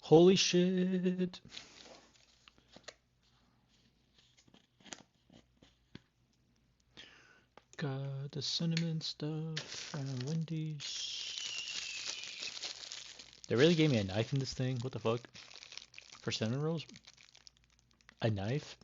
Holy shit. Got the cinnamon stuff and Wendy's. They really gave me a knife in this thing? What the fuck? For cinnamon rolls? A knife?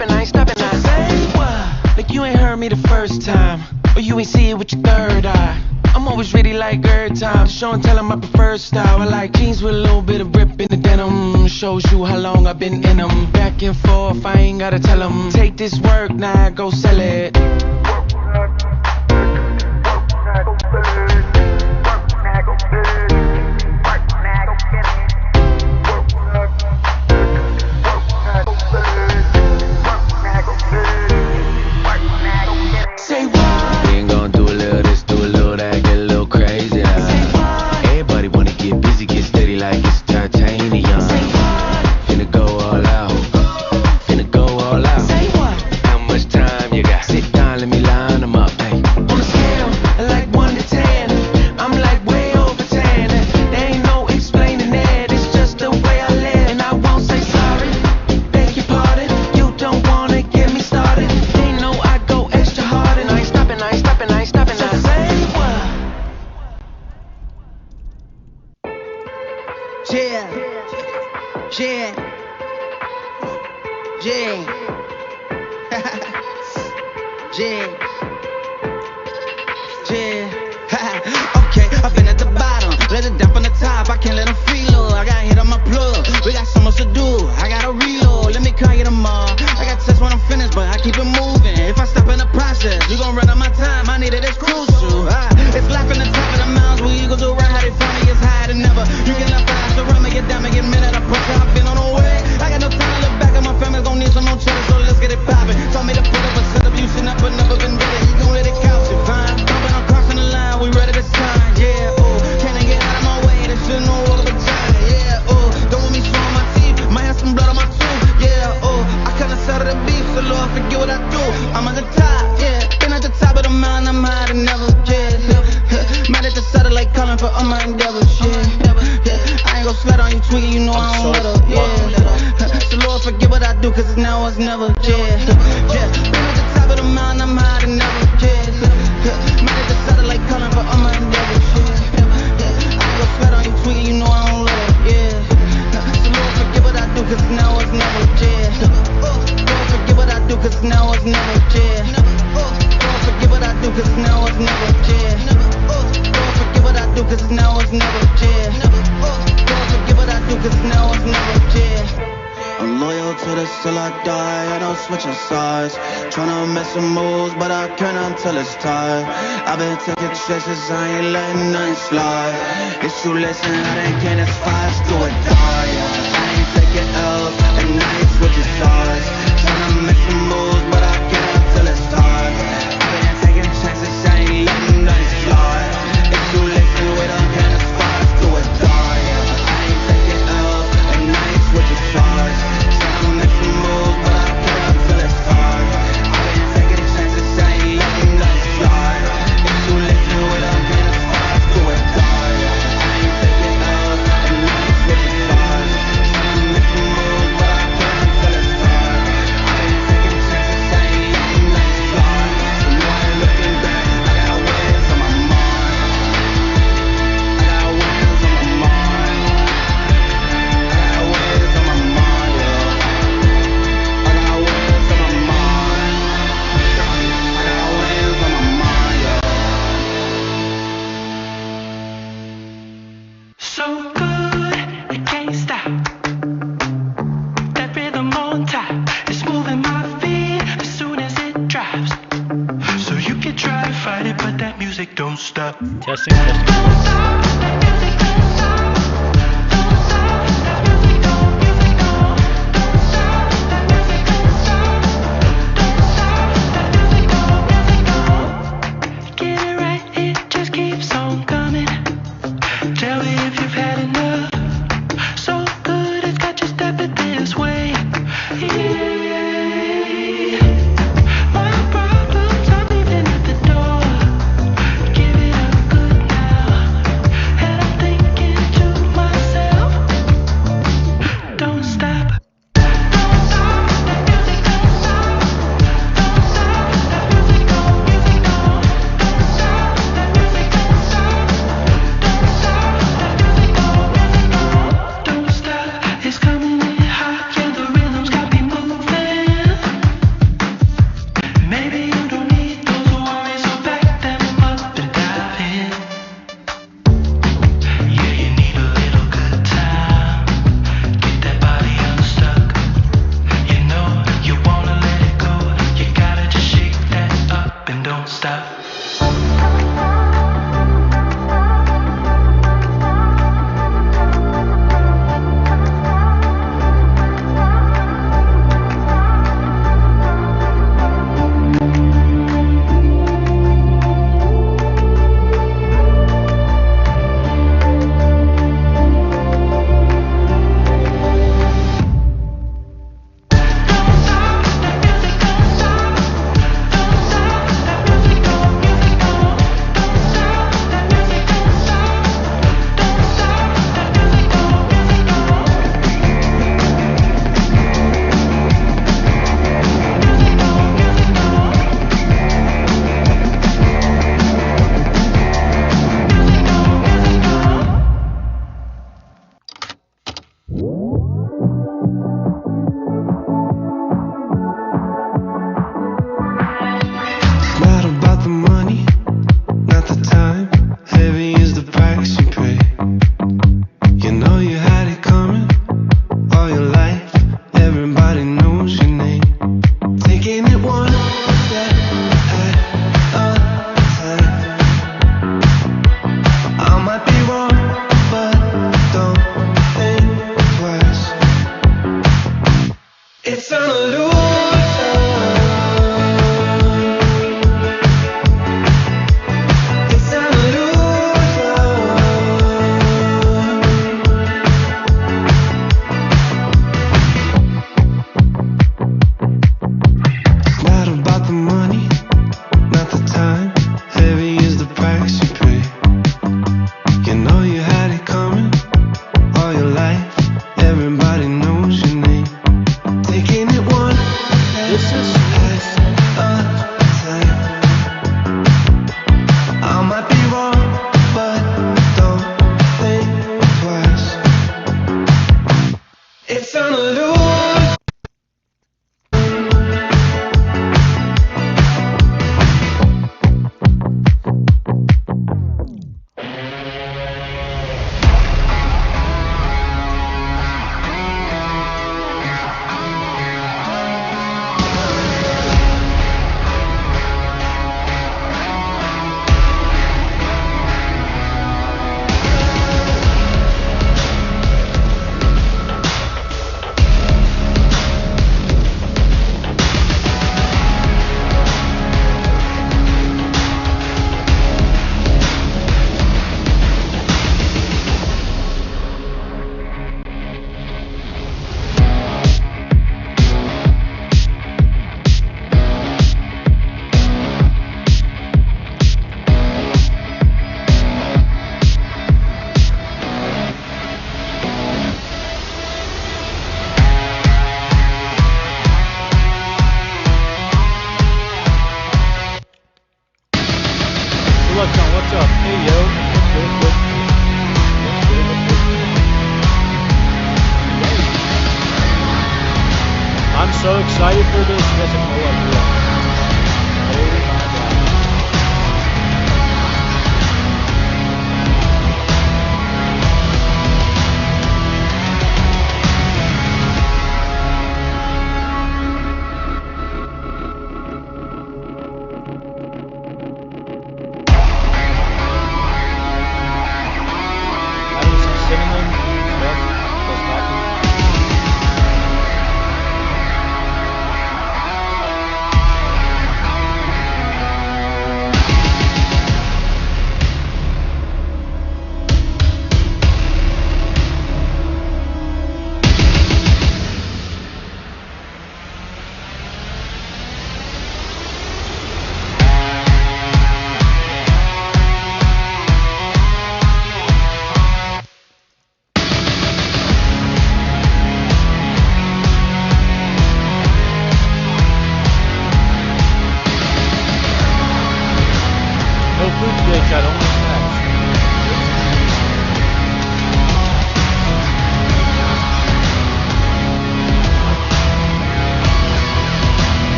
I ain't stopping, I say what? Like you ain't heard me the first time, or you ain't see it with your third eye. I'm always ready like every time. Show and tell 'em my preferred style. I like jeans with a little bit of rip in the denim. Shows you how long I've been in 'em. Back and forth, I ain't gotta tell 'em. Take this work, now go sell it. Stresses, I ain't letting nothing slide. It's you listen, I done came this far, it's do or die. I ain't taking L's, and I ain't switching sides. Tryna make some moves, but I can't until it's time. I been taking chances, I ain't letting nothing slide. It's you listen, we done came this far, it's do or die. I ain't taking L's, and I ain't switching sides. Tryna make some moves, but I can't until it's time. I been taking chances, I ain't letting nothing slide. It's you listen. stop. Testing, testing. Get it right, it just keeps on coming. Tell me if you've had enough. So good, it's got you stepping this way. My problems are leaving at the door. Give it up good now. And I'm thinking to myself, don't stop. Don't stop, it's coming in hot, yeah, the rhythm's got me moving. Maybe you don't need those worries, so back them up and dive in. Yeah, you need a little good time. Get that body unstuck. You know you wanna let it go. You gotta just shake that up and don't stop. Not about the money, not the time. Heavy is the price you pay. You know you had it coming all your life. Everybody knows your name. Taking it one step at a time. I might be wrong, but don't think twice. It's an illusion. It's an illusion. Not about the money, not the time. Heavy is the price you pay. You know you had it coming all your life. Everybody knows your name. Taking it one This is at a time. I might be wrong, but don't think twice. It's an illusion. Electron, what's up? Hey yo. What's good? What's good? I'm so excited for this. You guys have no idea. Oh my god.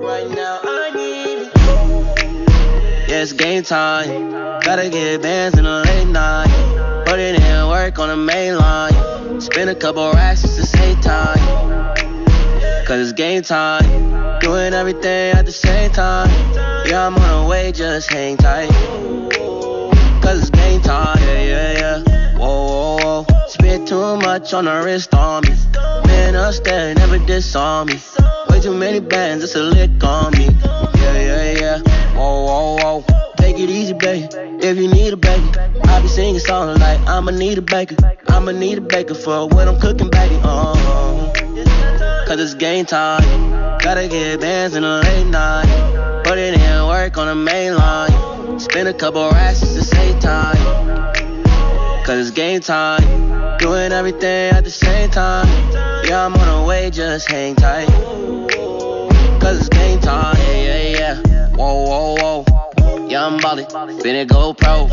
Right now I need it. Yeah, it's game time. Gotta get bands in the late night. Putting in work on the main line. Spend a couple racks just to save time. Cause it's game time. Doing everything at the same time. Yeah, I'm on the way, just hang tight. Cause it's game time. Yeah. Whoa. Spit too much on the wrist on me. Man, upstairs, never diss on me. Way too many bands, it's a lick on me. Yeah. Whoa. Take it easy, baby. If you need a baby, I be singing songs like I'ma need a baker. I'ma need a baker for what I'm cooking, baby. Cause it's game time. Gotta get bands in the late night. Put it in work on the main line. Spend a couple racks just to save time. Cause it's game time. Doing everything at the same time. Yeah, I'm on the way, just hang tight. Cause it's game time. Yeah. Whoa. Yeah, I'm ballin', finna go pro.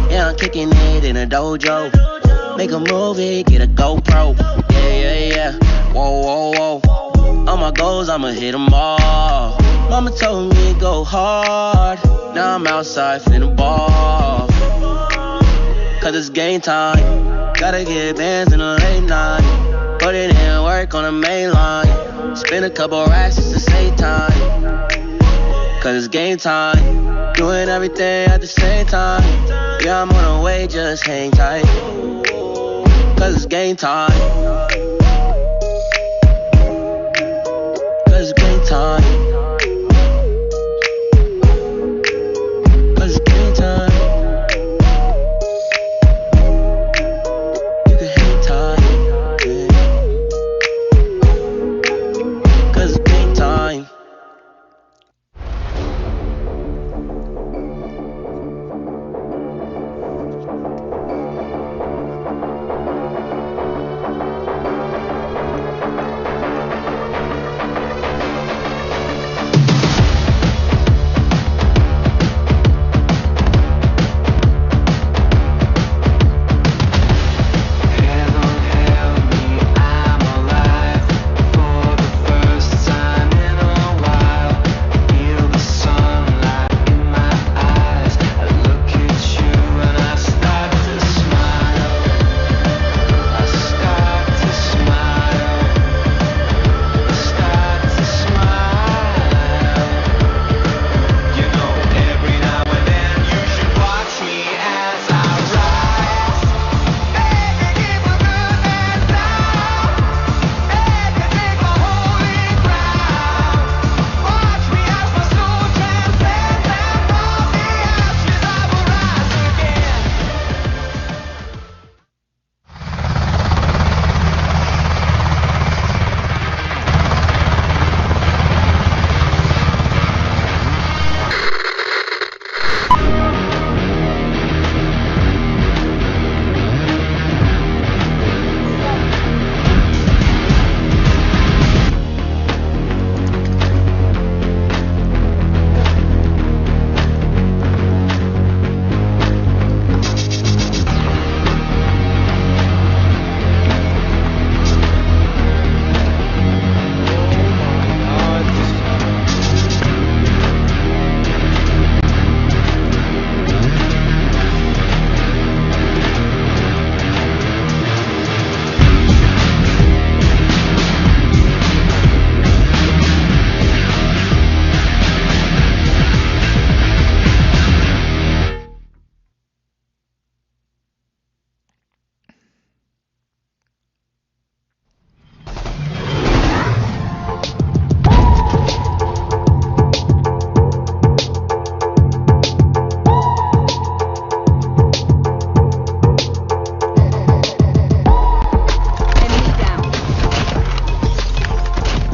Yeah, I'm kicking it in a dojo. Make a movie, get a GoPro. Yeah. Whoa. All my goals, I'ma hit them all. Mama told me go hard. Now I'm outside finna ball. Cause it's game time. Gotta get bands in the late night. Put it in work on the main line. Spend a couple racks just to save time. Cause it's game time. Doing everything at the same time. Yeah, I'm on the way, just hang tight. Cause it's game time. Cause it's game time. Cause it's game time. You can hang tight. Cause it's game time.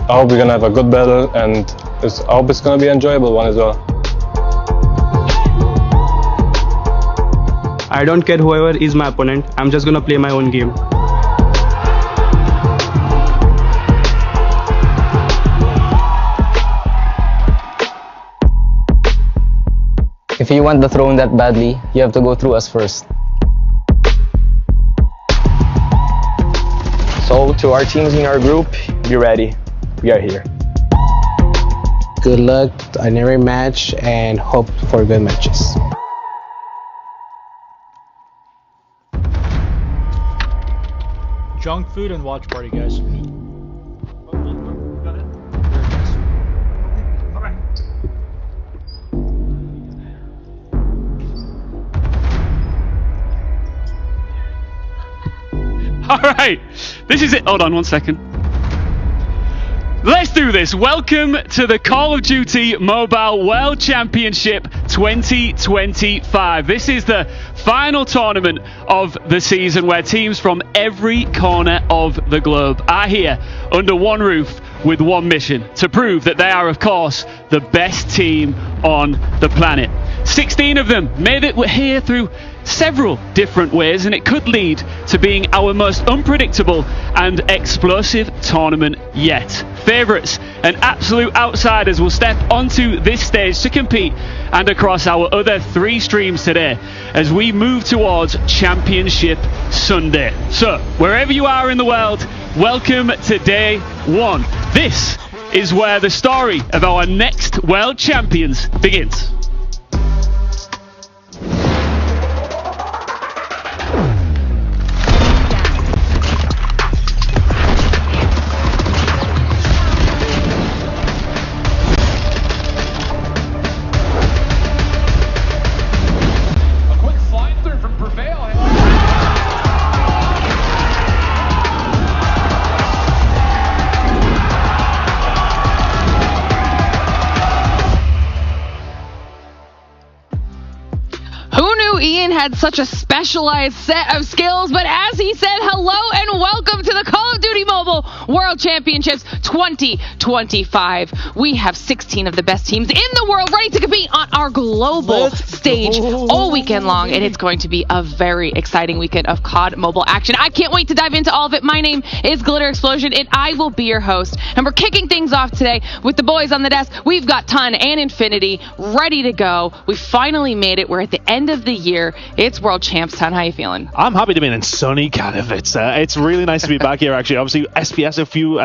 I hope we're gonna have a good battle, and I hope it's gonna be an enjoyable one as well. I don't care whoever is my opponent, I'm just gonna play my own game. If you want the throne that badly, you have to go through us first. So to our teams in our group, be ready. We are here. Good luck on every match and hope for good matches. Junk food and watch party, guys. Alright, this is it. Hold on 1 second. Let's do this. Welcome to the Call of Duty Mobile World Championship 2025. This is the final tournament of the season where teams from every corner of the globe are here under one roof with one mission: to prove that they are, of course, the best team on the planet. 16 of them made it here through several different ways, and it could lead to being our most unpredictable and explosive tournament yet. Favourites and absolute outsiders will step onto this stage to compete, and across our other 3 streams today as we move towards Championship Sunday. So, wherever you are in the world, welcome to day 1. This is where the story of our next world champions begins. Had such a specialized set of skills, but as he said, hello and welcome to the Call of Duty Mobile World Championships 2025. We have 16 of the best teams in the world ready to compete on our global stage all weekend long, and it's going to be a very exciting weekend of COD Mobile action. I can't wait to dive into all of it. My name is Glitter Explosion, and I will be your host, and we're kicking things off today with the boys on the desk. We've got Ton and Infinity ready to go. We finally made it. We're at the end of the year. It's World Champs. Ton, how you feeling? I'm happy to be in sunny Katowice. It's really nice to be back here, actually. Obviously, SPS it feels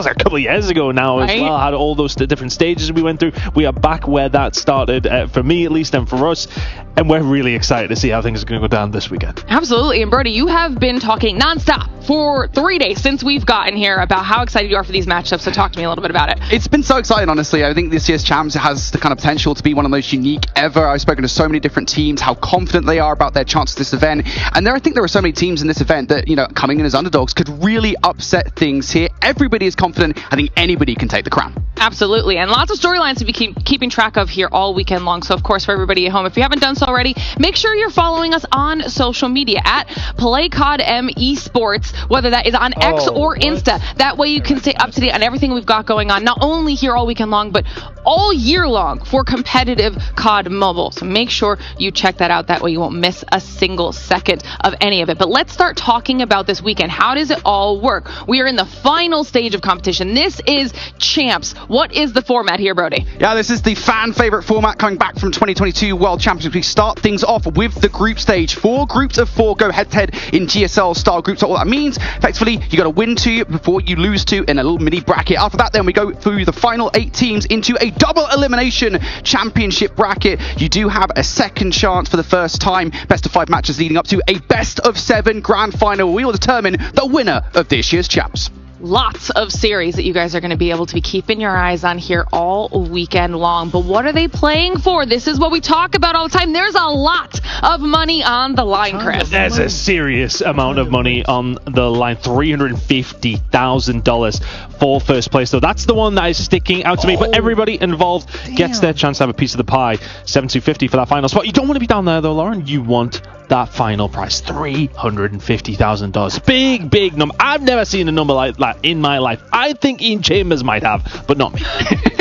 like a couple of years ago now, right? As well. Had all those different stages we went through. We are back where that started, for me at least, and for us. And we're really excited to see how things are going to go down this weekend. Absolutely. And Brody, you have been talking nonstop for 3 days since we've gotten here about how excited you are for these matchups. So talk to me a little bit about it. It's been so exciting, honestly. I think this year's Champs has the kind of potential to be one of the most unique ever. I've spoken to so many different teams, how confident they are about their chances this event. And I think there are so many teams in this event that, coming in as underdogs could really upset things here. Everybody is confident. I think anybody can take the crown. Absolutely. And lots of storylines to be keeping track of here all weekend long. So, of course, for everybody at home, if you haven't done so already, make sure you're following us on social media at PlayCodM Esports, whether that is on X or Insta. That way you can stay up to date on everything we've got going on, not only here all weekend long, but all year long for competitive COD Mobile. So make sure you check that out. That way you won't miss a single second of any of it. But let's start talking about this weekend. How does it all work? We are in the final stage of competition. This is Champs. What is the format here, Brody? Yeah, this is the fan favorite format coming back from 2022 World Championships. We start things off with the group stage. 4 groups of 4 go head-to-head in GSL style groups. So all that means, effectively, you got to win 2 before you lose 2 in a little mini bracket. After that, then we go through the final 8 teams into a double elimination championship bracket. You do have a second chance for the first time. Best of 5 matches leading up to a best of 7 grand final. We will determine the winner of this year's Champs. Lots of series that you guys are going to be able to be keeping your eyes on here all weekend long. But what are they playing for? This is what we talk about all the time. There's a lot of money on the line, Chris. There's a serious amount of money on the line. $350,000 for first place. So that's the one that is sticking out to me. But everybody involved gets their chance to have a piece of the pie. $7,250 for that final spot. You don't want to be down there, though, Lauren. You want that final price, $350,000. Big number. I've never seen a number like that in my life. I think Ian Chambers might have, but not me.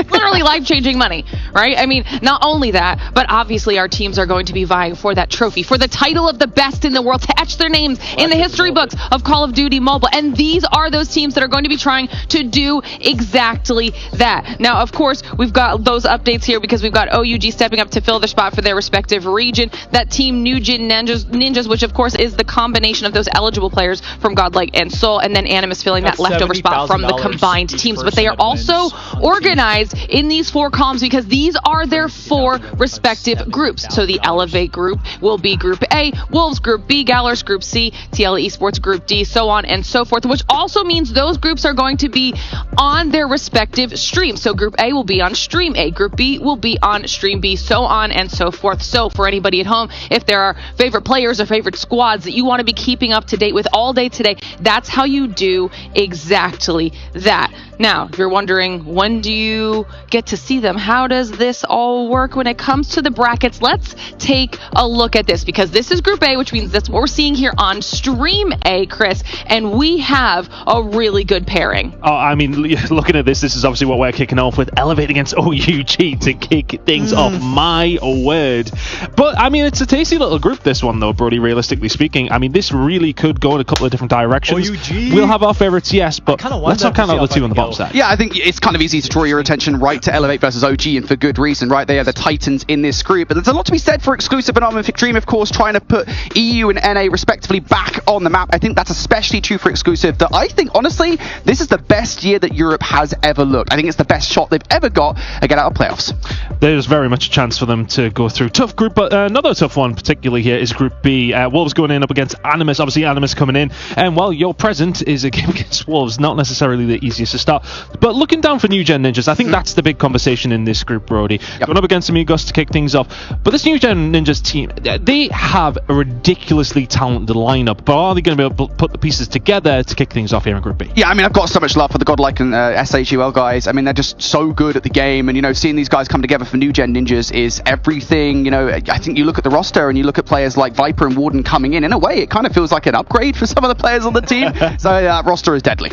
Literally really life-changing money, right? I mean, not only that, but obviously our teams are going to be vying for that trophy, for the title of the best in the world, to etch their names in the history books of Call of Duty Mobile. And these are those teams that are going to be trying to do exactly that. Now, of course, we've got those updates here because we've got OUG stepping up to fill their spot for their respective region. That team Nugent Ninjas, which of course is the combination of those eligible players from Godlike and Soul, and then Animus filling that leftover spot from the combined teams. But they are also organized in these 4 comms because these are their 4 respective groups. So the Elevate group will be Group A, Wolves Group B, Galler's Group C, TL Esports Group D, so on and so forth, which also means those groups are going to be on their respective streams. So Group A will be on Stream A, Group B will be on Stream B, so on and so forth. So for anybody at home, if there are favorite players or favorite squads that you want to be keeping up to date with all day today, that's how you do exactly that. Now, if you're wondering, when do you get to see them? How does this all work when it comes to the brackets? Let's take a look at this, because this is Group A, which means that's what we're seeing here on Stream A, Chris, and we have a really good pairing. Oh, I mean, looking at this is obviously what we're kicking off with. Elevate against OUG to kick things off. My word. But, I mean, it's a tasty little group, this one, though, Brody, realistically speaking. I mean, this really could go in a couple of different directions. OUG. We'll have our favourites, yes, but let's not count out the 2 on the bottom side. Yeah, I think it's kind of easy to draw your attention right to Elevate versus OG, and for good reason, right? They are the titans in this group. But there's a lot to be said for Exclusive and Armored Dream, of course, trying to put EU and NA respectively back on the map. I think that's especially true for Exclusive, that I think, honestly, this is the best year that Europe has ever looked. I think it's the best shot they've ever got to get out of playoffs. There's very much a chance for them to go through. Tough group, but another tough one, particularly here, is Group B. Wolves going in up against Animus. Obviously, Animus coming in. And while your present is a game against Wolves, not necessarily the easiest to start. But looking down for New Gen Ninjas, I think that's the big conversation in this group, Brody. Going up against Amigos to kick things off. But this New Gen Ninjas team, they have a ridiculously talented lineup. But are they going to be able to put the pieces together to kick things off here in Group B? Yeah, I mean, I've got so much love for the Godlike and SHUL guys. I mean, they're just so good at the game. And, you know, seeing these guys come together for New Gen Ninjas is everything. You know, I think you look at the roster and you look at players like Viper and Warden coming in a way, it kind of feels like an upgrade for some of the players on the team. So that roster is deadly.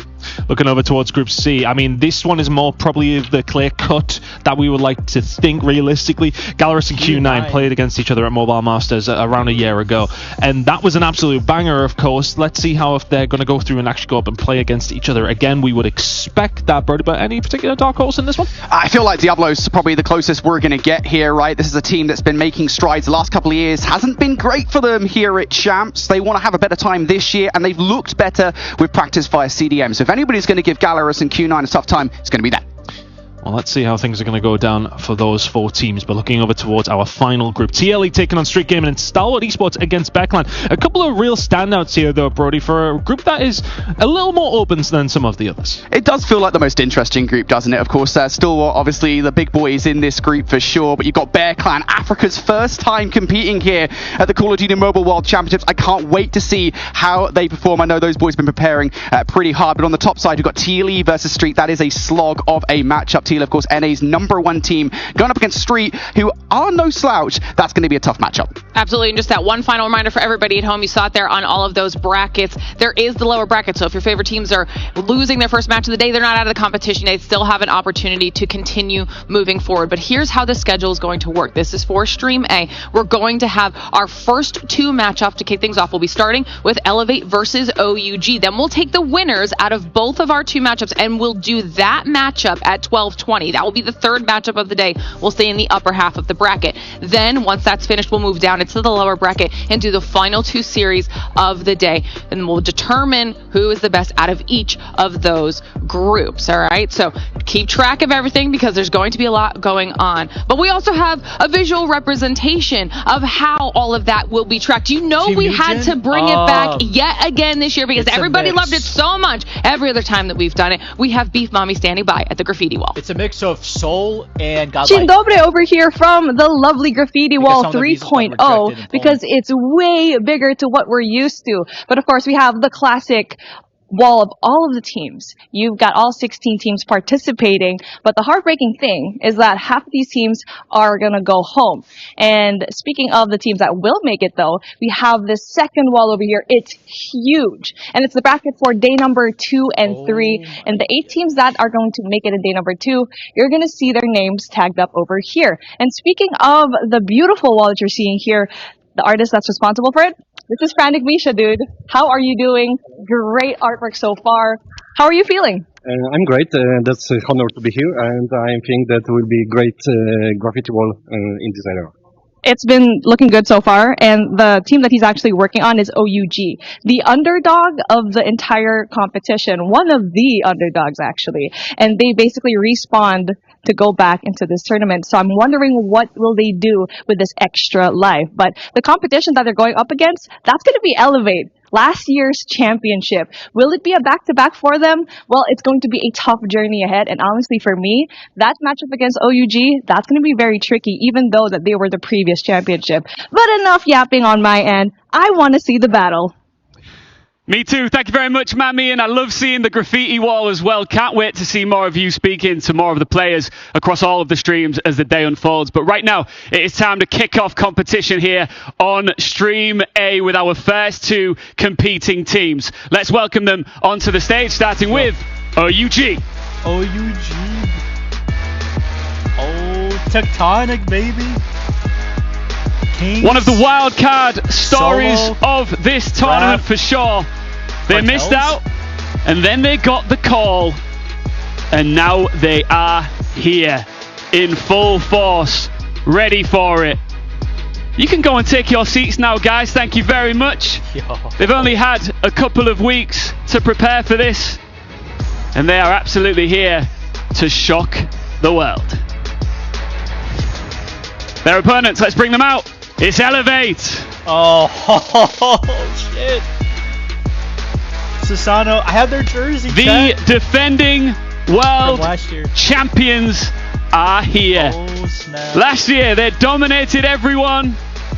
Looking over towards Group C, I mean, this one is more probably the clear cut that we would like to think realistically. Gallerus and Q9 played against each other at Mobile Masters around a year ago, and that was an absolute banger, of course. Let's see how if they're going to go through and actually go up and play against each other again. We would expect that, Brody, but any particular dark horse in this one? I feel like Diablo's probably the closest we're going to get here, right? This is a team that's been making strides the last couple of years. Hasn't been great for them here at Champs. They want to have a better time this year, and they've looked better with practice via CDM. So if anybody's going to give Gallerus and Q9 a tough time, it's going to be that. Well, let's see how things are going to go down for those 4 teams. But looking over towards our final group, TLE taking on Street Gaming and Stalwart Esports against Backline. A couple of real standouts here, though, Brody, for a group that is a little more open than some of the others. It does feel like the most interesting group, doesn't it? Of course, Stalwart, obviously the big boys in this group for sure. But you've got Bear Clan, Africa's first time competing here at the Call of Duty Mobile World Championships. I can't wait to see how they perform. I know those boys have been preparing pretty hard. But on the top side, you've got TLE versus Street. That is a slog of a matchup. TLE, of course, NA's #1 team going up against Street, who are no slouch. That's going to be a tough matchup. Absolutely. And just that one final reminder for everybody at home, you saw it there on all of those brackets. There is the lower bracket, so if your favorite teams are losing their first match of the day, they're not out of the competition. They still have an opportunity to continue moving forward. But here's how the schedule is going to work. This is for Stream A. We're going to have our first 2 matchups to kick things off. We'll be starting with Elevate versus OUG. Then we'll take the winners out of both of our 2 matchups, and we'll do that matchup at 12:20. That will be the 3rd matchup of the day. We'll stay in the upper half of the bracket. Then once that's finished, we'll move down into the lower bracket and do the final 2 series of the day, and we'll determine who is the best out of each of those groups. All right, so keep track of everything because there's going to be a lot going on, but we also have a visual representation of how all of that will be tracked. You know, we had to bring it back yet again this year because everybody loved it so much. Every other time that we've done it, we have Beef Mommy standing by at the graffiti wall. It's a mix of Soul and Godlike. Dzień dobry over here from the lovely Graffiti Wall 3.0 because it's way bigger to what we're used to. But of course, we have the classic wall of all of the teams. You've got all 16 teams participating, but the heartbreaking thing is that half of these teams are going to go home. And speaking of the teams that will make it, though, we have this second wall over here. It's huge. And it's the bracket for day number 2 and 3. And the 8 teams that are going to make it in day number 2, you're going to see their names tagged up over here. And speaking of the beautiful wall that you're seeing here, the artist that's responsible for it, this is Frantic Misha, dude. How are you doing? Great artwork so far. How are you feeling? I'm great. That's an honor to be here, and I think that will be great graffiti wall in designer. It's been looking good so far, and the team that he's actually working on is OUG, the underdog of the entire competition, one of the underdogs actually, and they basically respawned to go back into this tournament. So I'm wondering what will they do with this extra life. But the competition that they're going up against, that's going to be Elevate, last year's championship. Will it be a back-to-back for them? Well, it's going to be a tough journey ahead. And honestly, for me, that matchup against OUG, that's going to be very tricky, even though that they were the previous championship. But enough yapping on my end. I want to see the battle. Me too. Thank you very much, Mammy, and I love seeing the graffiti wall as well. Can't wait to see more of you speaking to more of the players across all of the streams as the day unfolds. But right now, it is time to kick off competition here on Stream A with our first 2 competing teams. Let's welcome them onto the stage, starting with OUG. OUG. Oh, Tectonic, baby. Kings, one of the wild card stories of this tournament for sure. They missed out, and then they got the call, and now they are here in full force, ready for it. You can go and take your seats now, guys. Thank you very much. They've only had a couple of weeks to prepare for this, and they are absolutely here to shock the world. Their opponents, let's bring them out. It's Elevate. Oh, shit. Susano, I have their jersey. The defending world champions are here. Oh, snap. Last year, they dominated everyone.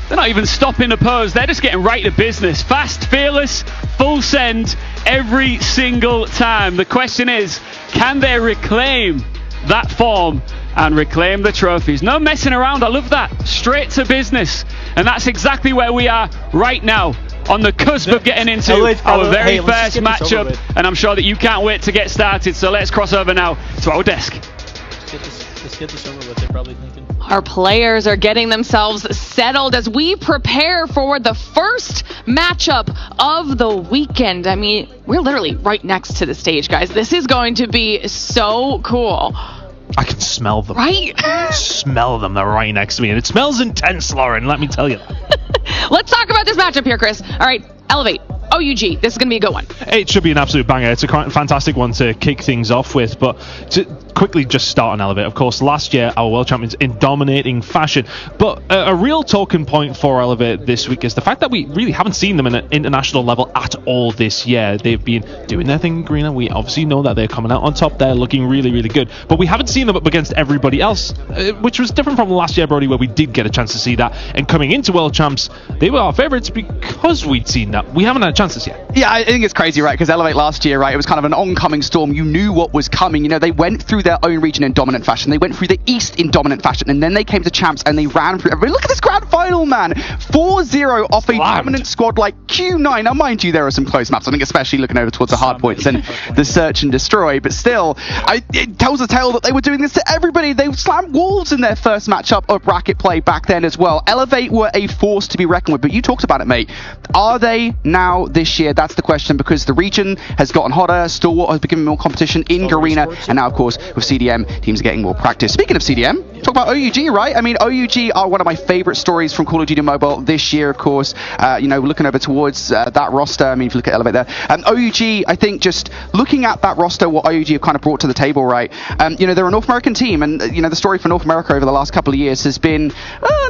They're not even stopping to pose. They're just getting right to business. Fast, fearless, full send every single time. The question is, can they reclaim that form and reclaim the trophies? No messing around. I love that. Straight to business. And that's exactly where we are right now, on the cusp of getting into our very first matchup. And I'm sure that you can't wait to get started. So let's cross over now to our desk. Let's get this over with. They're probably thinking. Our players are getting themselves settled as we prepare for the first matchup of the weekend. I mean, we're literally right next to the stage, guys. This is going to be so cool. I can smell them. Right? Smell them. They're right next to me. And it smells intense, Lauren. Let me tell you. Let's talk about this matchup here, Chris. All right, Elevate. OUG. This is going to be a good one. It should be an absolute banger. It's a fantastic one to kick things off with. But to quickly just start on Elevate, of course, last year, our world champions in dominating fashion. But a real talking point for Elevate this week is the fact that we really haven't seen them in an international level at all this year. They've been doing their thing in Greenland. We obviously know that they're coming out on top. They're looking really, really good. But we haven't seen them up against everybody else, which was different from last year, Brody, where we did get a chance to see that. And coming into world champs, they were our favourites because we'd seen that. We haven't had chances yet. Yeah, I think it's crazy, right? Because Elevate last year, right, it was kind of an oncoming storm. You knew what was coming. You know, they went through their own region in dominant fashion. They went through the East in dominant fashion, and then they came to champs and they ran through everybody. Look at this grand final, man. 4-0 off a dominant squad like Q9. Now, mind you, there are some close maps. I think especially looking over towards the hard points and the search and destroy. But still, it tells a tale that they were doing this to everybody. They slammed Wolves in their first matchup of bracket play back then as well. Elevate were a force to be reckoned with. But you talked about it, mate. Are they now this year? That's the question, because the region has gotten hotter. Stalwart has become more competition in Garena, and now, of course, with CDM, teams are getting more practice. Speaking of CDM, talk about OUG, right? I mean, OUG are one of my favorite stories from Call of Duty Mobile this year, of course. You know, looking over towards that roster, I mean, if you look at Elevate there, OUG, I think just looking at that roster, what OUG have kind of brought to the table, right? You know, they're a North American team, and, you know, the story for North America over the last couple of years has been,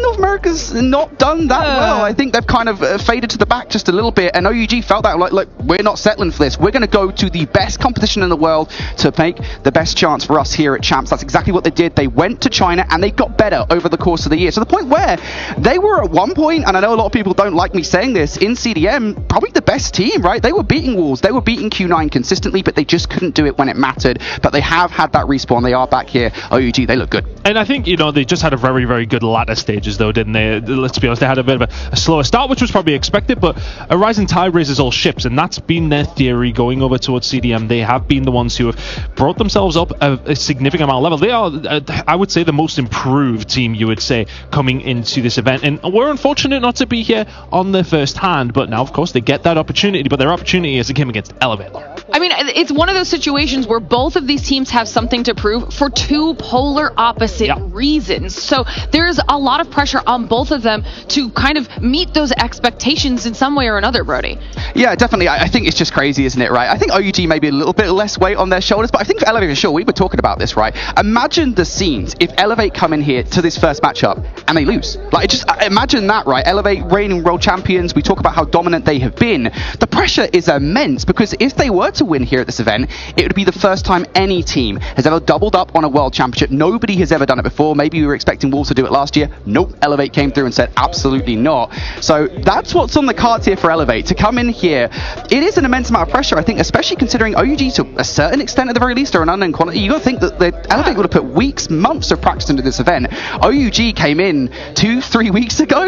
North America's not done that well. I think they've kind of faded to the back just a little bit, and OUG felt that, like, look, we're not settling for this. We're going to go to the best competition in the world to make the best chance for us here at Champs. That's exactly what they did. They went to China it, and they got better over the course of the year. To the point where they were at one point, and I know a lot of people don't like me saying this, in CDM, probably the best team, right? They were beating Wolves, they were beating Q9 consistently, but they just couldn't do it when it mattered. But they have had that respawn. They are back here. OUG, they look good. And I think, you know, they just had a very, very good latter stages, though, didn't they? Let's be honest, they had a bit of a slower start, which was probably expected, but a rising tide raises all ships, and that's been their theory going over towards CDM. They have been the ones who have brought themselves up a significant amount of level. They are, I would say, the most improved team, you would say, coming into this event. And we're unfortunate not to be here on the first hand, but now, of course, they get that opportunity, but their opportunity is a game against Elevate. I mean, it's one of those situations where both of these teams have something to prove for two polar opposite reasons. So there's a lot of pressure on both of them to kind of meet those expectations in some way or another, Brody. Yeah, definitely. I think it's just crazy, isn't it, right? I think OUG maybe a little bit less weight on their shoulders, but I think for Elevate, for sure, we were talking about this, right? Imagine the scenes if Elevate come in here to this first matchup and they lose. Like, just imagine that, right? Elevate, reigning world champions, we talk about how dominant they have been. The pressure is immense, because if they were to win here at this event, it would be the first time any team has ever doubled up on a world championship. Nobody has ever done it before. Maybe we were expecting Wolves to do it last year. Nope, Elevate came through and said absolutely not. So that's what's on the cards here for Elevate. To come in here, it is an immense amount of pressure, I think, especially considering OUG, to a certain extent at the very least, are an unknown quantity. You got to think that the Elevate would have put weeks, months of practice into this event. OUG came in 2-3 weeks ago.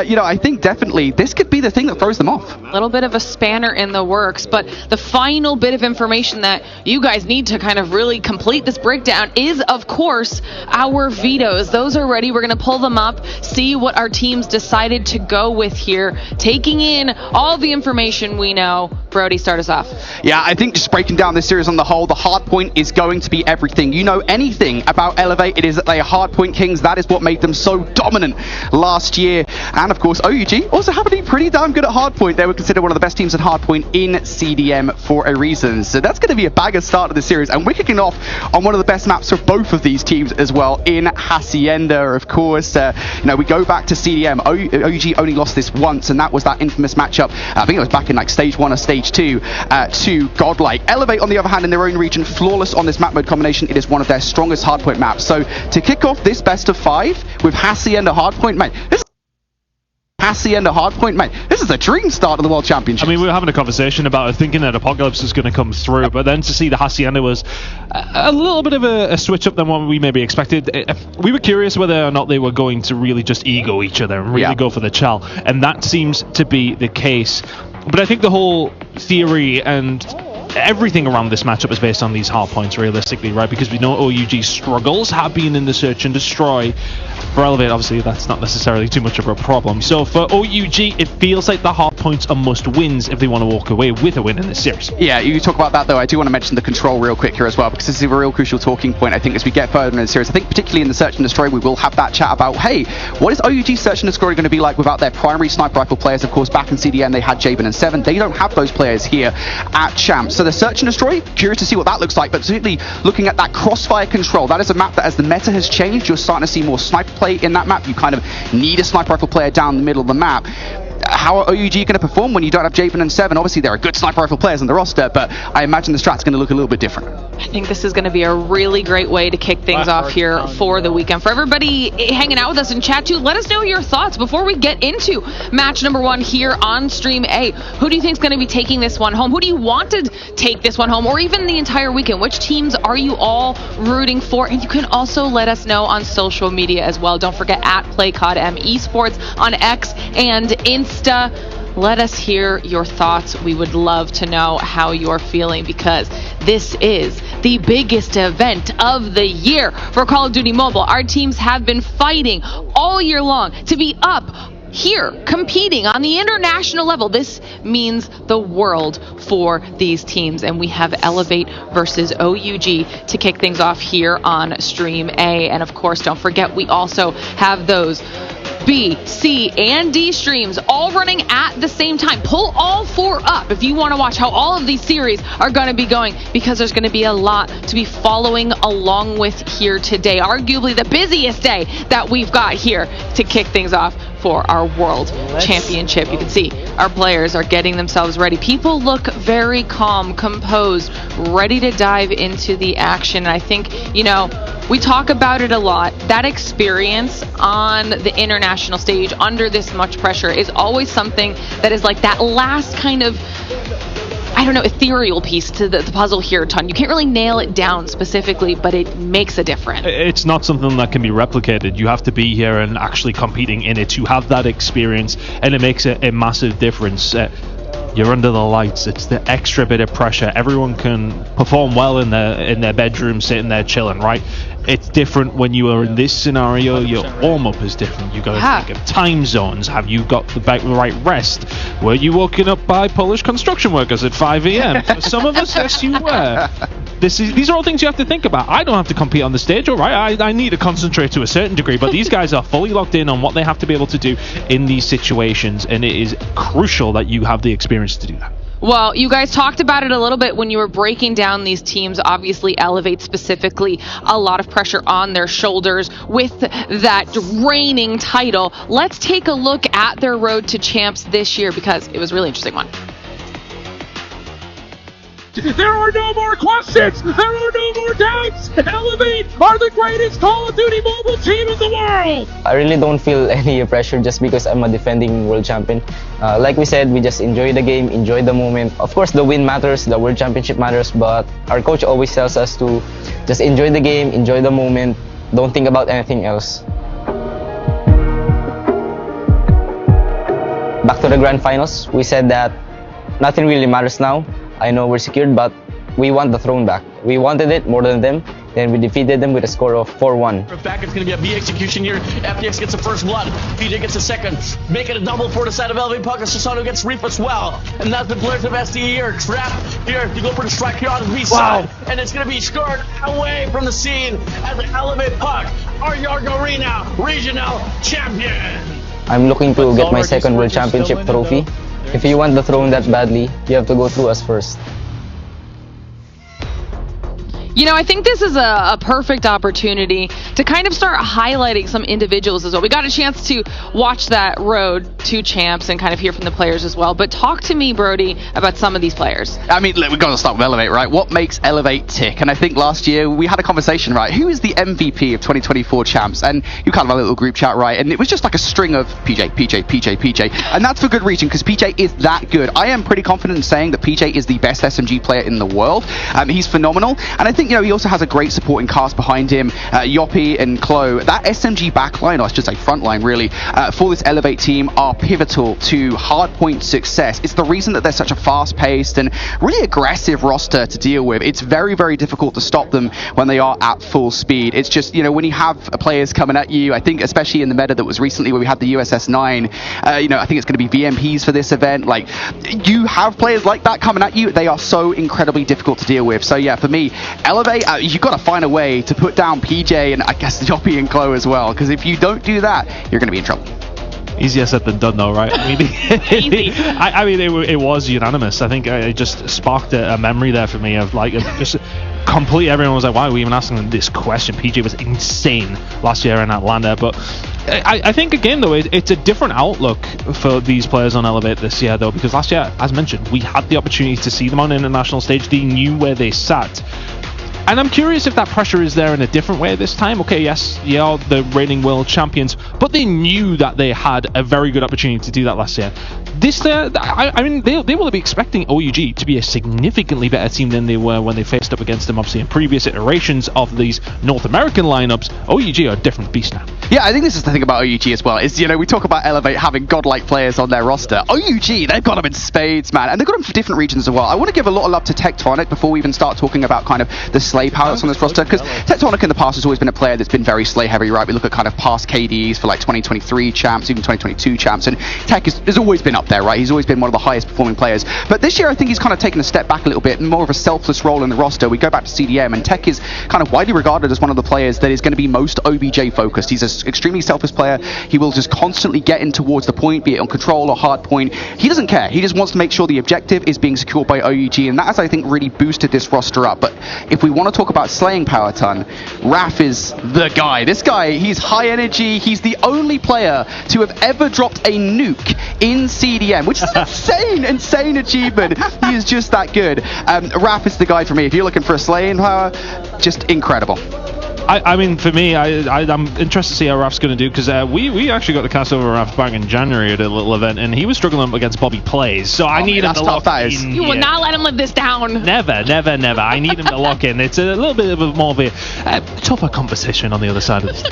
You know, I think definitely this could be the thing that throws them off. A little bit of a spanner in the works, but the final bit of information that you guys need to kind of really complete this breakdown is, of course, our vetoes. Those are ready. We're going to pull them up, see what our teams decided to go with here, taking in all the information we know. Brody, start us off. Yeah, I think just breaking down this series on the whole, the hard point is going to be everything. You know anything about Elevate, it is that they are hard point kings. That is what made them so dominant last year. And of course, OUG also happen to be pretty damn good at hard point. They were considered one of the best teams at hard point in CDM for a reason. So that's going to be a bagger start of the series. And we're kicking off on one of the best maps for both of these teams as well, in Hacienda, of course. You know, we go back to CDM. OUG only lost this once, and that was that infamous matchup. I think it was back in like stage 1 or stage 2 to Godlike. Elevate, on the other hand, in their own region, flawless on this map mode combination. It is one of their strongest hardpoint maps. So to kick off this best of 5 with Hacienda hardpoint, mate, this Hacienda hardpoint, mate, this is a dream start of the World Championship. I mean, we were having a conversation about it, thinking that Apocalypse was going to come through, but then to see the Hacienda was a little bit of a switch up than what we maybe expected. We were curious whether or not they were going to really just ego each other and really go for the Chal, and that seems to be the case. But I think the whole theory and everything around this matchup is based on these hard points, realistically, right? Because we know OUG's struggles have been in the search and destroy. For Elevate, obviously, that's not necessarily too much of a problem. So for OUG, it feels like the hard points are must-wins if they want to walk away with a win in this series. Yeah, you talk about that, though. I do want to mention the control real quick here as well, because this is a real crucial talking point, I think, as we get further in the series. I think particularly in the search and destroy, we will have that chat about, hey, what is OUG's search and destroy going to be like without their primary sniper rifle players? Of course, back in CDM, they had Jabin and Seven. They don't have those players here at Champs. So the search and destroy, curious to see what that looks like, but particularly looking at that crossfire control. That is a map that, as the meta has changed, you're starting to see more sniper play in that map. You kind of need a sniper rifle player down the middle of the map. How are OUG going to perform when you don't have Jabin and Seven? Obviously, there are good sniper rifle players on the roster, but I imagine the strat's going to look a little bit different. I think this is going to be a really great way to kick things off here for the weekend. For everybody hanging out with us in chat too, let us know your thoughts before we get into match number 1 here on Stream A. Who do you think is going to be taking this one home? Who do you want to take this one home, or even the entire weekend? Which teams are you all rooting for? And you can also let us know on social media as well. Don't forget at PlayCodM Esports on X and Insta. Let us hear your thoughts. We would love to know how you're feeling, because this is the biggest event of the year for Call of Duty Mobile. Our teams have been fighting all year long to be up here competing on the international level. This means the world for these teams, and we have Elevate versus OUG to kick things off here on Stream A. And of course, don't forget, we also have those B, C, and D streams all running at the same time. Pull all 4 up if you want to watch how all of these series are going to be going, because there's going to be a lot to be following along with here today. Arguably the busiest day that we've got here to kick things off for our World Championship. You can see our players are getting themselves ready. People look very calm, composed, ready to dive into the action. And I think, you know, We talk about it a lot. That experience on the international stage under this much pressure is always something that is like that last kind of, I don't know, ethereal piece to the puzzle here, Ton. You can't really nail it down specifically, but it makes a difference. It's not something that can be replicated. You have to be here and actually competing in it to have that experience, and it makes a massive difference. You're under the lights. It's the extra bit of pressure. Everyone can perform well in their bedroom, sitting there chilling, right? It's different when you are in this scenario. Your warm-up is different. You got to think of time zones. Have you got the right rest? Were you woken up by Polish construction workers at 5 a.m.? For some of us, yes, you were. These are all things you have to think about. I don't have to compete on the stage, all right? I need to concentrate to a certain degree, but these guys are fully locked in on what they have to be able to do in these situations, and it is crucial that you have the experience to do that. Well, you guys talked about it a little bit when you were breaking down these teams. Obviously, Elevate specifically, a lot of pressure on their shoulders with that reigning title. Let's take a look at their road to champs this year, because it was a really interesting one. There are no more questions. There are no more doubts. Elevate are the greatest Call of Duty mobile team in the world. I really don't feel any pressure just because I'm a defending world champion. Like we said, we just enjoy the game, enjoy the moment. Of course, the win matters, the world championship matters, but our coach always tells us to just enjoy the game, enjoy the moment, don't think about anything else. Back to the grand finals, we said that nothing really matters now. I know we're secured, but we want the throne back. We wanted it more than them, then we defeated them with a score of 4-1. Back, it's going to be a B execution here. FTX gets the first blood. PJ gets the second. Make it a double for the side of Elevate Puck. Susano gets Reap as well. And that's the players of SDE here. Trap here to go for the strike here on the B side. And it's going to be scored away from the scene as the Elevate Puck are your arena regional champion. I'm looking to get my second world championship trophy. If you want the throne that badly, you have to go through us first. You know, I think this is a perfect opportunity to kind of start highlighting some individuals as well. We got a chance to watch that road to champs and kind of hear from the players as well. But talk to me, Brody, about some of these players. I mean, look, we've got to start with Elevate, right? What makes Elevate tick? And I think last year we had a conversation, right? Who is the MVP of 2024 champs? And you kind of had a little group chat, right? And it was just like a string of PJ. And that's for good reason, because PJ is that good. I am pretty confident in saying that PJ is the best SMG player in the world. He's phenomenal. And I think, you know, he also has a great supporting cast behind him. Yoppie and Chloe, that SMG backline, or I should say frontline really, for this Elevate team are pivotal to hardpoint success. It's the reason that they're such a fast-paced and really aggressive roster to deal with. It's very, very difficult to stop them when they are at full speed. It's just, you know, when you have players coming at you, I think especially in the meta that was recently where we had the USS 9, you know, I think it's going to be VMPs for this event. Like, you have players like that coming at you, they are so incredibly difficult to deal with. So yeah, for me, Elevate, you've got to find a way to put down PJ and I guess Yoppie and Chloe as well, because if you don't do that, you're going to be in trouble. Easier said than done, though, right? I mean, it was unanimous. I think it just sparked a memory there for me of like just completely. Everyone was like, "Why are we even asking them this question?" PJ was insane last year in Atlanta, but I think again though it's a different outlook for these players on Elevate this year though, because last year, as mentioned, we had the opportunity to see them on an international stage. They knew where they sat. And I'm curious if that pressure is there in a different way this time. Okay, yes, yeah, the reigning world champions, but they knew that they had a very good opportunity to do that last year. This year, I mean, they will be expecting OUG to be a significantly better team than they were when they faced up against them, obviously, in previous iterations of these North American lineups. OUG are a different beast now. Yeah, I think this is the thing about OUG as well, is, you know, we talk about Elevate having godlike players on their roster. OUG, they've got them in spades, man, and they've got them for different regions as well. I want to give a lot of love to Tectonic before we even start talking about kind of the Slay powers on this roster, because Tectonic in the past has always been a player that's been very Slay heavy, right? We look at kind of past KDs for like 2023 champs, even 2022 champs, and Tech has always been up there, right? He's always been one of the highest performing players. But this year, I think he's kind of taken a step back a little bit, more of a selfless role in the roster. We go back to CDM, and Tech is kind of widely regarded as one of the players that is going to be most OBJ focused. He's an extremely selfless player. He will just constantly get in towards the point, be it on control or hard point. He doesn't care. He just wants to make sure the objective is being secured by OUG, and that has, I think, really boosted this roster up. But if we want to talk about slaying power, Ton, Raph is the guy. This guy, he's high energy. He's the only player to have ever dropped a nuke in CDM, which is an insane achievement. He is just that good. Raph is the guy for me. If you're looking for a slaying power, just incredible. I mean, for me, I'm interested to see how Raf's going to do, because we actually got the cast over Raf back in January at a little event, and he was struggling against Bobby Plays. So I need him to lock in. You will not let him live this down. Never, never, never. I need him to lock in. It's a little bit of more of a tougher competition on the other side of this.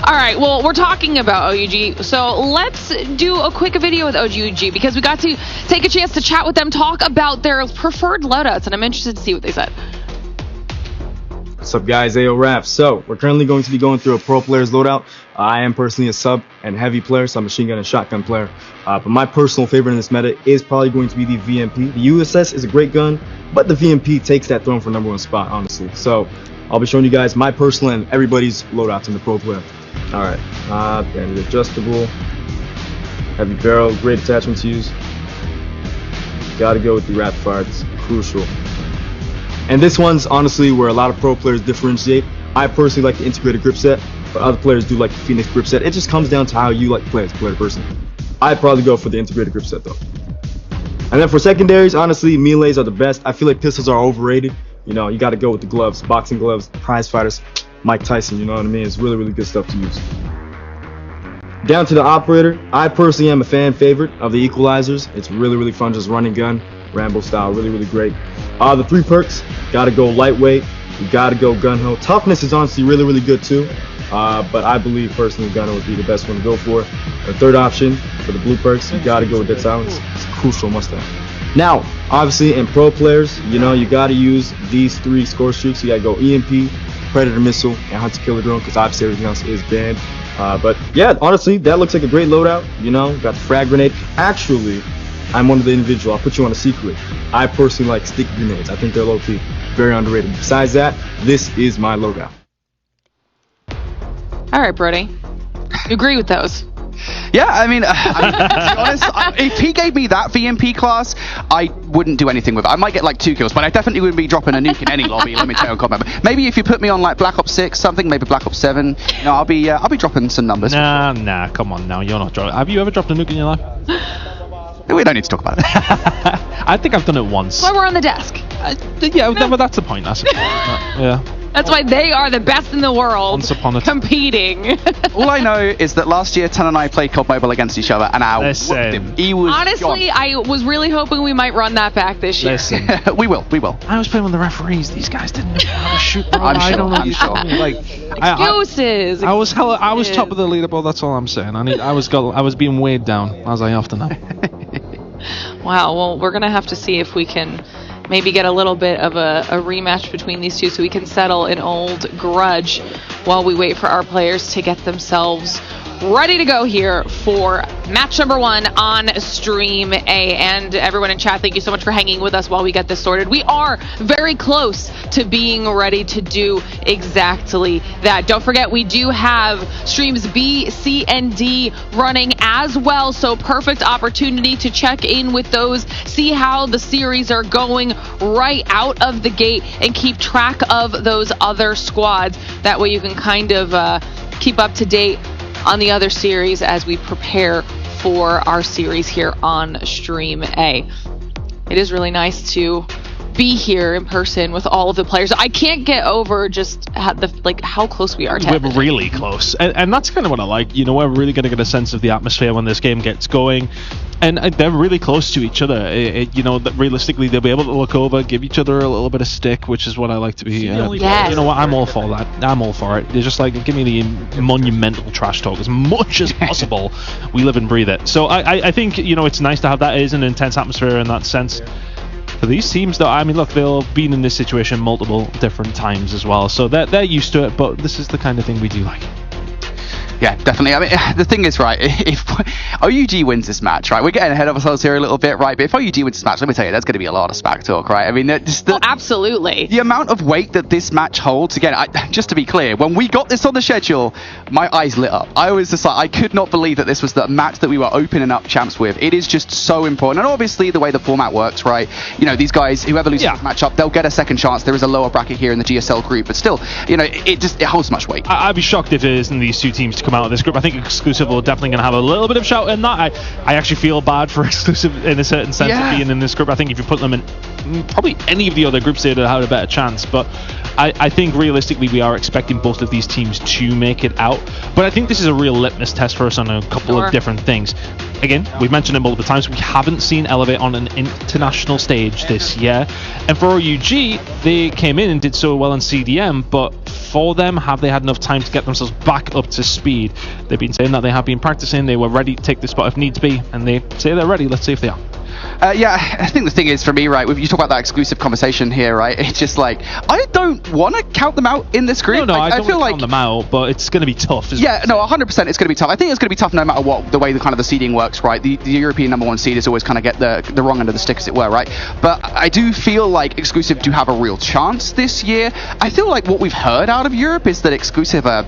All right, well, we're talking about OUG, so let's do a quick video with OUG, because we got to take a chance to chat with them, talk about their preferred loadouts, and I'm interested to see what they said. What's up, guys? Ayo Raf. So we're currently going to be going through a pro player's loadout. I am personally a sub and heavy player, so I'm a machine gun and shotgun player. But my personal favorite in this meta is probably going to be the VMP. The USS is a great gun, but the VMP takes that throne for #1 spot, honestly. So I'll be showing you guys my personal and everybody's loadouts in the pro player. All right, then adjustable, heavy barrel, great attachment to use. Gotta go with the rapid fire. It's crucial. And this one's honestly where a lot of pro players differentiate. I personally like the integrated grip set, but other players do like the Phoenix grip set. It just comes down to how you like to play as a player person. I'd probably go for the integrated grip set though. And then for secondaries, honestly, melees are the best. I feel like pistols are overrated. You know, you got to go with the gloves, boxing gloves, prize fighters, Mike Tyson, you know what I mean? It's really, really good stuff to use. Down to the operator, I personally am a fan favorite of the equalizers. It's really, really fun, just running gun, Rambo style, really, really great. The 3 perks, gotta go lightweight, you gotta go gun-ho. Toughness is honestly really, really good too, but I believe personally gun-ho would be the best one to go for. The third option for the blue perks, you gotta go with Dead Silence. It's a crucial must-have. Now, obviously in pro players, you know, you gotta use these 3 score streaks. You gotta go EMP, Predator Missile, and Hunter Killer Drone, because obviously everything else is banned. But yeah, honestly, that looks like a great loadout. You know, got the frag grenade. Actually, I'm one of the individual. I'll put you on a secret. I personally like sticky grenades. I think they're low-key, very underrated. Besides that, this is my loadout. All right, Brody. You agree with those? Yeah, I mean, to be honest, if he gave me that VMP class, I wouldn't do anything with it. I might get like 2 kills, but I definitely wouldn't be dropping a nuke in any lobby. Let me tell you on combat. Maybe if you put me on like Black Ops 6, something, maybe Black Ops 7, you know, I'll be dropping some numbers. Nah, come on now, you're not dropping. Have you ever dropped a nuke in your life? We don't need to talk about it. I think I've done it once. That's why we're on the desk. Yeah, but that's the point. Yeah. That's why they are the best in the world. Once upon a competing. All I know is that last year, Tan and I played COD Mobile against each other, and I whooped him. He was honestly, I was really hoping we might run that back this year. Listen, we will. I was playing with the referees. These guys didn't know how to shoot. Bro. I'm sure. Like excuses. I was top of the leaderboard. That's all I'm saying. I was being weighed down, as I often am. Wow. Well, we're gonna have to see if we can maybe get a little bit of a rematch between these two so we can settle an old grudge while we wait for our players to get themselves ready to go here for match number 1 on Stream A. And everyone in chat, thank you so much for hanging with us while we get this sorted. We are very close to being ready to do exactly that. Don't forget, we do have streams B, C, and D running as well, so perfect opportunity to check in with those, see how the series are going right out of the gate, and keep track of those other squads. That way you can kind of keep up to date on the other series as we prepare for our series here on Stream A. It is really nice to be here in person with all of the players. I can't get over just how close we are to We're really close, and that's kind of what I like. You know, we're really going to get a sense of the atmosphere when this game gets going, and they're really close to each other. You know, that realistically they'll be able to look over, give each other a little bit of stick, which is what I like to be. Yes. You know what? I'm all for that. I'm all for it. They're just like, give me the monumental trash talk as much as possible. We live and breathe it. So I think, you know, it's nice to have that. It is an intense atmosphere in that sense. For these teams, though, I mean, look, they've been in this situation multiple different times as well, so they're used to it, but this is the kind of thing we do like. Yeah, definitely. I mean, the thing is, right, if OUG wins this match, right, we're getting ahead of ourselves here a little bit, right, but if OUG wins this match, let me tell you, there's going to be a lot of smack talk, right? I mean, absolutely. The amount of weight that this match holds, again, just to be clear, when we got this on the schedule, my eyes lit up. I was just like, I could not believe that this was the match that we were opening up champs with. It is just so important, and obviously the way the format works, right, you know, these guys, whoever loses this match up, they'll get a second chance. There is a lower bracket here in the GSL group, but still, you know, it holds much weight. I'd be shocked if it isn't these two teams come out of this group. I think Exclusive are definitely going to have a little bit of shout in that. I actually feel bad for Exclusive in a certain sense of being in this group. I think if you put them in probably any of the other groups, they'd have had a better chance. But I think realistically we are expecting both of these teams to make it out. But I think this is a real litmus test for us on a couple of different things. Again, we've mentioned it multiple times, we haven't seen Elevate on an international stage this year. And for OUG, they came in and did so well in CDM, but for them, have they had enough time to get themselves back up to speed? They've been saying that they have been practicing, they were ready to take the spot if needs be, and they say they're ready. Let's see if they are. Yeah, I think the thing is for me, right, you talk about that exclusive conversation here, right, it's just like, I don't want to count them out in this group. No, like, I don't feel like count them out, but it's going to be tough, isn't it? No, 100% it's going to be tough. I think it's going to be tough no matter what, the way the kind of the seeding works, right? The European #1 seed is always kind of get the wrong end of the stick, as it were, right? But I do feel like Exclusive do have a real chance this year. I feel like what we've heard out of Europe is that Exclusive are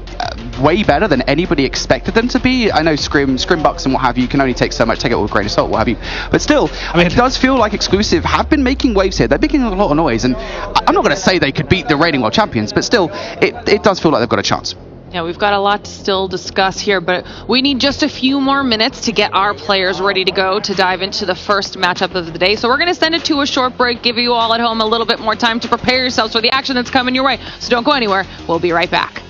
way better than anybody expected them to be. I know Scrimbucks and what have you can only take so much, take it with a grain of salt, what have you. But still, I mean, it does feel like Exclusive have been making waves here. They're making a lot of noise, and I'm not going to say they could beat the reigning world champions, but still, it does feel like they've got a chance. Yeah, we've got a lot to still discuss here, but we need just a few more minutes to get our players ready to go to dive into the first matchup of the day. So we're going to send it to a short break, give you all at home a little bit more time to prepare yourselves for the action that's coming your way. So don't go anywhere. We'll be right back.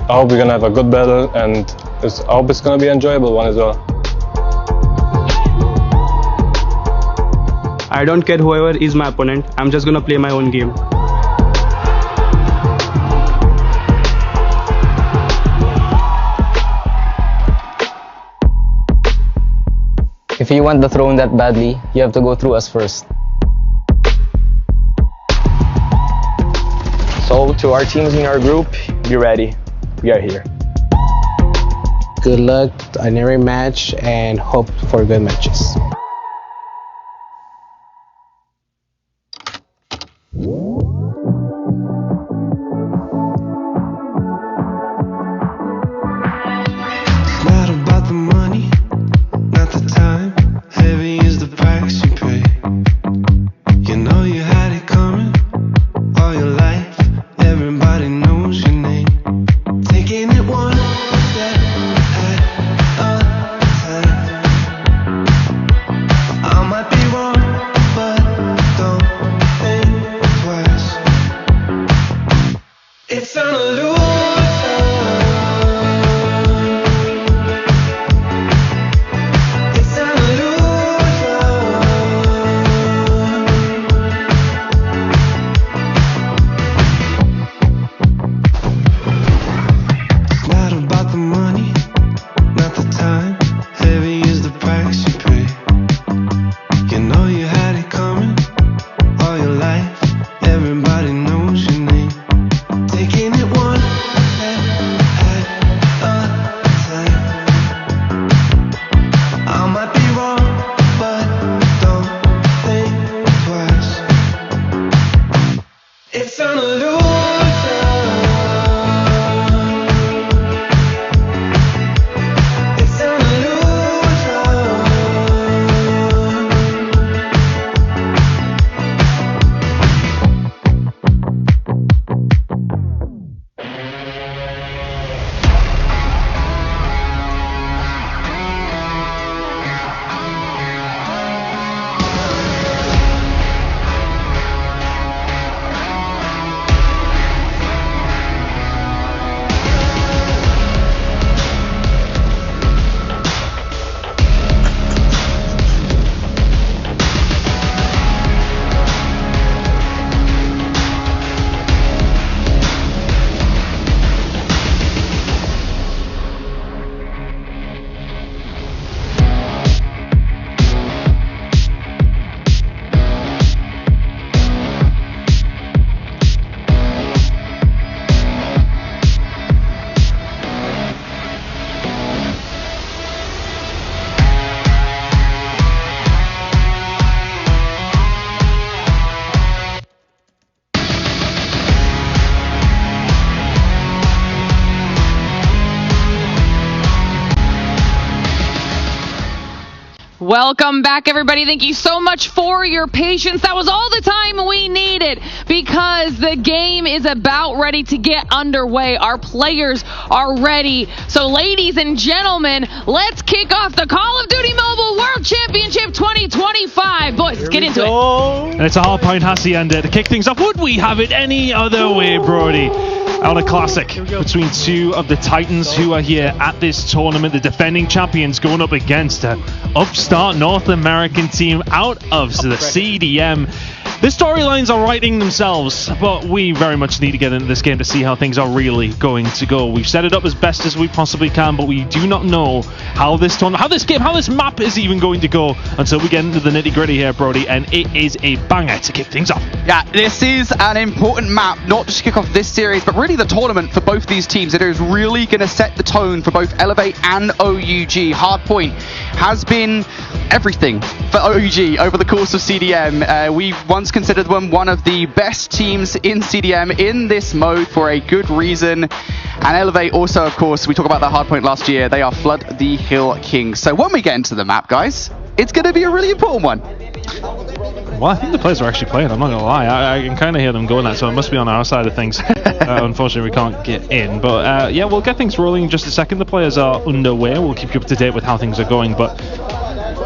I hope we're gonna have a good battle, and I hope it's gonna be an enjoyable one as well. I don't care whoever is my opponent, I'm just gonna play my own game. If you want the throne that badly, you have to go through us first. So, to our teams in our group, be ready. We are here. Good luck on every match and hope for good matches. Not about the money, not the time. Heavy is the price you pay. You know you had it coming all your life. Everybody knows your name. Taking it one step at a time. I might be wrong, but don't think twice. It's an illusion. It's an It's not about the money, not the time. Heavy is the price you pay. You know you had it coming all your life. Everybody knows your name. Taking it one step at a time. I might be wrong, but don't think twice. It's an illusion. It's an Welcome back, everybody. Thank you so much for your patience. That was all the time we needed because the game is about ready to get underway. Our players are ready. So, ladies and gentlemen, let's kick off the Call of Duty Mobile World Championship 2025. Boys, let's get into it. And it's a Hardpoint Hacienda to kick things off. Would we have it any other way, Brody? On a classic between two of the Titans who are here at this tournament, the defending champions going up against an upstart North American team out of the CDM. The storylines are writing themselves, but we very much need to get into this game to see how things are really going to go. We've set it up as best as we possibly can, but we do not know how this tournament, how this map is even going to go until we get into the nitty-gritty here, Brody, and it is a banger to kick things off. Yeah, this is an important map, not just to kick off this series, but really the tournament for both these teams. It is really going to set the tone for both Elevate and OUG. Hardpoint has been everything for OUG over the course of CDM. We once considered them one of the best teams in CDM in this mode for a good reason. And Elevate also, of course, we talked about that Hardpoint last year. They are Flood the Hill Kings. So when we get into the map, guys, it's going to be a really important one. Well, I think the players are actually playing, I'm not going to lie. I can kind of hear them going that, so it must be on our side of things. Unfortunately, we can't get in. But yeah, we'll get things rolling in just a second. The players are underway. We'll keep you up to date with how things are going. But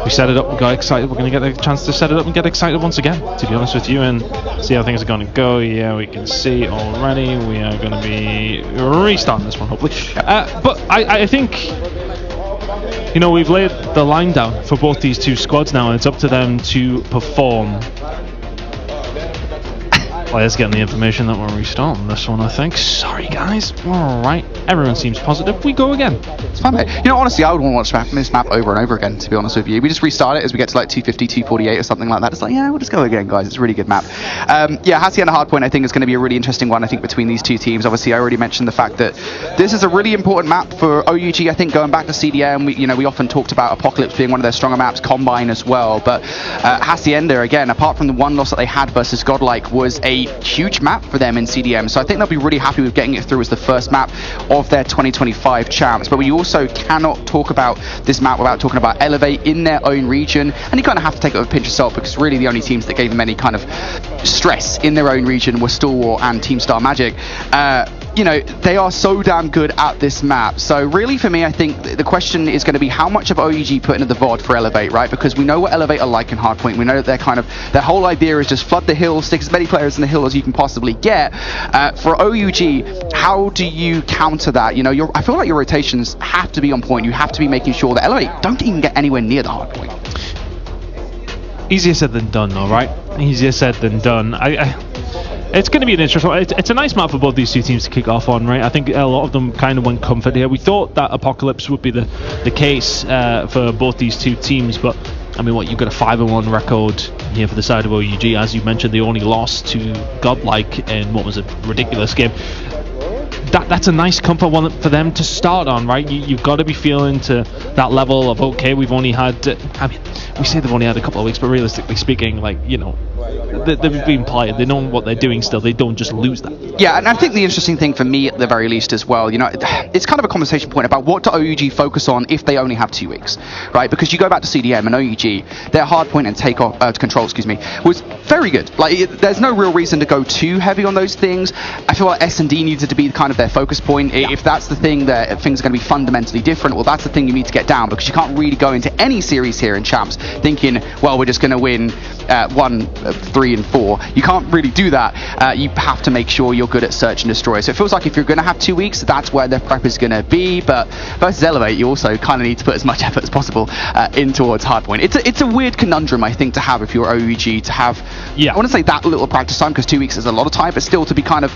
we set it up, we got excited. We're going to get a chance to set it up and get excited once again, to be honest with you, and see how things are going to go. Yeah, we can see already. We are going to be restarting this one, hopefully. But I think, you know, we've laid the line down for both these two squads now, and it's up to them to perform. Players getting the information that we're restarting this one, I think. Sorry, guys. Alright. Everyone seems positive. We go again. It's fun, mate. You know, honestly, I would want to watch this map over and over again, to be honest with you. We just restart it as we get to like 250, 248 or something like that. It's like, yeah, we'll just go again, guys. It's a really good map. Yeah, Hacienda Hardpoint, I think, is going to be a really interesting one, I think, between these two teams. Obviously, I already mentioned the fact that this is a really important map for OUG, I think, going back to CDM. We often talked about Apocalypse being one of their stronger maps, Combine as well. But Hacienda, again, apart from the one loss that they had versus Godlike, was a huge map for them in CDM. So I think they'll be really happy with getting it through as the first map of their 2025 champs. But we also cannot talk about this map without talking about Elevate in their own region, and you kind of have to take it with a pinch of salt, because really the only teams that gave them any kind of stress in their own region were Stalwart and Team Star Magic. You know, they are so damn good at this map. So really for me, I think the question is going to be how much of OUG put into the VOD for Elevate, right? Because we know what Elevate are like in Hardpoint. We know that their whole idea is just flood the hill, stick as many players in the hill as you can possibly get. For OUG, how do you counter that? You know, I feel like your rotations have to be on point. You have to be making sure that Elevate don't even get anywhere near the Hardpoint. Easier said than done, all right? Easier said than done. It's going to be an interesting one. It's a nice map for both these two teams to kick off on, right? I think a lot of them kind of went comfort here. We thought that Apocalypse would be the case for both these two teams, but I mean, you've got a 5-1 record here for the side of OUG. As you mentioned, they only lost to Godlike in what was a ridiculous game. That's a nice comfort one for them to start on, right? You've got to be feeling to that level of, okay, we've only had, I mean, we say they've only had a couple of weeks, but realistically speaking, like, you know, they've been playing, they know what they're doing still, they don't just lose that. Yeah, and I think the interesting thing for me at the very least as well, you know, it's kind of a conversation point about what do OUG focus on if they only have 2 weeks, right? Because you go back to CDM and OUG, their Hardpoint and takeoff control, was very good. Like, there's no real reason to go too heavy on those things. I feel like S&D needed to be kind of their focus point. Yeah. If that's the thing that things are going to be fundamentally different, well, that's the thing you need to get down, because you can't really go into any series here in Champs thinking, well, we're just going to win 1, 3, and 4. You can't really do that. You have to make sure you're good at search and destroy. So it feels like if you're going to have 2 weeks, that's where their prep is going to be. But versus Elevate, you also kind of need to put as much effort as possible in towards Hardpoint. It's a weird conundrum, I think, to have if you're OUG, to have, I want to say that little practice time, because 2 weeks is a lot of time, but still to be kind of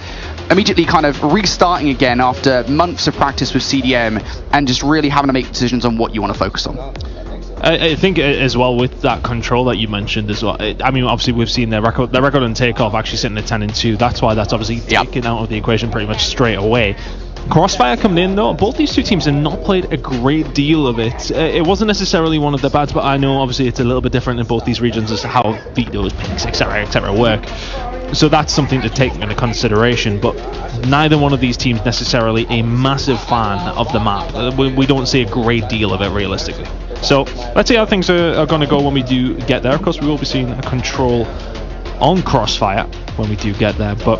immediately kind of restarting again after months of practice with CDM and just really having to make decisions on what you want to focus on. I think as well with that control that you mentioned as well. I mean, obviously we've seen their record on takeoff actually sitting at 10-2. That's why that's obviously taken out of the equation pretty much straight away. Crossfire coming in though, both these two teams have not played a great deal of it. It wasn't necessarily one of their bads, but I know obviously it's a little bit different in both these regions as to how vetoes, picks, etc. work. So that's something to take into consideration, but neither one of these teams necessarily a massive fan of the map. We don't see a great deal of it realistically. So let's see how things are going to go when we do get there. Of course, we will be seeing a control on Crossfire when we do get there, but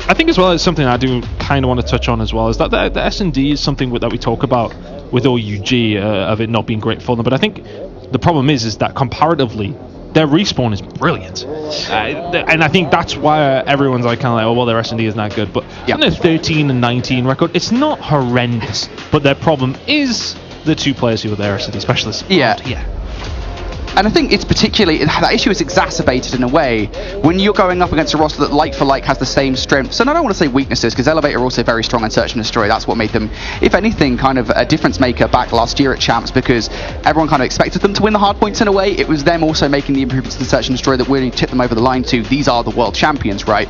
I think as well as something I do kind of want to touch on as well is that the S&D is something that we talk about with OUG of it not being great for them, but I think the problem is that comparatively their respawn is brilliant, and I think that's why everyone's like kind of like, oh well, their S&D is not good, but in their 13 and 19 record, it's not horrendous, but their problem is the two players who are their S&D specialists. Yeah. And I think it's particularly, that issue is exacerbated in a way when you're going up against a roster that like for like has the same strengths. And I don't want to say weaknesses, because Elevate are also very strong in Search and Destroy. That's what made them, if anything, kind of a difference maker back last year at Champs, because everyone kind of expected them to win the hard points in a way. It was them also making the improvements in Search and Destroy that really tipped them over the line to, these are the world champions, right?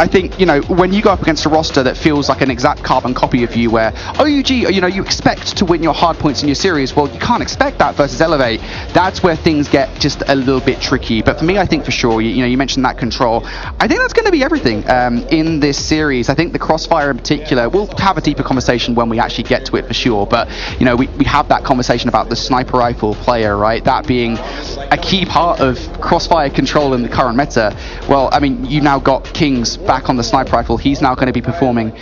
I think, you know, when you go up against a roster that feels like an exact carbon copy of you, where OUG, you know, you expect to win your hard points in your series, well, you can't expect that versus Elevate. That's where things get just a little bit tricky. But for me, I think for sure, you know, you mentioned that control. I think that's going to be everything in this series. I think the Crossfire in particular, we'll have a deeper conversation when we actually get to it for sure. But, you know, we have that conversation about the sniper rifle player, right? That being a key part of Crossfire control in the current meta. Well, I mean, you now got Kings back on the sniper rifle. He's now going to be performing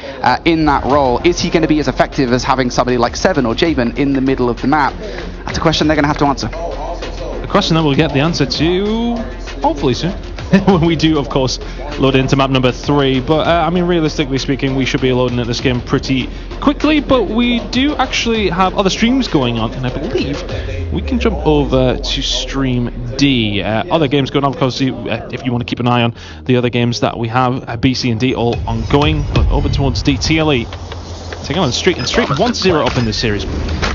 in that role. Is he going to be as effective as having somebody like Seven or Javen in the middle of the map? That's a question they're going to have to answer. A question that we'll get the answer to hopefully soon when we do, of course, load into map number 3. But I mean, realistically speaking, we should be loading at this game pretty quickly, but we do actually have other streams going on, and I believe we can jump over to stream D. Other games going on, of course, if you want to keep an eye on the other games that we have, B, C and D all ongoing, but over towards D. TLE taking on Street, and Street 1-0 up in this series.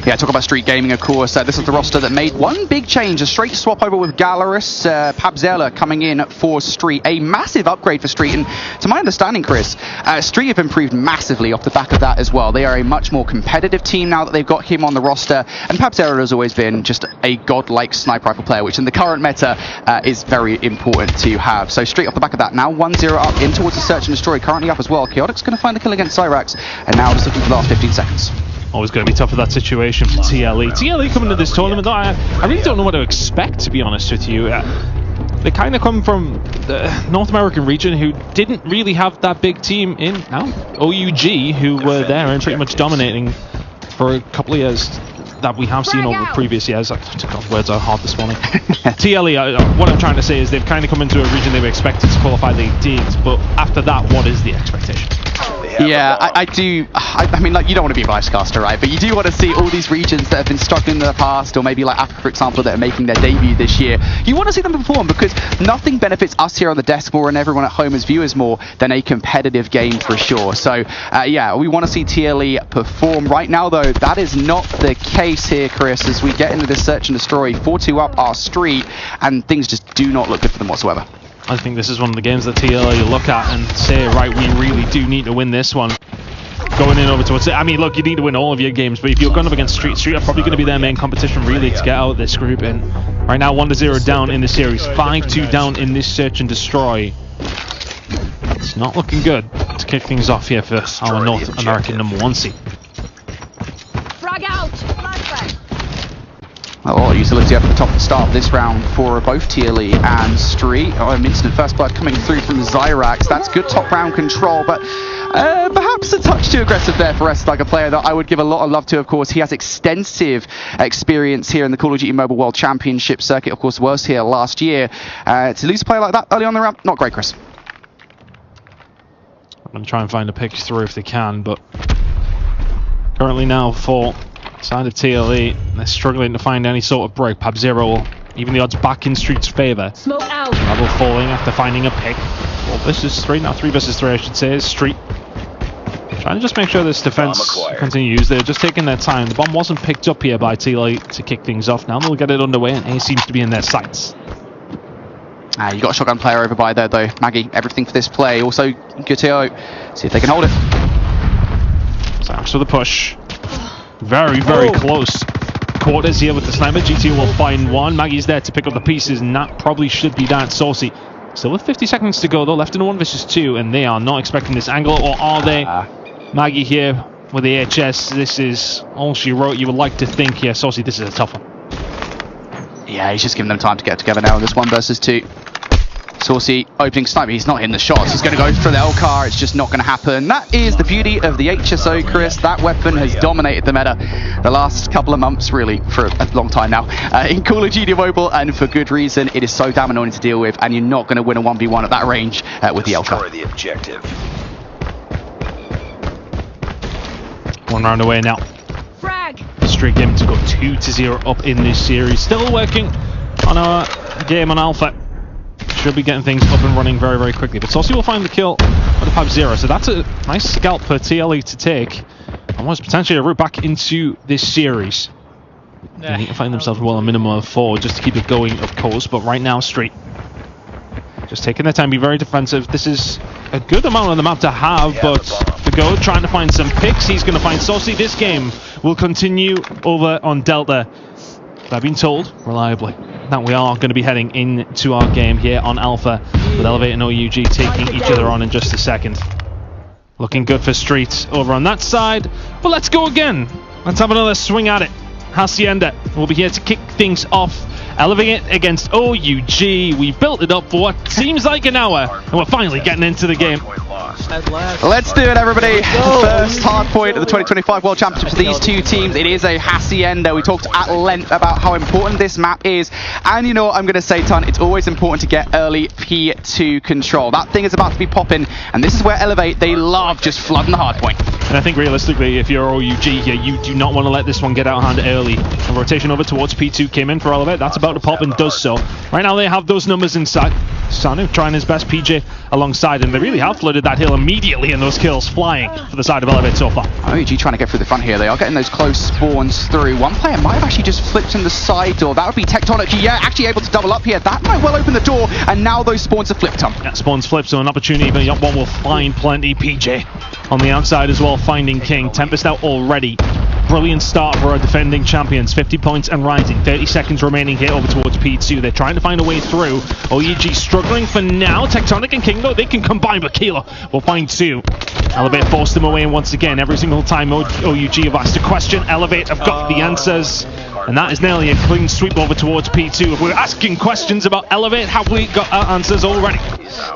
Yeah, talk about Street Gaming, of course. This is the roster that made one big change, a straight swap over with Gallerus. Pabzella coming in for Street, a massive upgrade for Street, and to my understanding, Chris, Street have improved massively off the back of that as well. They are a much more competitive team now that they've got him on the roster, and Pabzella has always been just a godlike sniper rifle player, which in the current meta is very important to have. So Street off the back of that, now 1-0 up in towards the Search and Destroy, currently up as well. Chaotic's going to find the kill against Cyrax, and now just looking for the last 15 seconds. Always going to be tough of that situation for TLE. TLE coming to this tournament, I really don't know what to expect, to be honest with you. They kind of come from the North American region, who didn't really have that big team in OUG, who were there and pretty much dominating for a couple of years that we have seen over previous years. God, words are hard this morning. TLE, what I'm trying to say is they've kind of come into a region they were expected to qualify, they did, but after that, what is the expectation? Yeah, I do. I mean, like, you don't want to be a vice caster, right? But you do want to see all these regions that have been struggling in the past, or maybe like Africa, for example, that are making their debut this year. You want to see them perform, because nothing benefits us here on the desk more and everyone at home as viewers more than a competitive game for sure. So, yeah, we want to see TLE perform. Right now, though, that is not the case here, Chris, as we get into this Search and Destroy. 4-2 up our Street, and things just do not look good for them whatsoever. I think this is one of the games that TLE look at and say, right, we really do need to win this one. Going in over towards it. I mean, look, you need to win all of your games, but if you're going up against Street, Street are probably going to be their main competition, really, to get out of this group. And right now, 1-0 down in the series, 5-2 down in this Search and Destroy. It's not looking good to kick things off here for our North American #1 seed. Frag out! Oh, utility up at the top of the start of this round for both TLE and Street. Oh, an instant first blood coming through from Zyrax. That's good top round control, but perhaps a touch too aggressive there for Like a player that I would give a lot of love to, of course. He has extensive experience here in the Call of Duty Mobile World Championship circuit, of course, was here last year. To lose a player like that early on the round, not great, Chris. I'm going to try and find a pick through if they can, but currently now for side of TLE, they're struggling to find any sort of break. Pabzero, even the odds back in Street's favour. Smoke out. Rebel falling after finding a pick. 4 versus 3, now 3 versus 3 I should say, is Street. Trying to just make sure this defense continues. They're just taking their time. The bomb wasn't picked up here by TLE to kick things off. Now they'll get it underway, and A seems to be in their sights. You got a shotgun player over by there though. Maggie, everything for this play. Also, Guteo, see if they can hold it. Thanks for the push. Very, very close quarters here with the sniper. GTO will find one. Maggie's there to pick up the pieces, and that probably should be that. Saucy still with 50 seconds to go, though, left in a 1 versus 2, and they are not expecting this angle, or are they? Maggie here with the HS. This is all she wrote. You would like to think, yeah, Saucy, this is a tough one. Yeah, he's just giving them time to get together now in this 1 versus 2. Saucy opening sniper. He's not hitting the shots. He's going to go for the L-car. It's just not going to happen. That is the beauty of the HSO, Chris. That weapon has dominated the meta the last couple of months, really, for a long time now. In Call of Duty Mobile, and for good reason. It is so damn annoying to deal with, and you're not going to win a 1v1 at that range with the L-car. The objective. 1 round away now. Frag. Streak game to go 2-0 up in this series. Still working on our game on Alpha. Should be getting things up and running very, very quickly. But Saucy will find the kill on the Pab 0. So that's a nice scalp for TLE to take. And was potentially a route back into this series. They need to find themselves well a minimum of 4 just to keep it going, of course. But right now, Street just taking their time, be very defensive. This is a good amount on the map to have, but the Go trying to find some picks. He's going to find Saucy. This game will continue over on Delta. I've been told reliably that we are going to be heading into our game here on Alpha with Elevate and OUG taking each other on in just a second. Looking good for Street over on that side, but let's go again. Let's have another swing at it. Hacienda will be here to kick things off. Elevate against OUG. We built it up for what seems like an hour, and we're finally getting into the game. Let's do it, everybody. First hard point of the 2025 World Championships for these two teams. It is a Hacienda. We talked at length about how important this map is. And you know what I'm going to say, Ton? It's always important to get early P2 control. That thing is about to be popping. And this is where Elevate, they love just flooding the hard point. And I think realistically, if you're OUG here, you do not want to let this one get out of hand early. And rotation over towards P2 came in for Elevate. That's about to pop and does so. Right now they have those numbers inside. Sanu trying his best, PJ alongside, and they really have flooded that hill immediately, and those kills flying for the side of Elevate so far. OUG trying to get through the front here. They are getting those close spawns through. One player might have actually just flipped in the side door. That would be Tectonic. Yeah, actually able to double up here. That might well open the door, and now those spawns are flipped, Tom. Yeah, spawns flipped, so an opportunity, but Yacht 1 will find plenty. PJ on the outside as well, finding King. Tempest out already. Brilliant start for our defending champions. 50 points and rising. 30 seconds remaining here over towards P2. They're trying to find a way through. OUG struggling for now. Tectonic and King, though, they can combine, but Kilo will find 2. Elevate forced them away, and once again, every single time OUG have asked a question, Elevate have got the answers. And that is nearly a clean sweep over towards P2. If we're asking questions about Elevate, have we got our answers already?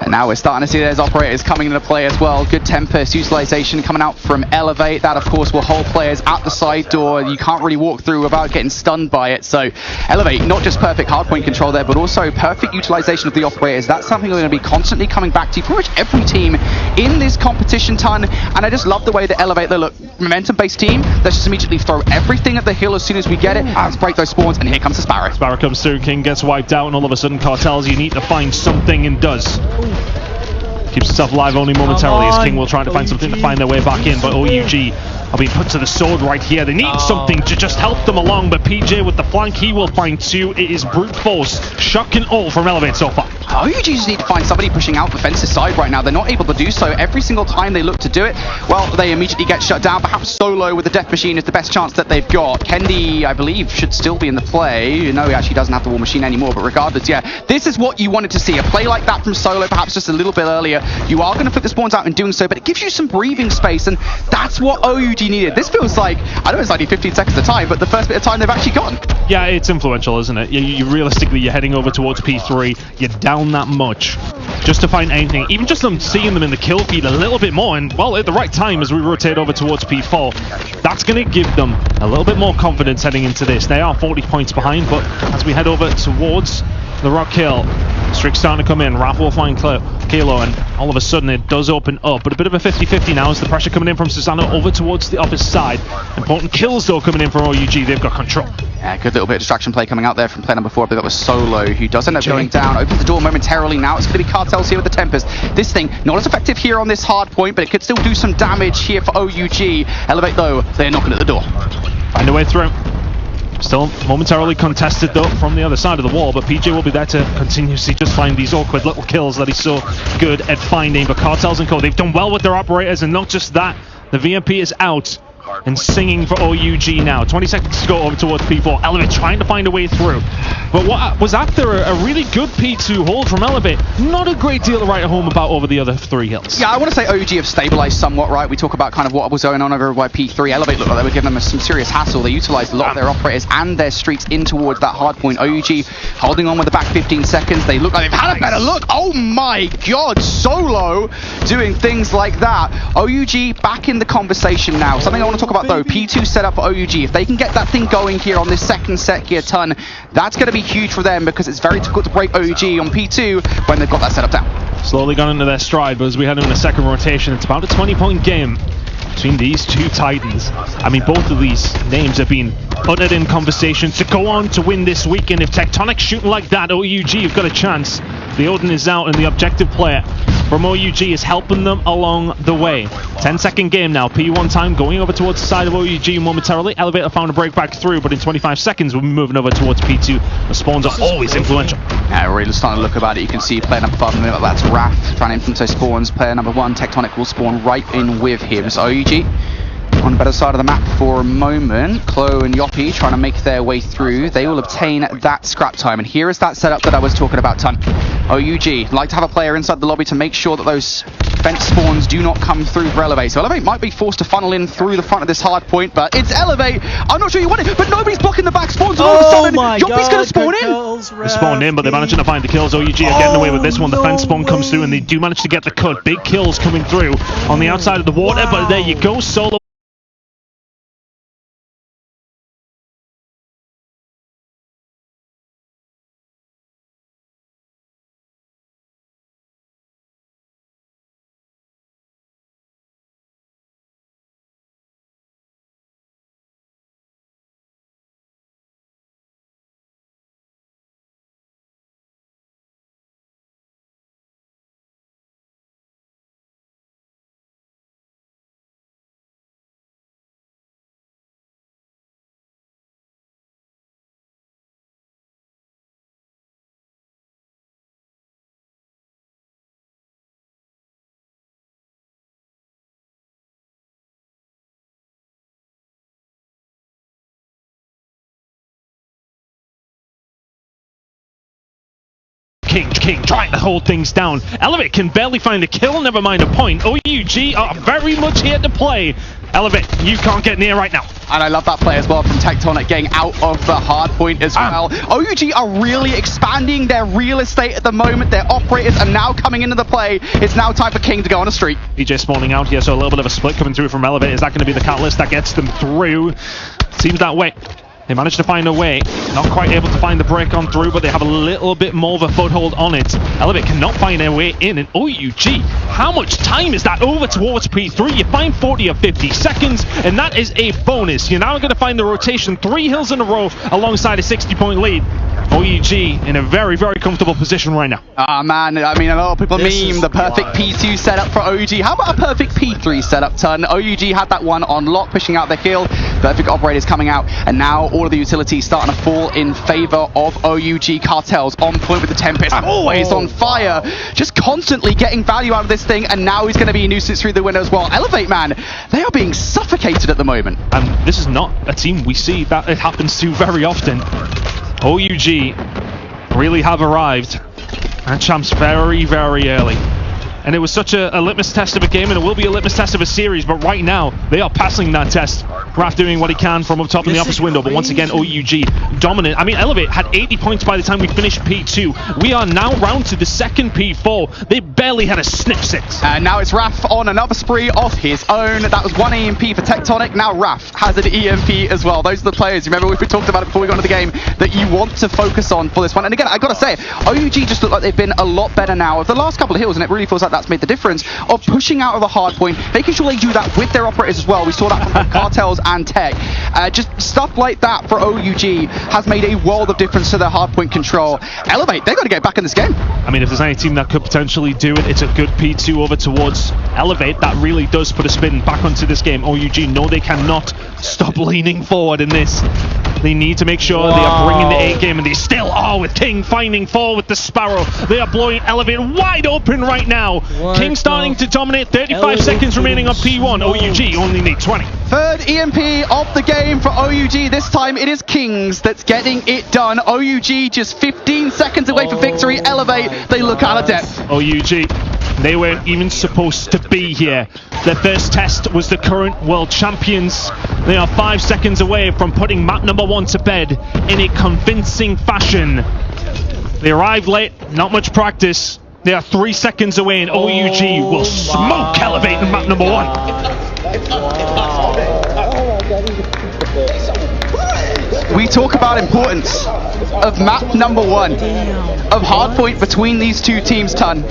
And now we're starting to see those operators coming into play as well. Good Tempest utilization coming out from Elevate. That, of course, will hold players at the side door. You can't really walk through without getting stunned by it. So Elevate, not just perfect hardpoint control there, but also perfect utilization of the operators. That's something we're going to be constantly coming back to pretty much every team in this competition, Ton. And I just love the way that Elevate, they look, momentum-based team. Let's just immediately throw everything at the hill as soon as we get it. Let's break those spawns, and here comes the Sparrow. Sparrow comes through, King gets wiped out, and all of a sudden Cartels, you need to find something, and does. Keeps himself alive only momentarily as King will try to find something to find their way back in, but OUG are being put to the sword right here. They need something to just help them along, but PJ with the flank, he will find 2. It is brute force, shock and all from Elevate so far. OUG just need to find somebody pushing out the fence's side right now. They're not able to do so. Every single time they look to do it, well, they immediately get shut down. Perhaps Solo with the Death Machine is the best chance that they've got. Kendi, I believe, should still be in the play. No, he actually doesn't have the War Machine anymore, but regardless, yeah, this is what you wanted to see. A play like that from Solo, perhaps just a little bit earlier. You are going to flip the spawns out in doing so, but it gives you some breathing space, and that's what OUG needed. This feels like, I know it's only 15 seconds of time, but the first bit of time they've actually gotten. Yeah, it's influential, isn't it? You realistically, you're heading over towards P3, you're down that much. Just to find anything, even just them seeing them in the kill feed a little bit more, and well, at the right time as we rotate over towards P4, that's going to give them a little bit more confidence heading into this. They are 40 points behind, but as we head over towards the Rock Hill, Strick's starting to come in, Raph will find Kilo, and all of a sudden it does open up, but a bit of a 50-50 now as the pressure coming in from Susano over towards the opposite side. Important kills though coming in from OUG, they've got control. Yeah, good little bit of distraction play coming out there from player number 4, but that was Solo, who does end up going down, opens the door momentarily. Now it's going to be Cartels here with the Tempest. This thing, not as effective here on this hard point, but it could still do some damage here for OUG. Elevate though, they're knocking at the door. Find a way through. Still momentarily contested though from the other side of the wall, but PJ will be there to continuously just find these awkward little kills that he's so good at finding. But Cartels and Co, they've done well with their operators, and not just that, the VMP is out. and singing for OUG now. 20 seconds to go over towards P4. Elevate trying to find a way through. But what was after a really good P2 hold from Elevate, not a great deal to write home about over the other 3 hills. Yeah, I want to say OUG have stabilized somewhat, right? We talk about kind of what was going on over by P3. Elevate looked like they were giving them some serious hassle. They utilized a lot of their operators and their streaks in towards that hard point. OUG holding on with the back 15 seconds. They look like they've had a better look. Oh my god, Solo doing things like that. OUG back in the conversation now. Something I want to talk about though, P2 set up for OUG. If they can get that thing going here on this second set here, Ton, that's going to be huge for them because it's very difficult to break OUG on P2 when they've got that setup down. Slowly gone into their stride, but as we head into the second rotation, it's about a 20-point game between these two titans. I mean, both of these names have been uttered in conversation to go on to win this weekend. If Tectonic shooting like that, OUG have got a chance. The Odin is out and the objective player from OUG is helping them along the way. 10-second game now. P1 time going over towards the side of OUG momentarily. Elevator found a break back through, but in 25 seconds we'll be moving over towards P2. The spawns are always influential. Yeah, really starting to look about it. You can see player number 5 minute, that's Raph trying to influence those spawns. Player number 1, Tectonic, will spawn right in with him. So OUG on the better side of the map for a moment. Klo and Yoppy trying to make their way through. They will obtain that scrap time. And here is that setup that I was talking about, Ton. OUG like to have a player inside the lobby to make sure that those fence spawns do not come through for Elevate. So Elevate might be forced to funnel in through the front of this hard point, but it's Elevate. I'm not sure you want it, but nobody's blocking the back spawns. All of a sudden, Yoppy's going to spawn in. They spawned in, but they managed to find the kills. OUG are getting away with this one. The fence spawn comes through, and they do manage to get the cut. Big kills coming through on the outside of the water, but there you go, Solo. King trying to hold things down. Elevate can barely find a kill, never mind a point. OUG are very much here to play. Elevate, you can't get near right now. And I love that play as well from Tectonic getting out of the hard point as well. OUG are really expanding their real estate at the moment. Their operators are now coming into the play. It's now time for King to go on a streak. PJ spawning out here, so a little bit of a split coming through from Elevate. Is that going to be the catalyst that gets them through? Seems that way. They managed to find a way, not quite able to find the break on through, but they have a little bit more of a foothold on it. Elevate cannot find their way in, and OUG, how much time is that over towards P3? You find 40 or 50 seconds, and that is a bonus. You're now going to find the rotation 3 hills in a row alongside a 60-point lead. OUG in a very, very comfortable position right now. Ah, man, I mean, a lot of people meme the perfect P2 setup for OUG. How about a perfect P3 setup, Ton? OUG had that one on lock, pushing out their kill. Perfect operators coming out, and now all of the utilities starting to fall in favor of OUG. Cartels on point with the Tempest, always on fire, just constantly getting value out of this thing, and now he's going to be a nuisance through the window as well. Elevate, man, they are being suffocated at the moment. And this is not a team we see that it happens to very often. OUG really have arrived at Champs very, very early. And it was such a litmus test of a game, and it will be a litmus test of a series, but right now, they are passing that test. Raph doing what he can from up top in the office window, but once again, OUG dominant. I mean, Elevate had 80 points by the time we finished P2. We are now round to the second P4. They barely had a sniff since. And now it's Raph on another spree of his own. That was 1 EMP for Tectonic. Now Raph has an EMP as well. Those are the players, remember we talked about it before we got into the game, that you want to focus on for this one. And again, I gotta say, OUG just look like they've been a lot better now of the last couple of hills, and it really feels like that's made the difference of pushing out of the hard point, making sure they do that with their operators as well. We saw that from both Cartels and Tech. Just stuff like that for OUG has made a world of difference to their hard point control. Elevate, they've got to get back in this game. I mean, if there's any team that could potentially do it, it's a good P2 over towards Elevate. That really does put a spin back onto this game. OUG know they cannot stop leaning forward in this. They need to make sure they are bringing the A game, and they still are with King finding 4 with the Sparrow. They are blowing Elevate wide open right now. King starting to dominate. 35 seconds remaining on P1. OUG only need 20. Third EMP of the game for OUG. This time it is Kings that's getting it done. OUG just 15 seconds away from victory. Elevate, they look out of depth. OUG, they weren't even supposed to be here. Their first test was the current world champions. They are 5 seconds away from putting map number 1 to bed in a convincing fashion. They arrived late, not much practice. They are 3 seconds away, and OUG will smoke Elevate in map number 1. We talk about importance of map number 1, of hardpoint between these two teams, Ton.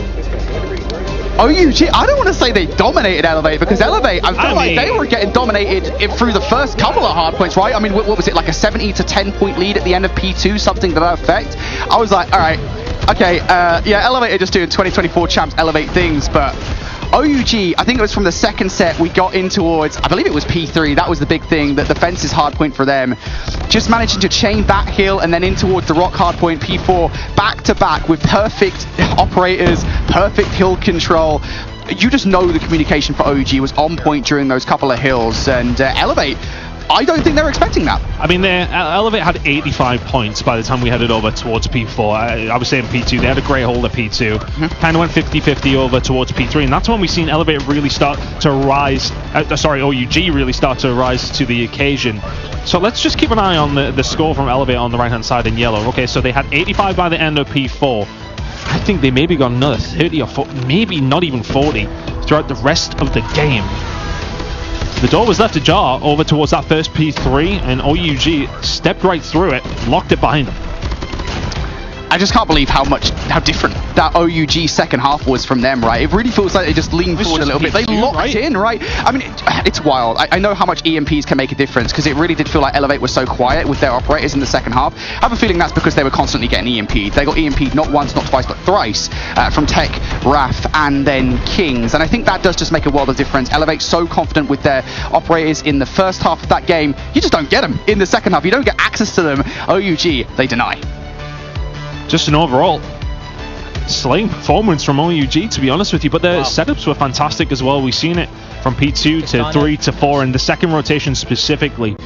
OUG, I don't want to say they dominated Elevate, because Elevate, I feel like they were getting dominated through the first couple of hardpoints, right? I mean, what was it, like a 70 to 10 point lead at the end of P2, something to that effect? I was like, all right, okay, yeah, Elevate are just doing 2024 champs Elevate things, but OUG, I think it was from the second set we got in towards, I believe it was P3, that was the big thing, that the fence is hard point for them. Just managing to chain back hill and then in towards the rock hard point P4, back to back with perfect operators, perfect hill control. You just know the communication for OUG was on point during those couple of hills, and Elevate, I don't think they're expecting that. I mean, Elevate had 85 points by the time we headed over towards P4. I was saying P2, they had a great hold at P2. Kind of went 50-50 over towards P3, and that's when we've seen Elevate really start to rise, OUG really start to rise to the occasion. So let's just keep an eye on the score from Elevate on the right-hand side in yellow. Okay, so they had 85 by the end of P4. I think they maybe got another 30 or 40, maybe not even 40 throughout the rest of the game. The door was left ajar over towards that first P3, and OUG stepped right through it, locked it behind them. I just can't believe how different that OUG second half was from them, right? It really feels like they just leaned forward a little bit. They locked in, right? I mean, it's wild. I know how much EMPs can make a difference, because it really did feel like Elevate was so quiet with their operators in the second half. I have a feeling that's because they were constantly getting EMP'd. They got EMP'd not once, not twice, but thrice from Tech, Raf, and then Kings. And I think that does just make a world of difference. Elevate so confident with their operators in the first half of that game. You just don't get them in the second half. You don't get access to them. OUG, they deny. Just an overall slaying performance from OUG, to be honest with you, but their setups were fantastic as well. We've seen it from P2 to 3 to 4, and the second rotation specifically,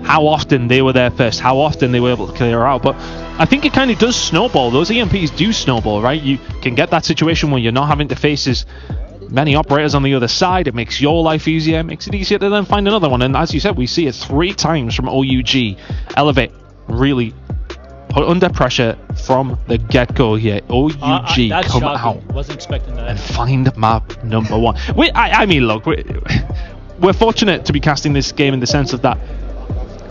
how often they were there first, how often they were able to clear out. But I think it kind of does snowball. Those EMPs do snowball, right? You can get that situation where you're not having to face as many operators on the other side. It makes your life easier, it makes it easier to then find another one. And as you said, we see it 3 times from OUG. Elevate really put under pressure from the get-go here. OUG come out Wasn't expecting that. and find map number 1. I mean, look, we're fortunate to be casting this game in the sense of that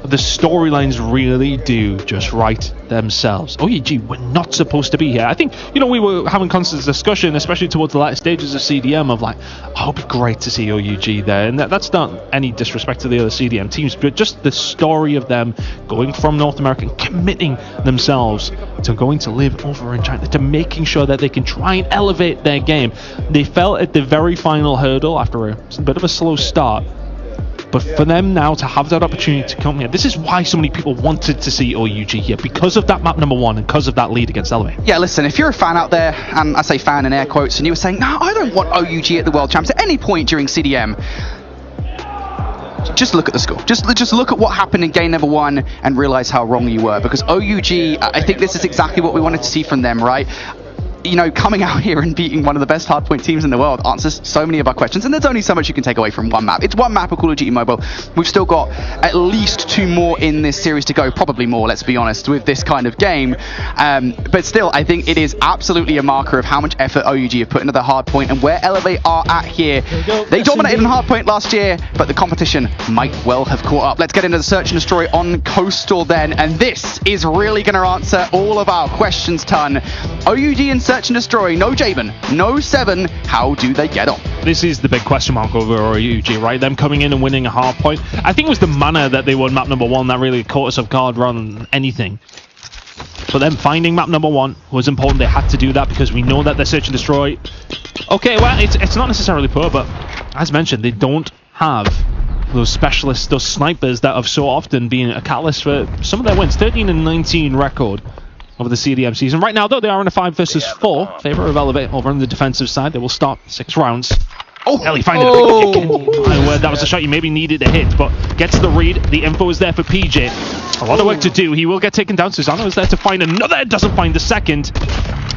the storylines really do just write themselves. OUG were not supposed to be here. I think, you know, we were having constant discussion, especially towards the latter stages of CDM, of like, oh, it'd be great to see OUG there. And that's not any disrespect to the other CDM teams, but just the story of them going from North America and committing themselves to going to live over in China, to making sure that they can try and elevate their game. They fell at the very final hurdle after a bit of a slow start. But for them now to have that opportunity to come here, this is why so many people wanted to see OUG here, because of that map number 1 and because of that lead against Elevate. Yeah, listen, if you're a fan out there, and I say fan in air quotes, and you were saying, no, I don't want OUG at the World Champs at any point during CDM, just look at the score. Just look at what happened in game number 1 and realize how wrong you were, because OUG, I think this is exactly what we wanted to see from them, right? You know, coming out here and beating one of the best hardpoint teams in the world answers so many of our questions, and there's only so much you can take away from one map. It's one map of Call of Duty Mobile. We've still got at least 2 more in this series to go, probably more, let's be honest, with this kind of game. But still, I think it is absolutely a marker of how much effort OUG have put into the hardpoint and where Elevate are at here. They dominated on hardpoint last year, but the competition might well have caught up. Let's get into the search and destroy on Coastal then, and this is really going to answer all of our questions, Ton. OUG and Search and Destroy, no Jabin, no Seven, how do they get on? This is the big question mark over OUG, right? Them coming in and winning a hard point. I think it was the manner that they won map number 1 that really caught us off guard rather than anything. But them finding map number 1 was important. They had to do that because we know that their Search and Destroy, okay, well, it's not necessarily poor, but as mentioned, they don't have those specialists, those snipers that have so often been a catalyst for some of their wins. 13-19 record over the CDM season. Right now, though, they are in a 5 versus 4 favor of Elevate over on the defensive side. They will start 6 rounds. Oh, Ellie finding it. That was a shot you maybe needed to hit, but gets the read. The info is there for PJ. A lot of work to do. He will get taken down. Susano is there to find another. Doesn't find the second.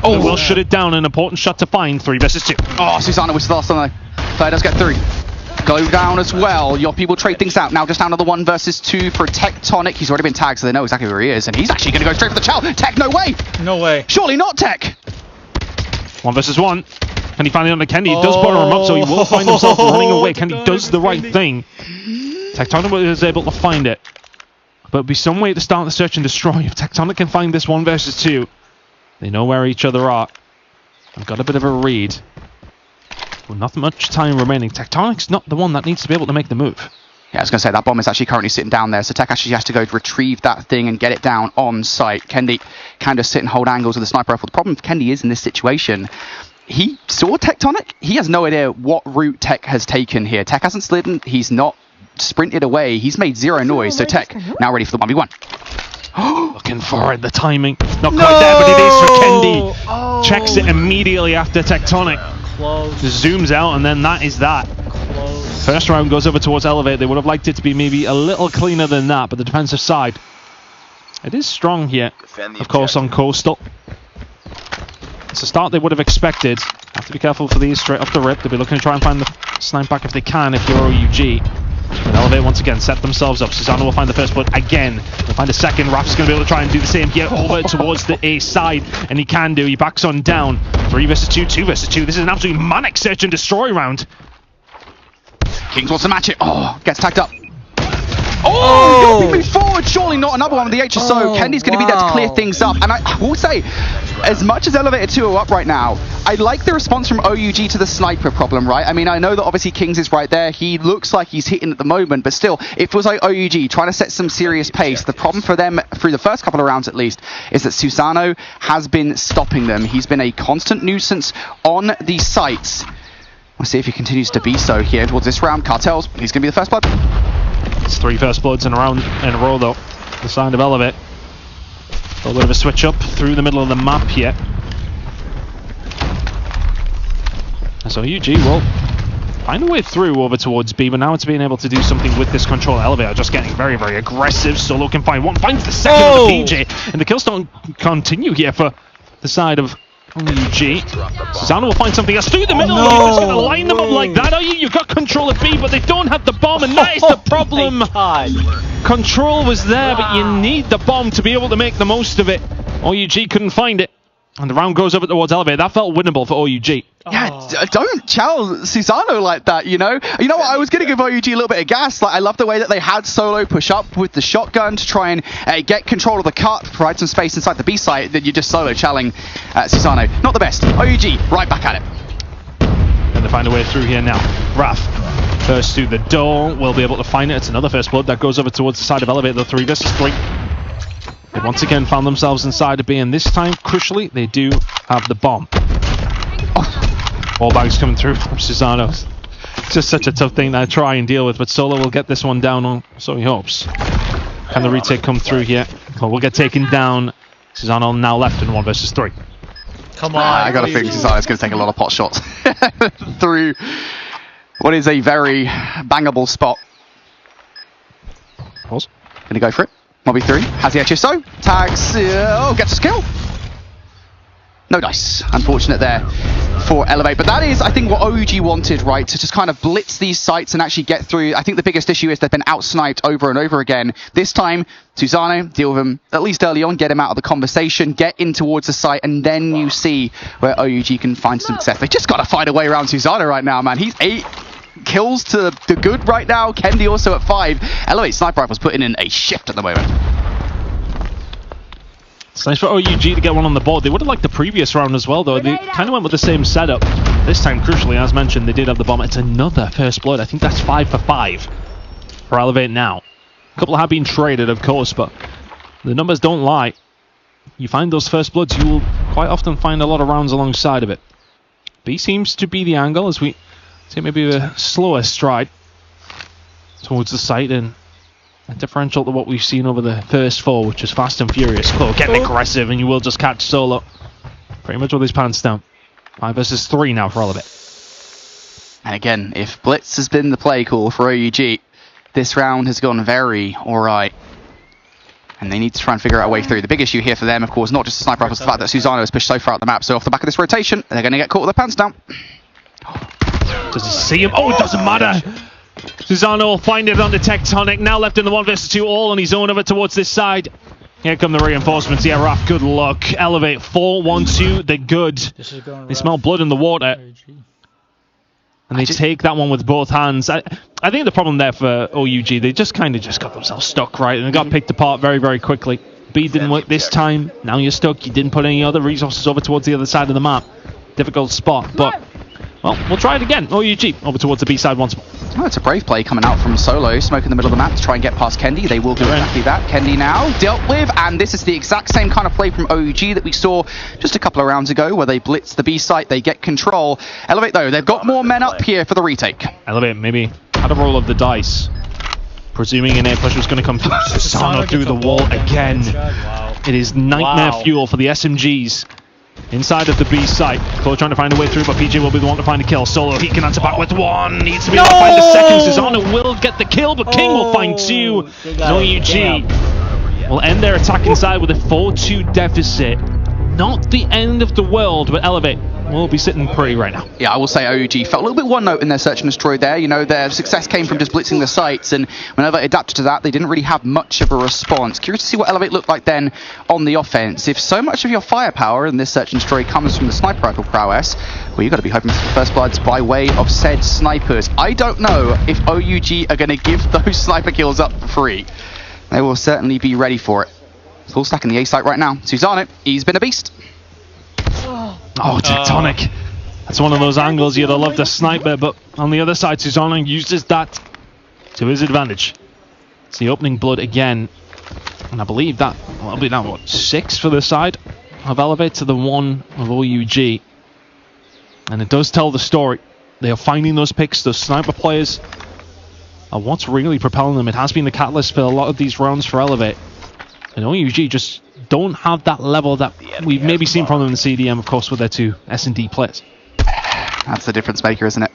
Oh, will shut it down. An important shot to find. 3 versus 2. Oh, Susano was the last one. Player does get through. Go down as well. Yoppie will trade things out. Now just down to the 1 versus 2 for Tectonic. He's already been tagged, so they know exactly where he is. And he's actually going to go straight for the chow. Tech, no way. No way. Surely not, Tech. 1 versus 1. Can he find it under Kenny? He does bottom him up, so he will find himself running away. Kenny does the right thing. Tectonic is able to find it. But it'll be some way to start the search and destroy. If Tectonic can find this 1 versus 2, they know where each other are. I've got a bit of a read. Well, not much time remaining. Tectonic's not the one that needs to be able to make the move. Yeah, I was going to say, that bomb is actually currently sitting down there, so Tech actually has to go to retrieve that thing and get it down on site. Kendi can just sit and hold angles with the sniper rifle. The problem with Kendi is in this situation, he saw Tectonic. He has no idea what route Tech has taken here. Tech hasn't slidden. He's not sprinted away. He's made 0 noise, so Tech now ready for the 1v1. Looking for it, the timing. Not quite there, but it is for Kendi. Oh. Checks it immediately after Tectonic. Close. Zooms out, and then that is that. Close. First round goes over towards Elevate. They would have liked it to be maybe a little cleaner than that, but the defensive side, it is strong here, of course, on Coastal. It's a start they would have expected. Have to be careful for these straight off the rip. They'll be looking to try and find the snipe back if they can, if you're OUG. But Elevate once again set themselves up. Susano will find the first blood again. They'll find a second. Raf's going to be able to try and do the same here over towards the A side, and he can do. He backs on down. 3 versus 2, 2 versus 2. This is an absolutely manic search and destroy round. Kings wants to match it. Oh, gets tagged up. Oh, Yoppie moved forward. Surely not another one with the HSO. Kendi's going to be there to clear things up. And I will say, as much as Elevator 2 are up right now, I like the response from OUG to the sniper problem, right? I mean, I know that obviously Kings is right there. He looks like he's hitting at the moment, but still, if it was like OUG trying to set some serious pace, the problem for them, through the first couple of rounds at least, is that Susano has been stopping them. He's been a constant nuisance on these sites. We'll see if he continues to be so here towards this round. Cartels, he's going to be the first blood. It's 3 first bloods in a row, though. The side of Elevate. A little bit of a switch up through the middle of the map here. So UG will find a way through over towards B, but now it's being able to do something with this control. Elevator just getting very, very aggressive. Solo can find one, finds the second of the PJ, and the kills don't continue here for the side of UG. Susano will find something else through the middle. You're just going to line them up like that, are you? You've got control of B, but they don't have the bomb, and that is the problem. Control was there, but you need the bomb to be able to make the most of it. OUG couldn't find it, and the round goes over towards Elevate. That felt winnable for OUG. Yeah, don't chow Susano like that, you know? You know what, I was going to give OUG a little bit of gas. Like, I love the way that they had Solo push up with the shotgun to try and get control of the cut, provide some space inside the B site, then you just solo chowing Susano. Not the best. OUG, right back at it. And they find a way through here now. Raf, first to the door, will be able to find it. It's another first blood that goes over towards the side of Elevate, the 3 versus 3. They once again found themselves inside of B, and this time, crucially, they do have the bomb. All bags coming through from Susano. It's just such a tough thing to try and deal with, but Solo will get this one down on, so he hopes. Can the retake come through here? Well, we'll get taken down. Susano now left in 1 versus 3. Come on. I got to think Susano's going to take a lot of pot shots through what is a very bangable spot. Pause. Going to go for it. 1v3. Has the HSO. Tags. Gets a skill. No dice. Unfortunate there for Elevate. But that is, I think, what OUG wanted, right? To just kind of blitz these sites and actually get through. I think the biggest issue is they've been out-sniped over and over again. This time, Susano, deal with him at least early on, get him out of the conversation, get in towards the site, and then you see where OUG can find some success. They just got to find a way around Susano right now, man. He's 8 kills to the good right now. Kendi also at 5. Elevate Sniper Rifle's putting in a shift at the moment. It's nice for OUG to get one on the board. They would have liked the previous round as well, though. They kind of went with the same setup. This time, crucially, as mentioned, they did have the bomb. It's another first blood. I think that's 5 for 5 for Elevate now. A couple have been traded, of course, but the numbers don't lie. You find those first bloods, you will quite often find a lot of rounds alongside of it. B seems to be the angle as we take maybe a slower stride. towards the site, and a differential to what we've seen over the first 4, which is fast and furious. Clo getting aggressive, and you will just catch Solo pretty much with his pants down. 5 versus 3 now for Elevate. And again, if Blitz has been the play call for OUG, this round has gone very alright. And they need to try and figure out a way through. The big issue here for them, of course, not just the sniper rifle, it's the fact that Susano has pushed so far out the map. So off the back of this rotation, they're going to get caught with their pants down. Does he see him? Oh, it doesn't matter. Susano will find it under Tectonic. Now left in the 1 versus 2, all on his own over towards this side. Here come the reinforcements. Yeah, Raf, good luck. Elevate 4-1-2. They're good. They smell blood in the water. And they take that one with both hands. I think the problem there for OUG, they just kind of got themselves stuck, right? And they got picked apart very, very quickly. B didn't work this time. Now you're stuck. You didn't put any other resources over towards the other side of the map. Difficult spot, but... well, we'll try it again. OUG over towards the B side once more. Oh, it's a brave play coming out from Solo. Smoke in the middle of the map to try and get past Kendi. They will do exactly that. Kendi now dealt with, and this is the exact same kind of play from OUG that we saw just a couple of rounds ago, where they blitz the B site, they get control. Elevate, though, they've got more men up here for the retake. Elevate maybe had a roll of the dice, presuming an air push was going to come through. Susano through the wall again. It is nightmare fuel for the SMGs. Inside of the B site, Clo trying to find a way through, but PJ will be the one to find a kill. Solo, he can answer back with 1. Needs to be able to find the second. Susano will get the kill, but King will find 2. OUG will end their attack inside with a 4-2 deficit. Not the end of the world, but Elevate will be sitting pretty right now. Yeah, I will say OUG felt a little bit one note in their search and destroy there. You know, their success came from just blitzing the sites, and whenever they adapted to that, they didn't really have much of a response. Curious to see what Elevate looked like then on the offense. If so much of your firepower in this search and destroy comes from the sniper rifle prowess, well, you've got to be hoping for the first bloods by way of said snipers. I don't know if OUG are going to give those sniper kills up for free. They will certainly be ready for it. Full stack in the A site right now. Susano, he's been a beast. Oh, Tectonic. That's one of those angles you'd have loved a sniper, but on the other side, Susano uses that to his advantage. It's the opening blood again. And I believe that will be now, what, 6 for the side of Elevate to the 1 of OUG. And it does tell the story. They are finding those picks, those sniper players are what's really propelling them. It has been the catalyst for a lot of these rounds for Elevate. And OUG just don't have that level that we've maybe seen from them in the CDM, of course, with their 2 S&D players. That's the difference maker, isn't it?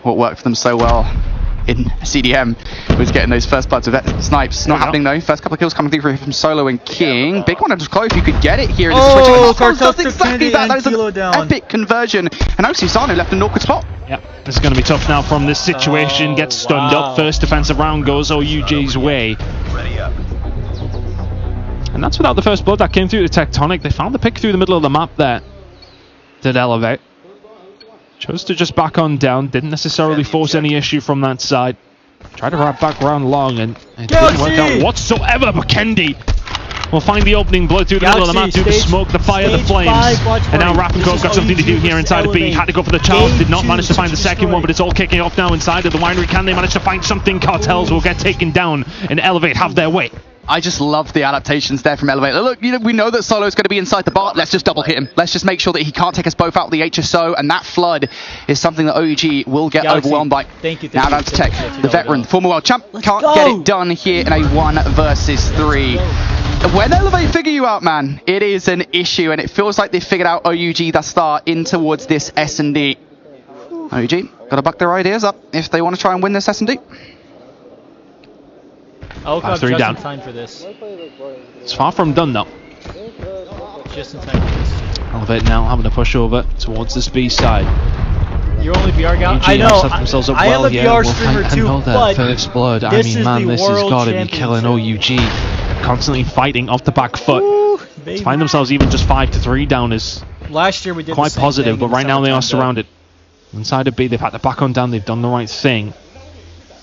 What worked for them so well in CDM was getting those first bloods of snipes. Not happening though. First couple of kills coming through from Solo and King. Big one to close. You could get it here. Oh, does exactly that. That is an epic conversion. And now Susano left in an awkward spot. Yeah, this is going to be tough now from this situation. Gets stunned up. First defensive round goes OUG's way. And that's without the first blood that came through the Tectonic. They found the pick through the middle of the map there. Did Elevate. Chose to just back on down. Didn't necessarily force any issue from that side. Tried to wrap back round long and it didn't work out whatsoever. But Kendi will find the opening blood through the middle of the map, through the smoke, the fire, the flames. And now Rappenkov got something to do here inside of B. Had to go for the Charles. Did not manage to find the second one, but it's all kicking off now inside of the winery. Can they manage to find something? Cartels will get taken down and Elevate have their way. I just love the adaptations there from Elevate. Look, you know, we know that Solo is going to be inside the bar. Let's just double hit him. Let's just make sure that he can't take us both out of the HSO, and that flood is something that OUG will get overwhelmed by. Now down to Tech, the veteran, the former world champ, can't get it done here in a 1 versus 3. When Elevate figure you out, man, it is an issue, and it feels like they figured out OUG thus far in towards this S&D. OUG, got to buck their ideas up if they want to try and win this S&D. I'll come 3 just down. in time for this. It's far from done though. Just in time for this. Elevate now having to push over towards this B side. You're only VR guy? I know. Themselves up I am a VR streamer too, but first blood. I mean, man, this has got to be killing OUG. Constantly fighting off the back foot. To find themselves even just 5-3 down is last year we did quite positive, but right now they are surrounded. Inside of B, they've had to back on down. They've done the right thing.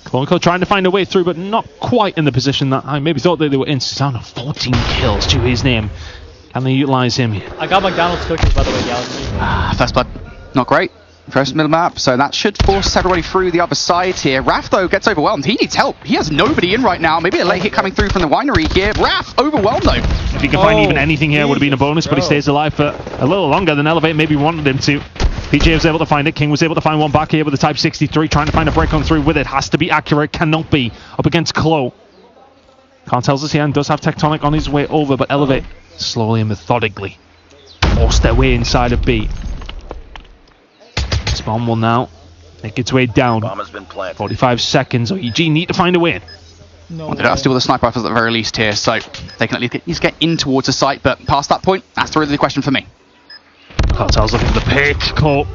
Clonco trying to find a way through, but not quite in the position that I maybe thought that they were in. Susano, 14 kills to his name. Can they utilize him here? I got McDonald's cookies, by the way, Galaxy. First blood, not great. First middle map, so that should force everybody through the other side here. Raph, though, gets overwhelmed. He needs help. He has nobody in right now. Maybe a late hit coming through from the winery here. Raph, overwhelmed, though. If he can find even anything here, would have been a bonus, but he stays alive for a little longer than Elevate maybe wanted him to. PJ was able to find it. King was able to find one back here with the Type 63, trying to find a break on through with it. Has to be accurate, cannot be. Up against Klo. Khan tells us here and does have Tectonic on his way over, but Elevate slowly and methodically force their way inside of B. This bomb will now make its way down. Bomb has been planted. 45 seconds. OUG need to find a way in. Well, they don't have to deal with the sniper rifles at the very least here, so they can at least get in towards the site, but past that point, that's really the question for me. Cartel's looking for the pick. Klo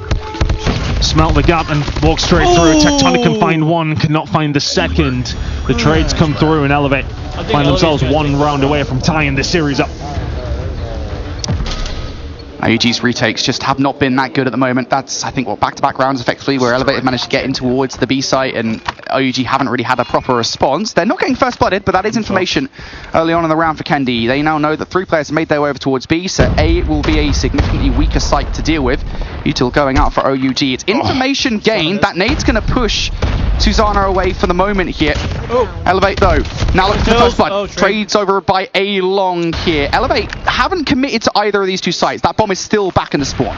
smelt the gap and walks straight through. Tectonic can find one, cannot find the second. The trades come through and Elevate find themselves one round away from tying this series up. IUG's retakes just have not been that good at the moment. That's, I think, what, back-to-back rounds effectively where Elevate have managed to get in towards the B site and IUG haven't really had a proper response. They're not getting first blooded, but that is information early on in the round for Kendi. They now know that 3 players have made their way over towards B, so A will be a significantly weaker site to deal with. Util going out for OUG. It's information gained. That nade's going to push Susanna away for the moment here. Elevate though, now looking for the first blood. Trades over by A long here. Elevate haven't committed to either of these 2 sites. That bomb is still back in the spawn.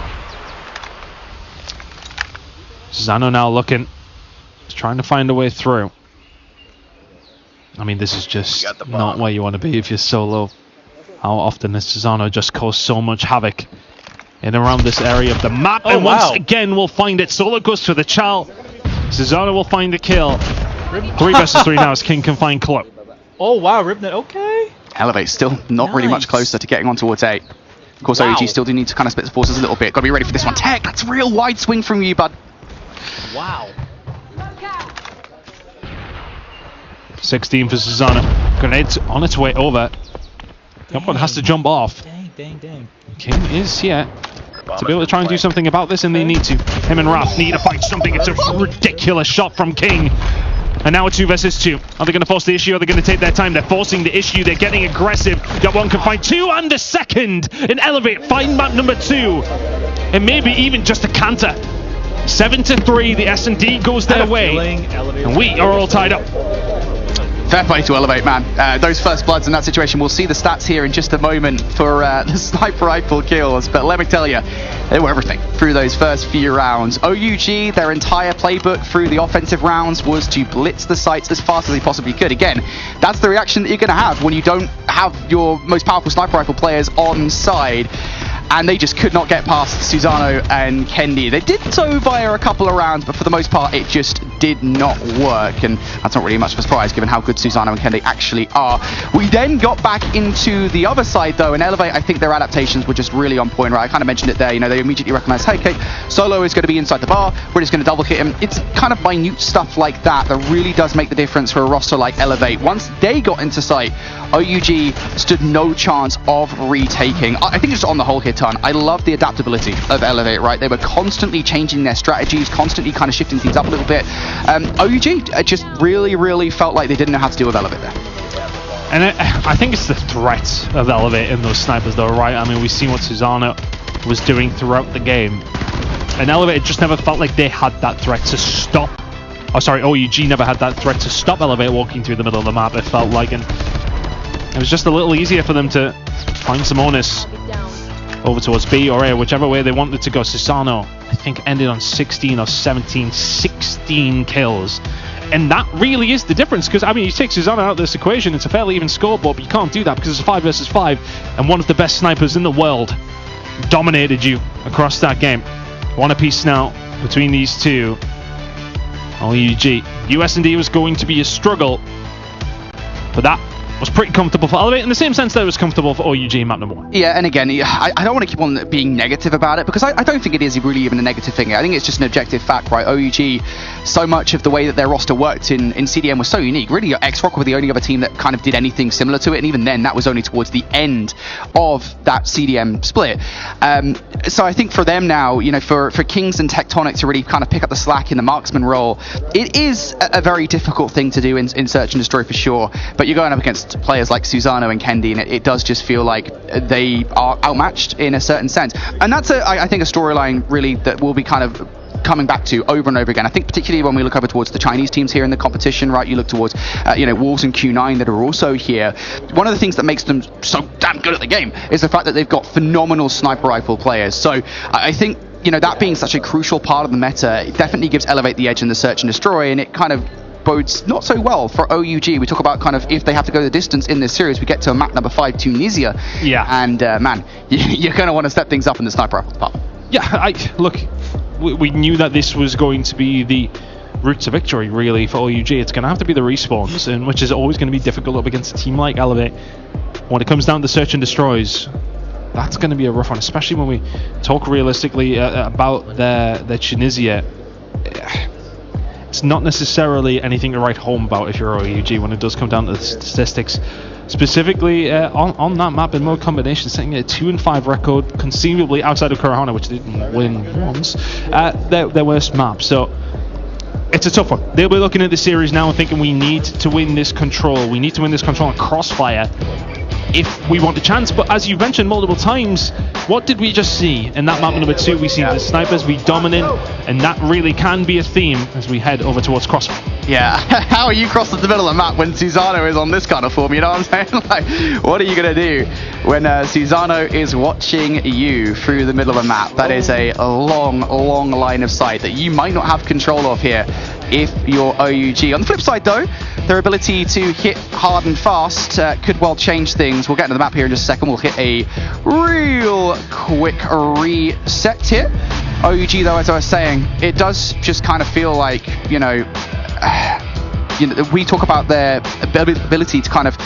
Susano now looking. He's trying to find a way through. I mean, this is just not where you want to be if you're solo. How often has Susano just caused so much havoc in and around this area of the map? And once again, we'll find it. Solo goes for the Chal. Susano will find the kill. 3 versus 3 now as King can find Klo. Oh wow, Ripnet, okay. Elevate still not really much closer to getting on towards A. Of course, OUG still do need to kind of split the forces a little bit. Got to be ready for this one. Tech, that's a real wide swing from you, bud. Wow. 16 for Susanna. Grenade's on its way over. One has to jump off. Dang. King is here to be able to try and do something about this, and they need to. Him and Raph need to find something. It's a ridiculous shot from King. And now a 2 versus 2. Are they going to force the issue? Or are they going to take their time? They're forcing the issue. They're getting aggressive. That one can find 2 and a second. And Elevate find map number 2. And maybe even just a canter. 7-3. The S&D goes their way. And we are all tied up. Fair play to Elevate, man. Those first bloods in that situation, we'll see the stats here in just a moment for the sniper rifle kills, but let me tell you, they were everything through those first few rounds. OUG, their entire playbook through the offensive rounds was to blitz the sites as fast as they possibly could. Again, that's the reaction that you're going to have when you don't have your most powerful sniper rifle players on side. And they just could not get past Susano and Kendi. They did so via a couple of rounds, but for the most part, it just did not work. And that's not really much of a surprise, given how good Susano and Kendi actually are. We then got back into the other side, though, and Elevate, I think their adaptations were just really on point, right? I kind of mentioned it there. You know, they immediately recognized, hey, okay, Solo is going to be inside the bar. We're just going to double hit him. It's kind of minute stuff like that that really does make the difference for a roster like Elevate. Once they got into sight, OUG stood no chance of retaking. I think just on the whole here, I love the adaptability of Elevate, right? They were constantly changing their strategies, constantly kind of shifting things up a little bit. OUG just really felt like they didn't know how to deal with Elevate there. And I think it's the threat of Elevate in those snipers though, right? I mean, we've seen what Susano was doing throughout the game. And Elevate just never felt like they had that threat to stop. Oh, sorry, OUG never had that threat to stop Elevate walking through the middle of the map, it felt like. And it was just a little easier for them to find some onus over towards B or A, whichever way they wanted to go. Susano, I think, ended on 16 or 17, 16 kills. And that really is the difference, because, I mean, you take Susano out of this equation, it's a fairly even scoreboard, but you can't do that because it's a 5 versus 5, and one of the best snipers in the world dominated you across that game. One apiece now between these two. OUG. USD was going to be a struggle, but that was pretty comfortable for Elevate in the same sense that it was comfortable for OUG in map number 1. Yeah, and again, I don't want to keep on being negative about it, because I don't think it is really even a negative thing. I think it's just an objective fact, right? OUG, so much of the way that their roster worked in CDM was so unique. Really, X-Rock were the only other team that kind of did anything similar to it, and even then, that was only towards the end of that CDM split. So I think for them now, you know, for Kings and Tectonic to really kind of pick up the slack in the marksman role, it is a very difficult thing to do in Search and Destroy for sure, but you're going up against players like Susano and Kendi, and it does just feel like they are outmatched in a certain sense. And that's, I think, a storyline really that will be kind of coming back to over and over again. I think particularly when we look over towards the Chinese teams here in the competition, right? You look towards, Wolves and Q9 that are also here. One of the things that makes them so damn good at the game is the fact that they've got phenomenal sniper rifle players. So I think that being such a crucial part of the meta, it definitely gives Elevate the edge in the search and destroy, and it kind of bodes not so well for OUG. We talk about kind of if they have to go the distance in this series, we get to map number 5, Tunisia. Yeah. And man, you're going to want to step things up in the sniper rifle department. Yeah, look, we knew that this was going to be the route to victory, really, for OUG. It's going to have to be the respawns, and which is always going to be difficult up against a team like Elevate. When it comes down to search and destroys, that's going to be a rough one, especially when we talk realistically about their Tunisia. It's not necessarily anything to write home about if you're OUG when it does come down to the statistics. Specifically on that map in mode combination, setting a 2-5 record, conceivably outside of Kurahana, which didn't win once, their worst map. So it's a tough one. They'll be looking at the series now and thinking we need to win this control. We need to win this control on Crossfire if we want a chance. But as you mentioned multiple times, what did we just see in that map number 2? We see the snipers be dominant, and that really can be a theme as we head over towards Crossfire. Yeah, how are you crossing the middle of the map when Susano is on this kind of form? You know what I'm saying? Like, what are you going to do when Susano is watching you through the middle of a map? That is a long line of sight that you might not have control of here if you're OUG. On the flip side, though, their ability to hit hard and fast could well change things. We'll get into the map here in just a second. We'll hit a real quick reset here. OUG, though, as I was saying, it does just kind of feel like, we talk about their ability to kind of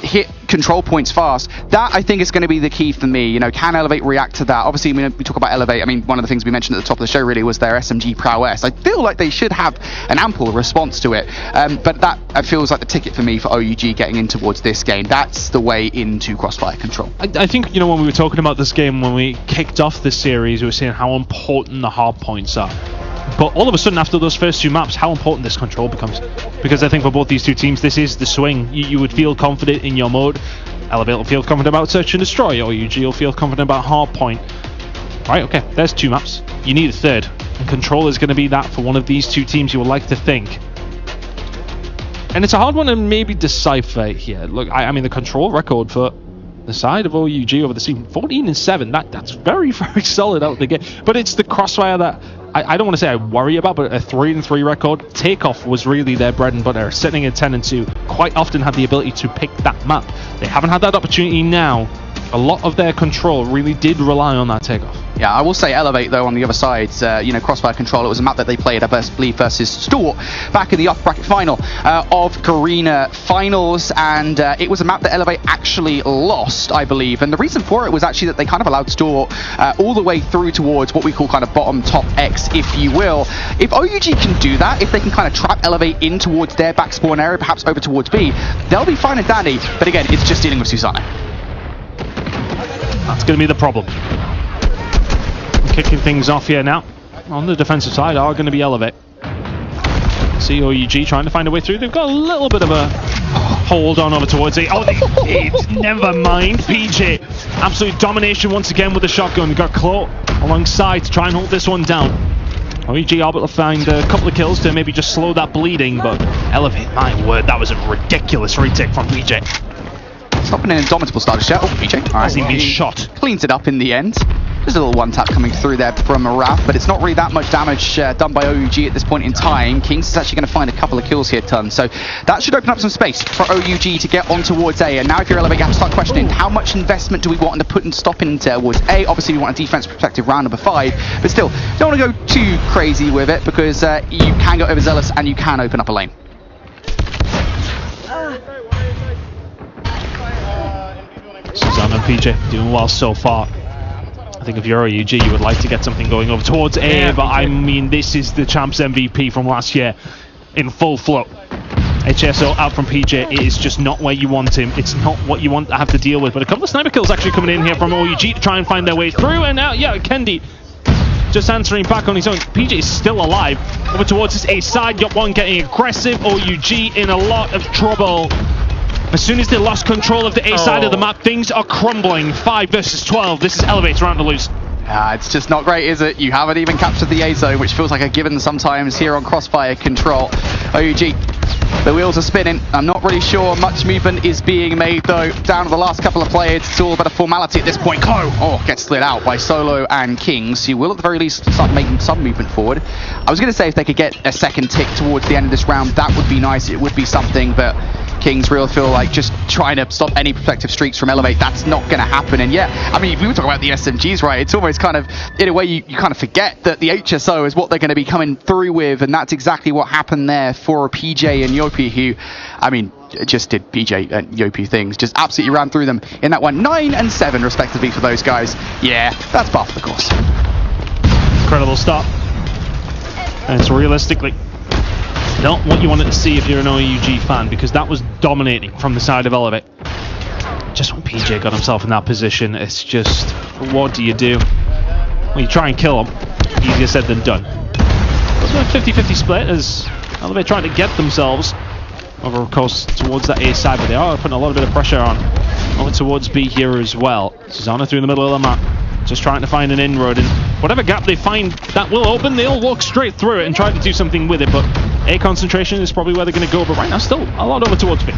hit control points fast. That, I think, is going to be the key for me. Can Elevate react to that? Obviously, we talk about Elevate. I mean, one of the things we mentioned at the top of the show really was their SMG prowess. I feel like they should have an ample response to it. But that feels like the ticket for me for OUG getting in towards this game. That's the way into Crossfire control. I think, when we were talking about this game, when we kicked off this series, we were saying how important the hard points are. But all of a sudden, after those first 2 maps, how important this control becomes. Because I think for both these 2 teams, this is the swing. You would feel confident in your mode. Elevate will feel confident about search and destroy, or OUG will feel confident about hardpoint. Right, okay, there's 2 maps. You need a third. And control is going to be that for one of these 2 teams, you would like to think. And it's a hard one to maybe decipher here. Look, I mean, the control record for the side of OUG over the season, 14-7, that's very, very solid out the gate. But it's the Crossfire that I don't want to say I worry about, but a 3-3 record. Takeoff was really their bread and butter. Sitting at 10-2, quite often had the ability to pick that map. They haven't had that opportunity now. A lot of their control really did rely on that takeoff. Yeah, I will say Elevate, though, on the other side, Crossfire Control, it was a map that they played, I believe, versus Stuart back in the upper bracket final of Garena Finals, and it was a map that Elevate actually lost, I believe, and the reason for it was actually that they kind of allowed Stuart all the way through towards what we call kind of bottom top X, if you will. If OUG can do that, if they can kind of trap Elevate in towards their back spawn area, perhaps over towards B, they'll be fine and dandy, but again, it's just dealing with Susano. That's going to be the problem. Kicking things off here now. On the defensive side are going to be Elevate. See OUG trying to find a way through. They've got a little bit of a hold on over towards it. Oh, they did. Never mind. PJ. Absolute domination once again with the shotgun. Got Claw alongside to try and hold this one down. OUG are able to find a couple of kills to maybe just slow that bleeding, but Elevate, my word, that was a ridiculous retake from PJ. Stopping an indomitable starter shot. Oh, PJ. All right, hasn't been shot. Cleans it up in the end. There's a little one-tap coming through there from Raph, but it's not really that much damage done by OUG at this point in time. Kings is actually going to find a couple of kills here, Ton. So that should open up some space for OUG to get on towards A. And now if you're Elevate, you have to start questioning how much investment do we want into putting stopping towards A. Obviously, we want a defense protective round number 5, but still, don't want to go too crazy with it because you can go overzealous and you can open up a lane. Susano and PJ doing well so far. I think if you're OUG, you would like to get something going over towards A, but I mean, this is the Champs MVP from last year in full flow. HSO out from PJ, it is just not where you want him. It's not what you want to have to deal with, but a couple of sniper kills actually coming in here from OUG to try and find their way through, and now, yeah, Kendi just answering back on his own. PJ is still alive. Over towards his A side, Yacht 1 getting aggressive. OUG in a lot of trouble. As soon as they lost control of the A side of the map, things are crumbling. 5 versus 12. This is Elevate's round to lose. It's just not great, is it? You haven't even captured the A zone, which feels like a given sometimes here on Crossfire Control. OUG The wheels are spinning. I'm not really sure much movement is being made though. Down to the last couple of players. It's all about a formality at this point. Chloe gets slid out by Solo and Kings. You will at the very least start making some movement forward. I was going to say if they could get a second tick towards the end of this round, that would be nice. It would be something, but Kings really feel like just trying to stop any protective streaks from Elevate, that's not going to happen. And yeah, I mean, if we were talking about the SMGs, right, it's almost kind of, in a way, you kind of forget that the HSO is what they're going to be coming through with, and that's exactly what happened there for PJ and Yopi, who, I mean, just did PJ and Yopi things, just absolutely ran through them in that one. 9 and 7 respectively for those guys. Yeah, that's buff, of course. Incredible start. And it's realistically not what you wanted to see if you're an OUG fan, because that was dominating from the side of Elevate. Just when PJ got himself in that position, it's just, what do you do? Well, you try and kill him. Easier said than done. It's a 50-50 split as Elevate trying to get themselves over, of course, towards that A side, but they are putting a little bit of pressure on over towards B here as well. Susanna through the middle of the map, just trying to find an inroad, and whatever gap they find that will open, they'll walk straight through it and try to do something with it, but A concentration is probably where they're going to go, but right now still a lot over towards B.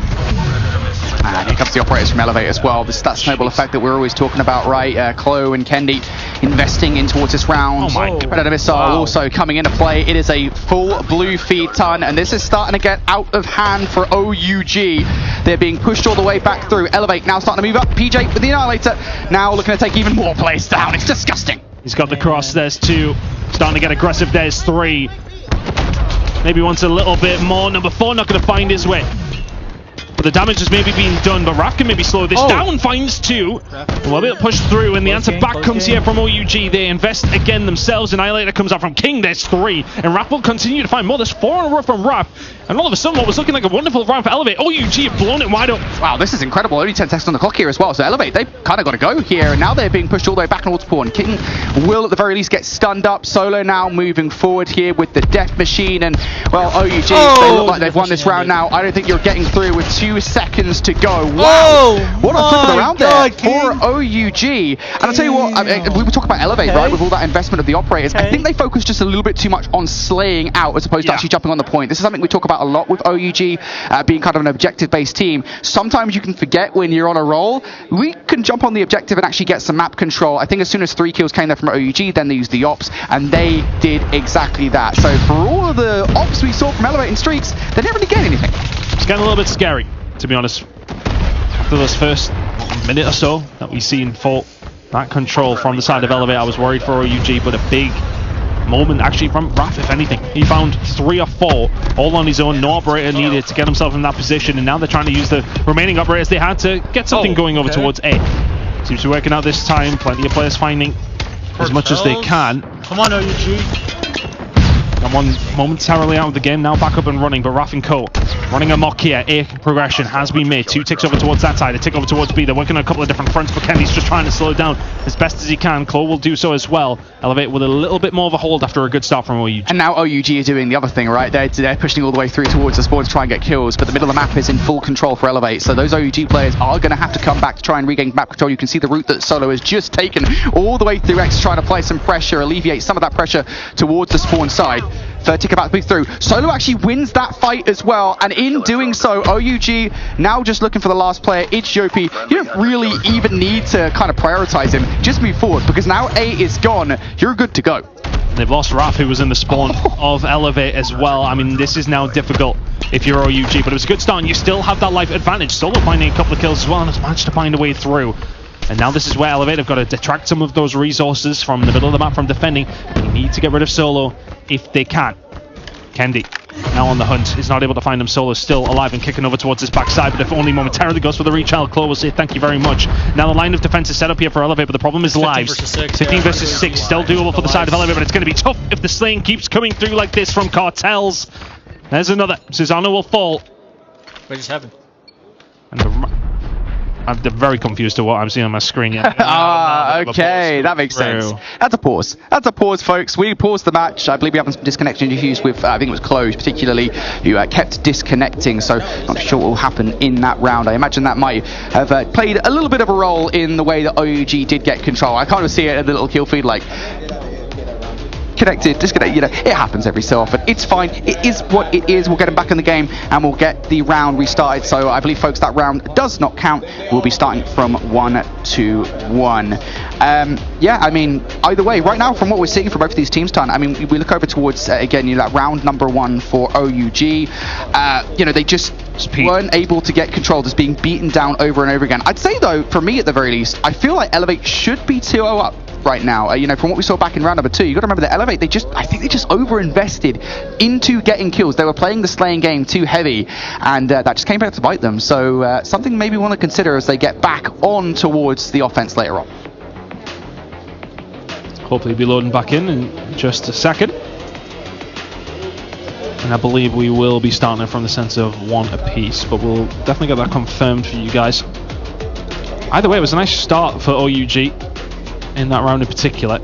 And here comes the operators from Elevate as well. That snowball effect that we're always talking about, right? Chloe and Kendi investing in towards this round. Oh my God. Predator Missile also coming into play. It is a full blue feed ton, and this is starting to get out of hand for OUG. They're being pushed all the way back through. Elevate now starting to move up. PJ with the Annihilator now looking to take even more players down. It's disgusting. He's got the cross. There's 2. Starting to get aggressive. There's 3. Maybe wants a little bit more. Number 4 not going to find his way. But the damage is maybe being done, but Raph can maybe slow this down, finds 2. Well, they'll push through, and the answer back comes here from OUG. They invest again themselves. Annihilator comes out from King, there's 3. And Raph will continue to find more. There's 4 in a row from Raph. And all of a sudden, what was looking like a wonderful round for Elevate, OUG have blown it wide open. Wow, this is incredible. Only 10 seconds on the clock here as well. So Elevate, they've kind of got to go here. And now they're being pushed all the way back towards Pawn. King will at the very least get stunned up. Solo now moving forward here with the Death Machine. And, well, OUG, they look like they've won this round now. I don't think you're getting through with 2 seconds to go. Wow, what a flip of the round there for OUG. And I'll tell you what, I mean, we were talking about Elevate, right, with all that investment of the operators. I think they focus just a little bit too much on slaying out as opposed to actually jumping on the point. This is something we talk about a lot with OUG, being kind of an objective-based team. Sometimes you can forget when you're on a roll. We can jump on the objective and actually get some map control. I think as soon as 3 kills came there from OUG, then they used the ops, and they did exactly that. So for all of the ops we saw from Elevate and Streaks, they didn't really get anything. It's getting a little bit scary, to be honest. After those first minute or so that we seen for that control from the side of Elevate, I was worried for OUG, but a big moment actually from Raph, if anything. He found 3 or 4 all on his own. No operator needed to get himself in that position, and now they're trying to use the remaining operators they had to get something going over towards A. Seems to be working out this time. Plenty of players finding as much as they can. Come on, OUG. And one momentarily out of the game, now back up and running, but Raph and Co running amok here. A progression has been made. 2 ticks over towards that side, a tick over towards B. They're working on a couple of different fronts, but Kenny's just trying to slow down as best as he can. Chloe will do so as well. Elevate with a little bit more of a hold after a good start from OUG. And now OUG are doing the other thing, right? They're pushing all the way through towards the spawn to try and get kills, but the middle of the map is in full control for Elevate, so those OUG players are going to have to come back to try and regain map control. You can see the route that Solo has just taken all the way through X, trying to apply some pressure, alleviate some of that pressure towards the spawn side. 3rd tick about to be through. Solo actually wins that fight as well, and in doing so, OUG now just looking for the last player. It's Yopi. You don't really even need to kind of prioritize him. Just move forward, because now A is gone. You're good to go. They've lost Raph, who was in the spawn of Elevate as well. I mean, this is now difficult if you're OUG, but it was a good start, and you still have that life advantage. Solo finding a couple of kills as well, and has managed to find a way through. And now this is where Elevate have got to detract some of those resources from the middle of the map from defending. They need to get rid of Solo if they can. Kendi now on the hunt, is not able to find him. Solo still alive and kicking over towards his backside, but if only momentarily goes for the reach out. Chloe will say thank you very much. Now the line of defense is set up here for Elevate, but the problem is lives. 15 versus 6, still doable for the side of Elevate, but it's going to be tough if the slaying keeps coming through like this from Cartels. There's another. Susanna will fall. What just happened? And I'm very confused to what I'm seeing on my screen yet. Okay, that makes sense. That's a pause. That's a pause, folks. We paused the match. I believe we have some disconnection issues with, I think it was Close, particularly, who kept disconnecting, so not sure what will happen in that round. I imagine that might have played a little bit of a role in the way that OUG did get control. I kind of see it in the little kill feed like, disconnected, you know, it happens every so often. It's fine, it is what it is. We'll get him back in the game and we'll get the round restarted. So I believe, folks, that round does not count. We'll be starting from 1-1. Yeah, I mean, either way, right now, from what we're seeing from both of these teams, Ton, I mean, we look over towards, again, you know, that round number 1 for OUG. You know, they just weren't able to get control, just being beaten down over and over again. I'd say, though, for me at the very least, I feel like Elevate should be 2-0 up right now. You know, from what we saw back in round number 2, you got to remember that Elevate, I think they just over-invested into getting kills. They were playing the slaying game too heavy, and that just came back to bite them. So something maybe we want to consider as they get back on towards the offense later on. Hopefully be loading back in just a second. And I believe we will be starting from the sense of 1 apiece, but we'll definitely get that confirmed for you guys. Either way, it was a nice start for OUG in that round in particular.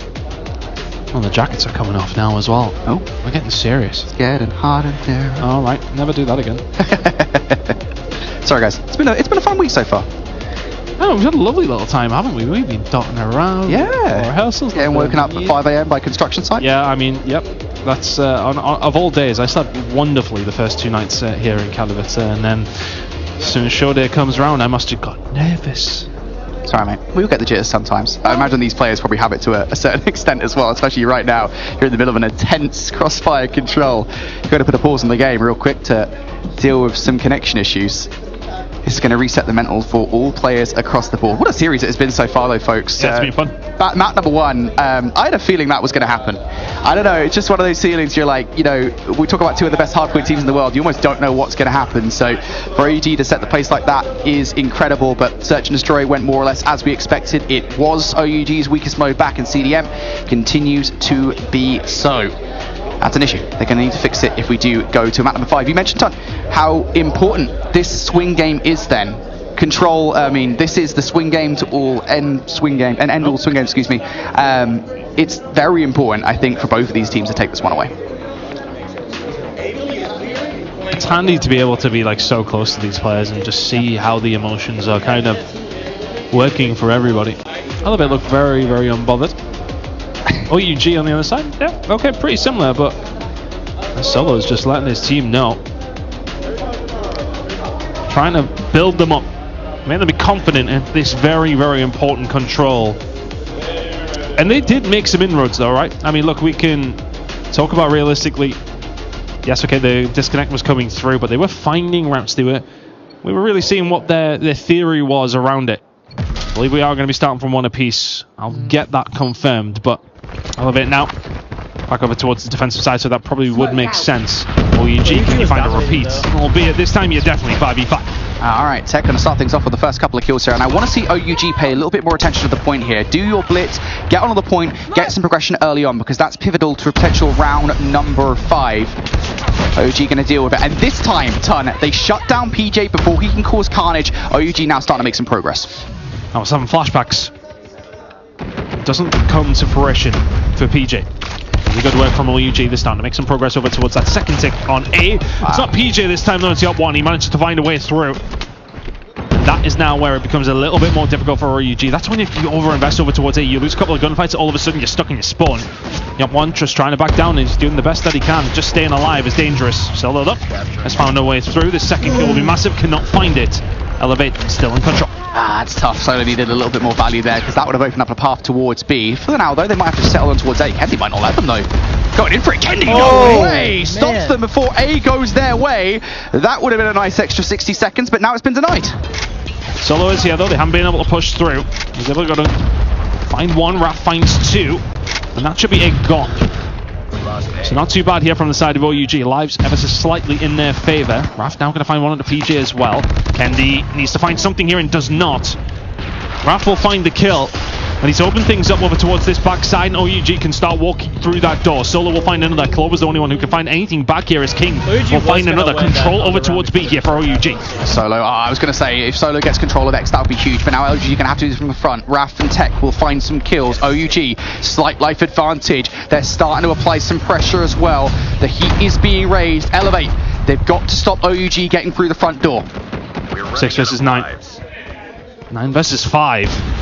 Oh, the jackets are coming off now as well. Oh, we're getting serious. It's getting hot in there. All right, never do that again. Sorry, guys. It's been a fun week so far. Oh, we've had a lovely little time, haven't we? We've been dotting around. Yeah. Rehearsals. Yeah, and woken up at 5 a.m. by construction site. Yeah, I mean, yep. That's of all days. I slept wonderfully the first 2 nights here in Katowice, and then as soon as show day comes around, I must have got nervous. Sorry, mate. We will get the jitters sometimes. I imagine these players probably have it to a certain extent as well, especially right now. You're in the middle of an intense crossfire control. You've got to put a pause on the game real quick to deal with some connection issues. It's going to reset the mental for all players across the board. What a series it has been so far, though, folks. Yeah, it's been fun. Map number 1, I had a feeling that was going to happen. I don't know, it's just one of those feelings you're like, you know, we talk about 2 of the best hardcore teams in the world, you almost don't know what's going to happen. So for AUG to set the pace like that is incredible, but Search and Destroy went more or less as we expected. It was OUG's weakest mode back in CDM, continues to be so. That's an issue. They're going to need to fix it if we do go to map number 5. You mentioned, Ton, how important this swing game is then. Control, I mean, this is the swing game to all end swing game, and end all swing game, excuse me. It's very important, I think, for both of these teams to take this one away. It's handy to be able to be like so close to these players and just see how the emotions are kind of working for everybody. Elevate look very, very unbothered. OUG on the other side, yeah, okay, pretty similar, but Solo's just letting his team know. Trying to build them up, make them be confident in this very, very important control. And they did make some inroads though, right? I mean, look, we can talk about realistically, yes, okay, the disconnect was coming through, but they were finding routes. We were really seeing what their theory was around it. I believe we are going to be starting from 1 apiece. I'll get that confirmed, but Elevate now back over towards the defensive side, so that probably would make sense. OUG, can you find a repeat? Albeit this time you're definitely 5v5. Alright, Tech going to start things off with the first couple of kills here, and I want to see OUG pay a little bit more attention to the point here. Do your blitz, get on the point, get some progression early on, because that's pivotal to a potential round number 5. OUG going to deal with it, and this time, Ton, they shut down PJ before he can cause carnage. OUG now starting to make some progress. I was having flashbacks. Doesn't come to fruition for PJ. Really good work from OUG this time to make some progress over towards that second tick on A. Wow. It's not PJ this time though, it's the up 1. He managed to find a way through. And that is now where it becomes a little bit more difficult for OUG. That's when if you overinvest over towards A, you lose a couple of gunfights, all of a sudden you're stuck in your spawn. Yup 1 just trying to back down, and he's doing the best that he can. Just staying alive is dangerous. Soloed up, has found a way through. The second kill will be massive, cannot find it. Elevate still in control. It's tough. Solo needed a little bit more value there, because that would have opened up a path towards B. For now, though, they might have to settle on towards A. Kendi might not let them, though. Going in for it. Kendi, no way! Man. Stops them before A goes their way. That would have been a nice extra 60 seconds, but now it's been denied. Solo is here, though. They haven't been able to push through. He's able to find 1. Raph finds 2. And that should be a gone. So not too bad here from the side of OUG. Lives ever so slightly in their favour. Raph now going to find 1 on the PJ as well. Kendi needs to find something here and does not. Raph will find the kill. And he's opened things up over towards this backside, and OUG can start walking through that door. Solo will find another. Clover's the only one who can find anything back here as King will find another. Control over towards B here for OUG. Solo, I was going to say, if Solo gets control of X, that would be huge. But now OUG going to have to do this from the front. Raph and Tech will find some kills. OUG, slight life advantage. They're starting to apply some pressure as well. The heat is being raised. Elevate. They've got to stop OUG getting through the front door. 6 versus 9. 9 versus 5.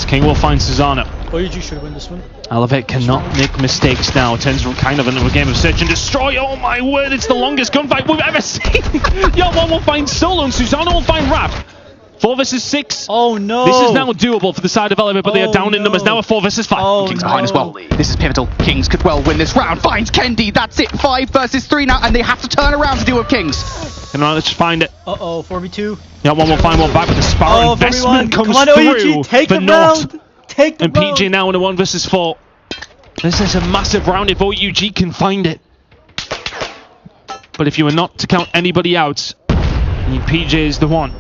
King will find Susanna. OUG should win this one. Elevate cannot make mistakes now. Turns kind of into a game of search and destroy. Oh my word, it's the longest gunfight we've ever seen. Yacht1 will find Solo and Susano will find Raph. 4 versus 6. Oh no! This is now doable for the side of Elevate, but they are down in numbers. Now a 4 versus 5. Kings behind as well. This is pivotal. Kings could well win this round. Finds Kendi. That's it. 5 versus 3 now, and they have to turn around to deal with Kings. Come on, let's find it. Uh-oh, 4v2. Yacht1 will find one back with the Sparrow. Investment comes Come on, through OUG, take for the North. round. Take the and round. PJ now in a 1 versus 4. This is a massive round if OUG can find it. But if you are not to count anybody out, PJ is the one.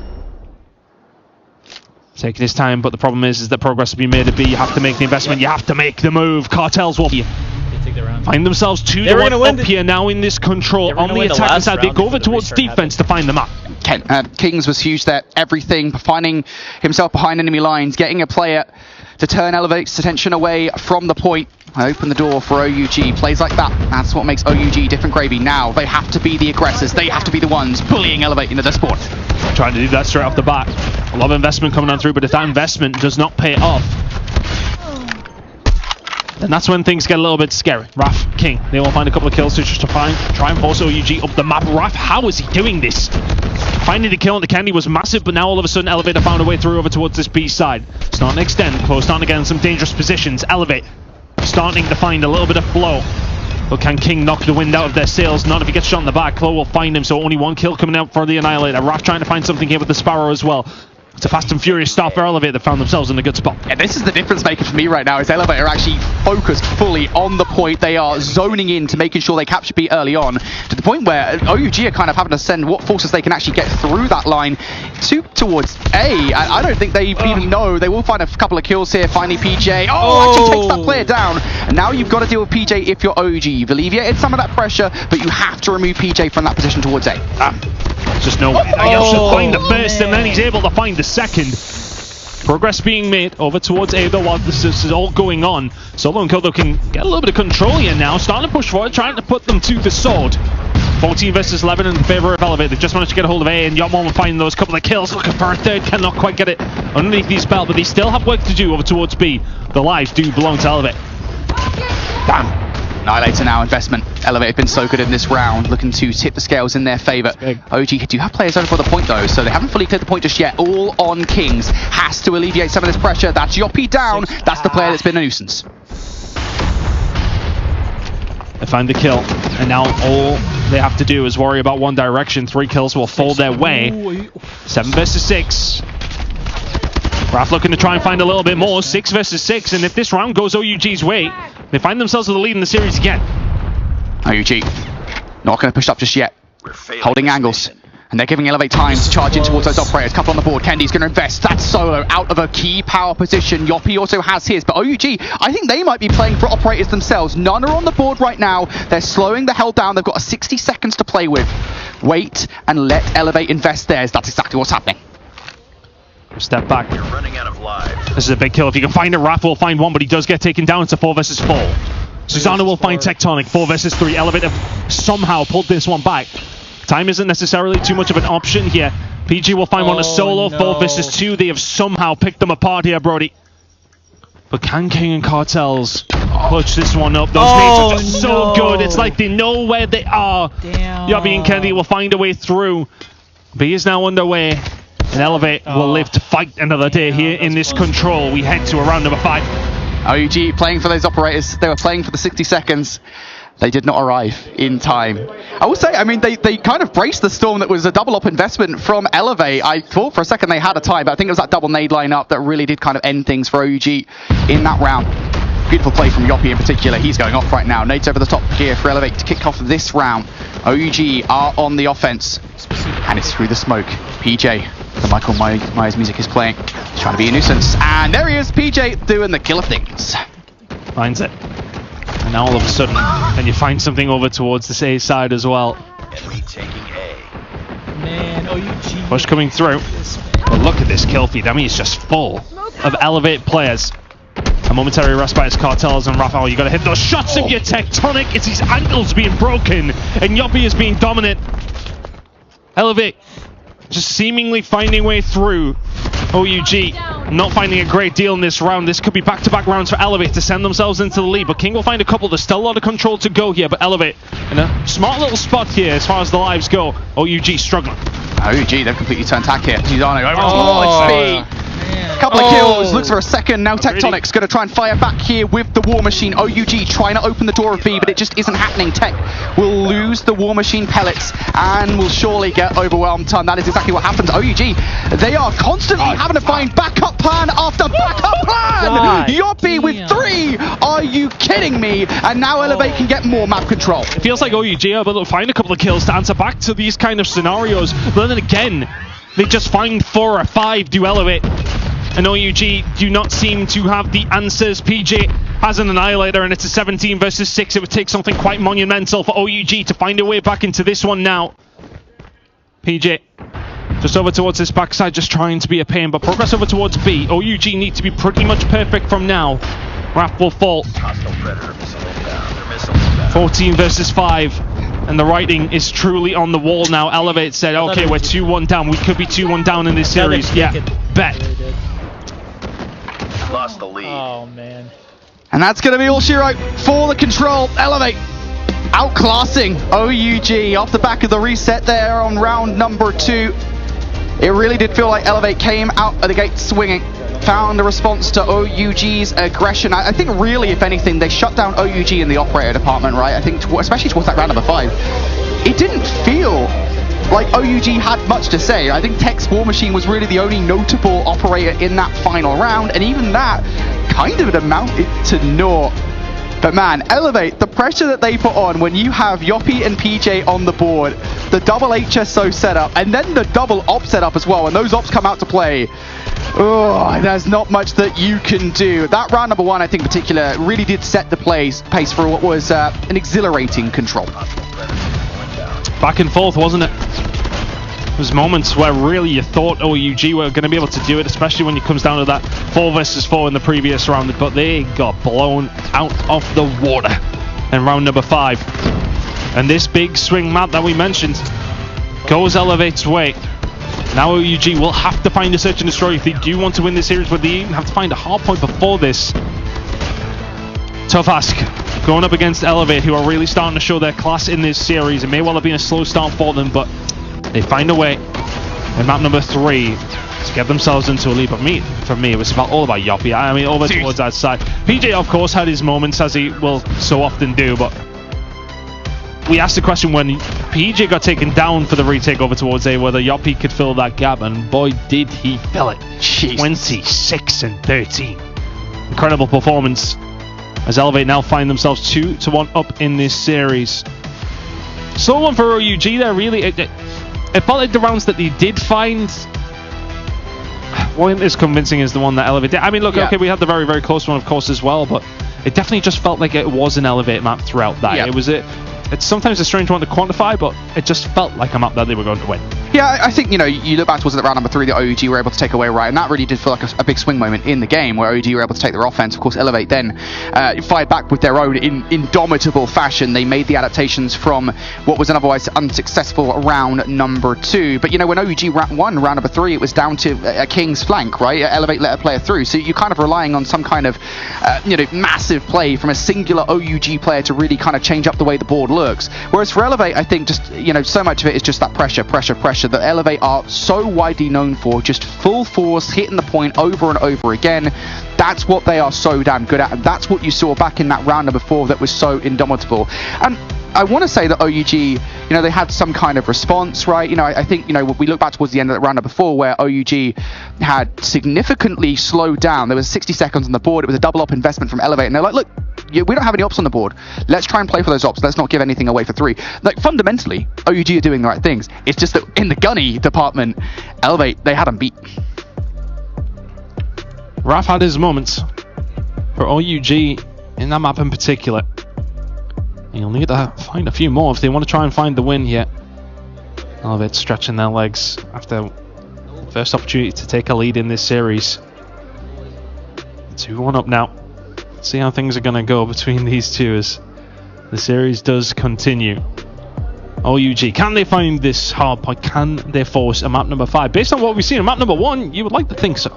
Taking his time, but the problem is that progress has been made to B. You have to make the investment, you have to make the move. Cartels will find themselves 2-1 up here now in this control. On the attacking side, they go over towards defense to find the map. Kings was huge there. Everything, finding himself behind enemy lines, getting a player to turn Elevate's attention away from the point. Open the door for OUG. Plays like that. That's what makes OUG different gravy. Now they have to be the aggressors. They have to be the ones bullying Elevate into the sport. Trying to do that straight off the bat. A lot of investment coming on through, but if that investment does not pay off, then that's when things get a little bit scary. Raph, King, they will find a couple of kills to just to try and force OUG up the map. Raph, how is he doing this? Finding the kill on the Kendi was massive, but now all of a sudden Elevate found a way through over towards this B side. Starting to extend, Close starting to get in some dangerous positions. Elevate starting to find a little bit of flow. But can King knock the wind out of their sails? Not if he gets shot in the back. Chloe will find him, so only 1 kill coming out for the Annihilator. Raph trying to find something here with the Sparrow as well. It's a fast and furious start for Elevate that found themselves in a good spot. Yeah, this is the difference maker for me right now, is Elevate are actually focused fully on the point. They are zoning in to making sure they capture B early on, to the point where OUG are kind of having to send what forces they can actually get through that line towards A. I don't think they even know. They will find a couple of kills here. Finally, PJ. Actually takes that player down. And now you've got to deal with PJ if you're OUG. You've alleviated some of that pressure, but you have to remove PJ from that position towards A. Just no way. He should find the first, and then he's able to find the second. Progress being made over towards A, though, while this is all going on. Solo and Kodo can get a little bit of control here now, starting to push forward, trying to put them to the sword. 14 versus 11 in favor of Elevate. They've just managed to get a hold of A, and Yacht1 will find those couple of kills. Looking for a third, cannot quite get it underneath these belt, but they still have work to do over towards B. The lives do belong to Elevate. Damn. Annihilator now, investment. Elevate have been so good in this round, looking to tip the scales in their favour. OG do have players over for the point though, so they haven't fully cleared the point just yet. All on Kings. Has to alleviate some of this pressure. That's Yoppie down. That's the player that's been a nuisance. They find the kill, and now all they have to do is worry about one direction. 3 kills will fall their way. 7 versus 6. Raph looking to try and find a little bit more. 6 versus 6, and if this round goes OUG's way, they find themselves with the lead in the series again. OUG not going to push up just yet. Holding angles. And they're giving Elevate time to charge in towards those operators. Couple on the board. Kendi's going to invest. That's Solo out of a key power position. Yoppie also has his. But OUG, I think they might be playing for operators themselves. None are on the board right now. They're slowing the hell down. They've got 60 seconds to play with. Wait and let Elevate invest theirs. That's exactly what's happening. Step back. You're running out of lives. This is a big kill. If you can find it, Raph will find one, but he does get taken down. It's a 4 versus 4. Susano will find Tectonic. 4 versus 3. Elevate have somehow pulled this one back. Time isn't necessarily too much of an option here. PG will find one a Solo. 4 versus 2. They have somehow picked them apart here, Brody. But can King and Cartels push this one up? Those nades are just so good. It's like they know where they are. Damn. Yoppie and Kendi will find a way through. B is now underway. And Elevate will live to fight another day here in this control. We head to a round number 5. OUG playing for those operators. They were playing for the 60 seconds. They did not arrive in time. I will say, I mean, they kind of braced the storm that was a double-up investment from Elevate. I thought for a second they had a tie, but I think it was that double nade line-up that really did kind of end things for OUG in that round. Beautiful play from Yoppie in particular. He's going off right now. Nades over the top here for Elevate to kick off this round. OUG are on the offense. And it's through the smoke. PJ, the Michael Myers music is playing. He's trying to be a nuisance. And there he is, PJ, doing the killer things. Finds it. And now all of a sudden, then you find something over towards this A side as well. Man, OUG. Push coming through. But look at this kill feed. I mean, it's just full of Elevate players. A momentary respite as Cartels and Raphael. You got to hit those shots of your Tectonic. It's his ankles being broken, and Yoppie is being dominant. Elevate just seemingly finding way through. OUG not finding a great deal in this round. This could be back-to-back rounds for Elevate to send themselves into the lead, but King will find a couple. There's still a lot of control to go here, but Elevate in a smart little spot here as far as the lives go. OUG struggling. OUG, they've completely turned tack here. Giordano over towards B. Couple of kills, looks for a second. Now Tectonic's going to try and fire back here with the War Machine. OUG trying to open the door of B, but it just isn't happening. Tech will lose the War Machine pellets and will surely get overwhelmed. That is exactly what happens. OUG, they are constantly having to find backup plan after backup plan. Yoppie with 3. Are you kidding me? And now Elevate can get more map control. It feels like OUG are able to find a couple of kills to answer back to these kind of scenarios, but then again, they just find 4 or 5 to Elevate. And OUG do not seem to have the answers. PJ has an Annihilator, and it's a 17 versus 6. It would take something quite monumental for OUG to find a way back into this one now. PJ just over towards this backside, just trying to be a pain, but progress over towards B. OUG need to be pretty much perfect from now. Raph will fall. 14 versus 5. And the writing is truly on the wall now. Elevate said, okay, we're 2-1 down. We could be 2-1 down in this series. Yeah, bet. Lost the lead. Oh, man. And that's going to be all she wrote for the control. Elevate outclassing OUG off the back of the reset there on round number 2. It really did feel like Elevate came out of the gate swinging. Found a response to OUG's aggression. I think really, if anything, they shut down OUG in the operator department, right? I think, especially towards that round number 5. It didn't feel like OUG had much to say. I think Tech's War Machine was really the only notable operator in that final round, and even that kind of amounted to naught. But man, Elevate, the pressure that they put on when you have Yoppie and PJ on the board, the double HSO setup, and then the double op setup as well, when those ops come out to play, oh, there's not much that you can do. That round number 1, I think in particular, really did set the pace for what was an exhilarating control. Back and forth, wasn't it? There was moments where really you thought OUG were going to be able to do it, especially when it comes down to that 4 versus 4 in the previous round, but they got blown out of the water in round number 5. And this big swing map that we mentioned goes Elevate's way. Now OUG will have to find a search and destroy if they do want to win this series, but they even have to find a hard point before this. Tough ask. Going up against Elevate, who are really starting to show their class in this series. It may well have been a slow start for them, but they find a way in map number 3 to get themselves into a lead. But for me, it was all about Yoppie. I mean, over towards that side. PJ, of course, had his moments, as he will so often do, but we asked the question when PJ got taken down for the retake over towards A, whether Yoppie could fill that gap, and boy, did he fill it. Jeez. 26 and 13. Incredible performance, as Elevate now find themselves 2-1 up in this series. Slow one for OUG there, really. It felt like the rounds that they did find weren't as convincing as the one that Elevate did. I mean, look, okay, we had the very, very close one, of course, as well, but it definitely just felt like it was an Elevate map throughout that. It's sometimes a strange one to quantify, but it just felt like a map that they were going to win. Yeah, I think, you know, you look back towards that round number 3 that OUG were able to take away, right? And that really did feel like a big swing moment in the game where OUG were able to take their offense. Of course, Elevate then fired back with their own indomitable fashion. They made the adaptations from what was an otherwise unsuccessful round number 2. But, you know, when OUG won round number 3, it was down to a King's flank, right? Elevate let a player through. So you're kind of relying on some kind of, massive play from a singular OUG player to really kind of change up the way the board looks. Whereas for Elevate, I think just, so much of it is just that pressure that Elevate are so widely known for, just full force, hitting the point over and over again. That's what they are so damn good at, and that's what you saw back in that round number 4 that was so indomitable. And I want to say that OUG, they had some kind of response, right? I think, we look back towards the end of that round number 4 where OUG had significantly slowed down. There was 60 seconds on the board. It was a double op investment from Elevate, and they're like, look, we don't have any ops on the board. Let's try and play for those ops. Let's not give anything away for 3. Like, fundamentally, OUG are doing the right things. It's just that in the gunny department, Elevate, they had them beat. Raph had his moments for OUG in that map in particular. And you'll need to find a few more if they want to try and find the win here. Elevate stretching their legs after first opportunity to take a lead in this series. 2-1 up now. See how things are going to go between these two as the series does continue. OUG, can they find this hard point? Can they force a map number 5? Based on what we've seen in map number 1, you would like to think so.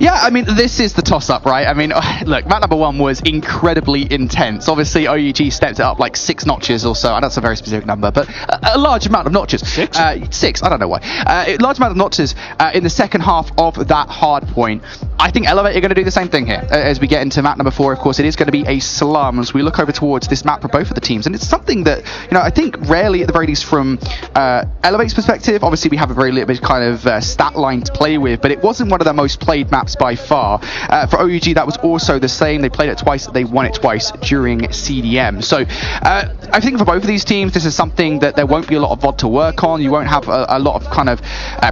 Yeah, I mean, this is the toss-up, right? I mean, look, map number 1 was incredibly intense. Obviously, OUG stepped it up like 6 notches or so. I know that's a very specific number, but a large amount of notches. 6? 6, I don't know why. A large amount of notches in the second half of that hard point. I think Elevate are going to do the same thing here. As we get into map number 4, of course, it is going to be a slums. We look over towards this map for both of the teams, and it's something that, you know, I think rarely, at the very least, from Elevate's perspective, obviously we have a very little bit kind of stat line to play with, but it wasn't one of the most played maps by far. For OUG, that was also the same. They played it twice, they won it twice during CDM. So I think for both of these teams, this is something that there won't be a lot of VOD to work on. You won't have a lot of kind of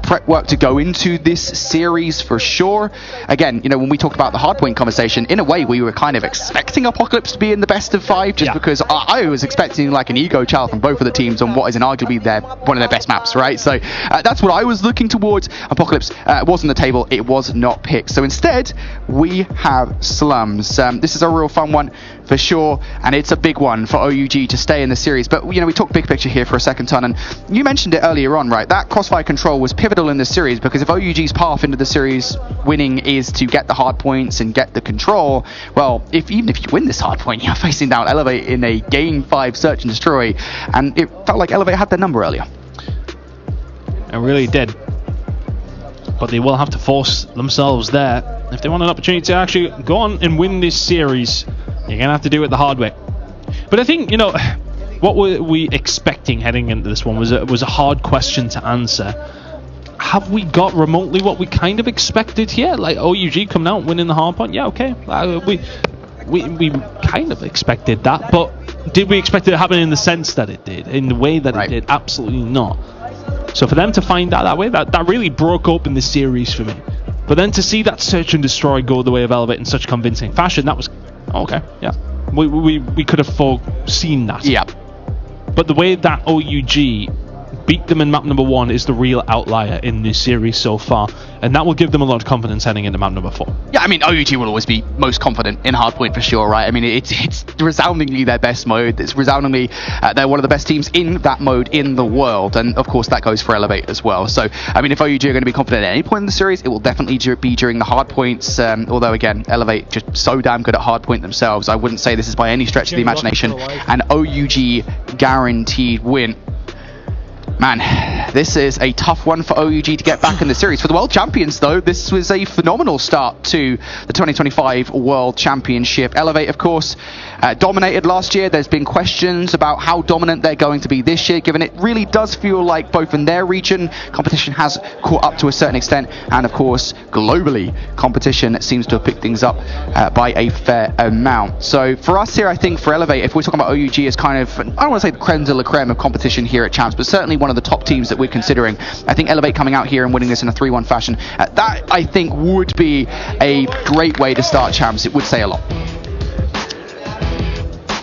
prep work to go into this series for sure. Again, you know, when we talked about the hardpoint conversation, in a way we were kind of expecting Apocalypse to be in the best of 5 just because I was expecting like an ego child from both of the teams on what is inarguably one of their best maps, right? So that's what I was looking towards. Apocalypse was on the table, it was not picked. So instead, we have Slums. This is a real fun one for sure, and it's a big one for OUG to stay in the series. But, you know, we talk big picture here for a second, Ton, and you mentioned it earlier on, right? That crossfire control was pivotal in this series, because if OUG's path into the series winning is to get the hard points and get the control, well, even if you win this hard point, you're facing down Elevate in a Game 5 search and destroy, and it felt like Elevate had their number earlier. It really did. But they will have to force themselves there. If they want an opportunity to actually go on and win this series, you're going to have to do it the hard way. But I think, you know, what were we expecting heading into this one was a hard question to answer. Have we got remotely what we kind of expected here? Like OUG coming out winning the hard point? Yeah, okay. We kind of expected that, but did we expect it to happen in the sense that it did? In the way that it did? Absolutely not. So for them to find out that way, that really broke open the series for me. But then to see that search and destroy go the way of Elevate in such convincing fashion, that was okay. Yeah, we could have foreseen that. Yeah. But the way that OUG beat them in map number 1 is the real outlier in this series so far, and that will give them a lot of confidence heading into map number 4. Yeah, I mean, OUG will always be most confident in hardpoint for sure, right? I mean, it's resoundingly their best mode. It's resoundingly they're one of the best teams in that mode in the world, and of course that goes for Elevate as well. So, I mean, if OUG are going to be confident at any point in the series, it will definitely be during the hardpoints. Although again, Elevate just so damn good at hardpoint themselves, I wouldn't say this is by any stretch of the imagination an OUG guaranteed win. Man, this is a tough one for OUG to get back in the series. For the World Champions, though, this was a phenomenal start to the 2025 World Championship. Elevate, of course, dominated last year. There's been questions about how dominant they're going to be this year, given it really does feel like both in their region, competition has caught up to a certain extent, and of course, globally, competition seems to have picked things up by a fair amount. So for us here, I think for Elevate, if we're talking about OUG as kind of, I don't want to say the creme de la creme of competition here at Champs, but certainly one of the top teams that we're considering. I think Elevate coming out here and winning this in a 3-1 fashion, that I think would be a great way to start Champs. It would say a lot.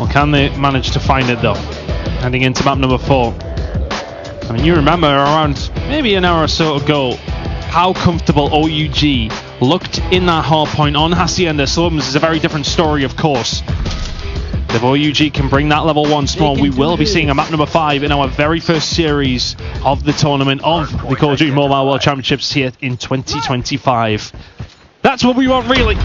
Well, can they manage to find it though? Heading into map number 4. I mean, you remember around maybe an hour or so ago how comfortable OUG looked in that hard point on Hacienda. Slums is a very different story, of course. If OUG can bring that level 1 spawn, we will be seeing a map number 5 in our very first series of the tournament of the Call of Duty Mobile World Championships here in 2025. That's what we want, really.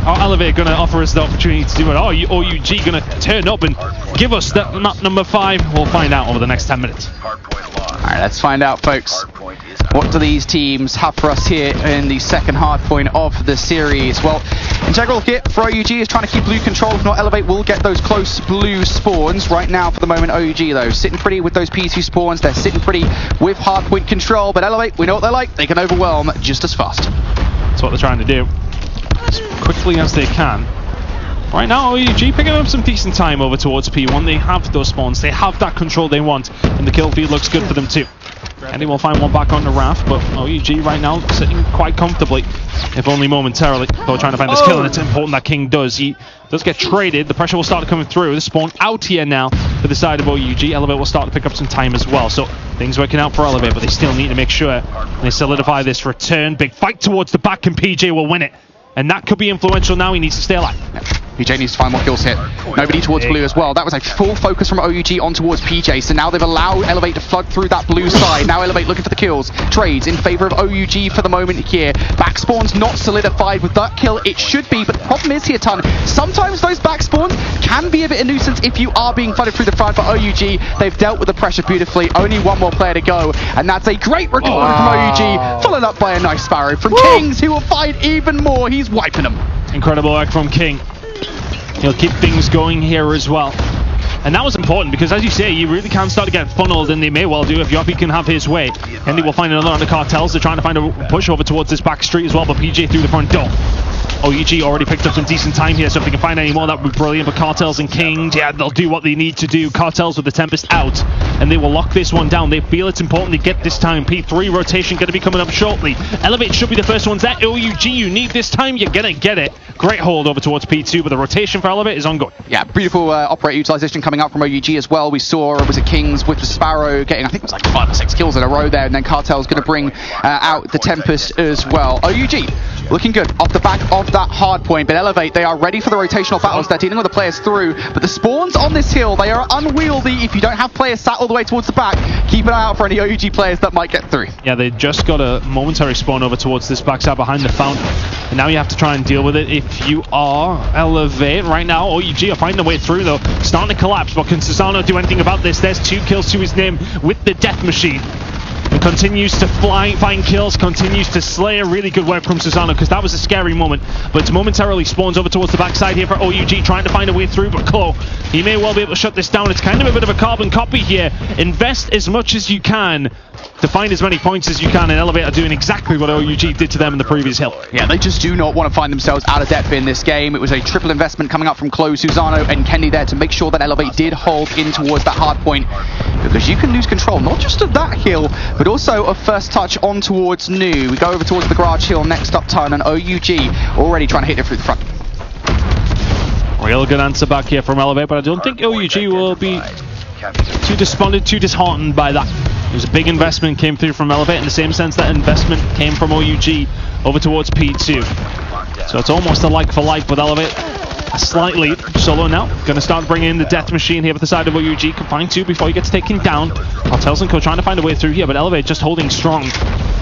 Are Elevate going to offer us the opportunity to do it? Are OUG going to turn up and give us that map number 5? We'll find out over the next 10 minutes. Alright, let's find out, folks. What do these teams have for us here in the second hard point of the series? Well, Integral here for OUG is trying to keep blue control. If not, Elevate will get those close blue spawns. Right now, for the moment, OUG, though, sitting pretty with those P2 spawns. They're sitting pretty with hard point control. But Elevate, we know what they're like. They can overwhelm just as fast. That's what they're trying to do. As quickly as they can. Right now, OUG picking up some decent time over towards P1. They have those spawns. They have that control they want. And the kill feed looks good for them too. Eddie will find one back on the raft, but OUG right now sitting quite comfortably, if only momentarily. Though trying to find this kill, and it's important that King does. He does get traded. The pressure will start coming through. The spawn out here now for the side of OUG. Elevate will start to pick up some time as well. So things working out for Elevate, but they still need to make sure they solidify this return. Big fight towards the back, and PJ will win it. And that could be influential now. He needs to stay alive. PJ needs to find more kills here. Nobody towards blue as well. That was a full focus from OUG on towards PJ. So now they've allowed Elevate to flood through that blue side. Now Elevate looking for the kills. Trades in favor of OUG for the moment here. Back spawn's not solidified with that kill. It should be, but the problem is here, Ton. Sometimes those back spawns can be a bit of a nuisance if you are being flooded through the front. But OUG, they've dealt with the pressure beautifully. Only one more player to go. And that's a great recovery from OUG. Followed up by a nice Sparrow from Kings, who will fight even more. He's wiping them. Incredible work from King. He'll keep things going here as well. And that was important because, as you say, you really can start to get funneled, and they may well do if Yoppy can have his way. Henry will find another on the Cartels. They're trying to find a push over towards this back street as well, but PJ through the front door. OUG already picked up some decent time here, so if they can find any more, that would be brilliant. But Cartels and King, yeah, they'll do what they need to do. Cartels with the Tempest out, and they will lock this one down. They feel it's important to get this time. P3 rotation going to be coming up shortly. Elevate should be the first ones there. OUG, you need this time. You're going to get it. Great hold over towards P2, but the rotation for Elevate is ongoing. Yeah, beautiful operator utilization coming out from OUG as well. We saw, was it Kings with the Sparrow getting, I think it was like 5 or 6 kills in a row there, and then Cartel's going to bring out the Tempest as well. OUG looking good off the back of that hard point, but Elevate, they are ready for the rotational battles. They're dealing with the players through, but the spawns on this hill, they are unwieldy if you don't have players sat all the way towards the back. Keep an eye out for any OUG players that might get through. Yeah, they just got a momentary spawn over towards this backside behind the fountain, and now you have to try and deal with it if you are Elevate. Right now, OUG are finding their way through though, starting to collapse, but can Susano do anything about this? There's 2 kills to his name with the Death Machine. And continues to find kills, continues to slay. A really good work from Susano, because that was a scary moment. But momentarily spawns over towards the backside here for OUG, trying to find a way through, but Klo, he may well be able to shut this down. It's kind of a bit of a carbon copy here. Invest as much as you can to find as many points as you can, and Elevate are doing exactly what OUG did to them in the previous hill. Yeah, they just do not want to find themselves out of depth in this game. It was a triple investment coming up from Klo, Susano and Kenny there to make sure that Elevate did hold in towards that hard point, because you can lose control not just of that hill, but also of first touch on towards New. We go over towards the garage hill next up, Ton, and OUG already trying to hit it through the front. Real good answer back here from Elevate, but I don't think OUG will be too despondent, too disheartened by that. It was a big investment came through from Elevate, in the same sense that investment came from OUG over towards P2. So it's almost a like for like with Elevate. A slight lead. Solo now going to start bringing in the Death Machine here with the side of OUG. Can find 2 before he gets taken down. Cartels and Co trying to find a way through here, but Elevate just holding strong.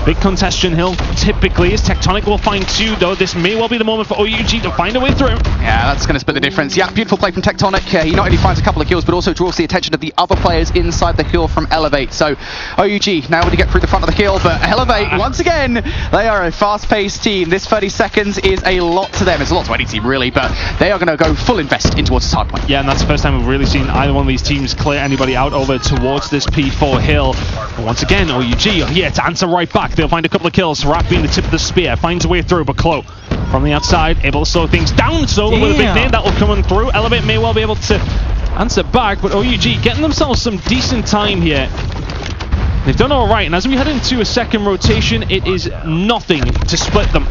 Big congestion hill typically is. Tectonic will find 2 though. This may well be the moment for OUG to find a way through. Yeah, that's going to split the difference. Yeah, beautiful play from Tectonic. He not only finds a couple of kills, but also draws the attention of the other players inside the hill from Elevate. So OUG now able to get through the front of the hill, but Elevate, once again, they are a fast-paced team. This 30 seconds is a lot to them. It's a lot to any team really, but they are going to go full invest in towards this hard point. Yeah, and that's the first time we've really seen either one of these teams clear anybody out over towards this P4 hill. But once again, OUG are here to answer right back. They'll find a couple of kills. Raph being the tip of the spear, finds a way through, but Klo from the outside, able to slow things down. Solo with a big name that will come on through. Elevate may well be able to answer back, but OUG getting themselves some decent time here. They've done all right, and as we head into a second rotation, it is nothing to split them.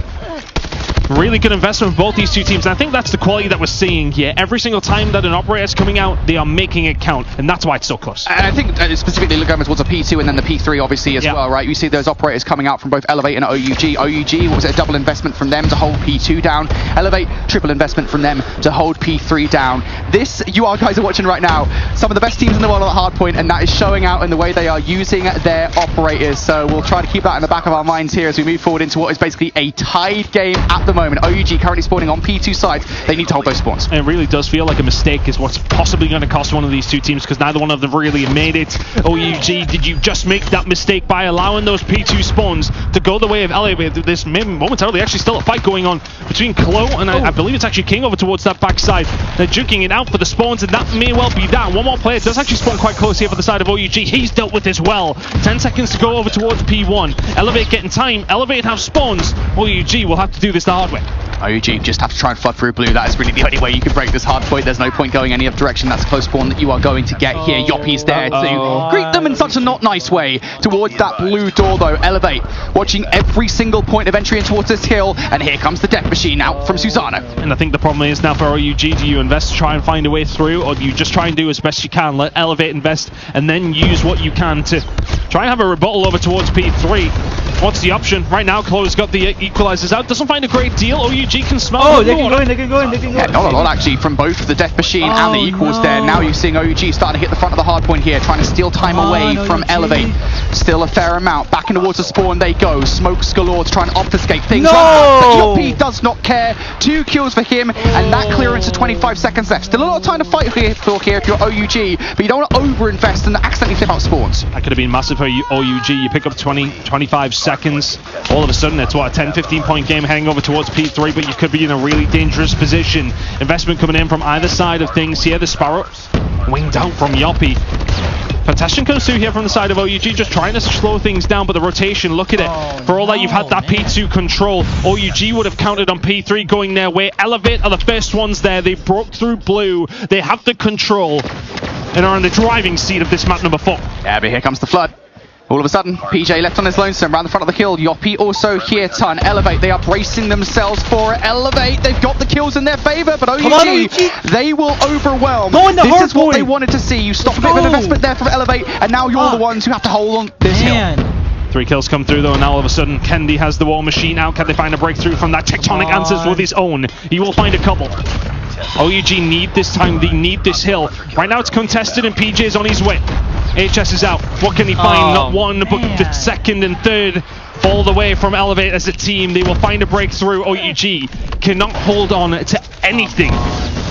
Really good investment from both these 2 teams, and I think that's the quality that we're seeing here. Every single time that an operator is coming out, they are making it count, and that's why it's so close. And I think specifically going towards a P2 and then the P3 obviously as well, right? You see those operators coming out from both Elevate and OUG. OUG, what was it, a double investment from them to hold P2 down. Elevate, triple investment from them to hold P3 down. This, you guys are watching right now, some of the best teams in the world on the hard point, and that is showing out in the way they are using their operators. So we'll try to keep that in the back of our minds here as we move forward into what is basically a tied game at the moment. OUG currently spawning on P2 sides. They need to hold those spawns. It really does feel like a mistake is what's possibly going to cost one of these 2 teams, because neither one of them really made it. OUG, did you just make that mistake by allowing those P2 spawns to go the way of Elevate? This may momentarily actually still a fight going on between Klo and I believe it's actually King over towards that backside. They're juking it out for the spawns, and that may well be that. One more player does actually spawn quite close here for the side of OUG. He's dealt with this well. 10 seconds to go over towards P1. Elevate getting time. Elevate have spawns. OUG will have to do this the hard way. OUG just have to try and flood through blue. That is really the only way you can break this hard point. There's no point going any other direction. That's a close spawn that you are going to get here. Yoppy's there to greet them in such a not nice way towards that blue door though. Elevate watching every single point of entry in towards this hill, and here comes the Death Machine out from Susano. And I think the problem is now for OUG, do you invest to try and find a way through, or do you just try and do as best you can, let Elevate invest, and then use what you can to try and have a rebuttal over towards P3? What's the option? Right now, Chloe's got the equalizers out. Doesn't find a great deal. OUG can smell Oh, the they can water. go in, they can go in, they can go in. Yeah, not a lot actually from both the Death Machine and the Equals there. Now you're seeing OUG starting to hit the front of the hard point here, trying to steal time away from Elevate. Still a fair amount. Back in towards the spawn they go. Smokes galore to try and obfuscate things. No! But Yoppy does not care. 2 kills for him, and that clearance of 25 seconds left. Still a lot of time to fight here if you're OUG, but you don't want to over-invest and accidentally flip out spawns. That could have been massive for OUG. You pick up 25 seconds. All of a sudden, it's what, a 10-15 point game heading over towards P3, but you could be in a really dangerous position. Investment coming in from either side of things here. The Sparrow winged out from Yoppy. Fantastic comes through here from the side of OUG, just trying to slow things down, but the rotation, look at it. For all that you've had that P2 control, OUG would have counted on P3 going their way. Elevate are the first ones there. They broke through blue. They have the control and are in the driving seat of this map number 4. Yeah, but here comes the flood. All of a sudden, PJ left on his lonesome, around the front of the kill. Yoppy also here, Ton. Elevate, they are bracing themselves for it. Elevate, they've got the kills in their favor, but OUG, they will overwhelm. This is what they wanted to see. You stop a bit of investment there from Elevate, and now you're the ones who have to hold on this hill. 3 kills come through though, and now all of a sudden Kendi has the War Machine out. Can they find a breakthrough from that? Tectonic answers with his own. He will find a couple. OUG need this time, they need this hill. Right now it's contested and PJ's on his way. HS is out. What can he find? Not one, but the second and third fall the way from Elevate as a team. They will find a breakthrough. OUG cannot hold on to anything.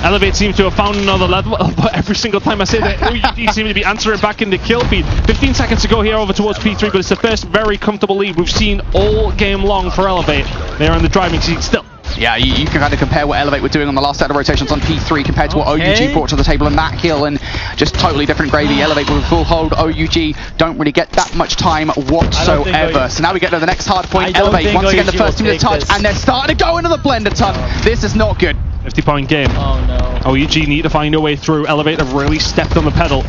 Elevate seems to have found another level, but every single time I say that, OUG seem to be answering back in the kill feed. 15 seconds to go here over towards P3, but it's the first very comfortable lead we've seen all game long for Elevate. They're in the driving seat still. Yeah, you can kind of compare what Elevate were doing on the last set of rotations on P3 compared to what OUG brought to the table in that hill, and just totally different gravy. Elevate with full hold, OUG don't really get that much time whatsoever. So now we get to the next hard point. Elevate, once again the first team to touch, and they're starting to go into the blender ton. This is not good. 50-point game. Oh no. OUG need to find a way through. Elevate have really stepped on the pedal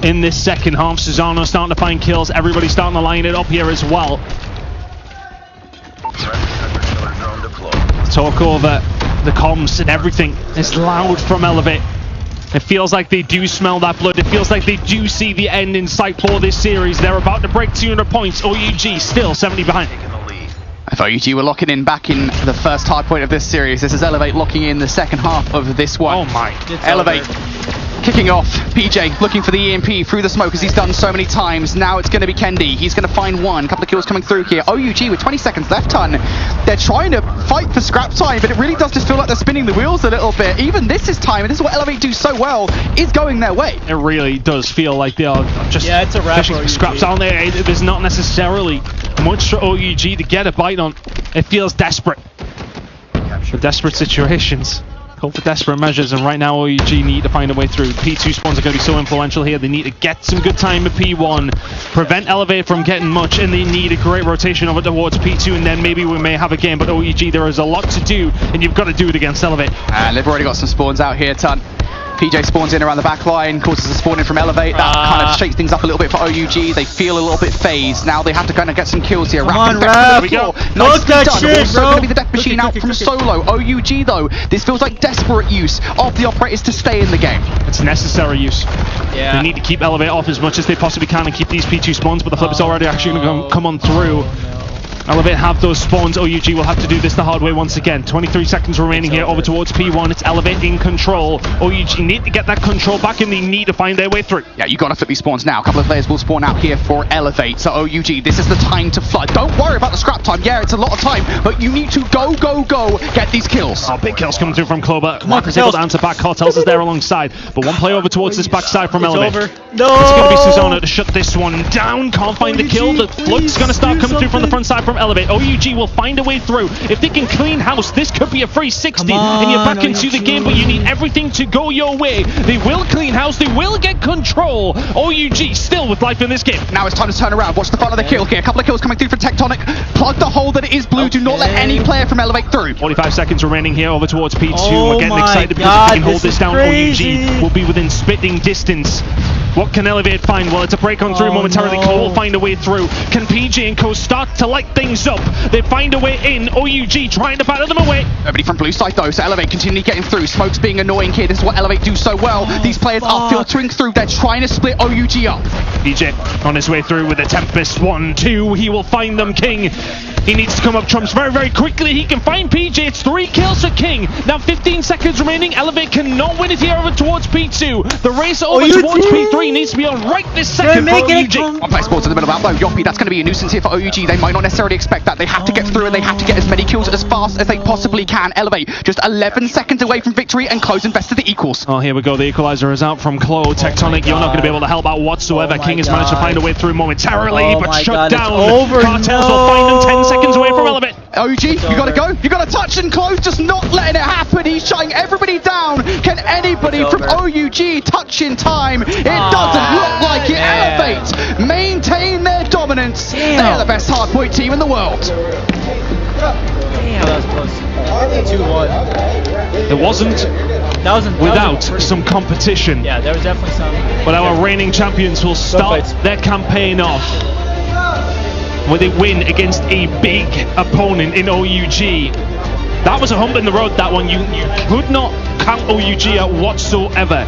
in this second half. Susano starting to find kills. Everybody's starting to line it up here as well. Talk over the comms and everything is loud from Elevate. It feels like they do smell that blood. It feels like they do see the end in sight for this series. They're about to break 200 points. OUG still 70 behind. If OUG were locking in back in the first hard point of this series, this is Elevate locking in the second half of this one. Oh my. Elevate kicking off. PJ looking for the EMP through the smoke as he's done so many times. Now it's going to be Kendi. He's going to find one. Couple of kills coming through here. OUG with 20 seconds left, Ton. They're trying to fight for scrap time, but it really does just feel like they're spinning the wheels a little bit. Even this is time, and this is what Elevate do so well, is going their way. It really does feel like they are just it's a wrap fishing scraps down there. There's not necessarily much for OUG to get a bite on. It feels desperate. For desperate situations. Call for desperate measures, and right now OUG need to find a way through. P2 spawns are going to be so influential here. They need to get some good time at P1, prevent Elevate from getting much, and they need a great rotation over towards P2, and then maybe we may have a game. But OUG, there is a lot to do, and you've got to do it against Elevate. And they've already got some spawns out here, Ton. PJ spawns in around the back line, causes a spawn in from Elevate. That kind of shakes things up a little bit for OUG. They feel a little bit phased. Now they have to kind of get some kills here. Come on, Raph. There we go. Look that done. shit, Also bro. going to be the Death Machine out from Solo. OUG, though, this feels like desperate use of the operators to stay in the game. It's necessary use. Yeah. They need to keep Elevate off as much as they possibly can and keep these P2 spawns, but the flip is already actually going to come on through. Elevate have those spawns. OUG will have to do this the hard way once again. 23 seconds remaining here over towards P1. It's Elevate in control. OUG need to get that control back, and they need to find their way through. Yeah, you got to flip these spawns now. A couple of players will spawn out here for Elevate. So OUG, this is the time to flood. Don't worry about the scrap time. Yeah, it's a lot of time, but you need to go, get these kills. Oh, big kills coming through from Clover. Come on, Rapper's able to answer back. Cartels is there alongside, but one play over towards this backside from Elevate. Over. No! It's going to be Susano to shut this one down. Can't find the kill. The flood's going to start coming through from the front side from Elevate. OUG will find a way through. If they can clean house, this could be a free 60, and you're back into the game, but you need everything to go your way. They will clean house. They will get control. OUG still with life in this game. Now it's time to turn around. Watch the front of the kill here. A couple of kills coming through for Tectonic. Plug the hole that it is blue. Do not let any player from Elevate through. 45 seconds remaining here over towards P2. Oh We're getting my excited because God, if we can hold this this is down, crazy. OUG will be within spitting distance What can Elevate find? Well, it's a break on through momentarily. No. Cole will find a way through. Can PJ and Co start to light things up? They find a way in. OUG trying to battle them away. Nobody from blue side though, so Elevate continually getting through. Smoke's being annoying here. This is what Elevate do so well. These players are filtering through. They're trying to split OUG up. PJ on his way through with the Tempest. 1-2. He will find them. King. He needs to come up trumps very, very quickly. He can find PJ. It's 3 kills for King. Now 15 seconds remaining. Elevate cannot win it here over towards P2. The race over towards P3 needs to be on right this second for OUG. One player spawns in the middle of that though. Yoppy, that's going to be a nuisance here for OUG. They might not necessarily expect that. They have to get through and they have to get as many kills as fast as they possibly can. Elevate just 11 seconds away from victory and Close invested the equals. Oh, here we go. The equalizer is out from Clo. Tectonic, you're not going to be able to help out whatsoever. King has managed to find a way through momentarily, but shut down. Cartels will find them 10 seconds away from Elevate. OG, you gotta go. You gotta touch and Close, just not letting it happen. He's shutting everybody down. Can anybody from OUG touch in time? It doesn't look like it. Elevate maintain their dominance. They are the best hardpoint team in the world. Damn, that was close. 2-1. It wasn't without some competition. Yeah, there was definitely some. But our reigning champions will start their campaign off where they win against a big opponent in OUG. That was a hump in the road, that one. You could not count OUG out whatsoever.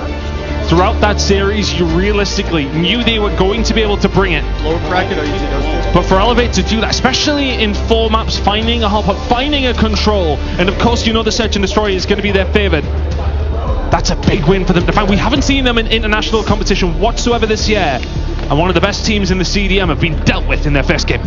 Throughout that series, you realistically knew they were going to be able to bring it. Lower bracket OUG does. But for Elevate to do that, especially in 4 maps, finding a hop up, finding a control, and of course you know the Search and Destroy is going to be their favourite. That's a big win for them to find. We haven't seen them in international competition whatsoever this year. And one of the best teams in the CDM have been dealt with in their first game.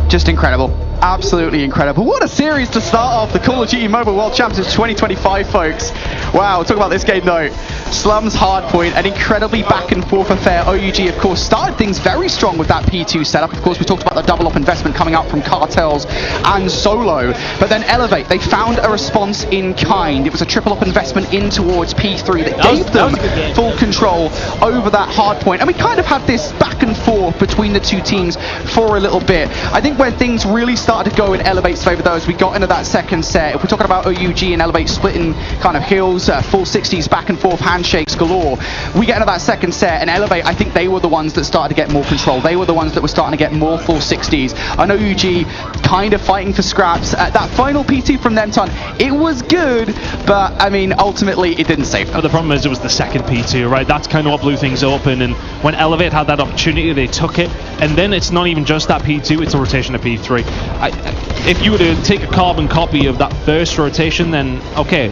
Just incredible. Absolutely incredible. What a series to start off the Call of Duty Mobile World Championships 2025, folks. Wow, talk about this game though. Slums Hardpoint, an incredibly back and forth affair. OUG, of course, started things very strong with that P2 setup. Of course, we talked about the double up investment coming out from Cartels and Solo. But then Elevate, they found a response in kind. It was a triple up investment in towards P3 that gave them full control over that hardpoint. And we kind of had this back and forth between the two teams for a little bit. I think when things really started to go in Elevate's favour though, as we got into that second set, if we're talking about OUG and Elevate splitting kind of hills, full 60s, back and forth, handshakes galore, we get into that second set and Elevate, I think they were the ones that started to get more control. They were the ones that were starting to get more full 60s. And OUG kind of fighting for scraps. That final P2 from Nemton, it was good, but I mean, ultimately it didn't save them. But the problem is it was the second P2, right? That's kind of what blew things open, and when Elevate had that opportunity, they took it. And then it's not even just that P2, it's a rotation of P3. If you were to take a carbon copy of that first rotation, then okay,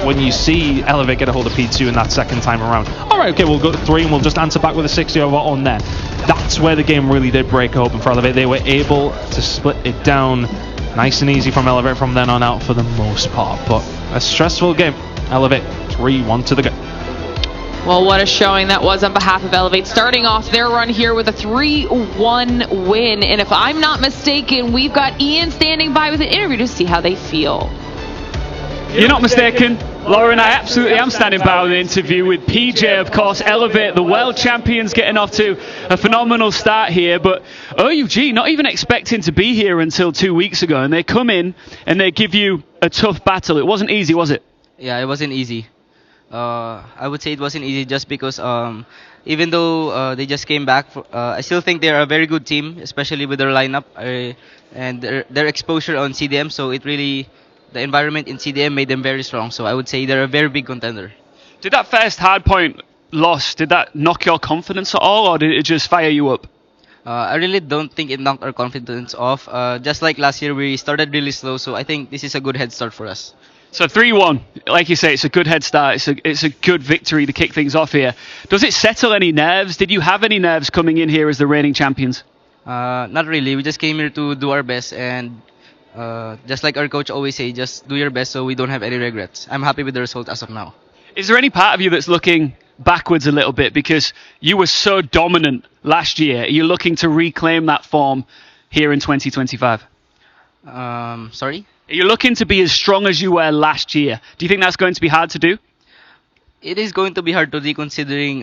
when you see Elevate get a hold of P2 in that second time around, alright, okay, we'll go to 3 and we'll just answer back with a 60 over on there. That's where the game really did break open for Elevate. They were able to split it down nice and easy from Elevate from then on out for the most part. But a stressful game. Elevate 3-1 to the go. Well, what a showing that was on behalf of Elevate, starting off their run here with a 3-1 win. And if I'm not mistaken, we've got Ian standing by with an interview to see how they feel. You're not mistaken, Lauren. I absolutely am standing by with an interview with PJ, of course. Elevate, the world champions, getting off to a phenomenal start here. But OUG not even expecting to be here until 2 weeks ago. And they come in and they give you a tough battle. It wasn't easy, was it? Yeah, it wasn't easy. I would say it wasn't easy just because even though they just came back, I still think they're a very good team, especially with their lineup and their exposure on CDM. So it really, the environment in CDM made them very strong. So I would say they're a very big contender. Did that first hardpoint loss, did that knock your confidence at all, or did it just fire you up? I really don't think it knocked our confidence off. Just like last year, we started really slow. So I think this is a good head start for us. So 3-1, like you say, it's a good head start. It's a good victory to kick things off here. Does it settle any nerves? Did you have any nerves coming in here as the reigning champions? Not really. We just came here to do our best, and just like our coach always say, just do your best so we don't have any regrets. I'm happy with the result as of now. Is there any part of you that's looking backwards a little bit because you were so dominant last year? Are you looking to reclaim that form here in 2025? Sorry? Are you looking to be as strong as you were last year? Do you think that's going to be hard to do? It is going to be hard to do considering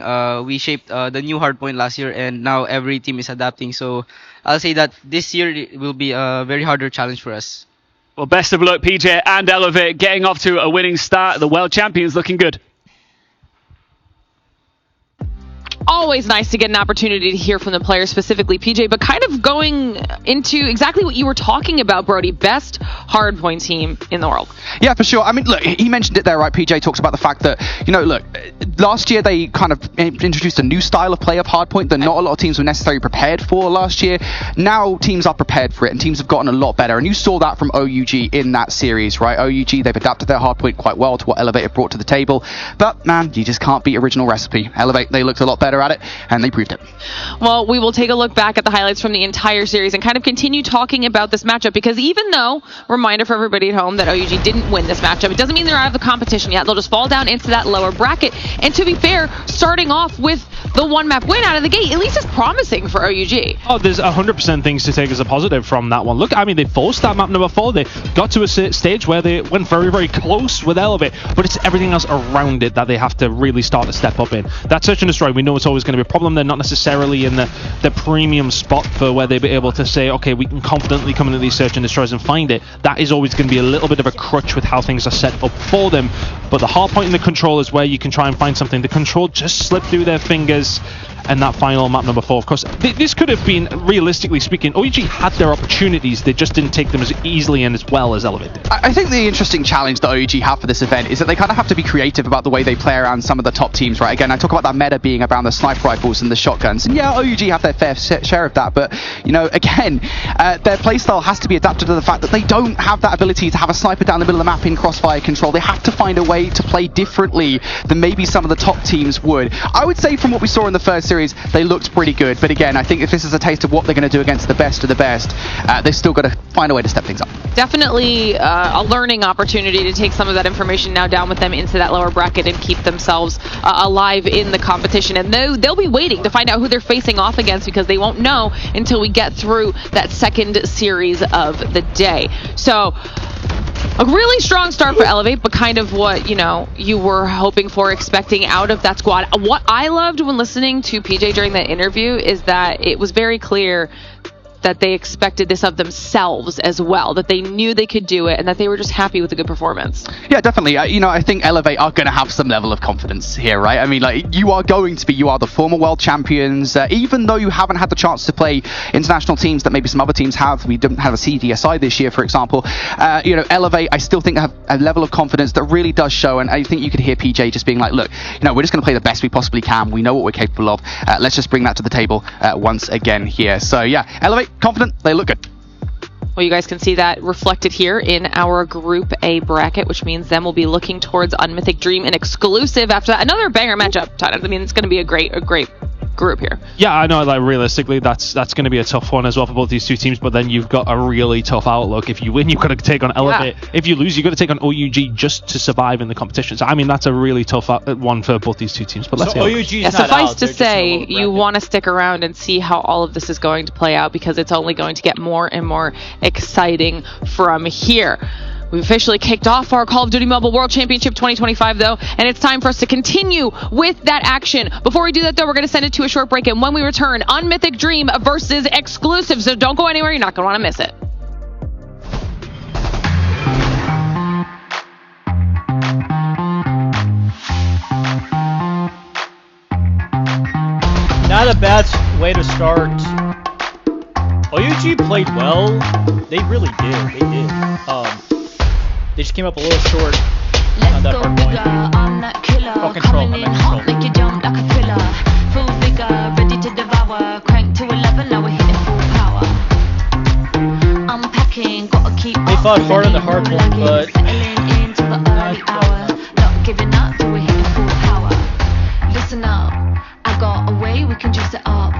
we shaped the new hardpoint last year and now every team is adapting. So I'll say that this year it will be a very harder challenge for us. Well, best of luck, PJ and Elevate, getting off to a winning start. The world champions looking good. always nice to get an opportunity to hear from the players, specifically PJ, but kind of going into exactly what you were talking about, Brody. Best hardpoint team in the world. Yeah, for sure. I mean, look, he mentioned it there, right? PJ talks about the fact that, you know, look, last year they kind of introduced a new style of play of hardpoint that not a lot of teams were necessarily prepared for last year. Now teams are prepared for it, and teams have gotten a lot better. And you saw that from OUG in that series, right? OUG, they've adapted their hardpoint quite well to what Elevate have brought to the table. But, man, you just can't beat original recipe. Elevate, they looked a lot better at it, and they proved it. Well, we will take a look back at the highlights from the entire series and kind of continue talking about this matchup, because even though, reminder for everybody at home, that OUG didn't win this matchup, it doesn't mean they're out of the competition yet. They'll just fall down into that lower bracket. And to be fair, starting off with the one map win out of the gate, at least is promising for OUG. Oh, there's 100% things to take as a positive from that one. Look, I mean, they forced that map number 4. They got to a stage where they went very, very close with Elevate, but it's everything else around it that they have to really start to step up in. That search and destroy, we know it's always going to be a problem. They're not necessarily in the premium spot for where they'll be able to say, okay, we can confidently come into these search and destroys and find it. That is always going to be a little bit of a crutch with how things are set up for them. But the hard point in the control is where you can try and find something. The control just slipped through their fingers. And that final map number 4, of course, this could have been, realistically speaking, OUG had their opportunities, they just didn't take them as easily and as well as Elevate did. I think the interesting challenge that OUG have for this event is that they kind of have to be creative about the way they play around some of the top teams, right? Again, I talk about that meta being around the sniper rifles and the shotguns, and yeah, OUG have their fair share of that, but, you know, again, their playstyle has to be adapted to the fact that they don't have that ability to have a sniper down the middle of the map in crossfire control. They have to find a way to play differently than maybe some of the top teams would. I would say from what we saw in the first series, they looked pretty good, but again, I think if this is a taste of what they're going to do against the best of the best, they've still got to find a way to step things up. Definitely a learning opportunity to take some of that information now down with them into that lower bracket and keep themselves alive in the competition. And they'll be waiting to find out who they're facing off against, because they won't know until we get through that second series of the day. So a really strong start for Elevate, but kind of what, you know, you were hoping for, expecting out of that squad. What I loved when listening to PJ during that interview is that it was very clear that they expected this of themselves as well, that they knew they could do it, and that they were just happy with a good performance. Yeah, definitely. You know, I think Elevate are going to have some level of confidence here, right? I mean, like, you are the former world champions, even though you haven't had the chance to play international teams that maybe some other teams have. We didn't have a CDSI this year, for example. You know, Elevate, I still think have a level of confidence that really does show, and I think you could hear PJ just being like, look, you know, we're just going to play the best we possibly can. We know what we're capable of. Let's just bring that to the table once again here. So yeah, Elevate, confident, they look good. Well, you guys can see that reflected here in our Group A bracket, which means then we'll be looking towards Unmythic Dream, an exclusive after that. Another banger matchup. I mean, it's going to be a great group here. Yeah, I know, like, realistically, that's going to be a tough one as well for both these two teams, but then you've got a really tough outlook. If you win, you've got to take on Elevate. Yeah. If you lose, you've got to take on OUG just to survive in the competition. So, I mean, that's a really tough one for both these two teams. But let's see. Suffice to say, you want to stick around and see how all of this is going to play out, because it's only going to get more and more exciting from here. We've officially kicked off our Call of Duty Mobile World Championship 2025, though, and it's time for us to continue with that action. Before we do that, though, we're going to send it to a short break, and when we return, Unmythic Dream versus Exclusive, so don't go anywhere. You're not going to want to miss it. Not a bad way to start. OUG played well. They really did. They did. They just came up a little short on that hard point. Oh, control. I meant control. Make you jump like a thriller. Full vigor, ready to devour. Crank to 11, now we're hitting full power. Unpacking, gotta keep they fought hard on the hard point, but settling into the early hours. Not giving up, till we're hitting full power. Listen up, I got a way we can juice it up.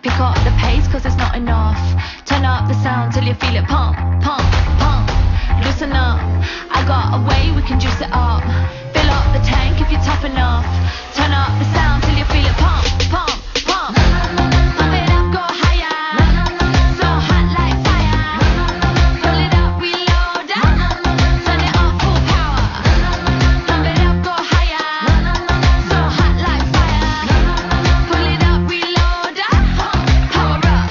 Pick up the pace, cause it's not enough. Turn up the sound till you feel it pump, pump, pump. Listen up, I got a way we can juice it up. Fill up the tank if you're tough enough. Turn up the sound till you feel it pump, pump, pump. Pump it up, go higher. So hot like fire. Pull it up, reload. Turn it up, full power. Pump it up, go higher. So hot like fire. Pull it up, reload. Power up.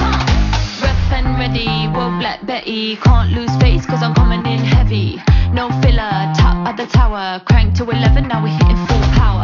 Rep and ready, whoa, Black Betty. Can't lose face cause I'm coming in heavy. No filler, top of the tower. Crank to 11, now we're hitting full power.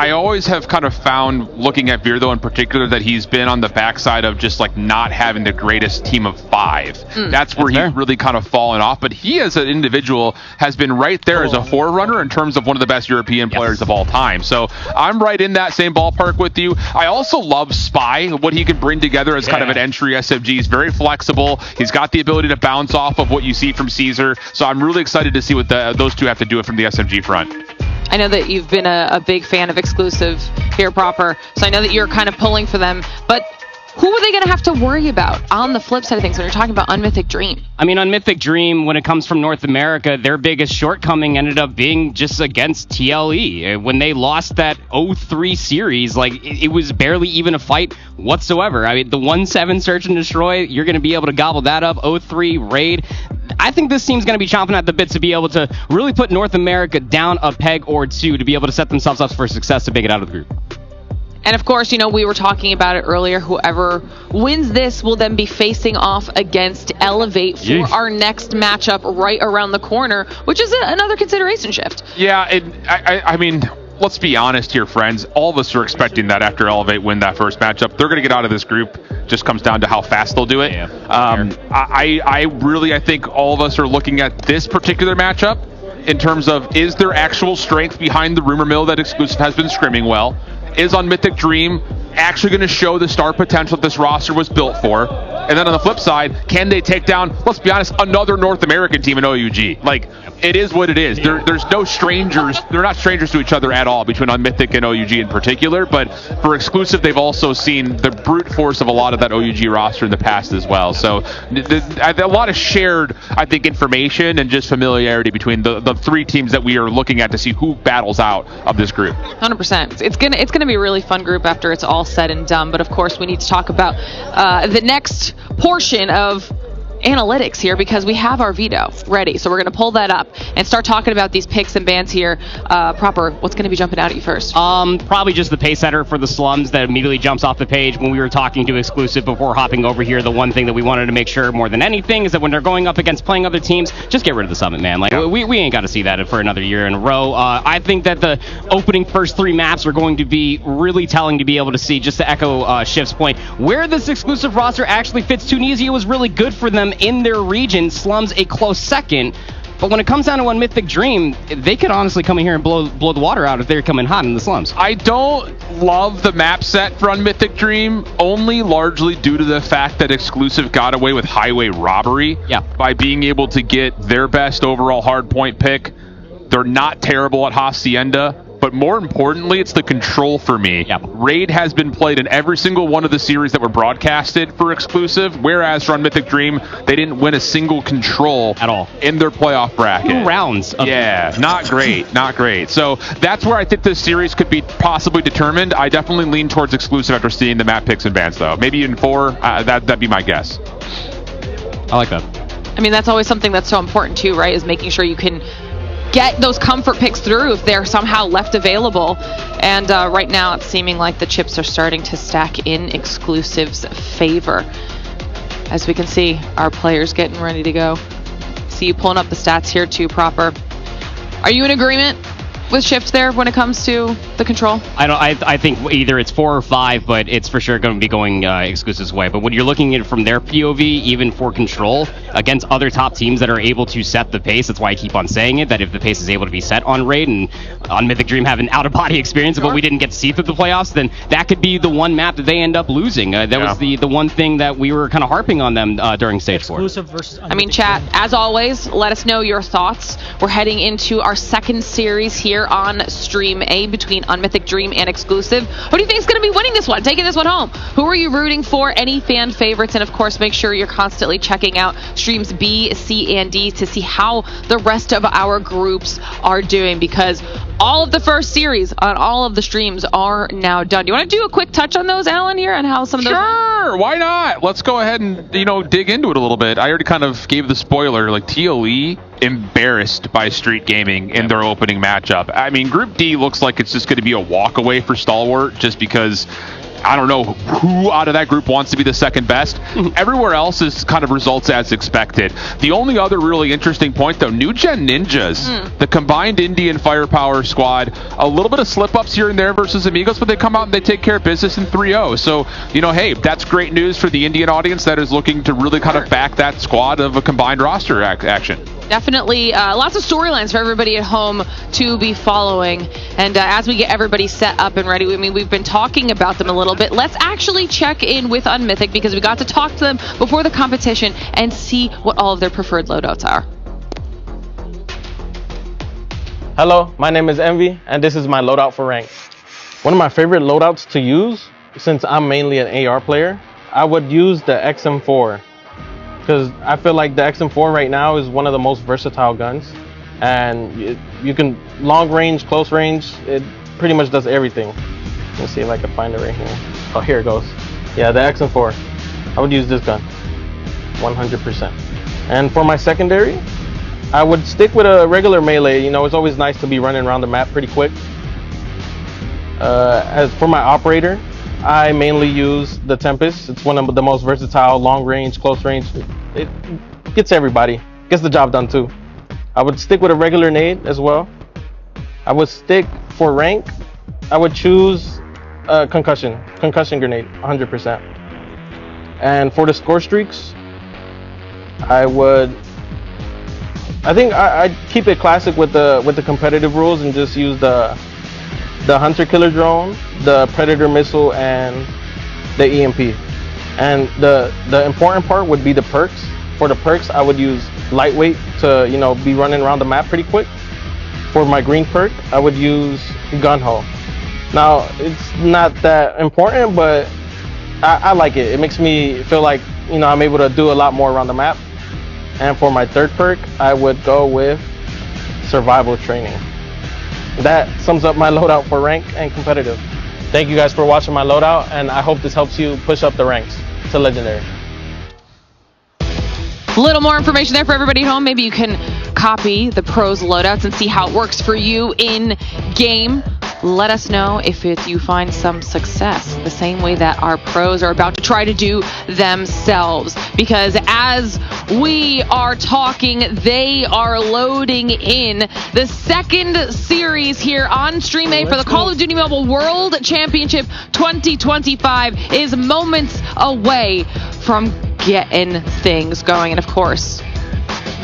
I always have kind of found, looking at Veer though in particular, that he's been on the backside of just like not having the greatest team of 5. That's where he's really kind of fallen off. But he as an individual has been right there as a forerunner in terms of one of the best European players of all time. So I'm right in that same ballpark with you. I also love Spy, what he can bring together as kind of an entry SFG. He's very flexible. He's got the ability to bounce off of what you see from Caesar. So I'm really excited to see what those two have to do from the SMG front. I know that you've been a big fan of Exclusive here proper, so I know that you're kind of pulling for them, but who are they going to have to worry about on the flip side of things when you're talking about Unmythic Dream? I mean, Unmythic Dream, when it comes from North America, their biggest shortcoming ended up being just against TLE. When they lost that 0-3 series, like, it was barely even a fight whatsoever. I mean, the 1-7 Search and Destroy, you're going to be able to gobble that up. 0-3 Raid. I think this team's going to be chomping at the bit to be able to really put North America down a peg or two to be able to set themselves up for success to make it out of the group. And of course, you know, we were talking about it earlier. Whoever wins this will then be facing off against Elevate for our next matchup right around the corner, which is another consideration shift. Yeah, I mean, let's be honest here, friends. All of us are expecting that after Elevate win that first matchup, they're going to get out of this group. Just comes down to how fast they'll do it. I think all of us are looking at this particular matchup in terms of, is there actual strength behind the rumor mill that Exclusive has been scrimming well? Is Unmythic Dream actually going to show the star potential that this roster was built for? And then on the flip side, can they take down, let's be honest, another North American team in OUG? Like, it is what it is. There's no strangers. They're not strangers to each other at all between Unmythic and OUG in particular. But for Exclusive, they've also seen the brute force of a lot of that OUG roster in the past as well. So a lot of shared, I think, information and just familiarity between the three teams that we are looking at to see who battles out of this group. 100%. It's gonna be a really fun group after it's all said and done. But of course, we need to talk about the next portion of analytics here, because we have our veto ready. So we're going to pull that up and start talking about these picks and bans here. Proper, what's going to be jumping out at you first? Probably just the pace setter for the Slums that immediately jumps off the page. When we were talking to Exclusive before hopping over here, the one thing that we wanted to make sure more than anything is that when they're going up against playing other teams, just get rid of the Summit, man. Like, we ain't got to see that for another year in a row. I think that the opening first 3 maps are going to be really telling to be able to see, just to echo Shift's point, where this Exclusive roster actually fits. Tunisia was really good for them in their region, Slums a close second. But when it comes down to Unmythic Dream, they could honestly come in here and blow the water out if they're coming hot in the Slums. I don't love the map set for Unmythic Dream, only largely due to the fact that Exclusive got away with highway robbery by being able to get their best overall hardpoint pick. They're not terrible at Hacienda, but more importantly, it's the control for me. Raid has been played in every single one of the series that were broadcasted for Exclusive, whereas for Unmythic Dream, they didn't win a single control at all in their playoff bracket. 2 rounds. Not great, not great. So that's where I think this series could be possibly determined. I definitely lean towards Exclusive after seeing the map picks and bans, though. Maybe in 4, that'd be my guess. I like that. I mean, that's always something that's so important too, right? Is making sure you can get those comfort picks through if they're somehow left available. And right now it's seeming like the chips are starting to stack in Exclusive's favor. As we can see, our players getting ready to go. See you pulling up the stats here too, Proper. Are you in agreement with Shift there when it comes to the control? I think either it's 4 or 5, but it's for sure going to be going Exclusive's way. But when you're looking at it from their POV, even for control against other top teams that are able to set the pace, that's why I keep on saying it, that if the pace is able to be set on Raid and on Mythic Dream have an out-of-body experience of what we didn't get to see through the playoffs, then that could be the one map that they end up losing. That was the one thing that we were kind of harping on them during Stage 4. Exclusive versus I mean, chat, as always, let us know your thoughts. We're heading into our second series here on Stream A between Unmythic Dream and Exclusive. Who do you think is going to be winning this one, taking this one home? Who are you rooting for? Any fan favorites? And of course, make sure you're constantly checking out streams B, C, and D to see how the rest of our groups are doing, because all of the first series on all of the streams are now done. Do you want to do a quick touch on those, Alan, here, and how some of those... Sure, why not? Let's go ahead and, dig into it a little bit. I already kind of gave the spoiler, like TLE embarrassed by Street Gaming in their opening matchup. I mean, Group D looks like it's just going to be a walk away for Stalwart, just because I don't know who out of that group wants to be the second best. Everywhere else is kind of results as expected. The only other really interesting point, though, New Gen Ninjas, the combined Indian firepower squad, a little bit of slip-ups here and there versus Amigos, but they come out and they take care of business in 3-0. So, you know, hey, that's great news for the Indian audience that is looking to really kind of back that squad of a combined roster action. Definitely lots of storylines for everybody at home to be following. And as we get everybody set up and ready, I mean, we've been talking about them a little bit. Let's actually check in with Unmythic because we got to talk to them before the competition and see what all of their preferred loadouts are. Hello, my name is Envy, and this is my loadout for rank. One of my favorite loadouts to use, since I'm mainly an AR player, I would use the XM4. Because I feel like the XM4 right now is one of the most versatile guns, and you can long range, close range, it pretty much does everything. Let's see if I can find it right here. Oh, here it goes. Yeah, the XM4. I would use this gun 100%. And for my secondary, I would stick with a regular melee. You know, it's always nice to be running around the map pretty quick. As for my operator, I mainly use the Tempest. It's one of the most versatile, long range, close range. It gets everybody, gets the job done too. I would stick with a regular nade as well. I would stick for rank. I would choose a concussion grenade, 100%. And for the score streaks, I think I'd keep it classic with the competitive rules and just use the Hunter Killer Drone, the Predator Missile, and the EMP. And the important part would be the perks. For the perks, I would use Lightweight to, you know, be running around the map pretty quick. For my green perk, I would use Gunho. Now, it's not that important, but I like it. It makes me feel like, you know, I'm able to do a lot more around the map. And for my third perk, I would go with Survival Training. That sums up my loadout for rank and competitive. Thank you guys for watching my loadout, and I hope this helps you push up the ranks to legendary. A little more information there for everybody at home. Maybe you can copy the pros loadouts and see how it works for you in game. Let us know if you find some success the same way that our pros are about to try to do themselves. Because as we are talking, they are loading in the second series here on Stream A for the Call of Duty Mobile World Championship 2025 is moments away from getting things going. And of course,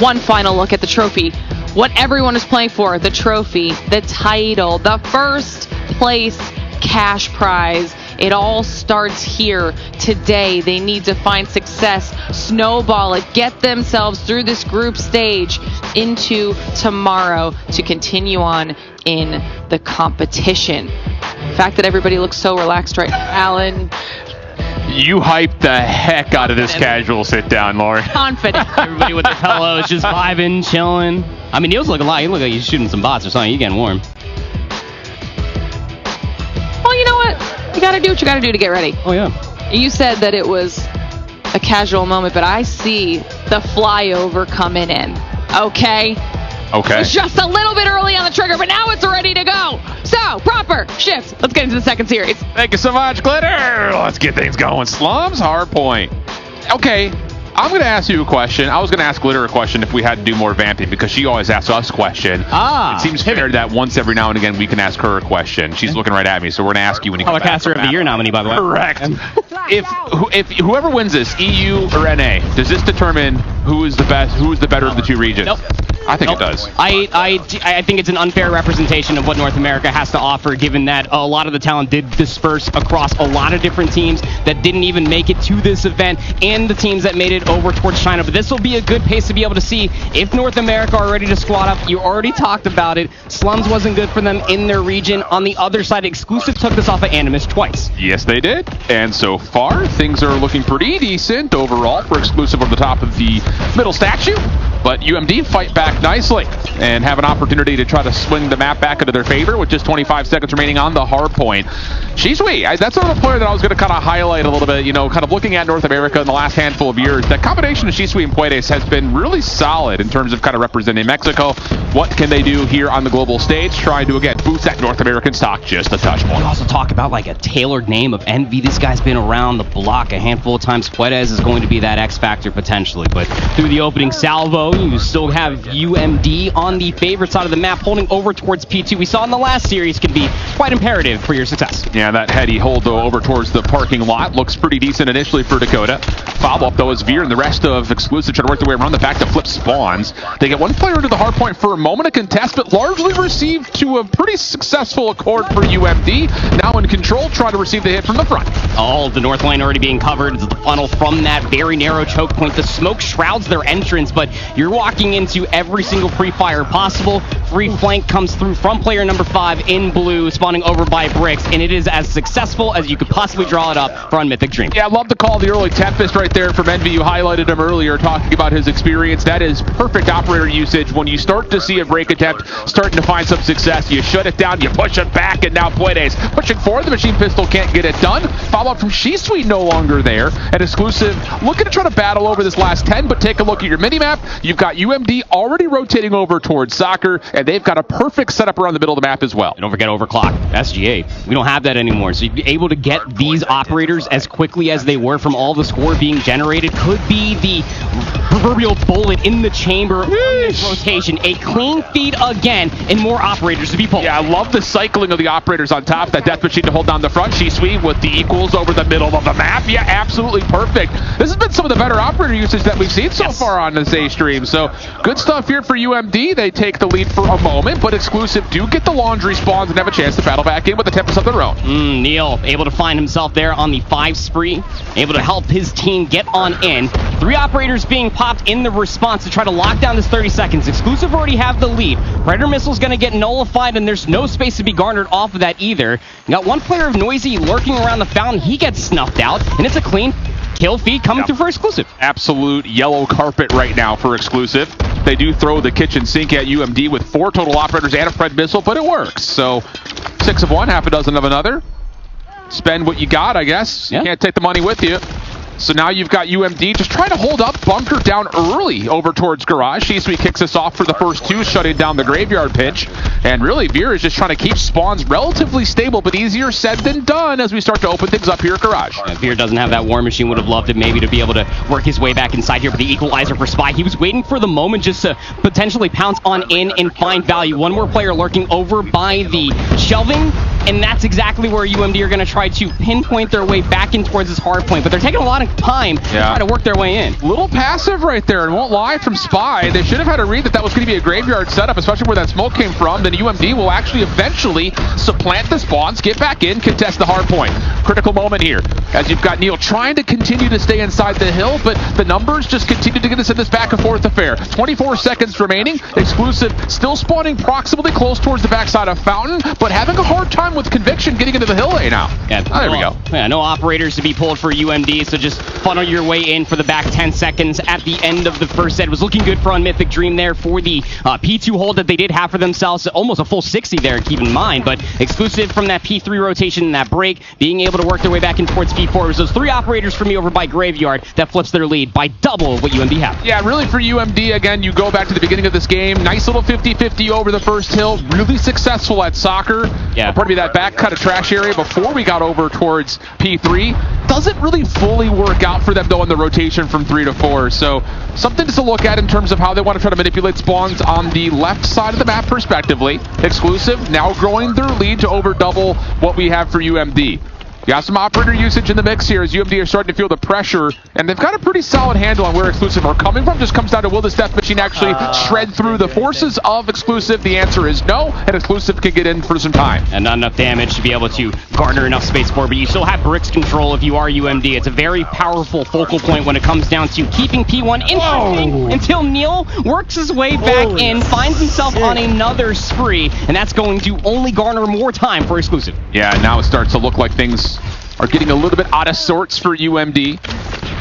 one final look at the trophy. What everyone is playing for, the trophy, the title, the first place cash prize. It all starts here today. They need to find success, snowball it, get themselves through this group stage into tomorrow to continue on in the competition. The fact that everybody looks so relaxed right now, Alan. You hyped the heck out of this casual sit down, Lauren. Confident. Everybody with their pillows, just vibing, chilling. I mean, you also look a lot. You look like you're shooting some bots or something. You're getting warm. Well, you know what? You gotta do what you gotta do to get ready. Oh, yeah. You said that it was a casual moment, but I see the flyover coming in. Okay? Okay. It's just a little bit early on the trigger, but now it's ready to go. So, proper shift. Let's get into the second series. Thank you so much, Glitter. Let's get things going. Slums, hard point. Okay, I'm going to ask you a question. I was going to ask Glitter a question if we had to do more vamping because she always asks us a question. It seems fair that once every now and again we can ask her a question. She's looking right at me, so we're going to ask you when you come back. Podcaster of the Year nominee, by the way. Correct. If whoever wins this, EU or NA, does this determine who is the best, who is the better of the two regions? Nope. I think it does. I think it's an unfair representation of what North America has to offer, given that a lot of the talent did disperse across a lot of different teams that didn't even make it to this event, and the teams that made it over towards China. But this will be a good pace to be able to see if North America are ready to squad up. You already talked about it. Slums wasn't good for them in their region. On the other side, Exclusive took this off of Animus twice. Yes, they did. And so far, things are looking pretty decent overall for Exclusive on the top of the middle statue. But UMD fight back nicely and have an opportunity to try to swing the map back into their favor with just 25 seconds remaining on the hard point. Shisui, that's another player that I was going to kind of highlight a little bit, you know, kind of looking at North America in the last handful of years. That combination of Shisui and Puedes has been really solid in terms of kind of representing Mexico. what can they do here on the global stage, trying to, again, boost that North American stock just a touch more. We also talk about like a tailored name of Envy. This guy's been around the block a handful of times. Puedes is going to be that X factor potentially, but through the opening salvo, you still have UMD on the favorite side of the map, holding over towards P2. We saw in the last series can be quite imperative for your success. Yeah, that heady hold though over towards the parking lot looks pretty decent initially for Dakota. Follow up though is Veer and the rest of Exclusive trying to work their way around the back to flip spawns. They get one player into the hard point for a moment of contest, but largely received to a pretty successful accord for UMD. Now in control, trying to receive the hit from the front. All the north lane already being covered. The funnel from that very narrow choke point. The smoke shrouds their entrance, but you're walking into every single pre-fire possible. Free flank comes through from player number 5 in blue, spawning over by Bricks, and it is as successful as you could possibly draw it up for Mythic Dream. Yeah, I love the call, the early Tempest right there from Envy. You highlighted him earlier talking about his experience. That is perfect operator usage. When you start to see a break attempt starting to find some success, you shut it down, you push it back, and now Puedes pushing forward. The machine pistol can't get it done. Follow up from Shisui no longer there. And Exclusive looking to try to battle over this last 10, but take a look at your minimap. You've got UMD already rotating over towards Soccer, and they've got a perfect setup around the middle of the map as well. And don't forget Overclock, SGA. We don't have that anymore, so you'd be able to get these operators as quickly as they were from all the score being generated. Could be the proverbial bullet in the chamber of this rotation. A clean feed again, and more operators to be pulled. Yeah, I love the cycling of the operators on top. That Death Machine to hold down the front. Shisui with the equals over the middle of the map. Yeah, absolutely perfect. This has been some of the better operator usage that we've seen so far on this A stream. So good stuff here for UMD. They take the lead for a moment, but Exclusive do get the laundry spawns and have a chance to battle back in with the Tempest of their own. Neil able to find himself there on the 5 spree, able to help his team get on in. 3 operators being popped in the response to try to lock down this 30 seconds. Exclusive already have the lead. Predator Missile's going to get nullified, and there's no space to be garnered off of that either. You got one player of Noisy lurking around the fountain. He gets snuffed out, and it's a clean kill feed coming through for Exclusive. Absolute yellow carpet right now for Exclusive. They do throw the kitchen sink at UMD with 4 total operators and a Pred missile, but it works. So 6 of one, half a dozen of another. Spend what you got, I guess. You can't take the money with you. So now you've got UMD just trying to hold up, bunker down early over towards Garage. Shisui kicks us off for the first 2, shutting down the graveyard pitch. And really, Veer is just trying to keep spawns relatively stable, but easier said than done as we start to open things up here at Garage. Yeah, Veer doesn't have that War Machine. Would have loved it maybe to be able to work his way back inside here, but the equalizer for Spy. He was waiting for the moment just to potentially pounce on in and find value. One more player lurking over by the shelving, and that's exactly where UMD are going to try to pinpoint their way back in towards this hard point, but they're taking a lot of time to try to work their way in. Little passive right there, and won't lie from Spy. They should have had a read that that was going to be a graveyard setup, especially where that smoke came from. Then UMD will actually eventually supplant the spawns, get back in, contest the hard point. Critical moment here, as you've got Neil trying to continue to stay inside the hill, but the numbers just continue to get us in this back and forth affair. 24 seconds remaining. Exclusive still spawning proximately close towards the backside of Fountain, but having a hard time with conviction getting into the hill lane now. Yeah, there we go. Yeah, no operators to be pulled for UMD, so just funnel your way in for the back 10 seconds at the end of the first set. It was looking good for Mythic Dream there for the P2 hold that they did have for themselves. Almost a full 60 there, keep in mind, but Exclusive from that P3 rotation and that break, being able to work their way back in towards P4. It was those 3 operators for me over by Graveyard that flips their lead by double what UMD have. Yeah, really for UMD, again, you go back to the beginning of this game. Nice little 50-50 over the first hill. Really successful at Soccer. Yeah. Pardon me, that back cut of trash area before we got over towards P3. Doesn't really fully work out for them, though, in the rotation from 3 to 4. So something to look at in terms of how they want to try to manipulate spawns on the left side of the map, respectively. Exclusive now growing their lead to over double what we have for UMD. You got some operator usage in the mix here as UMD are starting to feel the pressure, and they've got a pretty solid handle on where Exclusive are coming from. Just comes down to will this Death Machine actually shred through the forces of Exclusive? The answer is no, and Exclusive can get in for some time. And not enough damage to be able to garner enough space for, but you still have Bricks control if you are UMD. It's a very powerful focal point when it comes down to keeping P1 interesting until Neil works his way back in, finds himself on another spree, and that's going to only garner more time for Exclusive. Yeah, now it starts to look like things are getting a little bit out of sorts for UMD.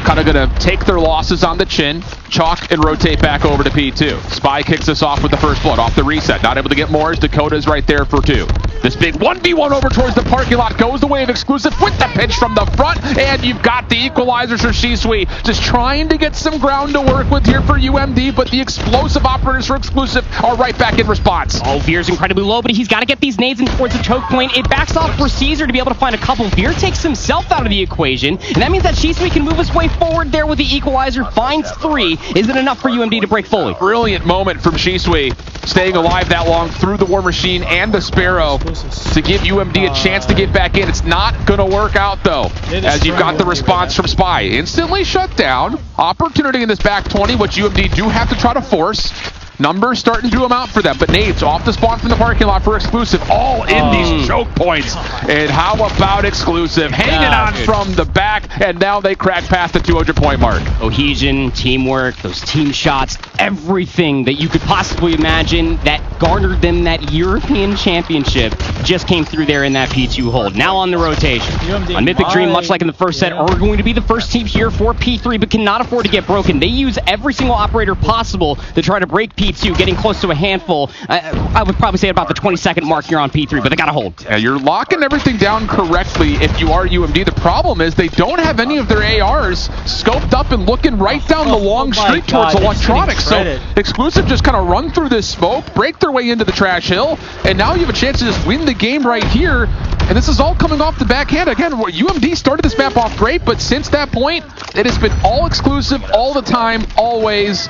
Kind of going to take their losses on the chin, chalk, and rotate back over to P2. Spy kicks us off with the first blood off the reset. Not able to get more as Dakota's right there for 2. This big 1v1 over towards the parking lot goes the way of Exclusive with the pitch from the front, and you've got the equalizers for Shisui. Just trying to get some ground to work with here for UMD, but the explosive operators for Exclusive are right back in response. Oh, Veer's incredibly low, but he's got to get these nades in towards the choke point. It backs off for Caesar to be able to find a couple. Veer takes himself out of the equation, and that means that Shisui can move his way forward there with the equalizer, finds 3. Is it enough for UMD to break fully? Brilliant moment from Shisui, staying alive that long through the War Machine and the Sparrow to give UMD a chance to get back in. It's not going to work out, though, as you've got the response from Spy. Instantly shut down. Opportunity in this back 20, which UMD do have to try to force. Numbers starting to amount for them, but nades off the spawn from the parking lot for Exclusive, all in these choke points. And how about Exclusive hanging on from the back, and now they crack past the 200-point mark. Cohesion, teamwork, those team shots, everything that you could possibly imagine that garnered them that European championship just came through there in that P2 hold. Now on the rotation. On Mythic Dream, much like in the first set, are going to be the first team here for P3, but cannot afford to get broken. They use every single operator possible to try to break P2, getting close to a handful. I would probably say about the 20-second mark here on P3, but they got to hold. Yeah, you're locking everything down correctly if you are UMD. The problem is they don't have any of their ARs scoped up and looking right down the long street towards electronics. So Exclusive just kind of run through this smoke, break their way into the trash hill, and now you have a chance to just win the game right here. And this is all coming off the backhand. Again, UMD started this map off great, but since that point, it has been all Exclusive, all the time, always.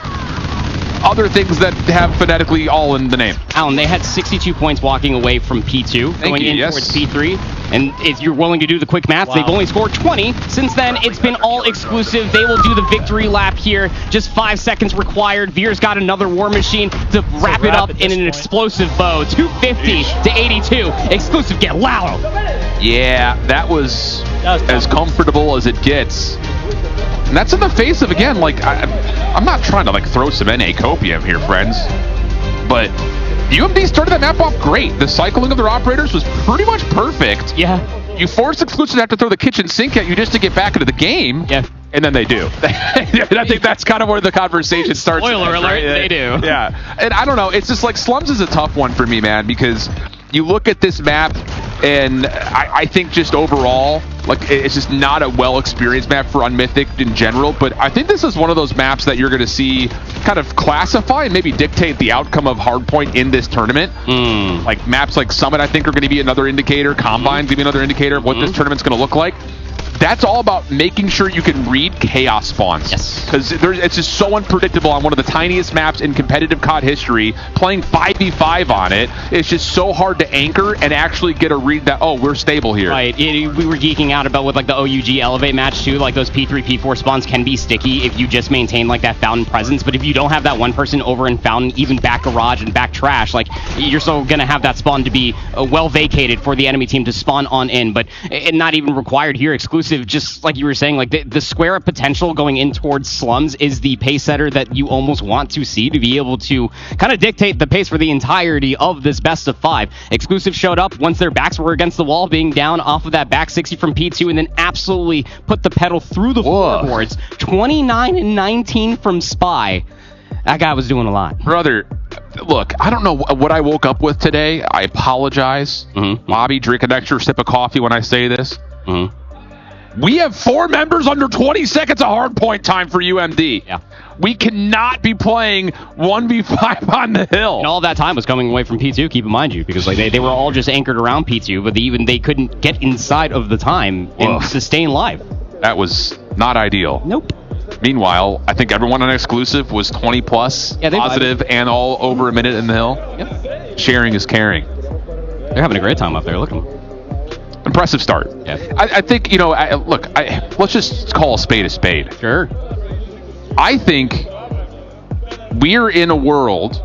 Other things that have phonetically all in the name. Alan, they had 62 points walking away from P2, going in towards P3. And if you're willing to do the quick math, they've only scored 20. Since then, it's been all Exclusive. They will do the victory lap here. Just 5 seconds required. Veer's got another War Machine to wrap it up in an explosive bow. 250 to 82. Exclusive get loud. Yeah, that was as comfortable as it gets. And that's in the face of, again, like, I'm not trying to, like, throw some NA copium here, friends, but UMD started that map off great. The cycling of their operators was pretty much perfect. Yeah. You force Exclusive to have to throw the kitchen sink at you just to get back into the game. Yeah. And then they do. And I think that's kind of where the conversation starts. Spoiler alert, right? they do. Yeah. And I don't know, it's just like Slums is a tough one for me, man, because you look at this map, and I think just overall, like, it's just not a well-experienced map for Unmythic in general, but I think this is one of those maps that you're going to see kind of classify and maybe dictate the outcome of Hardpoint in this tournament. Like, maps like Summit, I think, are going to be another indicator. Combine going to be another indicator of what this tournament's going to look like. That's all about making sure you can read chaos spawns. Yes. Because it's just so unpredictable on one of the tiniest maps in competitive COD history. Playing 5v5 on it, it's just so hard to anchor and actually get a read that, oh, we're stable here. Right. We were geeking out about with, like, the OUG Elevate match, too. Like, those P3, P4 spawns can be sticky if you just maintain, like, that Fountain presence. But if you don't have that one person over in Fountain, even back Garage and back Trash, like, you're still going to have that spawn to be well vacated for the enemy team to spawn on in. But not even required here. Exclusive, just like you were saying, like, the square up potential going in towards Slums is the pace setter that you almost want to see to be able to kind of dictate the pace for the entirety of this best of 5. Exclusive showed up once their backs were against the wall, being down off of that back 60 from P2, and then absolutely put the pedal through the floorboards. 29 and 19 from Spy. That guy was doing a lot. Brother, look, I don't know what I woke up with today. I apologize. Bobby, drink an extra sip of coffee when I say this. We have 4 members under 20 seconds of hardpoint time for UMD. Yeah. We cannot be playing 1v5 on the hill. And all that time was coming away from P2, keep in mind you, because like they were all just anchored around P2, but they couldn't get inside of the time and sustain live. That was not ideal. Nope. Meanwhile, I think everyone on Exclusive was 20 plus, positive, and all over a minute in the hill. Yep. Sharing is caring. They're having a great time up there. Look at them. Impressive start. Yeah. I think, you know, let's just call a spade a spade. Sure. I think we're in a world,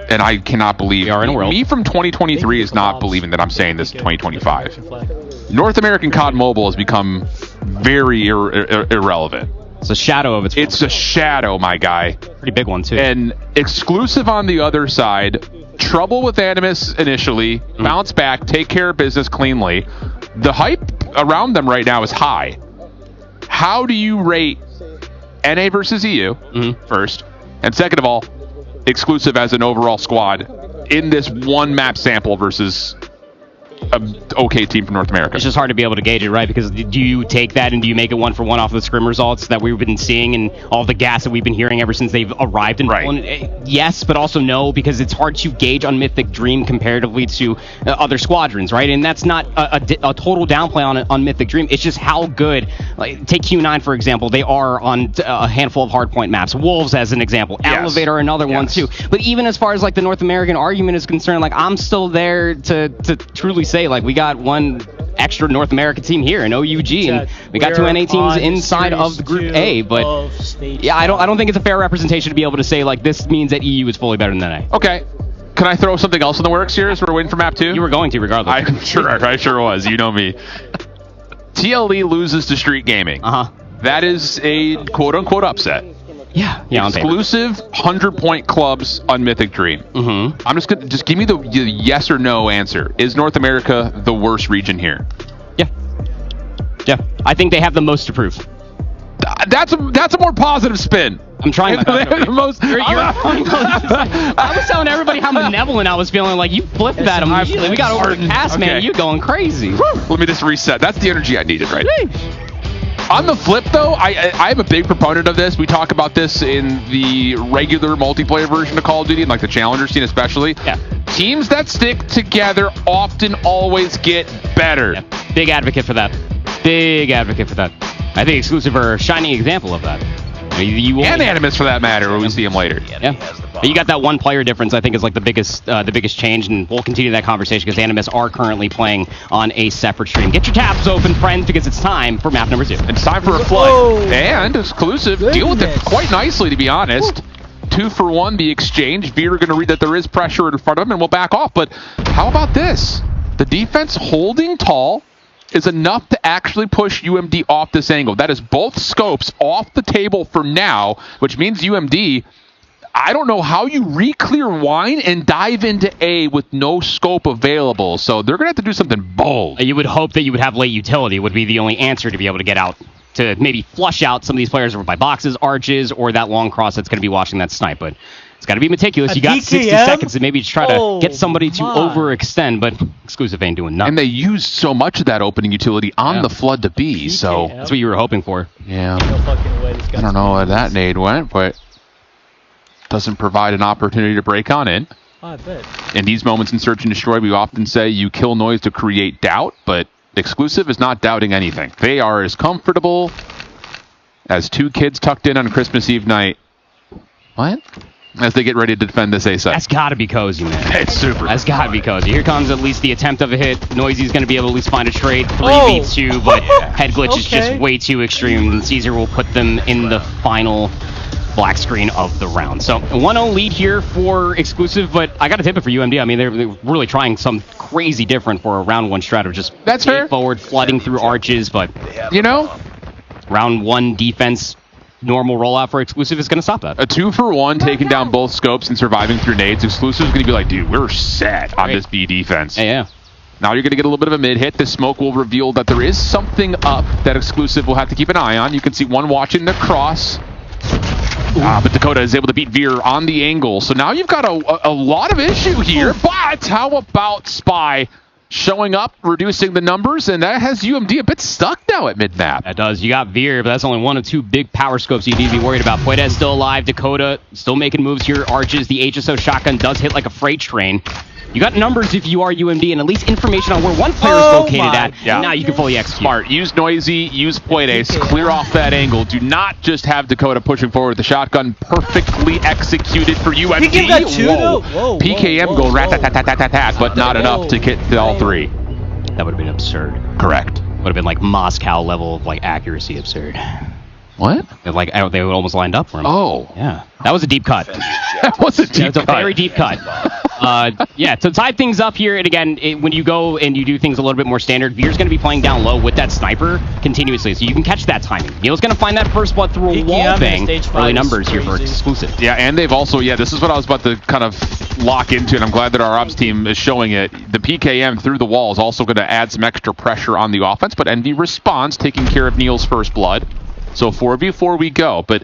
and I cannot believe we are in a world. Me from 2023 is not believing that I'm saying this in 2025. North American COD Mobile has become very irrelevant. It's a shadow of its form. It's a shadow, my guy. Pretty big one, too. And Exclusive on the other side, trouble with Animus initially, bounce back, take care of business cleanly. The hype around them right now is high. How do you rate NA versus EU, first? And second of all, Exclusive as an overall squad in this one map sample versus an okay team from North America. It's just hard to be able to gauge it, right? Because do you take that and do you make it 1-for-1 off of the scrim results that we've been seeing and all the gas that we've been hearing ever since they've arrived in Poland? Yes, but also no, because it's hard to gauge on Mythic Dream comparatively to other squadrons, right? And that's not a total downplay on Mythic Dream. It's just how good. Like, take Q9, for example. They are on a handful of hardpoint maps. Wolves, as an example. Elevator, another one, too. But even as far as, like, the North American argument is concerned, like, I'm still there to truly say, like, we got one extra North American team here in OUG, and we got 2 NA teams inside of the Group A, but yeah, I don't think it's a fair representation to be able to say, like, this means that EU is fully better than NA. Okay. Can I throw something else in the works here as we're waiting for map 2? You were going to, regardless. I sure was. You know me. TLE loses to Street Gaming. That is a quote-unquote upset. Yeah, exclusive 100-point clubs on Mythic Dream. I'm just gonna give me the yes or no answer. Is North America the worst region here? Yeah, I think they have the most to prove. That's a more positive spin. I'm trying. The most. I was telling everybody how benevolent I was feeling. Like, you flipped that immediately. We got over the cast, man. You going crazy? Let me just reset. That's the energy I needed, right? On the flip, though, I am a big proponent of this. We talk about this in the regular multiplayer version of Call of Duty, and like the Challenger scene especially. Yeah. Teams that stick together often always get better. Yeah. Big advocate for that. Big advocate for that. I think Exclusive are a shining example of that. And Animus, for that matter, when we see him later. Yeah. You got that one player difference, I think, is like the biggest change, and we'll continue that conversation because Animus are currently playing on a separate stream. Get your tabs open, friends, because it's time for map number 2. It's time for a flood. And Exclusive deal with it quite nicely, to be honest. 2-for-1, the exchange. Veer going to read that there is pressure in front of him, and we'll back off. But how about this? The defense holding tall is enough to actually push UMD off this angle. That is both scopes off the table for now, which means UMD, I don't know how you re-clear wine and dive into A with no scope available. So they're going to have to do something bold. You would hope that you would have late utility would be the only answer to be able to get out, to maybe flush out some of these players over by boxes, arches, or that long cross that's going to be watching that snipe. But it's got to be meticulous. You got 60 seconds to maybe try to get somebody to overextend, but Exclusive ain't doing nothing. And they used so much of that opening utility on the flood to B, so that's what you were hoping for. Yeah. I don't know where that nade went, but doesn't provide an opportunity to break on in. I bet. In these moments in Search and Destroy, we often say you kill noise to create doubt, but Exclusive is not doubting anything. They are as comfortable as two kids tucked in on Christmas Eve night. What? As they get ready to defend this A site. That's got to be cozy, man. It's super. That's got to be cozy. Here comes at least the attempt of a hit. Noisy's going to be able to at least find a trade. 3v2, but head glitch is just way too extreme. And Caesar will put them in the final black screen of the round. So 1-0 lead here for Exclusive, but I got to tip it for UMD. I mean, they're really trying some crazy different for a round 1 strat of just forward, flooding through arches, but you know, round 1 defense. Normal rollout for Exclusive is going to stop that. A 2-for-1 taking down both scopes and surviving through nades. Exclusive is going to be like, dude, we're set on this B defense. Yeah. Now you're going to get a little bit of a mid hit. The smoke will reveal that there is something up that Exclusive will have to keep an eye on. You can see one watching the cross. But Dakota is able to beat Veer on the angle. So now you've got a lot of issue here. But how about Spy showing up, reducing the numbers, and that has UMD a bit stuck now at mid-map. That does. You got Veer, but that's only one of 2 big power scopes you need to be worried about. Puedes still alive. Dakota still making moves here. Arches, the HSO shotgun does hit like a freight train. You got numbers if you are UMD, and at least information on where one player is located at. Yeah. Now you can fully execute. Smart. Use Noisy, use Puedes, clear off that angle. Do not just have Dakota pushing forward with the shotgun. Perfectly executed for UMD. PKM got 2, though? Whoa, PKM go rat-tat-tat-tat-tat, but not enough to get to all 3. That would have been absurd. Correct. Would have been like Moscow level of like accuracy absurd. What? Like they would almost lined up for him. Oh. Yeah. That was a deep cut. That was a deep cut. It's a very deep cut. Yeah, to tie things up here, and again, when you go and you do things a little bit more standard, Veer's going to be playing down low with that sniper continuously, so you can catch that timing. Neil's going to find that first blood through a wall bang. Early numbers here for Exclusive. Yeah, and they've also, this is what I was about to kind of lock into, and I'm glad that our ops team is showing it. The PKM through the wall is also going to add some extra pressure on the offense, but Envy responds, taking care of Neil's first blood. So 4v4 we go, but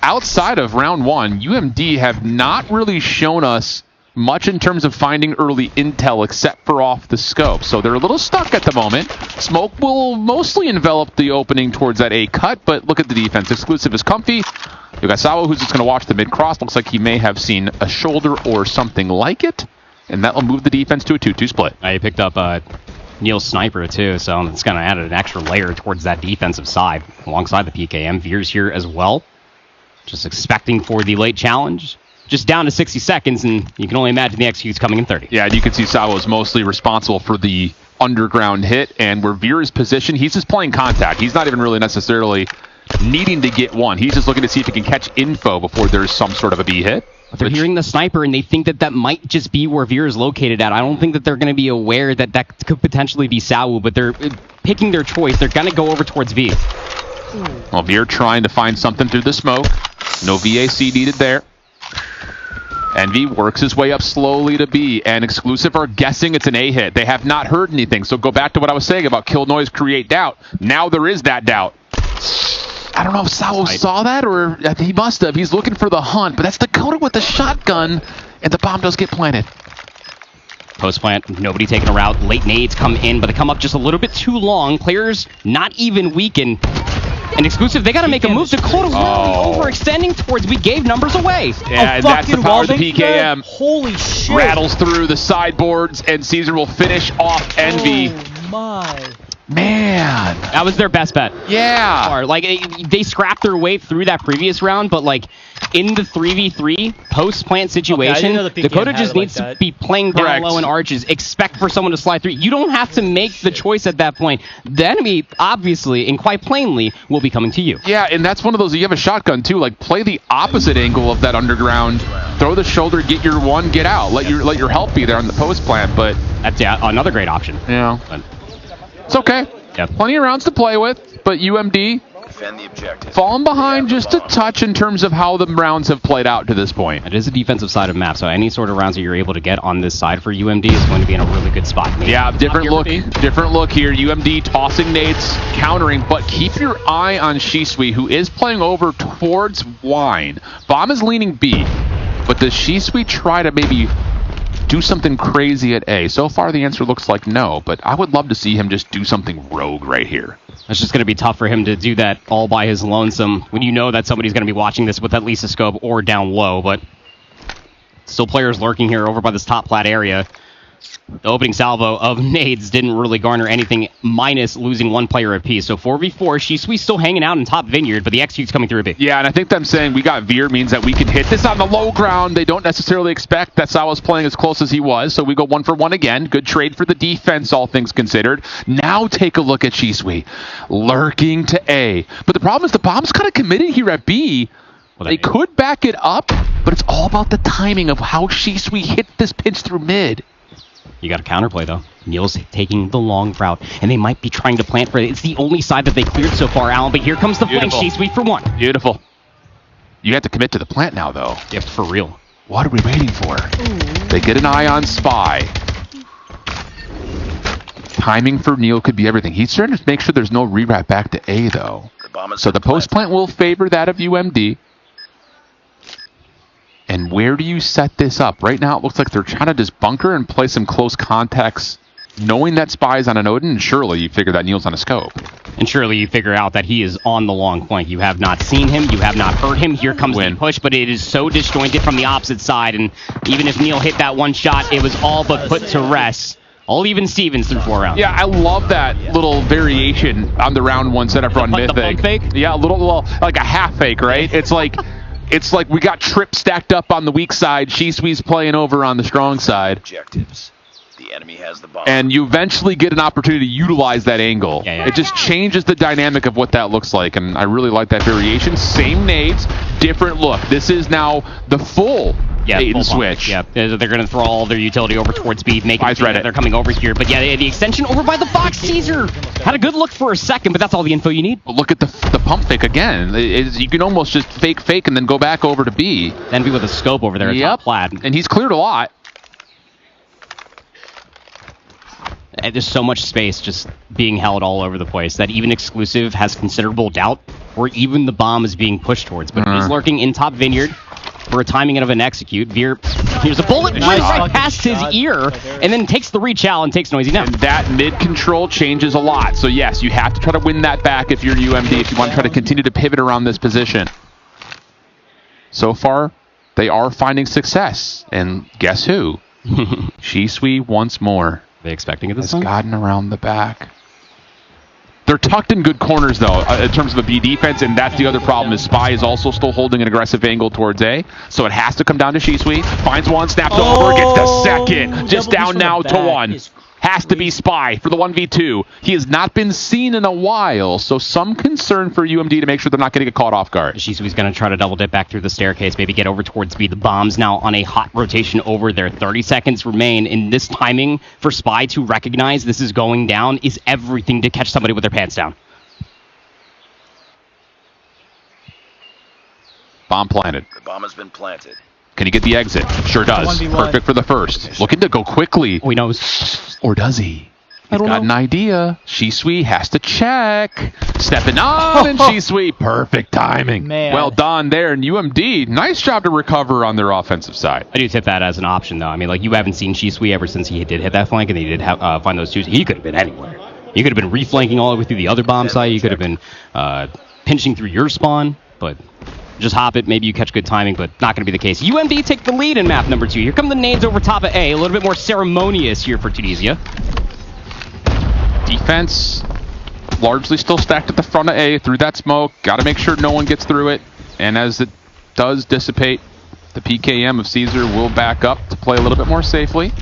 outside of round 1, UMD have not really shown us much in terms of finding early intel except for off the scope. So they're a little stuck at the moment. Smoke will mostly envelop the opening towards that A cut, but look at the defense. Exclusive is comfy. You got Sawo, who's just going to watch the mid-cross. Looks like he may have seen a shoulder or something like it, and that will move the defense to a 2-2 split. He picked up Neil's sniper, too, so it's going to add an extra layer towards that defensive side, alongside the PKM. Veer's here as well, just expecting for the late challenge. Just down to 60 seconds, and you can only imagine the executes coming in 30. Yeah, and you can see Sawo is mostly responsible for the underground hit, and where Veer is positioned, he's just playing contact. He's not even really necessarily needing to get one. He's just looking to see if he can catch info before there's some sort of a B hit. They're hearing the sniper, and they think that might just be where Veer is located at. I don't think that they're going to be aware that could potentially be Sawu, but they're picking their choice. They're going to go over towards V. Well, Veer trying to find something through the smoke. No VAC needed there. Envy works his way up slowly to B, and Exclusive are guessing it's an A hit. They have not heard anything, so go back to what I was saying about kill noise create doubt. Now there is that doubt. I don't know if Sawo saw that, or he must have. He's looking for the hunt, but that's Dakota with the shotgun, and the bomb does get planted. Post plant, nobody taking a route. Late nades come in, but they come up just a little bit too long. Players not even weakened. And Exclusive, they got to make a move. Dakota really overextending towards. We gave numbers away. Yeah, and that's the power of the PKM. Holy shit. Rattles through the sideboards, and Caesar will finish off Envy. Oh my. Man. That was their best bet. Yeah. Like, they scrapped their way through that previous round, but, like, in the 3v3 post-plant situation, Dakota just needs to be playing down low in arches. Expect for someone to slide through. You don't have to make the choice at that point. The enemy, obviously, and quite plainly, will be coming to you. Yeah, and that's one of those, you have a shotgun, too. Like, play the opposite angle of that underground. Throw the shoulder, get your one, get out. Let your help be there on the post-plant, but... That's another great option. Yeah. It's okay. Yep. Plenty of rounds to play with, but UMD defend the objective. Falling behind just a touch in terms of how the rounds have played out to this point. It is a defensive side of map, so any sort of rounds that you're able to get on this side for UMD is going to be in a really good spot. Maybe yeah, different look here. UMD tossing nades, countering, but keep your eye on Shisui, who is playing over towards Wine. Bomb is leaning B, but does Shisui try to maybe do something crazy at A? So far, the answer looks like no, but I would love to see him just do something rogue right here. It's just going to be tough for him to do that all by his lonesome when you know that somebody's going to be watching this with at least a scope or down low, but still players lurking here over by this top plat area. The opening salvo of nades didn't really garner anything, minus losing one player apiece. So 4v4, Shisui still hanging out in top vineyard, but the execute's coming through a bit. Yeah, and I think them saying we got Veer means that we can hit this on the low ground. They don't necessarily expect that Sawa's playing as close as he was, so we go 1 for 1 again. Good trade for the defense, all things considered. Now take a look at Shisui, lurking to A. But the problem is the bomb's kind of committed here at B. Well, they could back it up, but it's all about the timing of how Shisui hit this pinch through mid. You got a counterplay, though. Neil's taking the long route, and they might be trying to plant for it. It's the only side that they cleared so far, Alan, but here comes the flank. Shisui for 1. Beautiful. You have to commit to the plant now, though. You have to for real. What are we waiting for? They get an eye on Spy. Timing for Neil could be everything. He's trying to make sure there's no rewrap back to A, though. So the post plant will favor that of UMD. And where do you set this up? Right now, it looks like they're trying to just bunker and play some close contacts, knowing that Spy's on an Odin, and surely you figure that Neil's on a scope. And surely you figure out that he is on the long point. You have not seen him. You have not heard him. Here comes the push, but it is so disjointed from the opposite side. And even if Neil hit that one shot, it was all but put to rest. All even Stevens through 4 rounds. Yeah, I love that little variation on the round 1 setup on Mythic. The pump fake? Yeah, like a half fake, right? It's like we got Trip stacked up on the weak side. Shisui's playing over on the strong side. Objectives. The enemy has the bomb. And you eventually get an opportunity to utilize that angle. Yeah. It just changes the dynamic of what that looks like, and I really like that variation. Same nades, different look. This is now the full bait and switch. Yeah, they're going to throw all their utility over towards B, making it that they're coming over here. But yeah, the extension over by the Fox. Caesar had a good look for a second, but that's all the info you need. Well, look at the pump fake again. You can almost just fake and then go back over to B. Envy with a scope over there at top plat. And he's cleared a lot. And there's so much space just being held all over the place that even Exclusive has considerable doubt where even the bomb is being pushed towards. But it is lurking in top vineyard for a timing of an execute. Veer Here's a bullet Nice right fucking past his shot. ear, and then takes the reach out and takes Noisy down. And that mid-control changes a lot. So yes, you have to try to win that back if you're UMD, if you want to try to continue to pivot around this position. So far, they are finding success. And guess who? Shisui once more. They expecting it this has time? gotten around the back. They're tucked in good corners, though, in terms of the B defense, and that's the other problem, is Spy is also still holding an aggressive angle towards A, so it has to come down to Shisui. Finds one, snaps over, gets the second. Just down now to one. Has to be Spy for the 1v2. He has not been seen in a while, so some concern for UMD to make sure they're not going to get caught off guard. Shisui's going to try to double dip back through the staircase, maybe get over towards B. The bomb's now on a hot rotation over there. 30 seconds remain, and this timing for Spy to recognize this is going down is everything to catch somebody with their pants down. Bomb planted. The bomb has been planted. Can he get the exit? Sure does. 1v1. Perfect for the first. Looking to go quickly. He knows. Or does he? He's got an idea. Shisui has to check. Stepping on, and Shisui, perfect timing. Man. Well done there. And UMD, nice job to recover on their offensive side. I do tip that as an option, though. I mean, like, you haven't seen Shisui ever since he did hit that flank, and he did find those twos. He could have been anywhere. You could have been reflanking all the way through the other bomb site. You could have been pinching through your spawn, but just hop it. Maybe you catch good timing, but not going to be the case. UMD take the lead in map number 2. Here come the nades over top of A. A little bit more ceremonious here for Tunisia. Defense largely still stacked at the front of A through that smoke. Got to make sure no one gets through it. And as it does dissipate, the PKM of Caesar will back up to play a little bit more safely.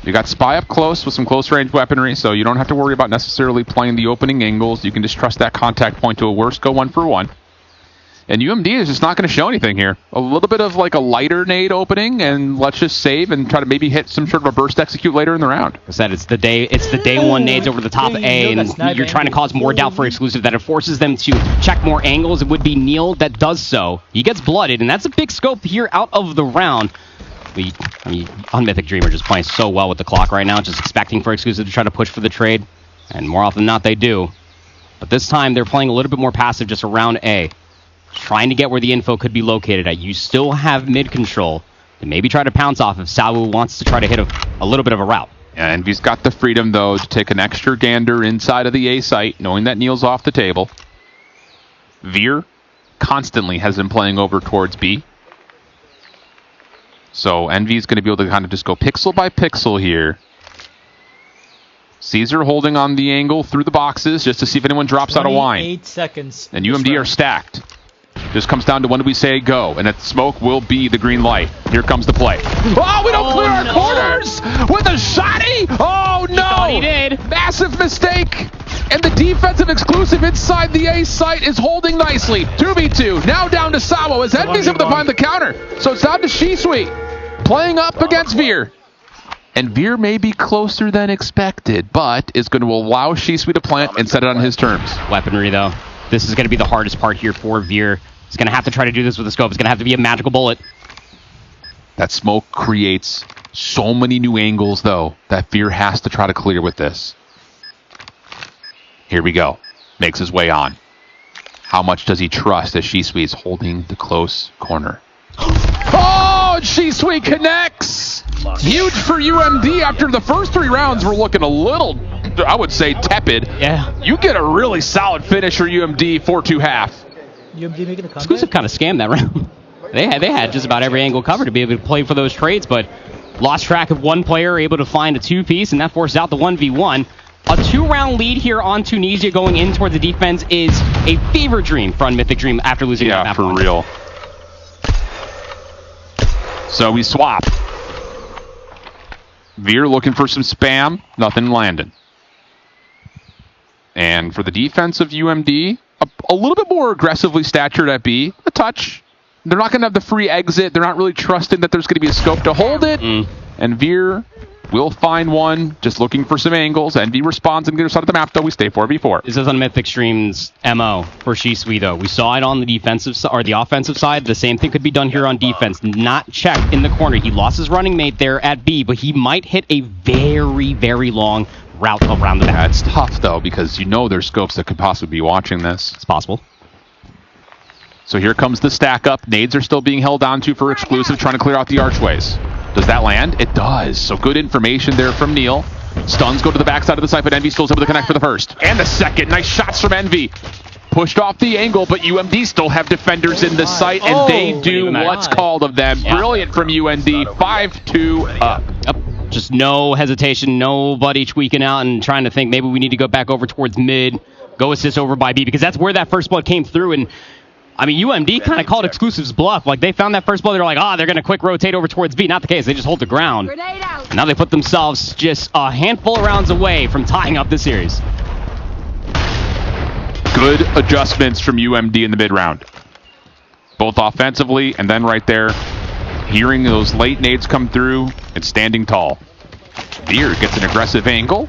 You got Spy up close with some close range weaponry, so you don't have to worry about necessarily playing the opening angles. You can just trust that contact point to a worst, go 1-for-1. And UMD is just not going to show anything here. A little bit of like a lighter nade opening, and let's just save and try to maybe hit some sort of a burst execute later in the round. I said it's the day one nades over the top of A, and you're trying to cause more doubt for Exclusive, that it forces them to check more angles. It would be Neil that does so. He gets blooded, and that's a big scope here out of the round. I mean, on Mythic Dream are just playing so well with the clock right now, just expecting for Exclusive to try to push for the trade, and more often than not they do. But this time they're playing a little bit more passive just around A, trying to get where the info could be located at. You still have mid control, and maybe try to pounce off if Sawu wants to try to hit a little bit of a route. And he's got the freedom, though, to take an extra gander inside of the A site, knowing that Neil's off the table. Veer constantly has been playing over towards B. So Envy's going to be able to kind of just go pixel by pixel here. Caesar holding on the angle through the boxes just to see if anyone drops out of wine. 8 seconds. And UMD are stacked. Just comes down to when do we say go, and that smoke will be the green light. Here comes the play. Oh, we don't clear our corners with a shotty. Oh no! He thought he did. Massive mistake. And the defensive exclusive inside the A site is holding nicely. 2v2. Now down to Sawo as Envy's able to find the counter. So it's down to Shisui playing up against Veer. And Veer may be closer than expected, but is going to allow Shisui to plant and set it on his terms. Weaponry, though. This is going to be the hardest part here for Veer. He's going to have to try to do this with a scope. It's going to have to be a magical bullet. That smoke creates so many new angles, though, that Veer has to try to clear with this. Here we go. Makes his way on. How much does he trust as Shisui is holding the close corner? Oh, Shisui connects! Huge for UMD after the first 3 rounds were looking a little, I would say, tepid. Yeah. You get a really solid finish for UMD 4-2 half. UMD making a comeback? Exclusive kind of scammed that round. They had just about every angle covered to be able to play for those trades, but lost track of one player, able to find a 2-piece, and that forced out the 1v1. A 2-round lead here on Tunisia going in towards the defense is a fever dream for Mythic Dream after losing that map. Yeah, for real. So we swap. Veer looking for some spam. Nothing landing. And for the defense of UMD, a little bit more aggressively statured at B. A touch. They're not going to have the free exit. They're not really trusting that there's going to be a scope to hold it. And Veer will find one, just looking for some angles. Envy responds on the other side of the map, though. We stay 4v4. This is on Mythic Stream's MO for Shisui, though. We saw it on the defensive or the offensive side. The same thing could be done here on defense. Not checked in the corner. He lost his running mate there at B, but he might hit a very, very long route around the map. It's tough, though, because you know there's scopes that could possibly be watching this. It's possible. So here comes the stack up. Nades are still being held onto for exclusive, trying to clear out the archways. Does that land? It does. So good information there from Neil. Stuns go to the backside of the site, but Envy still able to connect for the first. And the second. Nice shots from Envy. Pushed off the angle, but UMD still have defenders in the site, and they do what's called of them. Yeah. Brilliant from UMD. 5-2 up. Yep. Just no hesitation, nobody tweaking out and trying to think maybe we need to go back over towards mid, go assist over by B, because that's where that first blood came through. And I mean, UMD kind of called Exclusive's bluff. Like, they found that first blood, they're like, they're going to quick rotate over towards B. Not the case. They just hold the ground. And now they put themselves just a handful of rounds away from tying up the series. Good adjustments from UMD in the mid-round. Both offensively and then right there, hearing those late nades come through and standing tall. Veer gets an aggressive angle.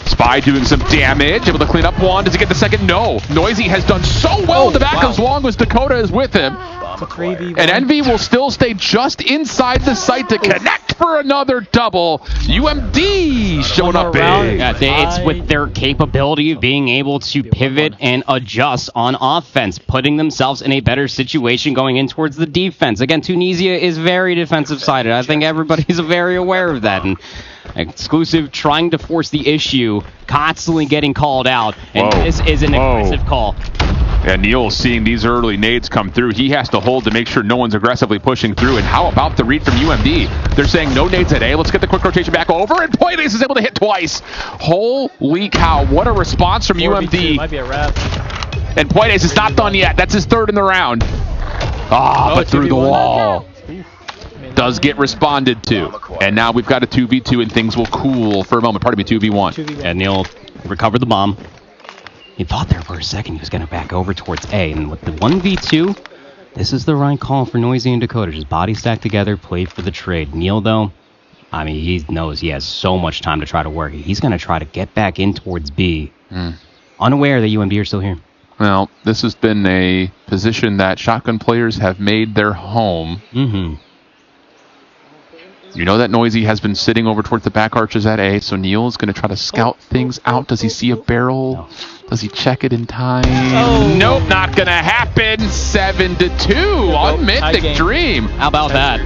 Spy doing some damage, able to clean up one. Does he get the second? No. Noisy has done so well in the back as long as Dakota is with him. And Envy will still stay just inside the site to connect for another double. UMD showing up big. Yeah, it's with their capability of being able to pivot and adjust on offense, putting themselves in a better situation going in towards the defense. Again, Tunisia is very defensive-sided. I think everybody's very aware of that. And Exclusive trying to force the issue, constantly getting called out. And this is an aggressive call. Yeah, Neil seeing these early nades come through. He has to hold to make sure no one's aggressively pushing through. And how about the read from UMD? They're saying no nades at A. Let's get the quick rotation back over. And Poides is able to hit twice. Holy cow. What a response from UMD. Might be a wrap. And Poides is not done yet. That's his third in the round. But through the wall. Does get responded to. And now we've got a 2v2 and things will cool for a moment. Pardon me, 2v1. And Neil recovered the bomb. He thought there for a second he was going to back over towards A. And with the 1v2, this is the right call for Noisy and Dakota. Just body stack together, play for the trade. Neil, though, I mean, he knows he has so much time to try to work. He's going to try to get back in towards B, unaware that UMB are still here. Well, this has been a position that shotgun players have made their home. You know that Noisy has been sitting over towards the back arches at A, so Neil is going to try to scout things out. Does he see a barrel? Does he check it in time? Nope, not going to happen. 7-2 on Mythic Dream. How about that?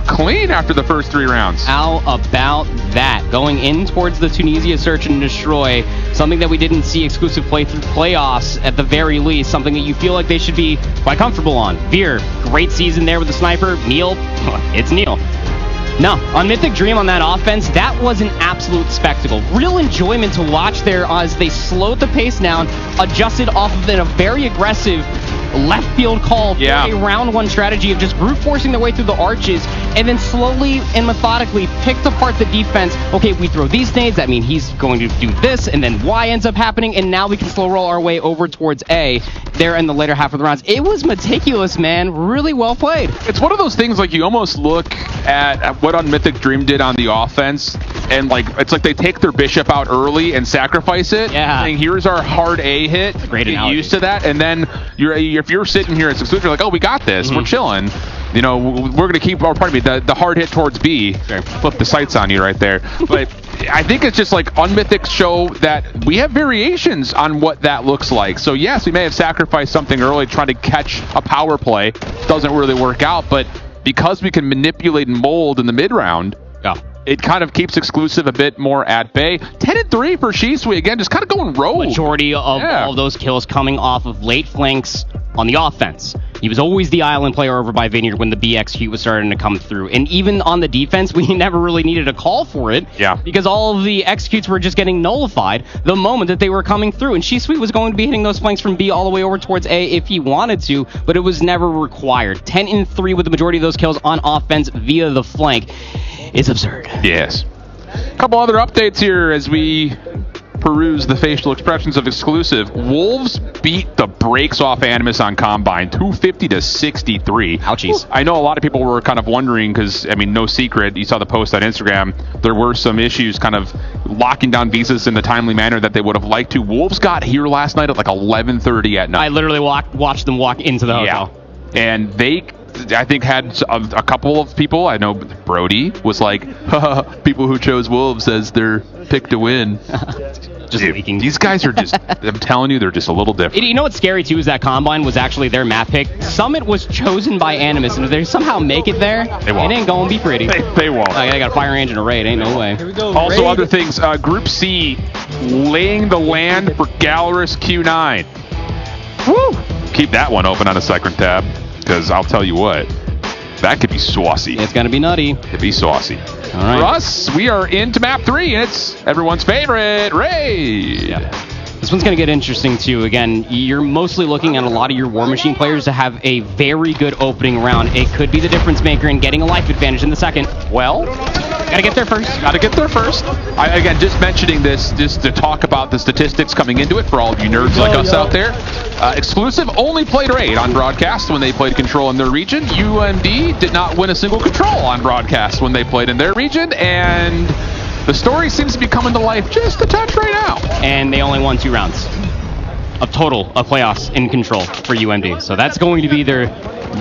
Clean after the first 3 rounds. How about that? Going in towards the Tunisia Search and Destroy, something that we didn't see Exclusive play through playoffs at the very least, something that you feel like they should be quite comfortable on. Veer, great season there with the sniper. Neil, it's Neil. No, on Mythic Dream on that offense, that was an absolute spectacle. Real enjoyment to watch there as they slowed the pace down, adjusted off of a very aggressive left field call for a round one strategy of just brute forcing their way through the arches, and then slowly and methodically picked apart the defense. Okay, we throw these nades, that means he's going to do this, and then Y ends up happening, and now we can slow roll our way over towards A there in the later half of the rounds. It was meticulous, man. Really well played. It's one of those things, like, you almost look at what on Mythic Dream did on the offense, and like it's like they take their bishop out early and sacrifice it. Saying, here's our hard A hit. Great Get analogy. used to that, and then if you're sitting here as Exclusive, you're like, oh, we got this. We're chilling. You know, we're going to keep, the hard hit towards B. Flip the sights on you right there. But I think it's just like on Mythic show that we have variations on what that looks like. So yes, we may have sacrificed something early trying to catch a power play. Doesn't really work out, but because we can manipulate and mold in the mid round, it kind of keeps Exclusive a bit more at bay. 10-3 for Shisui again, just kind of going rogue. Majority of all of those kills coming off of late flanks on the offense. He was always the island player over by Vineyard when the BXQ was starting to come through. And even on the defense, we never really needed a call for it. Because all of the executes were just getting nullified the moment that they were coming through. And Shisui was going to be hitting those flanks from B all the way over towards A if he wanted to, but it was never required. 10-3 with the majority of those kills on offense via the flank. It's absurd. Yes. A couple other updates here as we peruse the facial expressions of Exclusive. Wolves beat the brakes off Animus on Combine, 250-63. Ouchies. I know a lot of people were kind of wondering because, I mean, no secret, you saw the post on Instagram, there were some issues kind of locking down visas in the timely manner that they would have liked to. Wolves got here last night at like 11:30 at night. I literally watched them walk into the hotel. And they, I think, had a couple of people. I know Brody was like, people who chose Wolves as their pick to win. just leaking. These guys are just, I'm telling you, they're just a little different. You know what's scary too is that Combine was actually their map pick. Summit was chosen by Animus, and if they somehow make it there, They won't. it ain't gonna be pretty. They won't. I got a Fire Engine, a Raid, ain't no way. Also, Raid. other things. Group C, laying the land for Gallerus Q9. Woo! Keep that one open on a second tab, because I'll tell you what, that could be saucy. It's gonna be nutty. Could be saucy. All right. For us, we are into map 3, and it's everyone's favorite, Raid. Yeah. This one's going to get interesting, too. Again, you're mostly looking at a lot of your War Machine players to have a very good opening round. It could be the difference maker in getting a life advantage in the second. Well, gotta get there first. Gotta get there first. Again, just mentioning this, just to talk about the statistics coming into it for all of you nerds like us out there. Exclusive only played Raid on broadcast when they played Control in their region. UMD did not win a single Control on broadcast when they played in their region, and the story seems to be coming to life just a touch right now. And they only won 2 rounds of total of playoffs in Control for UMD. So that's going to be their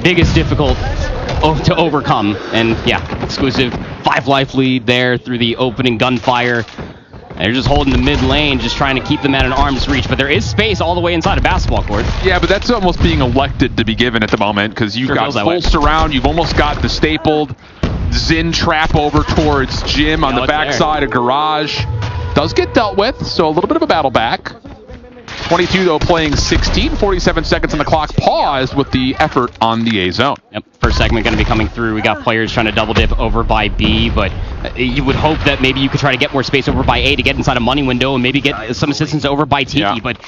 biggest difficult to overcome. And yeah, exclusive 5 life lead there through the opening gunfire. They're just holding the mid lane, just trying to keep them at an arm's reach. But there is space all the way inside a basketball court. Yeah, but that's almost being elected to be given at the moment, because you've got full surround. You've almost got the stapled Zin trap over towards Jim on the backside of Garage. Does get dealt with, so a little bit of a battle back. 22 though playing 16, 47 seconds on the clock, paused with the effort on the A zone. Yep, first segment going to be coming through. We got players trying to double dip over by B, but you would hope that maybe you could try to get more space over by A to get inside a money window and maybe get some assistance over by Tiki, Yeah. but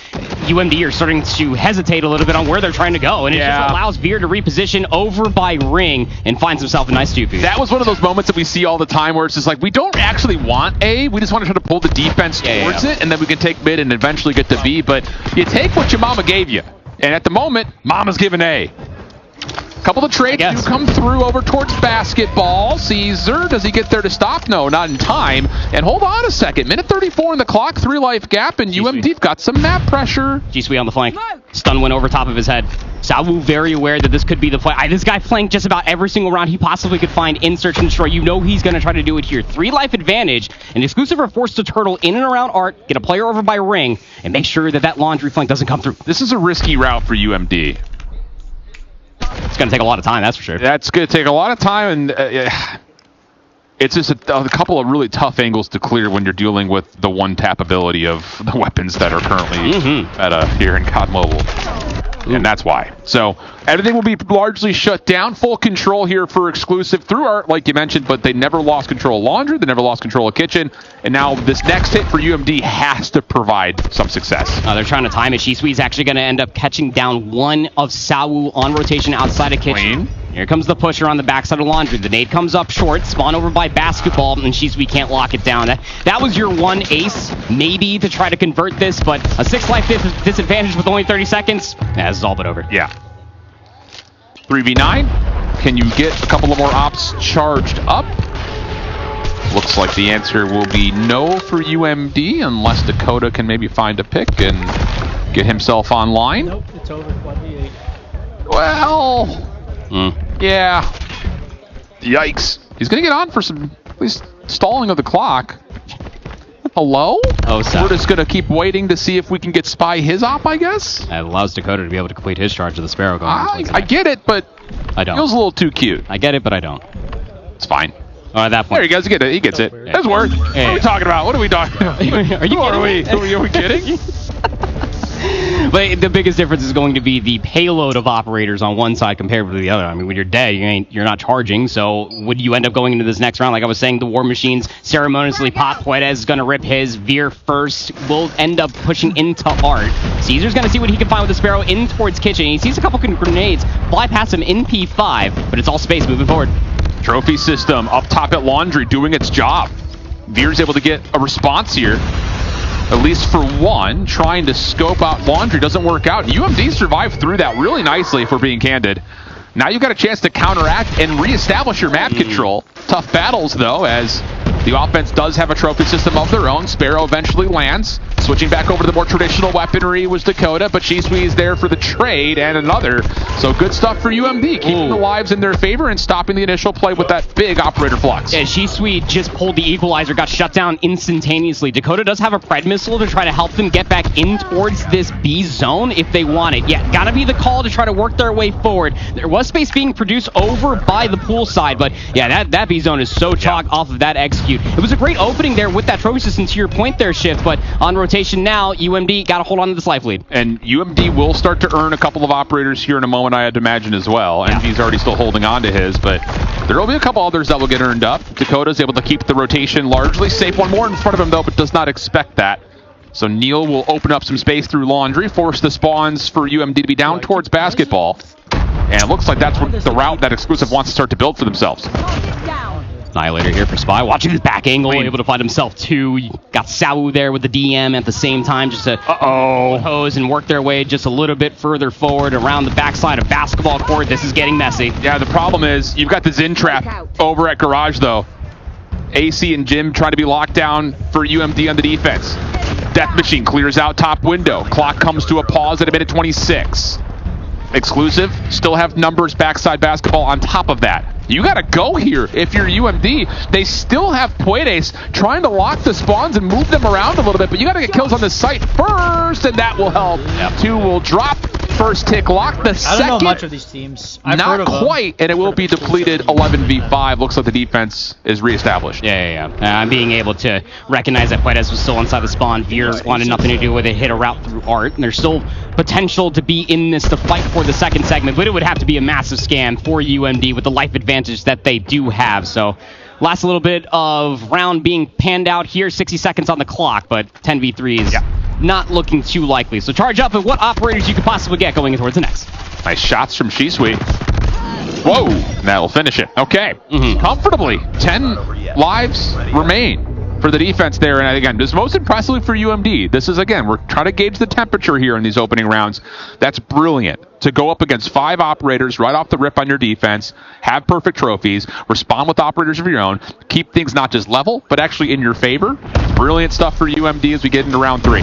UMD are starting to hesitate a little bit on where they're trying to go, and it just allows Veer to reposition over by Ring and finds himself a nice 2-piece. That was one of those moments that we see all the time where it's just like, we don't actually want A, we just want to try to pull the defense towards it, and then we can take mid and eventually get to B, but you take what your mama gave you, and at the moment, mama's giving A. Couple of trades do come through over towards basketball. Caesar, does he get there to stop? No, not in time. And hold on a second. Minute 34 in the clock, 3 life gap, and UMD've got some map pressure. G Sweet on the flank. Stun went over top of his head. Sawu very aware that this could be the play. This guy flanked just about every single round he possibly could find in Search and Destroy. You know he's going to try to do it here. 3 life advantage, and exclusive are forced to turtle in and around Art, get a player over by Ring, and make sure that that laundry flank doesn't come through. This is a risky route for UMD. It's going to take a lot of time, that's for sure. That's going to take a lot of time, and it's just a couple of really tough angles to clear when you're dealing with the one-tap ability of the weapons that are currently here in COD Mobile. And that's why. So everything will be largely shut down. Full control here for exclusive through Art, like you mentioned, but they never lost control of Laundry. They never lost control of Kitchen. And now this next hit for UMD has to provide some success. They're trying to time it. Shiswee's actually going to end up catching down one of Sawu on rotation outside of Kitchen. Here comes the pusher on the backside of Laundry. The nade comes up short, spawn over by Basketball, and Shisui can't lock it down. That was your one ace, maybe, to try to convert this, but a 6 life disadvantage with only 30 seconds, this is all but over. Yeah. 3v9. Can you get a couple of more ops charged up? Looks like the answer will be no for UMD, unless Dakota can maybe find a pick and get himself online. Nope, it's over. 1v8. Well... Yeah. Yikes. He's going to get on for some, at least, stalling of the clock. Hello? Oh, so we're just going to keep waiting to see if we can get Spy his op, I guess? That allows Dakota to be able to complete his charge of the Sparrow going I get it, but I don't. Feels a little too cute. I get it, but I don't. It's fine. Oh, at that point. There he goes. He gets it. That's work. What are we talking about? What are we talking about? Are we kidding? But the biggest difference is going to be the payload of operators on one side compared with the other. I mean, when you're dead, you're not charging. So would you end up going into this next round? Like I was saying, the War Machines ceremoniously pop. Puedes is going to rip his. Veer first will end up pushing into Art. Caesar's going to see what he can find with the Sparrow in towards Kitchen. He sees a couple grenades fly past him in P5, but it's all space moving forward. Trophy system up top at Laundry doing its job. Veer's able to get a response here. At least for one, trying to scope out Laundry doesn't work out. UMD survived through that really nicely, if we're being candid. Now you've got a chance to counteract and reestablish your map control. Tough battles, though, as The offense does have a trophy system of their own. Sparrow eventually lands. Switching back over to the more traditional weaponry was Dakota, but Shisui is there for the trade and another. So good stuff for UMD, keeping the lives in their favor and stopping the initial play with that big operator flux. Yeah, Shisui just pulled the equalizer, got shut down instantaneously. Dakota does have a Pred missile to try to help them get back in towards this B zone if they want it. Yeah, gotta be the call to try to work their way forward. There was space being produced over by the pool side, but yeah, that B zone is so chalk off of that execute. It was a great opening there with that trophy system to your point there, Shift, but on rotation now, UMD got to hold on to this life lead. And UMD will start to earn a couple of operators here in a moment, I had to imagine as well. And he's already still holding on to his, but there will be a couple others that will get earned up. Dakota's able to keep the rotation largely safe. One more in front of him, though, but does not expect that. So Neil will open up some space through Laundry, force the spawns for UMD to be down towards basketball. And it looks like that's what the route that Exclusive wants to start to build for themselves. Annihilator here for Spy, watching his back angle, able to find himself two. Got Sawu there with the DM at the same time, just to hose and work their way just a little bit further forward around the backside of basketball court. This is getting messy. Yeah, the problem is you've got the Zin trap over at Garage, though. AC and Jim trying to be locked down for UMD on the defense. Death Machine clears out top window. Clock comes to a pause at a minute 26. Exclusive still have numbers backside basketball on top of that. You got to go here if you're UMD. They still have Puedes trying to lock the spawns and move them around a little bit, but you got to get kills on this site first, and that will help. Two will drop. First tick lock. The second, I don't know much of these teams. I've heard not of quite, and it will be depleted 11v5. Looks like the defense is reestablished. Yeah. Being able to recognize that Puedes was still inside the spawn. Veers wanted nothing to do with it, hit a route through Art, and there's still potential to be in this to fight for the second segment, but it would have to be a massive scam for UMD with the life advantage that they do have. So last little bit of round being panned out here, 60 seconds on the clock, but 10v3 is not looking too likely. So charge up at what operators you could possibly get going towards the next. Nice shots from Shisui. Whoa, that'll finish it. Okay, comfortably. 10 lives remain for the defense there. And again, this is most impressively for UMD. This is, again, we're trying to gauge the temperature here in these opening rounds. That's brilliant. To go up against 5 operators right off the rip on your defense, have perfect trophies, respond with operators of your own, keep things not just level, but actually in your favor. Brilliant stuff for UMD as we get into round 3.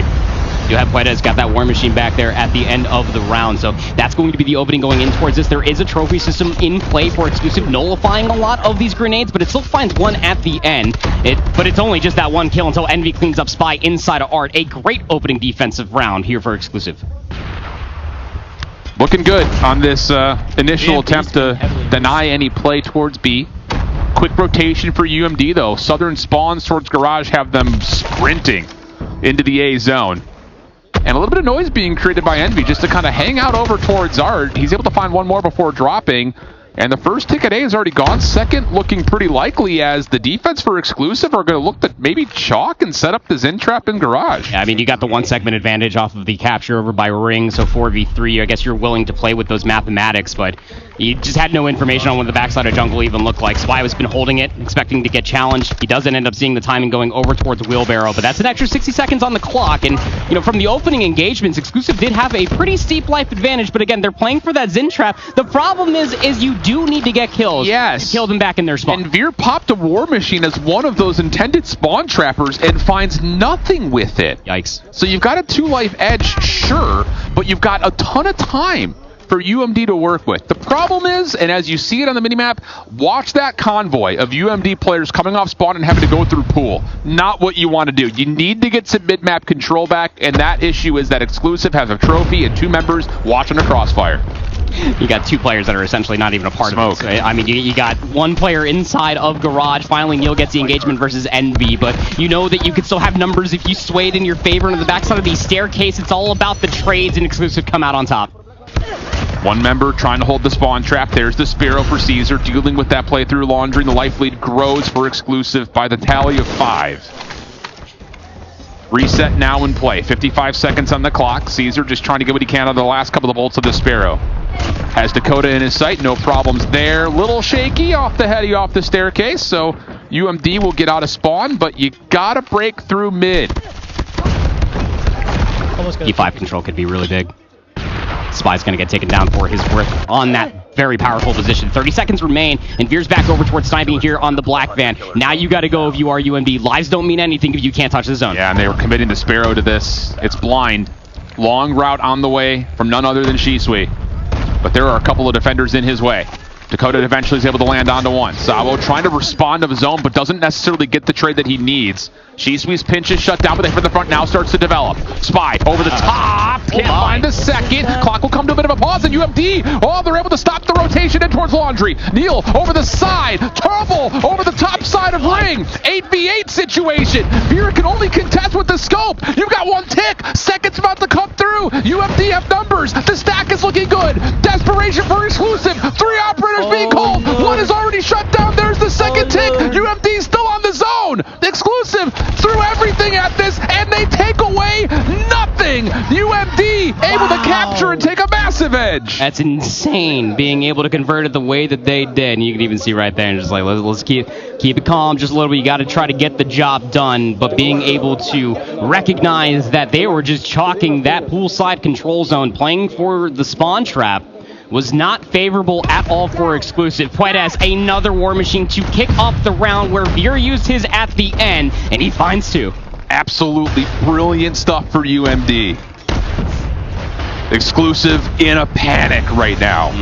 You have Puedes got that War Machine back there at the end of the round, so that's going to be the opening going in towards this. There is a trophy system in play for Exclusive, nullifying a lot of these grenades, but it still finds one at the end. But it's only just that one kill until Envy cleans up Spy inside of Art. A great opening defensive round here for Exclusive. Looking good on this initial attempt to deny any play towards B. Quick rotation for UMD, though. Southern spawns towards Garage have them sprinting into the A zone. And a little bit of noise being created by Envy just to kind of hang out over towards Art. He's able to find one more before dropping. And the first ticket A is already gone. Second looking pretty likely, as the defense for Exclusive are going to look to maybe chalk and set up the Zin trap in Garage. Yeah, I mean, you got the 1 segment advantage off of the capture over by Ring, so 4v3. I guess you're willing to play with those mathematics, but you just had no information on what the backside of jungle even looked like. Spy has been holding it, expecting to get challenged. He doesn't end up seeing the timing going over towards Wheelbarrow, but that's an extra 60 seconds on the clock. And, you know, from the opening engagements, Exclusive did have a pretty steep life advantage, but again, they're playing for that Zin trap. The problem is you do need to get kills. Yes. To kill them back in their spawn. And Veer popped a War Machine as one of those intended spawn trappers and finds nothing with it. Yikes. So you've got a 2-life edge, sure, but you've got a ton of time for UMD to work with. The problem is, and as you see it on the minimap, watch that convoy of UMD players coming off spawn and having to go through pool. Not what you want to do. You need to get some mid-map control back, and that issue is that Exclusive has a trophy and 2 members watching a crossfire. You got 2 players that are essentially not even a part of it. I mean, you got 1 player inside of Garage. Finally, Neil gets the engagement versus Envy, but you know that you could still have numbers if you swayed in your favor. And on the backside of the staircase, it's all about the trades, and Exclusive come out on top. 1 member trying to hold the spawn trap. There's the Sparrow for Caesar, dealing with that play through Laundry. The life lead grows for Exclusive by the tally of 5. Reset now in play. 55 seconds on the clock. Caesar just trying to get what he can out of the last couple of bolts of the Sparrow. Has Dakota in his sight. No problems there. Little shaky off the heady off the staircase. So UMD will get out of spawn, but you gotta break through mid. E5 control could be really big. Spy's going to get taken down for his worth on that very powerful position. 30 seconds remain, and veers back over towards sniping here on the black van. Now you got to go if you are UMD. Lives don't mean anything if you can't touch the zone. Yeah, and they were committing the Sparrow to this. It's blind. Long route on the way from none other than Shisui. But there are a couple of defenders in his way. Dakota eventually is able to land onto one. Savo trying to respond to his zone, but doesn't necessarily get the trade that he needs. Shisui's pinch is shut down, but from the front now starts to develop. Spy over the top. Can't find the second. Clock will come to a bit of a pause, and UMD, they're able to stop the rotation in towards Laundry. Neil over the side. Turble over the top side of ring. 8v8 situation. Vera can only contest with the scope. You've got one tick. Second's about to come through. UMD have numbers. The stack is looking good. Desperation for exclusive. 3 operators being called. One is already shut down. There's the second tick. UMD still on the zone. Exclusive threw everything at this, and they take away nothing. UMD able to capture and take a massive edge. That's insane, being able to convert it the way that they did. And you can even see right there, and just like, let's keep it calm just a little bit. You got to try to get the job done, but being able to recognize that they were just chalking that poolside control zone, playing for the spawn trap, was not favorable at all for exclusive. Puedes, another War Machine to kick off the round where Veer used his at the end, and he finds 2. Absolutely brilliant stuff for UMD. Exclusive in a panic right now.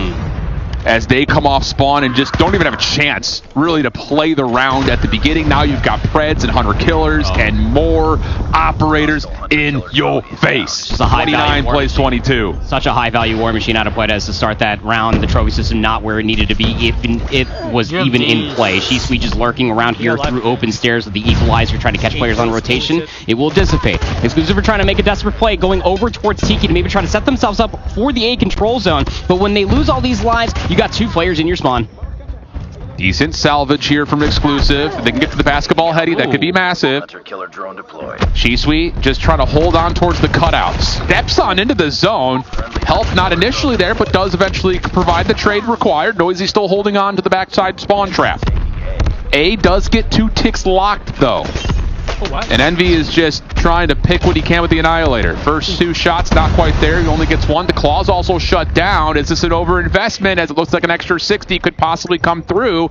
As they come off spawn and just don't even have a chance really to play the round at the beginning. Now you've got Preds and Hunter Killers and more operators in your face. Just a high 29 plays 22. Such a high value War Machine out of Puedes to start that round. The trophy system not where it needed to be if it was even in play. Shisui just lurking around here through open stairs with the equalizer trying to catch players on rotation. It will dissipate. Exclusive are trying to make a desperate play going over towards Tiki to maybe try to set themselves up for the A control zone. But when they lose all these lives, you got 2 players in your spawn. Decent salvage here from Exclusive. If they can get to the basketball heady, that could be massive. Killer drone deployed. Shisui just trying to hold on towards the cutout. Steps on into the zone. Help not initially there, but does eventually provide the trade required. Noisy still holding on to the backside spawn trap. A does get 2 ticks locked, though. And Envy is just trying to pick what he can with the Annihilator. First 2 shots, not quite there. He only gets 1. The claw's also shut down. Is this an overinvestment, as it looks like an extra 60 could possibly come through?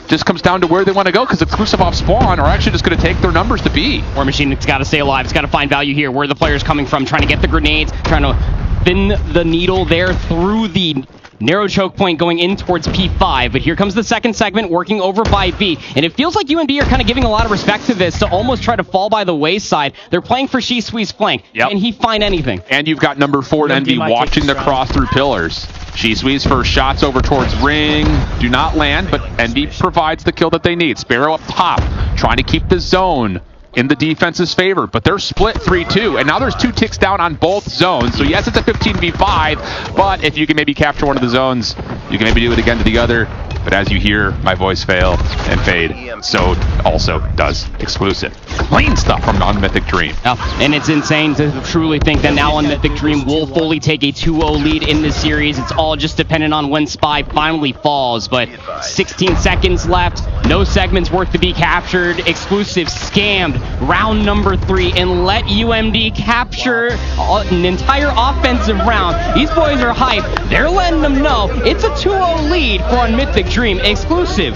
Just comes down to where they want to go, because Exclusive off spawn are actually just going to take their numbers to B. War Machine, it's got to stay alive. It's got to find value here. Where the player's coming from, trying to get the grenades, trying to thin the needle there through the narrow choke point going in towards P5, but here comes the second segment working over by B, and it feels like UMD are kind of giving a lot of respect to this to almost try to fall by the wayside. They're playing for Shisui's flank. Can he find anything? And you've got number 4 Envy watching the cross through pillars. Shisui's first shots over towards ring do not land, but Envy provides the kill that they need. Sparrow up top, trying to keep the zone in the defense's favor, but they're split 3-2, and now there's 2 ticks down on both zones. So yes, it's a 15v5, but if you can maybe capture one of the zones, you can maybe do it again to the other. But as you hear my voice fail and fade, so also does Exclusive. Clean stuff from Unmythic Dream. And it's insane to truly think that now Unmythic Dream will fully take a 2-0 lead in this series. It's all just dependent on when Spy finally falls, but 16 seconds left, no segments worth to be captured. Exclusive scammed round number 3 and let UMD capture an entire offensive round. These boys are hyped. They're letting them know it's a 2-0 lead for Unmythic Dream. Exclusive,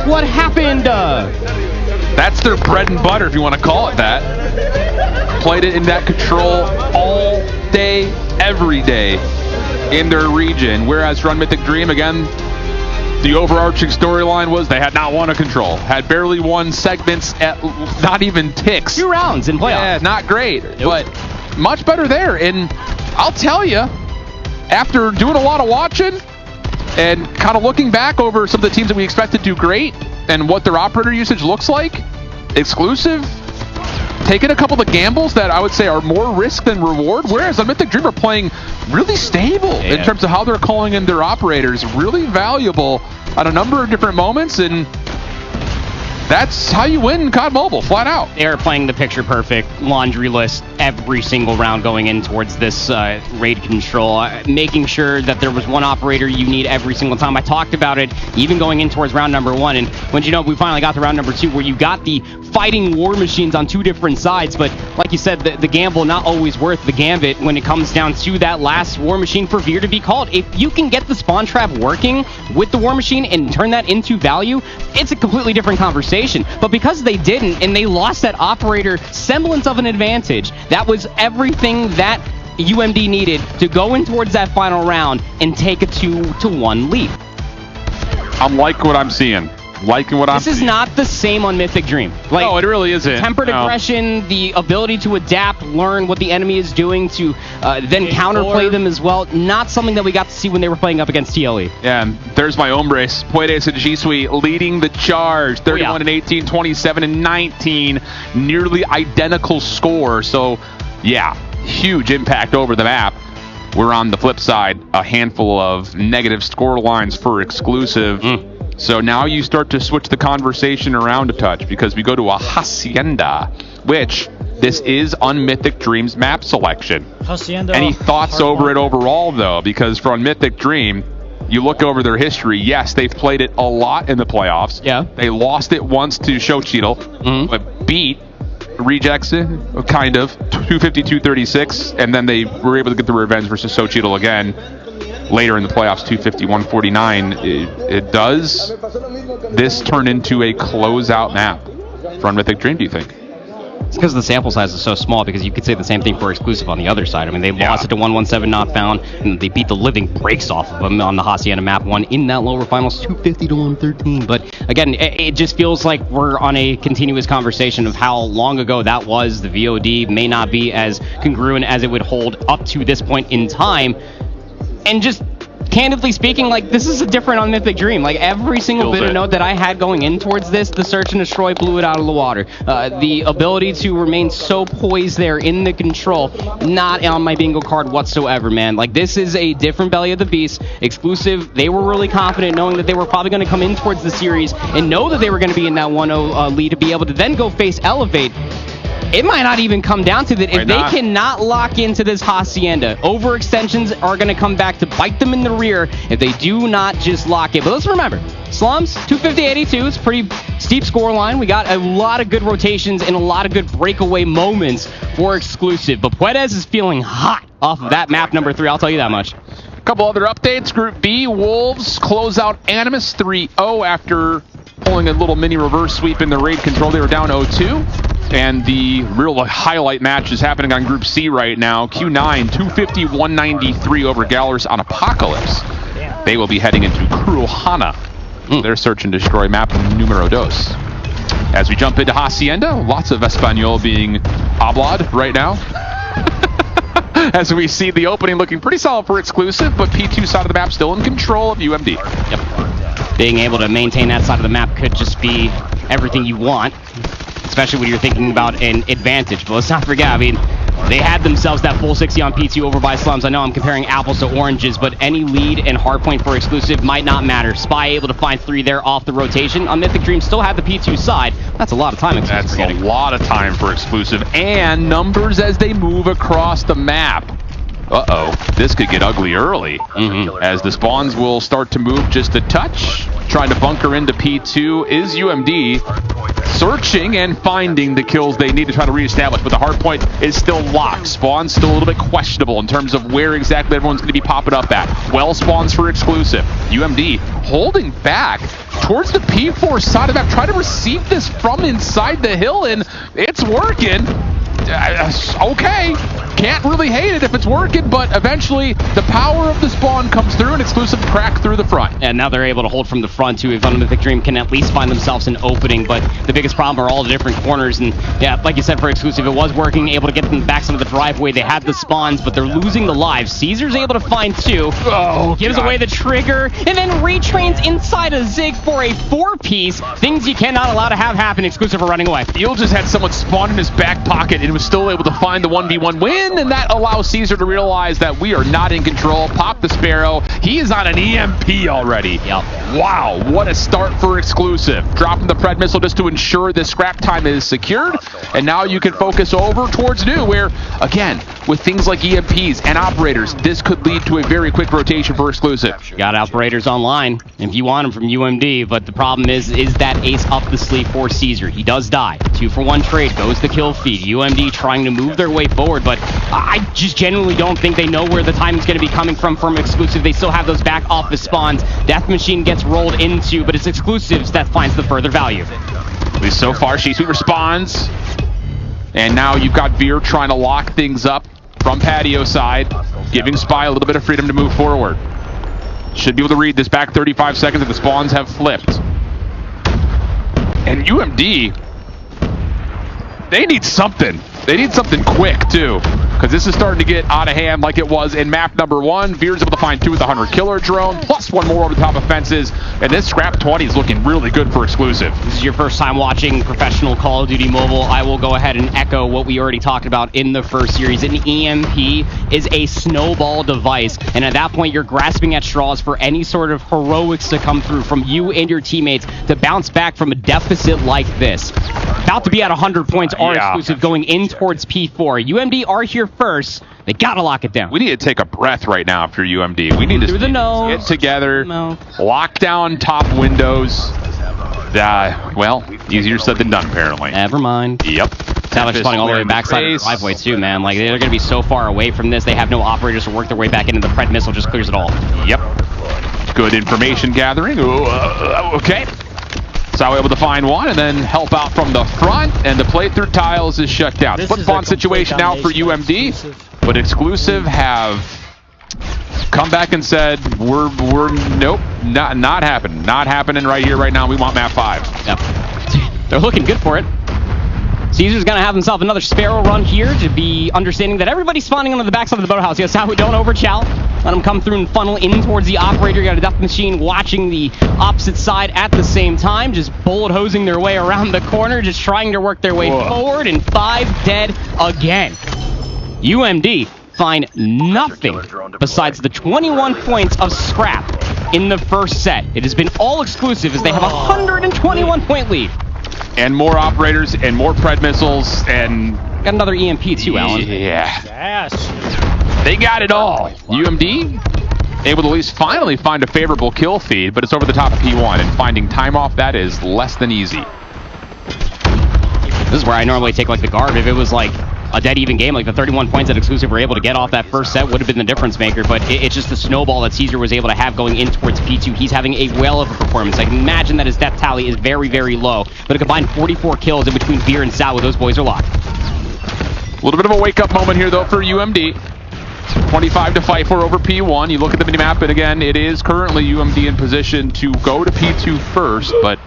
what happened? That's their bread and butter, if you want to call it that. Played it in that control all day, every day in their region. Whereas for Unmythic Dream, again, the overarching storyline was they had not won a control. Had barely won segments at not even ticks. 2 rounds in playoffs. Yeah, not great, but much better there. And I'll tell you, after doing a lot of watching and kind of looking back over some of the teams that we expected to do great and what their operator usage looks like, Exclusive taking a couple of gambles that I would say are more risk than reward, whereas Unmythic Dream are playing really stable in terms of how they're calling in their operators. Really valuable at a number of different moments, and That's how you win COD Mobile, flat out. They are playing the picture-perfect laundry list every single round going in towards this raid control, making sure that there was one operator you need every single time. I talked about it even going in towards round number 1, and when we finally got to round number 2 where you got the fighting war machines on 2 different sides, but like you said, the gamble not always worth the gambit when it comes down to that last war machine for Veer to be called. If you can get the spawn trap working with the war machine and turn that into value, it's a completely different conversation. But because they didn't, and they lost that operator semblance of an advantage, that was everything that UMD needed to go in towards that final round and take a 2-1 lead. I'm liking what I'm seeing. This is not the same on Mythic Dream. No, it really isn't. Tempered aggression, the ability to adapt, learn what the enemy is doing to then counterplay them as well. Not something that we got to see when they were playing up against TLE. Yeah, and there's my hombres. Puedes and G Suite leading the charge. 31 and 18, 27 and 19. Nearly identical score. So, yeah, huge impact over the map. We're on the flip side, a handful of negative score lines for exclusive. So now you start to switch the conversation around a touch because we go to a Hacienda, which this is on Mythic Dream's map selection. Hacienda. Any thoughts over it overall, though? Because from Mythic Dream, you look over their history. Yes, they've played it a lot in the playoffs. Yeah. They lost it once to Xochitl, but beat Rejects, kind of, 250-236, and then they were able to get the revenge versus Xochitl again. Later in the playoffs, 250-149. Does this turn into a closeout map from Mythic Dream, do you think? It's because the sample size is so small, because you could say the same thing for exclusive on the other side. I mean, they lost it to 117 Not Found, and they beat the living breaks off of them on the Hacienda map 1 in that lower finals, 250-113. But again, it just feels like we're on a continuous conversation of how long ago that was. The VOD may not be as congruent as it would hold up to this point in time. And just candidly speaking, like, this is a different on Mythic Dream. Like, every single bit of note that I had going in towards this, the search and destroy blew it out of the water. The ability to remain so poised there in the control, not on my bingo card whatsoever, man. Like, this is a different belly of the beast. Exclusive, they were really confident knowing that they were probably going to come in towards the series and know that they were going to be in that 1-0 lead to be able to then go face Elevate. It might not even come down to that. If they cannot lock into this Hacienda, overextensions are going to come back to bite them in the rear if they do not just lock it. But let's remember, Slums, 250-82. It's a pretty steep score line. We got a lot of good rotations and a lot of good breakaway moments for exclusive. But Puedes is feeling hot off of that map number 3. I'll tell you that much. A couple other updates. Group B, Wolves close out Animus 3-0 after pulling a little mini reverse sweep in the raid control. They were down 0-2. And the real highlight match is happening on Group C right now. Q9, 250-193 over Galers on Apocalypse. They will be heading into Cruhana. Their search and destroy map numero dos. As we jump into Hacienda, lots of Espanol being hablad right now. As we see the opening looking pretty solid for exclusive, but P2 side of the map still in control of UMD. Yep. Being able to maintain that side of the map could just be everything you want, especially when you're thinking about an advantage. But let's not forget, I mean, they had themselves that full 60 on P2 over by Slums. I know I'm comparing apples to oranges, but any lead and hardpoint for exclusive might not matter. Spy able to find 3 there off the rotation. On Mythic Dream still had the P2 side. That's a lot of time. That's a lot of time for exclusive. And numbers as they move across the map. Uh-oh, this could get ugly early. As the spawns will start to move just a touch. Trying to bunker into P2 is UMD. Searching and finding the kills they need to try to reestablish, but the hard point is still locked. Spawn's still a little bit questionable in terms of where exactly everyone's going to be popping up at. Well, spawns for exclusive. UMD holding back towards the P4 side of the map, trying to receive this from inside the hill, and it's working. Okay, can't really hate it if it's working, but eventually the power of the spawn comes through and exclusive crack through the front. And now they're able to hold from the front too. If Mythic Dream can at least find themselves an opening, but the biggest problem are all the different corners. And yeah, like you said, for exclusive, it was working, able to get them back some of the driveway. They had the spawns, but they're losing the lives. Caesar's able to find 2. Gives away the trigger, and then retrains inside a Zig for a 4-piece. Things you cannot allow to have happen. Exclusive are running away. Eel just had someone spawn in his back pocket and was still able to find the 1v1 win. in, and that allows Caesar to realize that we are not in control. Pop the Sparrow. He is on an EMP already. Yep. Wow, what a start for Exclusive. Dropping the Pred missile just to ensure this scrap time is secured, and now you can focus over towards New, where, again, with things like EMPs and operators, this could lead to a very quick rotation for Exclusive. Got operators online if you want him from UMD, but the problem is that ace up the sleeve for Caesar. He does die. 2-for-1 trade, goes the kill feed. UMD trying to move their way forward, but I just genuinely don't think they know where the timing's going to be coming from Exclusive. They still have those back office spawns. Death Machine gets rolled into, but it's Exclusives that finds the further value. At least so far, Shisui responds. And now you've got Veer trying to lock things up from patio side, giving Spy a little bit of freedom to move forward. Should be able to read this back 35 seconds if the spawns have flipped. And UMD, they need something. They need something quick, too, because this is starting to get out of hand like it was in map number 1. Veer's able to find 2 with the 100 killer drone, plus 1 more over the top of fences, and this scrap 20 is looking really good for Exclusive. This is your first time watching professional Call of Duty Mobile. I will go ahead and echo what we already talked about in the first series. An EMP is a snowball device, and at that point, you're grasping at straws for any sort of heroics to come through from you and your teammates to bounce back from a deficit like this. About to be at 100 points are Exclusive going in towards P4. UMD are here first. They gotta lock it down. We need to take a breath right now after UMD. We need to get together, lock down top windows. Well, easier said than done, apparently. Never mind. Yep. Savage spawning all the way backside of the driveway, too, man. Like, they're going to be so far away from this. They have no operators to work their way back into the Pred missile, just clears it all. Yep. Good information gathering. Okay. So able to find one and then help out from the front, and the play through tiles is shut down. Flip spawn situation now for UMD, but Exclusive have come back and said, we're nope, not happening. Not happening right here, right now. We want map 5. Yep. They're looking good for it. Caesar's going to have himself another Sparrow run here to be understanding that everybody's spawning onto the backside of the boathouse. Yes, how we don't overchow. Let him come through and funnel in towards the operator. You got a Death Machine watching the opposite side at the same time, just bullet hosing their way around the corner, just trying to work their way forward, and 5 dead again. UMD find nothing besides the 21 points of scrap in the first set. It has been all Exclusive as they have a 121-point lead. And more operators and more Pred missiles and... Got another EMP too, Alan. Yeah. Yes. They got it all. UMD able to at least finally find a favorable kill feed, but it's over the top of P1, and finding time off that is less than easy. This is where I normally take like the guard. If it was like a dead even game, like the 31 points that Exclusive were able to get off that first set would have been the difference maker, but it's just the snowball that Caesar was able to have going in towards P2. He's having a whale of a performance. I can imagine that his death tally is very, very low, but a combined 44 kills in between Veer and Sal, those boys are locked. A little bit of a wake-up moment here, though, for UMD. 25 to fight for over P1. You look at the minimap, and again, it is currently UMD in position to go to P2 first, but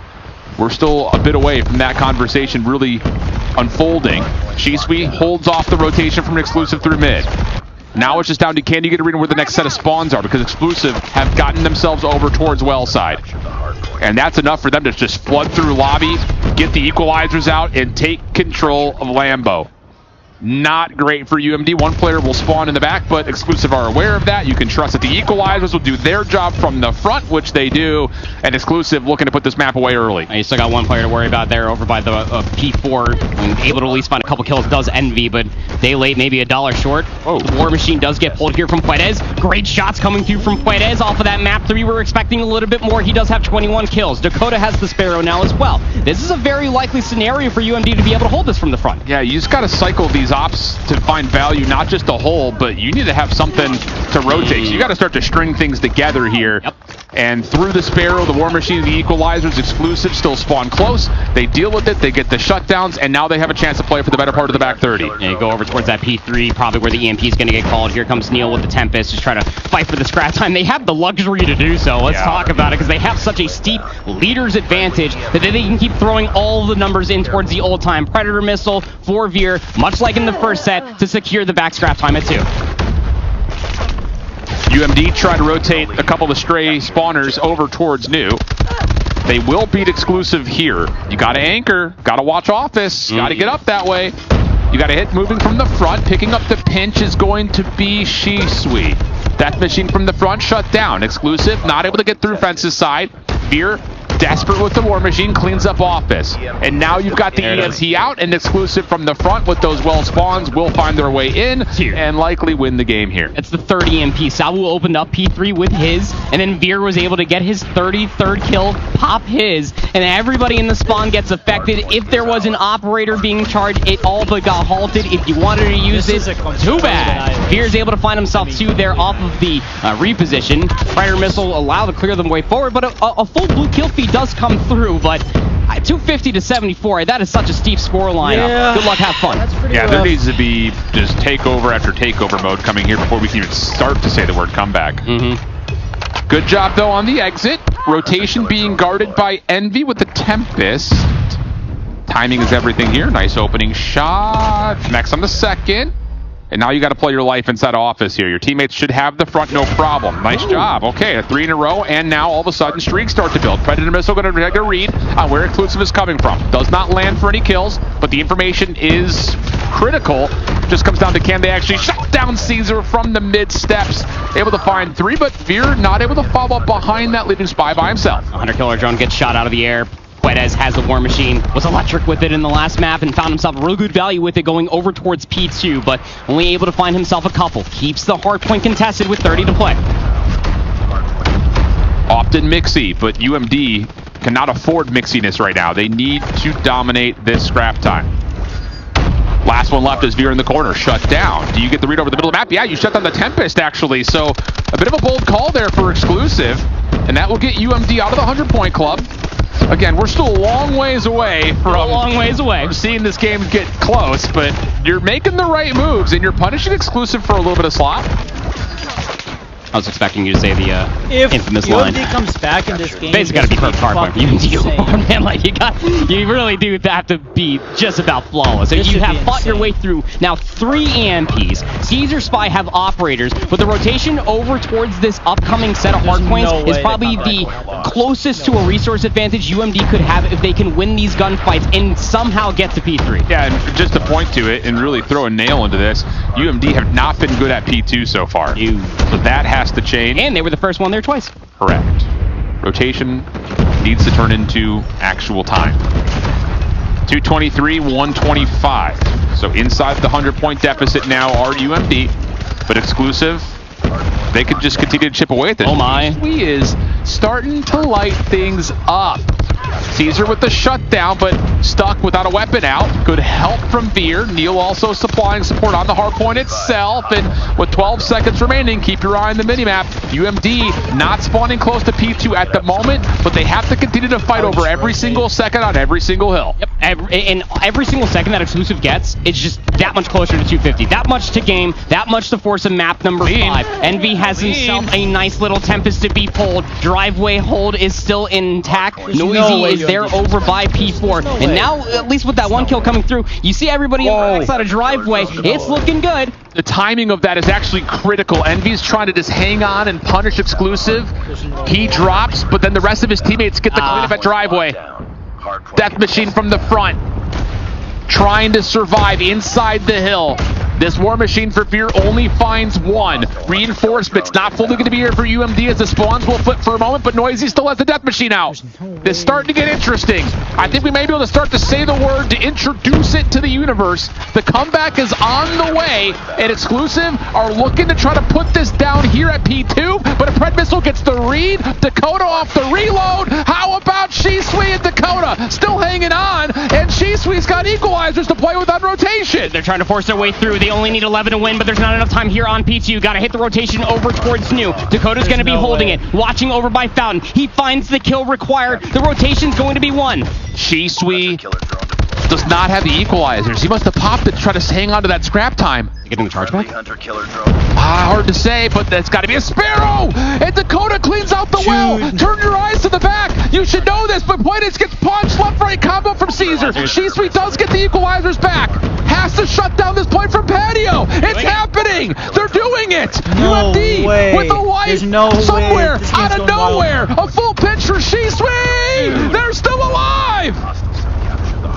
we're still a bit away from that conversation really unfolding. Shisui holds off the rotation from an Exclusive through mid. Now it's just down to can you get a read on where the next set of spawns are, because Exclusive have gotten themselves over towards well side. And that's enough for them to just flood through lobby, get the equalizers out, and take control of Lambo. Not great for UMD. One player will spawn in the back, but Exclusive are aware of that. You can trust that the equalizers will do their job from the front, which they do, and Exclusive looking to put this map away early. You still got one player to worry about there over by the P4, and able to at least find a couple kills does Envy, but day late, maybe $1 short. Oh. The War Machine does get pulled here from Puedes. Great shots coming through from Puedes off of that map 3. We were expecting a little bit more. He does have 21 kills. Dakota has the Sparrow now as well. This is a very likely scenario for UMD to be able to hold this from the front. Yeah, you just got to cycle these ops to find value, not just a hole, but you need to have something to rotate. So you got to start to string things together here. Yep. And through the Sparrow, the War Machine, the equalizers, Exclusive still spawn close. They deal with it, they get the shutdowns, and now they have a chance to play for the better part of the back 30. Yeah, you go over towards that P3, probably where the EMP is going to get called. Here comes Neil with the Tempest, just trying to fight for the scrap time. They have the luxury to do so. Let's talk about it, because they have such a steep leader's advantage that they can keep throwing all the numbers in towards the old-time Predator missile for Veer, much like in the first set, to secure the back scrap time at 2. UMD try to rotate a couple of stray spawners over towards New. They will beat Exclusive here. You got to anchor, got to watch office, got to get up that way. You got a hit moving from the front. Picking up the pinch is going to be Shisui. Death Machine from the front, shut down. Exclusive, not able to get through Fence's side. Veer, desperate with the War Machine, cleans up Office. And now you've got the EMP out, and Exclusive from the front with those well spawns will find their way in and likely win the game here. It's the third EMP. Sabu opened up P3 with his, and then Veer was able to get his 33rd kill, pop his, and everybody in the spawn gets affected. If there was an operator being charged, it all but got halted. If you wanted to use this, too bad. Veer's able to find himself 2 there off of the reposition. Predator Missile allowed to clear them way forward, but a full blue kill feed does come through, but 250 to 74, that is such a steep score lineup. Yeah. Good luck, have fun. Yeah, there needs to be just takeover after takeover mode coming here before we can even start to say the word comeback. Good job, though, on the exit. Rotation being guarded by Envy with the Tempest. Timing is everything here. Nice opening shot. Next on the second. And now you got to play your life inside Office here. Your teammates should have the front, no problem. Nice job. Okay, a 3 in a row, and now all of a sudden streaks start to build. Predator Missile going to take a read on where Exclusive is coming from. Does not land for any kills, but the information is critical. Just comes down to can they actually shut down Caesar from the mid steps. Able to find 3, but Veer not able to follow up behind that, leaving Spy by himself. 100 killer drone gets shot out of the air. Puedes has the War Machine, was electric with it in the last map and found himself a real good value with it going over towards P2, but only able to find himself a couple. Keeps the hard point contested with 30 to play. Often Mixie, but UMD cannot afford mixiness right now. They need to dominate this scrap time. Last one left is Veer in the corner, shut down. Do you get the read over the middle of the map? Yeah, you shut down the Tempest, actually. So a bit of a bold call there for Exclusive, and that will get UMD out of the 100-point club. Again, we're still a long ways away from seeing this game get close, but you're making the right moves, and you're punishing Exclusive for a little bit of slop. I was expecting you to say the infamous line. If UMD comes back in this game, basically got to be perfect hard point for UMD. Man, like you really do have to be just about flawless. You have fought your way through now 3 EMPs. Caesar, Spy have operators, but the rotation over towards this upcoming set of hard points is probably the closest to a resource advantage UMD could have if they can win these gunfights and somehow get to P3. Yeah, and just to point to it and really throw a nail into this, UMD have not been good at P2 so far. So that has to change. And they were the first one there twice. Correct. Rotation needs to turn into actual time. 223, 125. So inside the 100-point deficit now are UMD, but Exclusive, they could just continue to chip away at this. Oh my. He is starting to light things up. Caesar with the shutdown, but stuck without a weapon out. Good help from Veer. Neil also supplying support on the hard point itself. And with 12 seconds remaining, keep your eye on the minimap. UMD not spawning close to P2 at the moment, but they have to continue to fight over every single second on every single hill. Yep. And every single second that Exclusive gets, it's just that much closer to 250. That much to game, that much to force a map number 5. Envy has himself a nice little Tempest to be pulled. Driveway hold is still intact. Noisy is there over by P4. And now, at least with that 1 kill coming through, you see everybody on the backside of Driveway. It's looking good. The timing of that is actually critical. Envy's trying to just hang on and punish Exclusive. He drops, but then the rest of his teammates get the cleanup at Driveway. Death Machine from the front, trying to survive inside the hill. This War Machine for Veer only finds 1. Reinforcements not fully going to be here for UMD as the spawns will flip for a moment, but Noisy still has the Death Machine out. It's starting to get interesting. I think we may be able to start to say the word to introduce it to the universe. The comeback is on the way, and Exclusive are looking to try to put this down here at P2, but a Pred Missile gets the read. Dakota off the reload. How about Shisui and Dakota still hanging on, and Shisui's got equalizers to play with on rotation. They're trying to force their way through. They only need 11 to win, but there's not enough time here on P2. Got to hit the rotation over towards New. Dakota's going to be holding it. Watching over by Fountain. He finds the kill required. The rotation's going to be 1. Shisui does not have the equalizers. He must have popped it to try to hang on to that scrap time. Getting the charge back? Hard to say, but that's got to be a Sparrow! And Dakota cleans out the well! Turn your eyes to the back! You should know this, but Puedes gets punched left-right combo from Caesar. Shisui does get the equalizers back. Has to shut down this play from Patio. It's happening! They're doing it! UMD with a life somewhere out of nowhere! A full pitch for Shisui! They're still alive!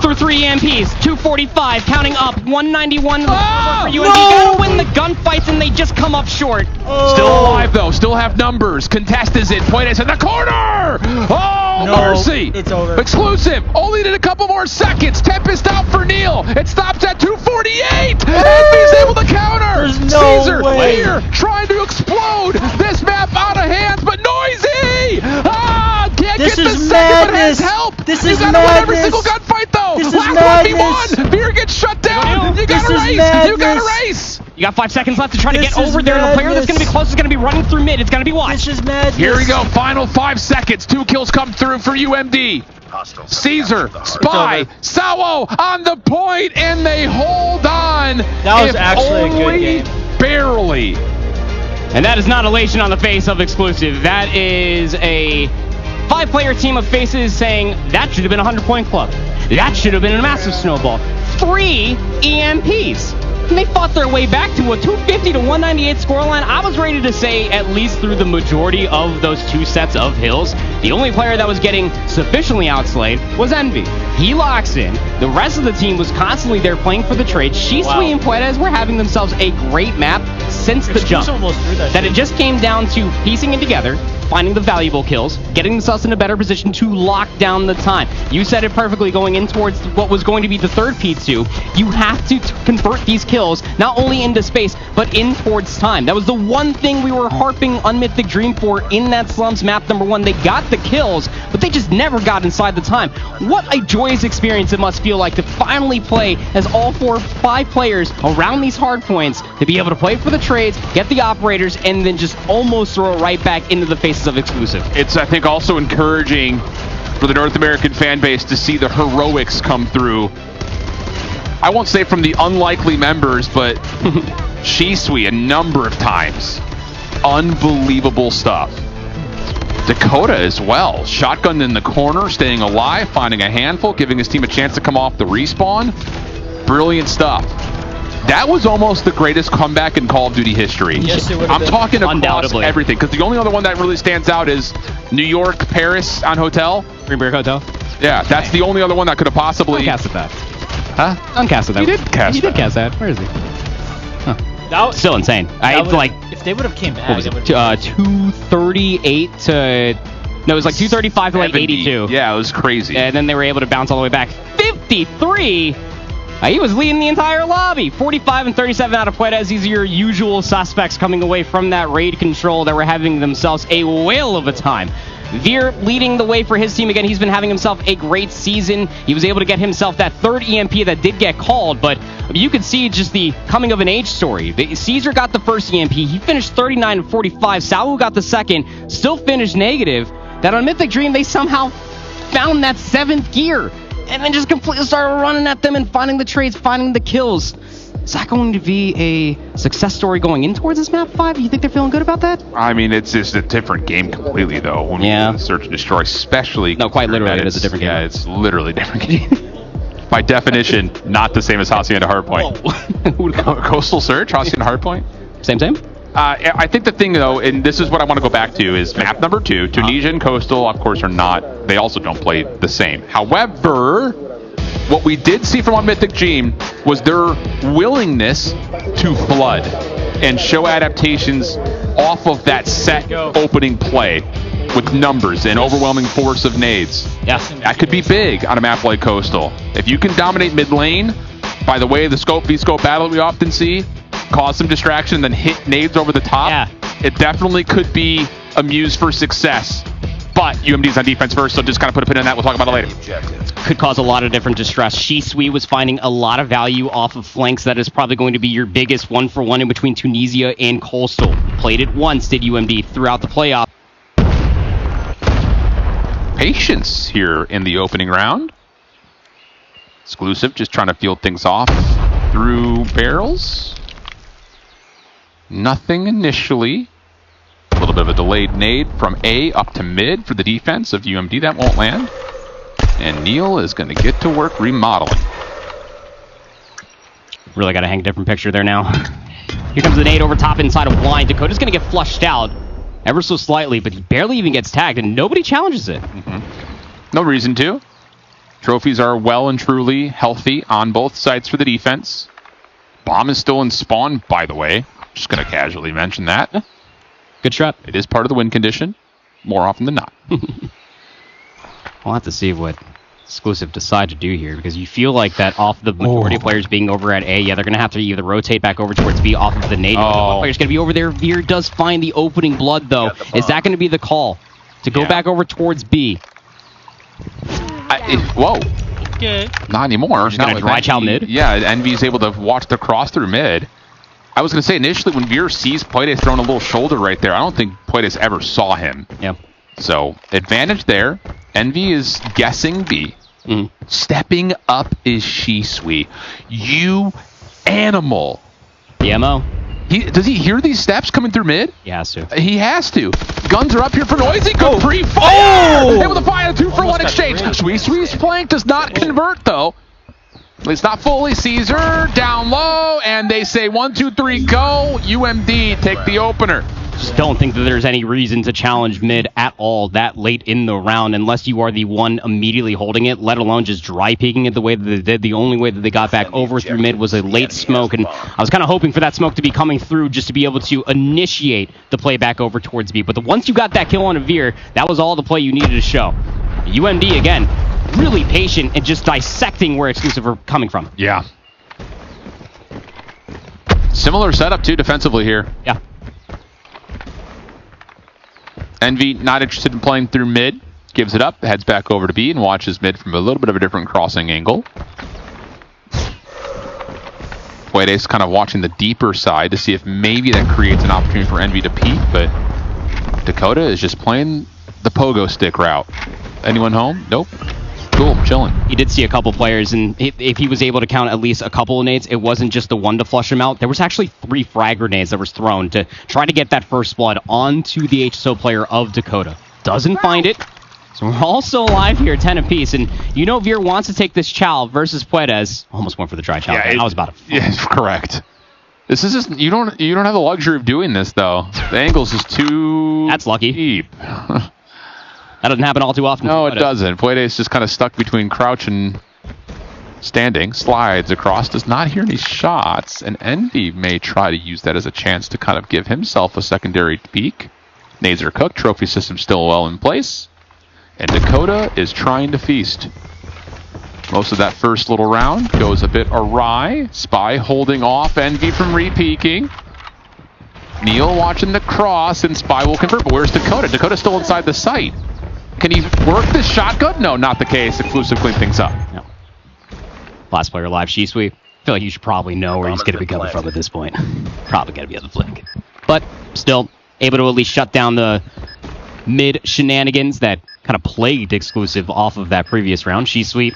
Through 3 EMPs, 245, counting up, 191 for UMD. No! Gotta win the gunfights, and they just come up short. Still alive, though. Still have numbers. Contest is in. Point is in the corner. Oh, No, mercy. it's over. Exclusive. Only need a couple more seconds. Tempest out for Neil. It stops at 248. Envy's able to counter. There's no Caesar way. here trying to explode. This map out of hands, but noisy. Can't This get the is second, but has madness. help. This you is gotta win every madness. single gunfight, though. This is Last madness. 1v1. Beer gets shut down. You This gotta is race. You madness. gotta race. You got 5 seconds left to try to This get is over there. The player that's going to be madness. closest is going to be running through mid. It's going to be Watch. This is madness. Here we go. Final 5 seconds. 2 kills come through for UMD. Caesar, Spy, Sawo on the point, and they hold on. That was if actually a good only game. Barely. And that is not elation on the face of Exclusive. That is a 5-player team of faces saying that should have been a 100-point club. That should have been a massive snowball. 3 EMPs. And they fought their way back to a 250 to 198 scoreline. I was ready to say at least through the majority of those 2 sets of hills, the only player that was getting sufficiently outslayed was Envy. He locks in. The rest of the team was constantly there playing for the trade. Shisui and Puedes were having themselves a great map since the jump. almost threw that That shit. it just came down to piecing it together, finding the valuable kills, getting themselves in a better position to lock down the time. You said it perfectly going in towards what was going to be the third P2. You have to convert these kills not only into space, but in towards time. That was the one thing we were harping on Mythic Dream for in that Slums map number 1. They got the kills, but they just never got inside the time. What a joyous experience it must feel like to finally play as all 4 or 5 players around these hard points, to be able to play for the trades, get the operators, and then just almost throw it right back into the faces of Exclusive. It's, I think, also encouraging for the North American fan base to see the heroics come through. I won't say from the unlikely members, but Shisui a number of times. Unbelievable stuff. Dakota as well. Shotgun in the corner, staying alive, finding a handful, giving his team a chance to come off the respawn. Brilliant stuff. That was almost the greatest comeback in Call of Duty history. Yes, it would have I'm been. talking across Undoubtedly. everything, because the only other one that really stands out is New York, Paris on Hotel. Greenberg Hotel. Yeah, that's the only other one that could have possibly... Uncasted that. Huh? Uncasted that. He did cast He did cast that. Where is he? That was, Still insane. I that would- like, if they would have came back, what was it it? would 238 to... No, it was like 235 to like 70. 82. Yeah, it was crazy. And then they were able to bounce all the way back. 53! He was leading the entire lobby. 45 and 37 out of Puedes. These are your usual suspects coming away from that raid control that were having themselves a whale of a time. Veer leading the way for his team again. He's been having himself a great season. He was able to get himself that third EMP that did get called, but you could see just the coming of an age story. Caesar got the first EMP. He finished 39 and 45. Sawu got the second. Still finished negative. That on Mythic Dream, they somehow found that 7th gear and then just completely started running at them and finding the trades, finding the kills. Is that going to be a success story going in towards this map 5? You think they're feeling good about that? I mean, it's just a different game completely, though. When Yeah. we search and destroy, especially... No, quite literally, it is a different game. Yeah, it's literally a different game. By definition, not the same as Hacienda Hardpoint. Coastal Surge, Hacienda Hardpoint? Same? I think the thing, though, and this is what I want to go back to, is map number 2. Tunisia and Coastal, of course, are not... They also don't play the same. However, what we did see from on Mythic Dream was their willingness to flood and show adaptations off of that set opening play with numbers and overwhelming force of nades. Yeah. That could be big on a map like Coastal. If you can dominate mid lane, by the way, the scope v scope battle we often see, cause some distraction, then hit nades over the top, it definitely could be a muse for success. But UMD's on defense first, so just kind of put a pin in that. We'll talk about it later. Could cause a lot of different distress. Shisui was finding a lot of value off of flanks. That is probably going to be your biggest 1-for-1 in between Tunisia and Coastal. Played it once, did UMD, throughout the playoff. Patience here in the opening round. Exclusive, just trying to field things off through barrels. Nothing initially. A little bit of a delayed nade from A up to mid for the defense of UMD. That won't land. And Neil is going to get to work remodeling. Really got to hang a different picture there now. Here comes the nade over top inside of blind. Dakota's going to get flushed out ever so slightly, but he barely even gets tagged, and nobody challenges it. No reason to. Trophies are well and truly healthy on both sides for the defense. Bomb is still in spawn, by the way. Just going to casually mention that. Good shot. It is part of the win condition, more often than not. We'll have to see what Exclusive decide to do here, because you feel like that off the majority of players being over at A, yeah, they're going to have to either rotate back over towards B off of the nade. One player's going to be over there. Veer does find the opening blood, though. Is that going to be the call to go back over towards B? Whoa. Okay. Not anymore. Just going to dry chow mid? Yeah, Envy's able to watch the cross through mid. I was going to say, initially, when Veer sees Pwede throwing a little shoulder right there, I don't think Pwede ever saw him. Yeah. So, advantage there. Envy is guessing B. Stepping up is Shisui. You animal. The MO. Does he hear these steps coming through mid? He has to. He has to. Guns are up here for Noisy. Good pre-fire! Able to find a 2-for-1 exchange. Sui's flank does not convert, though. At least not fully. Caesar down low, and they say 1, 2, 3, go. UMD take the opener. Just don't think that there's any reason to challenge mid at all that late in the round unless you are the one immediately holding it, let alone just dry peeking it the way that they did. The only way that they got back over through mid was a late smoke, and I was kind of hoping for that smoke to be coming through just to be able to initiate the play back over towards B. But once you got that kill on a Veer, that was all the play you needed to show. UMD, again, really patient and just dissecting where Exclusive are coming from. Yeah. Similar setup, too, defensively here. Yeah. Envy not interested in playing through mid. Gives it up, heads back over to B, and watches mid from a little bit of a different crossing angle. Pwede's kind of watching the deeper side to see if maybe that creates an opportunity for Envy to peek, but Dakota is just playing the pogo stick route. Anyone home? Nope. Cool, chilling. He did see a couple players, and if he was able to count at least a couple of nades, it wasn't just the one to flush him out. There was actually 3 frag grenades that was thrown to try to get that first blood onto the HSO player of Dakota. Doesn't find it. So we're all still alive here, 10 apiece, and you know Veer wants to take this Chow versus Puedes. Almost went for the dry Chow. Yeah, I was about to. Yeah, correct. This is just you don't have the luxury of doing this though. The angle's just too. That's lucky. Deep. That doesn't happen all too often. No, it doesn't. Pwede's just kind of stuck between crouch and standing. Slides across. Does not hear any shots. And Envy may try to use that as a chance to kind of give himself a secondary peek. Nades are cooked. Trophy system still well in place. And Dakota is trying to feast. Most of that first little round goes a bit awry. Spy holding off Envy from re-peeking. Neil watching the cross, and Spy will convert. But where's Dakota? Dakota's still inside the site. Can he work this shotgun? No, not the case. Exclusive clean things up. No. Last player alive, Shisui. I feel like you should probably know where he's going to be coming from at this point. Probably going to be on the flank. But still, able to at least shut down the mid shenanigans that kind of plagued Exclusive off of that previous round. Shisui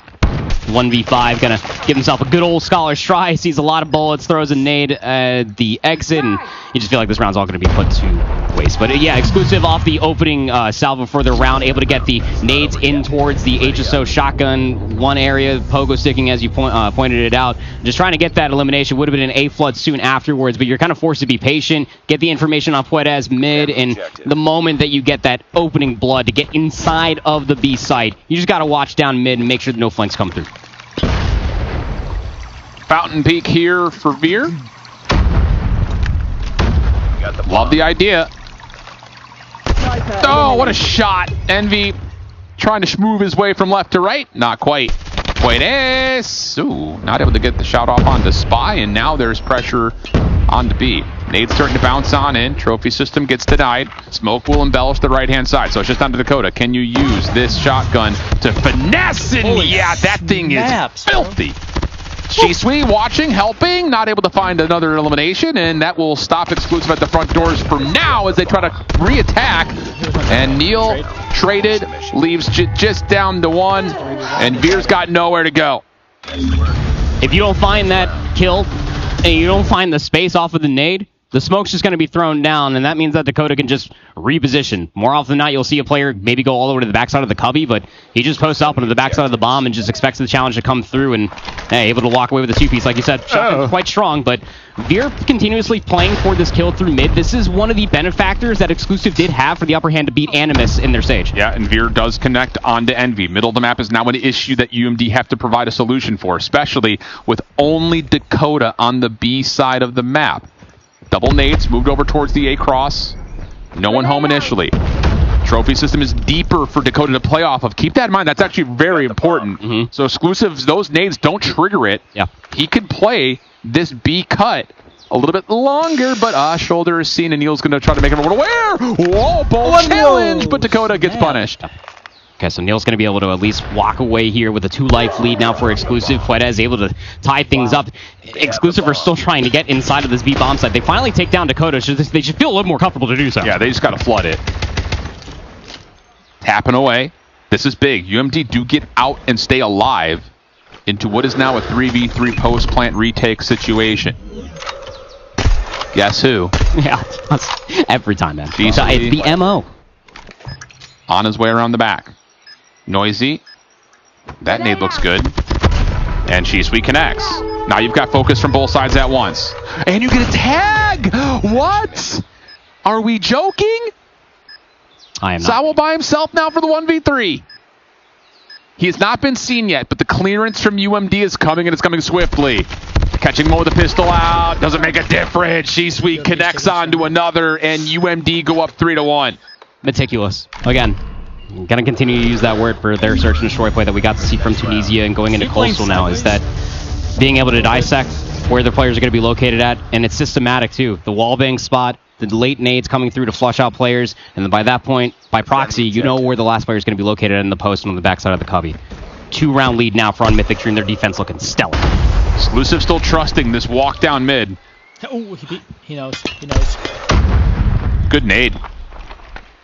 1v5, gonna give himself a good old scholar's try. Sees a lot of bullets, throws a nade at the exit, and you just feel like this round's all gonna be put to waste. But yeah, Exclusive off the opening salvo for the round, able to get the nades in towards the HSO shotgun one area, pogo sticking as you pointed it out. Just trying to get that elimination. Would have been an A flood soon afterwards, but you're kind of forced to be patient, get the information on Puedes mid, and the moment that you get that opening blood to get inside of the B site, you just gotta watch down mid and make sure that no flanks come through. Fountain Peak here for Veer. Love the idea. Oh, what a shot. Envy trying to move his way from left to right. Not quite. Puedes. Ooh, not able to get the shot off onto Spy, and now there's pressure onto B. Nade's starting to bounce on in. Trophy system gets denied. Smoke will embellish the right-hand side, so it's just down to Dakota. Can you use this shotgun to finesse? And yeah, that thing is filthy. Shisui watching, helping, not able to find another elimination, and that will stop Exclusive at the front doors for now as they try to re-attack. And Neil traded, leaves just down to 1, and Veer's got nowhere to go. If you don't find that kill, and you don't find the space off of the nade, The smoke's just going to be thrown down, and that means that Dakota can just reposition. More often than not, you'll see a player maybe go all the way to the backside of the cubby, but he just posts up onto the backside of the bomb and just expects the challenge to come through, and able to walk away with a 2-piece. Like you said, Shotgun's quite strong, but Veer continuously playing for this kill through mid. This is one of the benefactors that Exclusive did have for the upper hand to beat Animus in their stage. Yeah, and Veer does connect onto Envy. Middle of the map is now an issue that UMD have to provide a solution for, especially with only Dakota on the B side of the map. Double nades, moved over towards the A cross. No one home initially. Trophy system is deeper for Dakota to play off of. Keep that in mind. That's actually very important. So Exclusives, those nades don't trigger it. Yeah. He could play this B cut a little bit longer, but shoulder is seen, and Neil's going to try to make everyone aware. Whoa, ball challenge, but Dakota gets punished. Okay, so Neil's going to be able to at least walk away here with a 2-life lead now for Exclusive. Fuedez able to tie things up. Exclusive are still trying to get inside of this B bomb site. They finally take down Dakota, so they should feel a little more comfortable to do so. Yeah, they just got to flood it. Tapping away. This is big. UMD do get out and stay alive into what is now a 3v3 post-plant retake situation. Guess who? Yeah, that's every time, man. It's the MO. On his way around the back. Noisy. That nade looks good. And Sweet connects. Now you've got focus from both sides at once. And you get a tag! What? Are we joking? I am not. Zawo by himself now for the 1v3. He has not been seen yet, but the clearance from UMD is coming, and it's coming swiftly. Catching Mo with the pistol out. Doesn't make a difference. Sweet connects onto another, and UMD go up 3-1. Meticulous. Again, I'm going to continue to use that word for their search and destroy play that we got to see from Tunisia and going into Coastal now, is that being able to dissect where their players are going to be located at, and it's systematic too. The wallbang spot, the late nades coming through to flush out players, and then by that point, by proxy, you know where the last player is going to be located in the post and on the backside of the cubby. 2-round lead now for on Mythic Dream. Their defense looking stellar. Exclusive still trusting this walk down mid. Oh, he knows. He knows. Good nade.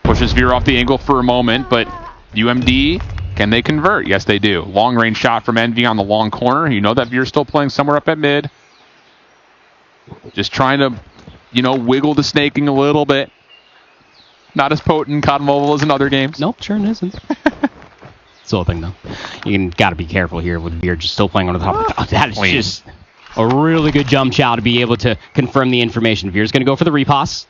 Pushes Veer off the angle for a moment, but UMD, can they convert? Yes, they do. Long range shot from Envy on the long corner. You know that Veer's still playing somewhere up at mid. Just trying to, wiggle the snaking a little bit. Not as potent COD Mobile as in other games. Nope, sure it isn't. Still a thing, though. You got to be careful here with Veer just still playing on the top. Oh, that is just a really good jump shot to be able to confirm the information. Veer's going to go for the repass.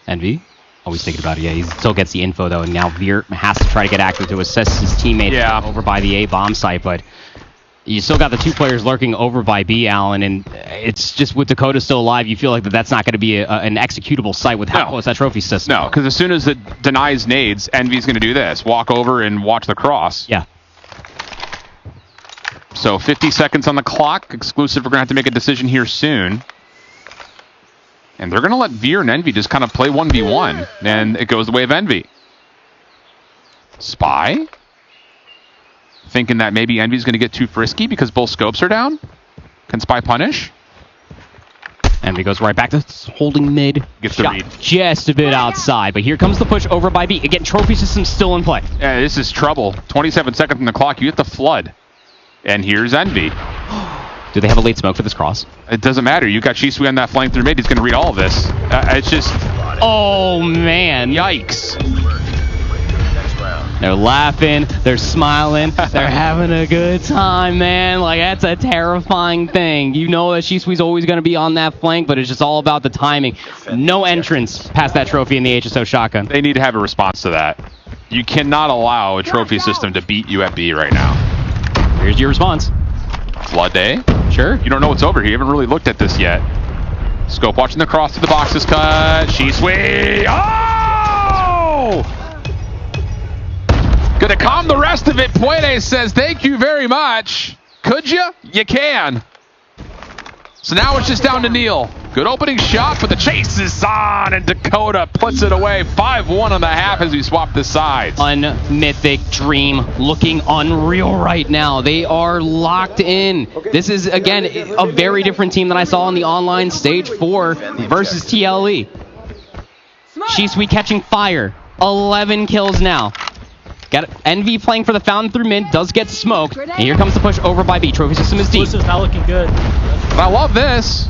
Envy. Always thinking about it. Yeah, he still gets the info, though, and now Veer has to try to get active to assess his teammate over by the A bomb site, but you still got the 2 players lurking over by B, Allen, and it's just with Dakota still alive, you feel like that's not going to be an executable site with how close that trophy system. No, because as soon as it denies nades, Envy's going to do this. Walk over and watch the cross. Yeah. So 50 seconds on the clock. Exclusive, we're going to have to make a decision here soon. And they're going to let Veer and Envy just kind of play 1v1. And it goes the way of Envy. Spy? Thinking that maybe Envy's going to get too frisky because both scopes are down. Can Spy punish? Envy goes right back to holding mid. Gets the read. Just a bit outside. But here comes the push over by B. Again, trophy system still in play. Yeah, this is trouble. 27 seconds on the clock. You get the flood. And here's Envy. Do they have a late smoke for this cross? It doesn't matter. You got Shisui on that flank through mid. He's going to read all of this. It's just... Oh, man. Yikes. They're laughing. They're smiling. They're having a good time, man. Like, that's a terrifying thing. You know that Shisui's always going to be on that flank, but it's just all about the timing. No entrance past that trophy in the HSO shotgun. They need to have a response to that. You cannot allow a trophy system to beat you at B right now. Here's your response. Flood day? Sure. You don't know what's over here. You haven't really looked at this yet. Scope watching the cross to the boxes cut. Shisui. Oh! Gonna calm the rest of it. Puede says, thank you very much. Could you? You can. So now it's just down to Neil. Good opening shot, but the chase is on, and Dakota puts it away. 5-1 on the half as we swap the sides. Mythic Dream looking unreal right now. They are locked in. This is, again, a very different team than I saw on the online stage 4 versus TLE. Shisui catching fire. 11 kills now. Got Envy playing for the fountain through mid, does get smoked, and here comes the push over by B. Trophy system is deep. This is not looking good. But I love this.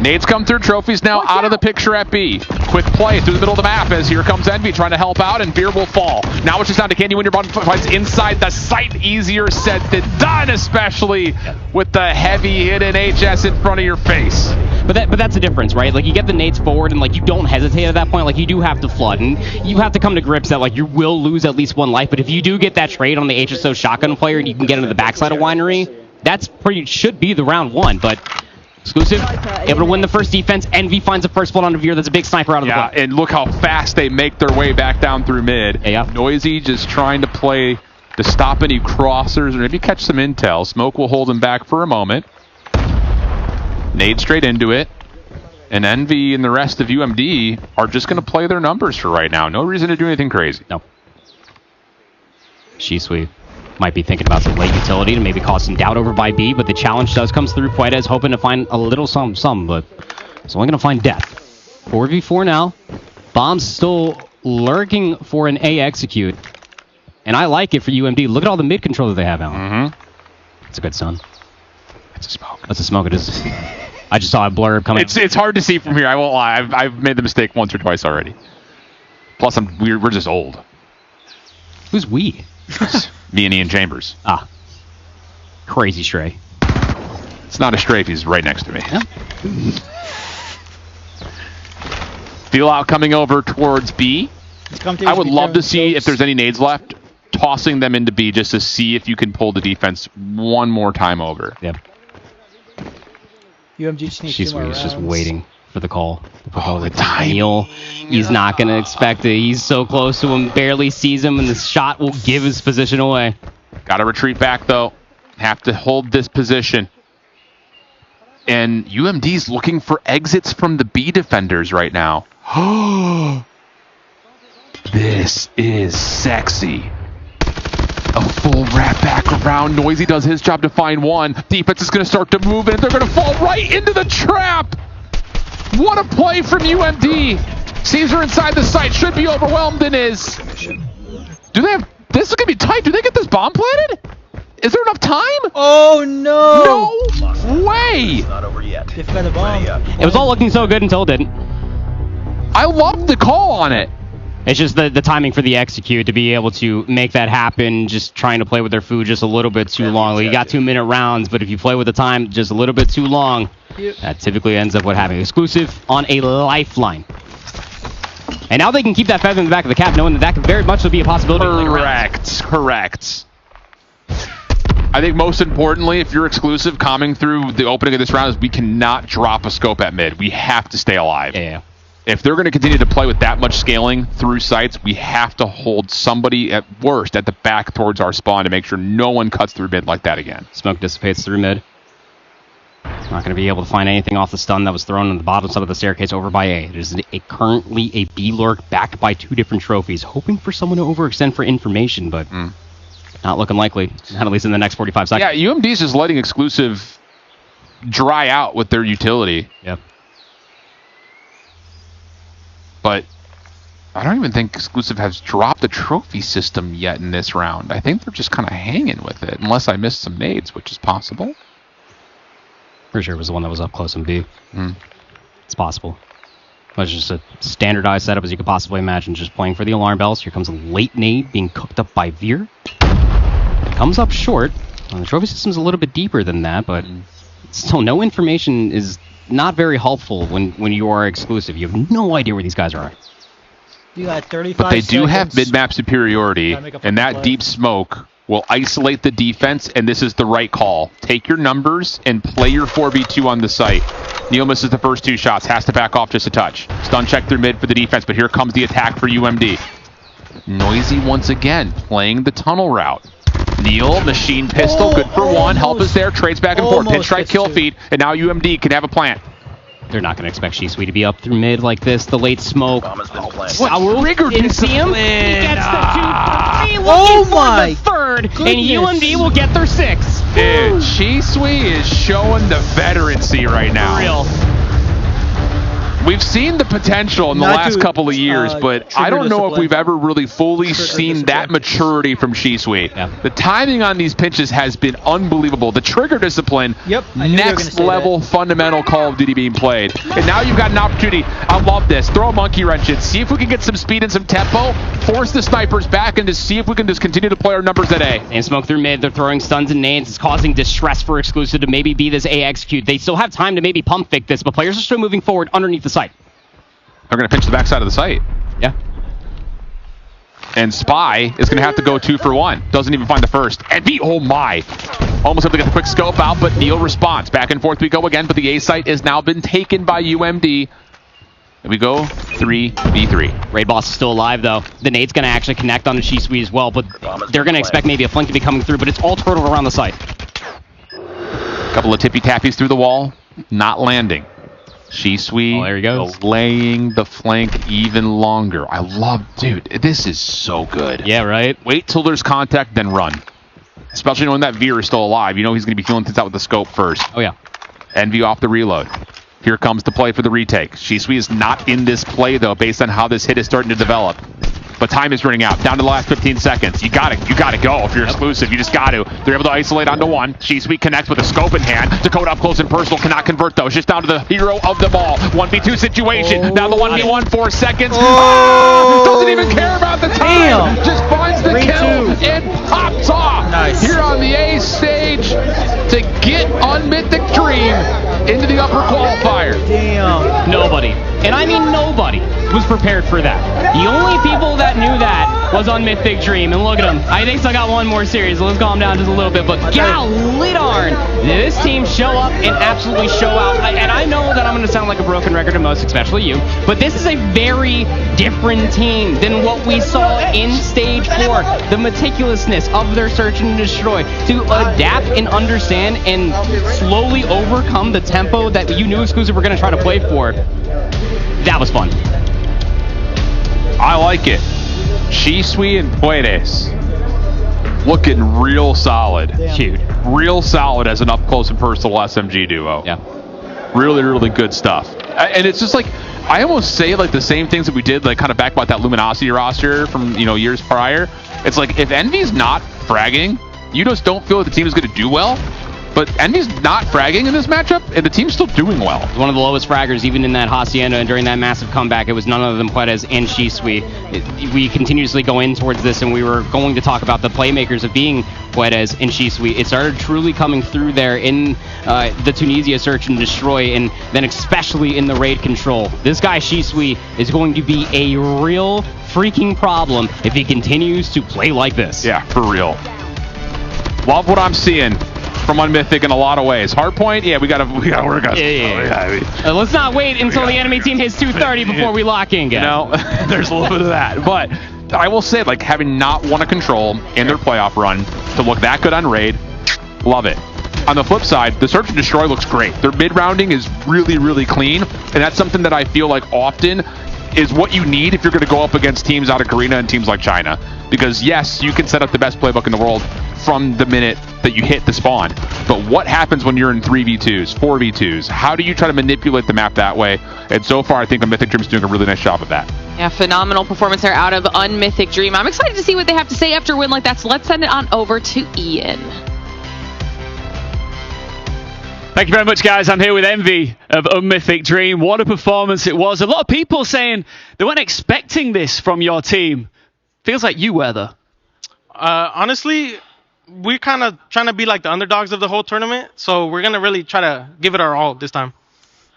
Nades come through, trophies now out of the picture at B. Quick play through the middle of the map as here comes Envy trying to help out, and Beer will fall. Now it's just down to can you win your bottom fights inside the site. Easier said than done, especially with the heavy hidden HS in front of your face. But that's the difference, right? Like, you get the nades forward, and like you don't hesitate at that point. Like, you do have to flood, and you have to come to grips that like you will lose at least one life. But if you do get that trade on the HSO shotgun player, and you can get into the backside of Winery, that's should be the round one. But Exclusive, able to win the first defense. Envy finds the first blood on Veer. That's a big sniper out of the book. And look how fast they make their way back down through mid. Noisy just trying to play to stop any crossers or maybe catch some intel. Smoke will hold him back for a moment. Nade straight into it. And Envy and the rest of UMD are just going to play their numbers for right now. No reason to do anything crazy. No. Shisui might be thinking about some late utility to maybe cause some doubt over by B, but the challenge does come through. Fuentes hoping to find a little some, but it's only going to find death. 4v4 now. Bomb's still lurking for an A execute. And I like it for UMD. Look at all the mid control that they have, Alan. It's a good stun. It's a smoke. That's a smoke. It is. I just saw a blurb coming. It's hard to see from here. I won't lie. I've made the mistake once or twice already. Plus, we're just old. Who's we? Me and Ian Chambers. Ah. Crazy stray. It's not a stray if he's right next to me. Feel out coming over towards B. I would love to see if there's any nades left, tossing them into B just to see if you can pull the defense one more time over. Yep. UMG just needs She's 2 more rounds. just waiting for the call. The Neil, he's not going to expect it. He's so close to him, barely sees him, and the shot will give his position away. Got to retreat back, though. Have to hold this position. And UMD's looking for exits from the B defenders right now. This is sexy. A full wrap back around. Noisy does his job to find one. Defense is going to start to move, and they're going to fall right into the trap. What a play from UMD. Caesar inside the site should be overwhelmed and is. Do they have... This is going to be tight. Do they get this bomb planted? Is there enough time? Oh, no. No way. Not over yet. They've got a bomb. It was all looking so good until it didn't. I loved the call on it. It's just the timing for the execute to be able to make that happen, just trying to play with their food just a little bit too long. Like, you got 2-minute rounds, but if you play with the time just a little bit too long, that typically ends up what happening. Exclusive on a lifeline. And now they can keep that feather in the back of the cap, knowing that could very much be a possibility. Correct. I think most importantly, if you're Exclusive, coming through the opening of this round, is we cannot drop a scope at mid. We have to stay alive. Yeah. If they're going to continue to play with that much scaling through sites, we have to hold somebody at worst at the back towards our spawn to make sure no one cuts through mid like that again. Smoke dissipates through mid. Not going to be able to find anything off the stun that was thrown on the bottom side of the staircase over by A. It is currently a B lurk backed by 2 different trophies, hoping for someone to overextend for information, but not looking likely, not at least in the next 45 seconds. Yeah, UMD's just letting Exclusive dry out with their utility. Yep. But I don't even think Exclusive has dropped the trophy system yet in this round. I think they're just kind of hanging with it, unless I missed some nades, which is possible. Pretty sure it was the one that was up close in B. It's possible. It was just a standardized setup as you could possibly imagine, just playing for the alarm bells. Here comes a late nade being cooked up by Veer. Comes up short. Well, the trophy system's a little bit deeper than that, but still no information is not very helpful when you are Exclusive. You have no idea where these guys are. You got 35 But they do have seconds. mid-map superiority, and that deep smoke will isolate the defense, and this is the right call. Take your numbers and play your 4v2 on the site. Neil misses the first 2 shots, has to back off just a touch. Stun check through mid for the defense, but here comes the attack for UMD. Noisy once again, playing the tunnel route. Neil, machine pistol, good for 1. Help is there, trades back and forth. Pinstripe kill feed, and now UMD can have a plant. They're not going to expect Shisui to be up through mid like this. The late smoke. What triggered didn't this see him. He plan? gets the 2 for 3, looking Oh for my the 3rd, goodness. and UMD will get their 6. Dude, Shisui is showing the veterancy right now. For real. We've seen the potential in the last couple of years, but I don't know if we've ever really fully seen that maturity from Shisui. Yeah. The timing on these pitches has been unbelievable. The trigger discipline, next level fundamental Call of Duty being played. And now you've got an opportunity. I love this. Throw a monkey wrench in. See if we can get some speed and some tempo. Force the snipers back and just see if we can just continue to play our numbers at A. And smoke through mid. They're throwing stuns and nades. It's causing distress for Exclusive to maybe be this A execute. They still have time to maybe pump fake this, but players are still moving forward underneath the site. They're going to pinch the backside of the site. Yeah. And Spy is going to have to go 2 for 1. Doesn't even find the first. And oh my. Almost have to get the quick scope out, but Neil responds. Back and forth we go again, but the A site has now been taken by UMD. And we go 3v3. Raid Boss is still alive, though. The nade's going to actually connect on the Shisui as well, but they're going to expect maybe a flank to be coming through, but it's all turtled around the site. Couple of tippy-tappies through the wall. Not landing. Shisui there he goes. Delaying the flank even longer. I love, dude, this is so good. Yeah, right? Wait till there's contact, then run. Especially knowing that Veer is still alive. You know he's going to be feeling things out with the scope first. Oh, yeah. Envy off the reload. Here comes the play for the retake. Shisui is not in this play, though, based on how this hit is starting to develop. But time is running out. Down to the last 15 seconds. You gotta go if you're exclusive. You just got to. They're able to isolate onto one. Shisui connects with a scope in hand. Dakota up close and personal cannot convert, though. It's just down to the hero of them all. 1v2 situation. Now the 1v1, 4 seconds. Doesn't even care about the time. Just finds the kill and pops off. Nice. Here on the A stage to get on Mythic Dream into the upper qualifier. Damn. Nobody, and I mean nobody, was prepared for that. The only people that knew that was on Mythic Dream, and look at them. I think I got one more series, so let's calm down just a little bit, but golly darn, did this team show up and absolutely show out. And I know that I'm going to sound like a broken record to most, especially you, but this is a very different team than what we saw in Stage 4. The meticulousness of their search and destroy, to adapt and understand and slowly overcome the tempo that you knew Exclusive were going to try to play for. That was fun. I like it. Shisui and Puedes looking real solid. Dude. Real solid as an up-close and personal SMG duo. Yeah. Really, really good stuff. And it's just like, I almost say like the same things that we did, like kind of back about that Luminosity roster from, years prior. It's like, if Envy's not fragging, you just don't feel that the team is going to do well. But Envy's not fragging in this matchup, and the team's still doing well. One of the lowest fraggers, even in that Hacienda, and during that massive comeback, it was none other than Puedes and Shisui. We continuously go in towards this, and we were going to talk about the playmakers of being Puedes and Shisui. It started truly coming through there in the Tunisia search and destroy, and then especially in the raid control. This guy, Shisui, is going to be a real freaking problem if he continues to play like this. Yeah, for real. Love what I'm seeing from Unmythic in a lot of ways. Hardpoint, yeah, we gotta work on. Let's not wait until the enemy team hits 230 before we lock in, guys. There's a little bit of that, but I will say, like, having not won a control in their playoff run to look that good on raid, love it. On the flip side, the search and destroy looks great. Their mid rounding is really, really clean, and that's something that I feel like often is what you need if you're going to go up against teams out of Korea and teams like China. Because yes, you can set up the best playbook in the world from the minute that you hit the spawn. But what happens when you're in 3v2s, 4v2s? How do you try to manipulate the map that way? And so far, I think Mythic Dream's doing a really nice job of that. Yeah, phenomenal performance there out of Unmythic Dream. I'm excited to see what they have to say after a win like that, so let's send it on over to Ian. Thank you very much, guys. I'm here with Envy of Unmythic Dream. What a performance it was. A lot of people saying they weren't expecting this from your team. Feels like you were, though. Honestly, we're kind of trying to be like the underdogs of the whole tournament, so we're going to really try to give it our all this time.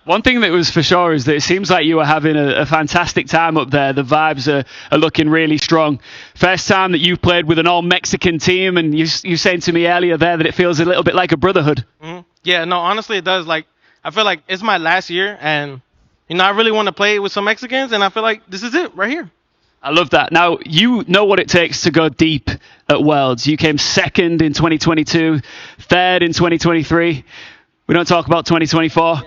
One thing that was for sure is that it seems like you were having a fantastic time up there. The vibes are looking really strong. First time that you've played with an all-Mexican team, and you saying to me earlier there that it feels a little bit like a brotherhood. Mm-hmm. Yeah, no, honestly, it does. Like, I feel like it's my last year, and, I really want to play with some Mexicans, and I feel like this is it right here. I love that. Now, you know what it takes to go deep at Worlds. You came second in 2022, third in 2023. We don't talk about 2024.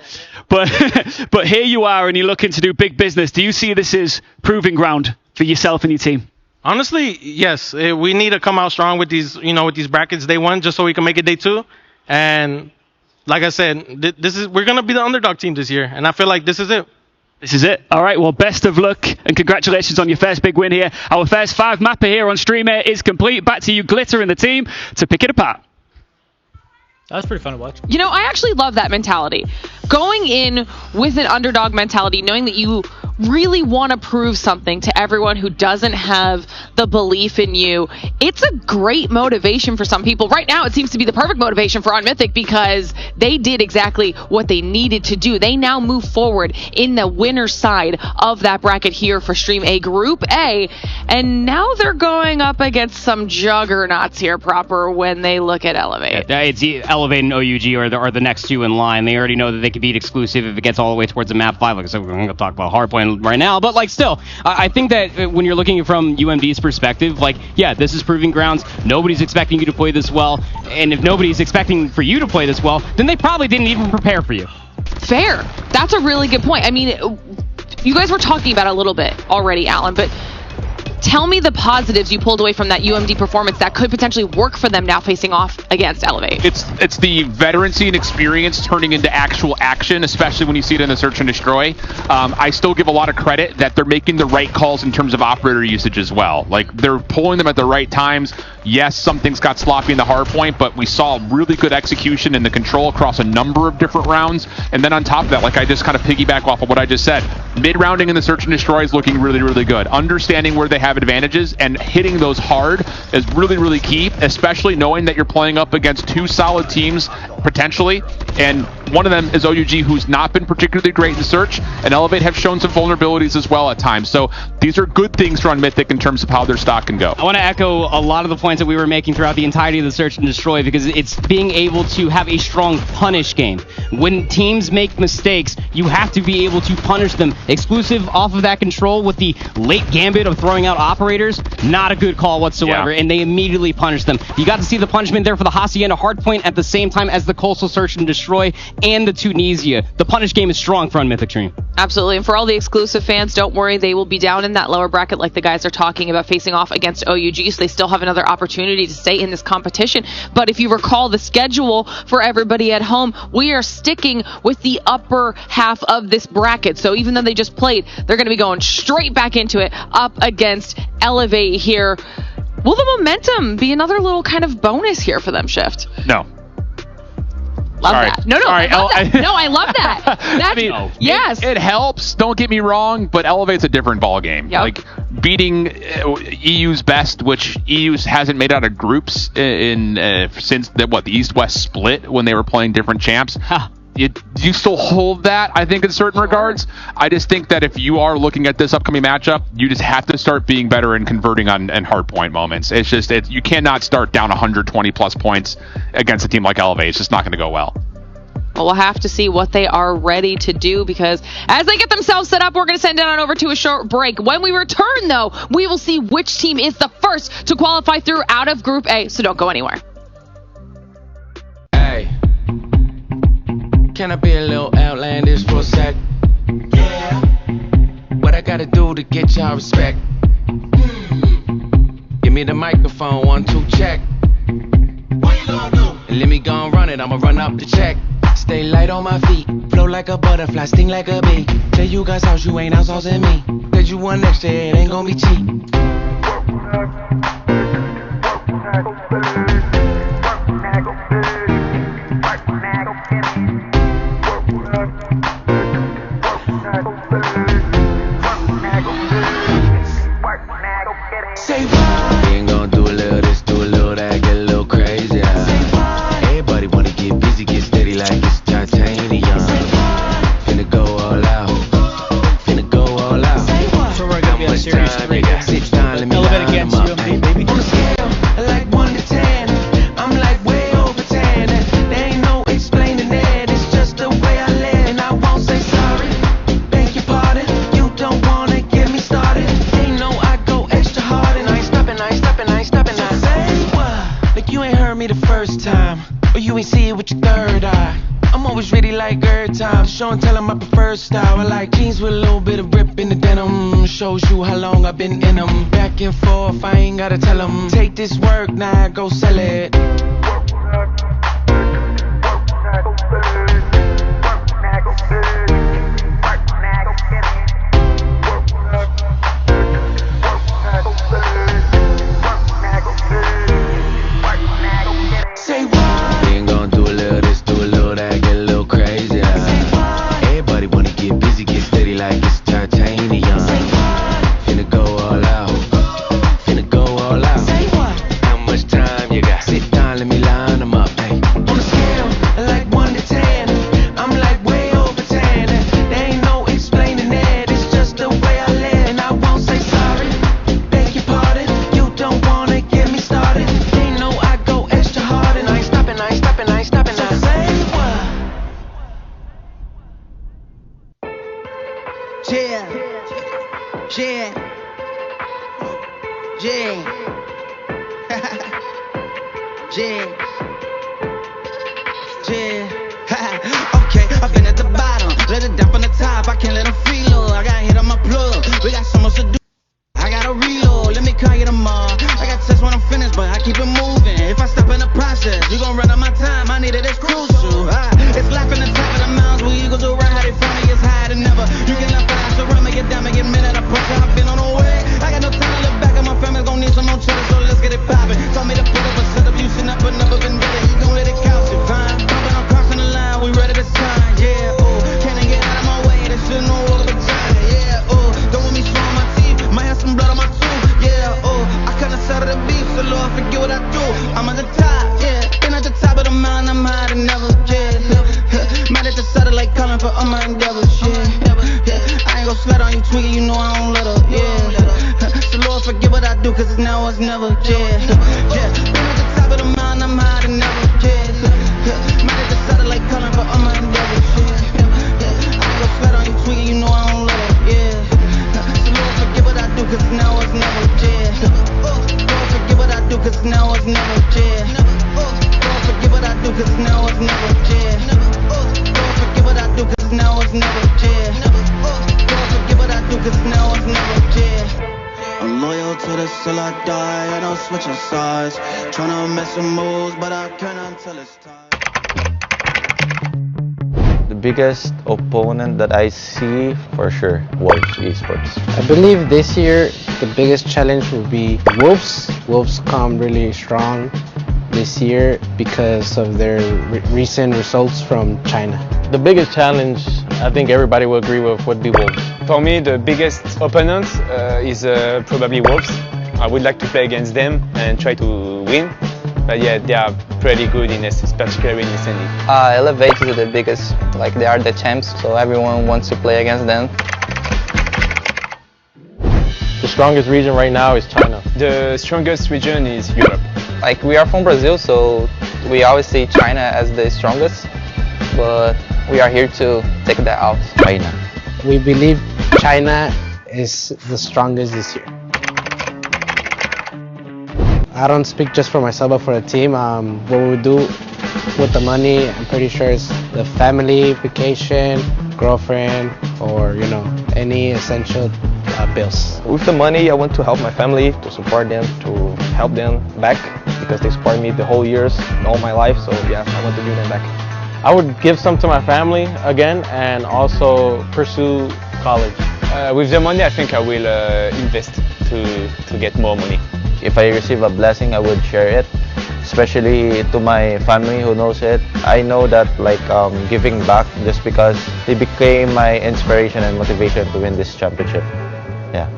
But here you are, and you're looking to do big business. Do you see this as proving ground for yourself and your team? Honestly, yes. We need to come out strong with these, with these brackets day one, just so we can make it day two. And like I said, we're going to be the underdog team this year, and I feel like this is it. This is it. All right, well, best of luck and congratulations on your first big win here. Our first 5 mapper here on Stream Air is complete. Back to you, Glitter, and the team to pick it apart. That was pretty fun to watch. You know, I actually love that mentality. Going in with an underdog mentality, knowing that you really want to prove something to everyone who doesn't have the belief in you. It's a great motivation for some people. Right now, it seems to be the perfect motivation for Unmythic because they did exactly what they needed to do. They now move forward in the winner's side of that bracket here for Stream A Group A, and now they're going up against some juggernauts here proper when they look at Elevate. Yeah, it's Elevate and OUG are the next two in line. They already know that they can beat Exclusive if it gets all the way towards the map 5. Like I said, we're going to talk about Hardpoint right now, but like still, I think that when you're looking from UMD's perspective, like, yeah, this is proving grounds. Nobody's expecting you to play this well, and if nobody's expecting for you to play this well, then they probably didn't even prepare for you. Fair. That's a really good point. I mean, you guys were talking about it a little bit already, Alan, but tell me the positives you pulled away from that UMD performance that could potentially work for them now facing off against Elevate. It's the veterancy and experience turning into actual action, especially when you see it in the Search and Destroy. I still give a lot of credit that they're making the right calls in terms of operator usage as well. Like, they're pulling them at the right times. Yes, some things got sloppy in the hard point, but we saw really good execution in the control across a number of different rounds. And then on top of that, like I just kind of piggyback off of what I just said, mid-rounding in the Search and Destroy is looking really, really good. Understanding where they have advantages and hitting those hard is really, really key, especially knowing that you're playing up against 2 solid teams, potentially. And one of them is OUG, who's not been particularly great in Search, and Elevate have shown some vulnerabilities as well at times. So these are good things for Unmythic in terms of how their stock can go. I want to echo a lot of the points that we were making throughout the entirety of the Search and Destroy, because it's being able to have a strong punish game. When teams make mistakes, you have to be able to punish them. Exclusive off of that control with the late gambit of throwing out operators, not a good call whatsoever, and they immediately punish them. You got to see the punishment there for the Hacienda Hardpoint at the same time as the Coastal Search and Destroy and the Tunisia. The punish game is strong for Unmythic Dream. Absolutely, and for all the Exclusive fans, don't worry, they will be down in that lower bracket like the guys are talking about, facing off against OUG, so they still have another opportunity to stay in this competition. But if you recall the schedule for everybody at home, we are sticking with the upper half of this bracket. So even though they just played, they're going to be going straight back into it up against Elevate here. Will the momentum be another little kind of bonus here for them, Shift? No. Love that. No, Sorry, I love that. No, I love that. That's, I mean, yes. It helps, don't get me wrong, but Elevate's a different ballgame. Yep. Like, beating EU's best, which EU hasn't made out of groups since the East-West split when they were playing different champs. You still hold that, I think, in certain regards. I just think that if you are looking at this upcoming matchup, you just have to start being better and converting on hardpoint moments. It's just, you cannot start down 120 plus points against a team like Elevate. It's just not going to go well. Well, we'll have to see what they are ready to do, because as they get themselves set up, we're going to send it on over to a short break. When we return, though, we will see which team is the first to qualify through out of Group A, so don't go anywhere. Hey. Can I be a little outlandish for a sec? Yeah. What I gotta do to get y'all respect? Give me the microphone, 1, 2, check. What you gonna do? And let me go and run it, I'ma run up the check. Stay light on my feet, flow like a butterfly, sting like a bee. Tell you guys how you ain't outsourcing me. Cause you want extra, it ain't gonna be cheap. Say what? We ain't gonna do a little this, do a little that, get a little crazy. Everybody wanna get busy, get steady like it's titanium. Finna go all out. Finna go all out. So we're gonna be on Series 3 sit down, let me Elevate against UMD, baby. On a scale, like 1 to 10, I'm like way over 10. There ain't no explaining it, it's just the way I live. And I won't say sorry, beg your pardon. You don't wanna get me started. Ain't no I go extra hard, and I ain't stopping, I ain't stopping, I ain't stopping. So say what? Like you ain't heard me the first time, or you ain't see it with your third eye. I'm always ready like every time. Show and tell 'em my preferred style. I like jeans with a little bit of rip in the denim. Shows you how long I've been in 'em. Back and forth, I ain't gotta tell 'em. Take this work, now go sell it. Yeah. Okay, I've been at the bottom, let it down from the top. I can't let them freeload. I got hit on my plug. We got so much to do. I gotta reload. Let me call you tomorrow. I got tests when I'm finished, but I keep it moving. If I stop in the process, you gon' run out my time. I need it, it's crucial. It's life in the top of the mountains where eagles will run. How they find me is higher than ever. You can laugh fast, so run me get down, me get minute. I push, I've been on the way. I got no time to look back, and my family's gon' need some more cheddar, so let's get it poppin'. Told me to put up a setup, you should not put never been better. You gon' let it count, you fine. I'm crossing the line, we ready to sign. Yeah, oh, can't get out of my way. They shouldn't know what I'm trying. Yeah, oh, don't want me showing my teeth. Might have some blood on my tooth. Yeah, oh, I couldn't settle the beef, so Lord forget what I do. I'm at the top, yeah, been at the top of the mountain, I'm higher than ever. Yeah, might at the satellite coming for all my endeavors. Yeah, I ain't gon' slut on you tweaking, you know I don't let her. Yeah, so Lord forget what I do, cause it's now or it's never. Yeah, been at the top of the mountain, I'm higher than ever. Yeah, might at the satellite coming for all my endeavors. Yeah, I ain't gon' slut on you tweaking, you know I don't let her. Yeah, so Lord forget what I do, cause it's now or it's never. Yeah, Lord forget what I do, cause it's now or it's never. Yeah, Lord forget what I do, cause it's now or it's never. Yeah, Lord forget what I do, cause it's now or it's never. Yeah, Lord forget what I do, cause it's now or it's never. Yeah, I'm loyal to this till I die, I don't switch sides. Tryna make some moves, but I can't until it's time. The biggest opponent that I see for sure, Wolves Esports. I believe this year the biggest challenge will be Wolves. Wolves come really strong this year because of their recent results from China. The biggest challenge, I think everybody will agree with, would be Wolves. For me, the biggest opponent is probably Wolves. I would like to play against them and try to win. But yeah, they are pretty good in this, particularly in this ending. Elevate is the biggest, like they are the champs, so everyone wants to play against them. The strongest region right now is China. The strongest region is Europe. Like we are from Brazil, so we always see China as the strongest, but we are here to take that out. China. We believe China is the strongest this year. I don't speak just for myself, but for the team. What we do with the money, I'm pretty sure it's the family, vacation, girlfriend, or any essential bills. With the money, I want to help my family, to support them, to help them back, because they support me the whole years, all my life. So yeah, I want to give them back. I would give some to my family again, and also pursue college. With the money, I think I will invest to get more money. If I receive a blessing, I would share it, especially to my family who knows it. I know that giving back, just because they became my inspiration and motivation to win this championship. Yeah.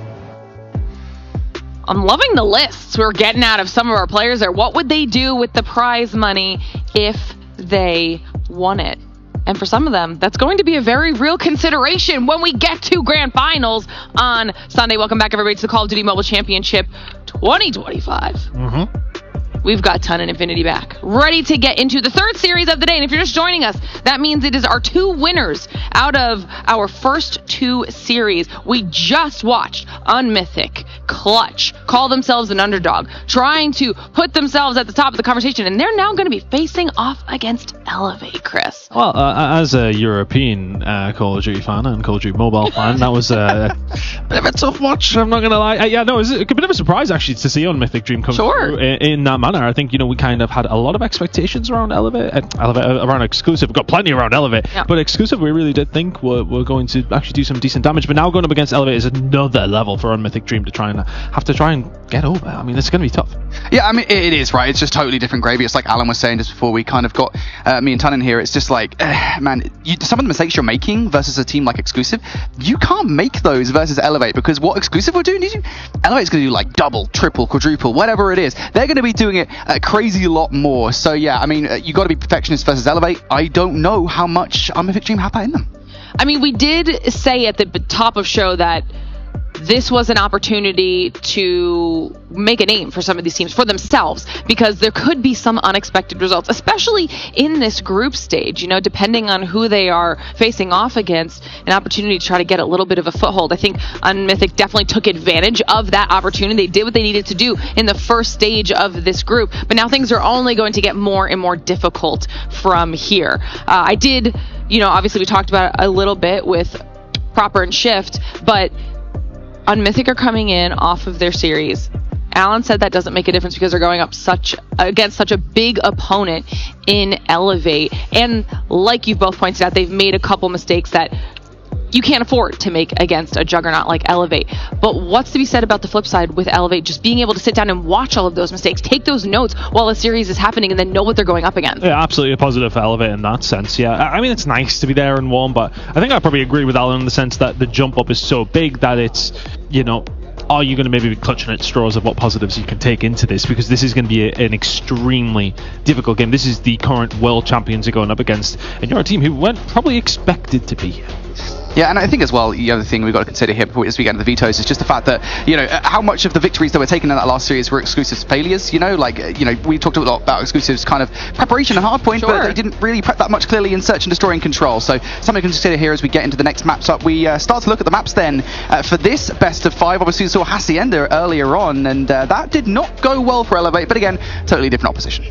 I'm loving the lists we're getting out of some of our players there. What would they do with the prize money if they won it? And for some of them, that's going to be a very real consideration when we get to Grand Finals on Sunday. Welcome back, everybody, to the Call of Duty Mobile Championship 2025. We've got Ton and Infinity back, ready to get into the third series of the day. And if you're just joining us, that means it is our two winners out of our first two series. We just watched Unmythic, Clutch, call themselves an underdog, trying to put themselves at the top of the conversation, and they're now going to be facing off against Elevate, Chris. Well, as a European Call of Duty fan and Call of Duty Mobile fan, that was a bit of a tough watch, I'm not going to lie. It was a bit of a surprise, actually, to see Unmythic Dream come through in that manner. I think, we kind of had a lot of expectations around Elevate, around Exclusive. We've got plenty around Elevate, but Exclusive we really did think we're going to actually do some decent damage. But now going up against Elevate is another level for Unmythic Dream to try and get over. I mean, it's going to be tough. Yeah, I mean, it is, right? It's just totally different gravy. It's like Alan was saying just before we kind of got me and Tunnen here. It's just like, man, some of the mistakes you're making versus a team like Exclusive, you can't make those versus Elevate, because what Exclusive will do, Elevate's going to do like double, triple, quadruple, whatever it is. They're going to be doing it a crazy lot more. So yeah, I mean, you got to be perfectionist versus Elevate. I don't know how much Unmythic Dream have that in them. I mean, we did say at the top of show that this was an opportunity to make a name for some of these teams, for themselves, because there could be some unexpected results, especially in this group stage, you know, depending on who they are facing off against, an opportunity to try to get a little bit of a foothold. I think Unmythic definitely took advantage of that opportunity. They did what they needed to do in the first stage of this group, but now things are only going to get more and more difficult from here. I did, you know, obviously we talked about it a little bit with Proper and Shift, but Unmythic are coming in off of their series. Alan said that doesn't make a difference because they're going up against such a big opponent in Elevate. And like you've both pointed out, they've made a couple mistakes that you can't afford to make against a juggernaut like Elevate. But what's to be said about the flip side with Elevate, just being able to sit down and watch all of those mistakes, take those notes while a series is happening, and then know what they're going up against? Yeah, absolutely a positive for Elevate in that sense, yeah. I mean, it's nice to be there and warm, but I think I probably agree with Alan in the sense that the jump up is so big that it's, you know, are you going to maybe be clutching at straws of what positives you can take into this? Because this is going to be an extremely difficult game. This is the current world champions you're going up against, and you're a team who weren't probably expected to be here. Yeah, and I think as well, the other thing we've got to consider here as we get into the vetoes is just the fact that, you know, how much of the victories that were taken in that last series were exclusive failures, you know, like, you know, we talked a lot about exclusives kind of preparation and hardpoint, but they didn't really prep that much clearly in Search and Destroy and Control. So something to consider here as we get into the next maps up. We start to look at the maps then for this best of 5. Obviously we saw Hacienda earlier on, and that did not go well for Elevate, but again, totally different opposition.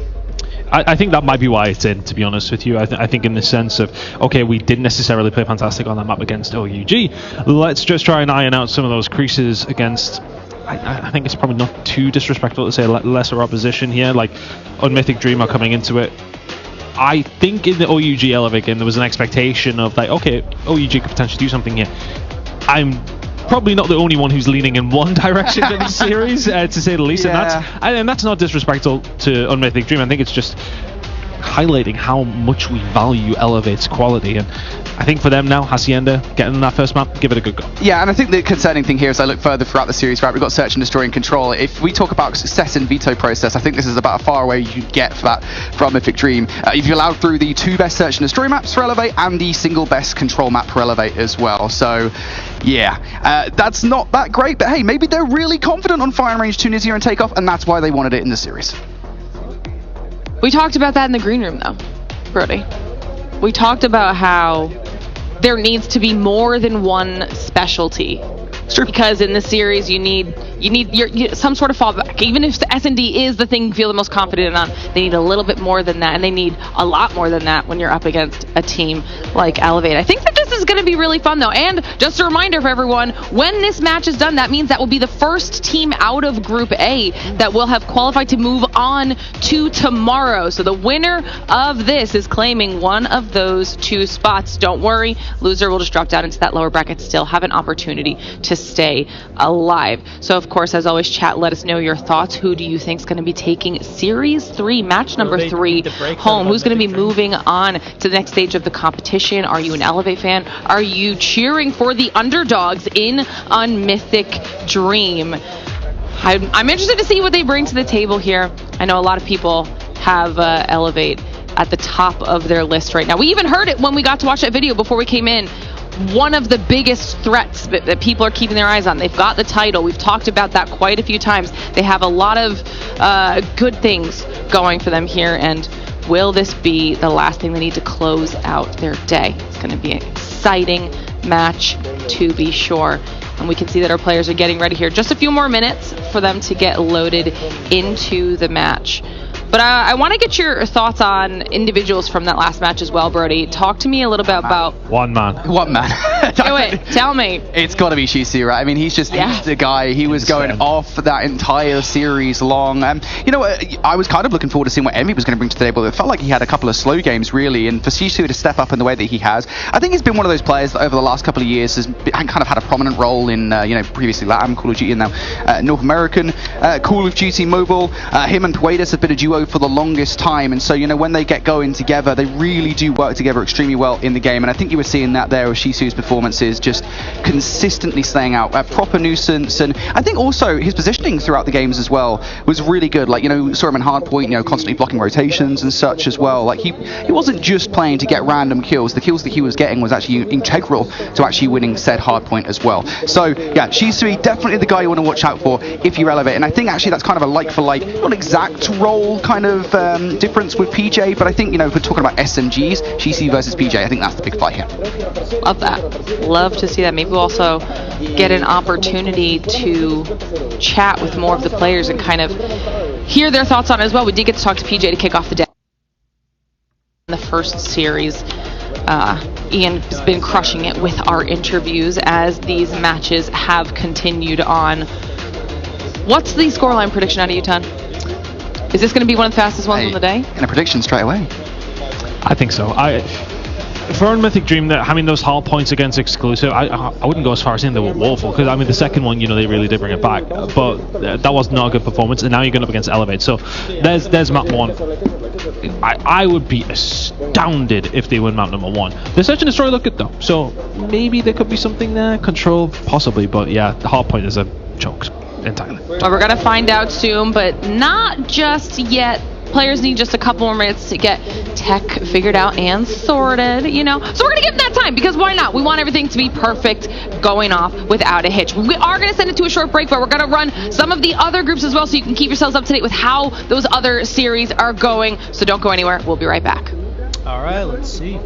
I think that might be why it's in, to be honest with you. I think in the sense of, okay, we didn't necessarily play fantastic on that map against OUG. Let's just try and iron out some of those creases against, I think it's probably not too disrespectful to say lesser opposition here, like Unmythic Dream are coming into it. I think in the OUG Elevate game there was an expectation of like, okay, OUG could potentially do something here. I'm probably not the only one who's leaning in one direction in the series, to say the least, and that's not disrespectful to Unmythic Dream. I think it's just highlighting how much we value Elevate's quality, and I think for them now, Hacienda getting in that first map, give it a good go. Yeah, and I think the concerning thing here as I look further throughout the series, right, we've got Search and Destroy and Control. If we talk about success in veto process, I think this is about as far away you get for that from Mythic Dream. If you allowed through the 2 best Search and Destroy maps for Elevate and the single best Control map for Elevate as well. So yeah, that's not that great, but hey, maybe they're really confident on firing range Tunisia and Takeoff, and that's why they wanted it in the series. We talked about that in the green room, though, Brody. We talked about how there needs to be more than one specialty. It's true. Because in this series, you need some sort of fallback. Even if the S&D is the thing you feel the most confident on, they need a little bit more than that, and they need a lot more than that when you're up against a team like Elevate. I think that this is going to be really fun, though. And just a reminder for everyone, when this match is done, that means that will be the first team out of Group A that will have qualified to move on to tomorrow. So the winner of this is claiming one of those 2 spots. Don't worry, loser will just drop down into that lower bracket, still have an opportunity to stay alive. So of course, as always, chat, let us know your thoughts. Who do you think is going to be taking Series 3, match number 3 home? Who's going to be moving on to the next stage of the competition? Are you an Elevate fan? Are you cheering for the underdogs in Unmythic Dream? I'm interested to see what they bring to the table here. I know a lot of people have Elevate at the top of their list right now. We even heard it when we got to watch that video before we came in. One of the biggest threats that people are keeping their eyes on. They've got the title. We've talked about that quite a few times. They have a lot of good things going for them here, and will this be the last thing they need to close out their day? It's going to be an exciting match, to be sure. And we can see that our players are getting ready here. Just a few more minutes for them to get loaded into the match. But I want to get your thoughts on individuals from that last match as well, Brody. Talk to me a little bit about... One man. Tell me. It's got to be Shisu, right? I mean, he's the guy. He was going off that entire series long. You know, I was kind of looking forward to seeing what Envy was going to bring to the table. It felt like he had a couple of slow games, really, and for Shisu to step up in the way that he has, I think he's been one of those players that over the last couple of years has kind of had a prominent role in, you know, previously LATAM, Call of Duty, and now North American Call of Duty Mobile. Him and Puedas have been a duo for the longest time, and so, you know, when they get going together, they really do work together extremely well in the game, and I think you were seeing that there with Shisu's performance performances, just consistently staying out, a proper nuisance. And I think also his positioning throughout the games as well was really good. Like, saw him in hardpoint, constantly blocking rotations and such as well. Like, he wasn't just playing to get random kills. The kills that he was getting was actually integral to actually winning said hardpoint as well. So yeah, Shisui, definitely the guy you want to watch out for if you elevate. And I think actually that's kind of a like for like, not exact role kind of difference with PJ, but I think, if we're talking about SMGs, Shisui versus PJ, I think that's the big fight here. Love that. Love to see that. Maybe we'll also get an opportunity to chat with more of the players and kind of hear their thoughts on it as well. We did get to talk to PJ to kick off the day in the first series. Ian has been crushing it with our interviews as these matches have continued on. What's the scoreline prediction out of you, Ton? Is this going to be one of the fastest ones on the day? And a prediction straight away. I think so. For Mythic Dream, having those hard points against exclusive, I wouldn't go as far as saying they were woeful, because the second one, they really did bring it back, but that was not a good performance, and now you're going up against Elevate. So there's map one. I would be astounded if they win map number one. The Search and Destroy look good though, so maybe there could be something there. Control possibly, but yeah, the hard point is a choke entirely. Well, we're going to find out soon, but not just yet. Players need just a couple more minutes to get tech figured out and sorted, So we're going to give them that time, because why not? We want everything to be perfect going off without a hitch. We are going to send it to a short break, but we're going to run some of the other groups as well, so you can keep yourselves up to date with how those other series are going. So don't go anywhere. We'll be right back. All right, let's see.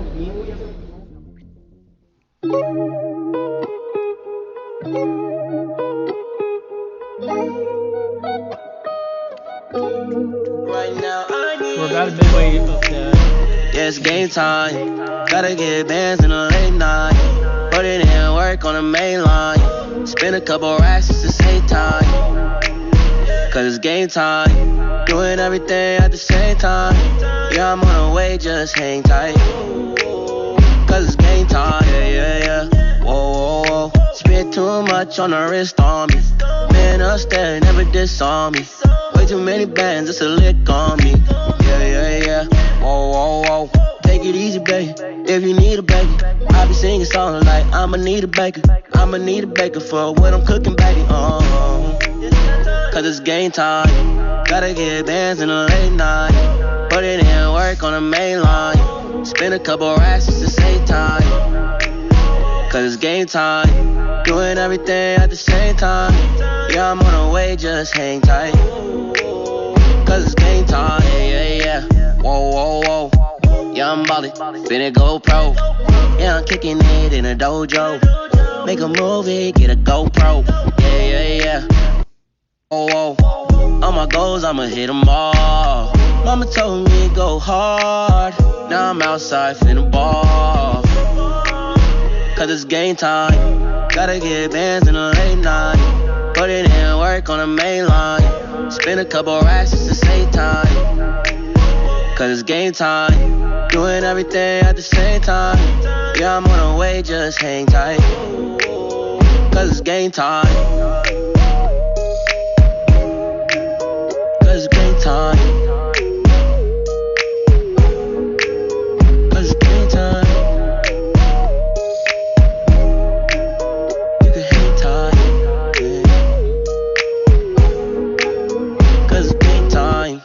We're about midway of the... Yeah, it's game time. Gotta get bands in the late night. Put it in work on the main line. Spend a couple racks just to save time. Cause it's game time. Doing everything at the same time. Yeah, I'm on the way, just hang tight. Cause it's game time. Yeah. Whoa, whoa, whoa. Spent too much on the wrist on me. Man upstairs, never disarm me. Way too many bands, it's a lick on me. Yeah. Whoa. Take it easy, baby. If you need a baby, I be singing songs like I'ma need a baker. I'ma need a baker for when I'm cooking, baby. Cause it's game time. Gotta get bands in the late night. Put it in work on the main line. Spend a couple racks just to save time. Cause it's game time. Doing everything at the same time. Yeah, I'm on the way, just hang tight. Cause it's game time. Yeah. Whoa. Yeah, I'm ballin', finna go pro. Yeah, I'm kicking it in a dojo. Make a movie, get a GoPro. Yeah. Whoa. All my goals, I'ma hit them all. Mama told me go hard. Now I'm outside finna ball. Cause it's game time. Gotta get bands in the late night. Put it in work on the main line. Spend a couple racks just to save time. Cause it's game time. Doing everything at the same time. Yeah, I'm on the way, just hang tight. Cause it's game time. Cause it's game time. Cause it's game time. You can hang tight. Cause it's game time.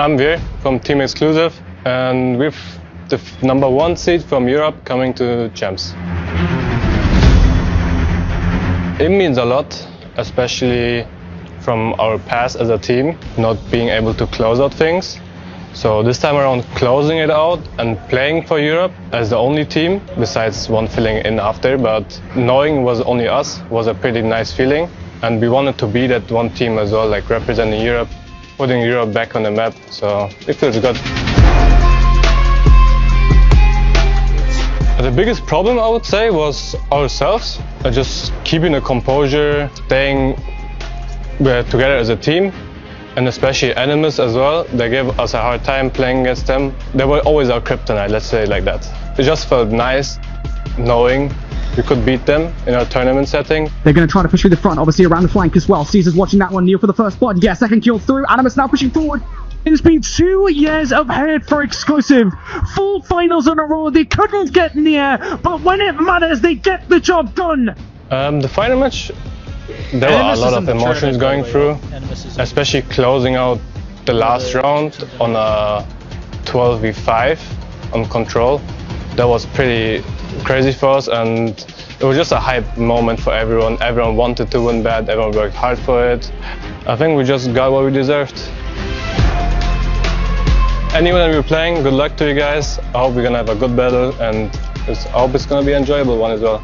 I'm Veer from Team Exclusive, and with the #1 seed from Europe coming to Champs. It means a lot, especially from our past as a team, not being able to close out things. So this time around, closing it out and playing for Europe as the only team, besides one filling in after, but knowing it was only us was a pretty nice feeling. And we wanted to be that one team as well, like representing Europe, putting Europe back on the map, so it feels good. The biggest problem, I would say, was ourselves, just keeping the composure, staying together as a team, and especially enemies as well. They gave us a hard time playing against them. They were always our kryptonite, let's say it like that. It just felt nice knowing we could beat them in our tournament setting. They're going to try to push through the front, obviously around the flank as well. Caesar's watching that one. Neil for the first blood. Yeah, second kill through. Animus now pushing forward. It's been 2 years of hate for Exclusive. 4 finals in a row, they couldn't get near, but when it matters, they get the job done. The final match, there were a lot of emotions going through, especially closing out the last round on a 12v5 on Control. That was pretty crazy for us, and it was just a hype moment for everyone. Everyone wanted to win bad, everyone worked hard for it. I think we just got what we deserved. Anyone that we're playing, good luck to you guys. I hope we're gonna have a good battle, and I hope it's gonna be an enjoyable one as well.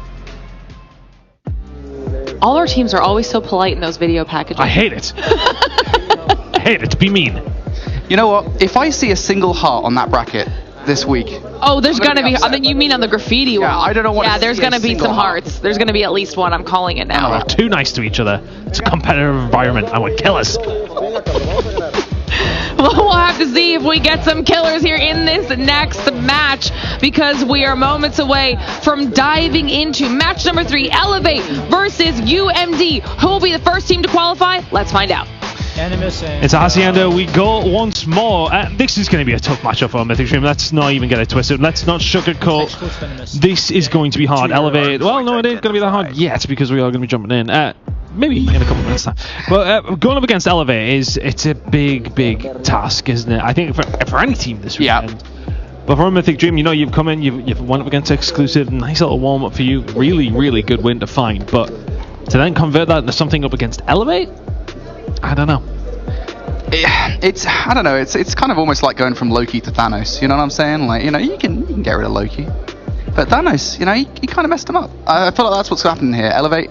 All our teams are always so polite in those video packages. I hate it. I hate it. Be mean. You know what? If I see a single heart on that bracket this week... Oh, there's gonna be... I mean, you mean on the graffiti one? I don't know what... Yeah, there's gonna be some hearts. There's gonna be at least one. I'm calling it now. Oh, they're too nice to each other. It's a competitive environment. I would kill us. Well, we'll have to see if we get some killers here in this next match, because we are moments away from diving into match number 3, Elevate versus UMD. Who will be the first team to qualify? Let's find out. Animus and... It's Hacienda. We go once more. This is going to be a tough matchup for Mythic Dream. Let's not even get it twisted. Let's not sugarcoat. This is going to be hard. Elevate. Well, no, it ain't going to be that hard yet, because we are going to be jumping in. Maybe in a couple of minutes time. But going up against Elevate it's a big task, isn't it? I think for any team this weekend. But for Mythic Dream, you know, you've come in, you've won up against Exclusive, nice little warm up for you. Really good win to find. But to then convert that into something up against Elevate, I don't know. I don't know. It's kind of almost like going from Loki to Thanos. You know what I'm saying? Like, you know, you can get rid of Loki, but Thanos, you know, he kind of messed him up. I feel like that's what's happening here. Elevate.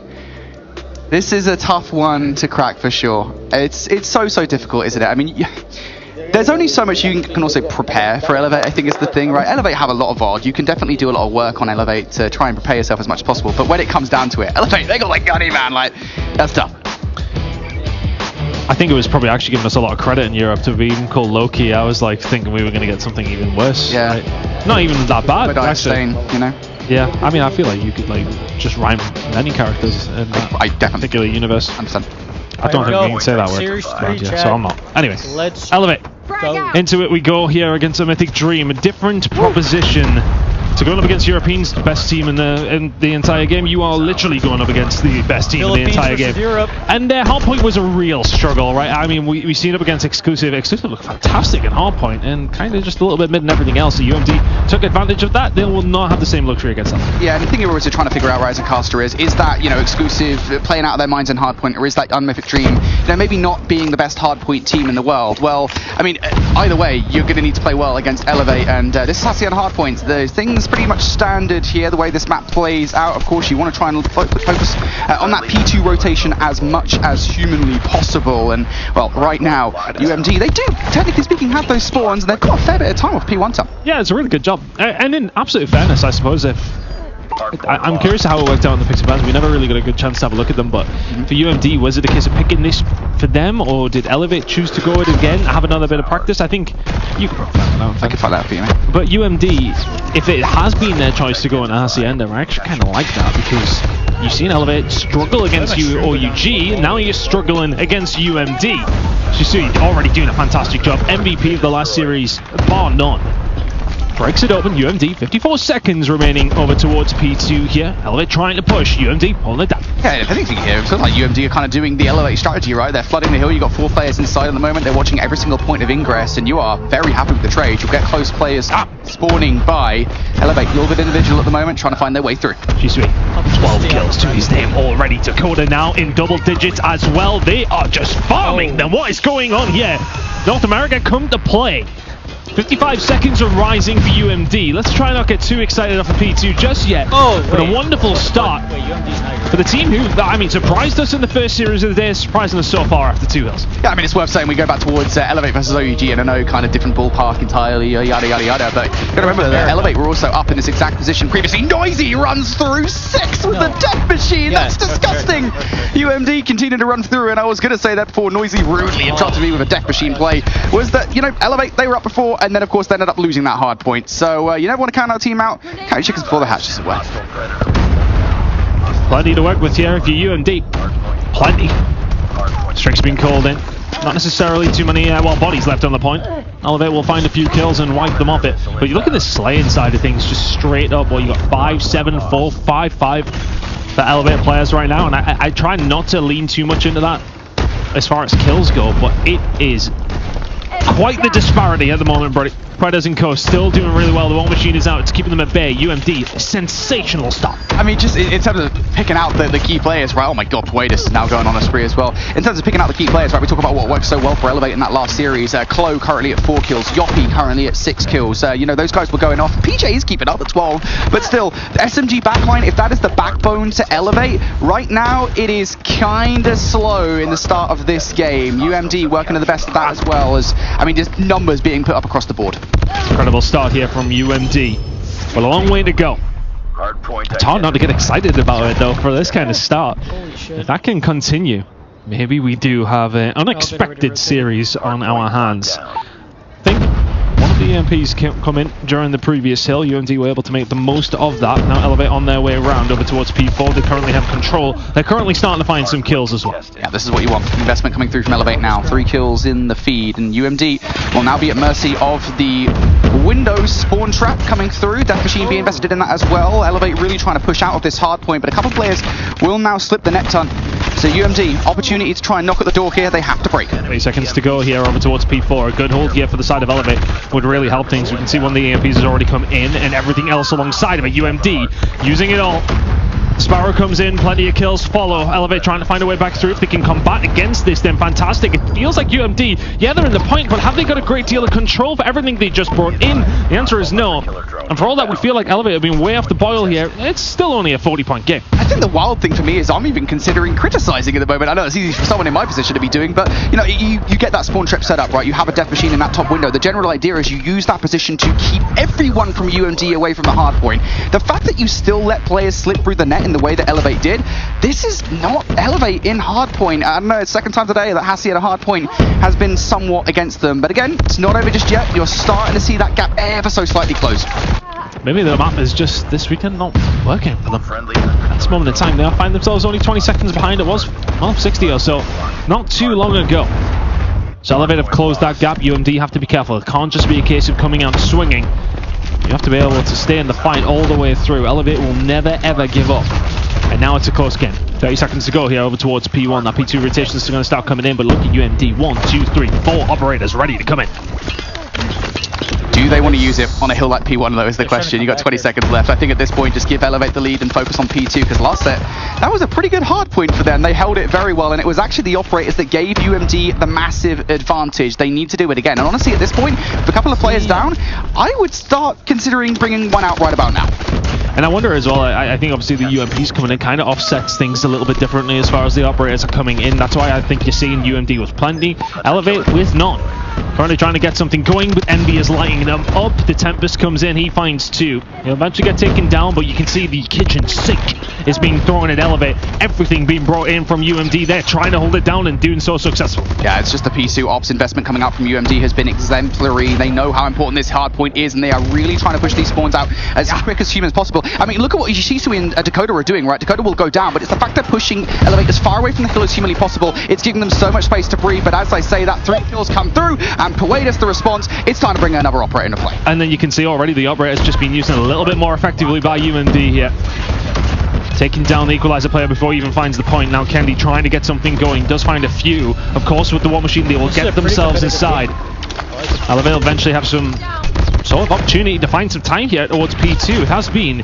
This is a tough one to crack for sure. It's so difficult, isn't it? I mean, there's only so much you can also prepare for Elevate, I think is the thing, right? Elevate have a lot of VOD. You can definitely do a lot of work on Elevate to try and prepare yourself as much as possible. But when it comes down to it, Elevate, they got like Gunny, man. Like, that's tough. I think it was probably actually giving us a lot of credit in Europe to be even called Loki. I was like thinking we were going to get something even worse. Yeah. Like, not even that bad, actually. You know? Yeah, I mean, I feel like you could like just rhyme many characters in that particular universe. I don't think we can say that word, but, yeah, so I'm not. Anyway, let's Elevate. Go. Into it we go here against a Mythic Dream, a different proposition. So going up against Europeans, the best team in the entire game, you are literally going up against the best team in the entire game. Europe. And Hardpoint was a real struggle, right? I mean, we seen it up against Exclusive. Exclusive looked fantastic in Hardpoint, and kind of just a little bit mid and everything else. So UMD took advantage of that. They will not have the same luxury against them. Yeah, and the thing you're always trying to figure out, right, as a caster is that, you know, Exclusive playing out of their minds in Hardpoint, or is that Mythic Dream, you know, maybe not being the best Hardpoint team in the world? Well, I mean, either way, you're going to need to play well against Elevate, and this is Hacienda Hardpoint. The things pretty much stand here, the way this map plays out. Of course, you want to try and focus on that P2 rotation as much as humanly possible. And, well, right now, UMD, they do, technically speaking, have those spawns, and they've got a fair bit of time off P1 time. Yeah, it's a really good job. And in absolute fairness, I suppose, I'm curious how it worked out in the Pixel Bands. We never really got a good chance to have a look at them, but for UMD, was it a case of picking this for them, or did Elevate choose to go it again, have another bit of practice? I think you could probably find out. I could find out for you, mate. But UMD, if it has been their choice to go in Hacienda, I actually kind of like that, because you've seen Elevate struggle against UG, now you're struggling against UMD. Shisui already doing a fantastic job. MVP of the last series, bar none. breaks it open. UMD, 54 seconds remaining over towards P2 here. Elevate trying to push. UMD pulling it down. Yeah, if anything here, it feels like UMD are kind of doing the Elevate strategy, right? They're flooding the hill. You've got 4 players inside at the moment. They're watching every single point of ingress, and you are very happy with the trade. You'll get close players spawning by Elevate. You're the individual at the moment trying to find their way through. G-Sweet, 12 kills to his name already. Dakota now in double digits as well. They are just farming them. What is going on here? North America come to play. 55 seconds of rising for UMD. Let's try not get too excited off of P2 just yet. But a wonderful start for the team who, I mean, surprised us in the first series of the day, surprising us so far after 2 hills. Yeah, I mean, it's worth saying we go back towards Elevate versus OUG, and I know kind of different ballpark entirely, yada, yada, yada, but you gotta remember that Elevate were also up in this exact position previously. Noisy runs through 6 with the death machine. That's disgusting. UMD continued to run through, and I was gonna say that before Noisy rudely interrupted me with a death machine play, was that, you know, Elevate, they were up before, and then of course they ended up losing that hard point. So you never want to count our team out. Count your chickens before the hatches as well. Plenty to work with here if you're UMD. Plenty. Strikes being called in. Not necessarily too many bodies left on the point. Elevate will find a few kills and wipe them off it. But you look at the slaying side of things, just straight up. Well, you got 5, 7, 4, 5, 5 for Elevate players right now, and I try not to lean too much into that as far as kills go, but it is quite the disparity at the moment, Brody. Predators and Co still doing really well. The War Machine is out. It's keeping them at bay. UMD, a sensational stop. I mean, just in terms of picking out the key players, right? Oh my god, Puedes is now going on a spree as well. In terms of picking out the key players, right, we talk about what worked so well for Elevate in that last series. Klo currently at 4 kills. Yoppy currently at 6 kills. You know, those guys were going off. PJ is keeping up at 12. But still, the SMG backline, if that is the backbone to Elevate, right now it is kind of slow in the start of this game. UMD working to the best of that as well as, I mean, just numbers being put up across the board. Incredible start here from UMD. But a long way to go. It's hard not to get excited about it though for this kind of start. If that can continue, maybe we do have an unexpected series on our hands. I think one of the EMPs come in during the previous hill. UMD were able to make the most of that. Now Elevate on their way around over towards P4. They currently have control. They're currently starting to find some kills as well. Yeah, this is what you want. Investment coming through from Elevate now. 3 kills in the feed, and UMD will now be at mercy of the Windows spawn trap coming through. Death Machine being invested in that as well. Elevate really trying to push out of this hard point, but a couple of players will now slip the net ton. So UMD, opportunity to try and knock at the door here. They have to break. 8 seconds to go here over towards P4. A good hold here for the side of Elevate would really help things. We can see one of the EMPs has already come in, and everything else alongside of it. UMD using it all. Sparrow comes in, plenty of kills follow. Elevate trying to find a way back through. If they can combat against this, then fantastic. It feels like UMD, yeah, they're in the point, but have they got a great deal of control for everything they just brought in? The answer is no. And for all that, we feel like Elevate have been way off the boil here. It's still only a 40-point game. I think the wild thing for me is I'm even considering criticizing at the moment. I know it's easy for someone in my position to be doing, but you know, you get that spawn trap set up, right? You have a Death Machine in that top window. The general idea is you use that position to keep everyone from UMD away from the hard point. The fact that you still let players slip through the net in the way that Elevate did, this is not Elevate in hardpoint. I don't know, it's the second time today that Hassie at a hardpoint has been somewhat against them. But again, it's not over just yet. You're starting to see that gap ever so slightly close. Maybe the map is just this weekend not working for them. At this moment in time, they find themselves only 20 seconds behind. It was, well, 60 or so, not too long ago. So Elevate have closed that gap. UMD have to be careful. It can't just be a case of coming out swinging. You have to be able to stay in the fight all the way through. Elevate will never ever give up. And now it's a close game. 30 seconds to go here over towards P1. That P2 rotations are going to start coming in, but look at UMD. 1, 2, 3, 4 operators ready to come in. Do they want to use it on a hill like P1 though is the question. You got 20 seconds left. I think at this point just give Elevate the lead and focus on P2 because last set, that was a pretty good hard point for them. They held it very well and it was actually the operators that gave UMD the massive advantage. They need to do it again. And honestly at this point, with a couple of players down, I would start considering bringing one out right about now. And I wonder as well, I think obviously the UMPs coming in kind of offsets things a little bit differently as far as the operators are coming in. That's why I think you're seeing UMD with plenty, Elevate with none. Currently trying to get something going, but Envy is lighting them up. The Tempest comes in, he finds 2. He'll eventually get taken down, but you can see the kitchen sink is being thrown at Elevate. Everything being brought in from UMD. They're trying to hold it down and doing so successful. Yeah, it's just the P2 ops investment coming out from UMD has been exemplary. They know how important this hard point is, and they are really trying to push these spawns out as quick as humanly possible. I mean, look at what Yoshisu and Dakota are doing, right? Dakota will go down, but it's the fact they're pushing Elevate as far away from the hill as humanly possible. It's giving them so much space to breathe, but as I say, that 3 kills come through, and Paredes the response, it's time to bring another operator into play. And then you can see already the operator's just been used a little bit more effectively by UMD here. Taking down the equalizer player before he even finds the point. Now Kendi trying to get something going, does find a few. Of course, with the War Machine, they will get themselves inside. Elevate will eventually have some sort of opportunity to find some time here towards P2. It has been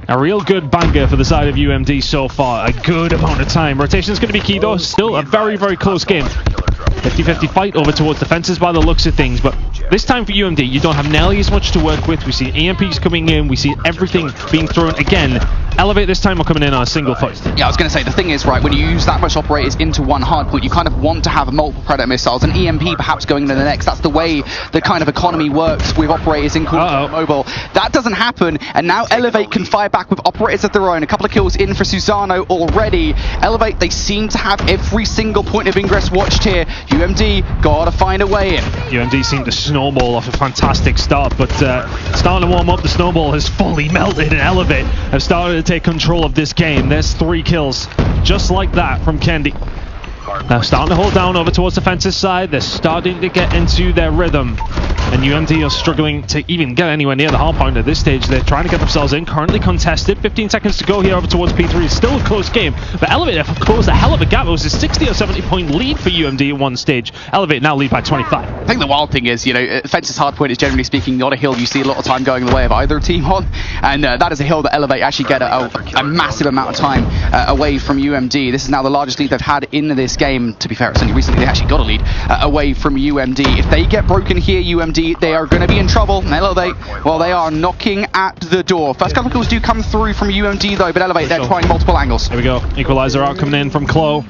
a real good banger for the side of UMD so far. A good amount of time. Rotation is going to be key though. Still a very, very close game. 50-50 fight over towards defenses by the looks of things, but this time for UMD, you don't have nearly as much to work with. We see EMPs coming in, we see everything being thrown again. Elevate this time are coming in on a single foot. Yeah, I was going to say, the thing is, right, when you use that much operators into one hardpoint, you kind of want to have multiple Predator missiles, and EMP perhaps going into the next. That's the way the kind of economy works with operators in Call of Duty Mobile. That doesn't happen, and now Elevate can fire back with operators of their own. A couple of kills in for Susano already. Elevate, they seem to have every single point of ingress watched here. UMD gotta find a way in. UMD seemed to snowball off a fantastic start, but starting to warm up, the snowball has fully melted, and Elevate have started to take control of this game. There's 3 kills, just like that from Kendi. Now starting to hold down over towards the defensive side. They're starting to get into their rhythm, and UMD are struggling to even get anywhere near the hard point at this stage. They're trying to get themselves in, currently contested. 15 seconds to go here over towards P3. It's still a close game, but Elevate have closed a hell of a gap. It was a 60 or 70 point lead for UMD at one stage. Elevate now lead by 25. I think the wild thing is, you know, Fence's hardpoint is generally speaking not a hill you see a lot of time going the way of either team on, and that is a hill that Elevate actually get a massive amount of time away from UMD. This is now the largest lead they've had in this game. To be fair, it's only recently they actually got a lead away from UMD. If they get broken here, UMD, they are going to be in trouble. And Elevate, well, they are knocking at the door. First couple of kills do come through from UMD though, but Elevate, they're trying multiple angles. Here we go. Equalizer out coming in from Klo.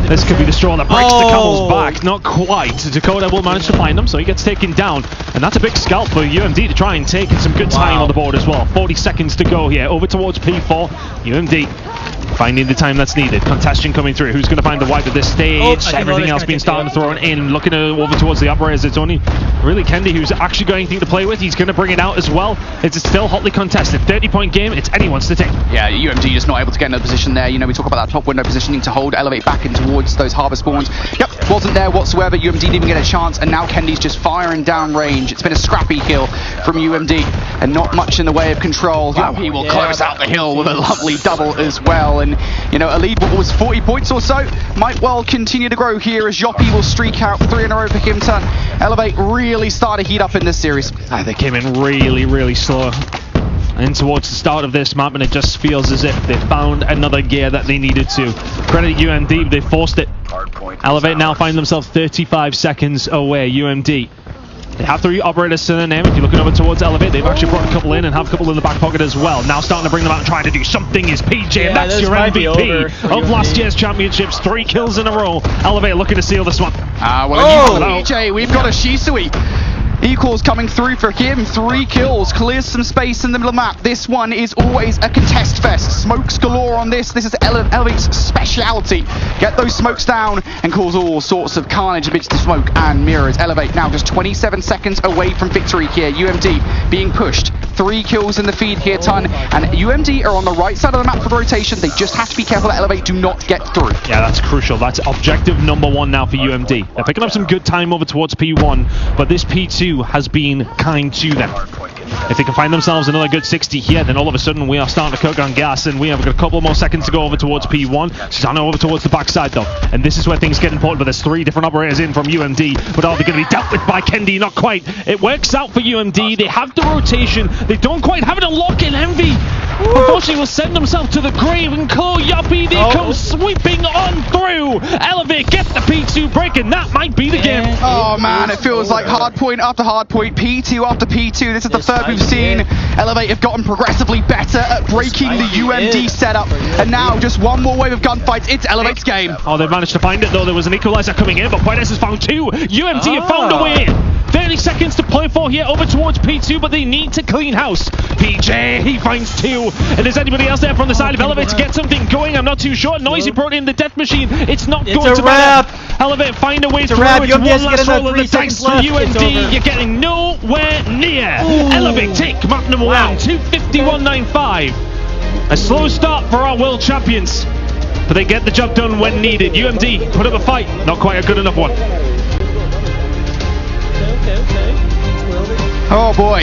This could be the straw that breaks the camel's back. Not quite. Dakota will manage to find him, so he gets taken down. And that's a big scalp for UMD to try and take, and some good time on the board as well. 40 seconds to go here. Over towards P4. UMD finding the time that's needed. Contestion coming through. Who's going to find the wipe at this stage? Everything else being started thrown in. Looking over towards the operators. It's only really Kendi who's actually got anything to play with. He's going to bring it out as well. It's still hotly contested. 30-point game. It's anyone's to take. Yeah, UMD just not able to get in a position there. You know, we talk about that top window positioning to hold Elevate back in towards those harbour spawns. Yep, wasn't there whatsoever. UMD didn't even get a chance, and now Kendi's just firing down range. It's been a scrappy kill from UMD, and not much in the way of control. Wow. He will close out the hill with a lovely double as well. And, you know, a lead what was 40 points or so might well continue to grow here as Yoppy will streak out 3 in a row for him to Elevate really start to heat up in this series. They came in really, really slow and towards the start of this map, and it just feels as if they found another gear that they needed to. Credit UMD, they forced it. Elevate now find themselves 35 seconds away. UMD, they have 3 operators to their name. If you're looking over towards Elevate, they've actually brought a couple in and have a couple in the back pocket as well. Now starting to bring them out and trying to do something is PJ, and that's your MVP of last year's championships. 3 kills in a row. Elevate looking to seal this one. PJ, we've got a Shisui. Equals coming through for him. 3 kills, clears some space in the middle of the map. This one is always a contest fest. Smokes galore on this. This is Elevate's speciality. Get those smokes down and cause all sorts of carnage amidst the smoke and mirrors. Elevate now just 27 seconds away from victory here. UMD being pushed. 3 kills in the feed here, Ton. And UMD are on the right side of the map for the rotation. They just have to be careful that Elevate do not get through. Yeah, that's crucial. That's objective number 1 now for UMD. They're picking up some good time over towards P1, but this P2 has been kind to them. If they can find themselves another good 60 here, then all of a sudden we are starting to cook on gas, and we have got a couple more seconds to go over towards P1. Susano over towards the backside though, and this is where things get important. But there's 3 different operators in from UMD, but are they going to be dealt with by Kendi? Not quite. It works out for UMD. They have the rotation. They don't quite have it unlocked in Envy. Unfortunately, will send themselves to the grave, and Klo Yoppy, they come sweeping on through. Elevate get the P2 break, and that might be the game. Oh man, it feels like hard point after hard point, P2 after P2. This is the third we've seen. Elevate have gotten progressively better at breaking the UMD setup, and now just one more wave of gunfights. It's Elevate's game. Oh, they've managed to find it though. There was an equalizer coming in, but Paredes has found 2. UMD have found a way in. 30 seconds to play for here over towards P2, but they need to clean house. PJ, he finds 2. And is anybody else there from the side of Elevate to get something going? I'm not too sure. Noisy brought in the death machine. It's not going to matter. Elevate find a way through. It's one last roll of the dice for UMD. You're getting nowhere near. Elevate take map number 1, 251.95. A slow start for our world champions, but they get the job done when needed. UMD put up a fight, not quite a good enough one. Oh boy.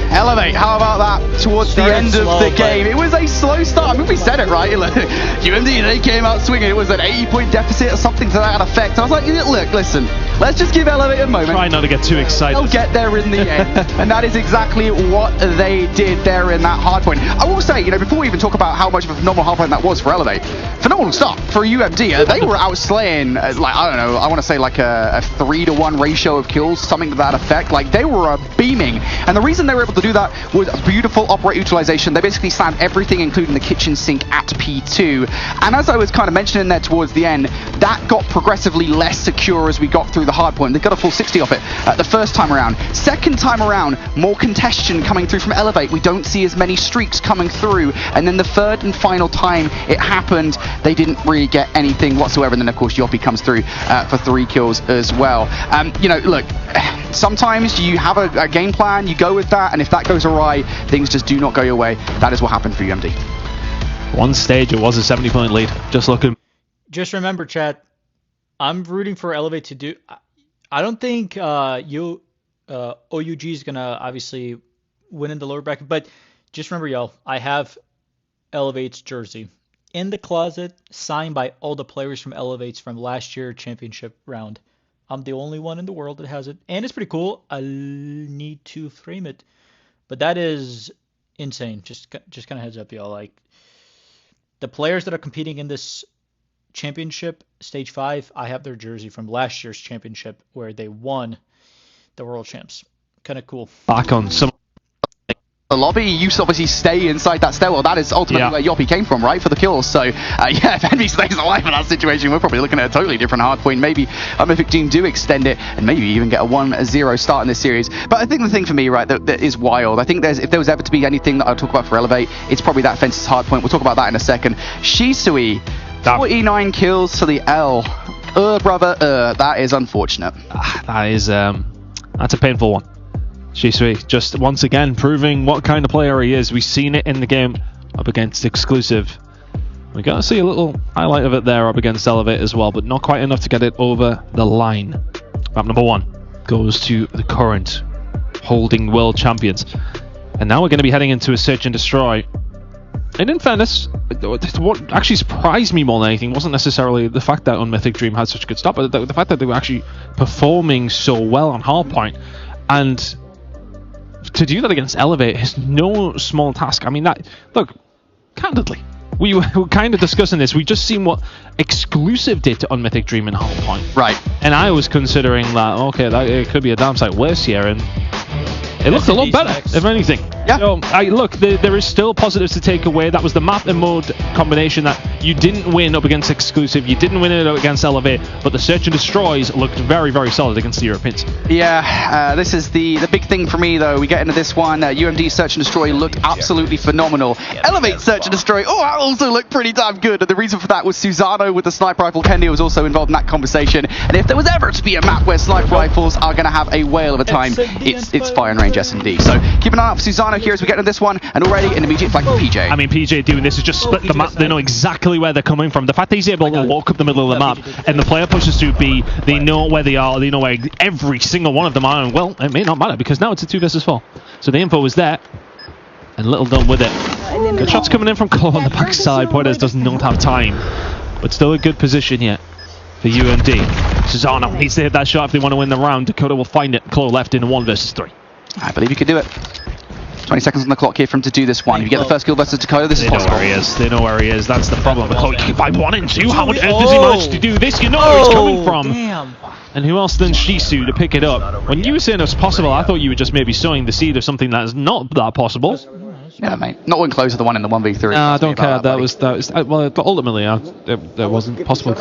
Elevate, how about that towards the end of the game? It was a slow start. I mean, we said it, right? UMD, they came out swinging. It was an 80-point deficit or something to that effect. I was like, look, listen, let's just give Elevate a moment. Try not to get too excited. They'll get there in the end. And that is exactly what they did there in that hard point. I will say, before we even talk about how much of a phenomenal hard point that was for Elevate, phenomenal start for UMD. They were outslaying, I don't know, I want to say like a 3-to-1 ratio of kills, something to that effect. Like, they were beaming. And the reason they were able to do that was a beautiful operator utilization. They basically slammed everything, including the kitchen sink, at P2. And as I was kind of mentioning there towards the end, that got progressively less secure as we got through the hard point. They got a full 60 off it the first time around. Second time around, more congestion coming through from Elevate. We don't see as many streaks coming through. And then the third and final time it happened, they didn't really get anything whatsoever. And then, of course, Yoppie comes through for 3 kills as well. Look, sometimes you have a game plan, you go with that, and if that goes awry, things just do not go your way. That is what happened for UMD. One stage, it was a 70-point lead. Just looking. Just remember, chat, I'm rooting for Elevate to do... I don't think OUG is going to obviously win in the lower bracket, but just remember, y'all, I have Elevate's jersey in the closet, signed by all the players from Elevate's from last year championship round. I'm the only one in the world that has it, and it's pretty cool. I'll need to frame it, but that is insane. Just kind of heads up, y'all. Like, the players that are competing in this championship, stage 5, I have their jersey from last year's championship where they won the world champs. Kind of cool. Back on some. The lobby used to obviously stay inside that stairwell. That is ultimately where Yoppie came from, right, for the kills. So, if Envy stays alive in that situation, we're probably looking at a totally different hard point. Maybe Mythic Dream do extend it and maybe even get a 1-0 start in this series. But I think the thing for me, right, that is wild, I think if there was ever to be anything that I'll talk about for Elevate, it's probably that Fences hard point. We'll talk about that in a second. Shisui, 49 kills to the L. Brother, that is unfortunate. That's a painful one. Shisui just once again proving what kind of player he is. We've seen it in the game up against Exclusive. We got to see a little highlight of it there up against Elevate as well, but not quite enough to get it over the line. Map number 1 goes to the current holding world champions. And now we're going to be heading into a search and destroy. And in fairness, what actually surprised me more than anything wasn't necessarily the fact that Unmythic Dream had such a good start, but the fact that they were actually performing so well on hardpoint. And to do that against Elevate is no small task. I mean, look, candidly, we were kind of discussing this. We just seen what Exclusive did to Unmythic Dream in hardpoint. Right. And I was considering that, okay, it could be a downside worse here, and it looked a lot better, if anything. Yeah. So, look, there is still positives to take away. That was the map and mode combination that you didn't win up against Exclusive. You didn't win it up against Elevate, but the Search and Destroys looked very, very solid against the Europeans. Yeah, this is the big thing for me, though. We get into this one. UMD Search and Destroy looked absolutely phenomenal. Elevate Search and Destroy, that also looked pretty damn good. And the reason for that was Susano with the sniper rifle. Kendi was also involved in that conversation. And if there was ever to be a map where sniper rifles are going to have a whale of a time, it's Fire and Range S&D. So keep an eye out for Susano here as we get into this one, and already an immediate flag for PJ. I mean, PJ doing this is just split the map. They know exactly where they're coming from. The fact that he's able to walk up the middle of the map, and the player pushes through B, they know where they are, they know where every single one of them are, and well, it may not matter, because now it's a 2 versus 4. So the info was there, and little done with it. Good shots coming in from Cole on the backside. Poitez does not have time, but still a good position here for UMD. Susano needs to hit that shot if they want to win the round. Dakota will find it. Cole left in a 1 versus 3. I believe you can do it. 20 seconds on the clock here for him to do this one. If you get the first kill versus Dakota, this is possible. They know where he is. They know where he is. That's the problem. By 1 and 2, how on earth does he manage to do this? You know where he's coming from. Damn. And who else than Shisu to pick it up? When you were saying it was possible, I thought you were just maybe sowing the seed of something that is not that possible. Yeah, mate. Not one close to the one in the 1v3. Nah, I don't care. That was well, ultimately, that wasn't possible.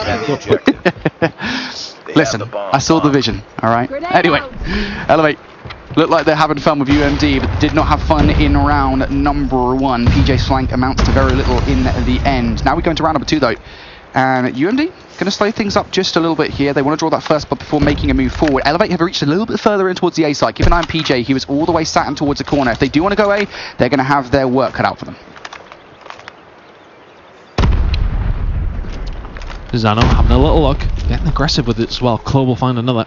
Listen, I saw the vision, alright? Anyway, Elevate. Looked like they're having fun with UMD, but did not have fun in round number 1. PJ's flank amounts to very little in the end. Now we go into round number 2, though. And UMD going to slow things up just a little bit here. They want to draw that first spot before making a move forward. Elevate have reached a little bit further in towards the A side. Keep an eye on PJ. He was all the way sat in towards the corner. If they do want to go A, they're going to have their work cut out for them. Susano having a little look, getting aggressive with it as well. Clo will find another.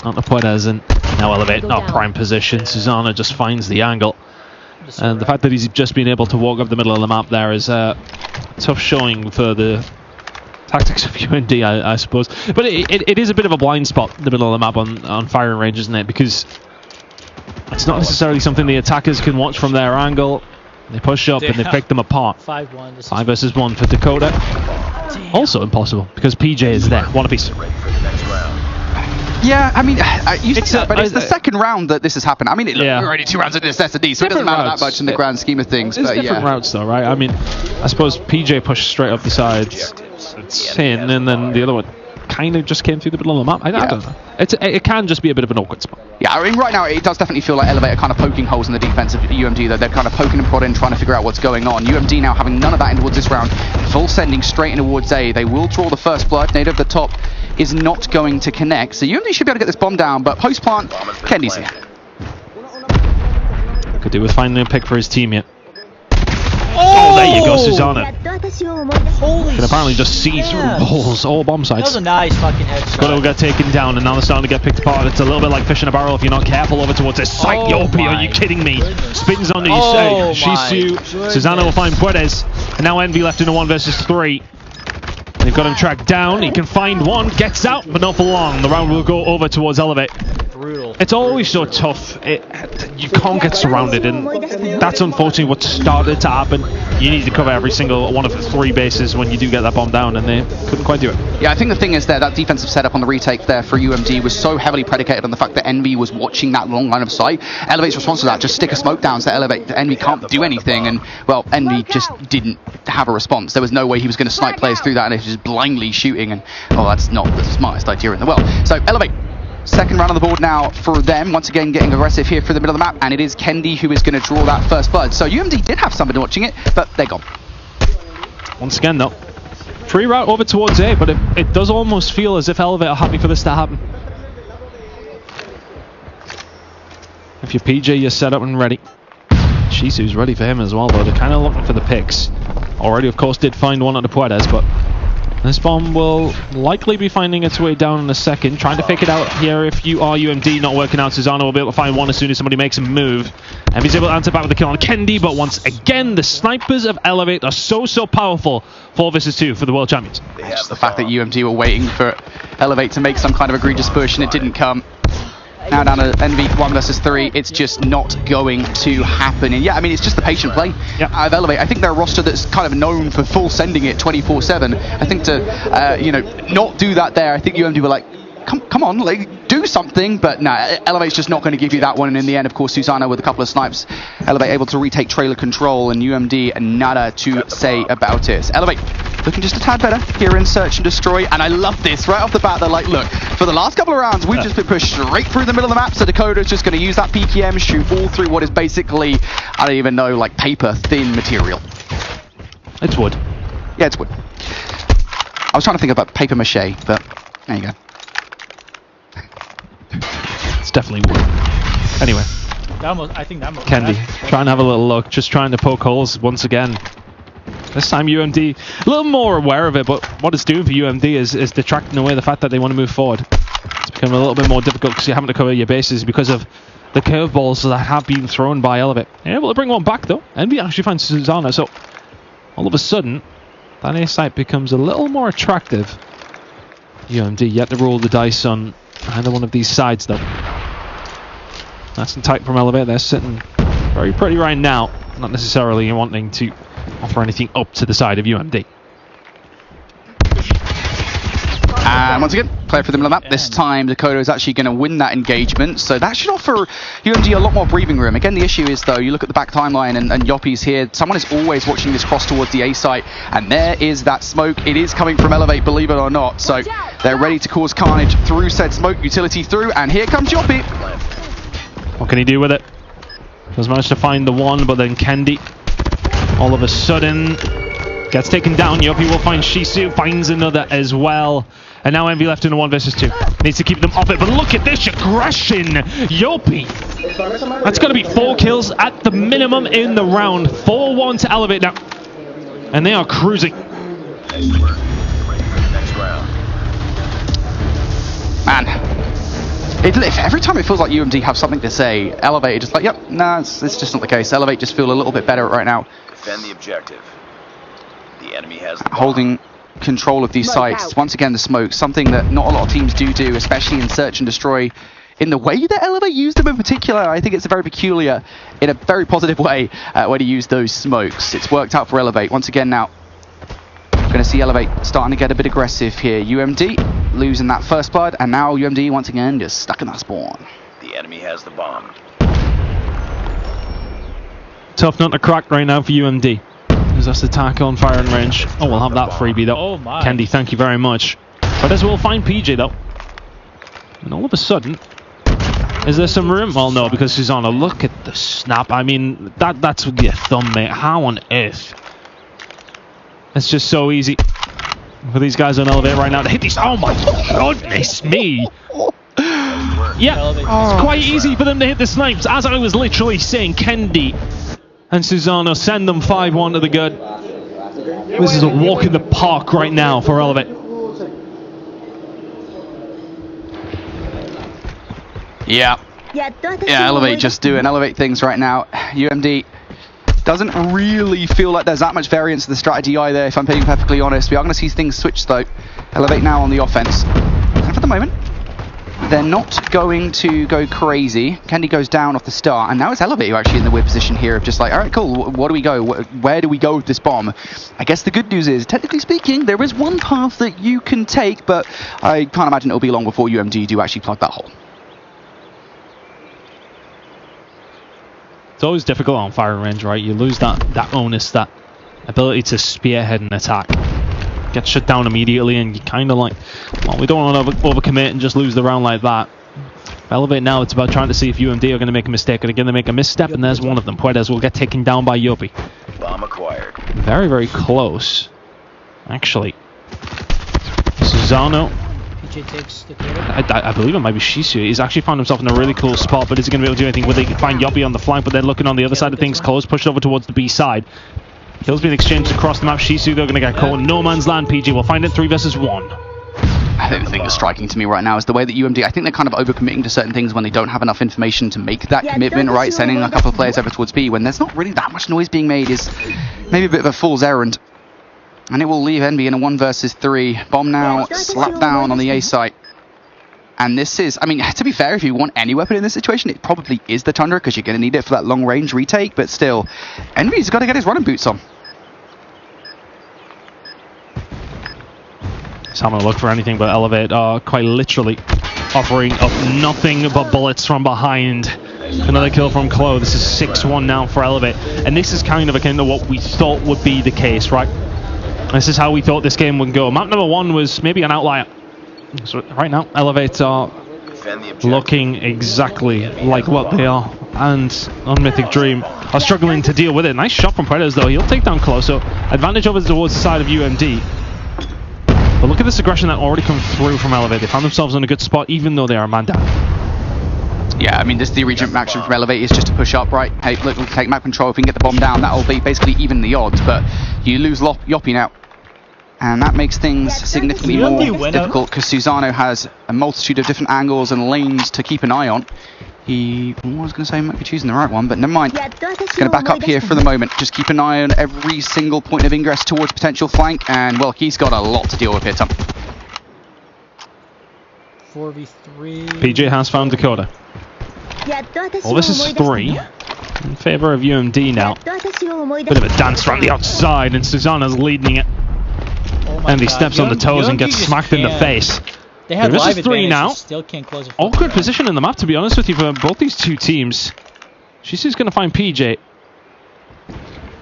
Out to Poitez, and Now Elevate, not prime position. Susanna just finds the angle. And the fact that he's just been able to walk up the middle of the map there is a tough showing for the tactics of UMD, I suppose. But it is a bit of a blind spot, the middle of the map on firing range, isn't it? Because it's not necessarily something the attackers can watch from their angle. They push up and they pick them apart. 5-1. 5 versus 1 for Dakota. Also impossible because PJ is there. One apiece. Yeah, I mean, you say that, but it's the second round that this has happened. I mean, we're already 2 rounds into this S&D, so it doesn't matter that much in the grand scheme of things. It's but different routes though, right? I mean, I suppose PJ pushed straight up the sides. It's in, and then the other one kind of just came through the middle of the map. I don't know. It can just be a bit of an awkward spot. Yeah, I mean, right now it does definitely feel like Elevate are kind of poking holes in the defense of UMD, though. They're kind of poking and prodding, trying to figure out what's going on. UMD now having none of that in towards this round. Full sending straight in towards A. They will draw the first blood. Nade of the top is not going to connect. So UMD should be able to get this bomb down, but post-plant, Kendi's here. Could do with finding a pick for his team yet. Oh, there you go, Susanna. Can apparently just see through balls, all bomb sites. That was a nice fucking headshot. Scuttle got taken down, and now they're starting to get picked apart. It's a little bit like fish in a barrel if you're not careful over towards this site. Yopi, are you kidding me? Spins on Shisu. Susanna will find Puedes, and now Envy left in a 1 versus 3. They've got him tracked down. He can find one, gets out, but not for long. The round will go over towards Elevate. Brutal. It's always so tough. You can't get surrounded, and that's unfortunately what started to happen. You need to cover every single one of the 3 bases when you do get that bomb down, and they couldn't quite do it. Yeah, I think the thing is there, that defensive setup on the retake there for UMD was so heavily predicated on the fact that Envy was watching that long line of sight. Elevate's response to that, just stick a smoke down so Envy can't do anything, and, well, Envy just didn't have a response. There was no way he was going to snipe players through that, and he was just blindly shooting, and, well, that's not the smartest idea in the world. So, Elevate. Second round on the board now for them, once again getting aggressive here through the middle of the map, and it is Kendi who is going to draw that first blood. So UMD did have somebody watching it, but they're gone. Once again though, free route over towards A, but it does almost feel as if Elevate are happy for this to happen. If you're PJ, you're set up and ready. Shisu's ready for him as well though, they're kind of looking for the picks. Already of course did find one at the Puedes, but this bomb will likely be finding its way down in a second. Trying to fake it out here if you are UMD. Not working out. Susanna will be able to find one as soon as somebody makes a move. And he's able to answer back with the kill on Kendi. But once again, the snipers of Elevate are so powerful. 4 versus 2 for the world champions. Just the fact that UMD were waiting for Elevate to make some kind of egregious push and it didn't come. Now down to Envy 1 versus 3, it's just not going to happen. And yeah, I mean, it's just the patient play out of Elevate. I think they're a roster that's kind of known for full sending it 24/7. I think to, not do that there, I think UMD were like, come on, like, do something. But no, Elevate's just not going to give you that one. And in the end, of course, Susanna with a couple of snipes. Elevate able to retake trailer control, and UMD nada to say about it. Elevate looking just a tad better here in Search and Destroy, and I love this right off the bat. They're like, look, for the last couple of rounds we've just been pushed straight through the middle of the map, so Dakota's just going to use that PKM, shoot all through what is basically, I don't even know, like paper thin material. It's wood. Yeah, it's wood. I was trying to think about paper mache, but there you go. It's definitely wood. Anyway, I think that Kendi trying to have a little look, just trying to poke holes once again. This time UMD a little more aware of it, but what it's doing for UMD is detracting away the fact that they want to move forward. It's becoming a little bit more difficult because you're having to cover your bases because of the curveballs that have been thrown by Elevate. You're able to bring one back though. Envy actually finds Susanna, so all of a sudden that A site becomes a little more attractive. UMD yet to roll the dice on either one of these sides though. Nice and tight from Elevate. They're sitting very pretty right now, not necessarily wanting to offer anything up to the side of UMD. And once again, player for the middle of the map. This time Dakota is actually going to win that engagement, so that should offer UMD a lot more breathing room. Again, the issue is though, you look at the back timeline and Yoppy's here, someone is always watching this cross towards the A site, and there is that smoke. It is coming from Elevate, believe it or not, so they're ready to cause carnage through said smoke, utility through, and here comes Yoppy. What can he do with it? Does manage to find the one, but then Kendi all of a sudden gets taken down. Yoppy will find Shisu, finds another as well. And now Envy left in a 1 versus 2. Needs to keep them off it, but look at this aggression. Yoppy. That's going to be 4 kills at the minimum in the round. 4-1 to Elevate now. And they are cruising. Man, Every time it feels like UMD have something to say, Elevate are just like, yep, nah, it's just not the case. Elevate just feel a little bit better right now. Defend the objective. The enemy has the bomb. Holding control of these sites. Once again, the smoke, something that not a lot of teams do, especially in Search and Destroy. In the way that Elevate used them in particular, I think it's very peculiar, in a very positive way, when he used those smokes. It's worked out for Elevate. Once again now, we're going to see Elevate starting to get a bit aggressive here. UMD losing that first blood, and now UMD once again just stuck in that spawn. The enemy has the bomb. Tough nut to crack right now for UMD. As that's the tack on firing range. Oh, we'll have that freebie though. Oh my. Candy, thank you very much. But as we'll find PJ though. And all of a sudden, is there some room? Well, no, because Susanna, look at the snap. I mean, that's with your thumb, mate. How on earth? It's just so easy for these guys on Elevate right now to hit these. Oh my goodness me! Yeah, it's quite easy for them to hit the snipes. As I was literally saying, Kendi and Susanna send them 5-1 to the good. This is a walk in the park right now for Elevate. Yeah, Elevate just doing Elevate things right now. UMD doesn't really feel like there's that much variance in the strategy either, if I'm being perfectly honest. We are going to see things switch though. Elevate now on the offense. And for the moment, they're not going to go crazy. Kendi goes down off the start, and now it's Elevate who are actually in the weird position here of just like, all right, cool, what do we go? Where do we go with this bomb? I guess the good news is, technically speaking, there is one path that you can take, but I can't imagine it'll be long before UMD do actually plug that hole. It's always difficult on firing range, right? You lose that onus, that ability to spearhead an attack. Get shut down immediately, and you kind of like, well, we don't want to overcommit and just lose the round like that. Elevate now, it's about trying to see if UMD are going to make a mistake. Are they going to make a misstep? And there's one of them. Puedes will get taken down by Yopi. Bomb acquired. Very, very close. Actually, Susano. PJ takes the credit. I believe it might be Shisu. He's actually found himself in a really cool spot, but is he going to be able to do anything? Will they find Yopi on the flank, but then looking on the other side of things, close, pushed over towards the B side. Kills being exchanged across the map. Shisu, they're going to get caught in no man's land. PG will find it 3 versus 1. I think the thing that's striking to me right now is the way that UMD, I think they're kind of overcommitting to certain things when they don't have enough information to make that commitment, right? Sending a couple of players over towards B when there's not really that much noise being made is maybe a bit of a fool's errand. And it will leave Envy in a 1 versus 3. Bomb now slapped down on the A site. And this is, I mean, to be fair, if you want any weapon in this situation, it probably is the Tundra, because you're going to need it for that long-range retake, but still, Envy's got to get his running boots on. So I'm going to look for anything but Elevate, quite literally offering up nothing but bullets from behind. Another kill from Chloe. This is 6-1 now for Elevate. And this is kind of akin to what we thought would be the case, right? This is how we thought this game would go. Map number 1 was maybe an outlier. So right now, Elevate are looking exactly like what they are. And on Mythic Dream are struggling to deal with it. Nice shot from Predators though. He'll take down Close. So advantage over towards the side of UMD. But look at this aggression that already come through from Elevate. They found themselves in a good spot even though they are a man down. Yeah, I mean, this the region action from Elevate is just to push up, right? Hey, look, we can take map control. If we can get the bomb down, that'll be basically even the odds. But you lose Yopi now. And that makes things significantly more difficult because Susano has a multitude of different angles and lanes to keep an eye on. I was going to say he might be choosing the right one, but never mind. He's going to back up here for the moment. Just keep an eye on every single point of ingress towards potential flank. And, well, he's got a lot to deal with here, Tom. 4v3. PJ has found Dakota. Well, this is 3 in favor of UMD now. Bit of a dance around the outside, and Susano's leading it. And he steps on the toes and gets smacked in the face. They have this live is 3 now. Still can't close it. Awkward position in the map, to be honest with you, for both these two teams. Shisu's going to find PJ.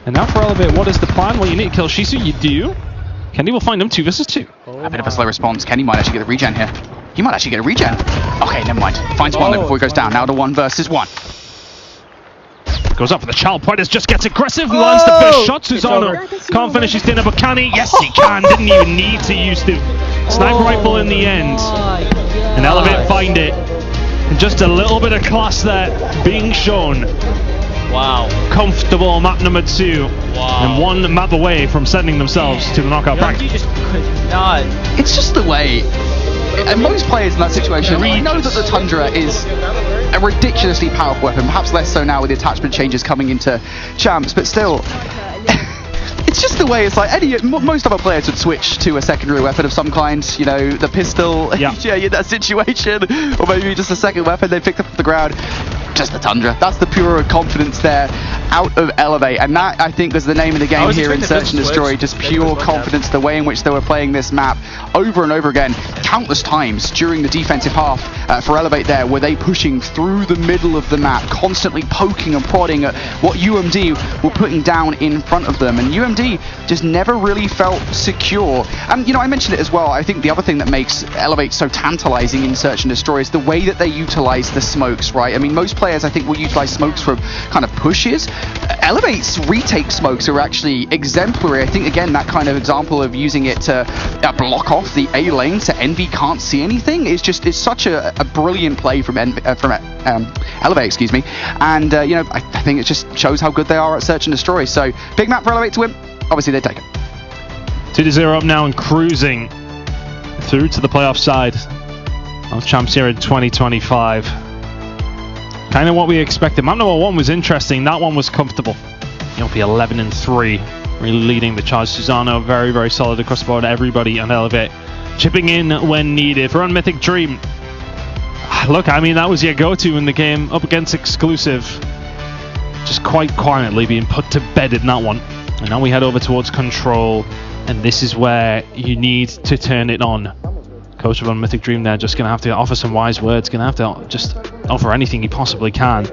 And now for Elevate, what is the plan? Well, you need to kill Shisu. You do. Kendi will find him 2 versus 2. A bit of a slow response. Kendi might actually get a regen here. He might actually get a regen. Okay, never mind. Finds one though before he goes down. Now to 1 versus 1. Goes up for the child. Puedes just gets aggressive. Lands the first shot. Susano can't finish his dinner, but can he? Yes, he can. Didn't even need to use the sniper rifle in the end. And Elevate find it. And just a little bit of class there being shown. Wow. Comfortable map number 2. Wow. And 1 map away from sending themselves to the knockout bracket. It's just the way and most players in that situation know that the Tundra is a ridiculously powerful weapon, perhaps less so now with the attachment changes coming into champs, but still, it's just the way it's like most other players would switch to a secondary weapon of some kind, you know, the pistol, in that situation, or maybe just a second weapon they picked up off the ground. Just the Tundra. That's the pure confidence there out of Elevate, and that, I think, was the name of the game here in Search and Destroy. Just pure confidence, the way in which they were playing this map over and over again, countless times during the defensive half for Elevate there, were they pushing through the middle of the map, constantly poking and prodding at what UMD were putting down in front of them, and UMD just never really felt secure. And, you know, I mentioned it as well, I think the other thing that makes Elevate so tantalizing in Search and Destroy is the way that they utilize the smokes, right? I mean, most players, I think, will utilize smokes for kind of pushes. Elevate's retake smokes are actually exemplary. I think, again, that kind of example of using it to block off the A lane so Envy can't see anything is just, it's such a brilliant play from Elevate, excuse me. And, you know, I think it just shows how good they are at Search and Destroy. So, big map for Elevate to win. Obviously, they take it. 2-0 up now and cruising through to the playoff side of Champs here in 2025. Kind of what we expected. Map number 1 was interesting. That one was comfortable. You'll be 11-3, really leading the charge. Susano very, very solid across the board. Everybody on Elevate chipping in when needed. For Mythic Dream, look, I mean, that was your go-to in the game up against Exclusive. Just quite quietly being put to bed in that one. And now we head over towards Control, and this is where you need to turn it on. Coach of Mythic Dream there, just going to have to offer some wise words, going to have to just offer anything he possibly can.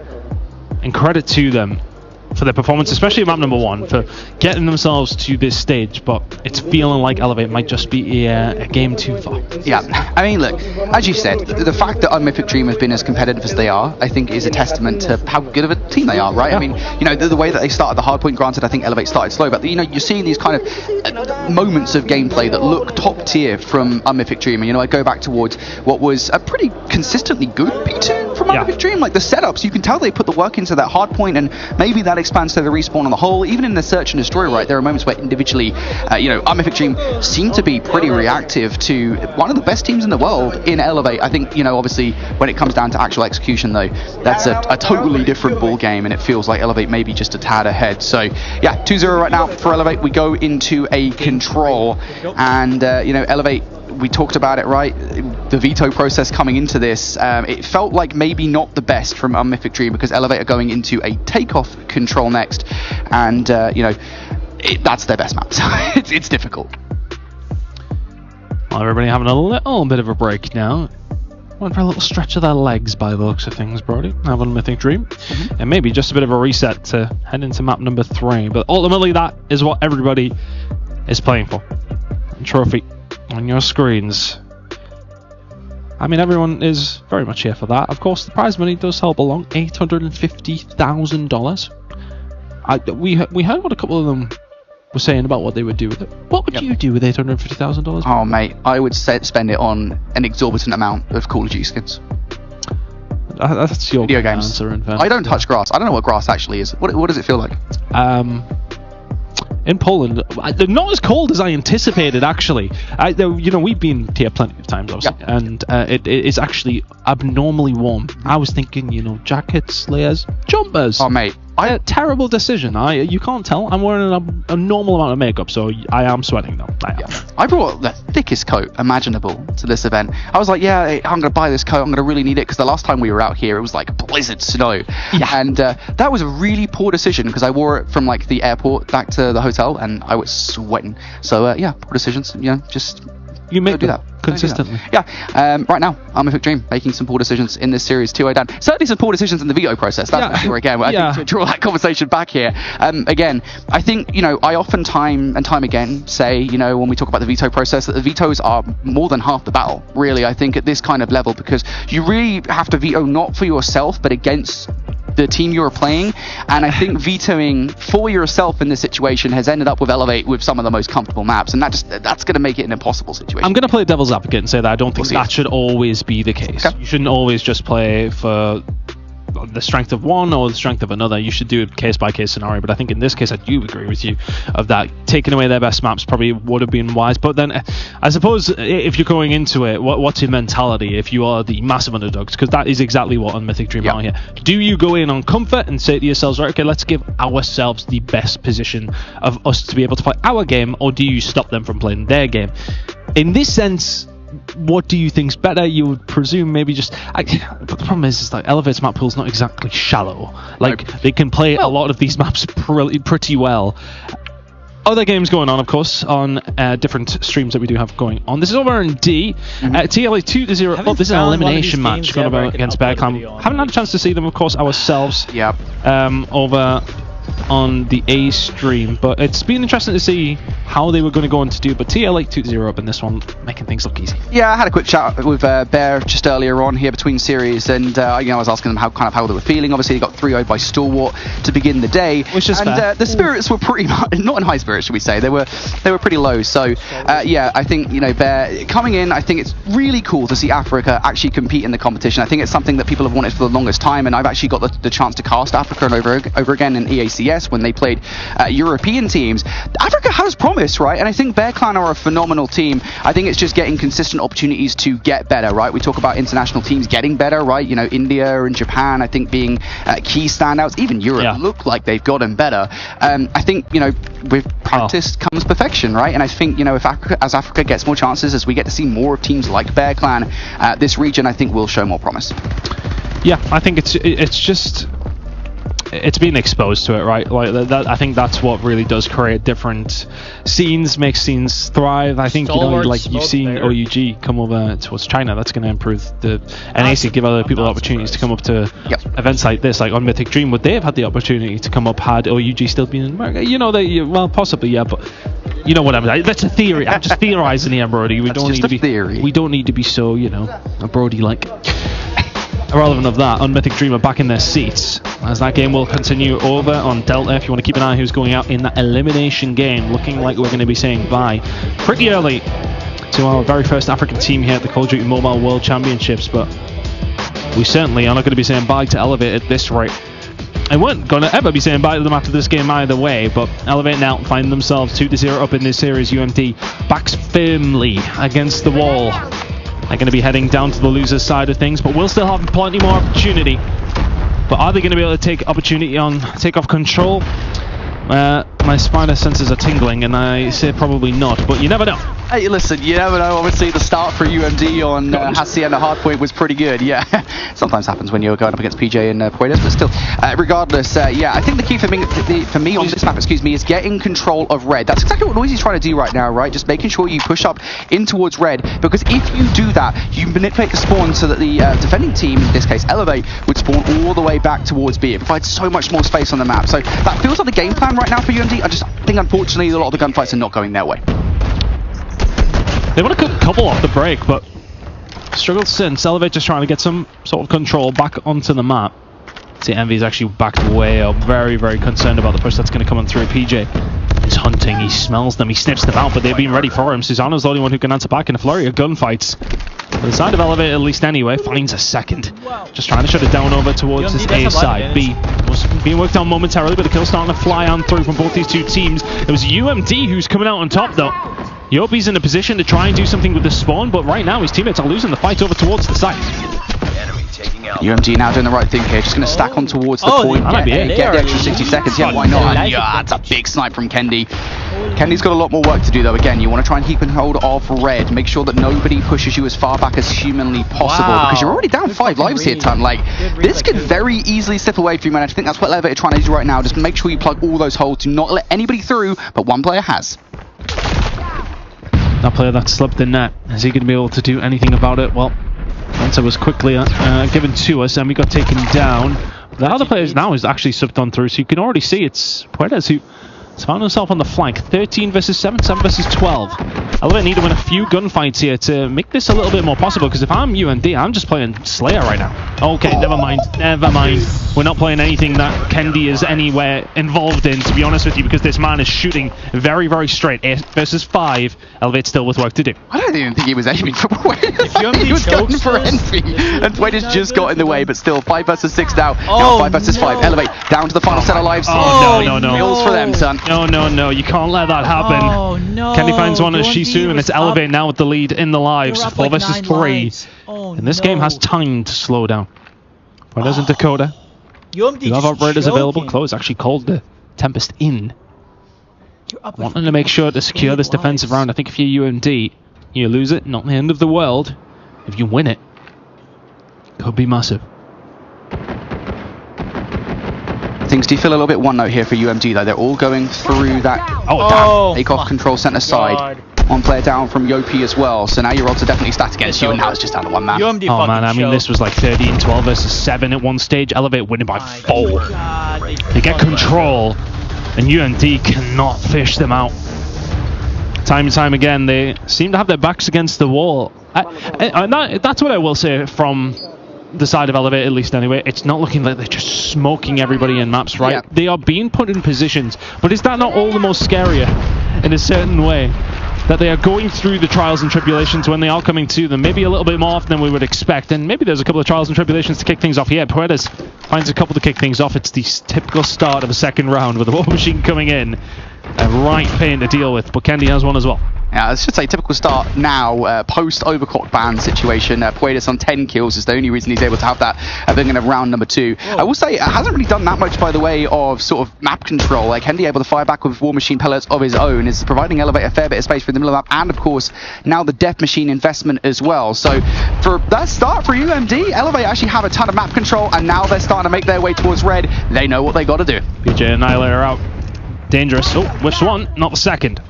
And credit to them for their performance, especially at map number 1, for getting themselves to this stage, but it's feeling like Elevate might just be a game too far. Yeah, I mean, look, as you said, the fact that Mythic Dream has been as competitive as they are, I think, is a testament to how good of a team they are, right? Yeah. I mean, you know, the way that they started the hardpoint, granted, I think Elevate started slow, but, you know, you're seeing these kind of moments of gameplay that look top tier from Mythic Dream, and, you know, I go back towards what was a pretty consistently good P2 from Mythic Dream, like the setups, you can tell they put the work into that hardpoint, and maybe that expands to the respawn on the whole. Even in the Search and Destroy, right, there are moments where individually, you know, Mythic Dream seem to be pretty reactive to one of the best teams in the world in Elevate. I think, you know, obviously when it comes down to actual execution though, that's a totally different ball game, and it feels like Elevate maybe just a tad ahead. So yeah, 2-0 right now for Elevate. We go into a Control, and you know, Elevate, we talked about it, right? The veto process coming into this, it felt like maybe not the best from Mythic Dream, because Elevate are going into a takeoff Control next, and you know, that's their best map. So it's difficult. Well, everybody having a little bit of a break now. Went for a little stretch of their legs by the looks of things, Brody. Having Mythic Dream, and maybe just a bit of a reset to head into map number 3. But ultimately, that is what everybody is playing for. And trophy on your screens. I mean, everyone is very much here for that. Of course, the prize money does help along, $850,000. We heard what a couple of them were saying about what they would do with it. What would you do with $850,000? Oh, mate, I would spend it on an exorbitant amount of Call of Duty skins. That's your video games. Answer, I don't touch grass. I don't know what grass actually is. What does it feel like? In Poland, they're not as cold as I anticipated, actually. You know, we've been here plenty of times, obviously, and it is actually abnormally warm. I was thinking, you know, jackets, layers, jumpers. Oh, mate. Terrible decision. You can't tell. I'm wearing a normal amount of makeup, so I am sweating, though. I brought the thickest coat imaginable to this event. I was like, yeah, I'm going to buy this coat. I'm going to really need it, because the last time we were out here, it was like blizzard snow. Yeah. And that was a really poor decision, because I wore it from like the airport back to the hotel, and I was sweating. So yeah, poor decisions. You know, just you make do that consistently. Yeah. Right now, Mythic Dream making some poor decisions in this series too. Certainly some poor decisions in the veto process. That's for sure. Again, I think to draw that conversation back here. Again, I think, you know, I often time and time again say, you know, when we talk about the veto process, that the vetoes are more than half the battle. Really, I think at this kind of level, because you really have to veto not for yourself, but against the team you're playing, and I think vetoing for yourself in this situation has ended up with Elevate with some of the most comfortable maps, and that's going to make it an impossible situation. I'm going to play devil's advocate and say that I don't think that should always be the case. Okay. You shouldn't always just play for the strength of one or the strength of another. You should do a case-by-case scenario. But I think in this case, I do agree with you of that. Taking away their best maps probably would have been wise. But then, I suppose, if you're going into it, what's your mentality if you are the massive underdogs? Because that is exactly what on Mythic Dream are here. Do you go in on comfort and say to yourselves, right, okay, let's give ourselves the best position of us to be able to play our game, or do you stop them from playing their game? In this sense, what do you think's better? You would presume maybe just... but the problem is like Elevate's map pool's not exactly shallow. Like, they can play a lot of these maps pretty well. Other games going on, of course, on different streams that we do have going on. This is over in D. TLA 2-0. Oh, this is an elimination match going on against Bear Clan. Haven't had a chance to see them, of course, ourselves. Yep. Over on the A stream, but it's been interesting to see how they were going to go on to do. But TL8 2-0 up in this one, making things look easy. Yeah, I had a quick chat with Bear just earlier on here between series, and I was asking them how they were feeling. Obviously, they got 3-0 by Stalwart to begin the day, which is fair. The spirits were pretty much not in high spirits, should we say? They were pretty low. So yeah, I think Bear coming in. I think it's really cool to see Africa actually compete in the competition. I think it's something that people have wanted for the longest time, and I've actually got the chance to cast Africa over again in EACS when they played European teams. Africa has promise, right? And I think Bear Clan are a phenomenal team. I think it's just getting consistent opportunities to get better, right? We talk about international teams getting better, right? You know, India and Japan, I think, being key standouts. Even Europe look like they've gotten better. I think, with practice comes perfection, right? And I think, if Africa gets more chances, as we get to see more of teams like Bear Clan, this region, I think, will show more promise. Yeah, I think it's just... it's being exposed to it, right? Like that, I think that's what really does create different scenes, makes scenes thrive. I think you've seen OUG come over towards China. That's going to improve the NAC, give other people opportunities to come up to events like this, like on Mythic Dream. Would they have had the opportunity to come up had OUG still been in America? Well, possibly, yeah, but you know what I mean. That's a theory. I'm just theorizing here, Brody. We don't need to be so, a Brody like. Irrelevant of that, on Mythic Dream are back in their seats as that game will continue over on Delta. If you want to keep an eye on who's going out in that elimination game, looking like we're going to be saying bye pretty early to our very first African team here at the Call of Duty Mobile World Championships, but we certainly are not going to be saying bye to Elevate at this rate. I weren't going to ever be saying bye to them after this game either way, but Elevate now find themselves 2-0 up in this series. UMD backs firmly against the wall. They're going to be heading down to the loser's side of things, but we'll still have plenty more opportunity. But are they going to be able to take off control? My spider senses are tingling, and I say probably not, but you never know. Hey, listen, you never know. Obviously, the start for UMD on Hacienda Hardpoint was pretty good. Yeah, sometimes happens when you're going up against PJ and Poides, but still, regardless, yeah, I think the key for me on this map, is getting control of red. That's exactly what Noisy's trying to do right now, right? Just making sure you push up in towards red, because if you do that, you manipulate the spawn so that the defending team, in this case Elevate, would spawn all the way back towards B. It provides so much more space on the map. So that feels like the game plan right now for UMD. I just think, unfortunately, a lot of the gunfights are not going their way. They want to cut a couple off the break, but struggled since. Elevate just trying to get some sort of control back onto the map. See, Envy's actually backed way up. Very, very concerned about the push that's going to come on through. PJ is hunting. He smells them. He sniffs them out, but they've been ready for him. Susanna's the only one who can answer back in a flurry of gunfights. But the side of Elevate, at least anyway, finds a second. Just trying to shut it down over towards this A side. B was being worked on momentarily, but the kill starting to fly on through from both these two teams. It was UMD who's coming out on top, though. Yopi's in a position to try and do something with the spawn, but right now his teammates are losing the fight over towards the site. UMD now doing the right thing here, just going to stack on towards the point, get the extra 60 seconds, yeah, why not? And yeah, that's a big snipe from Kendi. Kendi's got a lot more work to do though. Again, you want to try and keep hold of red, make sure that nobody pushes you as far back as humanly possible, because you're already down 5 lives here, Ton. Like, this could very easily slip away from you, man. I think that's what Elevate are trying to do right now, just make sure you plug all those holes, do not let anybody through, but one player has. That player that slipped the net, is he going to be able to do anything about it? Well, answer was quickly given to us, and we got taken down. The other players now is actually subbed on through, so you can already see it's Puedes who He's found himself on the flank. 13 versus 7, 7 versus 12. Elevate need to win a few gunfights here to make this a little bit more possible, because if I'm UMD, I'm just playing Slayer right now. Okay, never mind. We're not playing anything that Kendi is anywhere involved in, to be honest with you, because this man is shooting very, very straight. 8 versus 5. Elevate still with work to do. I don't even think he was aiming for Puedes. He was going for Envy, and Puedes just got in the way, but still 5 versus 6 now. Now 5 versus 5. Elevate down to the final set of lives. No. Mills for them, son. No. You can't let that happen. Oh, no. Kendi finds one as Shisu, and it's Elevate now with the lead in the lives. 4 versus 3. And this game has time to slow down. Puedes and Dakota. UMD You have operators available. Chloe has actually called the Tempest in. Wanting to make sure to secure this defensive round. I think if you're UMD, you lose it, not the end of the world. If you win it, could be massive. Things do feel a little bit one note here for UMD though. They're all going through that take-off control center side. One player down from Yopi as well. So now your odds are definitely stacked against you, and now it's just down to one man. Oh man, I mean this was like 13-12 versus 7 at one stage. Elevate winning by 4. They get control, and UMD cannot fish them out. Time and time again, they seem to have their backs against the wall. That's what I will say from the side of Elevate, at least anyway. It's not looking like they're just smoking everybody in maps, right? Yeah. They are being put in positions, but is that not all the most scarier in a certain way? That they are going through the trials and tribulations when they are coming to them, maybe a little bit more often than we would expect, and maybe there's a couple of trials and tribulations to kick things off. Yeah, Puedes finds a couple to kick things off. It's the typical start of a second round with the War Machine coming in. A right pain to deal with, but Kendi has one as well. Yeah, I should say typical start now, post-overclock ban situation. Puedes on 10 kills is the only reason he's able to have that beginning of round number 2. I will say, it hasn't really done that much by the way of sort of map control. Like, Kendi able to fire back with War Machine pellets of his own is providing Elevate a fair bit of space for the middle of the map, and of course, now the Death Machine investment as well. So, for that start for UMD, Elevate actually have a ton of map control, and now they're starting to make their way towards red. They know what they got to do. PJ Annihilator out. Dangerous. Oh, whiffs one, not the second.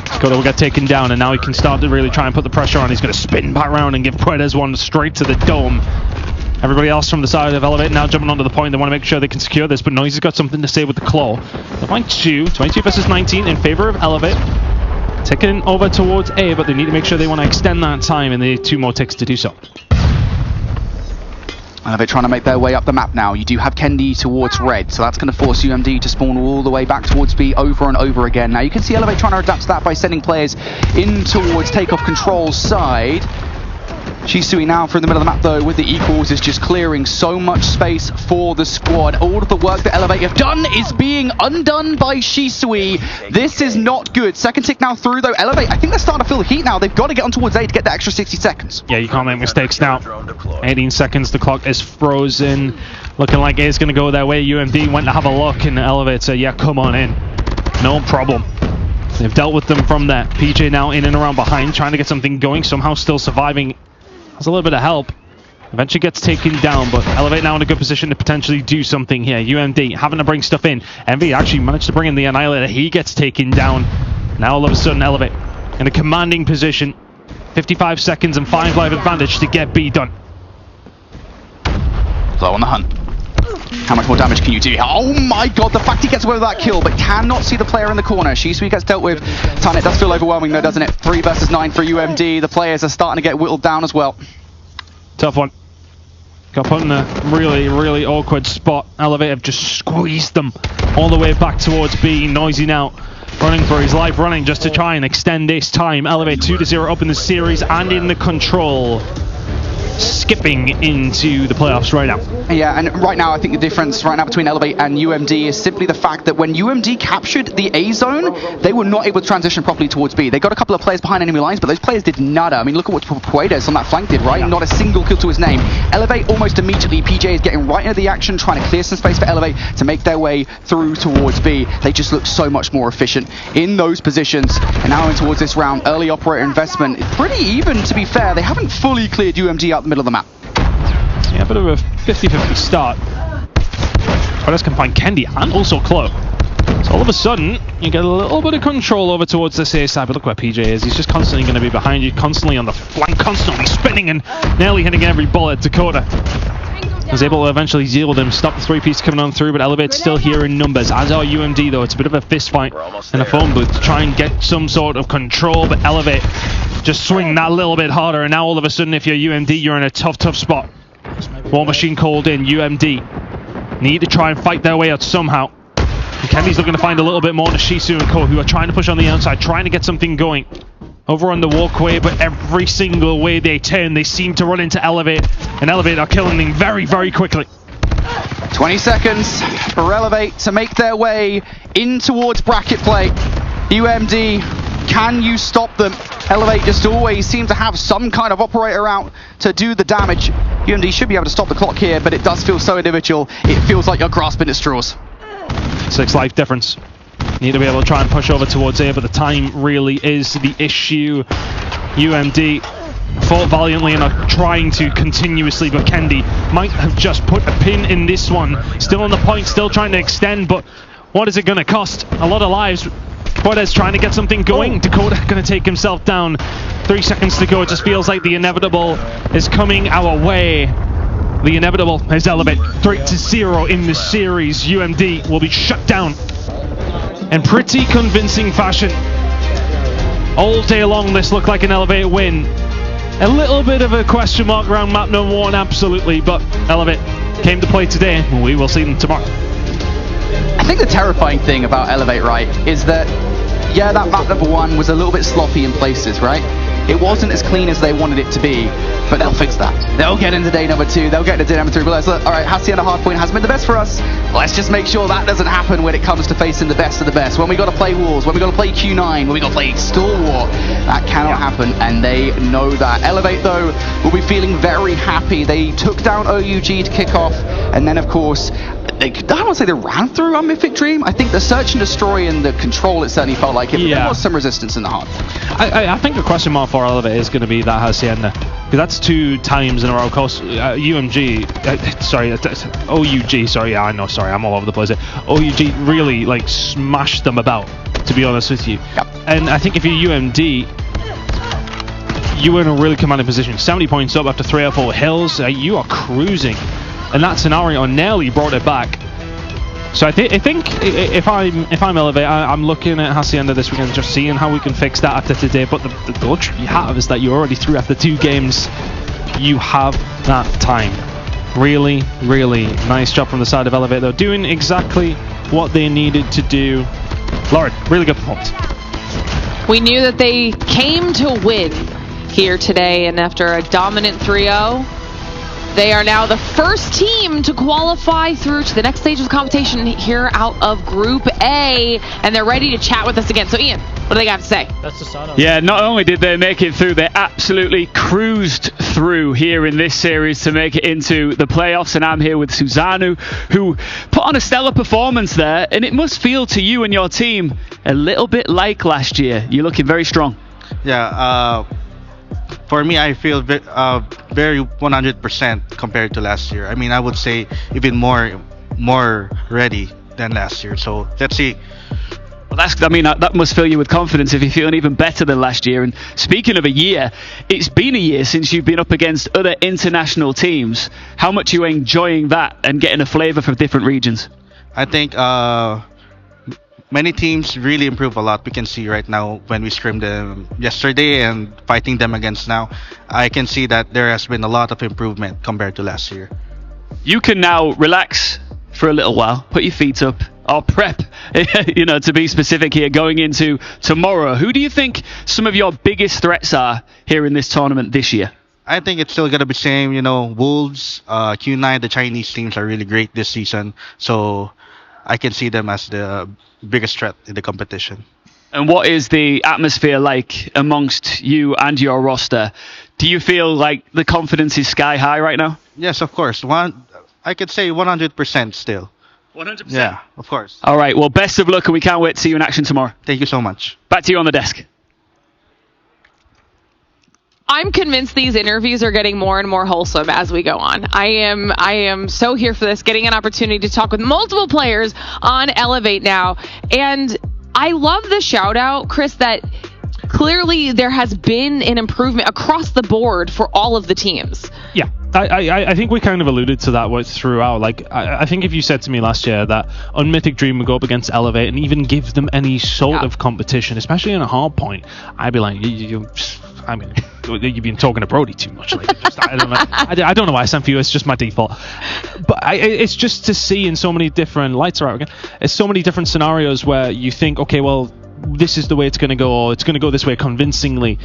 Dakota will get taken down, and now he can start to really try and put the pressure on. He's going to spin back around and give Puedes one straight to the dome. Everybody else from the side of Elevate now jumping onto the point. They want to make sure they can secure this, but Noisy's got something to say with the claw. They're playing 22 versus 19 in favor of Elevate. Ticking over towards A, but they need to make sure they want to extend that time, and they need 2 more ticks to do so. Elevate trying to make their way up the map now. You do have Kendi towards red, so that's going to force UMD to spawn all the way back towards B over and over again. Now you can see Elevate trying to adapt to that by sending players in towards takeoff control side. Shisui now from the middle of the map though with the equals is just clearing so much space for the squad. All of the work that Elevate have done is being undone by Shisui. This is not good. Second tick now through though. Elevate, I think they're starting to feel the heat now. They've got to get on towards A to get that extra 60 seconds. Yeah, you can't make mistakes now. 18 seconds, the clock is frozen. Looking like A's going to go their way. UMD went to have a look in the elevator. Yeah, come on in. No problem. They've dealt with them from there. PJ now in and around behind, trying to get something going, somehow still surviving. Has a little bit of help. Eventually gets taken down, but Elevate now in a good position to potentially do something here. UMD having to bring stuff in. Envy actually managed to bring in the Annihilator. He gets taken down. Now all of a sudden Elevate in a commanding position. 55 seconds and 5 life advantage to get B done. Low on the hunt. How much more damage can you do? Oh my god, the fact he gets away with that kill, but cannot see the player in the corner. Shisui gets dealt with. Ton, it does feel overwhelming though, doesn't it? 3 versus 9 for UMD. The players are starting to get whittled down as well. Tough one. Got put in a really, really awkward spot. Elevate have just squeezed them all the way back towards B. Noisy now running for his life, running just to try and extend this time. Elevate 2-0 up in the series and in the control. Skipping into the playoffs right now. Yeah, and right now I think the difference right now between Elevate and UMD is simply the fact that when UMD captured the A zone, they were not able to transition properly towards B. They got a couple of players behind enemy lines, but those players did nada. I mean, look at what Puedes on that flank did, right? Yeah. Not a single kill to his name. Elevate almost immediately. PJ is getting right into the action, trying to clear some space for Elevate to make their way through towards B. They just look so much more efficient in those positions. And now in towards this round, early operator investment. Pretty even, to be fair. They haven't fully cleared UMD out the middle of the map. Yeah, a bit of a 50-50 start. Puedes can find Kendi and also Chloe. So all of a sudden, you get a little bit of control over towards this A side, but look where PJ is. He's just constantly going to be behind you, constantly on the flank, constantly spinning and nearly hitting every bullet. Dakota Was able to eventually deal with him, stop the three-piece coming on through, but Elevate's still here in numbers, as are UMD though. It's a bit of a fist fight in a phone booth to try and get some sort of control, but Elevate just swing that little bit harder, and now all of a sudden if you're UMD, you're in a tough spot. War Machine called in. UMD need to try and fight their way out somehow. And Kenny's looking to find a little bit more to Shisu and Co, who are trying to push on the outside, trying to get something going over on the walkway, but every single way they turn, they seem to run into Elevate, and Elevate are killing them very, very quickly. 20 seconds for Elevate to make their way in towards bracket play. UMD, can you stop them? Elevate just always seem to have some kind of operator out to do the damage. UMD should be able to stop the clock here, but it does feel so individual. It feels like you're grasping at straws. 6 life difference. Need to be able to try and push over towards A, but the time really is the issue. UMD fought valiantly and are trying to continuously, but Kendi might have just put a pin in this one. Still on the point, still trying to extend, but what is it going to cost? A lot of lives. Cortez trying to get something going. Dakota going to take himself down. 3 seconds to go. It just feels like the inevitable is coming our way. The inevitable is Elevate 3-0 in this series. UMD will be shut down in pretty convincing fashion. All day long this looked like an Elevate win. A little bit of a question mark around map number 1, absolutely, but Elevate came to play today, and we will see them tomorrow. I think the terrifying thing about Elevate, right, is that, yeah, that map number 1 was a little bit sloppy in places, right? It wasn't as clean as they wanted it to be, but they'll fix that. They'll get into day number 2, they'll get into day number 3, but look, alright, Hacienda Hardpoint hasn't been the best for us. Let's just make sure that doesn't happen when it comes to facing the best of the best. When we got to play Walls, when we got to play Q9, when we got to play Stalwart, that cannot happen, and they know that. Elevate, though, will be feeling very happy. They took down OUG to kick off, and then, of course, I don't want to say they ran through on Mythic Dream. I think the search and destroy and the control, it certainly felt like it, but there was some resistance in the heart. I think the question mark for Elevate is going to be that Hacienda, because that's 2 times in a row. Of course, OUG, sorry, yeah, I know, sorry, I'm all over the place here. OUG really, like, smashed them about, to be honest with you. Yep. And I think if you're UMD, you were in a really commanding position. 70 points up after 3 or 4 hills, you are cruising. And that scenario nearly brought it back. So I think if I'm Elevate, I'm looking at Hacienda this weekend, just seeing how we can fix that after today. But the luxury you have is that you're already through after 2 games. You have that time. Really, really nice job from the side of Elevate, though, doing exactly what they needed to do. Lauren, really good performance. We knew that they came to win here today, and after a dominant 3-0, they are now the first team to qualify through to the next stage of the competition here out of Group A, and they're ready to chat with us again. So, Ian, what do they got to say? That's the sign-off. Yeah, not only did they make it through, they absolutely cruised through here in this series to make it into the playoffs, and I'm here with Susanu, who put on a stellar performance there, and it must feel to you and your team a little bit like last year. You're looking very strong. Yeah, for me, I feel very 100% compared to last year. I mean, I would say even more ready than last year. So let's see. Well, that must fill you with confidence if you're feeling even better than last year. And speaking of a year, it's been a year since you've been up against other international teams. How much are you enjoying that and getting a flavour from different regions? I think many teams really improve a lot. We can see right now when we scrimmed them yesterday and fighting them against now, I can see that there has been a lot of improvement compared to last year. You can now relax for a little while, put your feet up, or prep, to be specific here, going into tomorrow. Who do you think some of your biggest threats are here in this tournament this year? I think it's still going to be the same, Wolves, Q9, the Chinese teams are really great this season. So I can see them as the biggest threat in the competition. And what is the atmosphere like amongst you and your roster? Do you feel like the confidence is sky high right now? Yes, of course. I could say 100% still. 100%? Yeah, of course. All right, well, best of luck, and we can't wait to see you in action tomorrow. Thank you so much. Back to you on the desk. I'm convinced these interviews are getting more and more wholesome as we go on. I am so here for this, getting an opportunity to talk with multiple players on Elevate now. And I love the shout out, Chris, that clearly there has been an improvement across the board for all of the teams. Yeah, I think we kind of alluded to that throughout. Like, I think if you said to me last year that on Mythic Dream would go up against Elevate and even give them any sort of competition, especially in a hard point, I'd be like, I mean, you've been talking to Brody too much lately. I don't know. I don't know why I sent for you. It's just my default. But it's just to see in so many different lights are out again. It's so many different scenarios where you think, okay, well, this is the way it's going to go, or it's going to go this way convincingly.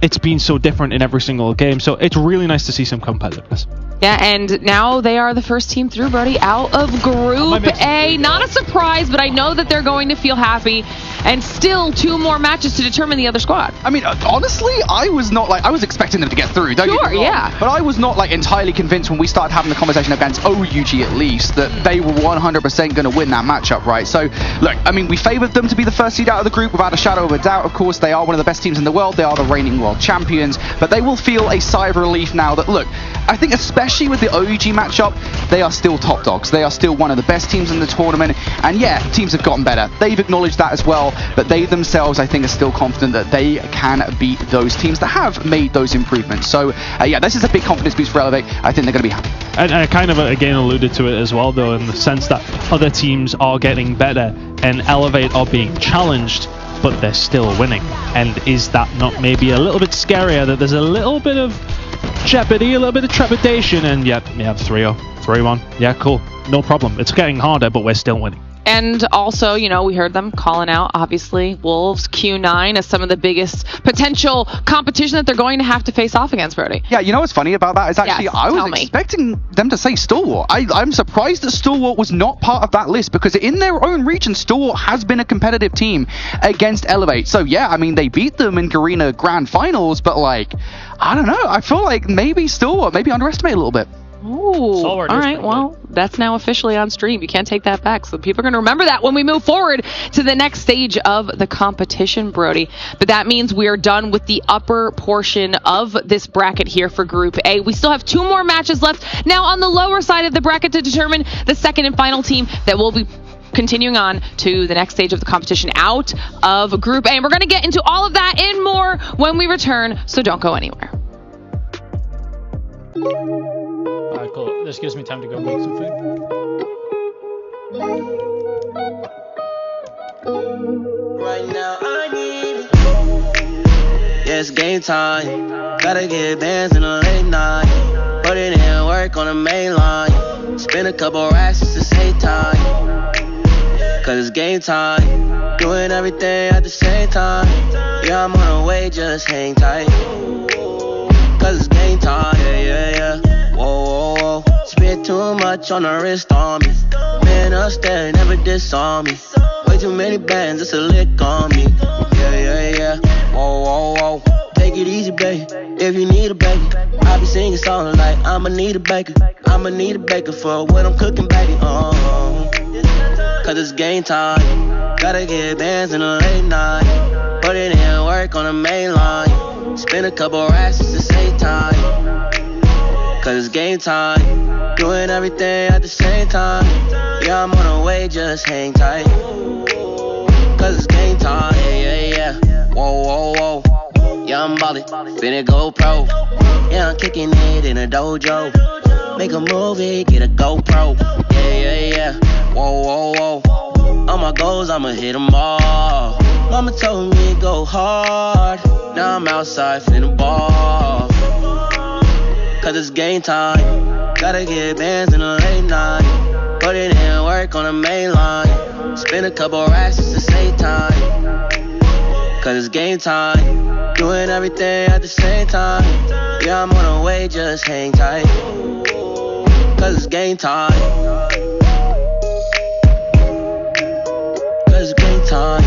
It's been so different in every single game, so it's really nice to see some competitiveness. Yeah, and now they are the first team through, Brody, out of Group A. Not a surprise, but I know that they're going to feel happy. And still 2 more matches to determine the other squad. I mean, honestly, I was expecting them to get through. Don't get me wrong. Yeah. But I was not entirely convinced when we started having the conversation against OUG at least that they were 100% going to win that matchup, right? So, look, I mean, we favoured them to be the first seed out of the group without a shadow of a doubt. Of course, they are one of the best teams in the world. They are the reigning world champions. But they will feel a sigh of relief now that, look, I think especially with the OUG matchup, they are still top dogs. They are still one of the best teams in the tournament. And yeah, teams have gotten better. They've acknowledged that as well. But they themselves, I think, are still confident that they can beat those teams that have made those improvements. So yeah, this is a big confidence boost for Elevate. I think they're going to be happy. And I kind of, again, alluded to it as well, though, in the sense that other teams are getting better and Elevate are being challenged, but they're still winning. And is that not maybe a little bit scarier, that there's a little bit of jeopardy, a little bit of trepidation, and yeah, 3-0, 3-1, yeah, cool, no problem. It's getting harder, but we're still winning. And also, you know, we heard them calling out, obviously, Wolves, Q9 as some of the biggest potential competition that they're going to have to face off against, Brody. Yeah, you know what's funny about that is actually Yes, I tell was me. expecting them to say Stalwart. I'm surprised that Stalwart was not part of that list because in their own region, Stalwart has been a competitive team against Elevate. So yeah, I mean, they beat them in Garena Grand Finals, but I don't know. I feel like maybe Stalwart, maybe underestimate a little bit. Ooh, all right, well, that's now officially on stream. You can't take that back. So people are going to remember that when we move forward to the next stage of the competition, Brody. But that means we are done with the upper portion of this bracket here for Group A. We still have 2 more matches left now on the lower side of the bracket to determine the second and final team that will be continuing on to the next stage of the competition out of Group A. And we're going to get into all of that and more when we return, so don't go anywhere. Alright, cool. This gives me time to go make some food. Right now I need yeah, it's game time. Gotta get bands in the late night. Put it in work on the main line. Spend a couple racks just to save time. Cause it's game time. Doing everything at the same time. Yeah, I'm on the way, just hang tight. Cause it's game time. Yeah. Whoa, whoa, whoa. Spent too much on the wrist on me. Man upstairs, never disarm me. Way too many bands, it's a lick on me. Yeah. Whoa, whoa, whoa. Take it easy, baby. If you need a baby, I be singing songs like I'ma need a baker. I'ma need a baker for when I'm cooking, baby. Cause it's game time. Gotta get bands in the late night. Put it in work on the main line. Spend a couple racks just to save time. Cause it's game time. Doing everything at the same time. Yeah, I'm on the way, just hang tight. Cause it's game time. Yeah. Whoa, whoa, whoa. Yeah, I'm ballin', finna go pro. Yeah, I'm kicking it in a dojo. Make a movie, get a GoPro. Yeah. Whoa, whoa, whoa. All my goals, I'ma hit them all. Mama told me go hard. Now I'm outside finna ball. Cause it's game time. Gotta get bands in the late night. Put it in work on the main line. Spend a couple racks just to save time. Cause it's game time. Doing everything at the same time. Yeah, I'm on the way, just hang tight. Cause it's game time. Cause it's game time.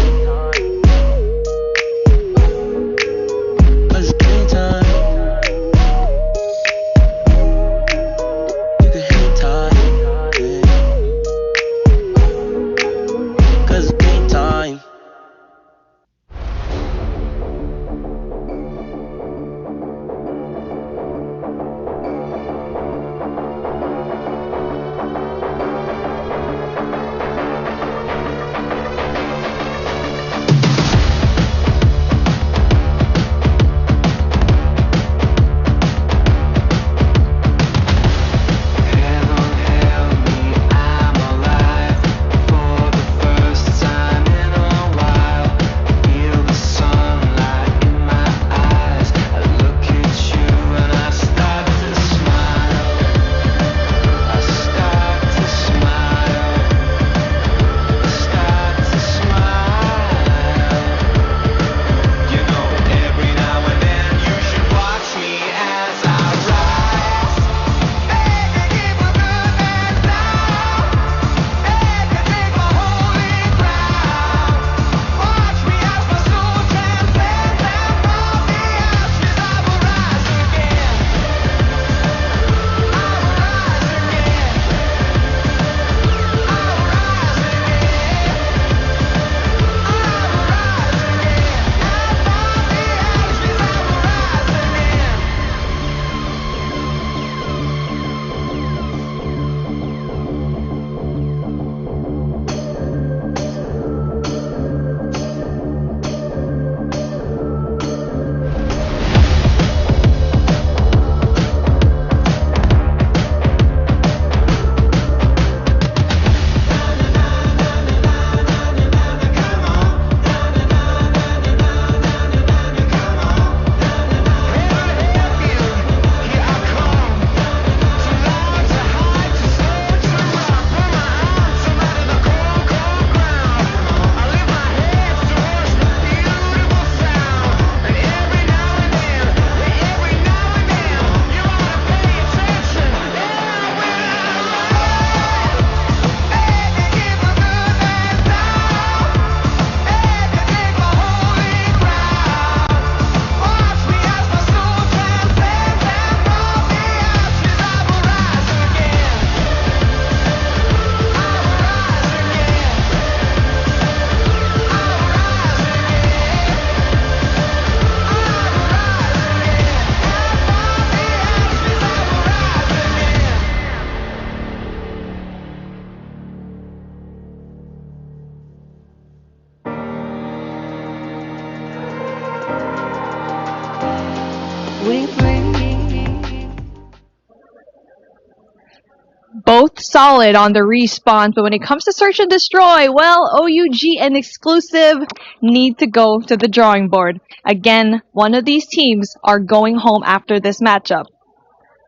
both solid on the respawns, but when it comes to search and destroy, well, OUG and Exclusive need to go to the drawing board. Again, one of these teams are going home after this matchup.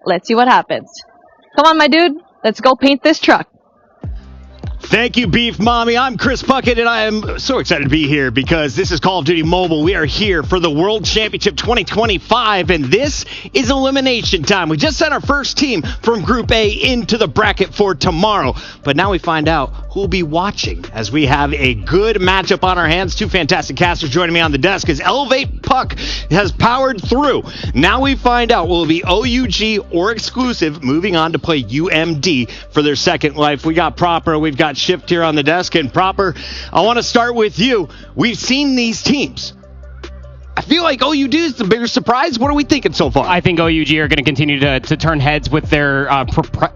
Let's see what happens. Come on, my dude. Let's go paint this truck. Thank you, Beef Mommy. I'm Chris Puckett, and I am so excited to be here because this is Call of Duty Mobile. We are here for the World Championship 2025, and this is elimination time. We just sent our first team from Group A into the bracket for tomorrow, but now we find out who will be watching as we have a good matchup on our hands. Two fantastic casters joining me on the desk as Elevate Puck has powered through. Now we find out will it be OUG or Exclusive moving on to play UMD for their second life. We got Proper, we've got Shift here on the desk, and Proper, I want to start with you. We've seen these teams. I feel like OUG is the bigger surprise. What are we thinking so far? I think OUG are going to continue to turn heads with their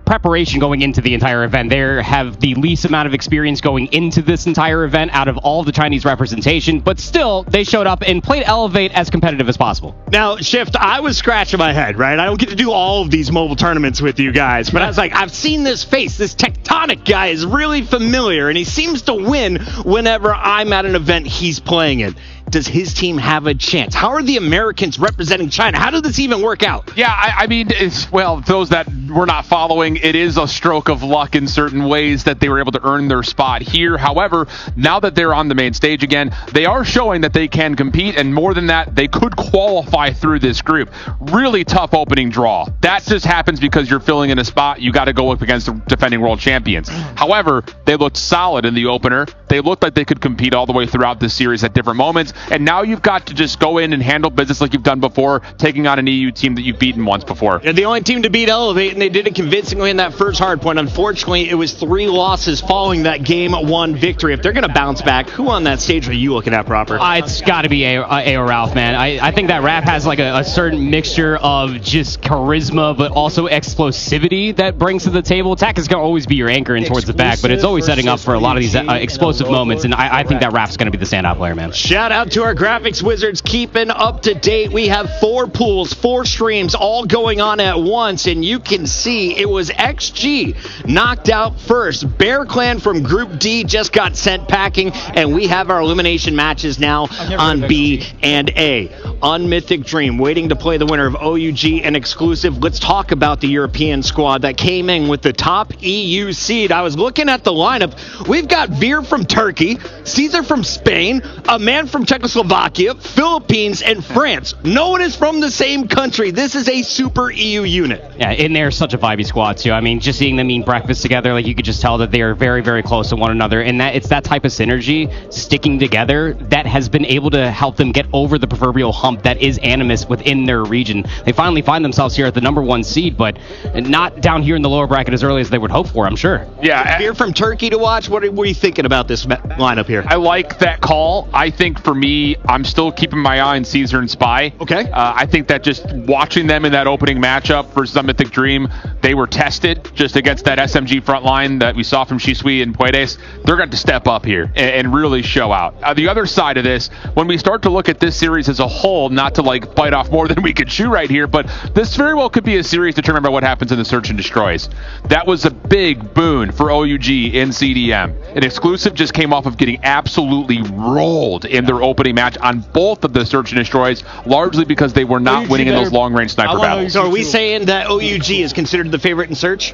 preparation going into the entire event. They have the least amount of experience going into this entire event out of all of the Chinese representation, but still, they showed up and played Elevate as competitive as possible. Now, Shift, I was scratching my head, right? I don't get to do all of these mobile tournaments with you guys, but I was like, I've seen this face. This Tectonic guy is really familiar, and he seems to win whenever I'm at an event he's playing in. Does his team have a chance? How are the Americans representing China? How did this even work out? Yeah, I mean, those that were not following, it is a stroke of luck in certain ways that they were able to earn their spot here. However, now that they're on the main stage again, they are showing that they can compete, and more than that, they could qualify through this group. Really tough opening draw. That just happens because you're filling in a spot. You got to go up against the defending world champions. However, they looked solid in the opener. They looked like they could compete all the way throughout this series at different moments. And now you've got to just go in and handle business like you've done before, taking on an EU team that you've beaten once before. They're the only team to beat Elevate, and they did it convincingly in that first hard point. Unfortunately, it was 3 losses following that game 1 victory. If they're going to bounce back, who on that stage are you looking at, Proper? It's got to be A.O. Ralph, man. I think that rap has like a certain mixture of just charisma, but also explosivity that brings to the table. Attack is going to always be your anchor in towards the back, but it's always setting up for a lot of these explosive moments, and I think that Rap's going to be the standout player, man. Shout out to our graphics wizards keeping up to date. We have 4 pools, 4 streams all going on at once, and you can see it was XG knocked out first. Bear Clan from Group D just got sent packing, and we have our elimination matches now on B and A. Unmythic Dream waiting to play the winner of OUG and Exclusive. Let's talk about the European squad that came in with the top EU seed. I was looking at the lineup. We've got Veer from Turkey, Caesar from Spain, a man from Czechoslovakia, Philippines, and France. No one is from the same country. This is a super EU unit. Yeah, and they're such a vibey squad, too. I mean, just seeing them eat breakfast together, like you could just tell that they are very, very close to one another, and that it's that type of synergy sticking together that has been able to help them get over the proverbial hump that is Animus within their region. They finally find themselves here at the number 1 seed, but not down here in the lower bracket as early as they would hope for, I'm sure. Yeah, Veer from Turkey to watch. What are you thinking about this lineup here? I like that call. I think for me, I'm still keeping my eye on Caesar and Spy. Okay. I think that just watching them in that opening matchup versus Unmythic Dream, they were tested just against that SMG front line that we saw from Shisui and Puedes. They're going to step up here and really show out. The other side of this, when we start to look at this series as a whole, not to like bite off more than we could chew right here, but this very well could be a series determined by what happens in the Search and Destroys. That was a big boon for OUG in CDM. An Exclusive just came off of getting absolutely rolled in their opening match on both of the Search and Destroys, largely because they were not winning in those long-range sniper battles. So are we saying that OUG is considered the favorite in Search?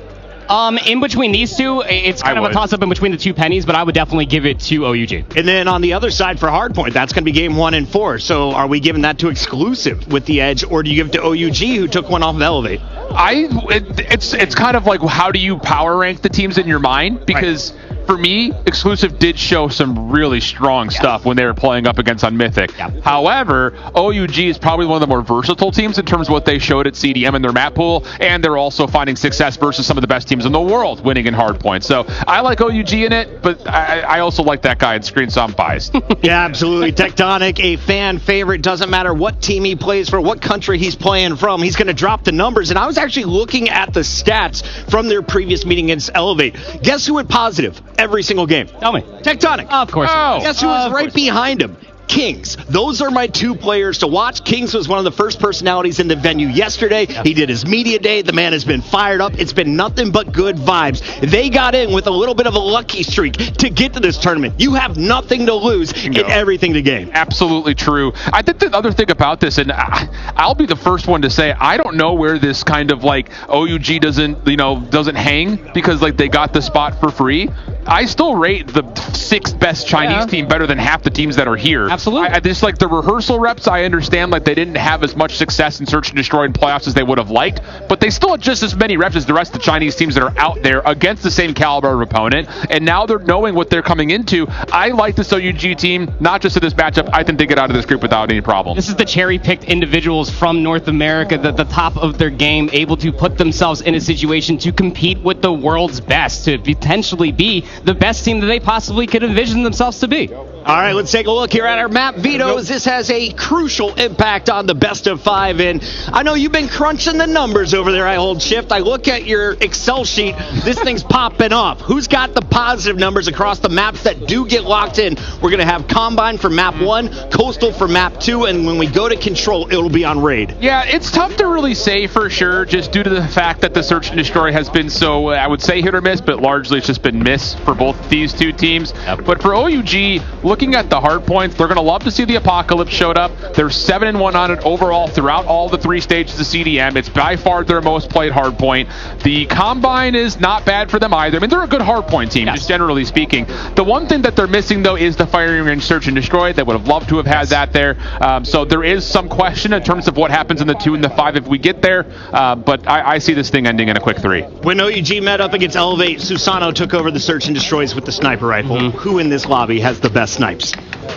In between these two, it's kind of a toss-up in between the 2 pennies, but I would definitely give it to OUG. And then on the other side for Hardpoint, that's going to be game 1 and 4. So are we giving that to Exclusive with the edge, or do you give it to OUG, who took one off of Elevate? It's kind of like, how do you power rank the teams in your mind? Because for me, Exclusive did show some really strong stuff when they were playing up against Unmythic. However, OUG is probably one of the more versatile teams in terms of what they showed at CDM in their map pool, and they're also finding success versus some of the best teams in the world winning in Hardpoint. So I like OUG in it, but I also like that guy in screen, so I'm biased. Yeah, absolutely. Tectonic, a fan favorite. Doesn't matter what team he plays for, what country he's playing from. He's going to drop the numbers. And I was actually looking at the stats from their previous meeting against Elevate. Guess who went positive every single game? Tell me. Tectonic. Of course. Guess who was right behind him? Kings. Those are my two players to watch. Kings was one of the first personalities in the venue yesterday. He did his media day. The man has been fired up. It's been nothing but good vibes. They got in with a little bit of a lucky streak to get to this tournament. You have nothing to lose and everything to gain. Absolutely true. I think the other thing about this, and I'll be the first one to say, I don't know where this kind of like OUG doesn't hang because like they got the spot for free. I still rate the 6th best Chinese team better than half the teams that are here. Absolutely. I just like the rehearsal reps. I understand like they didn't have as much success in Search and Destroy in playoffs as they would have liked, but they still had just as many reps as the rest of the Chinese teams that are out there against the same caliber of opponent. And now they're knowing what they're coming into. I like this OUG team, not just in this matchup. I think they get out of this group without any problem. This is the cherry-picked individuals from North America, the top of their game, able to put themselves in a situation to compete with the world's best, to potentially be the best team that they possibly could envision themselves to be. All right, let's take a look here at our map vetoes. This has a crucial impact on the best of 5. And I know you've been crunching the numbers over there, I hold shift. I look at your Excel sheet. This thing's popping off. Who's got the positive numbers across the maps that do get locked in? We're going to have Combine for map 1, Coastal for map 2, and when we go to Control, it'll be on Raid. Yeah, it's tough to really say for sure, just due to the fact that the Search and Destroy has been so, I would say hit or miss, but largely it's just been miss for both these two teams. But for OUG, looking at the hard points, they're going to love to see the Apocalypse showed up. They're 7-1 on it overall throughout all the 3 stages of CDM. It's by far their most played hard point. The Combine is not bad for them either. I mean, they're a good hard point team, just generally speaking. The one thing that they're missing, though, is the firing range Search and Destroy. They would have loved to have had that there. So there is some question in terms of what happens in the 2 and the 5 if we get there. But I see this thing ending in a quick 3. When OUG met up against Elevate, Susano took over the Search and Destroys with the sniper rifle. Who in this lobby has the best snipes?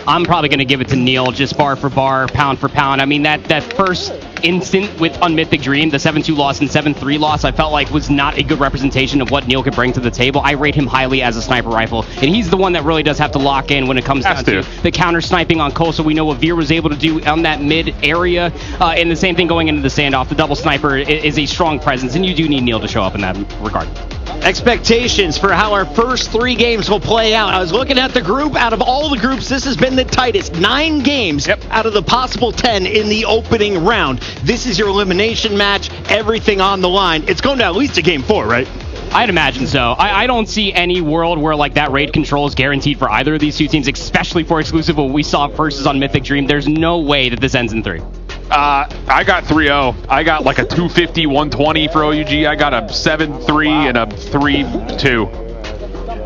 I'm probably going to give it to Neil, just bar for bar, pound for pound. I mean, that first instant with Unmythic Dream, the 7-2 loss and 7-3 loss, I felt like was not a good representation of what Neil could bring to the table. I rate him highly as a sniper rifle, and he's the one that really does have to lock in when it comes down to the counter sniping on Coastal. We know what Veer was able to do on that mid area, and the same thing going into the standoff. The double sniper is a strong presence, and you do need Neil to show up in that regard. Expectations for how our first 3 games will play out. I was looking at the group. Out of all the groups, this has been the tightest. 9 games out of the possible 10 in the opening round. This is your elimination match. Everything on the line. It's going to at least a game 4, right? I'd imagine so. I don't see any world where like that raid control is guaranteed for either of these two teams, especially for exclusive. What we saw versus on Mythic Dream, there's no way that this ends in 3. I got 3-0. I got like a 250, 120 for OUG. I got a 7-3 and a 3-2.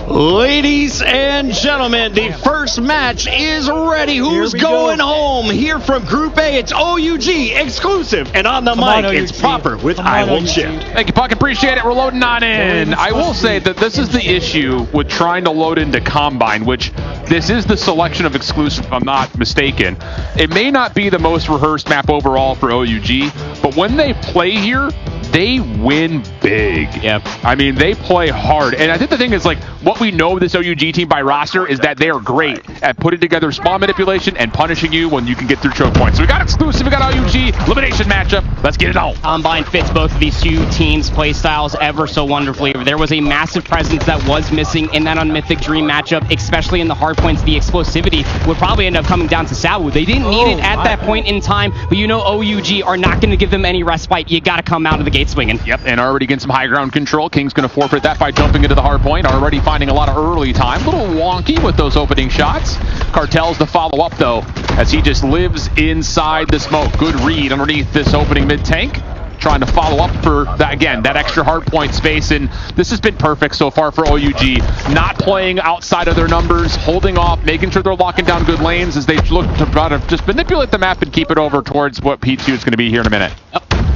Ladies and gentlemen, the first match is ready. Who's going home? Here from Group A, it's OUG exclusive. And on the mic, it's Proper with I Hold Shift. Thank you, Puck. Appreciate it. We're loading on in. I will say that this is the issue with trying to load into Combine, which this is the selection of exclusive, if I'm not mistaken. It may not be the most rehearsed map overall for OUG, but when they play here, they win big. Yep. I mean, they play hard. And I think the thing is, like, what we know of this OUG team by roster is that they are great at putting together spawn manipulation and punishing you when you can get through choke points. So we got exclusive, we got OUG, elimination matchup. Let's get it on. Combine fits both of these two teams' play styles ever so wonderfully. There was a massive presence that was missing in that on Mythic Dream matchup, especially in the hard points. The explosivity would probably end up coming down to Sabu. They didn't need it at that point in time, but you know OUG are not going to give them any respite. You got to come out of the gate swinging. Yep, and already getting some high ground control. King's going to forfeit that by jumping into the hard point. Already finding a lot of early time. A little wonky with those opening shots. Cartel's the follow-up, though, as he just lives inside the smoke. Good read underneath this opening mid-tank. Trying to follow up for, that, again, that extra hard point space, and this has been perfect so far for OUG. Not playing outside of their numbers, holding off, making sure they're locking down good lanes as they look to try to just manipulate the map and keep it over towards what P2 is going to be here in a minute.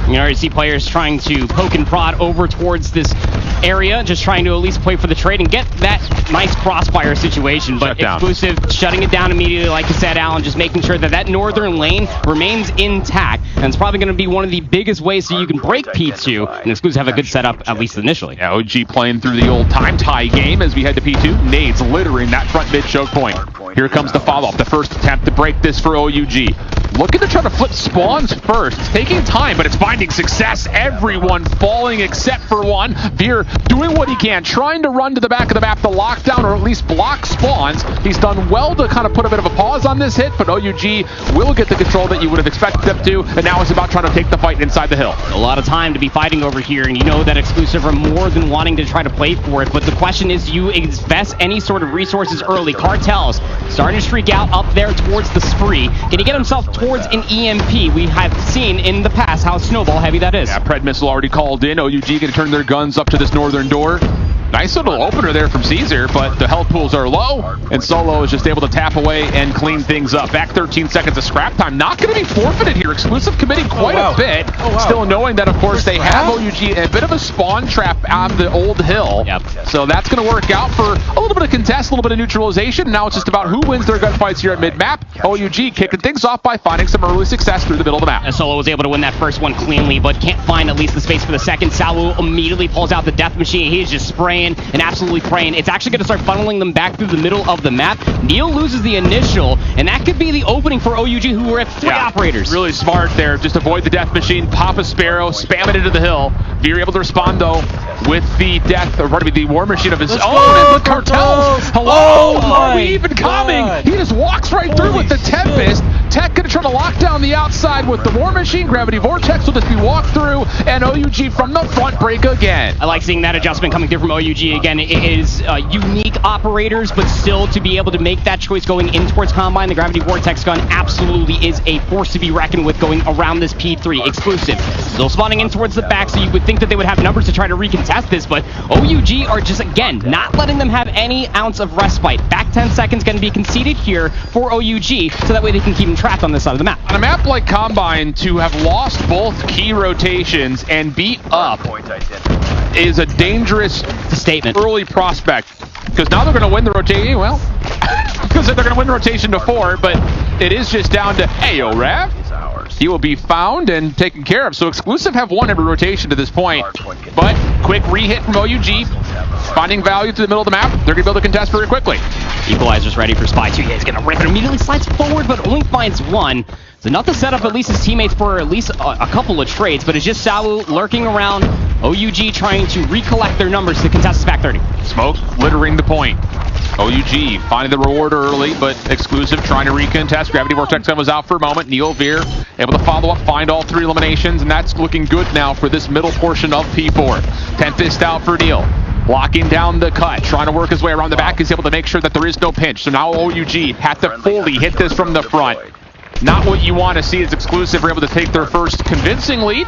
You already see players trying to poke and prod over towards this area, just trying to at least play for the trade and get that nice crossfire situation. But exclusive, shutting it down immediately, like you said, Alan, just making sure that that northern lane remains intact. And it's probably going to be one of the biggest ways so you can break P2 and exclusive have a good setup, at least initially. Yeah, OG playing through the old time tie game as we head to P2. Nades littering that front mid choke point. Here comes the follow-up, the first attempt to break this for OUG. looking to try to flip spawns first. It's taking time, but it's finding success. Everyone falling except for one. Veer doing what he can, trying to run to the back of the map to lock down or at least block spawns. He's done well to kind of put a bit of a pause on this hit, but OUG will get the control that you would have expected them to, and now it's about trying to take the fight inside the hill. A lot of time to be fighting over here, and you know that Exclusive are more than wanting to try to play for it, but the question is, do you invest any sort of resources early? Cartel's starting to streak out up there towards the Spree. Can he get himself towards an EMP? We have seen in the past how snowball heavy that is. Yeah, Pred missile already called in. OUG going to turn their guns up to this northern door. Nice little opener there from Caesar, but the health pools are low, and Solo is just able to tap away and clean things up. Back 13 seconds of scrap time. Not going to be forfeited here. Exclusive committing quite a bit. Still knowing that, of course, they have OUG a bit of a spawn trap on the old hill. So that's going to work out for a little bit of contest, a little bit of neutralization. Now it's just about who wins their gunfights here at mid-map. OUG kicking things off by finding some early success through the middle of the map. And Solo was able to win that first one cleanly, but can't find at least the space for the second. Sawu immediately pulls out the death machine. He's just spraying and absolutely praying. It's actually going to start funneling them back through the middle of the map. Neil loses the initial, and that could be the opening for OUG, who were at 3 operators. Really smart there. Just avoid the death machine, pop a Sparrow, spam it into the hill. Veer able to respond, though, with the death, or pardon me, the war machine of his own. And the Cartels. Hello, are we even coming? He just walks right through with the Tempest. Tech going to try to lock down the outside with the war machine. Gravity Vortex will just be walked through, and OUG from the front break again. I like seeing that adjustment coming through from OUG again. It is unique operators, but still to be able to make that choice going in towards Combine, the Gravity Vortex gun absolutely is a force to be reckoned with going around this P3. Exclusive still spawning in towards the back, so you would think that they would have numbers to try to recontest this, but OUG are just, again, not letting them have any ounce of respite. Back 10 seconds going to be conceded here for OUG, so that way they can keep them trapped on this side of the map. On a map like Combine, to have lost both key rotations and beat up is a dangerous statement. Early prospect, because now they're going to win the rotation. Well, because they're going to win the rotation to 4, but it is just down to Ayo Rav. He will be found and taken care of. So Exclusive have won every rotation to this point, but quick re-hit from OUG, finding value to the middle of the map. They're going to be able to contest very quickly. Equalizer's ready for Spy 2. He's going to rip it, immediately slides forward, but only finds one. So enough to set up at least his teammates for at least a couple of trades, but it's just Sawu lurking around, OUG trying to recollect their numbers to contest this back 30. Smoke littering the point. OUG finding the reward early, but Exclusive trying to recontest. Gravity Vortex gun was out for a moment. Neil Veer able to follow up, find all 3 eliminations, and that's looking good now for this middle portion of P4. Tempest out for Neil. Locking down the cut, trying to work his way around the back. He's able to make sure that there is no pinch. So now OUG have to fully hit this from the front. Not what you want to see as Exclusive are able to take their first convincing lead.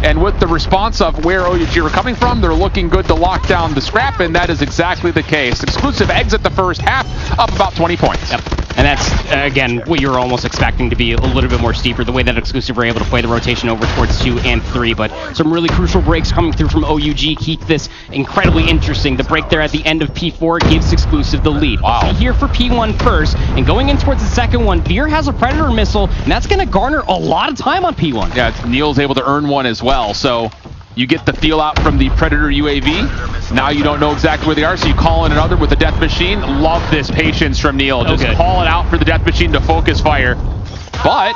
And with the response of where OUG are coming from, they're looking good to lock down the scrap, and that is exactly the case. Exclusive exit the first half, up about 20 points. Yep. And that's, again, what you're almost expecting to be a little bit more steeper, the way that Exclusive were able to play the rotation over towards 2 and 3, but some really crucial breaks coming through from OUG keep this incredibly interesting. The break there at the end of P4 gives Exclusive the lead. Wow. Here for P1 first, and going in towards the second one, Veer has a Predator missile, and that's going to garner a lot of time on P1. Yeah, Neil's able to earn one as well, so you get the feel out from the Predator UAV. Now you don't know exactly where they are, so you call in another with the Death Machine. Love this patience from Neil. Just call it out for the Death Machine to focus fire. But,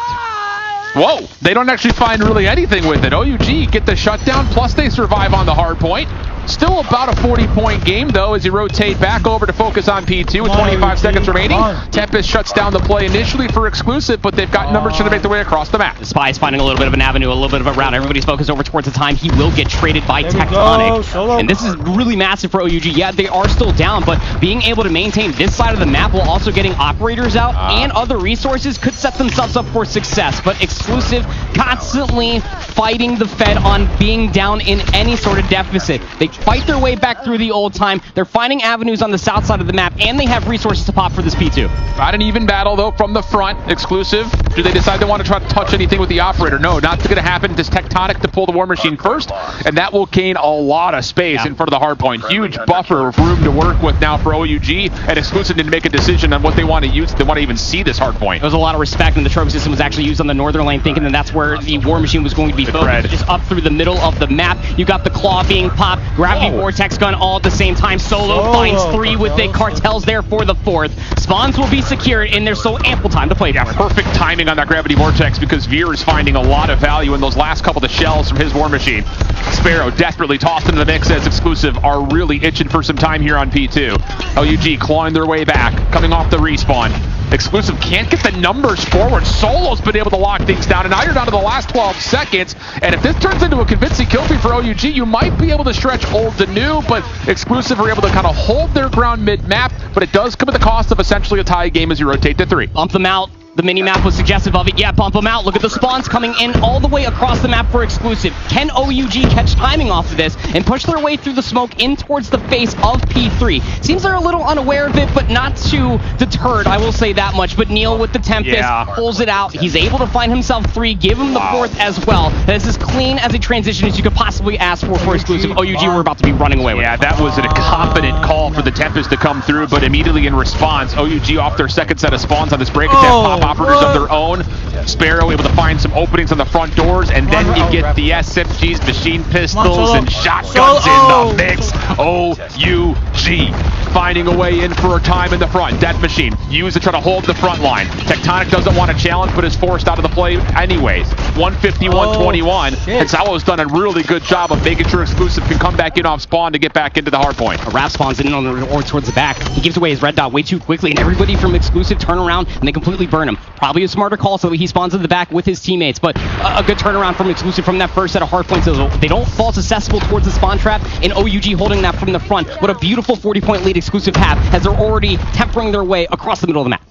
whoa, they don't actually find really anything with it. OUG get the shutdown, plus they survive on the hard point. Still about a 40-point game, though, as you rotate back over to focus on P2 with 25 seconds remaining. Tempest shuts down the play initially for Exclusive, but they've got numbers trying to make their way across the map. The Spy is finding a little bit of an avenue, a little bit of a route. Everybody's focused over towards the time. He will get traded by Tectonic. And this is really massive for OUG. Yeah, they are still down, but being able to maintain this side of the map while also getting operators out and other resources could set themselves up for success. But Exclusive constantly fighting the Fed on being down in any sort of deficit. They fight their way back through the old time. They're finding avenues on the south side of the map, and they have resources to pop for this P2. Not an even battle, though, from the front. Exclusive. Do they decide they want to try to touch anything with the operator? No, not going to happen. Just Tectonic to pull the War Machine first, and that will gain a lot of space in front of the hard point. Huge buffer of room to work with now for OUG, and Exclusive didn't make a decision on what they want to use. They want to even see this hard point. There was a lot of respect, and the trophy system was actually used on the northern lane, thinking that that's where the War Machine was going to be focused. Just up through the middle of the map. You got the claw being popped. Gravity Vortex gun all at the same time. Solo finds 3 with it. Cartel's there for the 4th. Spawns will be secured, and there's so ample time to play. Yeah, perfect timing on that Gravity Vortex because Veer is finding a lot of value in those last couple of shells from his War Machine. Sparrow desperately tossed into the mix as Exclusive are really itching for some time here on P2. OUG clawing their way back, coming off the respawn. Exclusive can't get the numbers forward. Solo's been able to lock things down, and now you're down to the last 12 seconds. And if this turns into a convincing kill feed for OUG, you might be able to stretch old to new, but Exclusive are able to kind of hold their ground mid-map, but it does come at the cost of essentially a tie game as you rotate to 3. Bump them out. The mini-map was suggestive of it. Yeah, bump them out. Look at the spawns coming in all the way across the map for Exclusive. Can OUG catch timing off of this and push their way through the smoke in towards the face of P3? Seems they're a little unaware of it, but not too deterred, I will say that much. But Neil with the Tempest pulls it out. He's able to find himself 3, give him the 4th as well. This is as clean as a transition as you could possibly ask for Exclusive. OUG were about to be running away with it. Yeah, that was a confident call for the Tempest to come through, but immediately in response, OUG off their second set of spawns on this break attack, pop operators of their own. Sparrow able to find some openings on the front doors, and then you get the SMGs, machine pistols, and shotguns in the mix. OUG finding a way in for a time in the front. Death Machine used to try to hold the front line. Tectonic doesn't want to challenge, but is forced out of the play anyways. 151-21, and Salo's done a really good job of making sure Exclusive can come back in off spawn to get back into the hard point. A Rap spawns in on the or towards the back. He gives away his red dot way too quickly, and everybody from Exclusive turn around and they completely burn him. Probably a smarter call so he spawns in the back with his teammates, but a good turnaround from Exclusive from that first set of hard points. So they don't fall susceptible towards the spawn trap, and OUG holding that from the front. What a beautiful 40-point lead Exclusive have as they're already tempering their way across the middle of the map.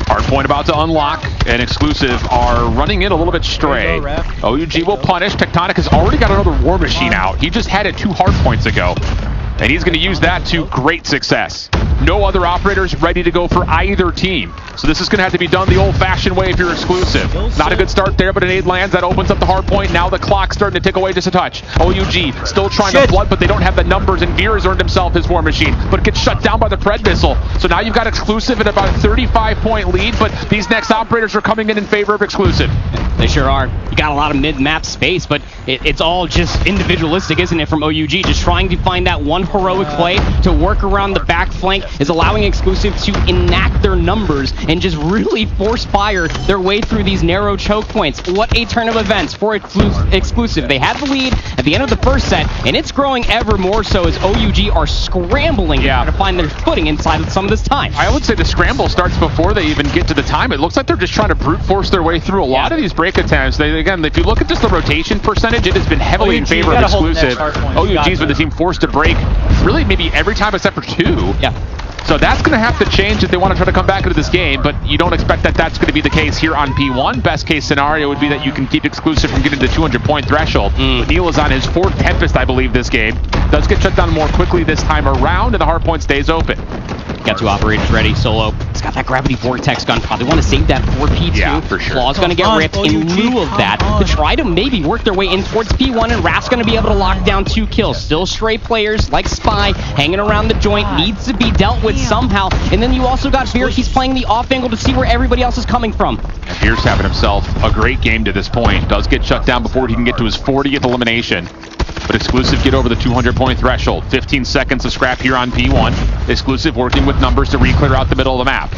Hard point about to unlock, and Exclusive are running in a little bit stray. OUG will punish. Tectonic has already got another War Machine out. He just had it 2 hard points ago, and he's going to use that to great success. No other operators ready to go for either team. So this is going to have to be done the old-fashioned way if you're Exclusive. Not a good start there, but an aid lands. That opens up the hard point. Now the clock's starting to tick away just a touch. OUG still trying to flood, but they don't have the numbers, and Veer has earned himself his War Machine, but it gets shut down by the Pred Missile. So now you've got Exclusive in about a 35-point lead, but these next operators are coming in favor of Exclusive. They sure are. You got a lot of mid-map space, but it's all just individualistic, isn't it, from OUG? Just trying to find that one heroic play to work around the back flank is allowing Exclusive to enact their numbers and just really force fire their way through these narrow choke points. What a turn of events for Exclusive. They had the lead at the end of the first set, and it's growing ever more so as OUG are scrambling to try to find their footing inside of some of this time. I would say the scramble starts before they even get to the time. It looks like they're just trying to brute force their way through a lot of these break attempts. Again, if you look at just the rotation percentage, it has been heavily in favor of Exclusive. OUG's been the team forced to break really maybe every time except for 2. Yeah. So that's going to have to change if they want to try to come back into this game, but you don't expect that that's going to be the case here on P1. Best case scenario would be that you can keep Exclusive from getting the 200-point threshold. But Neil is on his 4th Tempest, I believe, this game. Does get shut down more quickly this time around, and the hard point stays open. Got 2 operators ready. Solo. He's got that Gravity Vortex gun. Probably want to save that for P2. Yeah, for sure. Claw's going to get ripped in lieu of that to try to maybe work their way in towards P1, and Rap's going to be able to lock down 2 kills. Still stray players like Spy hanging around the joint. Needs to be dealt with somehow. And then you also got Veer. He's playing the off angle to see where everybody else is coming from. And Veer's having himself a great game to this point. Does get shut down before he can get to his 40th elimination. But Exclusive get over the 200-point threshold. 15 seconds of scrap here on P1. Exclusive working with numbers to re-clear out the middle of the map.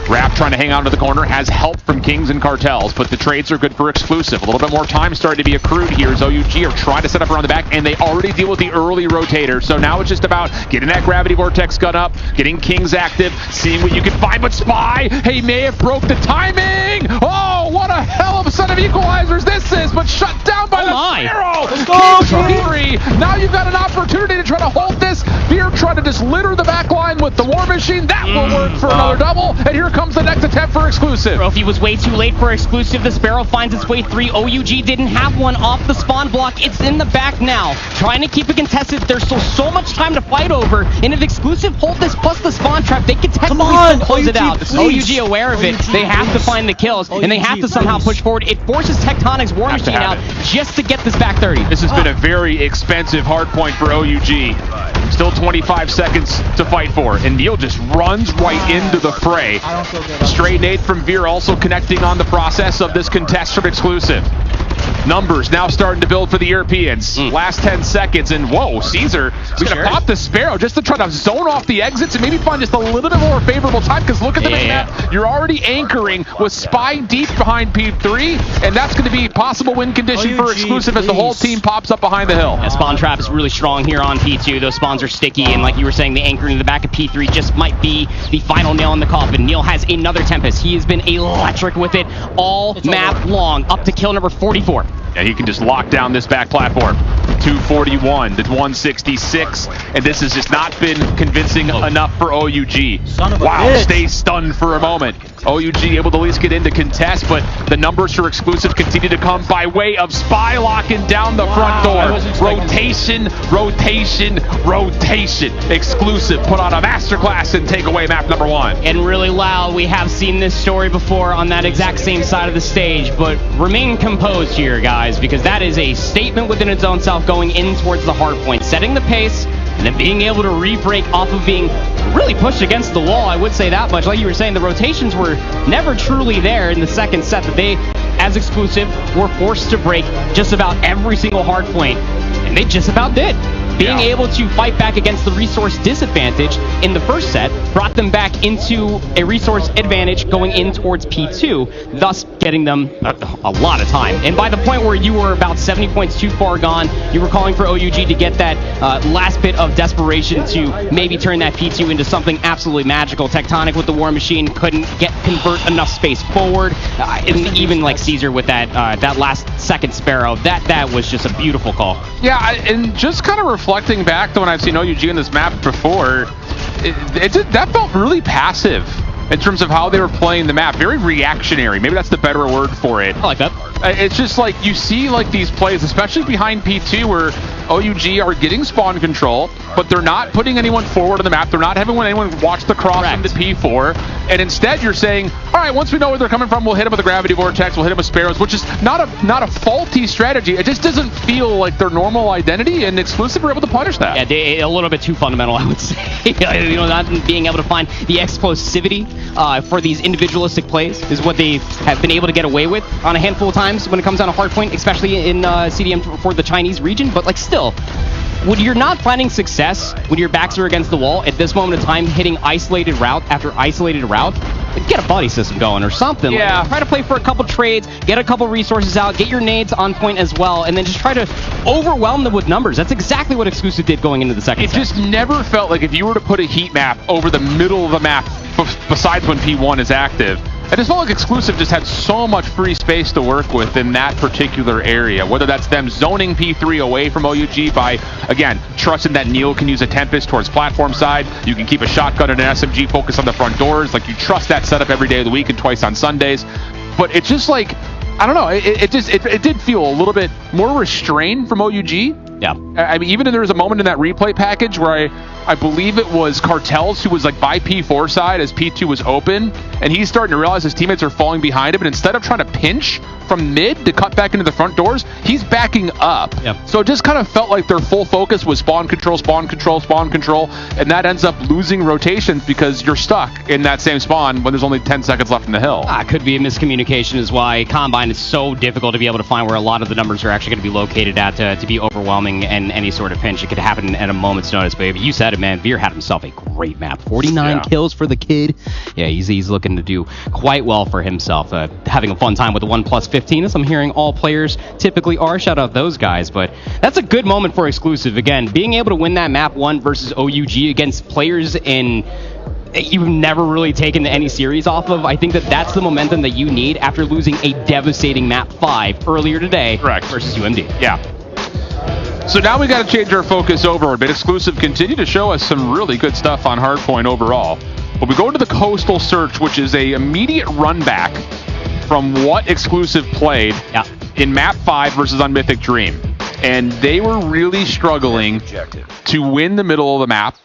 Rap trying to hang on to the corner, has help from Kings and Cartels, but the trades are good for Exclusive. A little bit more time starting to be accrued here as OUG are trying to set up around the back, and they already deal with the early rotator. So now it's just about getting that Gravity Vortex gun up, getting Kings active, seeing what you can find. But Spy, he may have broke the timing. Oh, what a hell of a set of equalizers this is, but shut down by the Sparrow. Let's go, Fury. Now you've got an opportunity to try to hold this. Veer trying to just litter the back line with the War Machine. That will work for another double. And here comes the next attempt for Exclusive. Trophy was way too late for Exclusive. The Sparrow finds its way 3. OUG didn't have one off the spawn block. It's in the back now. Trying to keep it contested. There's still so much time to fight over. And if Exclusive hold this plus the spawn trap, they can technically still close it out. Please. OUG aware of it. They have to find the kills. And they have to somehow push forward. It forces Tectonic's War Machine out just to get this back 30. This has been a very expensive hard point for OUG. Still 25 seconds to fight for. And Neil just runs right into the fray. Stray nade from Veer also connecting on the process of this contest from Exclusive. Numbers now starting to build for the Europeans. Last 10 seconds, and whoa, Caesar is going to pop the Sparrow just to try to zone off the exits and maybe find just a little bit more favorable time, because look at the map. You're already anchoring with Spy deep behind P3, and that's going to be possible win condition for Exclusive as the whole team pops up behind the hill. Yeah, spawn trap is really strong here on P2. Those spawns are sticky, and like you were saying, the anchoring in the back of P3 just might be the final nail in the coffin. Neil has another Tempest. He has been electric with it all map long, up to kill number 44. Yeah, he can just lock down this back platform. 241 to 166, and this has just not been convincing enough for OUG. Wow, stay stunned for a moment. OUG able to at least get in to contest, but the numbers for Exclusive continue to come by way of Spy locking down the front door. Rotation, rotation, rotation. Exclusive put on a masterclass and take away map number 1. And really loud. We have seen this story before on that exact same side of the stage, but remain composed here, guys, because that is a statement within its own self going in towards the hard point, setting the pace, and then being able to re-break off of being really pushed against the wall. I would say that much. Like you were saying, the rotations were never truly there in the second set, that they, as Exclusive, were forced to break just about every single hard point, and they just about did. Being able to fight back against the resource disadvantage in the first set brought them back into a resource advantage going in towards P2, thus getting them a lot of time. And by the point where you were about 70 points too far gone, you were calling for OUG to get that last bit of desperation to maybe turn that P2 into something absolutely magical. Tectonic with the War Machine couldn't convert enough space forward, and even like Caesar with that last second Sparrow, that was just a beautiful call. Yeah, and just kind of reflecting back to when I've seen OUG in this map before, that felt really passive in terms of how they were playing the map. Very reactionary. Maybe that's the better word for it. I like that. It's just like you see like these plays, especially behind P2, where OUG are getting spawn control, but they're not putting anyone forward on the map. They're not having anyone watch the cross into P4. And instead you're saying, all right, once we know where they're coming from, we'll hit them with a Gravity Vortex, we'll hit them with Sparrows, which is not a faulty strategy. It just doesn't feel like their normal identity, and Exclusive are able to punish that. Yeah, a little bit too fundamental, I would say. You know, not being able to find the explosivity for these individualistic plays is what they have been able to get away with on a handful of times when it comes down to hardpoint, especially in CDM for the Chinese region. But like still, when you're not finding success, when your backs are against the wall, at this moment in time, hitting isolated route after isolated route, get a buddy system going or something. Yeah. Like, try to play for a couple trades, get a couple resources out, get your nades on point as well, and then just try to overwhelm them with numbers. That's exactly what Exclusive did going into the second set. It just never felt like if you were to put a heat map over the middle of the map, besides when P1 is active, it just felt like Exclusive just had so much free space to work with in that particular area, whether that's them zoning P3 away from OUG by, again, trusting that Neil can use a Tempest towards platform side. You can keep a shotgun and an SMG focus on the front doors. Like, you trust that setup every day of the week and twice on Sundays. But it's just like, I don't know, it did feel a little bit more restrained from OUG. Yeah. I mean, even if there was a moment in that replay package where I believe it was Cartels who was like by P4 side as P2 was open, and he's starting to realize his teammates are falling behind him, and instead of trying to pinch from mid to cut back into the front doors, he's backing up. Yep. So it just kind of felt like their full focus was spawn control, spawn control, spawn control, and that ends up losing rotations because you're stuck in that same spawn when there's only 10 seconds left in the hill. Could be a miscommunication is why Combine is so difficult to be able to find where a lot of the numbers are actually going to be located at to be overwhelming and any sort of pinch. It could happen at a moment's notice, but you said it, man. Veer had himself a great map. 49 kills for the kid. Yeah, he's looking to do quite well for himself. Having a fun time with the 1+15, as I'm hearing all players typically are. Shout out those guys, but that's a good moment for Exclusive. Again, being able to win that map 1 versus OUG against players you've never really taken any series off of. I think that's the momentum that you need after losing a devastating map 5 earlier today versus UMD. Yeah. So now we got to change our focus over a bit. Exclusive continue to show us some really good stuff on Hardpoint overall. But we go into the Coastal Search, which is a immediate run back from what Exclusive played in map 5 versus on Mythic Dream. And they were really struggling to win the middle of the map,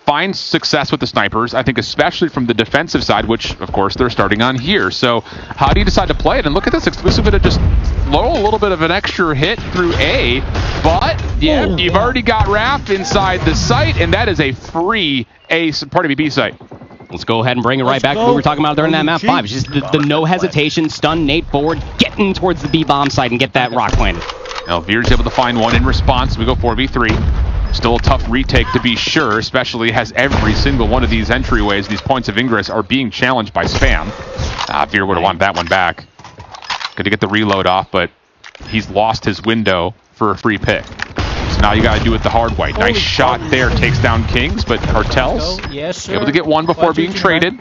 find success with the snipers, I think especially from the defensive side, which of course they're starting on here. So how do you decide to play it? And look at this, Exclusive to just blow a little bit of an extra hit through A, but yeah, you've already got Raph inside the site, and that is a free B site. Let's go ahead and bring it right back to what we were talking about during that map 5. It's just the no hesitation, stun nade forward, getting towards the B bomb site and get that rock planted. Now Veer's able to find one in response. We go 4v3. Still a tough retake to be sure, especially as every single one of these entryways, these points of ingress, are being challenged by spam. Veer would have wanted that one back. Good to get the reload off, but he's lost his window for a free pick. So now you got to do it the hard way. Nice shot there, takes down Kings, but Cartels able to get one before being traded.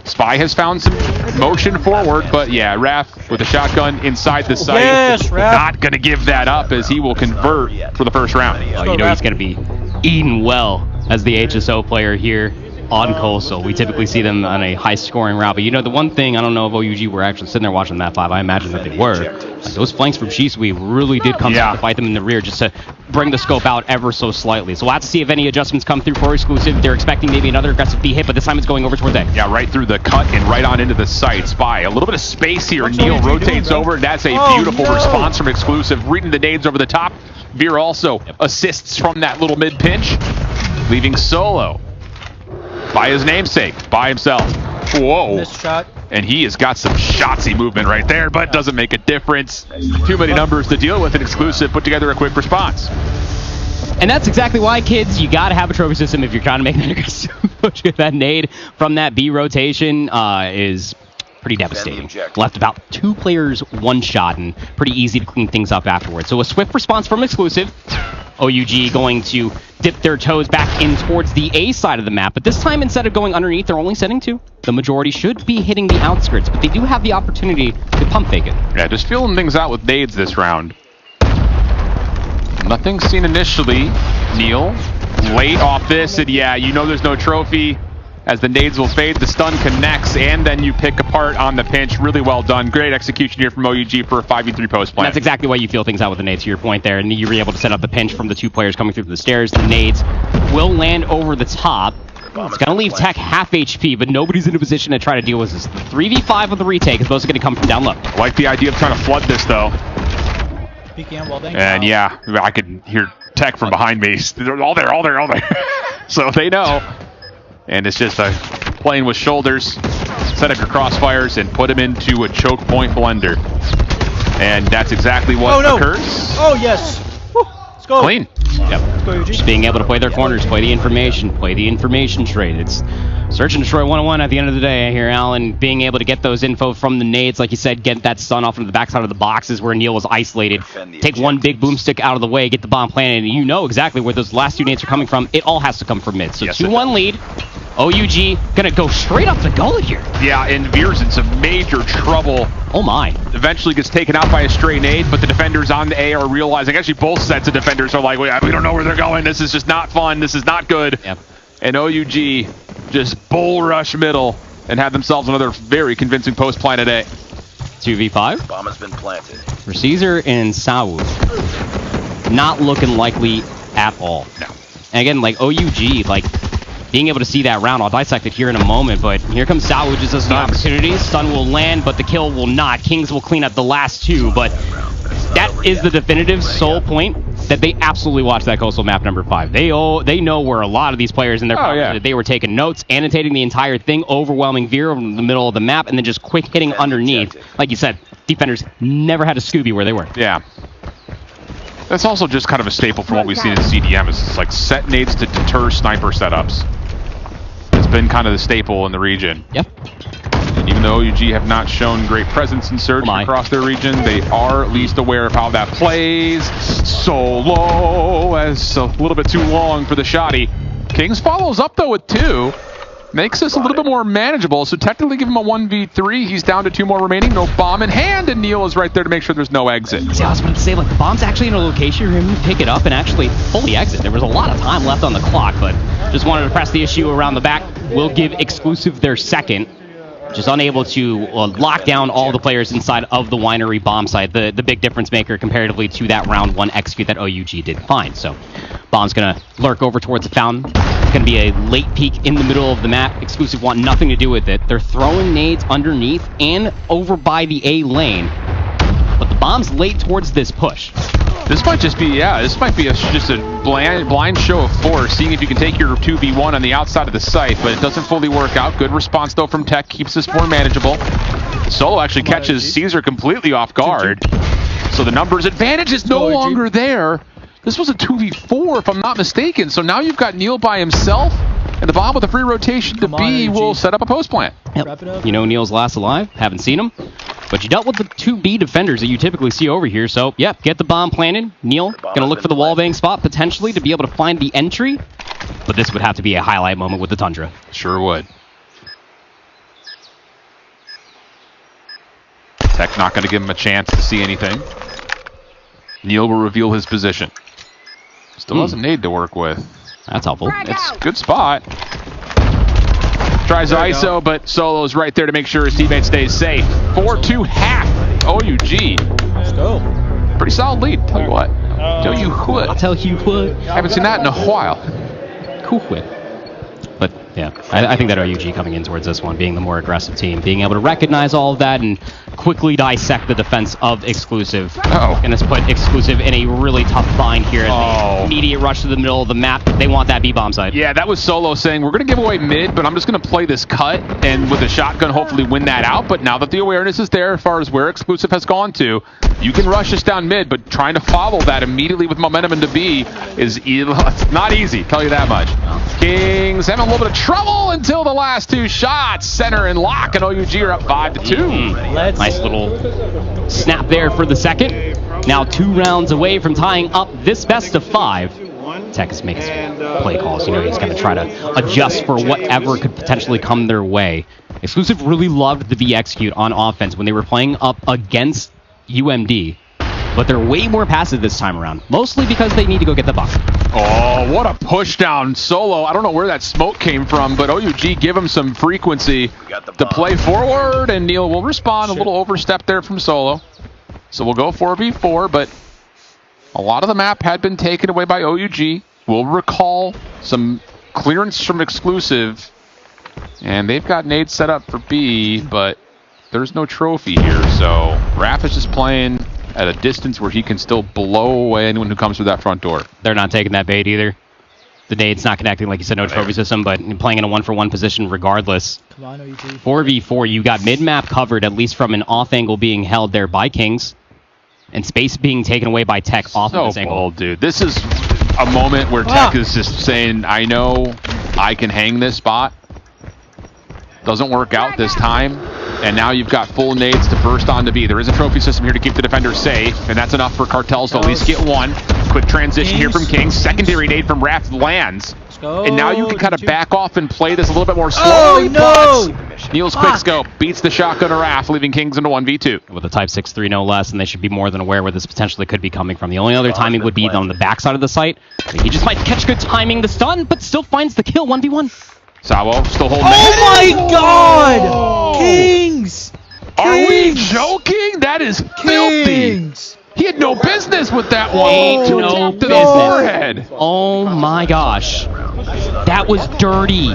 Spy has found some motion forward, but yeah, Raph with a shotgun inside the site. Not going to give that up as he will convert for the first round. Oh, you know he's going to be eating well as the HSO player here on Coastal. We typically see them on a high-scoring route, but you know, the one thing, I don't know if OUG were actually sitting there watching that 5. I imagine that they were. Those flanks from Shisui really did come to fight them in the rear just to bring the scope out ever so slightly. So we'll have to see if any adjustments come through for Exclusive. They're expecting maybe another aggressive B hit, but this time it's going over towards A. Yeah, right through the cut and right on into the site. Spy, a little bit of space here. Neil rotates over, and that's a beautiful response from Exclusive. Reading the nades over the top. Veer also assists from that little mid-pinch, leaving Solo by his namesake, by himself. Whoa. Missed shot. And he has got some shotsy movement right there, but doesn't make a difference. Too many numbers to deal with. An Exclusive put together a quick response. And that's exactly why, kids, you got to have a trophy system if you're trying to make an aggressive push. That nade from that B rotation is pretty devastating. Left about 2 players one shot and pretty easy to clean things up afterwards. So a swift response from Exclusive. OUG going to dip their toes back in towards the A side of the map, but this time instead of going underneath, they're only setting 2. The majority should be hitting the outskirts, but they do have the opportunity to pump fake it. Yeah, just feeling things out with nades this round. Nothing seen initially. Neil, late off this, and yeah, you know there's no trophy. As the nades will fade, the stun connects, and then you pick apart on the pinch. Really well done. Great execution here from OUG for a 5v3 post play. That's exactly why you feel things out with the nades, to your point there. And you were able to set up the pinch from the 2 players coming through the stairs. The nades will land over the top. It's going to leave Tech half HP, but nobody's in a position to try to deal with this. The 3v5 of the retake is mostly going to come from down low. I like the idea of trying to flood this, though. And yeah, I could hear Tech from behind me. They're all there. So they know. And it's just playing with shoulders, set up your crossfires, and put him into a choke point blender. And that's exactly what occurs. Oh, yes. Woo. Let's go. Clean. Yep. Just being able to play their corners, play the information trade. It's search and destroy 101 at the end of the day here, Alan. Being able to get those info from the nades, like you said, get that stun off into the backside of the boxes where Neil was isolated. Take one big boomstick out of the way, get the bomb planted, and you know exactly where those last 2 nades are coming from. It all has to come from mid. So 2-1 lead. OUG gonna go straight up the gullet here. Yeah, and Veer's in some major trouble. Oh my. Eventually gets taken out by a stray nade, but the defenders on the A are realizing, actually both sets of defenders are like, we don't know where they're going. This is just not fun. This is not good. Yep. And OUG just bull rush middle and have themselves another very convincing post planet A. 2v5. Bomb has been planted. For Caesar and Sawu. Not looking likely at all. No. And again, like OUG, like being able to see that round, I'll dissect it here in a moment, but here comes Sawu, just as the opportunity. Stun will land, but the kill will not. Kings will clean up the last 2, but that is the definitive sole point that they absolutely watched that Coastal map number 5. They know where a lot of these players in their that they were taking notes, annotating the entire thing, overwhelming Veer in the middle of the map, and then just quick hitting underneath. Like you said, defenders never had a Scooby where they were. Yeah. That's also just kind of a staple from what we've seen in CDM. Is it's like set nades to deter sniper setups. It's been kind of the staple in the region. Yep. And even though OUG have not shown great presence in Surge across their region, they are at least aware of how that plays. Solo as a little bit too long for the shotty. Kings follows up though with 2. Makes this a little bit more manageable, so technically give him a 1v3. He's down to 2 more remaining, no bomb in hand, and Neil is right there to make sure there's no exit. See, I was about to say, like, the bomb's actually in a location for him to pick it up and actually fully exit. There was a lot of time left on the clock, but just wanted to press the issue around the back. Will give Exclusive their second. Just unable to lock down all the players inside of the winery bomb site. The big difference maker comparatively to that round 1 execute that OUG did find. So bomb's going to lurk over towards the fountain. It's going to be a late peek in the middle of the map. Exclusive want nothing to do with it. They're throwing nades underneath and over by the A lane. But the bomb's late towards this push. This might just be, just a blind show of force, seeing if you can take your 2v1 on the outside of the site, but it doesn't fully work out. Good response, though, from Tech. Keeps this more manageable. Solo actually catches Caesar completely off guard. So the numbers advantage is no longer there. This was a 2v4, if I'm not mistaken. So now you've got Neil by himself, and the bomb with a free rotation to B will set up a post plant. Yep. You know Neil's last alive. Haven't seen him. But you dealt with the 2B defenders that you typically see over here. So, yeah, get the bomb planted. Neil going to look for the wallbang spot, potentially, to be able to find the entry. But this would have to be a highlight moment with the Tundra. Sure would. Tech not going to give him a chance to see anything. Neil will reveal his position. Still has a nade to work with. That's helpful. It's a good spot. Tries ISO, but Solo's right there to make sure his teammate stays safe. 4-2 half. OUG. Let's go. Pretty solid lead. Tell you what. Tell you what. I'll tell you what. Haven't seen that in a while. Cool whip. But yeah, I think that OUG coming in towards this one, being the more aggressive team, being able to recognize all of that and quickly dissect the defense of Exclusive. And it's put Exclusive in a really tough bind here. The immediate rush to the middle of the map. They want that B-bomb side. Yeah, that was Solo saying, we're going to give away mid, but I'm just going to play this cut and with a shotgun hopefully win that out. But now that the awareness is there as far as where Exclusive has gone to, you can rush us down mid, but trying to follow that immediately with momentum into B is it's not easy, tell you that much. Kings having a little bit of trouble until the last two shots. Center and lock, and OUG are up 5-2. Nice little snap there for the second. Now 2 rounds away from tying up this best of 5. Tech is making some play calls. You know, he's going to try to adjust for whatever could potentially come their way. Exclusive really loved the B execute on offense when they were playing up against UMD. But they're way more passive this time around, mostly because they need to go get the buck. Oh, what a push down. Solo, I don't know where that smoke came from, but OUG give him some frequency to play forward, and Neil will respond. A little overstep there from Solo. So we'll go 4v4, but a lot of the map had been taken away by OUG. We'll recall some clearance from Exclusive, and they've got nades set up for B, but there's no trophy here, so Raph is just playing at a distance where he can still blow away anyone who comes through that front door. They're not taking that bait either. The nade's not connecting, like you said, no trophy system, but playing in a 1-for-1 position regardless. Come on, OUG. 4v4, you got mid-map covered, at least from an off angle being held there by Kings, and space being taken away by Tech off of this angle. Bold, dude. This is a moment where Tech is just saying, I know I can hang this spot. Doesn't work out this time. And now you've got full nades to burst onto B. There is a trophy system here to keep the defenders safe, and that's enough for Cartels to at least get one. Quick transition here from Kings. Secondary nade from Raph lands. And now you can kind of back off and play this a little bit more slowly. But Neil's quick scope beats the shotgun to Raph, leaving Kings into 1v2. With a Type 6-3 no less, and they should be more than aware where this potentially could be coming from. The only other timing would be on the backside of the site. I mean, he just might catch good timing the stun, but still finds the kill 1v1. Sawo still holding Oh my god! Kings! Are we joking? That is filthy. He had no business with that one. No to the forehead. Oh my gosh. That was dirty.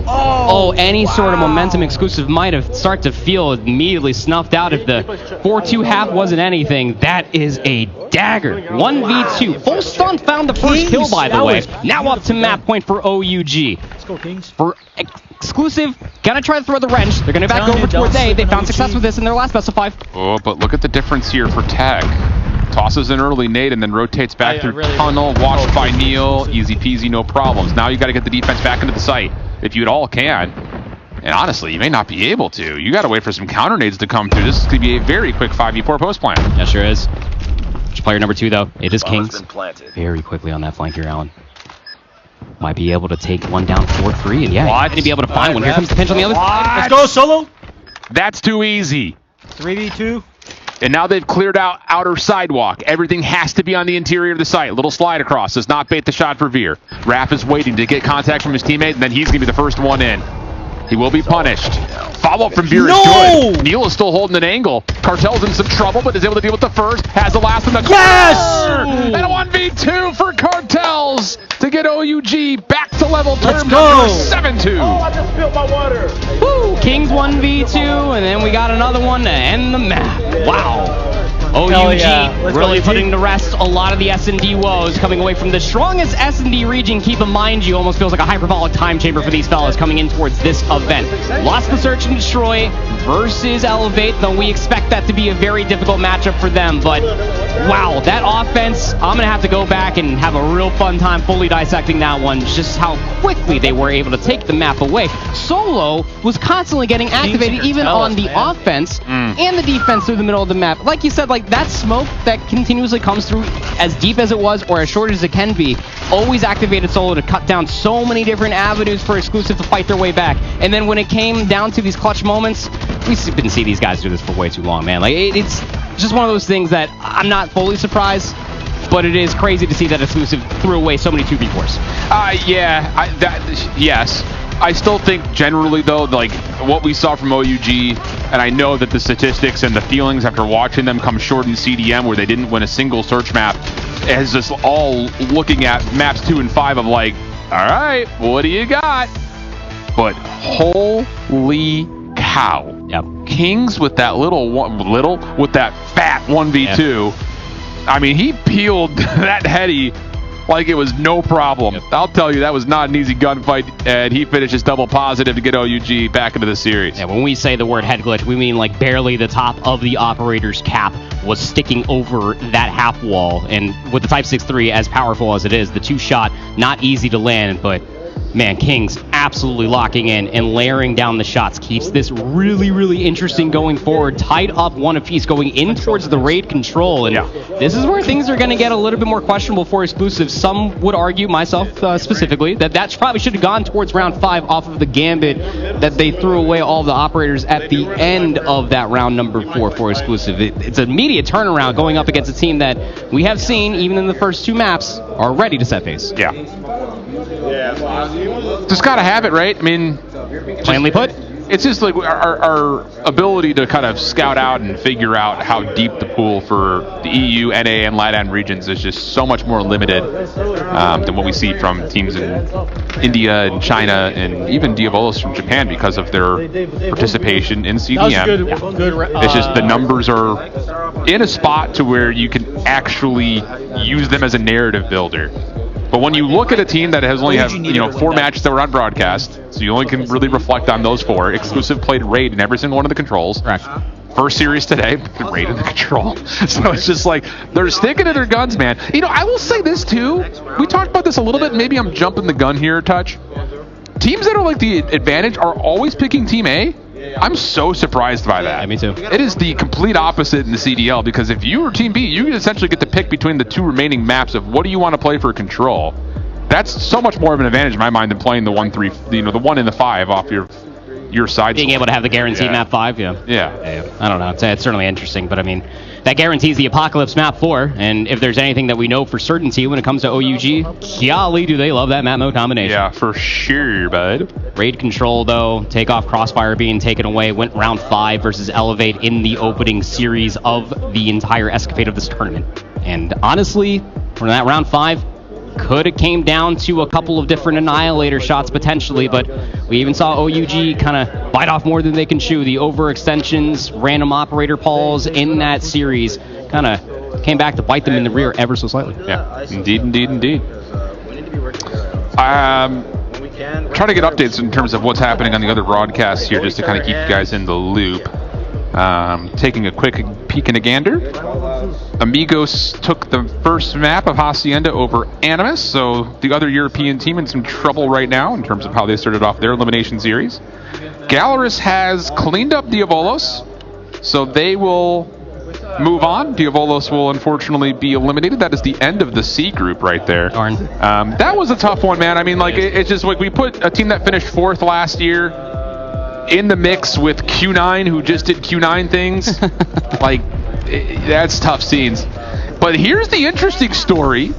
Oh, any sort of momentum Exclusive might have started to feel immediately snuffed out if the 4-2 half wasn't anything. That is a dagger. 1v2. Full stun found the first kill, by the way. Now up to map point for OUG. Let's go, Kings. For Exclusive, gonna try to throw the wrench. They're gonna back over towards A. They found success with this in their last best of 5. Oh, but look at the difference here for Tech. Tosses an early nade and then rotates back through tunnel, watched by Neil. Easy peasy, no problems. Now you got to get the defense back into the site, if you at all can. And honestly, you may not be able to. You got to wait for some counter nades to come through. This is going to be a very quick 5v4 post plan. Yeah, sure is. Player number 2, though, it is Kings. Very quickly on that flank here, Alan. Might be able to take one down 4-3, and yeah, he's going to be able to find one. Here comes the pinch on the other side. Let's go, Solo. That's too easy. 3v2. And now they've cleared out outer sidewalk. Everything has to be on the interior of the site. Little slide across does not bait the shot for Veer. Raph is waiting to get contact from his teammate, and then he's going to be the first one in. He will be punished. Follow-up from Veer is good. Neil is still holding an angle. Cartel's in some trouble, but is able to deal with the first. Has the last one. Yes! And a 1v2 for Cartels to get OUG back to level terms. Let's go. 7-2. Oh, I just spilled my water. Woo! Kings 1v2, and then we got another one to end the map. Wow. OUG yeah. Let's go, really OUG. putting to rest a lot of the S&D woes, coming away from the strongest S&D region. Keep in mind, you almost feels like a hyperbolic time chamber for these fellas coming in towards this event. Lost the Search and Destroy versus Elevate, though we expect that to be a very difficult matchup for them. But wow, that offense, I'm going to have to go back and have a real fun time fully dissecting that one, just how quickly they were able to take the map away. Solo was constantly getting activated even on the offense and the defense through the middle of the map. Like you said, like that smoke that continuously comes through as deep as it was or as short as it can be, always activated Solo to cut down so many different avenues for Exclusive to fight their way back. And then when it came down to these clutch moments, we've been seeing these guys do this for way too long, man. Like it's just one of those things that I'm not fully surprised, but it is crazy to see that Exclusive threw away so many 2v4s. Yes. I still think generally, though, like what we saw from OUG, and I know that the statistics and the feelings after watching them come short in CDM where they didn't win a single search map, is just all looking at maps 2 and 5 of like, all right, what do you got? But holy cow. Yep. Kings with that with that fat 1v2. Yep. I mean, he peeled that heady like it was no problem. Yep. I'll tell you, that was not an easy gunfight, and he finishes double positive to get OUG back into the series. Yeah, when we say the word head glitch, we mean like barely the top of the operator's cap was sticking over that half wall, and with the Type 6-3 as powerful as it is, the 2-shot, not easy to land, but man, Kings absolutely locking in and layering down the shots keeps this really, really interesting going forward. Tied up one apiece going in towards the raid control. And this is where things are going to get a little bit more questionable for Exclusive. Some would argue, myself specifically, that probably should have gone towards round 5 off of the gambit that they threw away all the operators at the end of that round number 4 for Exclusive. It's an immediate turnaround going up against a team that we have seen, even in the first 2 maps, are ready to set pace. Yeah. Just gotta have it, right? I mean, plainly put, it's just like our ability to kind of scout out and figure out how deep the pool for the EU, NA, and LATAM regions is just so much more limited than what we see from teams in India and China and even Diavolos from Japan because of their participation in CDM. It's just the numbers are in a spot to where you can actually use them as a narrative builder. But when you look at a team that has only have 4 matches that were on broadcast, so you only can really reflect on those 4. Exclusive played Raid in every single one of the controls. Correct. First series today, Raid in the control. So it's just like they're sticking to their guns, man. I will say this too. We talked about this a little bit. Maybe I'm jumping the gun here a touch. Teams that are like the advantage are always picking Team A. I'm so surprised by that. Yeah, me too. It is the complete opposite in the CDL because if you were Team B, you essentially get to pick between the 2 remaining maps of what do you want to play for control. That's so much more of an advantage in my mind than playing the 1-3, the 1 and the 5 off your side. Being able to have the guaranteed map 5, yeah. I don't know. It's certainly interesting, but I mean, that guarantees the Apocalypse map 4, and if there's anything that we know for certainty when it comes to OUG, golly, do they love that map mode combination. Yeah, for sure, bud. Raid control, though, takeoff Crossfire being taken away, went round 5 versus Elevate in the opening series of the entire escapade of this tournament. And honestly, from that round 5, could have came down to a couple of different Annihilator shots potentially, but we even saw OUG kind of bite off more than they can chew. The overextensions, random operator pulls in that series kind of came back to bite them in the rear ever so slightly. Yeah, indeed. Trying to get updates in terms of what's happening on the other broadcasts here just to kind of keep you guys in the loop. Taking a quick peek and a gander. Amigos took the first map of Hacienda over Animus, so the other European team in some trouble right now in terms of how they started off their elimination series. Gallerus has cleaned up Diavolos, so they will move on. Diavolos will unfortunately be eliminated. That is the end of the C group right there. Darn. That was a tough one, man. I mean, like, it's just like we put a team that finished 4th last year in the mix with Q9, who just did Q9 things. That's tough scenes. But here's the interesting story.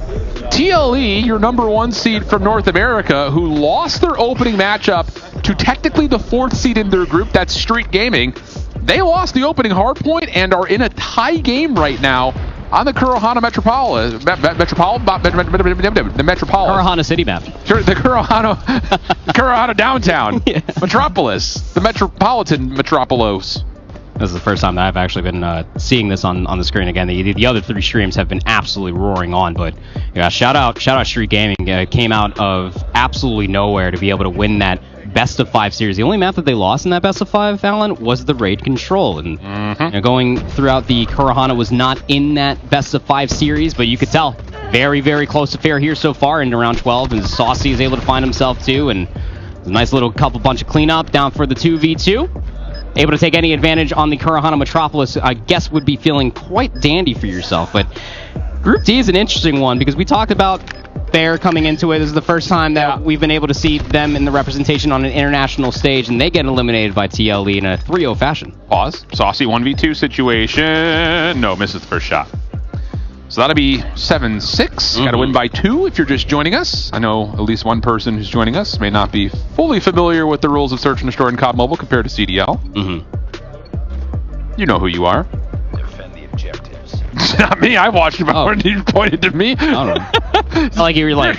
TLE, your number 1 seed from North America, who lost their opening matchup to technically the 4th seed in their group, that's Street Gaming. They lost the opening hardpoint and are in a tie game right now on the Kurohana Metropolis. The Metropolis. Kurohana City map. Sure, the Kurohana downtown. Metropolis. The Metropolitan Metropolis. This is the first time that I've actually been seeing this on the screen again. The other 3 streams have been absolutely roaring on, but yeah, shout out Street Gaming. Came out of absolutely nowhere to be able to win that best of 5 series. The only map that they lost in that best of 5, Alan, was the Raid Control. And you know, going throughout the Kurahana was not in that best of 5 series, but you could tell very, very close affair here so far into round 12, and Saucy is able to find himself too, and a nice little bunch of cleanup down for the 2v2. Able to take any advantage on the Kurahana Metropolis, I guess would be feeling quite dandy for yourself. But Group D is an interesting one because we talked about Bear coming into it. This is the first time that we've been able to see them in the representation on an international stage, and they get eliminated by TLE in a 3-0 fashion. Pause. Saucy 1v2 situation. No, misses the first shot. So that'll be 7-6. Got to win by 2 if you're just joining us. I know at least one person who's joining us may not be fully familiar with the rules of Search and Destroy in COD Mobile compared to CDL. You know who you are. Defend the objectives. Not me. I watched him before and you pointed to me. I don't know. I like you were like...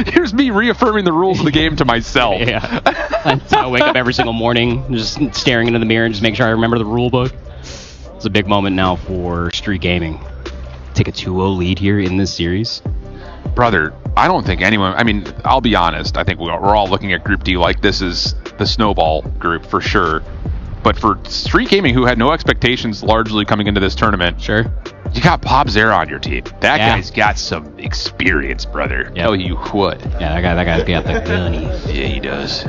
Here's me reaffirming the rules of the game to myself. Yeah. I wake up every single morning just staring into the mirror and just make sure I remember the rule book. It's a big moment now for Street Gaming. Take a 2-0 lead here in this series. Brother, I don't think anyone... I mean, I'll be honest. I think we're all looking at Group D like this is the snowball group for sure. But for Street Gaming, who had no expectations largely coming into this tournament, you got Pobzera on your team. That guy's got some experience, brother. Tell you what. Yeah, that guy's got the gunny. Yeah, he does.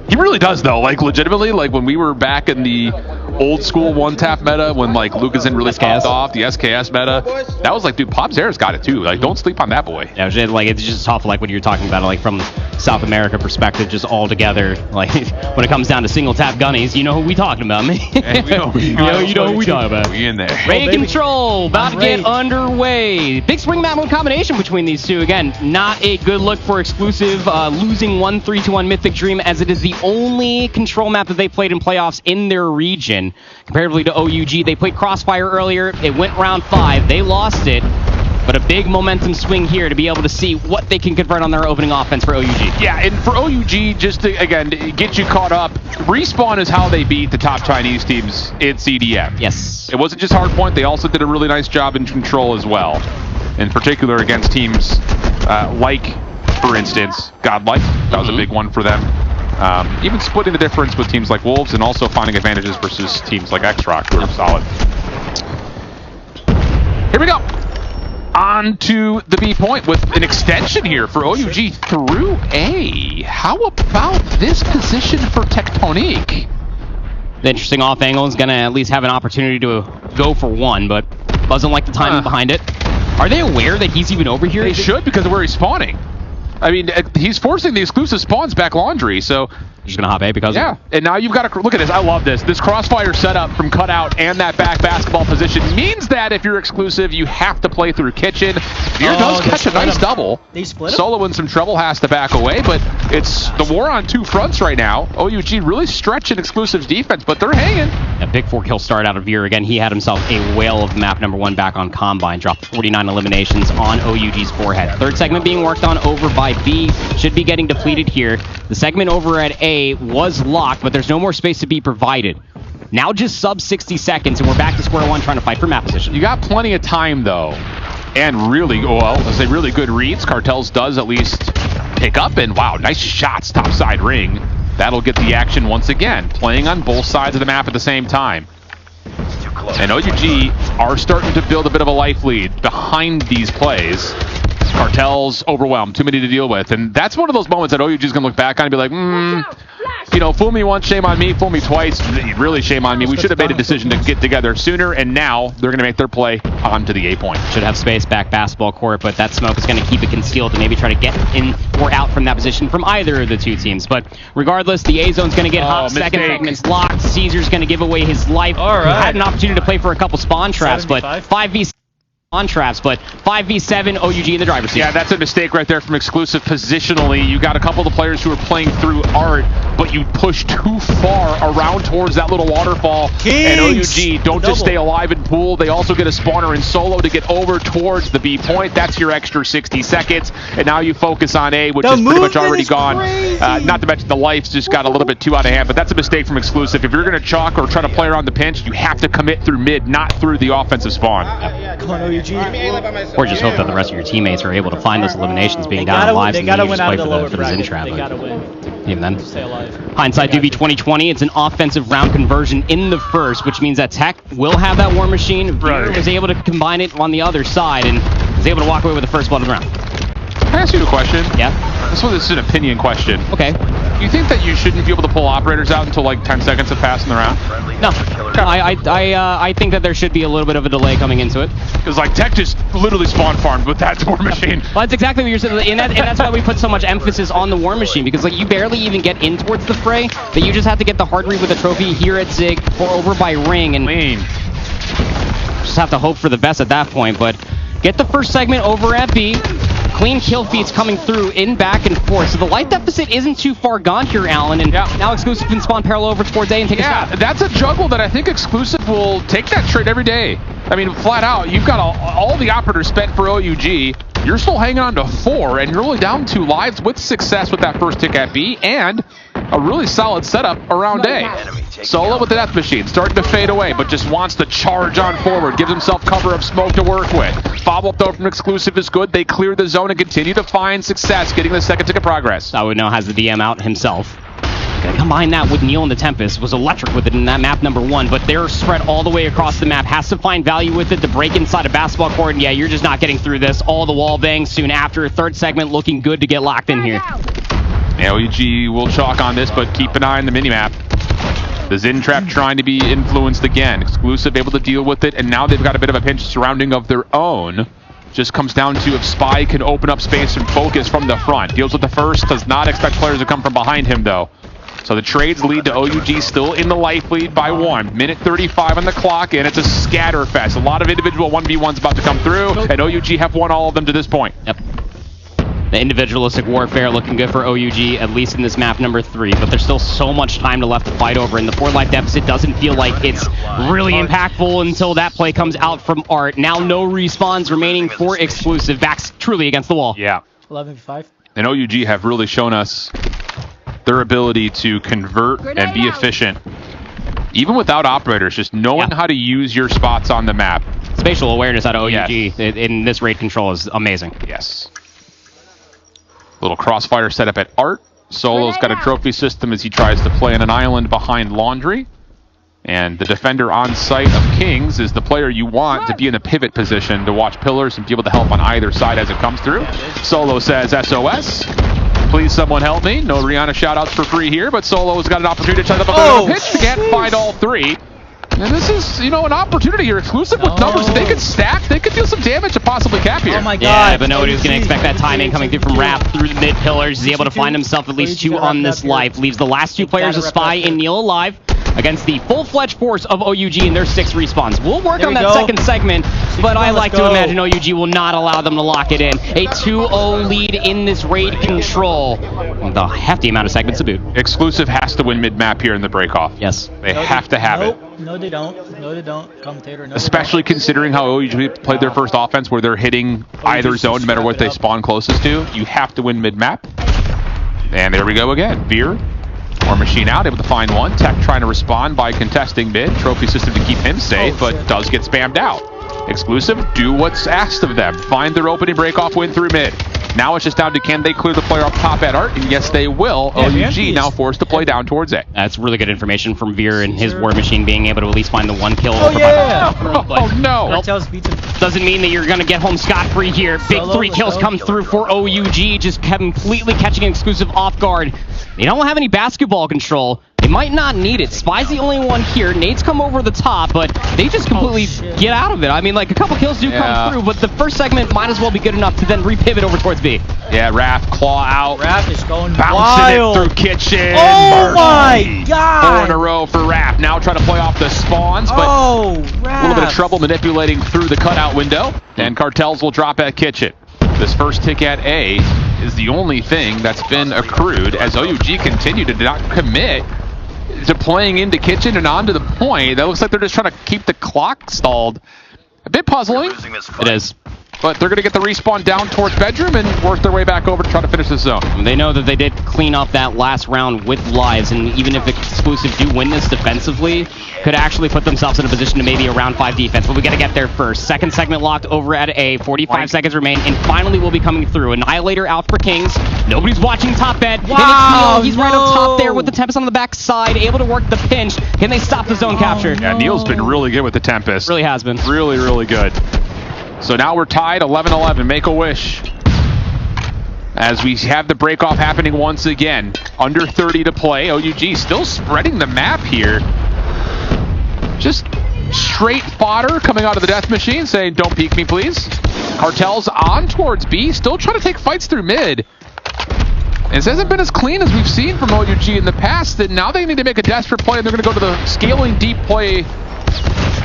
He really does, though. Like, legitimately, like when we were back in the old school one-tap meta, when like Lucas really popped off, the SKS meta, that was like, dude, Pobzera's got it too. Like, don't sleep on that boy. Yeah, it's just tough, like when you're talking about it, like from South America perspective, just all together. Like when it comes down to single tap gunnies, you know who we talking about, man. You know who we talking about. We in there. Raid Control about to get underway. Big swing map mode combination between these two. Again, not a good look for Exclusive, losing 1-3 on Mythic Dream, as it is the only control map that they played in playoffs in their region. Comparatively to OUG, they played Crossfire earlier. It went round 5. They lost it. But a big momentum swing here to be able to see what they can convert on their opening offense for OUG. Yeah, and for OUG, just to, again, get you caught up, Respawn is how they beat the top Chinese teams in CDM. Yes. It wasn't just Hardpoint. They also did a really nice job in Control as well. In particular against teams like, for instance, Godlike. That was a big one for them. Even splitting the difference with teams like Wolves and also finding advantages versus teams like X-Rock, who are solid. Here we go. On to the B point with an extension here for OUG through A. How about this position for Tectonic? The interesting off angle is going to at least have an opportunity to go for one, but doesn't like the timing behind it. Are they aware that he's even over here? They should, because of where he's spawning. I mean, he's forcing the exclusive spawns back laundry, so... He's going to hop A because of it. And now you've got to... Look at this. I love this. This Crossfire setup from cutout and that back basketball position means that if you're exclusive, you have to play through Kitchen. Veer does catch a nice double. They split him? Solo in some trouble, has to back away, but it's the war on 2 fronts right now. OUG really stretching Exclusive's defense, but they're hanging. A big 4-kill start out of Veer. Again, he had himself a whale of map number 1 back on Combine. Dropped 49 eliminations on OUG's forehead. Third segment being worked on over by B. Should be getting depleted here. The segment over at A was locked, but there's no more space to be provided. Now just sub 60 seconds, and we're back to square one trying to fight for map position. You got plenty of time, though. And really, well, I say really good reads. Cartels does at least pick up, and wow, nice shots topside ring. That'll get the action once again, playing on both sides of the map at the same time. And OUG are starting to build a bit of a life lead behind these plays. Cartels overwhelmed, too many to deal with. And that's one of those moments that OUG is going to look back on and be like, you know, fool me once, shame on me, fool me twice, really shame on me. We should have made a decision to get together sooner, and now they're going to make their play onto the A point. Should have space back basketball court, but that smoke is going to keep it concealed to maybe try to get in or out from that position from either of the two teams. But regardless, the A zone's going to get hot. Second segment's locked. Caesar's going to give away his life. All right. Had an opportunity to play for a couple spawn traps, 75. But 5v6. on traps, but 5v7 OUG in the driver's seat. Yeah, that's a mistake right there from Exclusive positionally. You got a couple of the players who are playing through Art, but you push too far around towards that little waterfall. Kings! And OUG don't just stay alive in pool, they also get a spawner in solo to get over towards the B point. That's your extra 60 seconds. And now you focus on A, which is pretty much already gone. Not to mention the life's just got a little bit too out of hand, but that's a mistake from Exclusive. If you're going to chalk or try to play around the pinch, you have to commit through mid, not through the offensive spawn. Come on, OUG. Or just hope that the rest of your teammates are able to find those eliminations being down on lives, and then you just play for the Zen trap. They gotta win. Even then. Stay alive. Hindsight DV 2020, it's an offensive round conversion in the first, which means that Tech will have that War Machine. Veer was able to combine it on the other side and was able to walk away with the first blood of the round. Can I ask you a question? Yeah. This is an opinion question. Okay. Do you think that you shouldn't be able to pull operators out until like 10 seconds have passed in the round? No. I think that there should be a little bit of a delay coming into it. Because like Tech just literally spawn farmed with that War Machine. Well, that's exactly what you're saying, and that's why we put so much emphasis on the War Machine, because like you barely even get in towards the fray, that you just have to get the hard read with the trophy here at Zig or over by Ring, and just have to hope for the best at that point. But get the first segment over at B. Clean kill feeds coming through in back and forth. So the life deficit isn't too far gone here, Alan. And now Exclusive can spawn parallel over towards A and take a shot. That's a juggle that I think Exclusive will take that trade every day. I mean, flat out, you've got all the operators spent for OUG. You're still hanging on to 4, and you're only down 2 lives with success with that first tick at B, and a really solid setup around A. Solo with the Death Machine, starting to fade away, but just wants to charge on forward, gives himself cover of smoke to work with. Follow-up, though, from Exclusive is good. They clear the zone and continue to find success, getting the second tick of progress. I would know has the DM out himself. Combine that with Neil and the Tempest, was electric with it in that map number 1, but they're spread all the way across the map, has to find value with it to break inside a basketball court, and yeah, you're just not getting through this. All the wall bangs soon after. Third segment looking good to get locked in here. Yeah, OUG will chalk on this, but keep an eye on the minimap. The Zen trap trying to be influenced again. Exclusive able to deal with it, and now they've got a bit of a pinch surrounding of their own. Just comes down to if Spy can open up space and focus from the front. Deals with the first, does not expect players to come from behind him, though. So the trades lead to OUG still in the life lead by 1. Minute 35 on the clock, and it's a scatter fest. A lot of individual 1v1s about to come through, and OUG have won all of them to this point. Yep. The individualistic warfare looking good for OUG, at least in this map number 3, but there's still so much time left to fight over, and the 4 life deficit doesn't feel like it's really impactful until that play comes out from Art. Now no respawns remaining for Exclusive. Backs truly against the wall. Yeah. 11v5. And OUG have really shown us their ability to convert and be efficient. Even without operators, just knowing how to use your spots on the map. Spatial awareness out of OUG in this raid control is amazing. Yes. Little crossfire setup at Art. Solo's got a trophy system as he tries to play on an island behind Laundry. And the defender on site of Kings is the player you want to be in the pivot position to watch pillars and be able to help on either side as it comes through. Solo says SOS. Please someone help me. No Rihanna shoutouts for free here, but Solo's got an opportunity to set up a pitch. Can't find all 3. And this is, an opportunity here. Exclusive with numbers. If they could stack, they could deal some damage to possibly cap here. Oh my god. Yeah, but nobody's going to expect that timing coming through from Rap through the mid pillars. He's able to find himself at least 2 on this life. Leaves the last 2 players, a Spy and Neil, alive against the full-fledged force of OUG and their 6 respawns. We'll work on that second segment, but I like to imagine OUG will not allow them to lock it in. A 2-0 lead in this raid control. With a hefty amount of segments to boot. Exclusive has to win mid-map here in the break-off. Yes. They have to have it. No, they don't. No, they don't. Commentator, no. Especially considering how OUG played their first offense where they're hitting either zone no matter what they spawn closest to. You have to win mid-map. And there we go again. Veer, War Machine out, able to find 1. Tech trying to respond by contesting mid. Trophy system to keep him safe, but does get spammed out. Exclusive, do what's asked of them. Find their opening break-off win through mid. Now it's just down to can they clear the player up top at Art, and yes they will. OUG now forced to play down towards A. That's really good information from Veer and his War Machine being able to at least find the 1 kill. Oh no! Doesn't mean that you're going to get home scot-free here. Big 3 kills come through for OUG, just completely catching Exclusive off guard. They don't have any basketball control, They might not need it. Spy's the only one here. Nate's come over the top, but they just completely get out of it. I mean, like, a couple kills do come through, but the first segment might as well be good enough to then repivot over towards B. Yeah, Raph claw out. Raph is going bouncing wild. it through Kitchen. Oh my Mercy. God. 4 in a row for Raph. Now trying to play off the spawns, but a little bit of trouble manipulating through the cutout window. And Cartels will drop at Kitchen. This first tick at A is the only thing that's been accrued as OUG continue to not commit to playing into Kitchen and on to the point. That looks like they're just trying to keep the clock stalled. A bit puzzling. It is. But they're going to get the respawn down towards bedroom and work their way back over to try to finish the zone. They know that they did clean up that last round with lives, and even if Exclusive do win this defensively, could actually put themselves in a position to maybe a round 5 defense. But we got to get there first. Second segment locked over at A. 45 seconds remain, and finally we'll be coming through. Annihilator out for Kings. Nobody's watching top bed. Wow, He's right up top there with the Tempest on the back side, able to work the pinch. Can they stop the zone capture? Yeah, Neil's been really good with the Tempest. Really has been. Really, really good. So now we're tied 11-11. Make a wish. As we have the break-off happening once again. Under 30 to play. OUG still spreading the map here. Just straight fodder coming out of the death machine saying, don't peek me, please. Cartels on towards B. Still trying to take fights through mid. This hasn't been as clean as we've seen from OUG in the past. And now they need to make a desperate play, and they're going to go to the scaling deep play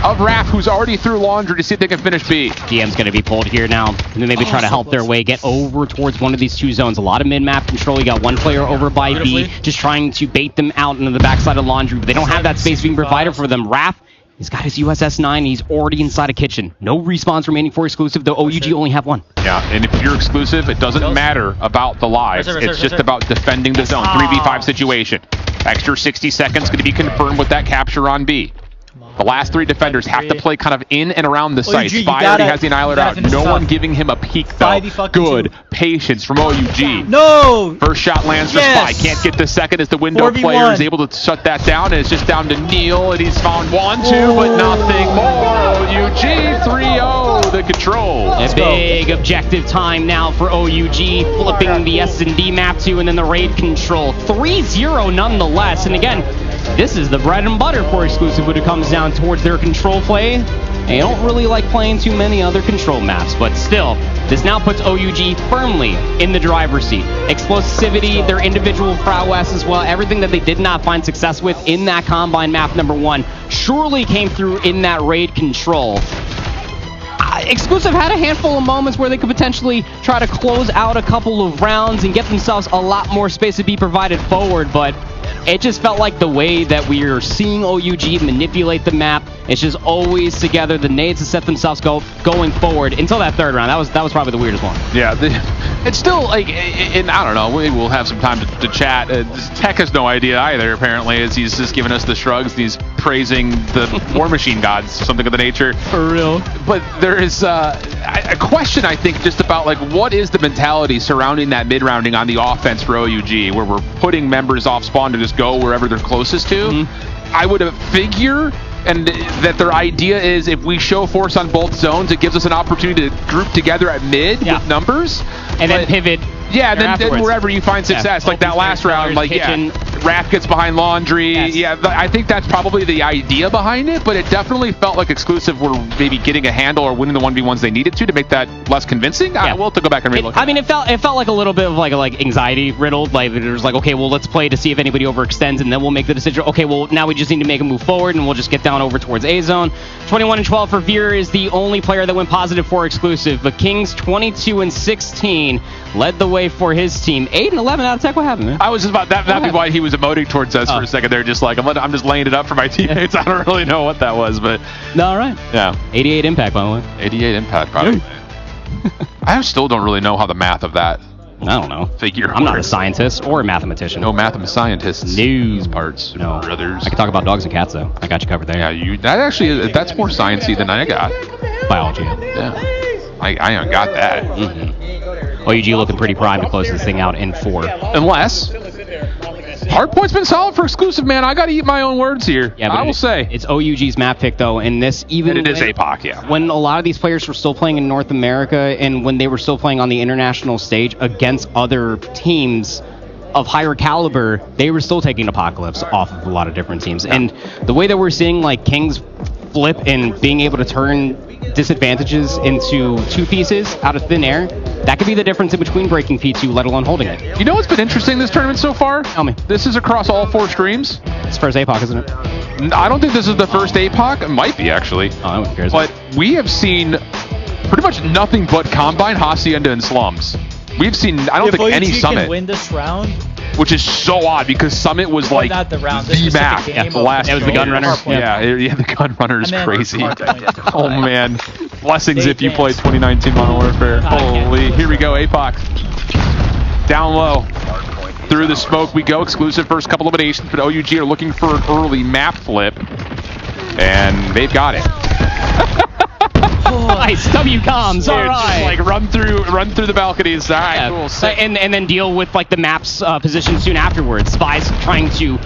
of Raph, who's already through laundry, to see if they can finish B. GM's going to be pulled here now, and then maybe try to help their way get over towards one of these two zones. A lot of mid-map control. You got one player over by B, just trying to bait them out into the backside of laundry, but they don't have that space being provided for them. Raph, he's got his USS-9. He's already inside of Kitchen. No respawns remaining for Exclusive, though OUG only have one. Yeah, and if you're Exclusive, it doesn't matter about the lives. It's just about defending the zone. 3v5 situation. Extra 60 seconds going to be confirmed with that capture on B. The last 3 defenders have to play kind of in and around the site. Spy already has the Annihilator out. No one giving him a peek, though. Good patience from OUG. No! First shot lands for Spy. Can't get the second as the window 4v1. player is able to shut that down. And it's just down to Neil, and he's found 1-2, but nothing more. OUG 3-0, the control. A big objective time now for OUG, flipping the S&D map to, and then the raid control. 3-0 nonetheless. And again, this is the bread and butter for Exclusive when it comes down towards their control play. They don't really like playing too many other control maps, but still, this now puts OUG firmly in the driver's seat. Explosivity, their individual prowess as well, everything that they did not find success with in that Combine map number 1 surely came through in that raid control. Exclusive had a handful of moments where they could potentially try to close out a couple of rounds and get themselves a lot more space to be provided forward, but it just felt like the way that we are seeing OUG manipulate the map, it's just always together. The nades to set themselves going forward until that third round. That was probably the weirdest one. Yeah, it's still like, and I don't know, we will have some time to chat. Tech has no idea either, apparently, as he's just giving us the shrugs and he's praising the War Machine gods, something of the nature. For real. But there is a question, I think, just about like what is the mentality surrounding that mid-rounding on the offense for OUG, where we're putting members off spawn to just go wherever they're closest to. I would figure and that their idea is if we show force on both zones, it gives us an opportunity to group together at mid with numbers. And then pivot. Yeah, and then wherever you find success, like that last round, like, Raph gets behind laundry. Yeah, I think that's probably the idea behind it, but it definitely felt like Exclusive were maybe getting a handle or winning the 1v1s they needed to make that less convincing. I will have to go back and relook. I mean, it felt like a little bit of like anxiety riddled. Like it was like, okay, well, let's play to see if anybody overextends, and then we'll make the decision. Okay, well, now we just need to make a move forward, and we'll just get down over towards A zone. 21-12 for Veer is the only player that went positive for Exclusive, but Kings 22-16 led the way for his team. 8-11 out of Tech. What happened, man? I was just about that'd be why he was emoting towards us for a second there, just like I'm just laying it up for my teammates. I don't really know what that was, but all right. Yeah. 88 impact, by the way. 88 impact, probably. I still don't really know how the math of that. I don't know. Figure. I'm not a scientist or a mathematician. No scientists. These parts. No. Brothers. I can talk about dogs and cats though. I got you covered there. Yeah, that's more sciencey than I got. Biology. Yeah. I got that. OUG looking pretty primed to close this thing out in 4. Unless Hardpoint's been solid for Exclusive, man. I got to eat my own words here. Yeah, but I will say it's OUG's map pick though, and this even and it is APOC. Yeah. When a lot of these players were still playing in North America, and when they were still playing on the international stage against other teams, of higher caliber, they were still taking Apocalypse off of a lot of different teams. And the way that we're seeing like Kings flip and being able to turn disadvantages into two pieces out of thin air, that could be the difference in between breaking P2, let alone holding it. You know what's been interesting this tournament so far? Tell me. This is across all 4 streams. It's first APOC, isn't it? I don't think this is the first APOC. It might be, actually. Oh, who cares? But we have seen pretty much nothing but Combine, Hacienda, and Slums. We've seen, I don't think any OUG Summit. Can win this round. Which is so odd because Summit was like not the round, the map. game The last That was the gun runner. Yeah, the gun runner is And then crazy. Hardpoint. Oh man, blessings They if you dance. played 2019 Modern Warfare. Holy, here we go, APOC. Down low. Through the smoke we go. Exclusive first couple eliminations, but OUG are looking for an early map flip. And they've got it. Nice, W comms, Dude, all right. just like run through the balconies. All right, cool. Sick. And then deal with like the map's position soon afterwards. Spies trying to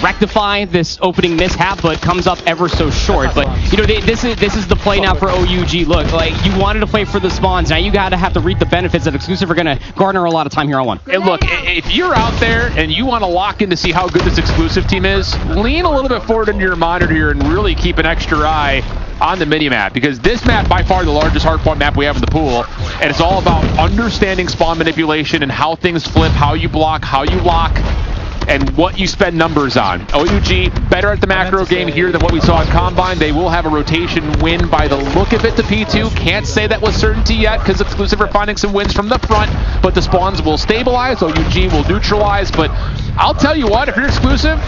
rectify this opening mishap, but comes up ever so short. But you know, this is the play now for OUG. Look, like you wanted to play for the spawns, now you gotta have to reap the benefits that Exclusive are gonna garner a lot of time here on one. And look, if you're out there and you want to lock in to see how good this Exclusive team is, lean a little bit forward into your monitor here and really keep an extra eye on the mini-map, because this map by far the largest hardpoint map we have in the pool, and it's all about understanding spawn manipulation and how things flip, how you block, how you lock, and what you spend numbers on. OUG better at the macro game here than what we saw in Combine. They will have a rotation win by the look of it to P2. Can't say that with certainty yet because Exclusive are finding some wins from the front, but the spawns will stabilize, OUG will neutralize. But I'll tell you what, if you're Exclusive,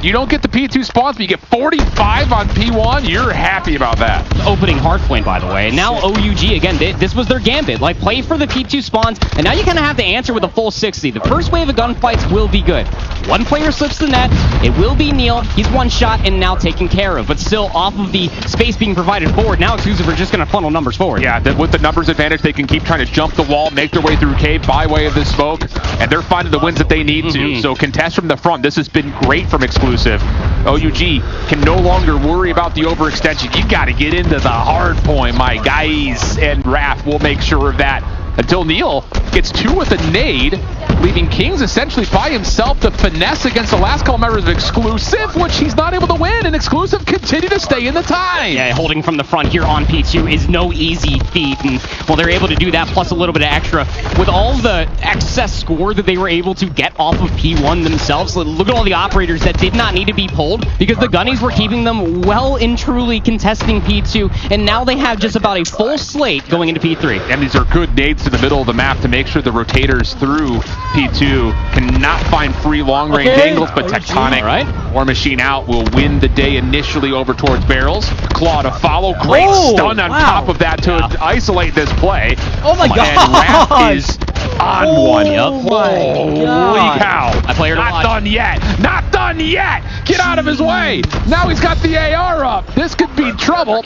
you don't get the P2 spawns, but you get 45 on P1, you're happy about that. Opening hardpoint, by the way. And now OUG, again, this was their gambit. Like, play for the P2 spawns, and now you kind of have to answer with a full 60. The first wave of gunfights will be good. One player slips the net, it will be Neil. He's one shot and now taken care of, but still off of the space being provided forward. Now Exclusive are just going to funnel numbers forward. Yeah, with the numbers advantage, they can keep trying to jump the wall, make their way through cave by way of this smoke, and they're finding the wins that they need to. So contest from the front. This has been great from Exclusive. OUG can no longer worry about the overextension. You got to get into the hard point, my guys, and Raph will make sure of that. Until Neil gets 2 with a nade, leaving Kings essentially by himself to finesse against the last couple members of Exclusive, which he's not able to win, and Exclusive continue to stay in the tie. Yeah, holding from the front here on P2 is no easy feat, and well, they're able to do that plus a little bit of extra. With all the excess score that they were able to get off of P1 themselves, look at all the operators that did not need to be pulled because the gunnies were keeping them well and truly contesting P2, and now they have just about a full slate going into P3. And these are good nades to the middle of the map to make sure the rotators through P2 cannot find free long-range angles, but Tectonic, War Machine out, will win the day initially over towards barrels. Claw to follow, great stun on top of that to isolate this play. Oh my god! And Raph is on one. Holy cow. I play her to Not watch. done yet. Not done yet. Get out of his way. Now he's got the AR up. This could be trouble.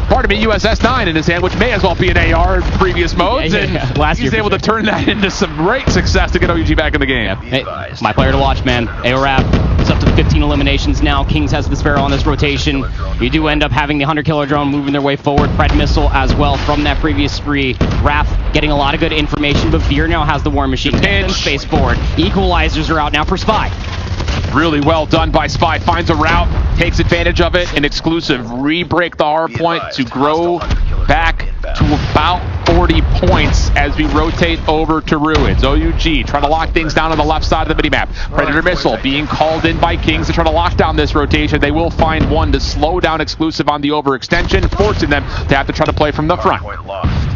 Pardon me, USS-9 in his hand, which may as well be an AR in previous modes. And Last year he's able to turn that into some great success to get OUG back in the game. Hey, my player to watch, man. AORAP is up to 15 eliminations now. Kings has the Sparrow on this rotation. You do end up having the 100-killer drone moving their way forward. Pred Missile as well from that previous spree. Raph getting a lot of good information, but Veer now has the War Machine. And space forward. Equalizers are out now for Spy. Really well done by Spy. Finds a route, takes advantage of it, and Exclusive re-break the hard point to grow back to about 40 points as we rotate over to Ruins. OUG trying to lock things down on the left side of the minimap. Predator Missile being called in by Kings to try to lock down this rotation. They will find one to slow down Exclusive on the overextension, forcing them to have to try to play from the front.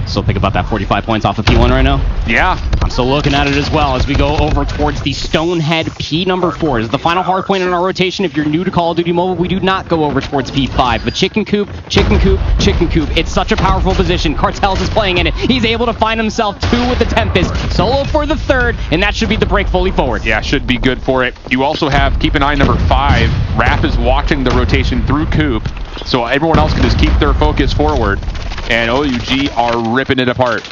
Still think about that 45 points off of P1 right now? Yeah. I'm still looking at it as well as we go over towards the Stonehead P number 4. This is the final hard point in our rotation. If you're new to Call of Duty Mobile, we do not go over towards P5. But Chicken Coop, Chicken Coop, Chicken Coop. It's such a powerful position. Cartels is playing in it. He's able to find himself 2 with the Tempest. Solo for the 3rd, and that should be the break fully forward. Yeah, should be good for it. You also have, keep an eye number 5. Raph is watching the rotation through Coop, so everyone else can just keep their focus forward. And OUG are ripping it apart.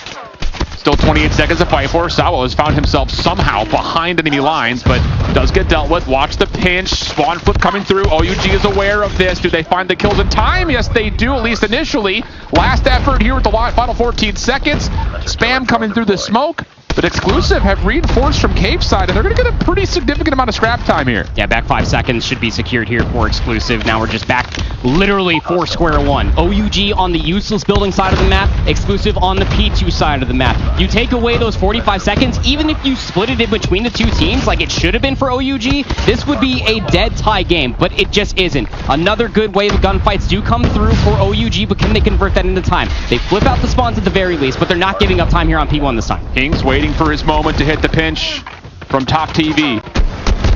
Still 28 seconds to fight for. Sawa has found himself somehow behind enemy lines, but does get dealt with. Watch the pinch. Spawn flip coming through. OUG is aware of this. Do they find the kills in time? Yes, they do, at least initially. Last effort here with the final 14 seconds. Spam coming through the smoke. But Exclusive have reinforced from Cave side, and they're going to get a pretty significant amount of scrap time here. Yeah, back 5 seconds should be secured here for Exclusive. Now we're just back literally for square one. OUG on the useless building side of the map, Exclusive on the P2 side of the map. You take away those 45 seconds, even if you split it in between the two teams like it should have been for OUG, this would be a dead tie game, but it just isn't. Another good wave of gunfights do come through for OUG, but can they convert that into time? They flip out the spawns at the very least, but they're not giving up time here on P1 this time. Kings waiting for his moment to hit the pinch from top TV.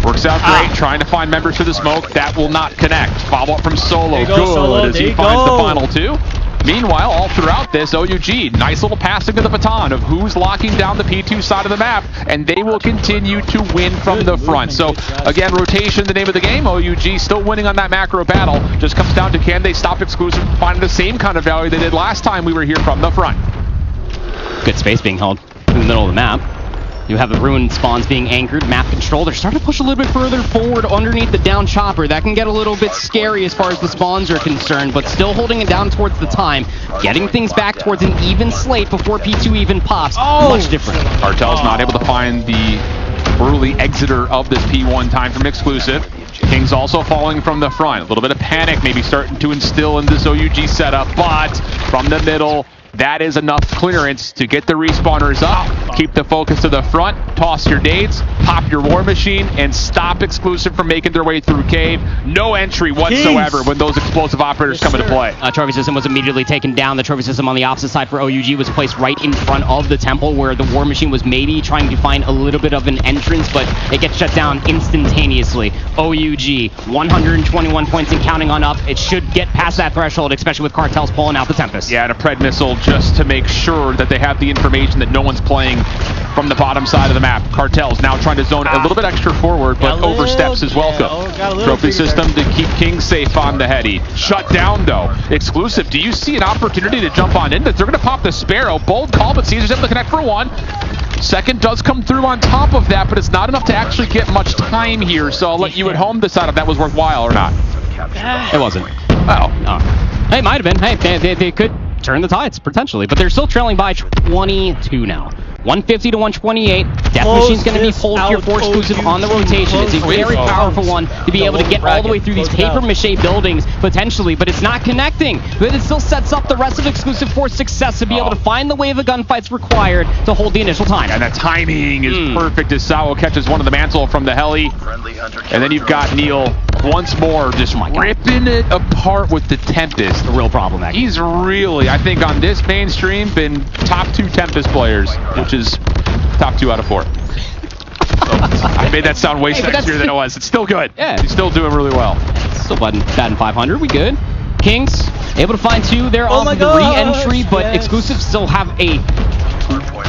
Works out great, trying to find members to the smoke. That will not connect. Follow up from Solo. Good as he finds the final two. Meanwhile, all throughout this, OUG, nice little passing of the baton of who's locking down the P2 side of the map, and they will continue to win from the front. So, again, rotation, the name of the game. OUG still winning on that macro battle. Just comes down to can they stop Exclusive from finding the same kind of value they did last time we were here from the front. Good space being held in the middle of the map. You have the ruined spawns being anchored, map control. They're starting to push a little bit further forward underneath the down chopper. That can get a little bit scary as far as the spawns are concerned, but still holding it down towards the time. Getting things back towards an even slate before P2 even pops. Much different. Cartel's not able to find the early exiter of this P1 time from Exclusive. Kings also falling from the front. A little bit of panic maybe starting to instill in this OUG setup, but from the middle, that is enough clearance to get the respawners up, keep the focus to the front, toss your nades, pop your war machine, and stop Exclusive from making their way through Cave. No entry whatsoever when those explosive operators come into play. Trophy system was immediately taken down. The trophy system on the opposite side for OUG was placed right in front of the temple where the war machine was maybe trying to find a little bit of an entrance, but it gets shut down instantaneously. OUG, 121 points and counting on up. It should get past that threshold, especially with Cartels pulling out the Tempest. Yeah, and a Pred missile just to make sure that they have the information that no one's playing from the bottom side of the map. Cartels now trying to zone a little bit extra forward, but oversteps is welcome. Trophy system to keep King safe on the heady. Shut down though. Exclusive, do you see an opportunity to jump on in? They're going to pop the Sparrow. Bold call, but Caesar's able to connect for one. Second does come through on top of that, but it's not enough to actually get much time here, so I'll let you at home decide if that was worthwhile or not. It wasn't. Oh. Hey, might have been. Hey, they could turn the tides, potentially, but they're still trailing by 22 now. 150 to 128. Death Machine's going to be pulled here for Exclusive on the rotation. It's a very powerful one to be able to get all the way through these paper mache buildings, potentially, but it's not connecting. But it still sets up the rest of Exclusive for success to be able to find the wave of gunfights required to hold the initial time. And the timing is perfect as Sawo catches one of the mantle from the heli. And then you've got Neil once more just ripping it apart with the Tempest. A real problem, actually. He's really, I think, on this mainstream, been top 2 Tempest players, which is top 2 out of 4. So, I made that sound way sexier than it was. It's still good. Yeah. He's still doing really well. Still batting 500. We good. Kings able to find 2 there off the re-entry, but Exclusive still have a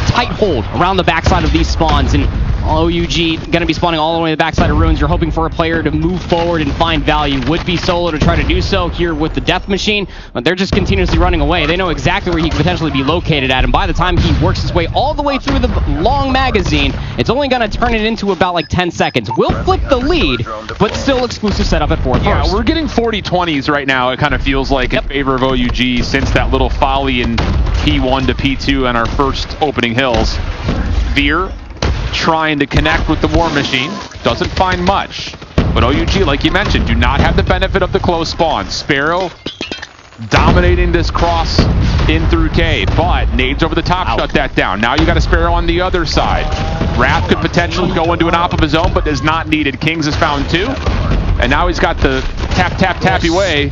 tight hold around the backside of these spawns, and OUG going to be spawning all the way to the backside of Ruins. You're hoping for a player to move forward and find value. Would be Solo to try to do so here with the Death Machine, but they're just continuously running away. They know exactly where he could potentially be located at, and by the time he works his way all the way through the long magazine, it's only going to turn it into about like 10 seconds. We'll flip the lead, but still Exclusive setup at 4th. Yeah, we're getting 40-20s right now, it kind of feels like, in favor of OUG since that little folly in P1 to P2 on our first opening hills. Veer trying to connect with the war machine, doesn't find much, but OUG, like you mentioned, do not have the benefit of the close spawn. Sparrow dominating this cross in through K, but nades over the top shut that down. Now you got a Sparrow on the other side. Wrath could potentially go into an op of his own, but is not needed. Kings has found 2, and now he's got the tappy way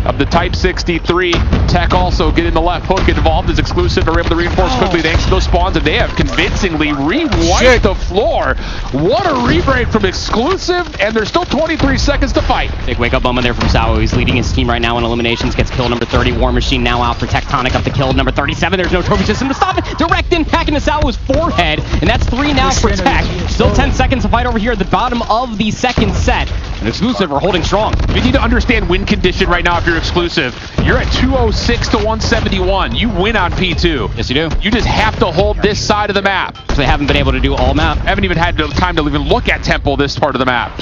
of the Type 63. Tech also getting the left hook involved as Exclusive are able to reinforce quickly thanks to those spawns, and they have convincingly re-wiped the floor. What a rebreak from Exclusive, and there's still 23 seconds to fight. Big wake-up moment there from Sawo. He's leading his team right now in eliminations. Gets kill number 30. War Machine now out for Tectonic up to kill number 37. There's no trophy system to stop it. Direct impact into Sawo's forehead, and that's 3 now for Tech. Still 10 seconds to fight over here at the bottom of the second set. And Exclusive are holding strong. You need to understand win condition right now if you're Exclusive. You're at 206 to 171. You win on P2. Yes, you do. You just have to hold this side of the map. They haven't been able to do all map. Haven't even had time to even look at Temple this part of the map.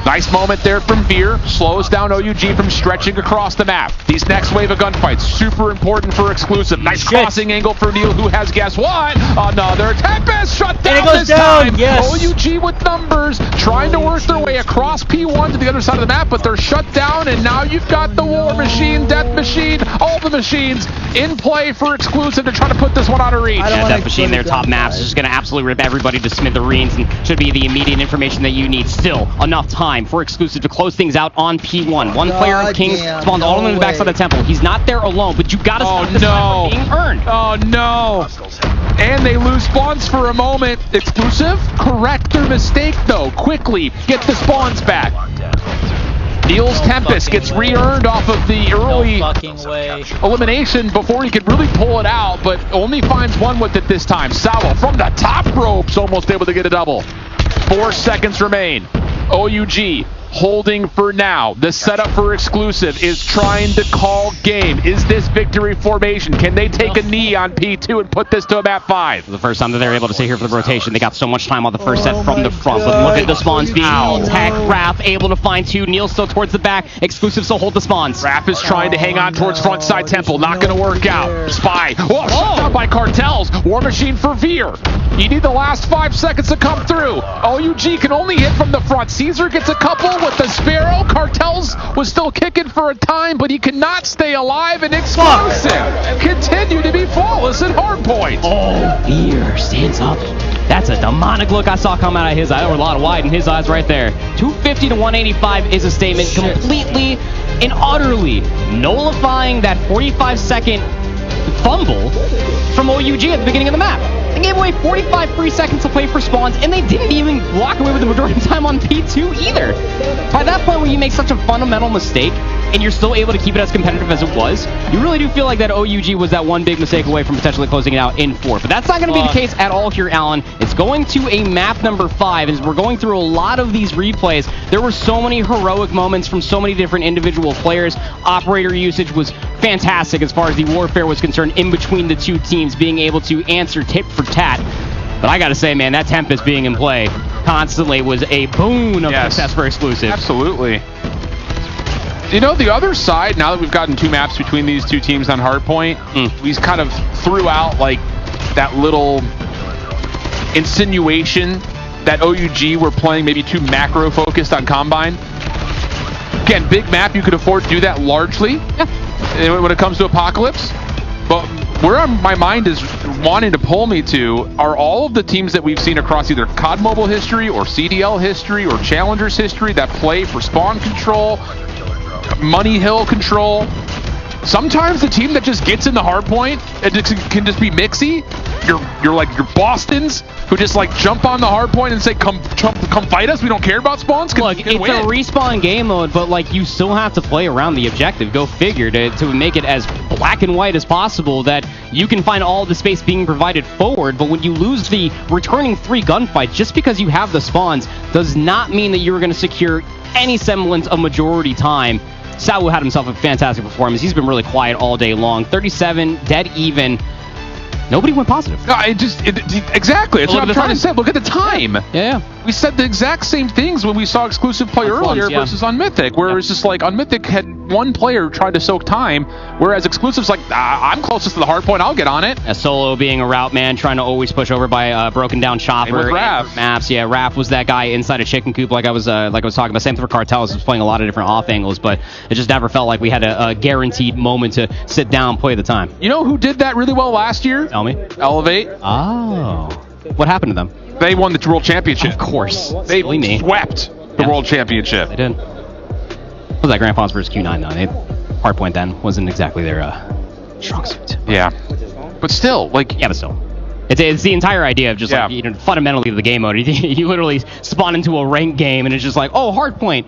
Nice moment there from Veer. Slows down OUG from stretching across the map. These next wave of gunfights, super important for Exclusive. Nice crossing angle for Neil, who has, guess what? Another Tempest shut down this time. Yes. OUG with numbers, trying to work their way across P1 to the other side of the map, but they're shut down, and now you've got the War Machine, Death Machine, all the machines in play for Exclusive to try to put this one out of reach. Yeah, Death Machine, their top maps, is just going to absolutely rip everybody to smithereens and should be the immediate information that you need. Still, enough time for Exclusive to close things out on P1. One player, Kings, spawns all in the backside of the temple. He's not there alone, but you got to stop this time from being earned. Oh no! And they lose spawns for a moment. Exclusive, correct their mistake though. Quickly get the spawns back. Neil's Tempest gets re-earned off of the early elimination before he could really pull it out, but only finds one with it this time. Sawa from the top ropes, almost able to get a double. 4 seconds remain. OUG holding for now. The setup for Exclusive is trying to call game. Is this victory formation? Can they take a knee on P2 and put this to a map 5? The first time that they're able to sit here for the rotation, they got so much time on the first set from the front. But look at the spawns being tech. Raph able to find 2. Neil still towards the back. Exclusive still hold the spawns. Raph is trying to hang on towards front side temple. Not going to work out. Spy. Whoa, shut down by Cartels. War Machine for Veer. You need the last 5 seconds to come through. OUG can only hit from the front. Caesar gets a couple with the Sparrow. Cartels was still kicking for a time, but he cannot stay alive, and Exclusive continue to be flawless at hardpoint. Oh, Veer stands up. That's a demonic look I saw come out of his eye. There were a lot of white in his eyes right there. 250 to 185 is a statement, completely and utterly nullifying that 45-second fumble from OUG at the beginning of the map. They gave away 45 free seconds to play for spawns, and they didn't even walk away with the majority of the time on P2 either. By that point, when you make such a fundamental mistake, and you're still able to keep it as competitive as it was, you really do feel like that OUG was that one big mistake away from potentially closing it out in 4. But that's not going to be the case at all here, Alan. It's going to a map number 5, and as we're going through a lot of these replays, there were so many heroic moments from so many different individual players. Operator usage was fantastic as far as the warfare was concerned in between the two teams, being able to answer tit for tat. But I gotta say, man, that Tempest being in play constantly was a boon of success for Exclusive. Absolutely. You know, the other side, now that we've gotten 2 maps between these two teams on Hardpoint, we kind of threw out like that little insinuation that OUG were playing maybe too macro focused on Combine. Again, big map, you could afford to do that largely when it comes to Apocalypse. But where my mind is wanting to pull me to are all of the teams that we've seen across either COD Mobile history or CDL history or Challengers history that play for spawn control, money hill control. Sometimes the team that just gets in the hard point, it can just be mixy. You're like your Bostons who just like jump on the hard point and say, come fight us. We don't care about spawns. Look, it's a respawn game mode, but like you still have to play around the objective. Go figure to make it as black and white as possible that you can find all the space being provided forward. But when you lose the returning 3 gunfights, just because you have the spawns does not mean that you're going to secure any semblance of majority time. Sawu had himself a fantastic performance. He's been really quiet all day long. 37, dead even. Nobody went positive. No, exactly. It's what I'm trying to say. Look at the time. Yeah. We said the exact same things when we saw Exclusive play earlier versus on Mythic, where it's just like on Mythic had one player trying to soak time, whereas Exclusive's like, I'm closest to the hard point, I'll get on it. Solo being a route man, trying to always push over by broken down chopper. With Raph. Maps, yeah. Raph was that guy inside a chicken coop, like I was talking about. Same for Cartels, was playing a lot of different off angles, but it just never felt like we had a guaranteed moment to sit down and play the time. You know who did that really well last year? Tell me. Elevate. Oh. What happened to them? They won the World Championship. Of course. They swept the World Championship. They did. What was that Grand Fonz versus Q9 though? Hardpoint then wasn't exactly their strong suit. Yeah. But still, like... Yeah, but still. It's the entire idea of just like, you know, fundamentally the game mode. You literally spawn into a ranked game and it's just like, oh, Hardpoint.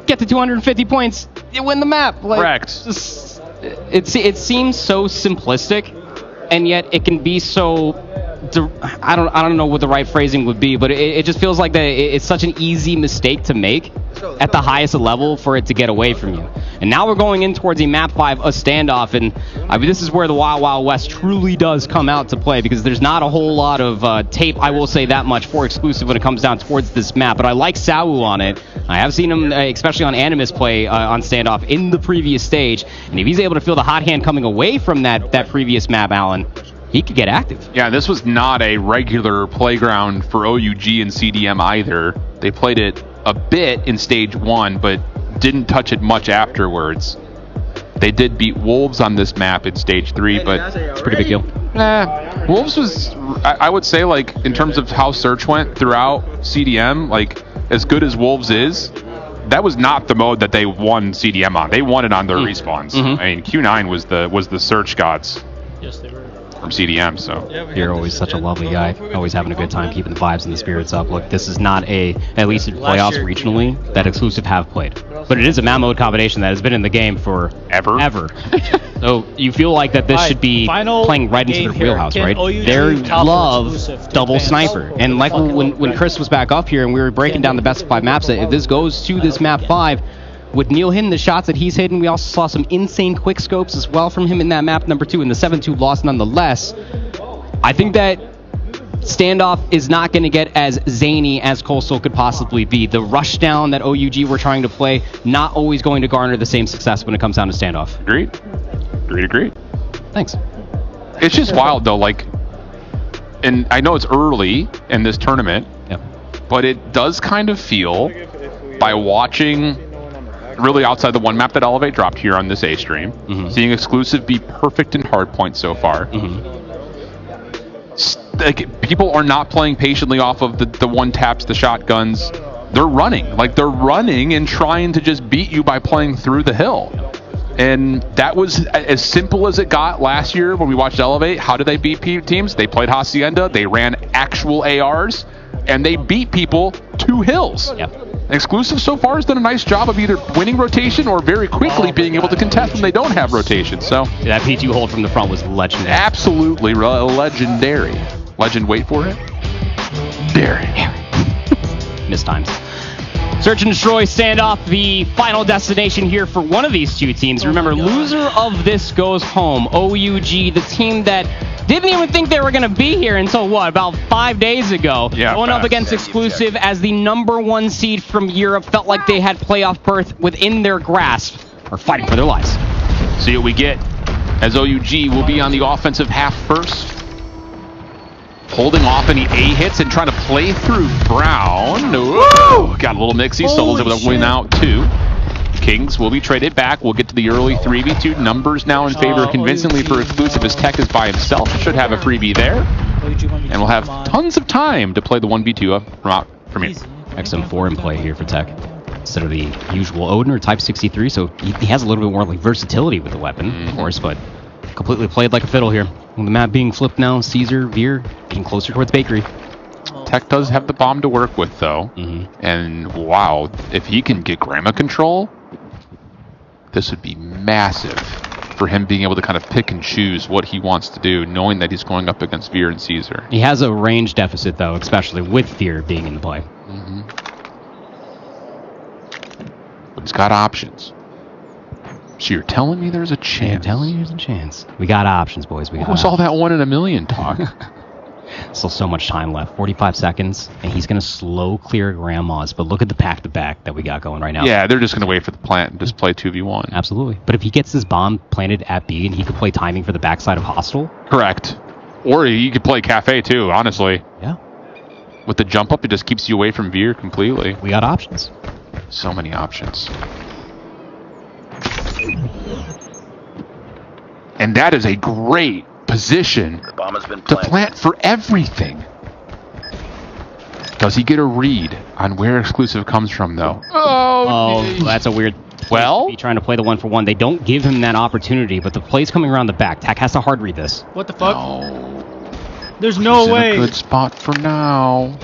Get to 250 points. You win the map. Like, correct. It seems so simplistic, and yet it can be so... I don't know what the right phrasing would be, but it just feels like that it's such an easy mistake to make at the highest level for it to get away from you. And now we're going in towards a map 5, a standoff, and I mean this is where the Wild Wild West truly does come out to play, because there's not a whole lot of tape, I will say that much, for Exclusive when it comes down towards this map. But I like Sawu on it. I have seen him, especially on Animus, play on standoff in the previous stage. And if he's able to feel the hot hand coming away from that previous map, Alan, he could get active. Yeah, this was not a regular playground for OUG and CDM either. They played it a bit in stage 1, but didn't touch it much afterwards. They did beat Wolves on this map in stage 3, but it's a pretty big deal. Wolves was, I would say, like, in terms of how search went throughout CDM, like, as good as Wolves is, that was not the mode that they won CDM on. They won it on their respawns. I mean, Q9 was the search gods. Yes, they were. From CDM, so. You're always such a lovely guy, always having a good time, keeping the vibes and the spirits up. Look, this is not at least in playoffs regionally, that Exclusive have played. But it is a map mode combination that has been in the game for ever. So you feel like that this should be playing right into their wheelhouse, right? They love double sniper. And like when Chris was back up here and we were breaking down the best of 5 maps, if this goes to this map 5, with Neil hitting the shots that he's hitting, we also saw some insane quick scopes as well from him in that map number 2, and the 7-2 loss nonetheless. I think that standoff is not going to get as zany as Coastal could possibly be. The rush down that OUG were trying to play, not always going to garner the same success when it comes down to standoff. Agreed. Thanks. It's just wild though, like, and I know it's early in this tournament, but it does kind of feel, by watching really outside the one map that Elevate dropped here on this A stream, seeing Exclusive be perfect in hardpoint so far. Like, people are not playing patiently off of the one taps, the shotguns. They're running. Like, they're running and trying to just beat you by playing through the hill. And that was as simple as it got last year when we watched Elevate. How did they beat teams? They played Hacienda, they ran actual ARs, and they beat people to hills. Exclusive so far has done a nice job of either winning rotation or very quickly being able to contest when they don't have rotation. So that P2 hold from the front was legendary. Absolutely legendary. Legend, wait for it. Dairy. Missed times. Search and Destroy standoff, the final destination here for one of these two teams. Remember, loser of this goes home. OUG, the team that didn't even think they were going to be here until, what, about 5 days ago. Going up against Exclusive as the #1 seed from Europe. Felt like they had playoff berth within their grasp. Are fighting for their lives. See what we get as OUG will be on the offensive half first. Holding off any A hits and trying to play through Brown. Woo! Got a little mixy, so was able to win out too. Kings will be traded back. We'll get to the early 3v2 numbers now in favor convincingly for Exclusive as Tech is by himself. Should have a freebie there. And we'll have tons of time to play the 1v2 up from here. XM4 in play here for Tech. Instead of the usual Odin or Type 63, so he has a little bit more like versatility with the weapon, of course, but completely played like a fiddle here. With the map being flipped now, Caesar, Veer, getting closer towards Bakery. Tech does have the bomb to work with, though. And wow, if he can get Grandma control, this would be massive for him being able to kind of pick and choose what he wants to do, knowing that he's going up against Veer and Caesar. He has a range deficit, though, especially with Veer being in the play. But he's got options. So you're telling me there's a chance? I'm telling you there's a chance. We got options, boys. We got What was all that 1 in a million talk? Still so much time left. 45 seconds, and he's going to slow clear Grandma's. But look at the back-to-back that we got going right now. Yeah, they're just going to wait for the plant and just play 2v1. Absolutely. But if he gets this bomb planted at B and he could play timing for the backside of Hostile. Correct. Or he could play Cafe too, honestly. Yeah. With the jump up, it just keeps you away from Veer completely. We got options. So many options. And that is a great position to plant for everything. Does he get a read on where Exclusive comes from, though? Oh, that's a weird Well, be trying to play the 1-for-1. They don't give him that opportunity, but the play's coming around the back. Tech has to hard read this. What the fuck? No. There's no He's way. in a good spot for now.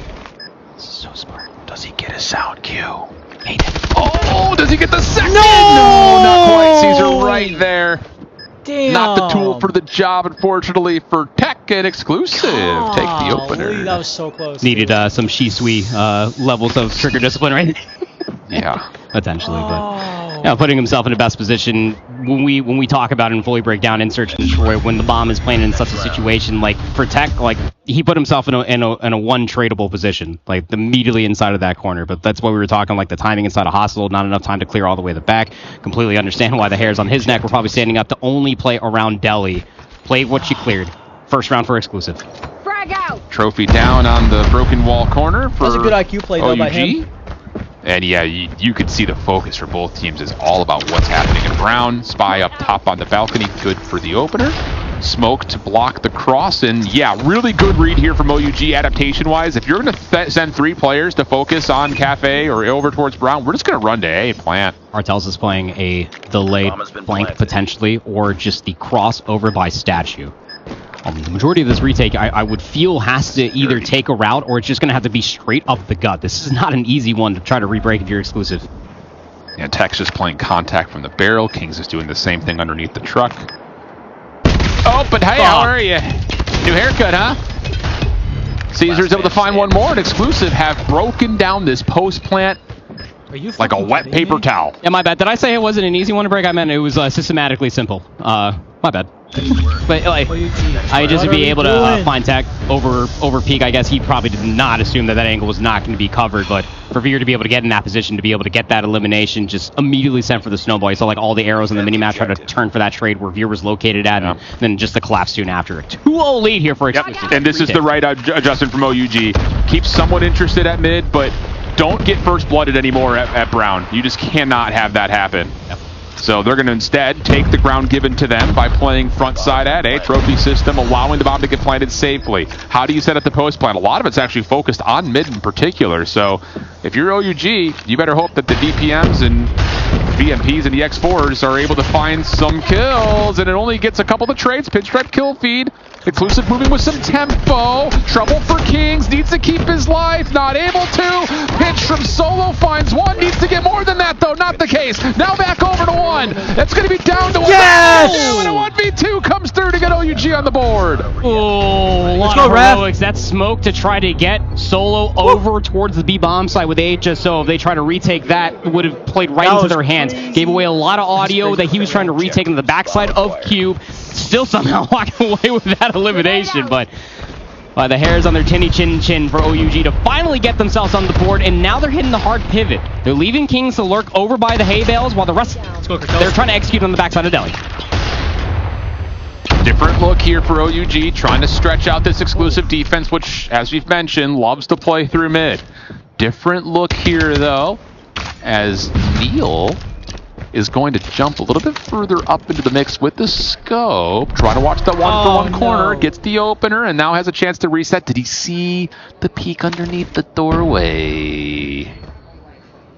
So smart. Does he get a sound cue? Oh, does he get the second? No! No, not quite. Caesar right there. Damn. Not the tool for the job, unfortunately, for Tech and Exclusive. Take the opener. That was so close. Needed some Shisui levels of trigger discipline, right? Yeah. Potentially, but yeah, putting himself in the best position when we talk about it and fully break down in Search and Destroy, when the bomb is playing in such a situation, like for Tech, like he put himself in a one tradable position, like immediately inside of that corner. But that's what we were talking, like the timing inside of Hostile, not enough time to clear all the way to the back. Completely understand why the hairs on his neck were probably standing up to only play around Deli. Played what she cleared. First round for exclusive. Frag out. Trophy down on the broken wall corner for That was a good IQ play though by him. And yeah, you could see the focus for both teams is all about what's happening in Brown. Spy up top on the balcony, good for the opener. Smoke to block the cross, and yeah, really good read here from OUG adaptation-wise. If you're going to send 3 players to focus on Cafe or over towards Brown, we're just going to run to A plant. Artels is playing a delayed flank potentially, or just the crossover by Statue. The majority of this retake, I would feel, has to either take a route or it's just going to have to be straight up the gut. This is not an easy one to try to re-break if you're exclusive. Yeah, Tech's just playing contact from the barrel. Kings is doing the same thing underneath the truck. Oh, but hey, how are you? New haircut, huh? Caesar's able to find one more, and exclusive have broken down this post plant like a wet paper towel. Yeah, my bad. Did I say it wasn't an easy one to break? I meant it was systematically simple. My bad. But like, I just to be able to find Tech over peak. I guess he probably did not assume that angle was not going to be covered. But for Veer to be able to get in that position, to be able to get that elimination, just immediately sent for the snowball. You saw like all the arrows in the minimap try to turn for that trade where Veer was located at, and then just the collapse soon after. 2-0 lead here for exclusive. And this is the right adjustment from OUG. Keep someone interested at mid, but don't get first blooded anymore at Brown. You just cannot have that happen. Yep. So they're going to instead take the ground given to them by playing front side at A. Trophy system allowing the bomb to get planted safely. How do you set up the post plant? A lot of it's actually focused on mid in particular. So if you're OUG, you better hope that the DPMs and VMPs and the X4s are able to find some kills. And it only gets a couple of trades. Pinstripe kill feed. Exclusive moving with some tempo. Trouble for Kings. Needs to keep his life. Not able to. Pinch from Solo finds one. Needs to get more than that, though. Not the case. Now back over to one. That's going to be down to one. Yes! And a 1v2 comes through to get OUG on the board. Oh, a lot of heroics. That smoke to try to get Solo over towards the B-bomb side with HSO. If they try to retake that, it would have played right into their hands. Gave away a lot of audio that he was trying to retake into the backside of Cube. Still somehow walking away with that elimination, but the hairs on their tinny chin for OUG to finally get themselves on the board, and now they're hitting the hard pivot. They're leaving Kings to lurk over by the hay bales while the rest, they're trying to execute on the backside of Deli. Different look here for OUG, trying to stretch out this exclusive defense, which, as we've mentioned, loves to play through mid. Different look here, though, as Neil is going to jump a little bit further up into the mix with the scope, trying to watch that one-for-one corner, gets the opener, and now has a chance to reset. Did he see the peek underneath the doorway?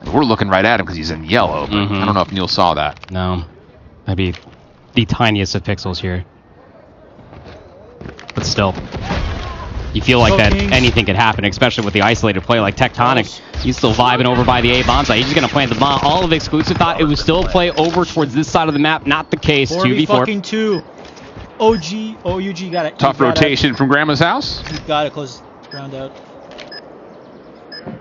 We're looking right at him because he's in yellow, but I don't know if Neil saw that. No. That'd be the tiniest of pixels here. But still, you feel like that anything could happen, especially with the isolated play like Tectonic. He's still vibing over by the A bomb side. He's just going to plant the bomb. All of exclusive thought it would still play over towards this side of the map. Not the case. 2v4. OUG got it. Tough rotation from Grandma's house. You got to close ground out.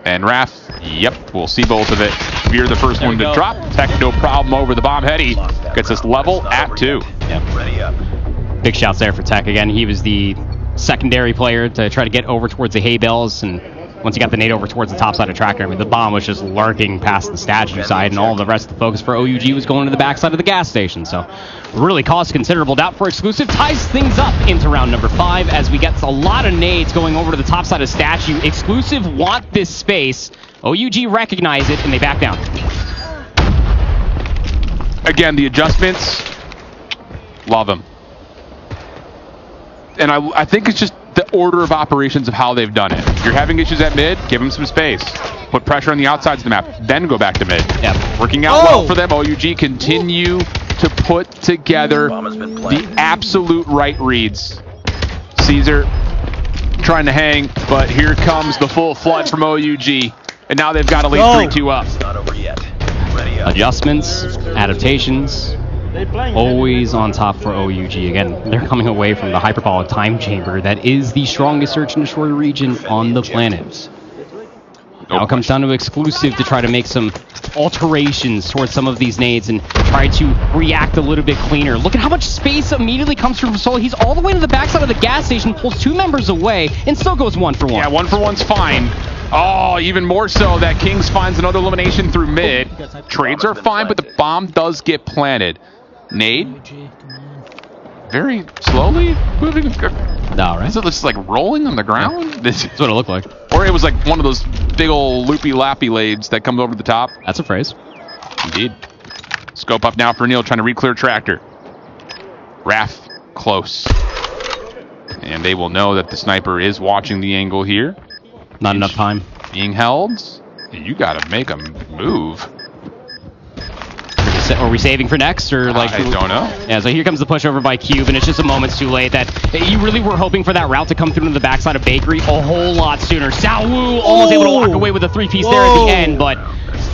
And Raph, yep, we'll see both of it. Veer the first one to drop. Tech no problem over the bomb heady. Gets us level at 2. Yep. Ready up. Big shouts there for Tech. Again, he was the secondary player to try to get over towards the hay bales, and once he got the nade over towards the top side of tracker, I mean, the bomb was just lurking past the statue side, and all the rest of the focus for OUG was going to the backside of the gas station. So really caused considerable doubt for exclusive. Ties things up into round number 5 as we get a lot of nades going over to the top side of statue. Exclusive want this space. OUG recognize it, and they back down. Again, the adjustments, love them. And I think it's just the order of operations of how they've done it. If you're having issues at mid, give them some space. Put pressure on the outsides of the map, then go back to mid. Yep. Working out well for them. OUG continue to put together the absolute right reads. Caesar trying to hang, but here comes the full flood from OUG. And now they've got to lead 3-2 up. It's not over yet. Adjustments, adaptations, always on top for OUG. Again, they're coming away from the hyperbolic time chamber that is the strongest search and destroy region on the planet. Now it comes down to Exclusive to try to make some alterations towards some of these nades and try to react a little bit cleaner. Look at how much space immediately comes from Solo. He's all the way to the backside of the gas station, pulls 2 members away, and still goes 1 for 1. Yeah, 1 for 1's fine. Oh, even more so that Kings finds another elimination through mid. Trades are fine, but the bomb does get planted. Nade. Very slowly moving. No, right? Is it just like rolling on the ground? That's what it looked like. Or it was like one of those big old loopy lappy lades that comes over the top. That's a phrase. Indeed. Scope up now for Neil, trying to re-clear tractor. Raf close. And they will know that the sniper is watching the angle here. Not enough time. Being held. You got to make a move. Are we saving for next, or like? I don't know. Yeah, so here comes the push over by Cube, and it's just a moment's too late. That you really were hoping for that route to come through to the backside of Bakery a whole lot sooner. Xiaowu almost able to walk away with a 3-piece there at the end, but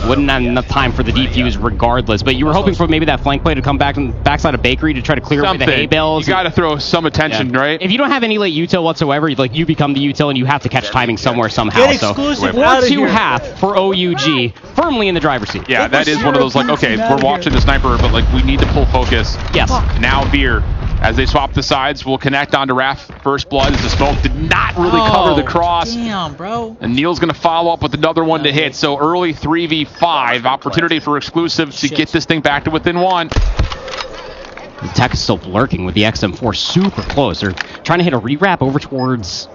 wouldn't have enough time for the defuse regardless. But you were hoping for maybe that flank play to come back on the backside of Bakery to try to clear away the hay bales. You got to throw some attention, right? If you don't have any late util whatsoever, you become the util and you have to catch timing somewhere somehow. Get Exclusive so out of 4-2-1/2 for OUG, firmly in the driver's seat. Yeah, that is one of those like, okay, we're watching the sniper, but like we need to pull focus. Yes. Now Veer, as they swap the sides, will connect onto Raf. First blood as the smoke did not really cover the cross. Damn, bro. And Neil's going to follow up with another one to hit. So early 3v5 opportunity for Exclusive to get this thing back to within 1. The Tech is still lurking with the XM4 super close. They're trying to hit a rewrap over towards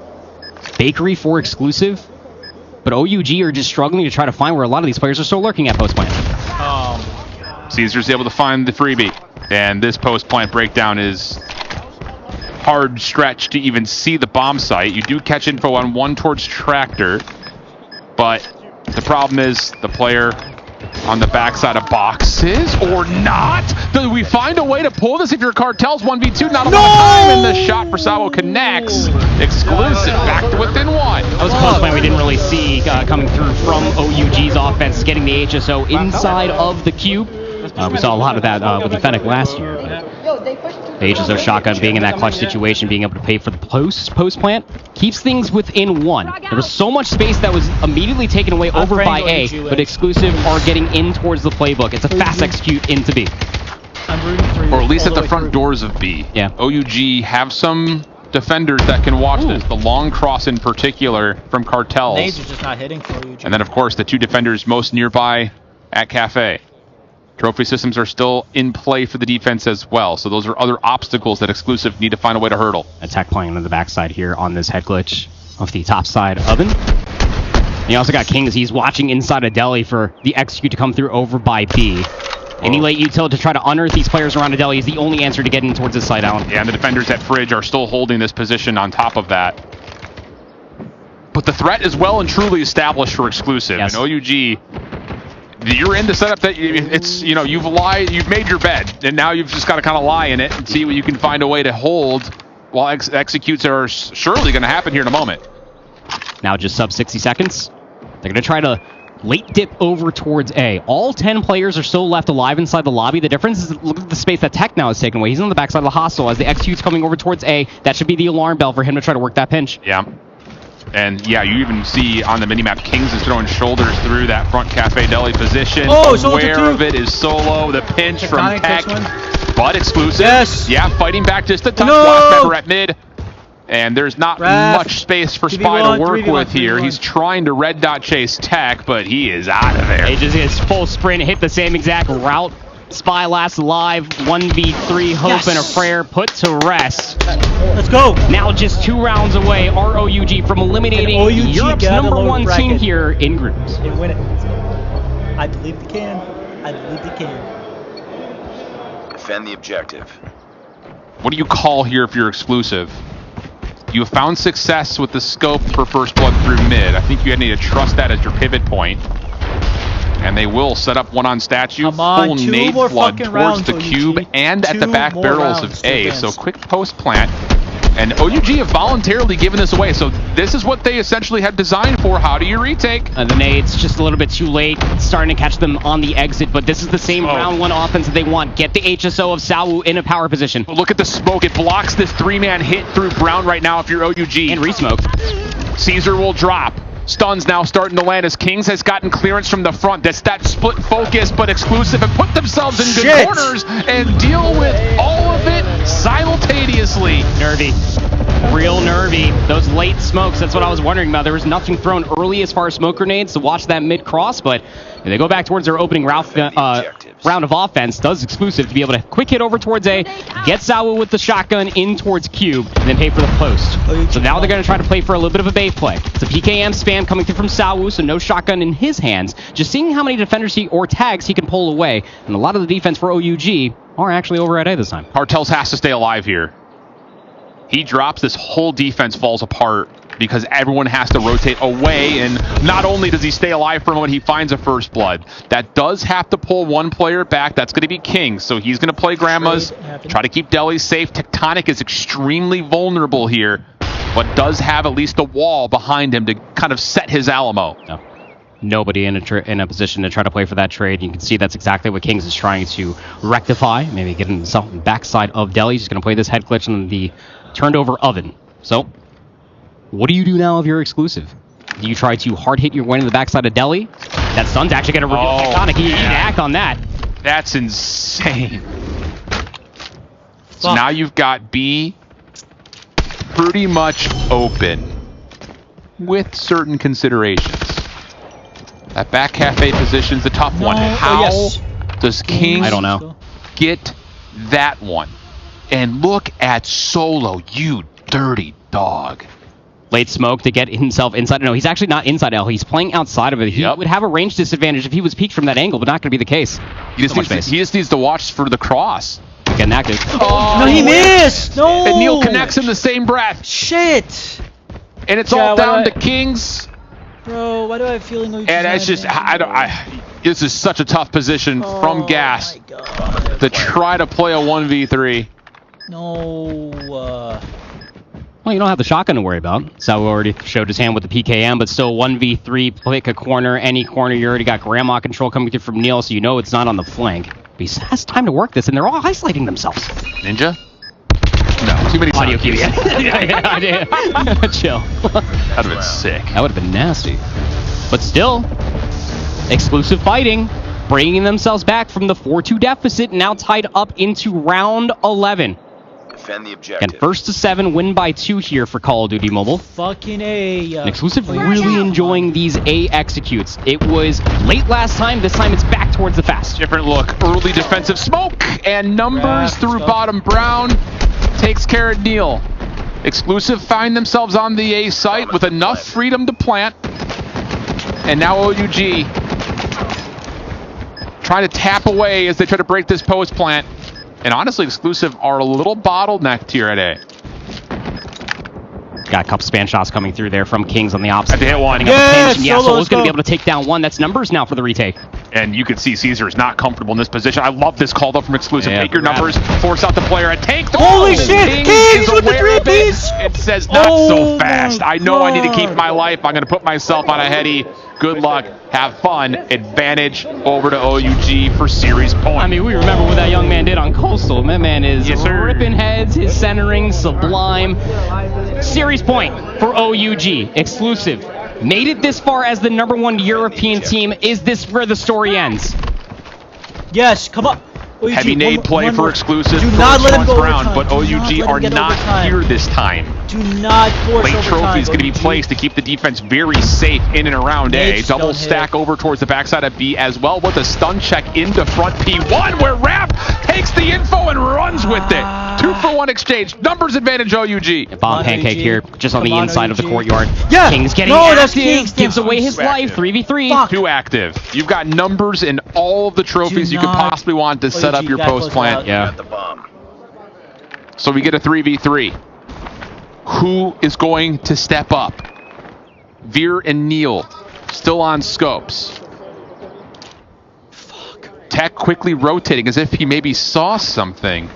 Bakery for Exclusive. But OUG are just struggling to try to find where a lot of these players are still lurking at post plant. Caesar's able to find the freebie. And this post plant breakdown is hard stretch to even see the bomb site. You do catch info on one towards Tractor, but the problem is the player on the backside of boxes or not. Do we find a way to pull this if your cartel's 1v2? Not a lot of time, and the shot for Sabo connects. Exclusive back to within 1. That was a post plant we didn't really see coming through from OUG's offense, getting the HSO inside of the cube. We saw a lot of that with the Fennec last year. The HSO shotgun being in that clutch situation, being able to pay for the post plant, keeps things within 1. There was so much space that was immediately taken away over by A, but Exclusive are getting in towards the playbook. It's a fast execute into B. Or at least at the front doors of B. Yeah. OUG have some defenders that can watch this. The long cross in particular from cartels. Nades are just not hitting for OUG. And then, of course, the 2 defenders most nearby at Cafe. Trophy systems are still in play for the defense as well, so those are other obstacles that Exclusive need to find a way to hurdle. Attack playing on the backside here on this head glitch off the top side oven. And you also got Kings. He's watching inside of Deli for the execute to come through over by B. Any late util to try to unearth these players around Deli is the only answer to getting towards this side out. Yeah, and the defenders at Fridge are still holding this position on top of that. But the threat is well and truly established for Exclusive. Yes. And OUG, you're in the setup that it's, you've made your bed, and now you've just got to kind of lie in it and see what you can find a way to hold while executes are surely going to happen here in a moment. Now just sub 60 seconds. They're going to try to late dip over towards A. All 10 players are still left alive inside the lobby. The difference is, look at the space that Tech now is taken away. He's on the backside of the hostel as the execute's coming over towards A. That should be the alarm bell for him to try to work that pinch. Yeah. And yeah, you even see on the minimap, Kings is throwing shoulders through that front Cafe Deli position. Aware of it is Solo, the pinch from Tech. But Exclusive. Yes. Yeah, fighting back just a touch. Last member at mid. And there's not much space for Spy to work with here. He's trying to red dot chase Tech, but he is out of there. He just gets full sprint, hit the same exact route. Spy last alive, 1v3, Hope and a Frere put to rest. Let's go. Now just 2 rounds away, ROUG from eliminating Europe's #1 team here in groups. And win it. I believe they can. I believe they can. Defend the objective. What do you call here if you're Exclusive? You have found success with the scope for first blood through mid. I think you need to trust that as your pivot point. And they will set up one on statue, full nade flood towards the cube and at the back barrels of A. So quick post plant. And OUG have voluntarily given this away. So this is what they essentially have designed for. How do you retake? The nades just a little bit too late, starting to catch them on the exit. But this is the same round 1 offense that they want. Get the HSO of Sawu in a power position. Look at the smoke. It blocks this 3-man hit through Brown right now if you're OUG. And resmoke. Caesar will drop. Stuns now starting to land as Kings has gotten clearance from the front. That's that split focus, but Exclusive have put themselves in good corners and deal with all of it simultaneously. Nervy. Real nervy. Those late smokes, that's what I was wondering about. There was nothing thrown early as far as smoke grenades to watch that mid-cross, but if they go back towards their opening round of offense, does Exclusive to be able to quick hit over towards A, get Zawu with the shotgun in towards Cube, and then pay for the post. So now they're going to try to play for a little bit of a bait play. It's a PKM spam coming through from Zawu, so no shotgun in his hands. Just seeing how many defenders or tags he can pull away, and a lot of the defense for OUG are actually over at A this time. Cartels has to stay alive here. He drops, this whole defense falls apart because everyone has to rotate away, and not only does he stay alive for a moment, he finds a first blood. That does have to pull one player back. That's going to be King, so he's going to play Grandma's, try to keep Delhi safe. Tectonic is extremely vulnerable here, but does have at least a wall behind him to kind of set his Alamo. No. Nobody in a position to try to play for that trade. You can see that's exactly what Kings is trying to rectify. Maybe get himself on the backside of Delhi. He's going to play this head glitch on the turned over oven. So, what do you do now if you're Exclusive? Do you try to hard hit your way in the backside of Delhi? That stun's actually going to reveal Tectonic. He need to act on that. That's insane. So now you've got B pretty much open with certain considerations. That back cafe position's the tough one. How does King I don't know. get that one? And look at Solo, you dirty dog. Late smoke to get himself inside. No, he's actually not inside L. He's playing outside of it. He would have a range disadvantage if he was peeked from that angle, but not going to be the case. He just needs to watch for the cross. Getting active. Oh, no, he missed! No! And Neil connects in the same breath. Shit! And it's all down to Kings. Bro, why do I have a feeling? And it's just, this is such a tough position from Gas to try to play a 1v3. No. Well, you don't have the shotgun to worry about. Zawu already showed his hand with the PKM, but still 1v3, pick a corner, any corner. You already got Grandma control coming through from Neil, so you know it's not on the flank. But he has time to work this, and they're all isolating themselves. Ninja? No, too many audio cues. Chill. That would have been sick. That would have been nasty. But still, Exclusive fighting, bringing themselves back from the 4-2 deficit, now tied up into round 11. Defend the objective. And first to 7, win by 2 here for Call of Duty Mobile. Fucking A. And Exclusive really enjoying these A executes. It was late last time. This time it's back towards the fast. Different look. Early defensive smoke and numbers through bottom brown. Takes care of Neil. Exclusive find themselves on the A site with enough freedom to plant. And now OUG trying to tap away as they try to break this post plant. And honestly, Exclusive are a little bottlenecked here at A. Got a couple span shots coming through there from Kings on the opposite. Had to hit one. Solo's going to be able to take down one. That's numbers now for the retake. And you can see Caesar is not comfortable in this position. I love this call up from Exclusive. Take your numbers, force out the player, and tank. Holy shit! Kings with the 3-piece! It says not so fast. I know I need to keep my life. I'm going to put myself on a heady. Good luck. Have fun. Advantage over to OUG for series point. I mean, we remember what that young man did on Coastal. That man is ripping heads. His centering, sublime. Series point for OUG. Exclusive. Made it this far as the #1 European team. Is this where the story ends? Yes, come on. OUG, heavy nade play for Exclusive. Do not let him go round, overtime. but OUG are not here this time. Do not force Late overtime. trophy is going to be placed to keep the defense very safe in and around A. Double stack over towards the backside of B as well with a stun check into front P1 where Rap takes the info and runs with it. 2-for-1 exchange. Numbers advantage OUG. Bomb pancake here just on the inside of the courtyard. Yeah. Kings getting active. Gives away his life. 3v3. Too active. You've got numbers in all of the trophies you could possibly want to set up your post plant. Yeah. So we get a 3v3. Who is going to step up? Veer and Neil still on scopes. Tech quickly rotating as if he maybe saw something.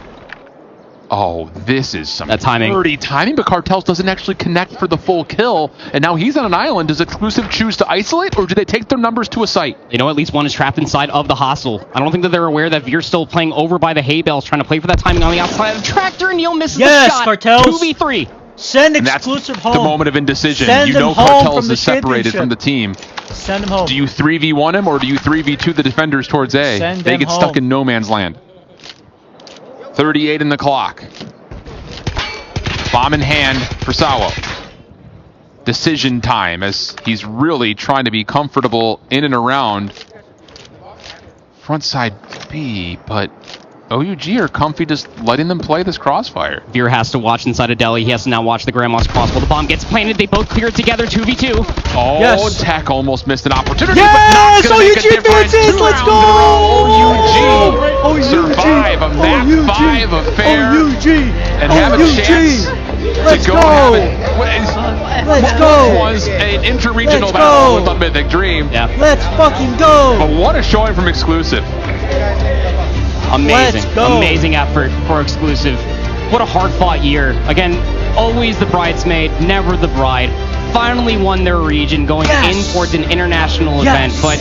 Oh, this is some dirty timing, but Cartels doesn't actually connect for the full kill, and now he's on an island. Does Exclusive choose to isolate, or do they take their numbers to a site? You know, at least one is trapped inside of the hostel. I don't think that they're aware that Veer's still playing over by the hay bales, trying to play for that timing on the outside of the tractor, and Neil misses the shot. Cartels. 2v3. Send And that's exclusive the home. moment of indecision. Send You him know home Cartels from the is separated championship. from the team. Send him home. Do you 3v1 him or do you 3v2 the defenders towards A? Send They them get stuck home. in no man's land. 38 in the clock. Bomb in hand for Sawo. Decision time as he's really trying to be comfortable in and around front side B, but OUG are comfy just letting them play this crossfire. Veer has to watch inside of Delhi. He has to now watch the Grandma's crossbow. The bomb gets planted. They both clear it together, 2v2. Oh, Yes. Tech almost missed an opportunity, Yes! but not going to make a OUG difference. advances! 2 Let's rounds in a row. go! OUG survive a map 5 affair and have a chance to go have it. Let's what go. was an interregional Let's battle go. with the Mythic Dream. Yeah. Let's fucking go. But what a showing from Exclusive. Amazing. Let's go. Amazing effort for Exclusive. What a hard-fought year. Again, always the bridesmaid, never the bride. Finally won their region, going in towards an international event, but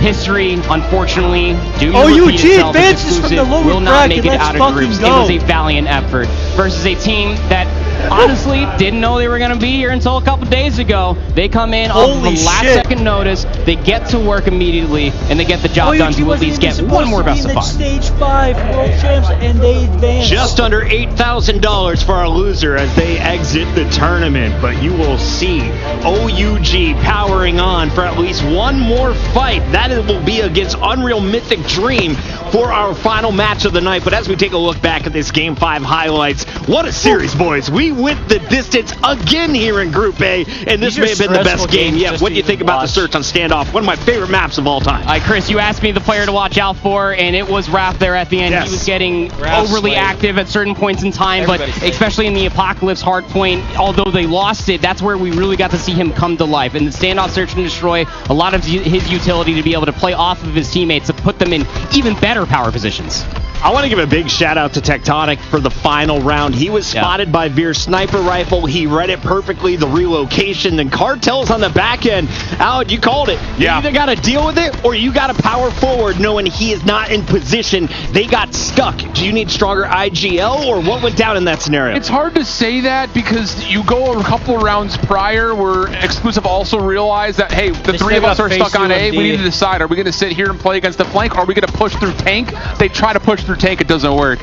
history, unfortunately, due to OUG repeat itself, as advances from the Exclusive lower will not bracket. make it Let's out of fucking groups. go. It was a valiant effort versus a team that honestly didn't know they were going to be here until a couple days ago. They come in off of Holy the last shit. second notice. They get to work immediately, and they get the job done OUG to at wasn't least even get supposed one more to be best in of the 5. Stage 5 World Champs, and they advanced. Just under $8,000 for our loser as they exit the tournament. But you will see OUG powering on for at least one more fight. That will be against Unreal Mythic Dream for our final match of the night. But as we take a look back at this Game 5 highlights, what a series, boys. We went the distance again here in Group A, and this These are may have been the best stressful game games yet. just What to do you think even about the watch. search on Standoff? One of my favorite maps of all time. All right, Chris, you asked me the player to watch out for, and it was Raph there at the end. Yes. He was getting Raph's overly like- active at certain points in time, but Everybody's like- especially in the Apocalypse hardpoint, although they lost it, that's where we really got to see him come to life. In the Standoff Search and Destroy, a lot of his utility to be able to play off of his teammates to put them in even better power positions. I want to give a big shout out to Tectonic for the final round. He was spotted by Veer's sniper rifle. He read it perfectly, the relocation. Then Cartels on the back end. Alec, you called it. Yeah. You either got to deal with it or you got to power forward knowing he is not in position. They got stuck. Do you need stronger IGL or what went down in that scenario? It's hard to say that because you go a couple rounds prior where Exclusive also realized that, hey, the They three of still us got are phase stuck on 2 A. of We D. need to decide, are we going to sit here and play against the flank or are we going to push through tank? They try to push through tank, it doesn't work.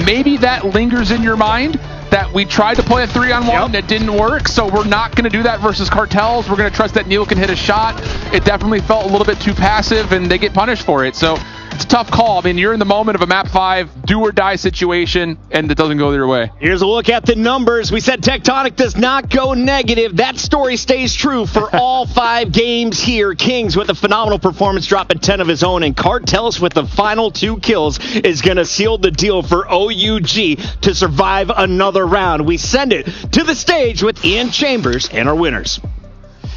Maybe that lingers in your mind that we tried to play a 3-on-1 and it didn't work, so we're not going to do that versus Cartels. We're going to trust that Neil can hit a shot. It definitely felt a little bit too passive and they get punished for it. So it's a tough call. I mean, you're in the moment of a map 5 do or die situation and it doesn't go their way. Here's a look at the numbers. We said Tectonic does not go negative. That story stays true for all 5 games here. Kings with a phenomenal performance, dropping 10 of his own, and Cartels with the final 2 kills is going to seal the deal for OUG to survive another round. We send it to the stage with Ian Chambers and our winners.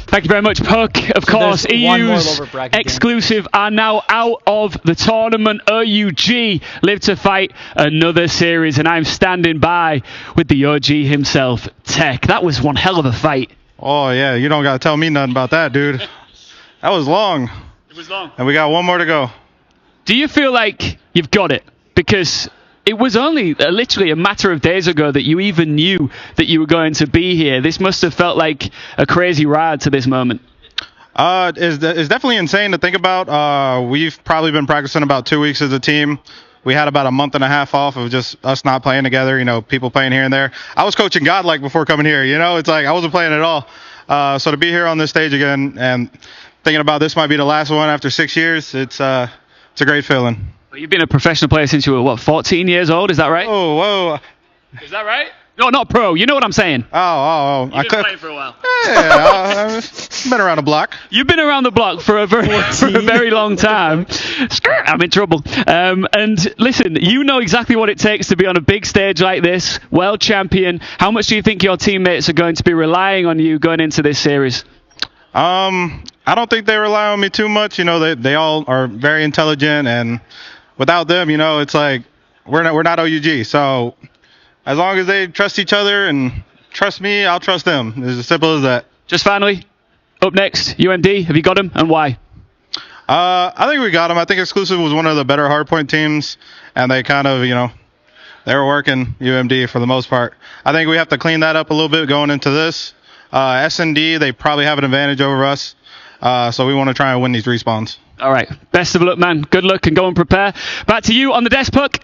Thank you very much, Puck. Of course, there's one more EU's lower bracket game. Exclusive are now out of the tournament. OUG live to fight another series, and I'm standing by with the OG himself, Tech. That was one hell of a fight. Oh, yeah, you don't got to tell me nothing about that, dude. That was long. It was long. And we got one more to go. Do you feel like you've got it? Because it was only literally a matter of days ago that you even knew that you were going to be here. This must have felt like a crazy ride to this moment. It's definitely insane to think about. We've probably been practicing about 2 weeks as a team. We had about a month and a half off of just us not playing together, you know, people playing here and there. I was coaching Godlike before coming here, you know, it's like I wasn't playing at all. So to be here on this stage again and thinking about this might be the last one after 6 years, it's a great feeling. You've been a professional player since you were, 14 years old? Is that right? Oh, whoa. Is that right? No, not pro. You know what I'm saying. Oh. You've been playing for a while. Yeah, I've been around the block. You've been around the block for a very long time. I'm in trouble. And listen, you know exactly what it takes to be on a big stage like this, world champion. How much do you think your teammates are going to be relying on you going into this series? I don't think they rely on me too much. You know, they all are very intelligent, and without them, you know, it's like we're not OUG. So as long as they trust each other and trust me, I'll trust them. It's as simple as that. Just finally, up next, UMD. Have you got them, and why? I think we got them. I think Exclusive was one of the better hardpoint teams, and they kind of, you know, They were working UMD for the most part. I think we have to clean that up a little bit going into this. S&D, they probably have an advantage over us, so we want to try and win these respawns. All right. Best of luck, man. Good luck and go and prepare. Back to you on the desk, Puck.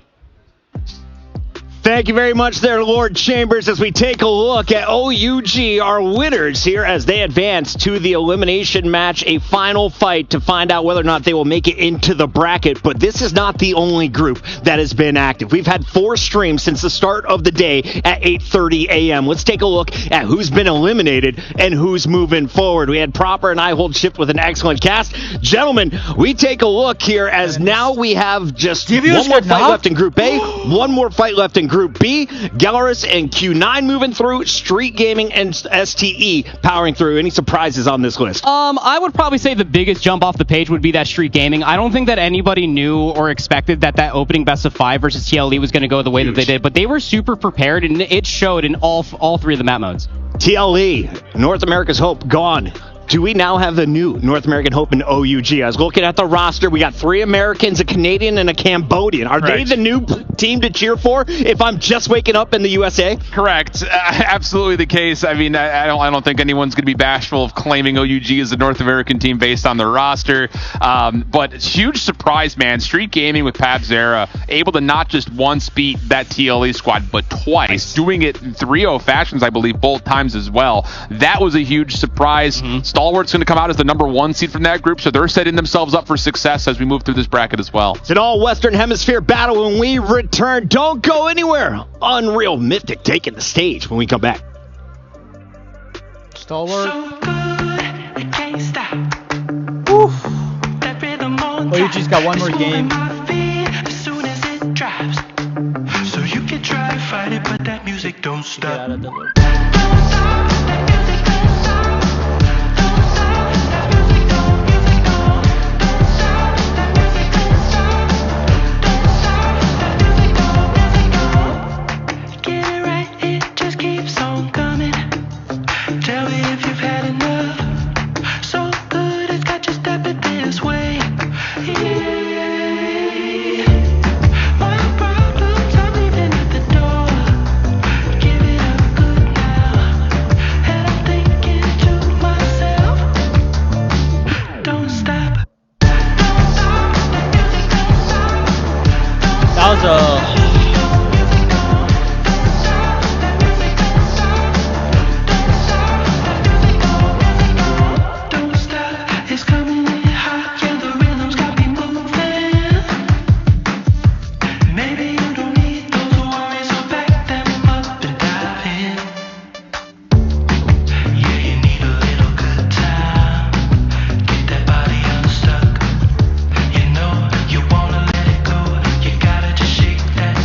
Thank you very much there, Lord Chambers, as we take a look at OUG, our winners here as they advance to the elimination match, a final fight to find out whether or not they will make it into the bracket. But this is not the only group that has been active. We've had 4 streams since the start of the day at 8:30 a.m. Let's take a look at who's been eliminated and who's moving forward. We had Proper and I hold shift with an excellent cast. Gentlemen, we take a look here as now we have just one more fight left in Group A, one more fight left in Group B. Gellerus and Q9 moving through, Street Gaming and STE powering through. Any surprises on this list? I would probably say the biggest jump off the page would be that Street Gaming. I don't think that anybody knew or expected that opening best of 5 versus TLE was going to go the way that they did, but they were super prepared, and it showed in all 3 of the map modes. TLE, North America's Hope, gone. Do we now have the new North American Hope in OUG? I was looking at the roster. We got 3 Americans, a Canadian, and a Cambodian. Are they the new team to cheer for if I'm just waking up in the USA? Correct. Absolutely the case. I mean, I don't think anyone's going to be bashful of claiming OUG as the North American team based on their roster. But huge surprise, man. Street Gaming with Pabzera able to not just once beat that TLE squad, but twice. Doing it in 3-0 fashions, I believe, both times as well. That was a huge surprise. Stalwart's going to come out as the number 1 seed from that group, so they're setting themselves up for success as we move through this bracket as well. It's an all-Western Hemisphere battle when we return. Don't go anywhere. Unreal Mythic taking the stage when we come back. Stalwart. OUG's got one more game. So you can try to fight it, but that music don't stop. Shake that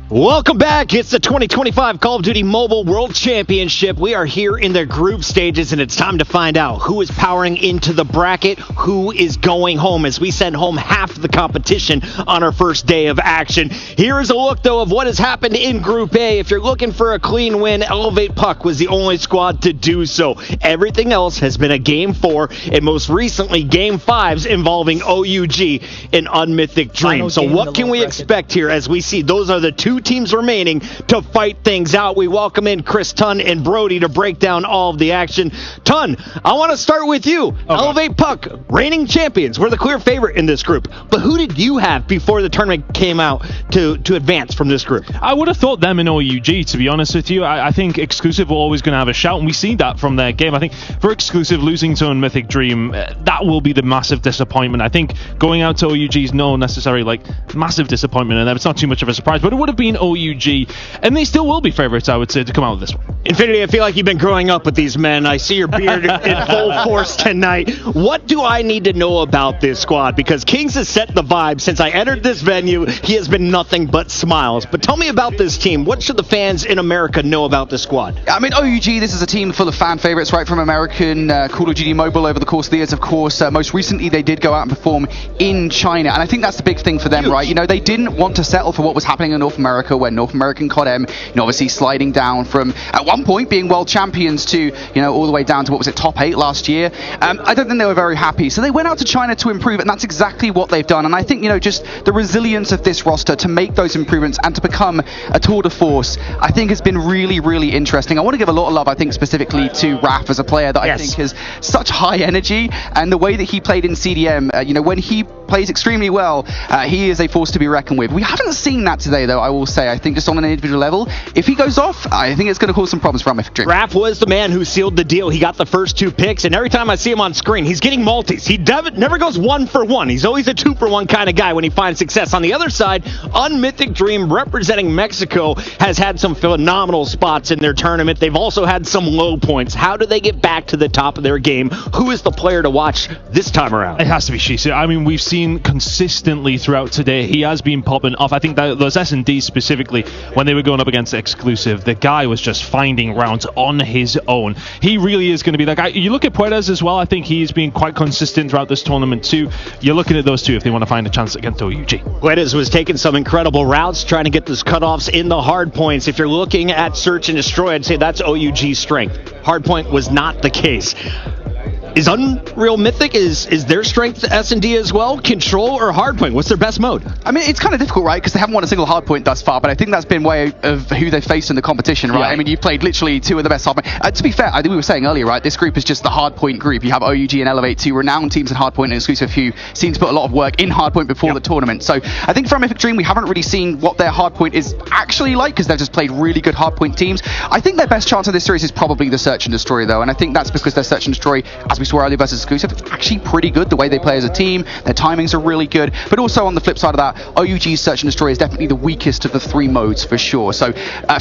Welcome back. It's the 2025 Call of Duty Mobile World Championship. We are here in the group stages, and it's time to find out who is powering into the bracket, who is going home, as we send home half the competition on our first day of action. Here is a look, though, of what has happened in Group A. If you're looking for a clean win, Elevate Puck was the only squad to do so. Everything else has been a Game 4, and most recently Game 5s involving OUG and Unmythic Dream. So what can we expect here as we see those are the two teams remaining to fight things out? We welcome in Chris Tunn and Brody to break down all of the action. Tunn, I want to start with you. Okay. Elevate Puck, reigning champions, we're the clear favorite in this group. But who did you have before the tournament came out to advance from this group? I would have thought them in OUG, to be honest with you. I think Exclusive were always going to have a shout, and we see that from their game. I think for Exclusive, losing to Unmythic Dream, that will be the massive disappointment. I think going out to OUG is no necessarily massive disappointment, and it's not too much of a surprise, but it would have been OUG, and they still will be favorites, I would say, to come out with this one. Infinity, I feel like you've been growing up with these men. I see your beard in full force tonight. What do I need to know about this squad? Because Kings has set the vibe. Since I entered this venue, he has been nothing but smiles. But tell me about this team. What should the fans in America know about this squad? I mean, OUG, this is a team full of fan favorites, right from American Call of Duty Mobile over the course of the years, of course. Most recently, they did go out and perform in China, and I think that's the big thing for them, right? You know, they didn't want to settle for what was happening in North America, where North American COD-M, obviously sliding down from, at one point, being world champions to, all the way down to, what was it, top 8 last year. I don't think they were very happy. So they went out to China to improve, and that's exactly what they've done. And I think, just the resilience of this roster to make those improvements and to become a tour de force, I think has been really, really interesting. I want to give a lot of love, I think, specifically to Raph as a player that I think has such high energy, and the way that he played in CDM, when he plays extremely well, he is a force to be reckoned with. We haven't seen that today, though, I will say. I think just on an individual level, if he goes off, I think it's going to cause some problems for Unmythic Dream. Raph was the man who sealed the deal. He got the first 2 picks, and every time I see him on screen, he's getting multis. He never goes 1 for 1. He's always a 2 for 1 kind of guy when he finds success. On the other side, Unmythic Dream, representing Mexico, has had some phenomenal spots in their tournament. They've also had some low points. How do they get back to the top of their game? Who is the player to watch this time around? It has to be Shisa. I mean, we've seen consistently throughout today, he has been popping off. I think that those S&Ds specifically, when they were going up against Exclusive, the guy was just finding rounds on his own. He really is going to be that guy. You look at Puertas as well. I think he's been quite consistent throughout this tournament too. You're looking at those two if they want to find a chance against OUG. Puertas was taking some incredible routes, trying to get those cutoffs in the hard points. If you're looking at Search and Destroy, I'd say that's OUG's strength. Hardpoint was not the case. Is Unreal Mythic, is their strength S&D as well? Control or Hardpoint? What's their best mode? I mean, it's kind of difficult, right? Because they haven't won a single Hardpoint thus far, but I think that's been way of who they've faced in the competition, right? Yeah. I mean, you've played literally 2 of the best Hardpoint. To be fair, I think we were saying earlier, right? This group is just the Hardpoint group. You have OUG and Elevate, 2 renowned teams in Hardpoint and Exclusive who seem to put a lot of work in Hardpoint before the tournament. So I think for Unmythic Dream, we haven't really seen what their Hardpoint is actually like, because they've just played really good Hardpoint teams. I think their best chance of this series is probably the Search and Destroy, though, and I think that's because their Search and Destroy, as we saw earlier versus Exclusive, it's actually pretty good the way they play as a team. Their timings are really good, but also on the flip side of that, OUG's Search and Destroy is definitely the weakest of the 3 modes for sure. So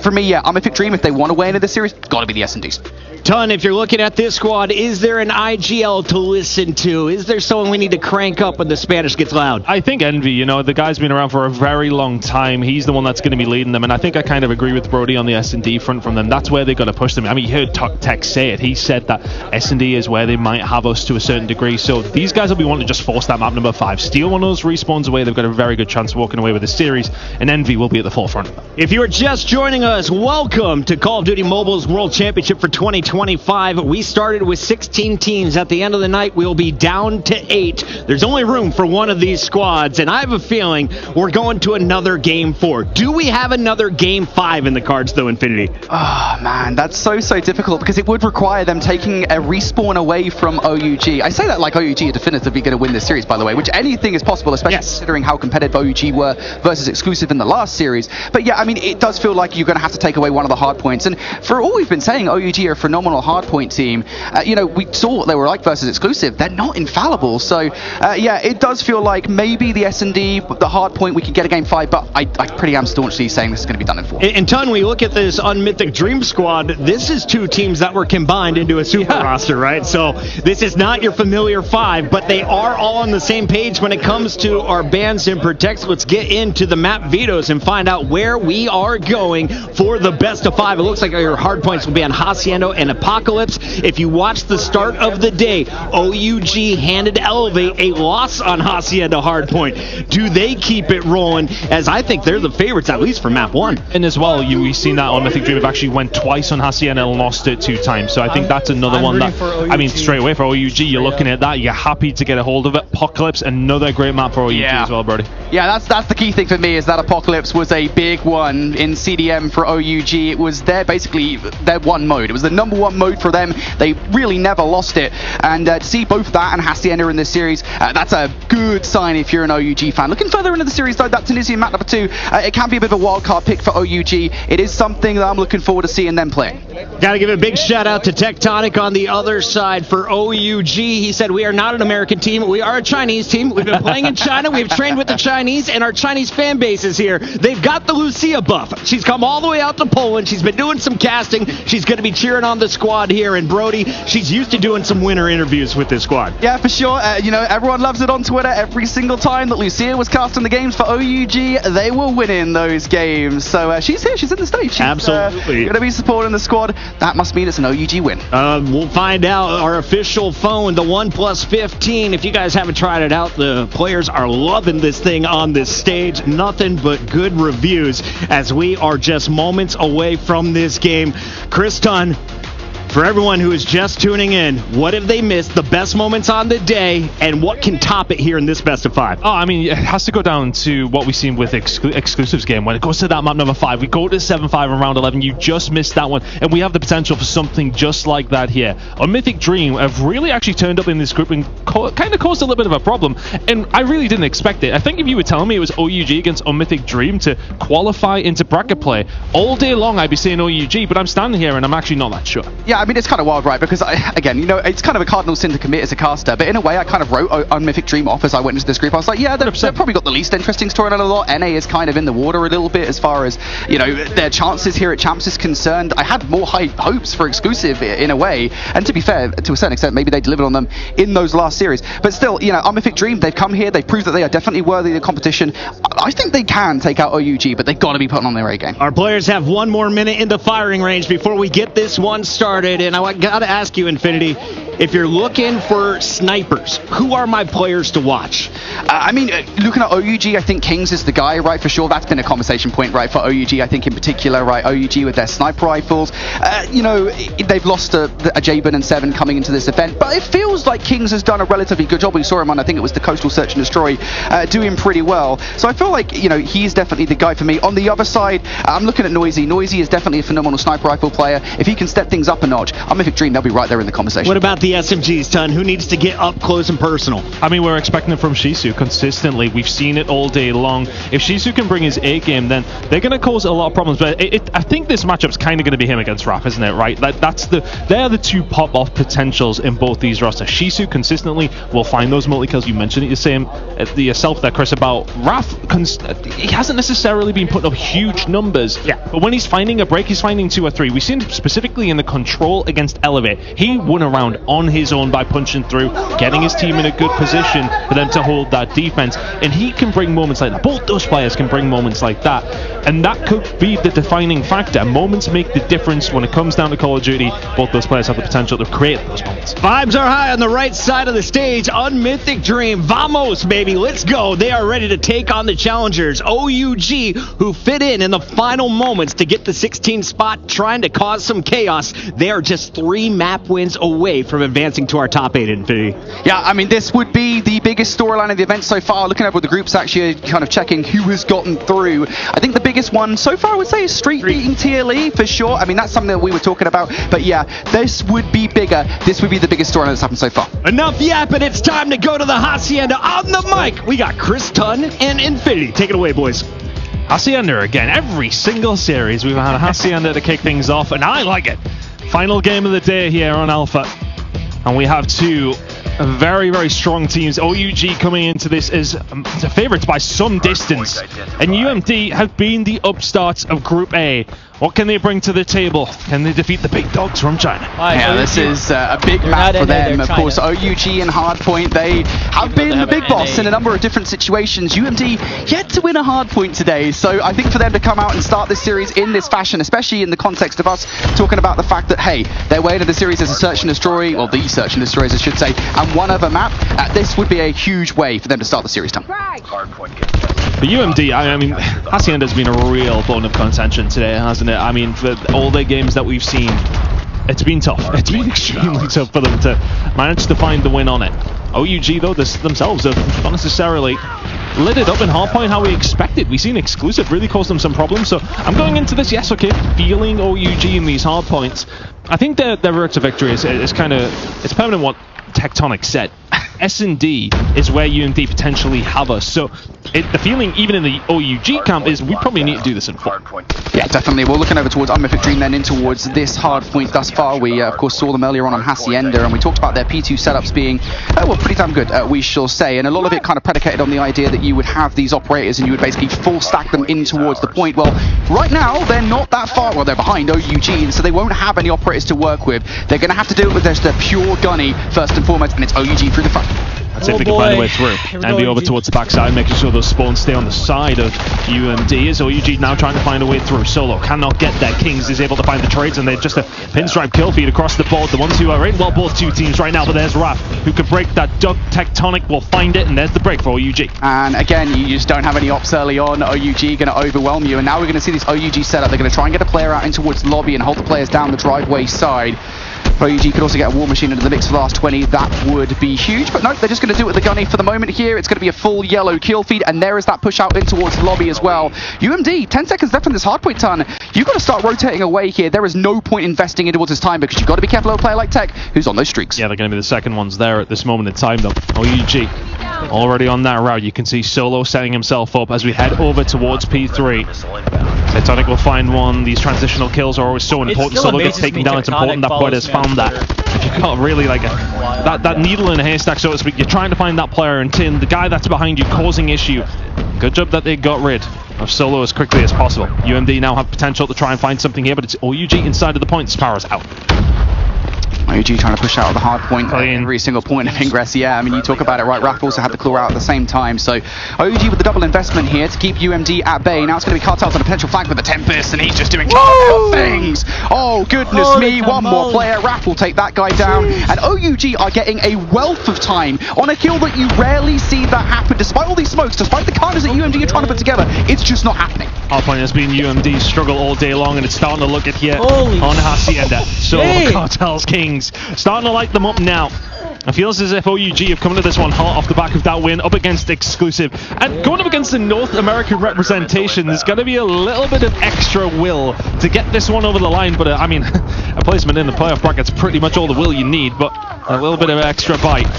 for me, yeah, Unmythic Dream, if they want to weigh into this series, it's got to be the S&Ds. Ton, if you're looking at this squad, is there an IGL to listen to? Is there someone we need to crank up when the Spanish gets loud? I think Envy, the guy's been around for a very long time. He's the one that's going to be leading them, and I think I kind of agree with Brody on the S&D front from them. That's where they've got to push them. I mean, you heard Tech say it. He said that S&D is where they might have us to a certain degree, so these guys will be wanting to just force that map number 5. Steal one of those respawns away. They've got a very good chance of walking away with the series, and Envy will be at the forefront. If you are just joining us, welcome to Call of Duty Mobile's World Championship for 2025. We started with 16 teams. At the end of the night, we'll be down to 8. There's only room for one of these squads, and I have a feeling we're going to another Game 4. Do we have another Game 5 in the cards, though, Infinity? Oh, man, that's so difficult, because it would require them taking a respawn away from OUG. I say that like OUG are definitively going to win this series, by the way, which anything is possible, especially considering how competitive OUG were versus Exclusive in the last series. But yeah, I mean, it does feel like you're going to have to take away one of the hard points. And for all we've been saying, OUG are a phenomenal phenomenal hardpoint team. We saw what they were like versus Exclusive. They're not infallible. So, it does feel like maybe the S&D, the hardpoint, we could get a game 5, but I pretty am staunchly saying this is going to be done in 4. And Ton, we look at this Unmythic Dream squad, this is 2 teams that were combined into a super roster, right? So this is not your familiar 5, but they are all on the same page when it comes to our bans and protects. Let's get into the map vetoes and find out where we are going for the best of 5. It looks like your hard points will be on Hacienda and Apocalypse. If you watch the start of the day, OUG handed Elevate a loss on Hacienda hardpoint. Do they keep it rolling? As I think they're the favorites, at least for map 1. And as well, we've seen that on Mythic Dream have actually went twice on Hacienda and lost it 2 times. So I think that's another one that, straight away for OUG, you're looking at that, you're happy to get a hold of it. Apocalypse, another great map for OUG as well, Brody. Yeah, that's the key thing for me, is that Apocalypse was a big one in CDM for OUG. It was basically their one mode. It was the number 1 mode for them. They really never lost it. And to see both that and Hacienda in this series, that's a good sign if you're an OUG fan. Looking further into the series, though, that Tunisian map number 2, it can be a bit of a wildcard pick for OUG. It is something that I'm looking forward to seeing them play. Gotta give a big shout out to Tectonic on the other side for OUG. He said, we are not an American team, we are a Chinese team. We've been playing in China, we've trained with the Chinese, and our Chinese fan base is here. They've got the Lucia buff. She's come all the way out to Poland. She's been doing some casting. She's going to be cheering on the squad here. And Brody, she's used to doing some winter interviews with this squad. Yeah, for sure. Everyone loves it on Twitter. Every single time that Lucia was casting the games for OUG, they were winning those games. So she's here. She's in the stage. She's absolutely going to be supporting the squad. That must mean it's an OUG win. We'll find out. Our official phone, the OnePlus 15. If you guys haven't tried it out, the players are loving this thing on this stage. Nothing but good reviews as we are just moments away from this game. Chris Ton, for everyone who is just tuning in, what have they missed? The best moments on the day, and what can top it here in this best of 5? Oh, I mean, it has to go down to what we've seen with Exclusives game. When it goes to that map number 5, we go to 7-5 in round 11. You just missed that one, and we have the potential for something just like that here. On Mythic Dream have really actually turned up in this group and kind of caused a little bit of a problem, and I really didn't expect it. I think if you were telling me it was OUG against On Mythic Dream to qualify into bracket play, all day long I'd be saying OUG, but I'm standing here and I'm actually not that sure. Yeah, I mean, it's kind of wild, right? Because, it's kind of a cardinal sin to commit as a caster, but in a way, I kind of wrote on Mythic Dream off as I went into this group. I was like, yeah, they've probably got the least interesting storyline a lot. NA is kind of in the water a little bit as far as, their chances here at Champs is concerned. I had more high hopes for Exclusive in a way, and to be fair, to a certain extent, maybe they delivered on them in those last series. But still, on Mythic Dream, they've come here, they've proved that they are definitely worthy of the competition. I think they can take out OUG, but they've got to be putting on their A game. Our players have 1 more minute in the firing range before we get this one started, and I got to ask you, Infinity, if you're looking for snipers, who are my players to watch? Looking at OUG, I think Kings is the guy, right, for sure. That's been a conversation point, right, for OUG, I think in particular, right, OUG with their sniper rifles. They've lost a Jabin and Seven coming into this event, but it feels like Kings has done a relatively good job. We saw him on, I think it was the Coastal Search and Destroy, doing pretty well. So I feel like, he's definitely the guy for me. On the other side, I'm looking at Noisy. Noisy is definitely a phenomenal sniper rifle player. If he can step things up a notch, on Mythic Dream, they'll be right there in the conversation. What about the SMGs, Ton? Who needs to get up close and personal? I mean, we're expecting it from Shisu consistently. We've seen it all day long. If Shisu can bring his A game, then they're going to cause a lot of problems. But I think this matchup's kind of going to be him against Raph, isn't it? Right? They're the 2 pop-off potentials in both these rosters. Shisu consistently will find those multi-kills. You mentioned it yourself there, Chris, about Raph. He hasn't necessarily been putting up huge numbers. Yeah. But when he's finding a break, he's finding 2 or 3. We've seen specifically in the control against Elevate. He won around on his own by punching through, getting his team in a good position for them to hold that defense. And he can bring moments like that. Both those players can bring moments like that. And that could be the defining factor. Moments make the difference when it comes down to Call of Duty. Both those players have the potential to create those moments. Vibes are high on the right side of the stage. Unmythic Dream. Vamos, baby. Let's go. They are ready to take on the challengers. OUG, who fit in the final moments to get the 16th spot, trying to cause some chaos. They are just 3 map wins away from advancing to our top 8, Infinity. Yeah, I mean, this would be the biggest storyline of the event so far. Looking over the groups, actually kind of checking who has gotten through. I think the biggest one so far, I would say, is Street beating TLE, for sure. I mean, that's something that we were talking about. But yeah, this would be bigger. This would be the biggest storyline that's happened so far. Enough yapping. It's time to go to the Hacienda. On the mic, we got Chris Ton and Infinity. Take it away, boys. Hacienda again. Every single series we've had a Hacienda to kick things off, and I like it. Final game of the day here on Alpha. And we have two very, very strong teams. OUG coming into this as the favourites by some distance. And UMD have been the upstarts of Group A. What can they bring to the table? Can they defeat the big dogs from China? Yeah, this is a big map for them. Of course, OUG and Hardpoint, they have been the big boss in a number of different situations. UMD yet to win a Hardpoint today. So I think for them to come out and start this series in this fashion, especially in the context of us talking about the fact that, hey, their way into the series is a search and destroy, or the search and destroy, as I should say, and one other map, this would be a huge way for them to start the series, Tom. For UMD, I mean, Hacienda's been a real bone of contention today, hasn't it? I mean, for all the games that we've seen, it's been tough. It's been extremely tough for them to manage to find the win on it. OUG, though, themselves have not necessarily lit it up in Hardpoint how we expected. We've seen Exclusive really cause them some problems, so I'm going into this, yes, okay, feeling OUG in these Hardpoints. I think their road to victory is kind of, it's permanent what Tectonic said. S&D is where UMD potentially have us, so the feeling even in the OUG camp is we probably need to do this in 4. Yeah, definitely. We're looking over towards Unmythic Dream, then in towards this Hardpoint thus far. We, of course, saw them earlier on Hacienda, and we talked about their P2 setups being, well, pretty damn good, we shall say. And a lot of it kind of predicated on the idea that you would have these operators and you would basically full stack them in towards the point. Well, right now, they're not that far. Well, they're behind OUG, and so they won't have any operators to work with. They're going to have to do it with just their pure gunny, first and foremost, and it's OUG through the front. Let's see if they can find a way through. And be over towards the backside, making sure those spawns stay on the side of UMD. Is OUG now trying to find a way through. Solo cannot get there. Kings is able to find the trades, and they're just a pinstripe kill feed across the board. The ones who are in, well, both two teams right now, but there's Raph, who could break that. Doug Tectonic will find it, and there's the break for OUG. And again, you just don't have any ops early on. OUG going to overwhelm you, and now we're going to see this OUG setup. They're going to try and get a player out in towards the lobby and hold the players down the driveway side. OUG could also get a War Machine into the mix for the last 20. That would be huge, but no, they're just going to do it with the gunny for the moment here. It's going to be a full yellow kill feed, and there is that push out in towards the lobby as well. UMD, 10 seconds left on this Hardpoint ton. You've got to start rotating away here. There is no point investing in towards this time because you've got to be careful of a player like Tech who's on those streaks. Yeah, they're going to be the second ones there at this moment in time, though. OUG already on that route. You can see Solo setting himself up as we head over towards P3. Tectonic will find one. These transitional kills are always so important. Solo gets taken down. It's important that Boyd has found that. If you've got really like that needle in a haystack, so to speak, you're trying to find that player, and Tin, the guy that's behind you, causing issue. Good job that they got rid of Solo as quickly as possible. UMD now have potential to try and find something here, but it's OUG inside of the point. Sparrow's out. OUG trying to push out of the hard point every single point of ingress. Yeah, I mean, you talk about it, right? Raph also had the claw out at the same time. So OUG with the double investment here to keep UMD at bay. Now it's going to be Cartels on a potential flank with the Tempest, and he's just doing Cartel things. Oh, goodness me. One more player. Raph will take that guy down. And OUG are getting a wealth of time on a kill that you rarely see that happen. Despite all these smokes, despite the counters that UMD are trying to put together, it's just not happening. Hardpoint has been UMD's struggle all day long, and it's starting to look at here on Hacienda. So Cartels, Kings, starting to light them up now. It feels as if OUG have come into this one hot off the back of that win up against Exclusive. And going up against the North American representation, there's going to be a little bit of extra will to get this one over the line. But I mean, a placement in the playoff bracket's pretty much all the will you need, but a little bit of extra bite.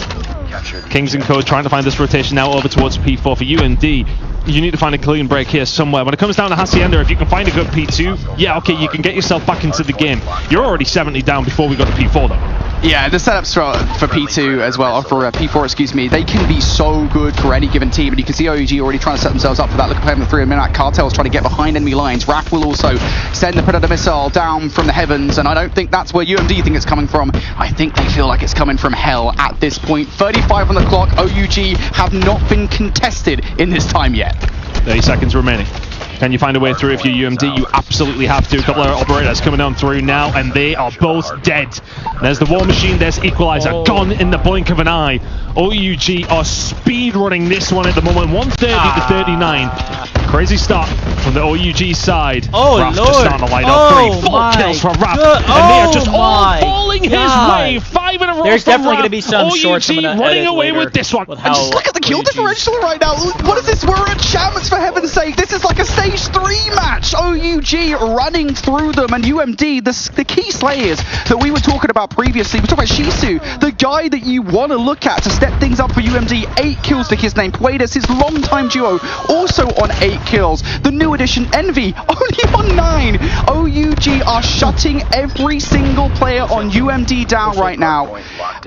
Kings and Co trying to find this rotation now over towards P4 for UMD. You need to find a clean break here somewhere. When it comes down to Hacienda, if you can find a good P2, yeah, okay, you can get yourself back into the game. You're already 70 down before we got to P4 though. Yeah, the setups for P2 as well, or for P4, excuse me, they can be so good for any given team, and you can see OUG already trying to set themselves up for that. Look at playing the 3 minute. Cartel's trying to get behind enemy lines. Raph will also send the Predator missile down from the heavens, and I don't think that's where UMD think it's coming from. I think they feel like it's coming from hell at this point. 35 on the clock. OUG have not been contested in this time yet. 30 seconds remaining. Can you find a way through if you're UMD? You absolutely have to. A couple of operators coming on through now, and they are both dead. There's the War Machine, there's Equalizer, gone in the blink of an eye. OUG are speed running this one at the moment, 130 to 39. Crazy start from the OUG side. Oh, Raph Lord. just starting to light up. 4 kills for Raph, and they are just all falling his way. 5 in a row. There's from definitely Raph. going to be some shorts I'm gonna running edit away later with this one. with And just look at the kill differential right now. What is this? We're at Champs, for heaven's sake. This is like a stage 3 match. OUG running through them, and UMD, the key slayers that we were talking about previously. We're talking about Shisu, the guy that you want to look at to step things up for UMD. 8 kills to his name. Puedes, his longtime duo, also on 8 kills. The new addition, Envy, only on 9. OUG are shutting every single player on UMD down right now.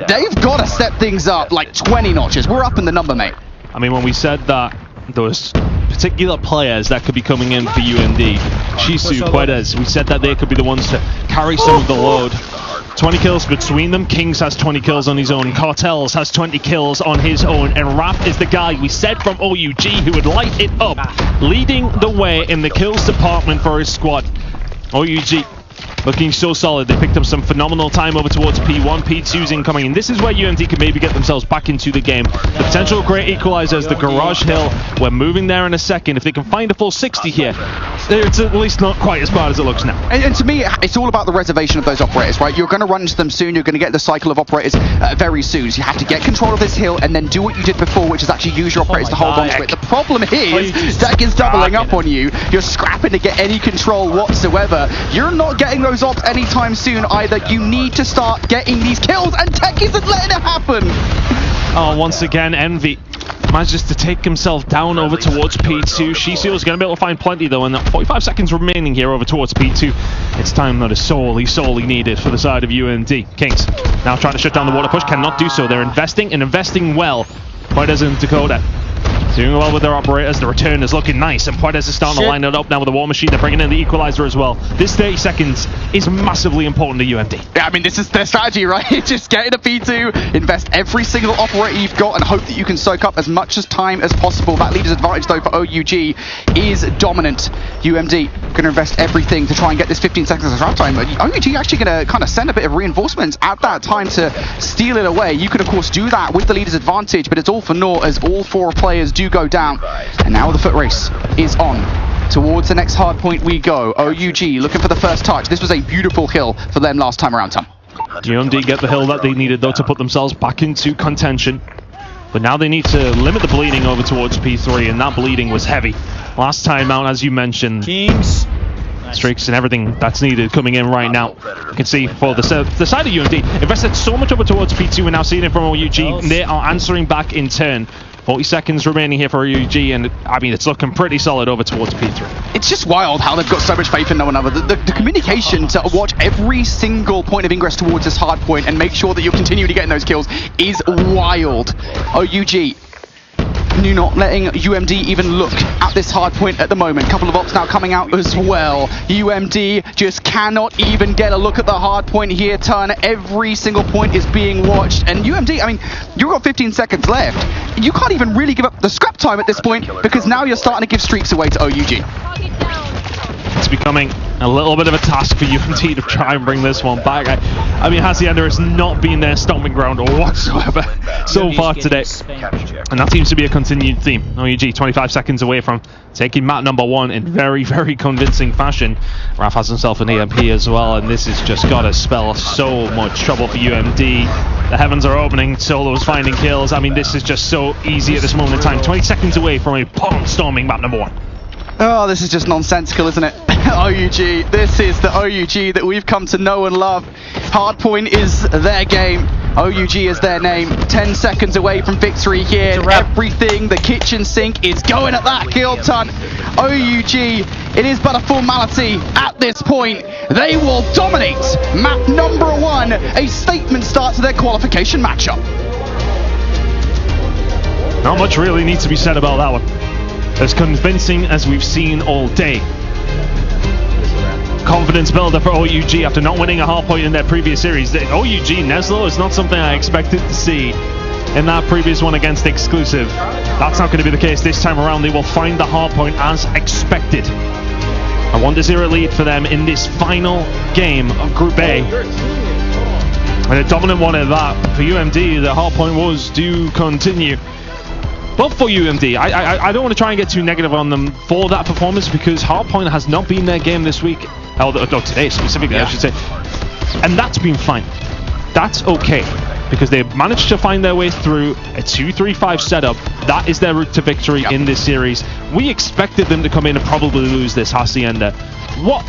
They've got to step things up like 20 notches. We're up in the number, mate. I mean, when we said that those particular players that could be coming in for UMD, Shisu, Quedes, we said that they could be the ones to carry some of the load. 20 kills between them. Kings has 20 kills on his own. Cartels has 20 kills on his own. And Raph is the guy we said from OUG who would light it up, leading the way in the kills department for his squad. OUG looking so solid. They picked up some phenomenal time over towards P1. P2's incoming, and this is where UMD can maybe get themselves back into the game. The potential great equalizer is the Garage Hill. We're moving there in a second. If they can find a full 60 here, it's at least not quite as bad as it looks now. And to me, it's all about the reservation of those operators, right? You're going to run into them soon. You're going to get the cycle of operators very soon. So you have to get control of this hill and then do what you did before, which is actually use your operators to hold on to it. The problem is, Deck is doubling up on you. You're scrapping to get any control whatsoever. You're not getting those ops anytime soon either. You need to start getting these kills, and Tech isn't letting it happen. Oh, once again, Envy manages to take himself down over towards P2. Shisu is going to be able to find plenty though, and 45 seconds remaining here over towards P2. It's time that is sorely needed for the side of UMD. Kings now trying to shut down the water push, cannot do so. They're investing and investing well. Puedes and Dakota doing well with their operators. The return is looking nice, and Puedes is starting to line it up now with the War Machine. They're bringing in the equalizer as well. This 30 seconds is massively important to UMD. Yeah, I mean, this is their strategy, right? Just get in a P2, invest every single operator you've got, and hope that you can soak up as much as time as possible. That leader's advantage, though, for OUG is dominant. UMD going to invest everything to try and get this 15 seconds of time. But OUG actually going to kind of send a bit of reinforcements at that time to steal it away. You can, of course, do that with the leader's advantage, but it's all for naught as all 4 players do go down. And now the foot race is on. Towards the next hard point we go. OUG looking for the first touch. This was a beautiful hill for them last time around, Tom. UMD get the hill that they needed though to put themselves back into contention. But now they need to limit the bleeding over towards P3, and that bleeding was heavy. Last time out, as you mentioned, Kings streaks and everything that's needed coming in right now. You can see for the side of UMD, invested so much over towards P2, and now seeing it from OUG, they are answering back in turn. 40 seconds remaining here for OUG, and I mean, it's looking pretty solid over towards P3. It's just wild how they've got so much faith in one another. The communication to watch every single point of ingress towards this hard point and make sure that you're continuing getting those kills is wild. OUG not letting UMD even look at this hard point at the moment. Couple of ops now coming out as well. UMD just cannot even get a look at the hard point here, Turn. Every single point is being watched. And UMD, I mean, you've got 15 seconds left. You can't even really give up the scrap time at this point because now you're starting to give streaks away to OUG. It's becoming a little bit of a task for UMD to try and bring this one back. I mean, Hacienda has not been their stomping ground whatsoever so far today. And that seems to be a continued theme. OUG 25 seconds away from taking map number 1 in very convincing fashion. Raph has himself an EMP as well, and this has just got to spell so much trouble for UMD. The heavens are opening, Solo's finding kills. I mean, this is just so easy at this moment in time. 20 seconds away from a bomb storming map number 1. Oh, this is just nonsensical, isn't it? OUG, this is the OUG that we've come to know and love. Hardpoint is their game. OUG is their name. 10 seconds away from victory here. Everything, the kitchen sink is going at that kill ton. OUG, it is but a formality at this point. They will dominate map number 1. A statement start to their qualification matchup. Not much really needs to be said about that one. As convincing as we've seen all day. Confidence builder for OUG after not winning a hard point in their previous series. The OUG Neslo is not something I expected to see in that previous one against Exclusive. That's not going to be the case this time around. They will find the hard point as expected. A 1-0 lead for them in this final game of Group A. And a dominant one at that. For UMD, the hard point was to continue. But for UMD, I don't want to try and get too negative on them for that performance because Hardpoint has not been their game this week. No, today specifically, I should say. And that's been fine. That's okay. Because they've managed to find their way through a 2-3-5 setup. That is their route to victory in this series. We expected them to come in and probably lose this Hacienda. What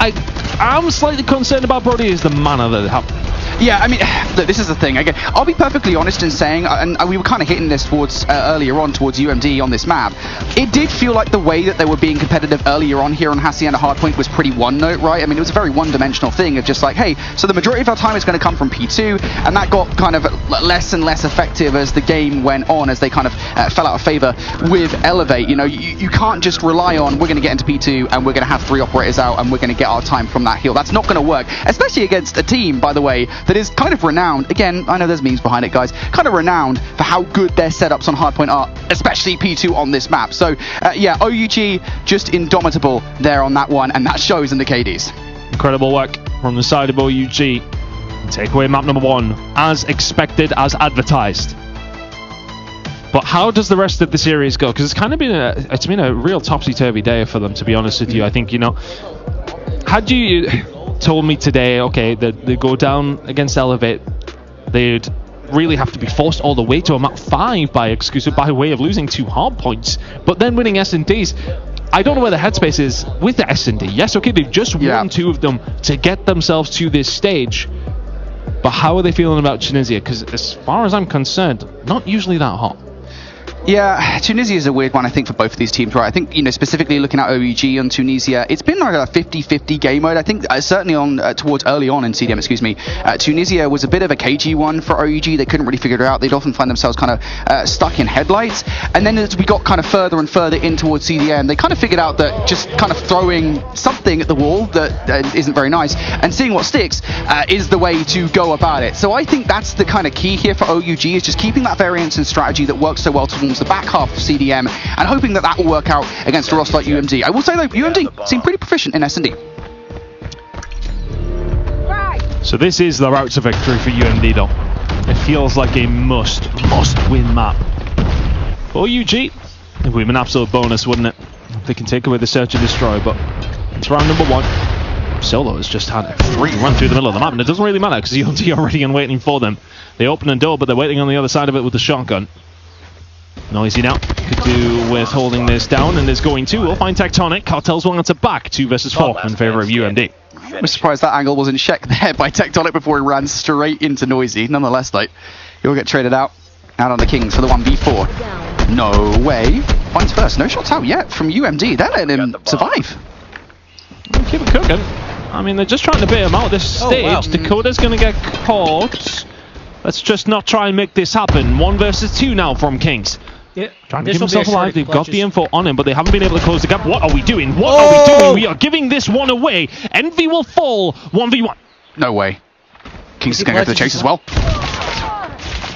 I'm slightly concerned about, Brody, is the manner that it happened. Yeah, I mean, look, this is the thing. Again, I'll be perfectly honest in saying, and we were kind of hitting this towards earlier on towards UMD on this map. It did feel like the way that they were being competitive earlier on here on Hacienda Hardpoint was pretty one-note, right? I mean, it was a very one-dimensional thing of just like, hey, so the majority of our time is going to come from P2, and that got kind of less and less effective as the game went on, as they kind of fell out of favor with Elevate. You know, you can't just rely on, we're going to get into P2 and we're going to have 3 operators out and we're going to get our time from that heal. That's not going to work, especially against a team, by the way, that is kind of renowned. Again, I know there's memes behind it, guys. Kind of renowned for how good their setups on Hardpoint are, especially P2 on this map. So, yeah, OUG just indomitable there on that one, and that shows in the KDs. Incredible work from the side of OUG. Takeaway map number 1, as expected, as advertised. But how does the rest of the series go? Because it's kind of been a real topsy-turvy day for them, to be honest with you. I think, you know, had you told me today, okay, that they go down against Elevate, they'd really have to be forced all the way to a map 5 by Exclusive by way of losing 2 hard points, but then winning S&Ds. I don't know where the headspace is with the S&D. Yes, okay, they've just won 2 of them to get themselves to this stage. But how are they feeling about Tunisia? Because as far as I'm concerned, not usually that hot. Yeah, Tunisia is a weird one, I think, for both of these teams, right? I think, you know, specifically looking at OUG on Tunisia, it's been like a 50-50 game mode. I think certainly on towards early on in CDM, excuse me, Tunisia was a bit of a cagey one for OUG. They couldn't really figure it out. They'd often find themselves kind of stuck in headlights. And then as we got kind of further and further in towards CDM, they kind of figured out that just kind of throwing something at the wall that isn't very nice and seeing what sticks is the way to go about it. So I think that's the kind of key here for OUG, is just keeping that variance and strategy that works so well towards the back half of CDM and hoping that that will work out against a roster like UMD. I will say though, UMD seem pretty proficient in S&D. So this is the route to victory for UMD though. It feels like a must-win map. For OUG, it would be an absolute bonus, wouldn't it? If they can take away the search and destroy, but it's round number 1. Solo has just had a free run through the middle of the map, and it doesn't really matter because UMD are already waiting for them. They open the door, but they're waiting on the other side of it with the shotgun. Noisy now could do with holding this down, and is going to. We'll find Tectonic. Cartel's willing to back 2 versus 4 in favor of UMD. I'm surprised that angle wasn't checked there by Tectonic before he ran straight into Noisy. Nonetheless, like, he'll get traded out on the Kings for the 1v4. No way. Finds first. No shots out yet from UMD. They're letting him survive. Keep it cooking. I mean, they're just trying to bait him out this stage. Wow. Dakota's going to get caught. Let's just not try and make this happen. 1 versus 2 now from Kings. Yeah, trying to keep himself alive. They've got the info on him, but they haven't been able to close the gap. What are we doing? What are we doing? We are giving this one away. Envy will fall 1v1. No way. Kings is going to go for the chase as well.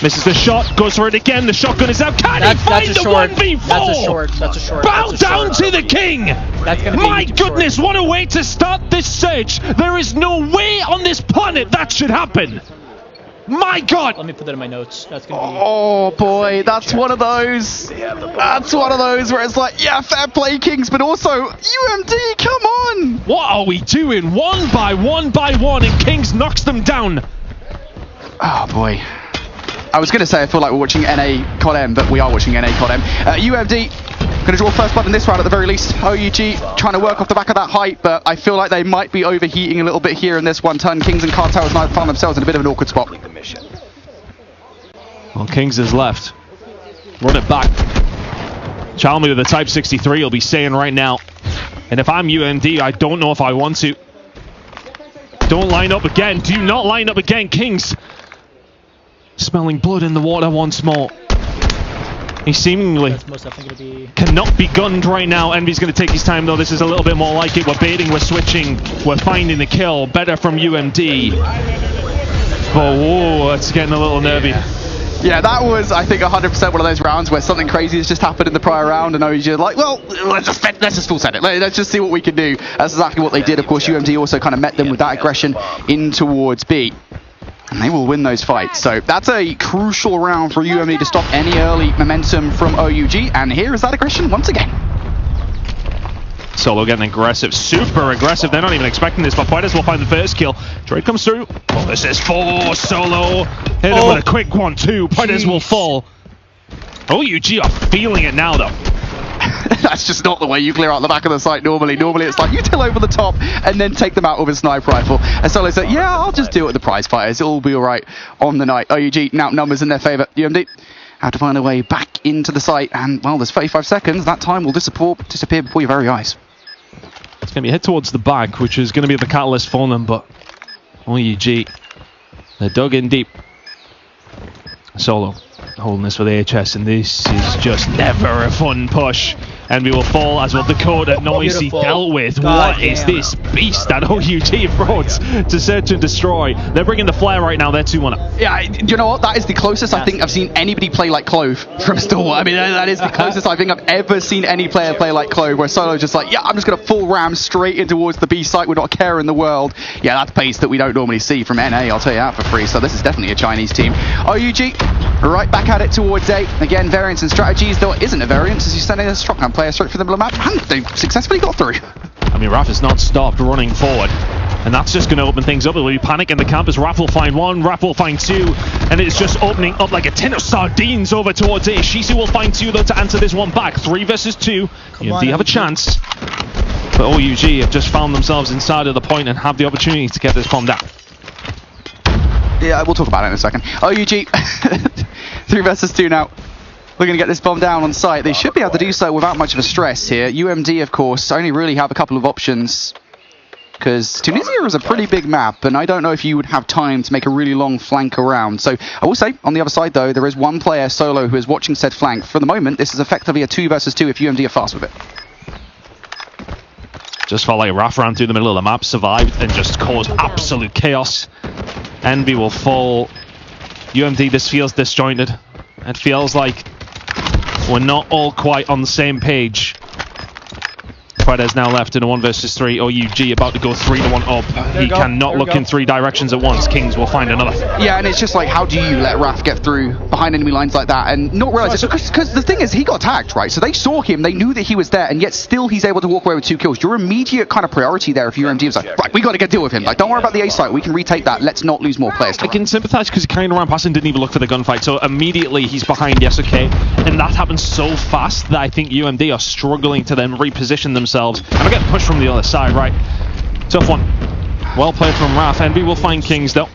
Misses the shot, goes for it again. The shotgun is out. Can he find the 1v4? That's a short. That's a short. Bow down to the King. That's gonna be My goodness, what a way to start this search. There is no way on this planet that should happen. My God! Let me put that in my notes. That's gonna be. Oh boy, that's one of those. That's one of those where it's like, yeah, fair play, Kings, but also UMD, come on! What are we doing? 1 by 1 by 1, and Kings knocks them down. Oh boy. I was gonna say I feel like we're watching NA COD M, but we are watching NA COD M. UMD gonna draw first blood in this round at the very least. OUG trying to work off the back of that height, but I feel like they might be overheating a little bit here in this one turn. Kings and Cartels might find themselves in a bit of an awkward spot. Well, Kings is left. Run it back. Chalmy with the Type 63 will be saying right now. And if I'm UMD, I don't know if I want to. Don't line up again. Do not line up again, Kings. Smelling blood in the water once more. He seemingly cannot be gunned right now. Envy's going to take his time, though. This is a little bit more like it. We're baiting, we're switching, we're finding the kill. Better from UMD. Oh, whoa, it's getting a little nervy. Yeah, that was, I think, 100% one of those rounds where something crazy has just happened in the prior round, and OUG are like, well, let's just full set it. Let's just see what we can do. That's exactly what they did. Of course, UMD also kind of met them with that aggression in towards B. And they will win those fights. So that's a crucial round for UMD to stop any early momentum from OUG. And here is that aggression once again. Solo getting aggressive, super aggressive. They're not even expecting this, but Puedes will find the first kill. Trade comes through. Oh, this is for Solo. Hit him with a quick one, too. Puedes will fall. OUG are feeling it now, though. That's just not the way you clear out the back of the site normally. Normally it's like you till over the top and then take them out with a sniper rifle. And Solo said, yeah, I'll just do it with the prize fighters. It'll all be all right on the night. OUG, now numbers in their favour. UMD have to find a way back into the site. And, well, there's 35 seconds. That time will disappear before your very eyes. It's going to be a hit towards the back, which is going to be the catalyst for them, but OUG, they're dug in deep. Solo holding this for the HS, and this is just never a fun push. And we will fall, as will Dakota. Noisy dealt with. What is this beast that OUG brought to search and destroy? They're bringing the flare right now. They're 2-1 up. Yeah, you know what? That is the closest I think I've seen anybody play like Clove from Stalwart. I mean, that is the closest I think I've ever seen any player play like Clove, where Solo's just like, yeah, I'm just going to full ram straight in towards the B site with not a care in the world. Yeah, that's pace that we don't normally see from NA, I'll tell you that for free. So this is definitely a Chinese team. OUG, right back at it towards A. Again, variance and strategies, though it isn't a variance, as you're sending a shotgun player straight for the middle map, and they've successfully got through. I mean, Raph has not stopped running forward, and that's just going to open things up. There will be panic in the camp as Raph will find one, Raph will find two, and it's just opening up like a tin of sardines over towards A. Shisu will find two, though, to answer this one back. 3 versus 2. UMD have a chance, but OUG have just found themselves inside of the point and have the opportunity to get this bomb down. Yeah, we'll talk about it in a second. OUG, 3 versus 2 now. We're going to get this bomb down on site. They should be able to do so without much of a stress here. UMD, of course, only really have a couple of options, because Tunisia is a pretty big map, and I don't know if you would have time to make a really long flank around. So I will say, on the other side, though, there is one player, Solo, who is watching said flank. For the moment, this is effectively a 2 versus 2 if UMD are fast with it. Just felt like Raph ran through the middle of the map, survived, and just caused absolute chaos. Envy will fall. UMD, this feels disjointed. It feels like we're not all quite on the same page. Quedes now left in a 1 versus 3. OUG about to go 3-1 up. He cannot look in 3 directions at once. Kings will find another. Yeah, and it's just like, how do you let Raph get through behind enemy lines like that and not realize it? Because the thing is, he got tagged, right? So they saw him, they knew that he was there, and yet still he's able to walk away with 2 kills. Your immediate kind of priority there, if you're UMD, is like, right, we got to get deal with him. Like, don't worry about the A site. We can retake that. Let's not lose more players. I can sympathize because he kind of ran past and didn't even look for the gunfight. So immediately he's behind. Yes, okay, and that happens so fast that I think UMD are struggling to then reposition themselves. And we're getting pushed from the other side, right? Tough one. Well played from Raph. Envy will find Kings though.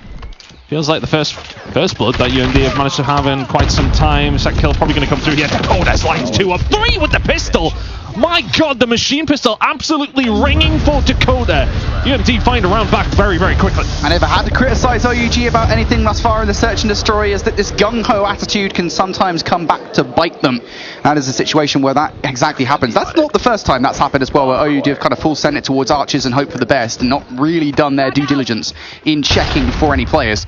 Feels like the first blood that UMD have managed to have in quite some time. Second kill probably going to come through here. Oh, that's lines 2 up. 3 with the pistol. My god, the machine pistol absolutely ringing for Dakota. UMD find a round back very, very quickly. I never had to criticize OUG about anything thus far in the search and destroy, is that this gung-ho attitude can sometimes come back to bite them. That is a situation where that exactly happens. That's not the first time that's happened as well, where OUG have kind of full sent it towards archers and hope for the best and not really done their due diligence in checking for any players.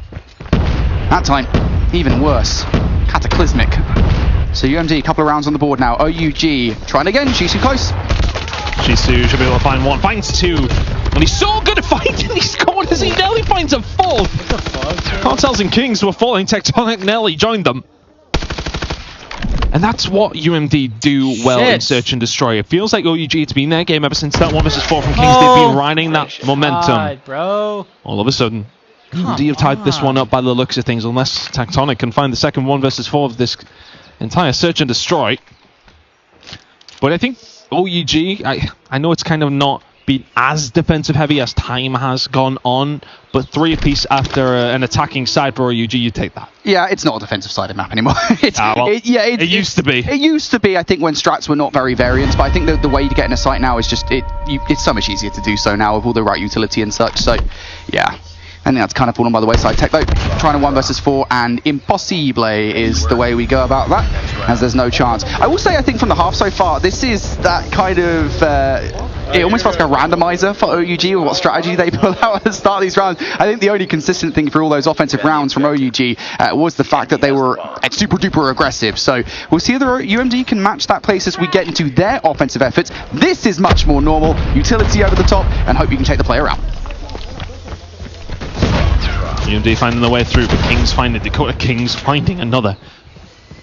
That time, even worse. Cataclysmic. So UMD, a couple of rounds on the board now. OUG, trying again. Shisu close. Shisu should be able to find 1. Finds 2. And he's so good at finding these corners. He nearly finds a 4th. Cartels and Kings were falling. Tectonic Nelly joined them. And that's what UMD do well in Search and Destroy. It feels like OUG, it's been their game ever since that 1 versus 4 from Kings. They've been riding that momentum. Bro. All of a sudden, UMD have tied this one up by the looks of things, unless Tectonic can find the second 1 versus 4 of this entire Search and Destroy. But I think OUG, I know it's kind of not been as defensive heavy as time has gone on, but 3 apiece after an attacking side for OUG, you take that. Yeah, it's not a defensive sided map anymore. It used to be. It used to be, I think, when strats were not very variant, but I think the way to get in a site now is just, it's so much easier to do so now with all the right utility and such, so yeah. I think that's kind of fallen by the wayside. Tech though, trying a 1 versus 4, and impossible is the way we go about that, as there's no chance. I will say, I think from the half so far, this is that kind of, it almost feels like a randomizer for OUG with what strategy they pull out at the start of these rounds. I think the only consistent thing for all those offensive rounds from OUG was the fact that they were super duper aggressive. So we'll see whether UMD can match that pace as we get into their offensive efforts. This is much more normal, utility over the top, and hope you can take the player out. UMD finding their way through, but Kings finding Dakota. Kings finding another.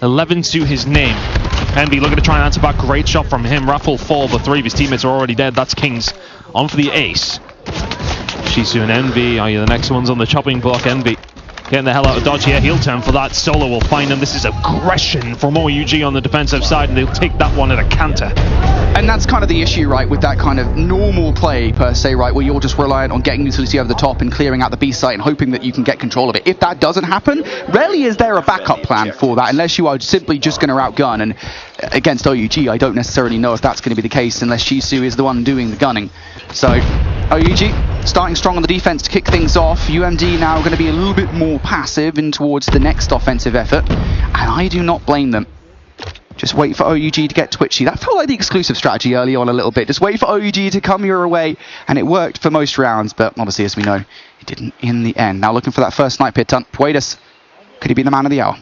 11 to his name. Envy looking to try and answer back. Great shot from him. Raffle fall, but 3 of his teammates are already dead. That's Kings on for the ace. Shisu and Envy are the next ones on the chopping block. Envy getting the hell out of dodge here. Heel turn for that. Solo will find him. This is aggression from OUG on the defensive side, and they'll take that one at a canter. And that's kind of the issue, right, with that kind of normal play, per se, right, where you're just reliant on getting utility over the top and clearing out the B site and hoping that you can get control of it. If that doesn't happen, rarely is there a backup plan for that, unless you are simply just going to outgun. And against OUG, I don't necessarily know if that's going to be the case unless Shisu is the one doing the gunning. So, OUG starting strong on the defense to kick things off. UMD now going to be a little bit more passive in towards the next offensive effort, and I do not blame them. Just wait for OUG to get twitchy. That felt like the exclusive strategy early on a little bit. Just wait for OUG to come your way, and it worked for most rounds, but obviously, as we know, it didn't in the end. Now looking for that first snipe hit. Puedes, could he be the man of the hour?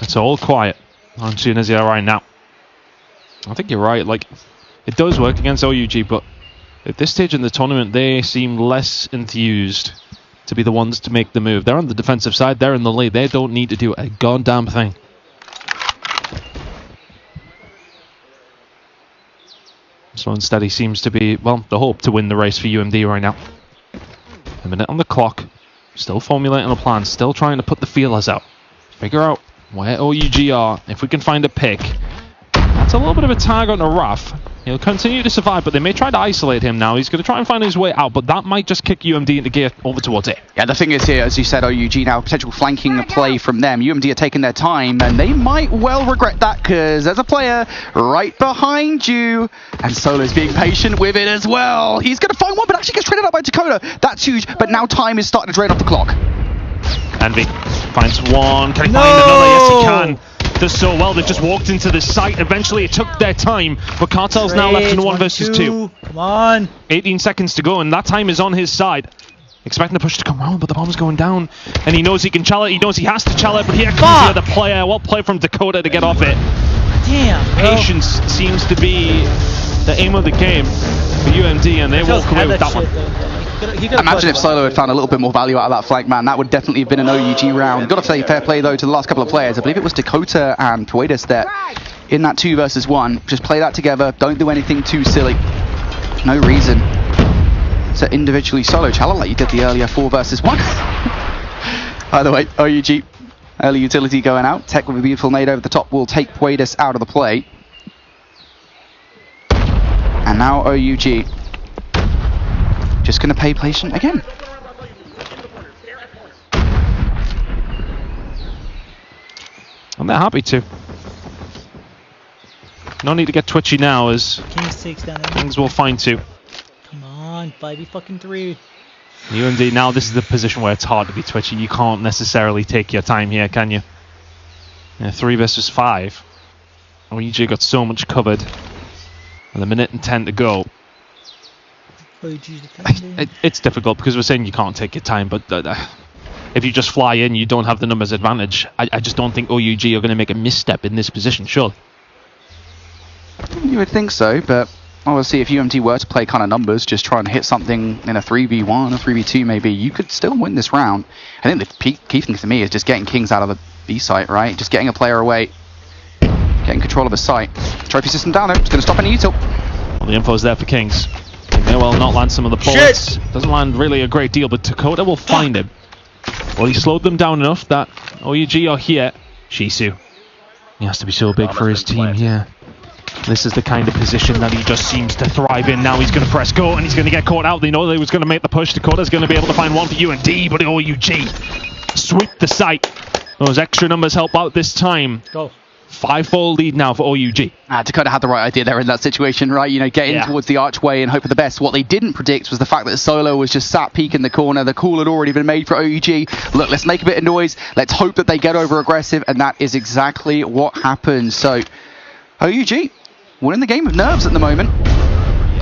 It's all quiet on Tunisia right now. I think you're right. Like, it does work against OUG, but at this stage in the tournament, they seem less enthused to be the ones to make the move. They're on the defensive side. They're in the lead. They don't need to do a goddamn thing. So instead, he seems to be, well, the hope to win the race for UMD right now. A minute on the clock. Still formulating a plan. Still trying to put the feelers out. Figure out where OUG are. If we can find a pick. That's a little bit of a tag on Raf. He'll continue to survive, but they may try to isolate him now. He's going to try and find his way out, but that might just kick UMD into gear over towards it. Yeah, the thing is here, as you said, OUG now potential flanking play from them. UMD are taking their time, and they might well regret that, because there's a player right behind you, and Solo's being patient with it as well. He's going to find one, but actually gets traded up by Dakota. That's huge, but now time is starting to drain off the clock. Envy finds one. Can he find another? Yes, he can. Does so well. They've just walked into the site. Eventually, it took their time, but Kartel's now left in 1 versus 2. Come on. 18 seconds to go, and that time is on his side. Expecting the push to come around, but the bomb's going down. And he knows he can chal it. He knows he has to chal it, but here comes the other player. Well played from Dakota to get off it. Damn, bro. Patience seems to be the aim of the game for UMD, and they walk away with that one. Imagine if Solo had found a little bit more value out of that flank, man. That would definitely have been an OUG round. Got to say fair play, though, to the last couple of players. I believe it was Dakota and Puedes that in that 2 versus 1. Just play that together. Don't do anything too silly. No reason to individually solo Chala like you did the earlier 4 versus 1. By the way, OUG, early utility going out. Tech with a beautiful nade over the top will take Puedes out of the play. And now OUG just going to pay patient again. And they're happy to. No need to get twitchy now, as things will find to. Come on, 5v3. UMD, now this is the position where it's hard to be twitchy. You can't necessarily take your time here, can you? Yeah, 3 versus 5. OUG got so much covered. With 1 minute and 10 to go. It's difficult because we're saying you can't take your time, but if you just fly in, you don't have the numbers advantage. I just don't think OUG are going to make a misstep in this position, sure. You would think so, but obviously if UMD were to play kind of numbers, just try and hit something in a 3v1 or 3v2 maybe, you could still win this round. I think the key thing for me is just getting Kings out of the B site, right? Just getting a player away, getting control of a site. Trophy system down there, it's going to stop any util. Well, the info's there for Kings. He may well not land some of the bullets. Doesn't land really a great deal, but Dakota will find him. Well, he slowed them down enough that OUG are here. Shisu. He has to be so big for his team here. This is the kind of position that he just seems to thrive in. Now he's going to press go, and he's going to get caught out. They know they was going to make the push. Dakota's going to be able to find one for UMD, but OUG sweep the site. Those extra numbers help out this time. Go. 5-4 lead now for OUG. Dakota had the right idea there in that situation, right? You know, get in towards the archway and hope for the best. What they didn't predict was the fact that Solo was just sat peek in the corner. The call had already been made for OUG. Look, let's make a bit of noise. Let's hope that they get over aggressive, and that is exactly what happened. So, OUG winning the game with nerves at the moment.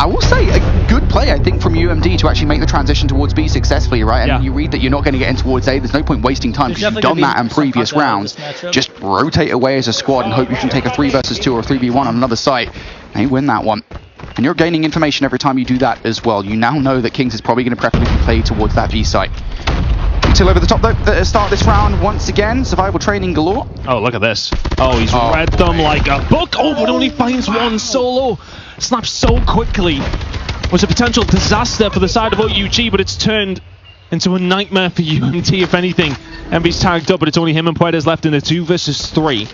I will say a good play, I think, from UMD to actually make the transition towards B successfully, right? And you read that you're not going to get in towards A. There's no point wasting time because you've done that in previous rounds. Just rotate away as a squad and hope you can take a 3 versus 2 or 3v1 on another site and you win that one. And you're gaining information every time you do that as well. You now know that Kings is probably going to preferably play towards that B site. Until over the top, though, to start this round once again. Survival training galore. Oh, look at this. Oh, he's read them like a book. Oh, but only finds one solo. Snaps so quickly. Was a potential disaster for the side of OUG, but it's turned into a nightmare for UMT, if anything. Envy's tagged up, but it's only him and Puedes left in the 2 versus 3.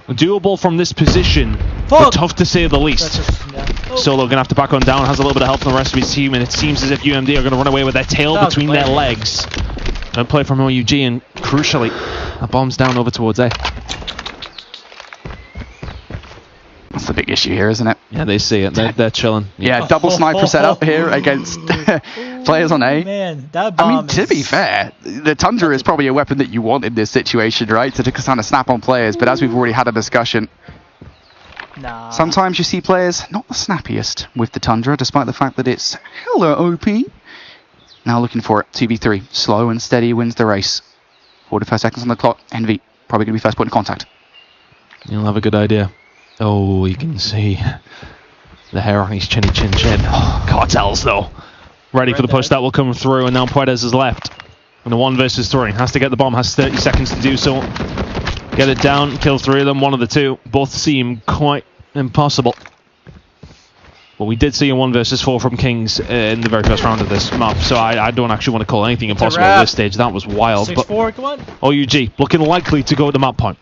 Doable from this position, but tough to say the least. Solo gonna have to back on down, has a little bit of help from the rest of his team, and it seems as if UMD are gonna run away with their tail between their legs. Good play from OUG, and crucially, that bomb's down over towards A. That's the big issue here, isn't it? Yeah, they see it. They're chilling. Yeah, double sniper setup here against players on A. Man, that bomb I mean, to be fair, the Tundra is probably a weapon that you want in this situation, right? To kind of snap on players, but as we've already had a discussion, sometimes you see players not the snappiest with the Tundra, despite the fact that it's hella OP. Now looking for it, 2v3. Slow and steady wins the race. 45 seconds on the clock. Envy, probably going to be first point of contact. You'll have a good idea. Oh, you can see the hair on his chinny chin chin. Cartels, though. Ready for the push that will come through, and now Puedes is left. And the 1 versus 3. Has to get the bomb, has 30 seconds to do so. Get it down, kill 3 of them, 1 of the 2. Both seem quite impossible. But we did see a 1 versus 4 from Kings in the very first round of this map, so I don't actually want to call anything impossible at this stage. That was wild. 6-4, come on. OUG looking likely to go at the map point.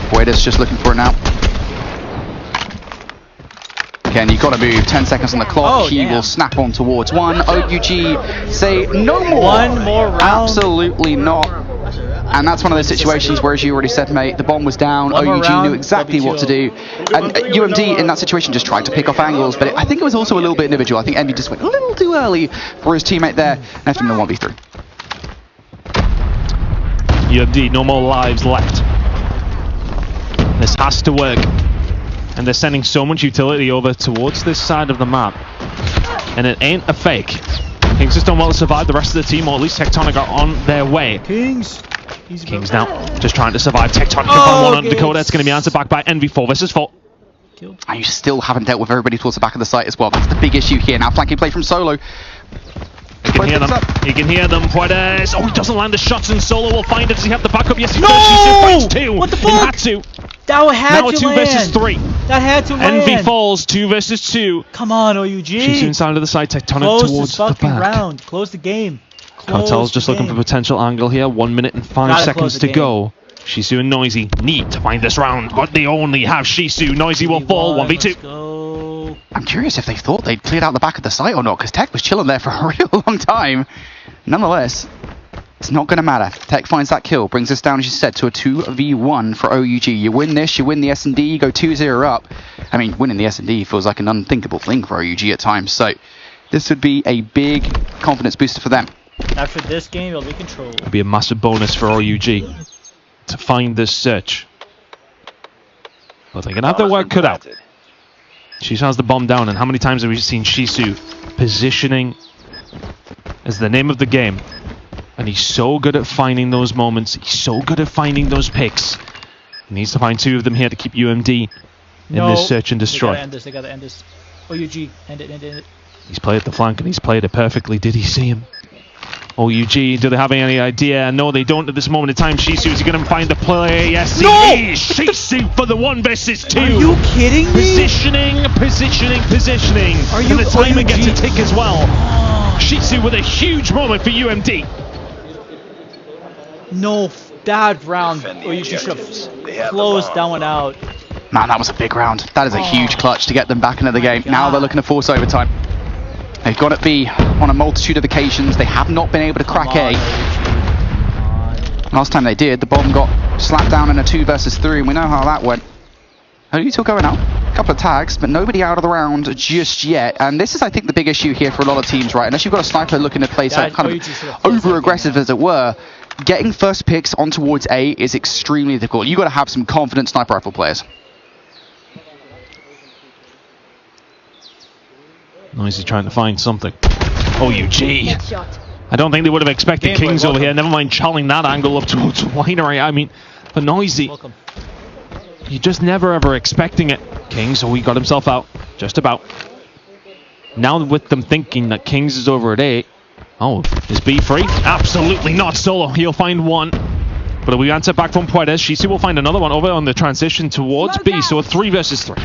Puedes just looking for it now. Again, you've got to move. 10 seconds on the clock. He will snap on towards 1. OUG say no more. 1 more round. Absolutely not. And that's one of those situations where, as you already said, mate, the bomb was down. OUG knew exactly what to do. And UMD in that situation just tried to pick off angles, but I think it was also a little bit individual. I think Envy just went a little too early for his teammate there. Left him in the 1v3. UMD, no more lives left. This has to work. And they're sending so much utility over towards this side of the map. And it ain't a fake. Kings just done well to survive. The rest of the team, or at least Tectonic, are on their way. Kings now just trying to survive. Tectonic on 1 on Dakota. It's going to be answered back by Envy. 4 versus 4. And you still haven't dealt with everybody towards the back of the site as well. That's the big issue here. Now flanking play from Solo. You can hear them. You can hear them. Puedes. Oh, he doesn't land the shots, and Solo will find it. Does he have the backup? Yes, he does. Shisu finds 2. What the fuck? He had to. That had now to 2 land. versus 3. That had to land. Envy falls. 2 versus 2. Come on, OUG. Shisu inside of the side. Tectonic Close towards this the fucking back. round. Close the game. Cartel's just looking for potential angle here. 1 minute and 5 seconds to go. Shisu and Noisy need to find this round, but they only have Shisu. Noisy will fall. 1v2. I'm curious if they thought they'd cleared out the back of the site or not, because Tech was chilling there for a real long time. Nonetheless, it's not going to matter. Tech finds that kill, brings us down, as you said, to a 2v1 for OUG. You win this, you win the S&D, you go 2-0 up. I mean, winning the S&D feels like an unthinkable thing for OUG at times, so this would be a big confidence booster for them. After this game, it'll be control. It'll be a massive bonus for OUG to find this search. But they're going to have their work cut out. Shisu has the bomb down, and how many times have we seen Shisu positioning as the name of the game? And he's so good at finding those moments. He's so good at finding those picks. He needs to find 2 of them here to keep UMD in this search and destroy. They gotta end this. OUG, end it. He's played the flank, and he's played it perfectly. Did he see him? OUG, do they have any idea? No, they don't at this moment in time. Shisu, is he going to find the play? Yes, he is. Shisu for the 1 versus 2. Are you kidding me? Positioning. Are you, and the timer OUG? gets a tick as well. Shisu with a huge moment for UMD. No, that round, OUG should have closed that one out. Man, that was a big round. That is a huge clutch to get them back into the game. Now they're looking to force overtime. They've got it B on a multitude of occasions. They have not been able to crack A. Last time they did, the bomb got slapped down in a 2 versus 3, and we know how that went. Only 2 going out. A couple of tags, but nobody out of the round just yet. And this is, I think, the big issue here for a lot of teams, right? Unless you've got a sniper looking to play kind of over-aggressive, as it were, getting first picks on towards A is extremely difficult. You've got to have some confident sniper rifle players. Noisy trying to find something. OUG. I don't think they would have expected Kings over here. Never mind channeling that angle up towards Winery. I mean, for Noisy, you're just never ever expecting it. Kings, he got himself out. Just about. Now with them thinking that Kings is over at A. Oh, is B free? Absolutely not. Solo, he'll find 1. But we answer back from Puedes. Shisu will find another one over on the transition towards B. So a 3 versus 3.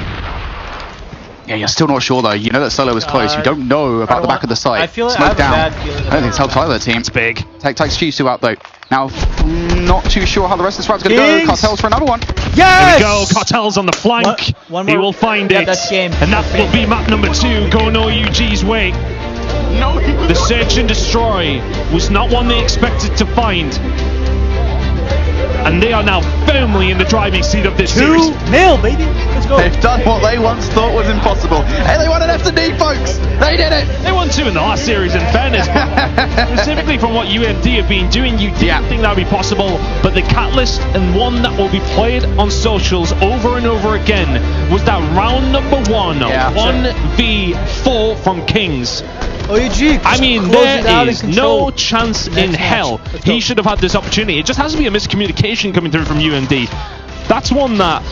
Yeah, you're still not sure though. You know that Solo was close. You don't know about the back of the site. I feel Smoke down. I have a bad feeling. I don't think it's helped either team. It's big. Takes Shisu out though. Now, not too sure how the rest of this round's going to go. Cartels for another one. There we go. Cartels on the flank. One He more. will find Yeah, it. that's game. And that will be map number 2 going OUG's way. No. The search and destroy was not one they expected to find. And they are now firmly in the driving seat of this series. 2-0, baby. Let's go. They've done what they once thought was impossible. Hey, they won an F&D, folks. They did it. They won 2 in the last series, in fairness. Specifically from what UMD have been doing, you didn't think that would be possible. But the catalyst, and one that will be played on socials over and over again, was that round number 1, 1v4 from Kings. OUG, I mean, there is no chance in hell he should have had this opportunity. It just has to be a miscommunication coming through from UMD. That's one that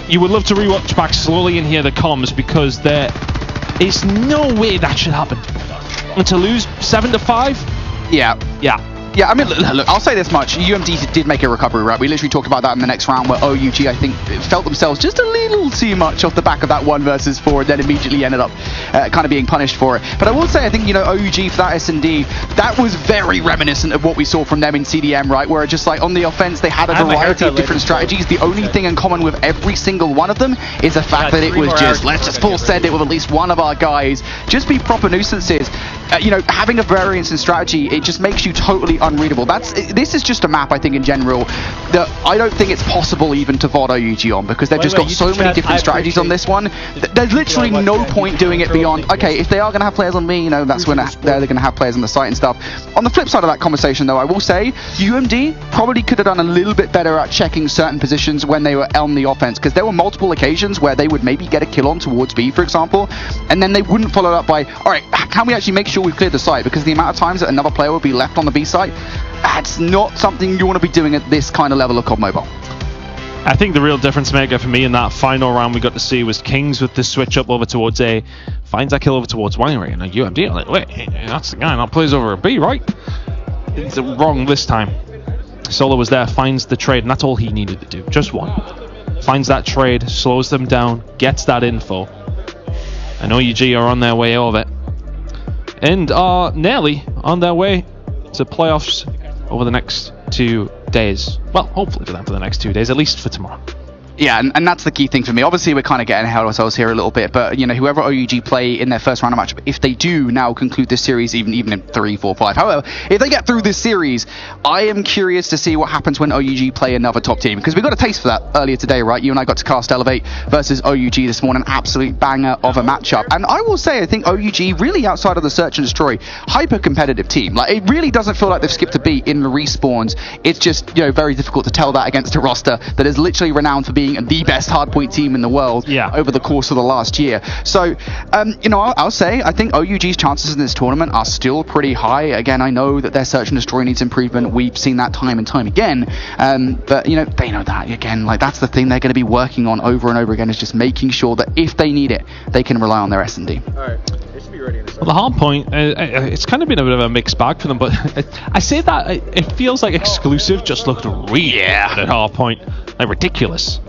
you would love to rewatch back slowly and hear the comms, because there is no way that should happen. And to lose 7-5? Yeah. Yeah, I mean, look, I'll say this much. UMD did make a recovery, right? We literally talked about that in the next round where OUG, I think, felt themselves just a little too much off the back of that 1 versus 4 and then immediately ended up kind of being punished for it. But I will say, I think, you know, OUG for that S&D, that was very reminiscent of what we saw from them in CDM, right? Where just like on the offense, they had a variety of different strategies. The only thing in common with every single one of them is the fact that it was just, let's just full send it with at least one of our guys. Just be proper nuisances. You know, having a variance in strategy, it just makes you totally unreadable. This is just a map, I think, in general, that I don't think it's possible even to VOD OUG on, because they've just got so many different strategies on this one. There's literally no point doing it beyond, okay, if they are going to have players on me, you know, that's when they're going to have players on the site and stuff. On the flip side of that conversation, though, I will say UMD probably could have done a little bit better at checking certain positions when they were on the offense, because there were multiple occasions where they would maybe get a kill on towards B, for example, and then they wouldn't follow it up by, all right, can we actually make sure we've cleared the site? Because the amount of times that another player would be left on the B site, that's not something you want to be doing at this kind of level of COD Mobile. I think the real difference maker for me in that final round we got to see was Kings with the switch up over towards A, finds that kill over towards Winery, and UMD are like, wait, that's the guy that plays over a B, right? It's wrong this time. Solo was there, finds the trade, and that's all he needed to do, just one. Finds that trade, slows them down, gets that info, and OUG are on their way over, and are nearly on their way to playoffs over the next 2 days. Well, hopefully for them for the next 2 days, at least for tomorrow. Yeah, and that's the key thing for me. Obviously, we're kind of getting ahead of ourselves here a little bit, but, you know, whoever OUG play in their first round of matchup, if they do now conclude this series, even in 3, 4, 5, however, if they get through this series, I am curious to see what happens when OUG play another top team, because we got a taste for that earlier today, right? You and I got to cast Elevate versus OUG this morning, absolute banger of a matchup. And I will say, I think OUG, really outside of the Search and Destroy, hyper-competitive team. Like, it really doesn't feel like they've skipped a beat in the respawns. It's just, you know, very difficult to tell that against a roster that is literally renowned for being the best hardpoint team in the world over the course of the last year. So, you know, I'll say I think OUG's chances in this tournament are still pretty high. Again, I know that their Search and Destroy needs improvement. We've seen that time and time again. But, you know, they know that. Again, like, that's the thing they're going to be working on over and over again, is just making sure that if they need it, they can rely on their S&D. All right. They should be ready in a second. Well, the hard point, it's kind of been a bit of a mixed bag for them, but I say that it feels like Exclusive just looked really bad at hard point, like ridiculous.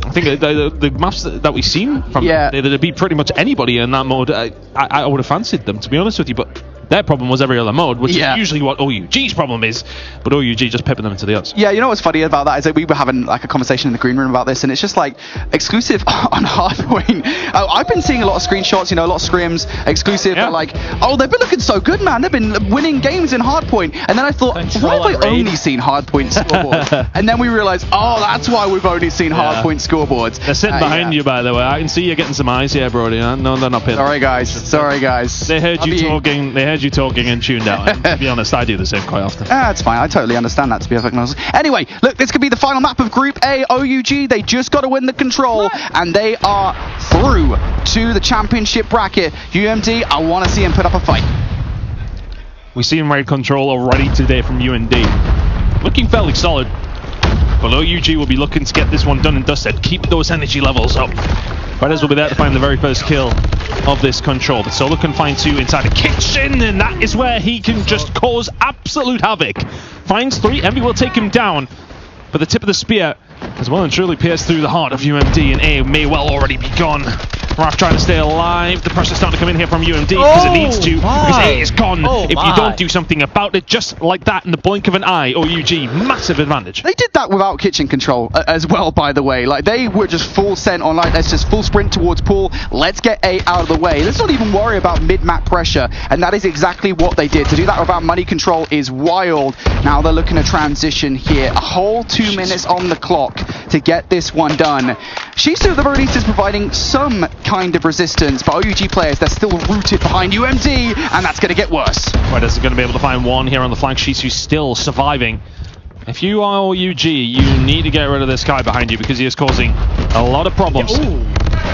I think the maps that we've seen from they'd beat pretty much anybody in that mode. I would have fancied them, to be honest with you, but their problem was every other mode, which is usually what OUG's problem is, but OUG just pipping them into the odds. Yeah, you know what's funny about that is that we were having like a conversation in the green room about this, and it's just like Exclusive on Hardpoint. I've been seeing a lot of screenshots, you know, a lot of scrims. Exclusive are like, oh, they've been looking so good, man. They've been winning games in Hardpoint. And then I thought, why have I only seen Hardpoint scoreboards? And then we realized, oh, that's why we've only seen Hardpoint scoreboards. They're sitting behind you, by the way. I can see you getting some eyes here, Brody. No, they're not paying. Sorry, guys. They heard you talking. They heard you talking and tuned out. And to be honest, I do the same quite often. That's fine. I totally understand that, to be honest. Anyway, look, this could be the final map of Group A. OUG, they just got to win the control, and they are through to the championship bracket. UMD, I want to see him put up a fight. We see him raid control already today from UMD. Looking fairly solid. But OUG will be looking to get this one done and dusted. Keep those energy levels up. Riders will be there to find the very first kill of this control. But Solo can find 2 inside the kitchen, and that is where he can just cause absolute havoc. Finds 3, Envy will take him down. But the tip of the spear has well and truly pierced through the heart of UMD, and A may well already be gone. Raph trying to stay alive. The pressure's starting to come in here from UMD because it needs to. Because A is gone. If you don't do something about it, just like that, in the blink of an eye, OUG, massive advantage. They did that without kitchen control as well, by the way. Like, they were just full sent on, like, let's just full sprint towards pool. Let's get A out of the way. Let's not even worry about mid-map pressure. And that is exactly what they did. To do that without money control is wild. Now they're looking to transition here. A whole 2 minutes on the clock to get this one done. Shisu, at the very least, is providing some kind of resistance, but OUG players, they're still rooted behind UMD, and that's going to get worse. Riders are going to be able to find one here on the flank. Shisu still surviving. If you are OUG, you need to get rid of this guy behind you because he is causing a lot of problems.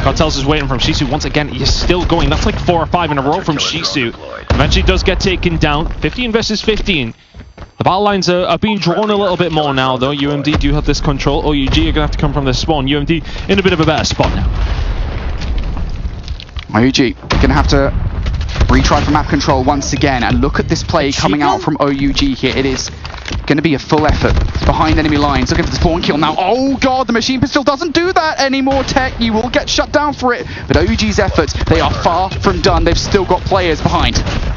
Cartels is waiting from Shisu once again. He's still going. That's like 4 or 5 in a row from Shisu. Eventually does get taken down. 15 versus 15. The battle lines are being drawn a little bit more now, though. UMD do have this control. OUG are going to have to come from this spawn. UMD in a bit of a better spot now. OUG going to have to retry for map control once again. And look at this play coming out from OUG here. It is going to be a full effort behind enemy lines. Looking for the spawn kill now. Oh god, the machine pistol doesn't do that anymore, Tech. You will get shut down for it. But OUG's efforts, they are far from done. They've still got players behind.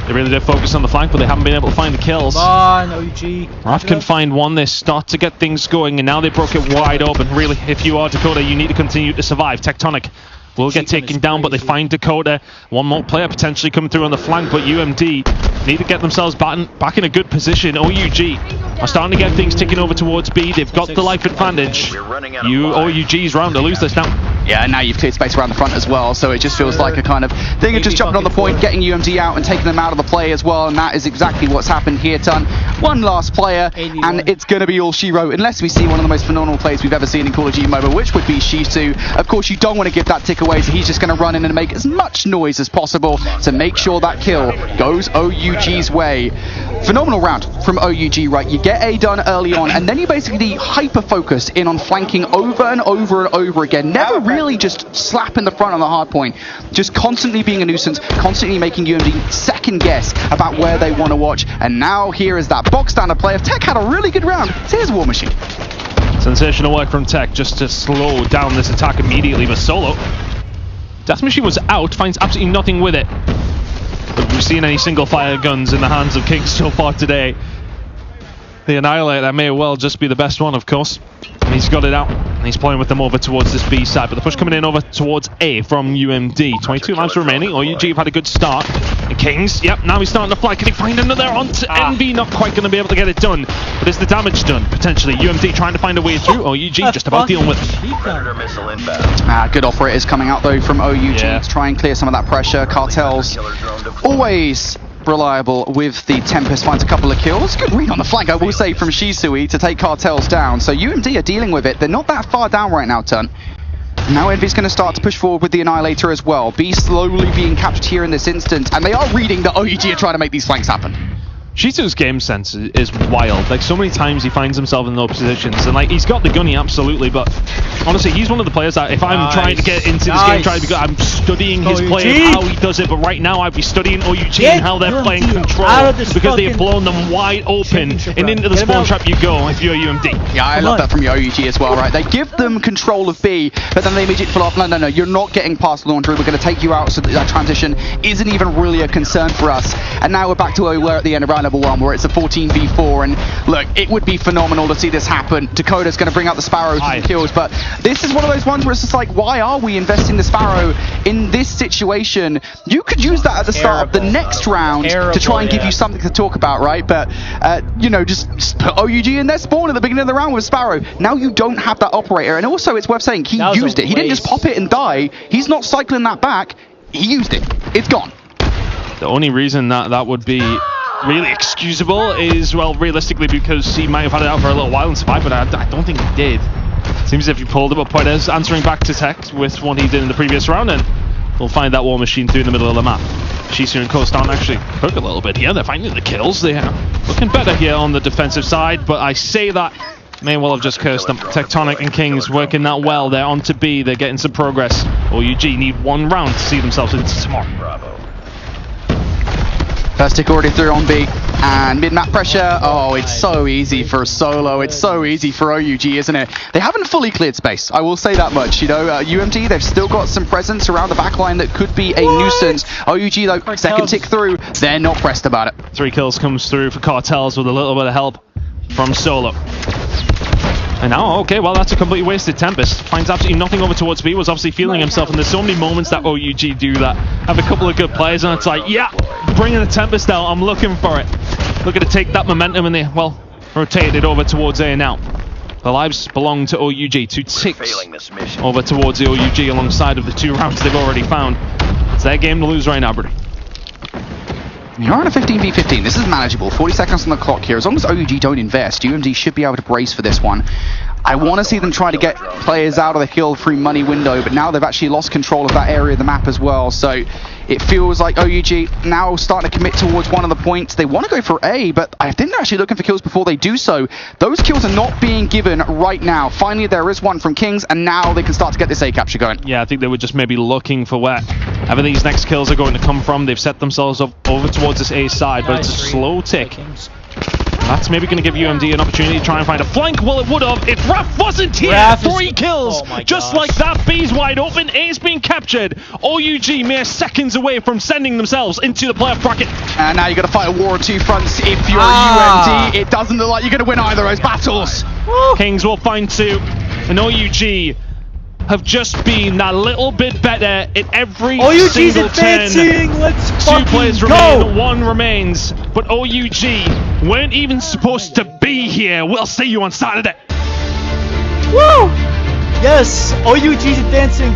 They really did focus on the flank, but they haven't been able to find the kills. Come on, OUG. Raph can find one. They start to get things going, and now they broke it wide open. Really, if you are Dakota, you need to continue to survive. Tectonic will get taken down, but they find Dakota. One more player potentially coming through on the flank, but UMD need to get themselves back in a good position. OUG are starting to get things ticking over towards B. They've got the life advantage. OUG's round to lose this now. Yeah, and now you've cleared space around the front as well, so it just feels like a kind of thing of just jumping on the point, getting UMD out and taking them out of the play as well, and that is exactly what's happened here, Ton. One last player, and it's going to be all she wrote, unless we see one of the most phenomenal plays we've ever seen in Call of Duty Mobile, which would be Shisu. Of course, you don't want to give that tick away, so he's just going to run in and make as much noise as possible to make sure that kill goes OUG's way. Phenomenal round from OUG, right? You get A done early on, and then you basically hyper-focus in on flanking over and over and over again. Never really just slapping the front on the hard point. Just constantly being a nuisance, constantly making UMD second guess about where they want to watch. And now here is that box standard play. If Tech had a really good round, so here's War Machine. Sensational work from Tech just to slow down this attack immediately, but Solo. Death Machine was out, finds absolutely nothing with it. Have we seen any single fire guns in the hands of Kings so far today? The Annihilator may well just be the best one, of course. And he's got it out, and he's playing with them over towards this B side. But the push coming in over towards A from UMD. 22 lives remaining. OUG have had a good start. And Kings, yep, now he's starting to fly. Can he find another onto NB? Not quite going to be able to get it done. But is the damage done, potentially? UMD trying to find a way through. OUG just about dealing with it. Good operators coming out, though, from OUG to try and clear some of that pressure. Cartels always reliable with the Tempest, finds a couple of kills. Good read on the flank, I will say, from Shisui to take Cartels down. So UMD are dealing with it. They're not that far down right now, Ton. Now Envy's going to start to push forward with the Annihilator as well. B slowly being captured here in this instance, and they are reading that OUG are trying to make these flanks happen. Shisu's game sense is wild. Like, so many times he finds himself in those positions, and like, he's got the gunny, absolutely, but honestly, he's one of the players that if I'm trying to get into this game, trying to be good, I'm studying his play and how he does it, but right now I'd be studying OUG and how they're playing control, because they have blown them wide open, and into the spawn trap you go if you're UMD. Yeah, I love that from OUG as well, right? They give them control of B, but then they immediately pull off, no, you're not getting past laundry, we're going to take you out, so that transition isn't even really a concern for us. And now we're back to where we were at the end of round level 1, where it's a 14v4, and look, it would be phenomenal to see this happen. Dakota's going to bring out the Sparrow to the kills, but this is one of those ones where it's just like, why are we investing the Sparrow in this situation? You could use that at the start of the next round to try and give you something to talk about, right? But, you know, just put OUG in their spawn at the beginning of the round with Sparrow. Now you don't have that operator, and also it's worth saying, he used it. He didn't just pop it and die. He's not cycling that back. He used it. It's gone. The only reason that would be really excusable is, well, realistically, because he might have had it out for a little while and survived, but I don't think he did. Seems as if he pulled it, but Poitez answering back to Tech with what he did in the previous round, and we'll find that War Machine through the middle of the map. Shisu and Kostan actually hook a little bit here. They're finding the kills. They are looking better here on the defensive side, but I say that may well have just cursed them. Tectonic and Kings working that well. They're on to B. They're getting some progress. OUG need one round to see themselves into tomorrow. First tick already through on B. And mid-map pressure. Oh, it's so easy for Solo. It's so easy for OUG, isn't it? They haven't fully cleared space. I will say that much. You know, UMD, they've still got some presence around the backline that could be a nuisance. OUG, though, second tick through. They're not pressed about it. 3 kills comes through for Cartels with a little bit of help from Solo. And now, okay, well, that's a completely wasted Tempest. Finds absolutely nothing over towards B, was obviously feeling himself, and there's so many moments that OUG do that. Have a couple of good players, and it's like, yeah, bringing the Tempest out, I'm looking for it. Looking to take that momentum, and they, well, rotate it over towards A now. The lives belong to OUG, 2 ticks over towards the OUG alongside of the 2 rounds they've already found. It's their game to lose right now, Brady. You're on a 15v15. This is manageable. 40 seconds on the clock here. As long as OUG don't invest, UMD should be able to brace for this one. I want to see them try to get players out of the kill-free money window, but now they've actually lost control of that area of the map as well. So it feels like OUG now starting to commit towards one of the points. They want to go for A, but I think they're actually looking for kills before they do so. Those kills are not being given right now. Finally, there is one from Kings, and now they can start to get this A capture going. Yeah, I think they were just maybe looking for where these next kills are going to come from. They've set themselves up over towards this A side, but it's a slow tick. That's maybe going to give UMD an opportunity to try and find a flank. Well, it would have if Raph wasn't here. 3 kills. Just like that, B's wide open. A's being captured. OUG mere seconds away from sending themselves into the playoff bracket. And now you've got to fight a war on 2 fronts. If you're UMD, it doesn't look like you're going to win either of those battles. Kings will find 2. And OUG have just been that little bit better in every single turn. Let's 2 players remain, 1 remains. But OUG weren't even supposed to be here. We'll see you on Saturday. Woo! Yes, OUG's advancing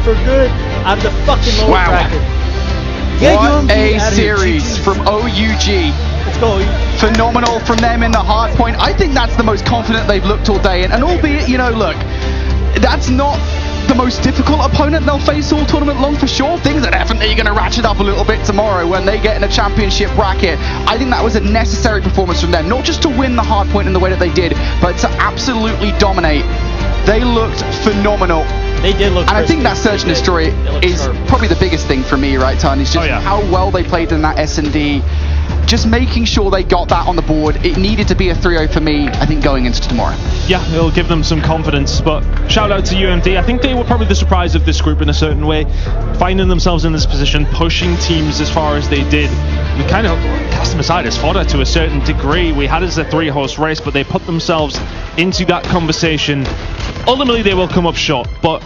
for good out of the fucking lower bracket. What a series from OUG. Let's go. Phenomenal from them in the hard point. I think that's the most confident they've looked all day. And albeit, you know, look, that's not the most difficult opponent they'll face all tournament long for sure. Things are definitely going to ratchet up a little bit tomorrow when they get in a championship bracket. I think that was a necessary performance from them, not just to win the hard point in the way that they did, but to absolutely dominate. They looked phenomenal. They did look. And I think that Search and Destroy is probably the biggest thing for me, right, Ton? Is just how well they played in that S&D. Just making sure they got that on the board. It needed to be a 3-0 for me, I think, going into tomorrow. Yeah, it'll give them some confidence, but shout out to UMD. I think they were probably the surprise of this group in a certain way, finding themselves in this position, pushing teams as far as they did. We kind of cast them aside as fodder to a certain degree. We had it as a 3-horse race, but they put themselves into that conversation. Ultimately, they will come up short, but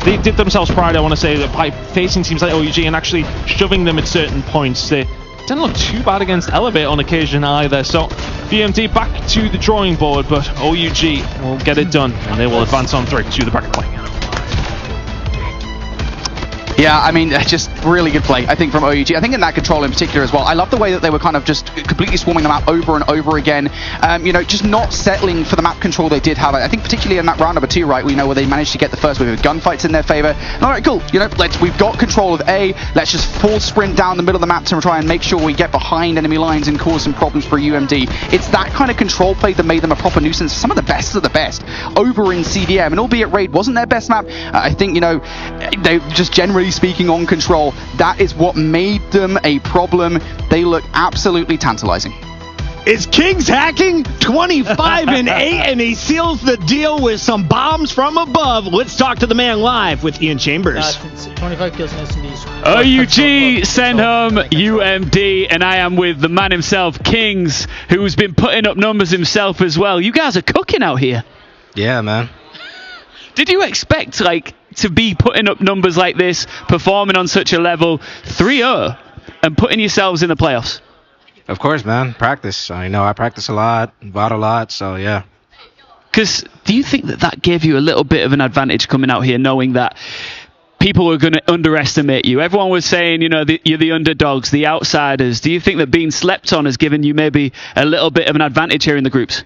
they did themselves pride, I want to say, that by facing teams like OUG and actually shoving them at certain points. They didn't look too bad against Elevate on occasion either. So VMD back to the drawing board, but OUG will get it done, and they will advance on 3 to the bracket play. Yeah, I mean, just really good play, I think, from OUG. I think in that control in particular as well. I love the way that they were kind of just completely swarming the map over and over again. You know, just not settling for the map control they did have. I think particularly in that round number 2, right, we know where they managed to get the first wave of gunfights in their favor. All right, cool. You know, we've got control of A. Let's just full sprint down the middle of the map to try and make sure we get behind enemy lines and cause some problems for UMD. It's that kind of control play that made them a proper nuisance. Some of the best of the best over in CDM. And albeit Raid wasn't their best map, I think, you know, they just generally speaking on control, that is what made them a problem. They look absolutely tantalizing. Is Kings hacking 25-8 and he seals the deal with some bombs from above? Let's talk to the man live with Ian Chambers. 25 kills in S&Ds. OUG send home UMD, and I am with the man himself, Kings, who's been putting up numbers himself as well. You guys are cooking out here. Yeah, man. Did you expect, like, to be putting up numbers like this, performing on such a level, 3-0, and putting yourselves in the playoffs? Of course, man. Practice. I know I practice a lot, VOD a lot, so yeah. Because do you think that gave you a little bit of an advantage coming out here, knowing that people were going to underestimate you? Everyone was saying, you know, you're the underdogs, the outsiders. Do you think that being slept on has given you maybe a little bit of an advantage here in the groups?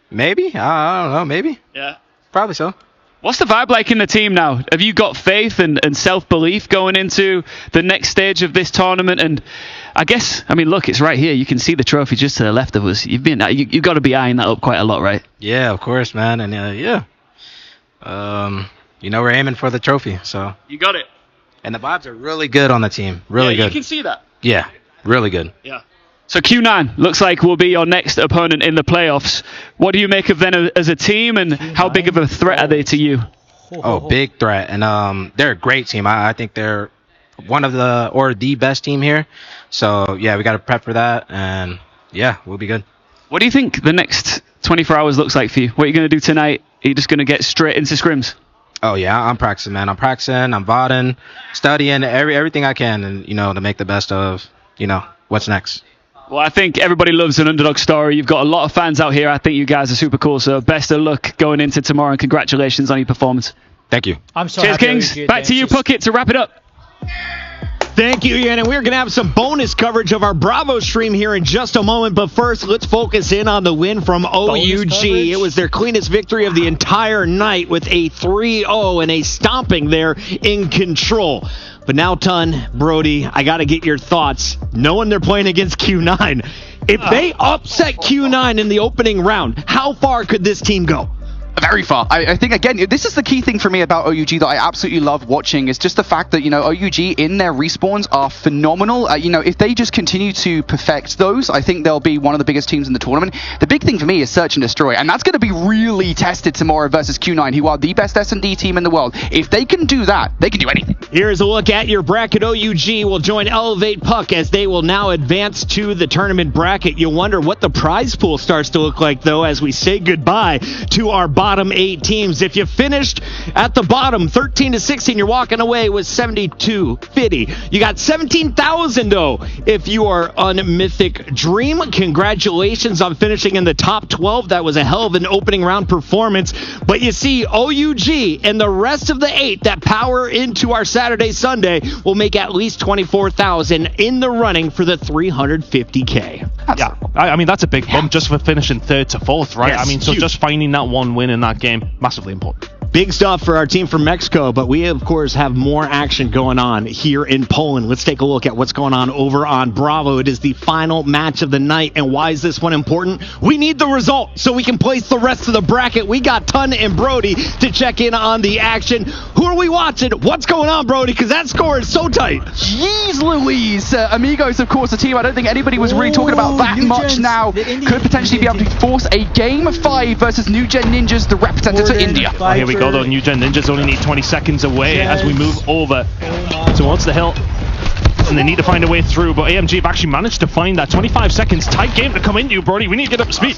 Maybe. I don't know. Maybe. Yeah. Probably so. What's the vibe like in the team now? Have you got faith and self-belief going into the next stage of this tournament? And I guess, I mean, look, it's right here. You can see the trophy just to the left of us. You've got to be eyeing that up quite a lot, right? Yeah, of course, man. And yeah. You know, we're aiming for the trophy, so. You got it. And the vibes are really good on the team. Really good. You can see that. Yeah. Really good. Yeah. So Q9 looks like will be your next opponent in the playoffs. What do you make of them as a team, and how big of a threat are they to you? Oh, big threat. And they're a great team. I think they're one of the best team here. So, yeah, we got to prep for that. And, yeah, we'll be good. What do you think the next 24 hours looks like for you? What are you going to do tonight? Are you just going to get straight into scrims? Oh, yeah, I'm practicing, man. I'm VODing, studying, everything I can, and, to make the best of, what's next. Well, I think everybody loves an underdog story. You've got a lot of fans out here. I think you guys are super cool. So best of luck going into tomorrow, and congratulations on your performance. Thank you. I'm so Cheers, happy Kings. Back to you, Puckett, to wrap it up. Thank you, Ian. And we're going to have some bonus coverage of our Bravo stream here in just a moment. But first, let's focus in on the win from OUG. It was their cleanest victory of the entire night with a 3-0 and a stomping there in control. But now, Ton, Brody, I got to get your thoughts. Knowing they're playing against Q9, if they upset Q9 in the opening round, how far could this team go? Very far. I think, again, this is the key thing for me about OUG that I absolutely love watching is just the fact that, OUG in their respawns are phenomenal. If they just continue to perfect those, I think they'll be one of the biggest teams in the tournament. The big thing for me is Search and Destroy, and that's going to be really tested tomorrow versus Q9, who are the best S&D team in the world. If they can do that, they can do anything. Here's a look at your bracket. OUG will join Elevate Puck as they will now advance to the tournament bracket. You'll wonder what the prize pool starts to look like, though, as we say goodbye to our bottom 8 teams. If you finished at the bottom 13-16, you're walking away with 72.50. You got 17,000 though if you are on Mythic Dream. Congratulations on finishing in the top 12. That was a hell of an opening round performance. But you see, OUG and the rest of the 8 that power into our Saturday Sunday will make at least 24,000 in the running for the 350K. Yeah, I mean that's a big bump just for finishing 3rd to 4th, right? Yes, I mean, so huge. just finding that one win in that game, massively important. Big stuff for our team from Mexico, but we, of course, have more action going on here in Poland. Let's take a look at what's going on over on Bravo. It is the final match of the night, and why is this one important? We need the result so we can place the rest of the bracket. We got Ton and Brody to check in on the action. Who are we watching? What's going on, Brody? Because that score is so tight. Jeez Louise. Amigos, of course, a team I don't think anybody was really talking about that much now. Could potentially be able to force a Game 5 versus New Gen Ninjas, the representatives of India. Oh, here we go, though. New Gen Ninjas only need 20 seconds away as we move over towards the hill. And they need to find a way through, but AMG have actually managed to find that 25 seconds. Tight game to come into you, Brody. We need to get up to speed.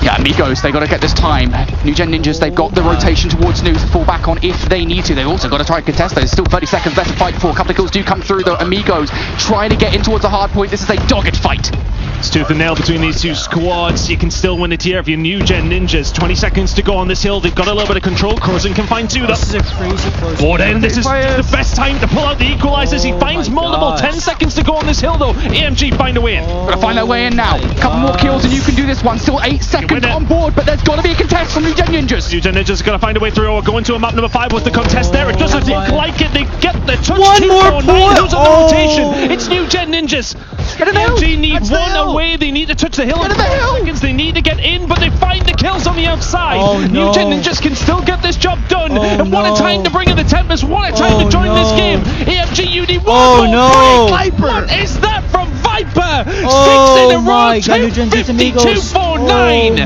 Yeah, Amigos, they got to get this time. New Gen Ninjas, they've got the rotation towards New to fall back on if they need to. They've also got to try and contest. There's still 30 seconds left to fight for. A couple of kills do come through, though. Amigos trying to get in towards a hard point. This is a dogged fight. It's tooth and nail between these two squads. You can still win it here if you're New Gen Ninjas. 20 seconds to go on this hill. They've got a little bit of control. Crozen can find 2 though. This is a crazy close. Borden, this is the best time to pull out the equalizers. He finds multiple. 10 seconds to go on this hill though. AMG find a way in. Gotta find their way in now. A couple more kills and you can do this one. Still 8 seconds on board, but there's got to be a contest from New Gen Ninjas. New Gen Ninjas gotta find a way through or go into a map number 5 with the contest there. It doesn't look like it. They get the touch. One more point. Who's on the rotation? It's New Gen Ninjas. AMG need one away. They need to touch the hill in 5 seconds. They need to get in, but they find the kills on the outside. New Gen Ninjas can still get this job done. And what a time to bring in the Tempest. What a time to join this game. AMG, you need one more break. Viper. What is that from Viper? 6 in a row. 252.49. Oh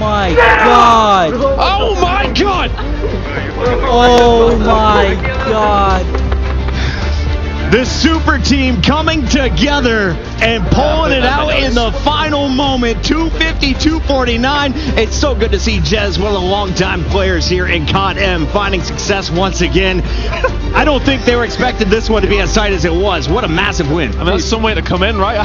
my god. Oh my god. Oh my god. The super team coming together and pulling it out in the final moment. 250-249. It's so good to see Jez, one of the longtime players here in COD M, finding success once again. I don't think they were expecting this one to be as tight as it was. What a massive win. I mean, that's some way to come in, right?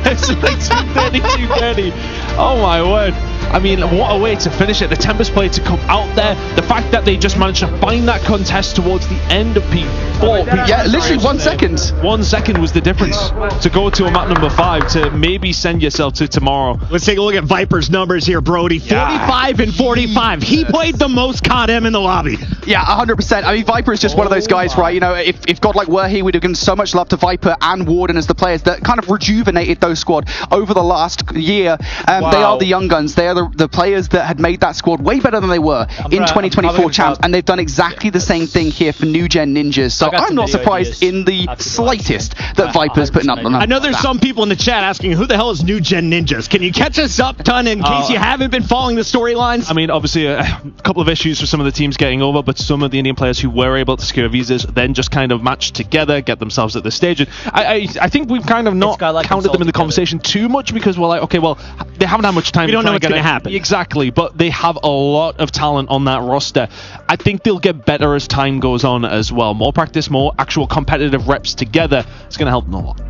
It's like 230. Oh my word. I mean, what a way to finish it. The Tempest play to come out there. The fact that they just managed to find that contest towards the end of P4. Yeah, literally 1 second. 1 second was the difference to go to a map number 5 to maybe send yourself to tomorrow. Let's take a look at Viper's numbers here, Brody. 45 and 45. He played the most COD M in the lobby. Yeah, 100%. I mean, Viper is just one of those guys, right? You know, if Godlike were here, we'd have given so much love to Viper and Warden as the players that kind of rejuvenated those squad over the last year. They are the young guns. They They are the players that had made that squad way better than they were in 2024 champs, and they've done exactly the same thing here for New Gen Ninjas. So I'm not surprised in the slightest that Viper's putting up the numbers. I know there's some people in the chat asking, who the hell is New Gen Ninjas? Can you catch us up, Ton, in case you haven't been following the storylines? I mean, obviously, a couple of issues for some of the teams getting over, but some of the Indian players who were able to secure visas then just kind of match together, get themselves at this stage. And I think we've kind of not counted them in the conversation too much because we're like, okay, well, they haven't had much time. We don't know what's going to happen. Exactly, but they have a lot of talent on that roster. I think they'll get better as time goes on as well. More practice, more actual competitive reps together. It's going to help them a lot.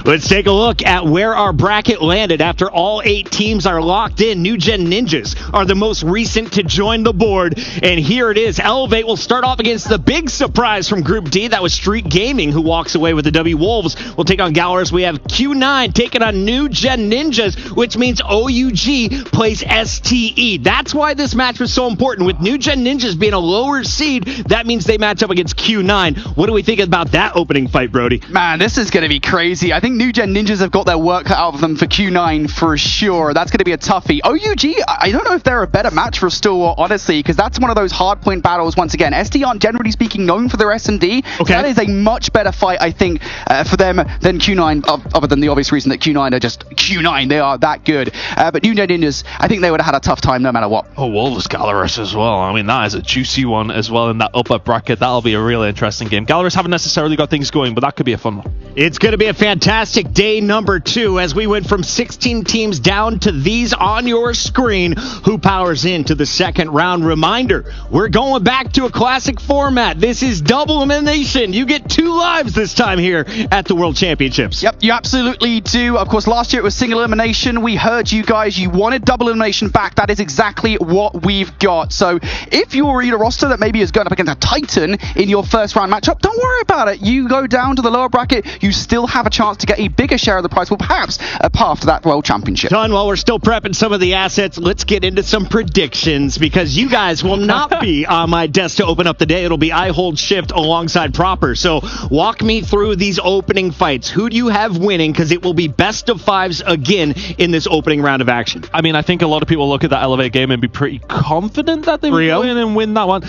Let's take a look at where our bracket landed after all 8 teams are locked in. New Gen Ninjas are the most recent to join the board, and here it is. Elevate will start off against the big surprise from Group D. That was Street Gaming, who walks away with the W. Wolves. We'll take on Galorus. We have Q9 taking on New Gen Ninjas, which means OUG plays STE. That's why this match was so important. With New Gen Ninjas being a lower seed, that means they match up against Q9. What do we think about that opening fight, Brody? Man, this is going to be crazy. I think New Gen Ninjas have got their work cut out of them for Q9 for sure. That's going to be a toughie. OUG, I don't know if they're a better match for Stalwart, honestly, because that's one of those hard point battles once again. ST aren't generally speaking known for their S&D. Okay. That is a much better fight, I think, for them than Q9, other than the obvious reason that Q9 are just Q9. They are that good. But New Gen Ninjas, I think they would have had a tough time no matter what. Oh, Wolves Galorus as well. I mean, that is a juicy one as well in that upper bracket. That'll be a really interesting game. Galorus haven't necessarily got things going, but that could be a fun one. It's going to be a fantastic day number 2 as we went from 16 teams down to these on your screen. Who powers into the second round? Reminder, we're going back to a classic format. This is double elimination. You get 2 lives this time here at the World Championships. Yep, you absolutely do. Of course, last year it was single elimination. We heard you guys. You wanted double elimination back. That is exactly what we've got. So if you're in a roster that maybe is going up against a Titan in your first round matchup, don't worry about it. You go down to the lower bracket. You still have a chance to get a bigger share of the prize, well, perhaps a path to that World Championship. Done. While we're still prepping some of the assets, let's get into some predictions, because you guys will not be on my desk to open up the day. It'll be I Hold Shift alongside Proper. So walk me through these opening fights. Who do you have winning? Because it will be best of 5s again in this opening round of action. I mean, I think a lot of people look at that Elevate game and be pretty confident that they will win and win that one.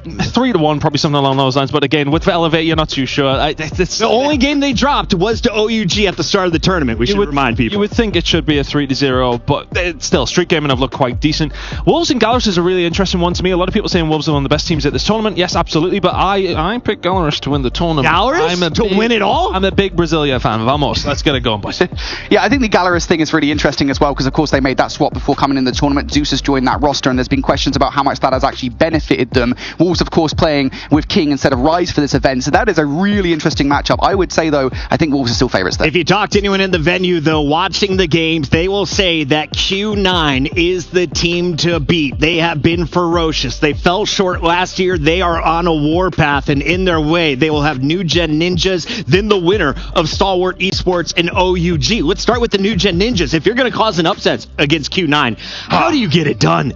3-1, probably something along those lines. But again, with Elevate, you're not too sure. The only game they dropped was to OUG at the start of the tournament. We should remind people. You would think it should be a 3-0, but still, Street Gaming have looked quite decent. Wolves and Galorus is a really interesting one to me. A lot of people saying Wolves are one of the best teams at this tournament. Yes, absolutely, but I picked Galorus to win the tournament. Galorus? To win it all? I'm a big Brasilia fan. Vamos. Let's get it going, boys. Yeah, I think the Galorus thing is really interesting as well, because of course they made that swap before coming in the tournament. Zeus has joined that roster, and there's been questions about how much that has actually benefited them. Wolves, of course, playing with King instead of Rise for this event, so that is a really interesting matchup. I would say, though, I think Wolves are still favorites there. If you talk to anyone in the venue, though, watching the games, they will say that Q9 is the team to beat. They have been ferocious. They fell short last year. They are on a warpath, and in their way, they will have New Gen Ninjas, then the winner of Stalwart Esports and OUG. Let's start with the New Gen Ninjas. If you're going to cause an upset against Q9, how do you get it done?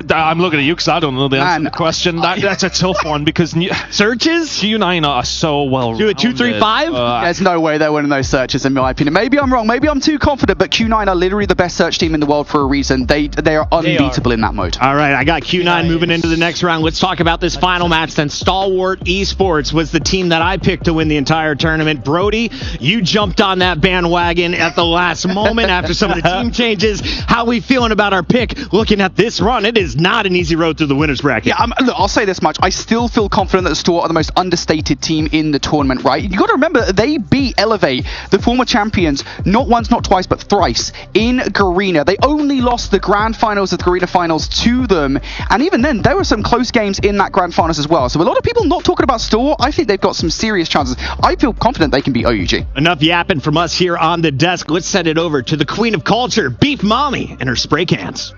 I'm looking at you because I don't know the answer to the question. That's a tough one because searches? Q9 are so well do a 2-3-5? There's no way they're winning those searches, in my opinion. Maybe I'm wrong. Maybe I'm too confident, but Q9 are literally the best search team in the world for a reason. They are unbeatable in that mode. All right, I got Q9 moving into the next round. Let's talk about this final match then. Stalwart Esports was the team that I picked to win the entire tournament. Brody, you jumped on that bandwagon at the last moment after some of the team changes. How are we feeling about our pick looking at this run? It is not an easy road through the winner's bracket. Yeah, look, I'll say this much. I still feel confident that Stalwart are the most understated team in the tournament, right? You got to remember, they beat Elevate, the former champions, not once, not twice, but thrice in Garena. They only lost the grand finals of the Garena finals to them, and even then, there were some close games in that grand finals as well. So a lot of people not talking about Stalwart. I think they've got some serious chances. I feel confident they can beat OUG. Enough yapping from us here on the desk. Let's send it over to the queen of culture, Beef Mommy, and her spray cans.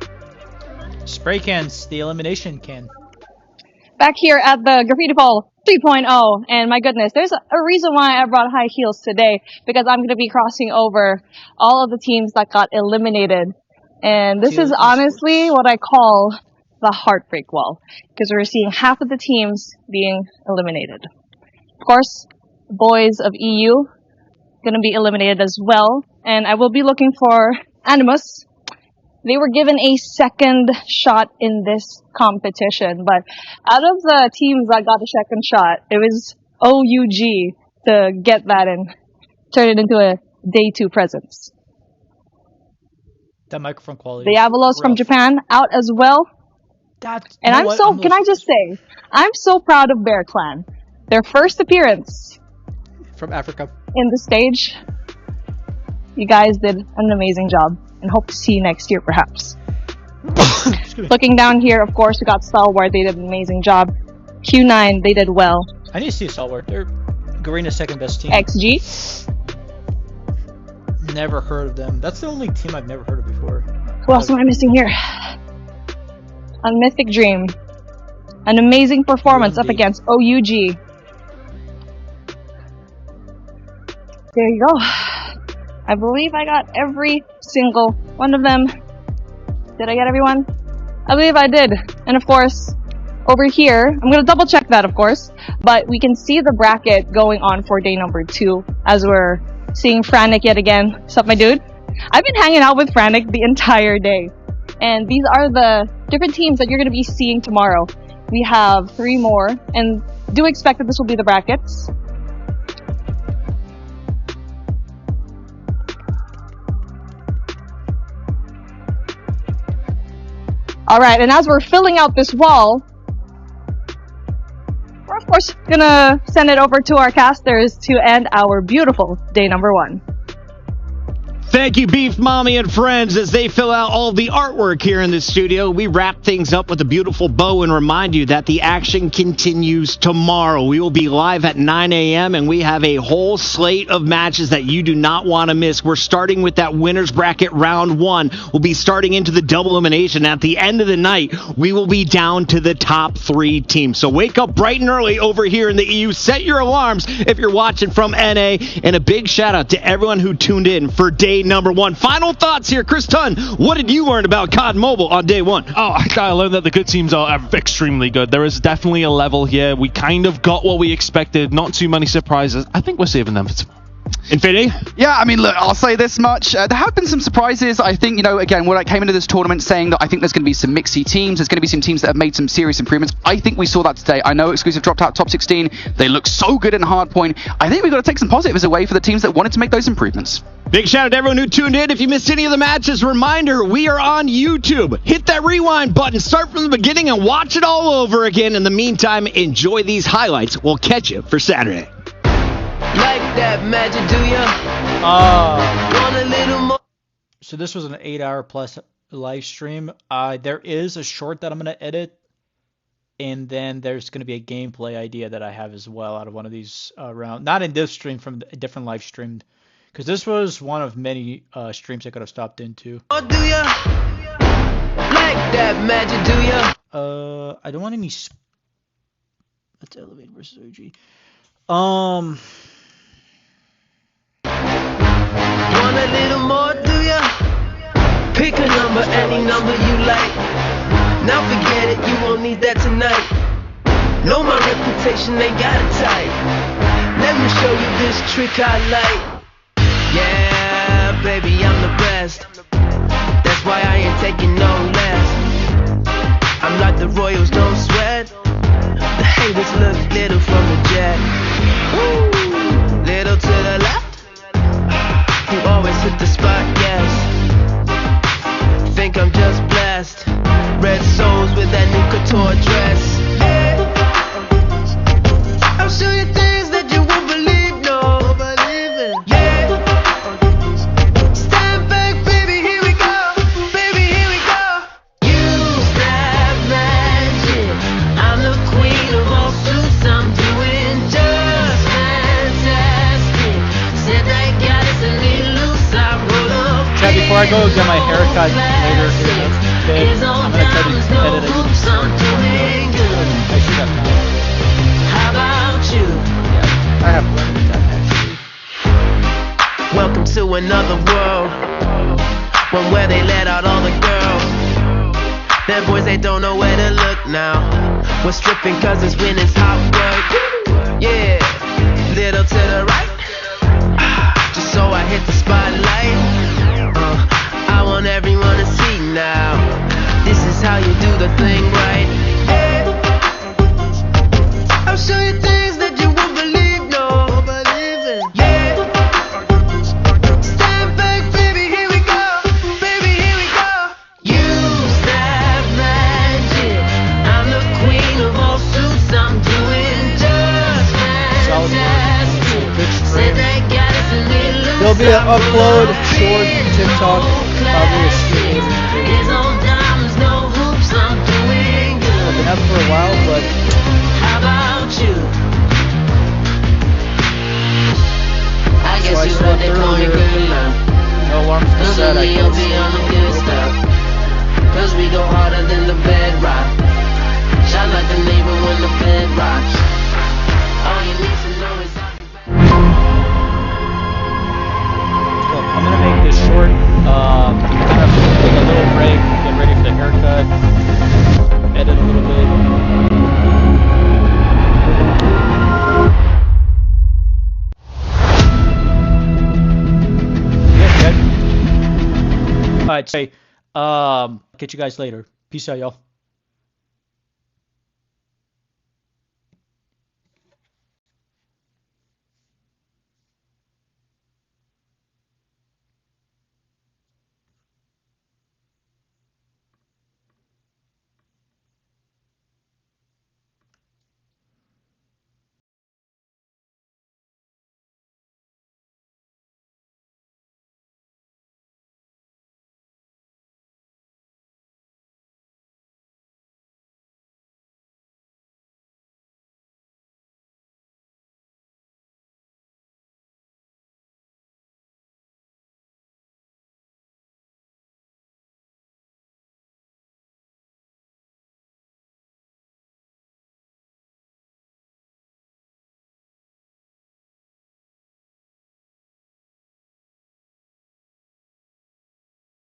Spray cans, the elimination can. Back here at the Graffiti Ball 3.0, and my goodness, there's a reason why I brought high heels today, because I'm going to be crossing over all of the teams that got eliminated. And this is honestly what I call the heartbreak wall, because we're seeing half of the teams being eliminated. Of course, the boys of EU going to be eliminated as well, and I will be looking for Animus they were given a second shot in this competition. But out of the teams that got a second shot, it was OUG to get that and turn it into a day 2 presence. That microphone quality. The Avalos from Japan out as well. And can I just say, I'm so proud of Bear Clan. Their first appearance from Africa in the stage. You guys did an amazing job, and hope to see you next year, perhaps. Looking down here, of course, we got Stalwart. They did an amazing job. Q9, they did well. I need to see Stalwart. They're Garena's second best team. XG. Never heard of them. That's the only team I've never heard of before. Who else am I missing here? On Mythic Dream. An amazing performance up against OUG. There you go. I believe I got every single one of them. Did I get everyone? I believe I did. And of course, over here, I'm going to double check that, of course, but we can see the bracket going on for day number 2 as we're seeing Franic yet again. What's up, my dude? I've been hanging out with Franic the entire day. And these are the different teams that you're going to be seeing tomorrow. We have 3 more, and do expect that this will be the brackets. Alright, and as we're filling out this wall, we're of course gonna send it over to our casters to end our beautiful day number 1. Thank you, Beef Mommy and friends, as they fill out all the artwork here in the studio. We wrap things up with a beautiful bow and remind you that the action continues tomorrow. We will be live at 9 a.m. and we have a whole slate of matches that you do not want to miss. We're starting with that winner's bracket round 1. We'll be starting into the double elimination. At the end of the night, we will be down to the top 3 teams. So wake up bright and early over here in the EU. Set your alarms if you're watching from NA. And a big shout out to everyone who tuned in for day number 1. Final thoughts here, Chris Tunn. What did you learn about COD Mobile on day 1? Oh, I learned that the good teams are extremely good. There is definitely a level here. We kind of got what we expected. Not too many surprises. I think we're saving them for tomorrow. Infinity? Yeah, I mean, look, I'll say this much. There have been some surprises. I think, again, when I came into this tournament saying that I think there's going to be some mixy teams, there's going to be some teams that have made some serious improvements. I think we saw that today. I know Exclusive dropped out top 16. They look so good in Hardpoint. I think we've got to take some positives away for the teams that wanted to make those improvements. Big shout out to everyone who tuned in. If you missed any of the matches, reminder, we are on YouTube. Hit that rewind button, start from the beginning, and watch it all over again. In the meantime, enjoy these highlights. We'll catch you for Saturday. Like that magic, do ya? Want a little more? So this was an 8-hour plus live stream. There is a short that I'm going to edit, and then there's going to be a gameplay idea that I have as well out of one of these rounds. Not in this stream, from a different live stream, because this was one of many streams I could have stopped into. Oh, do ya? Like that magic, do ya? I don't want any. Let's elevate versus OG. Want a little more, do ya? Pick a number, any number you like. Now forget it, you won't need that tonight. Know my reputation, they got it tight. Let me show you this trick I like. Yeah, baby, I'm the best. That's why I ain't taking no less. I'm like the Royals, don't sweat. The haters look little from the jet. Woo, little to the left. You always hit the spot, yes. Think I'm just blessed. Red souls with that new couture dress. Yeah. I'll show you things that you won't believe, no. Yeah. Stand back, baby, here we go. Baby, here we go. Use that magic. I'm the queen of all suits. I'm doing just fantastic. Said they got us a little loose. I roll up. Chad, before I go get my haircut later today, I'm going to try to edit it. I should have time. How about you? Yeah, I have plenty of time, actually. Welcome to another world. One where they let out all the girls. Them boys, they don't know where to look now. We're stripping cause it's winning's hot work. Yeah, little to the right. Just so I hit the spotlight. I want everyone to see now. There'll be an upload, short, TikTok, probably a stream. I've been up for a while, but How about you? I so guess I you slept heard they call me earlier. good enough. No alarms were set. I You'll can't be on the sleep. good stuff. Cause we go harder than the bedrock. Shine like a neighbor when the bed rocks. All you need to know is So I'm gonna make this short. Kind of take a little break, get ready for the haircut, edit a little bit. Yeah, good. All right, say, catch you guys later. Peace out, y'all.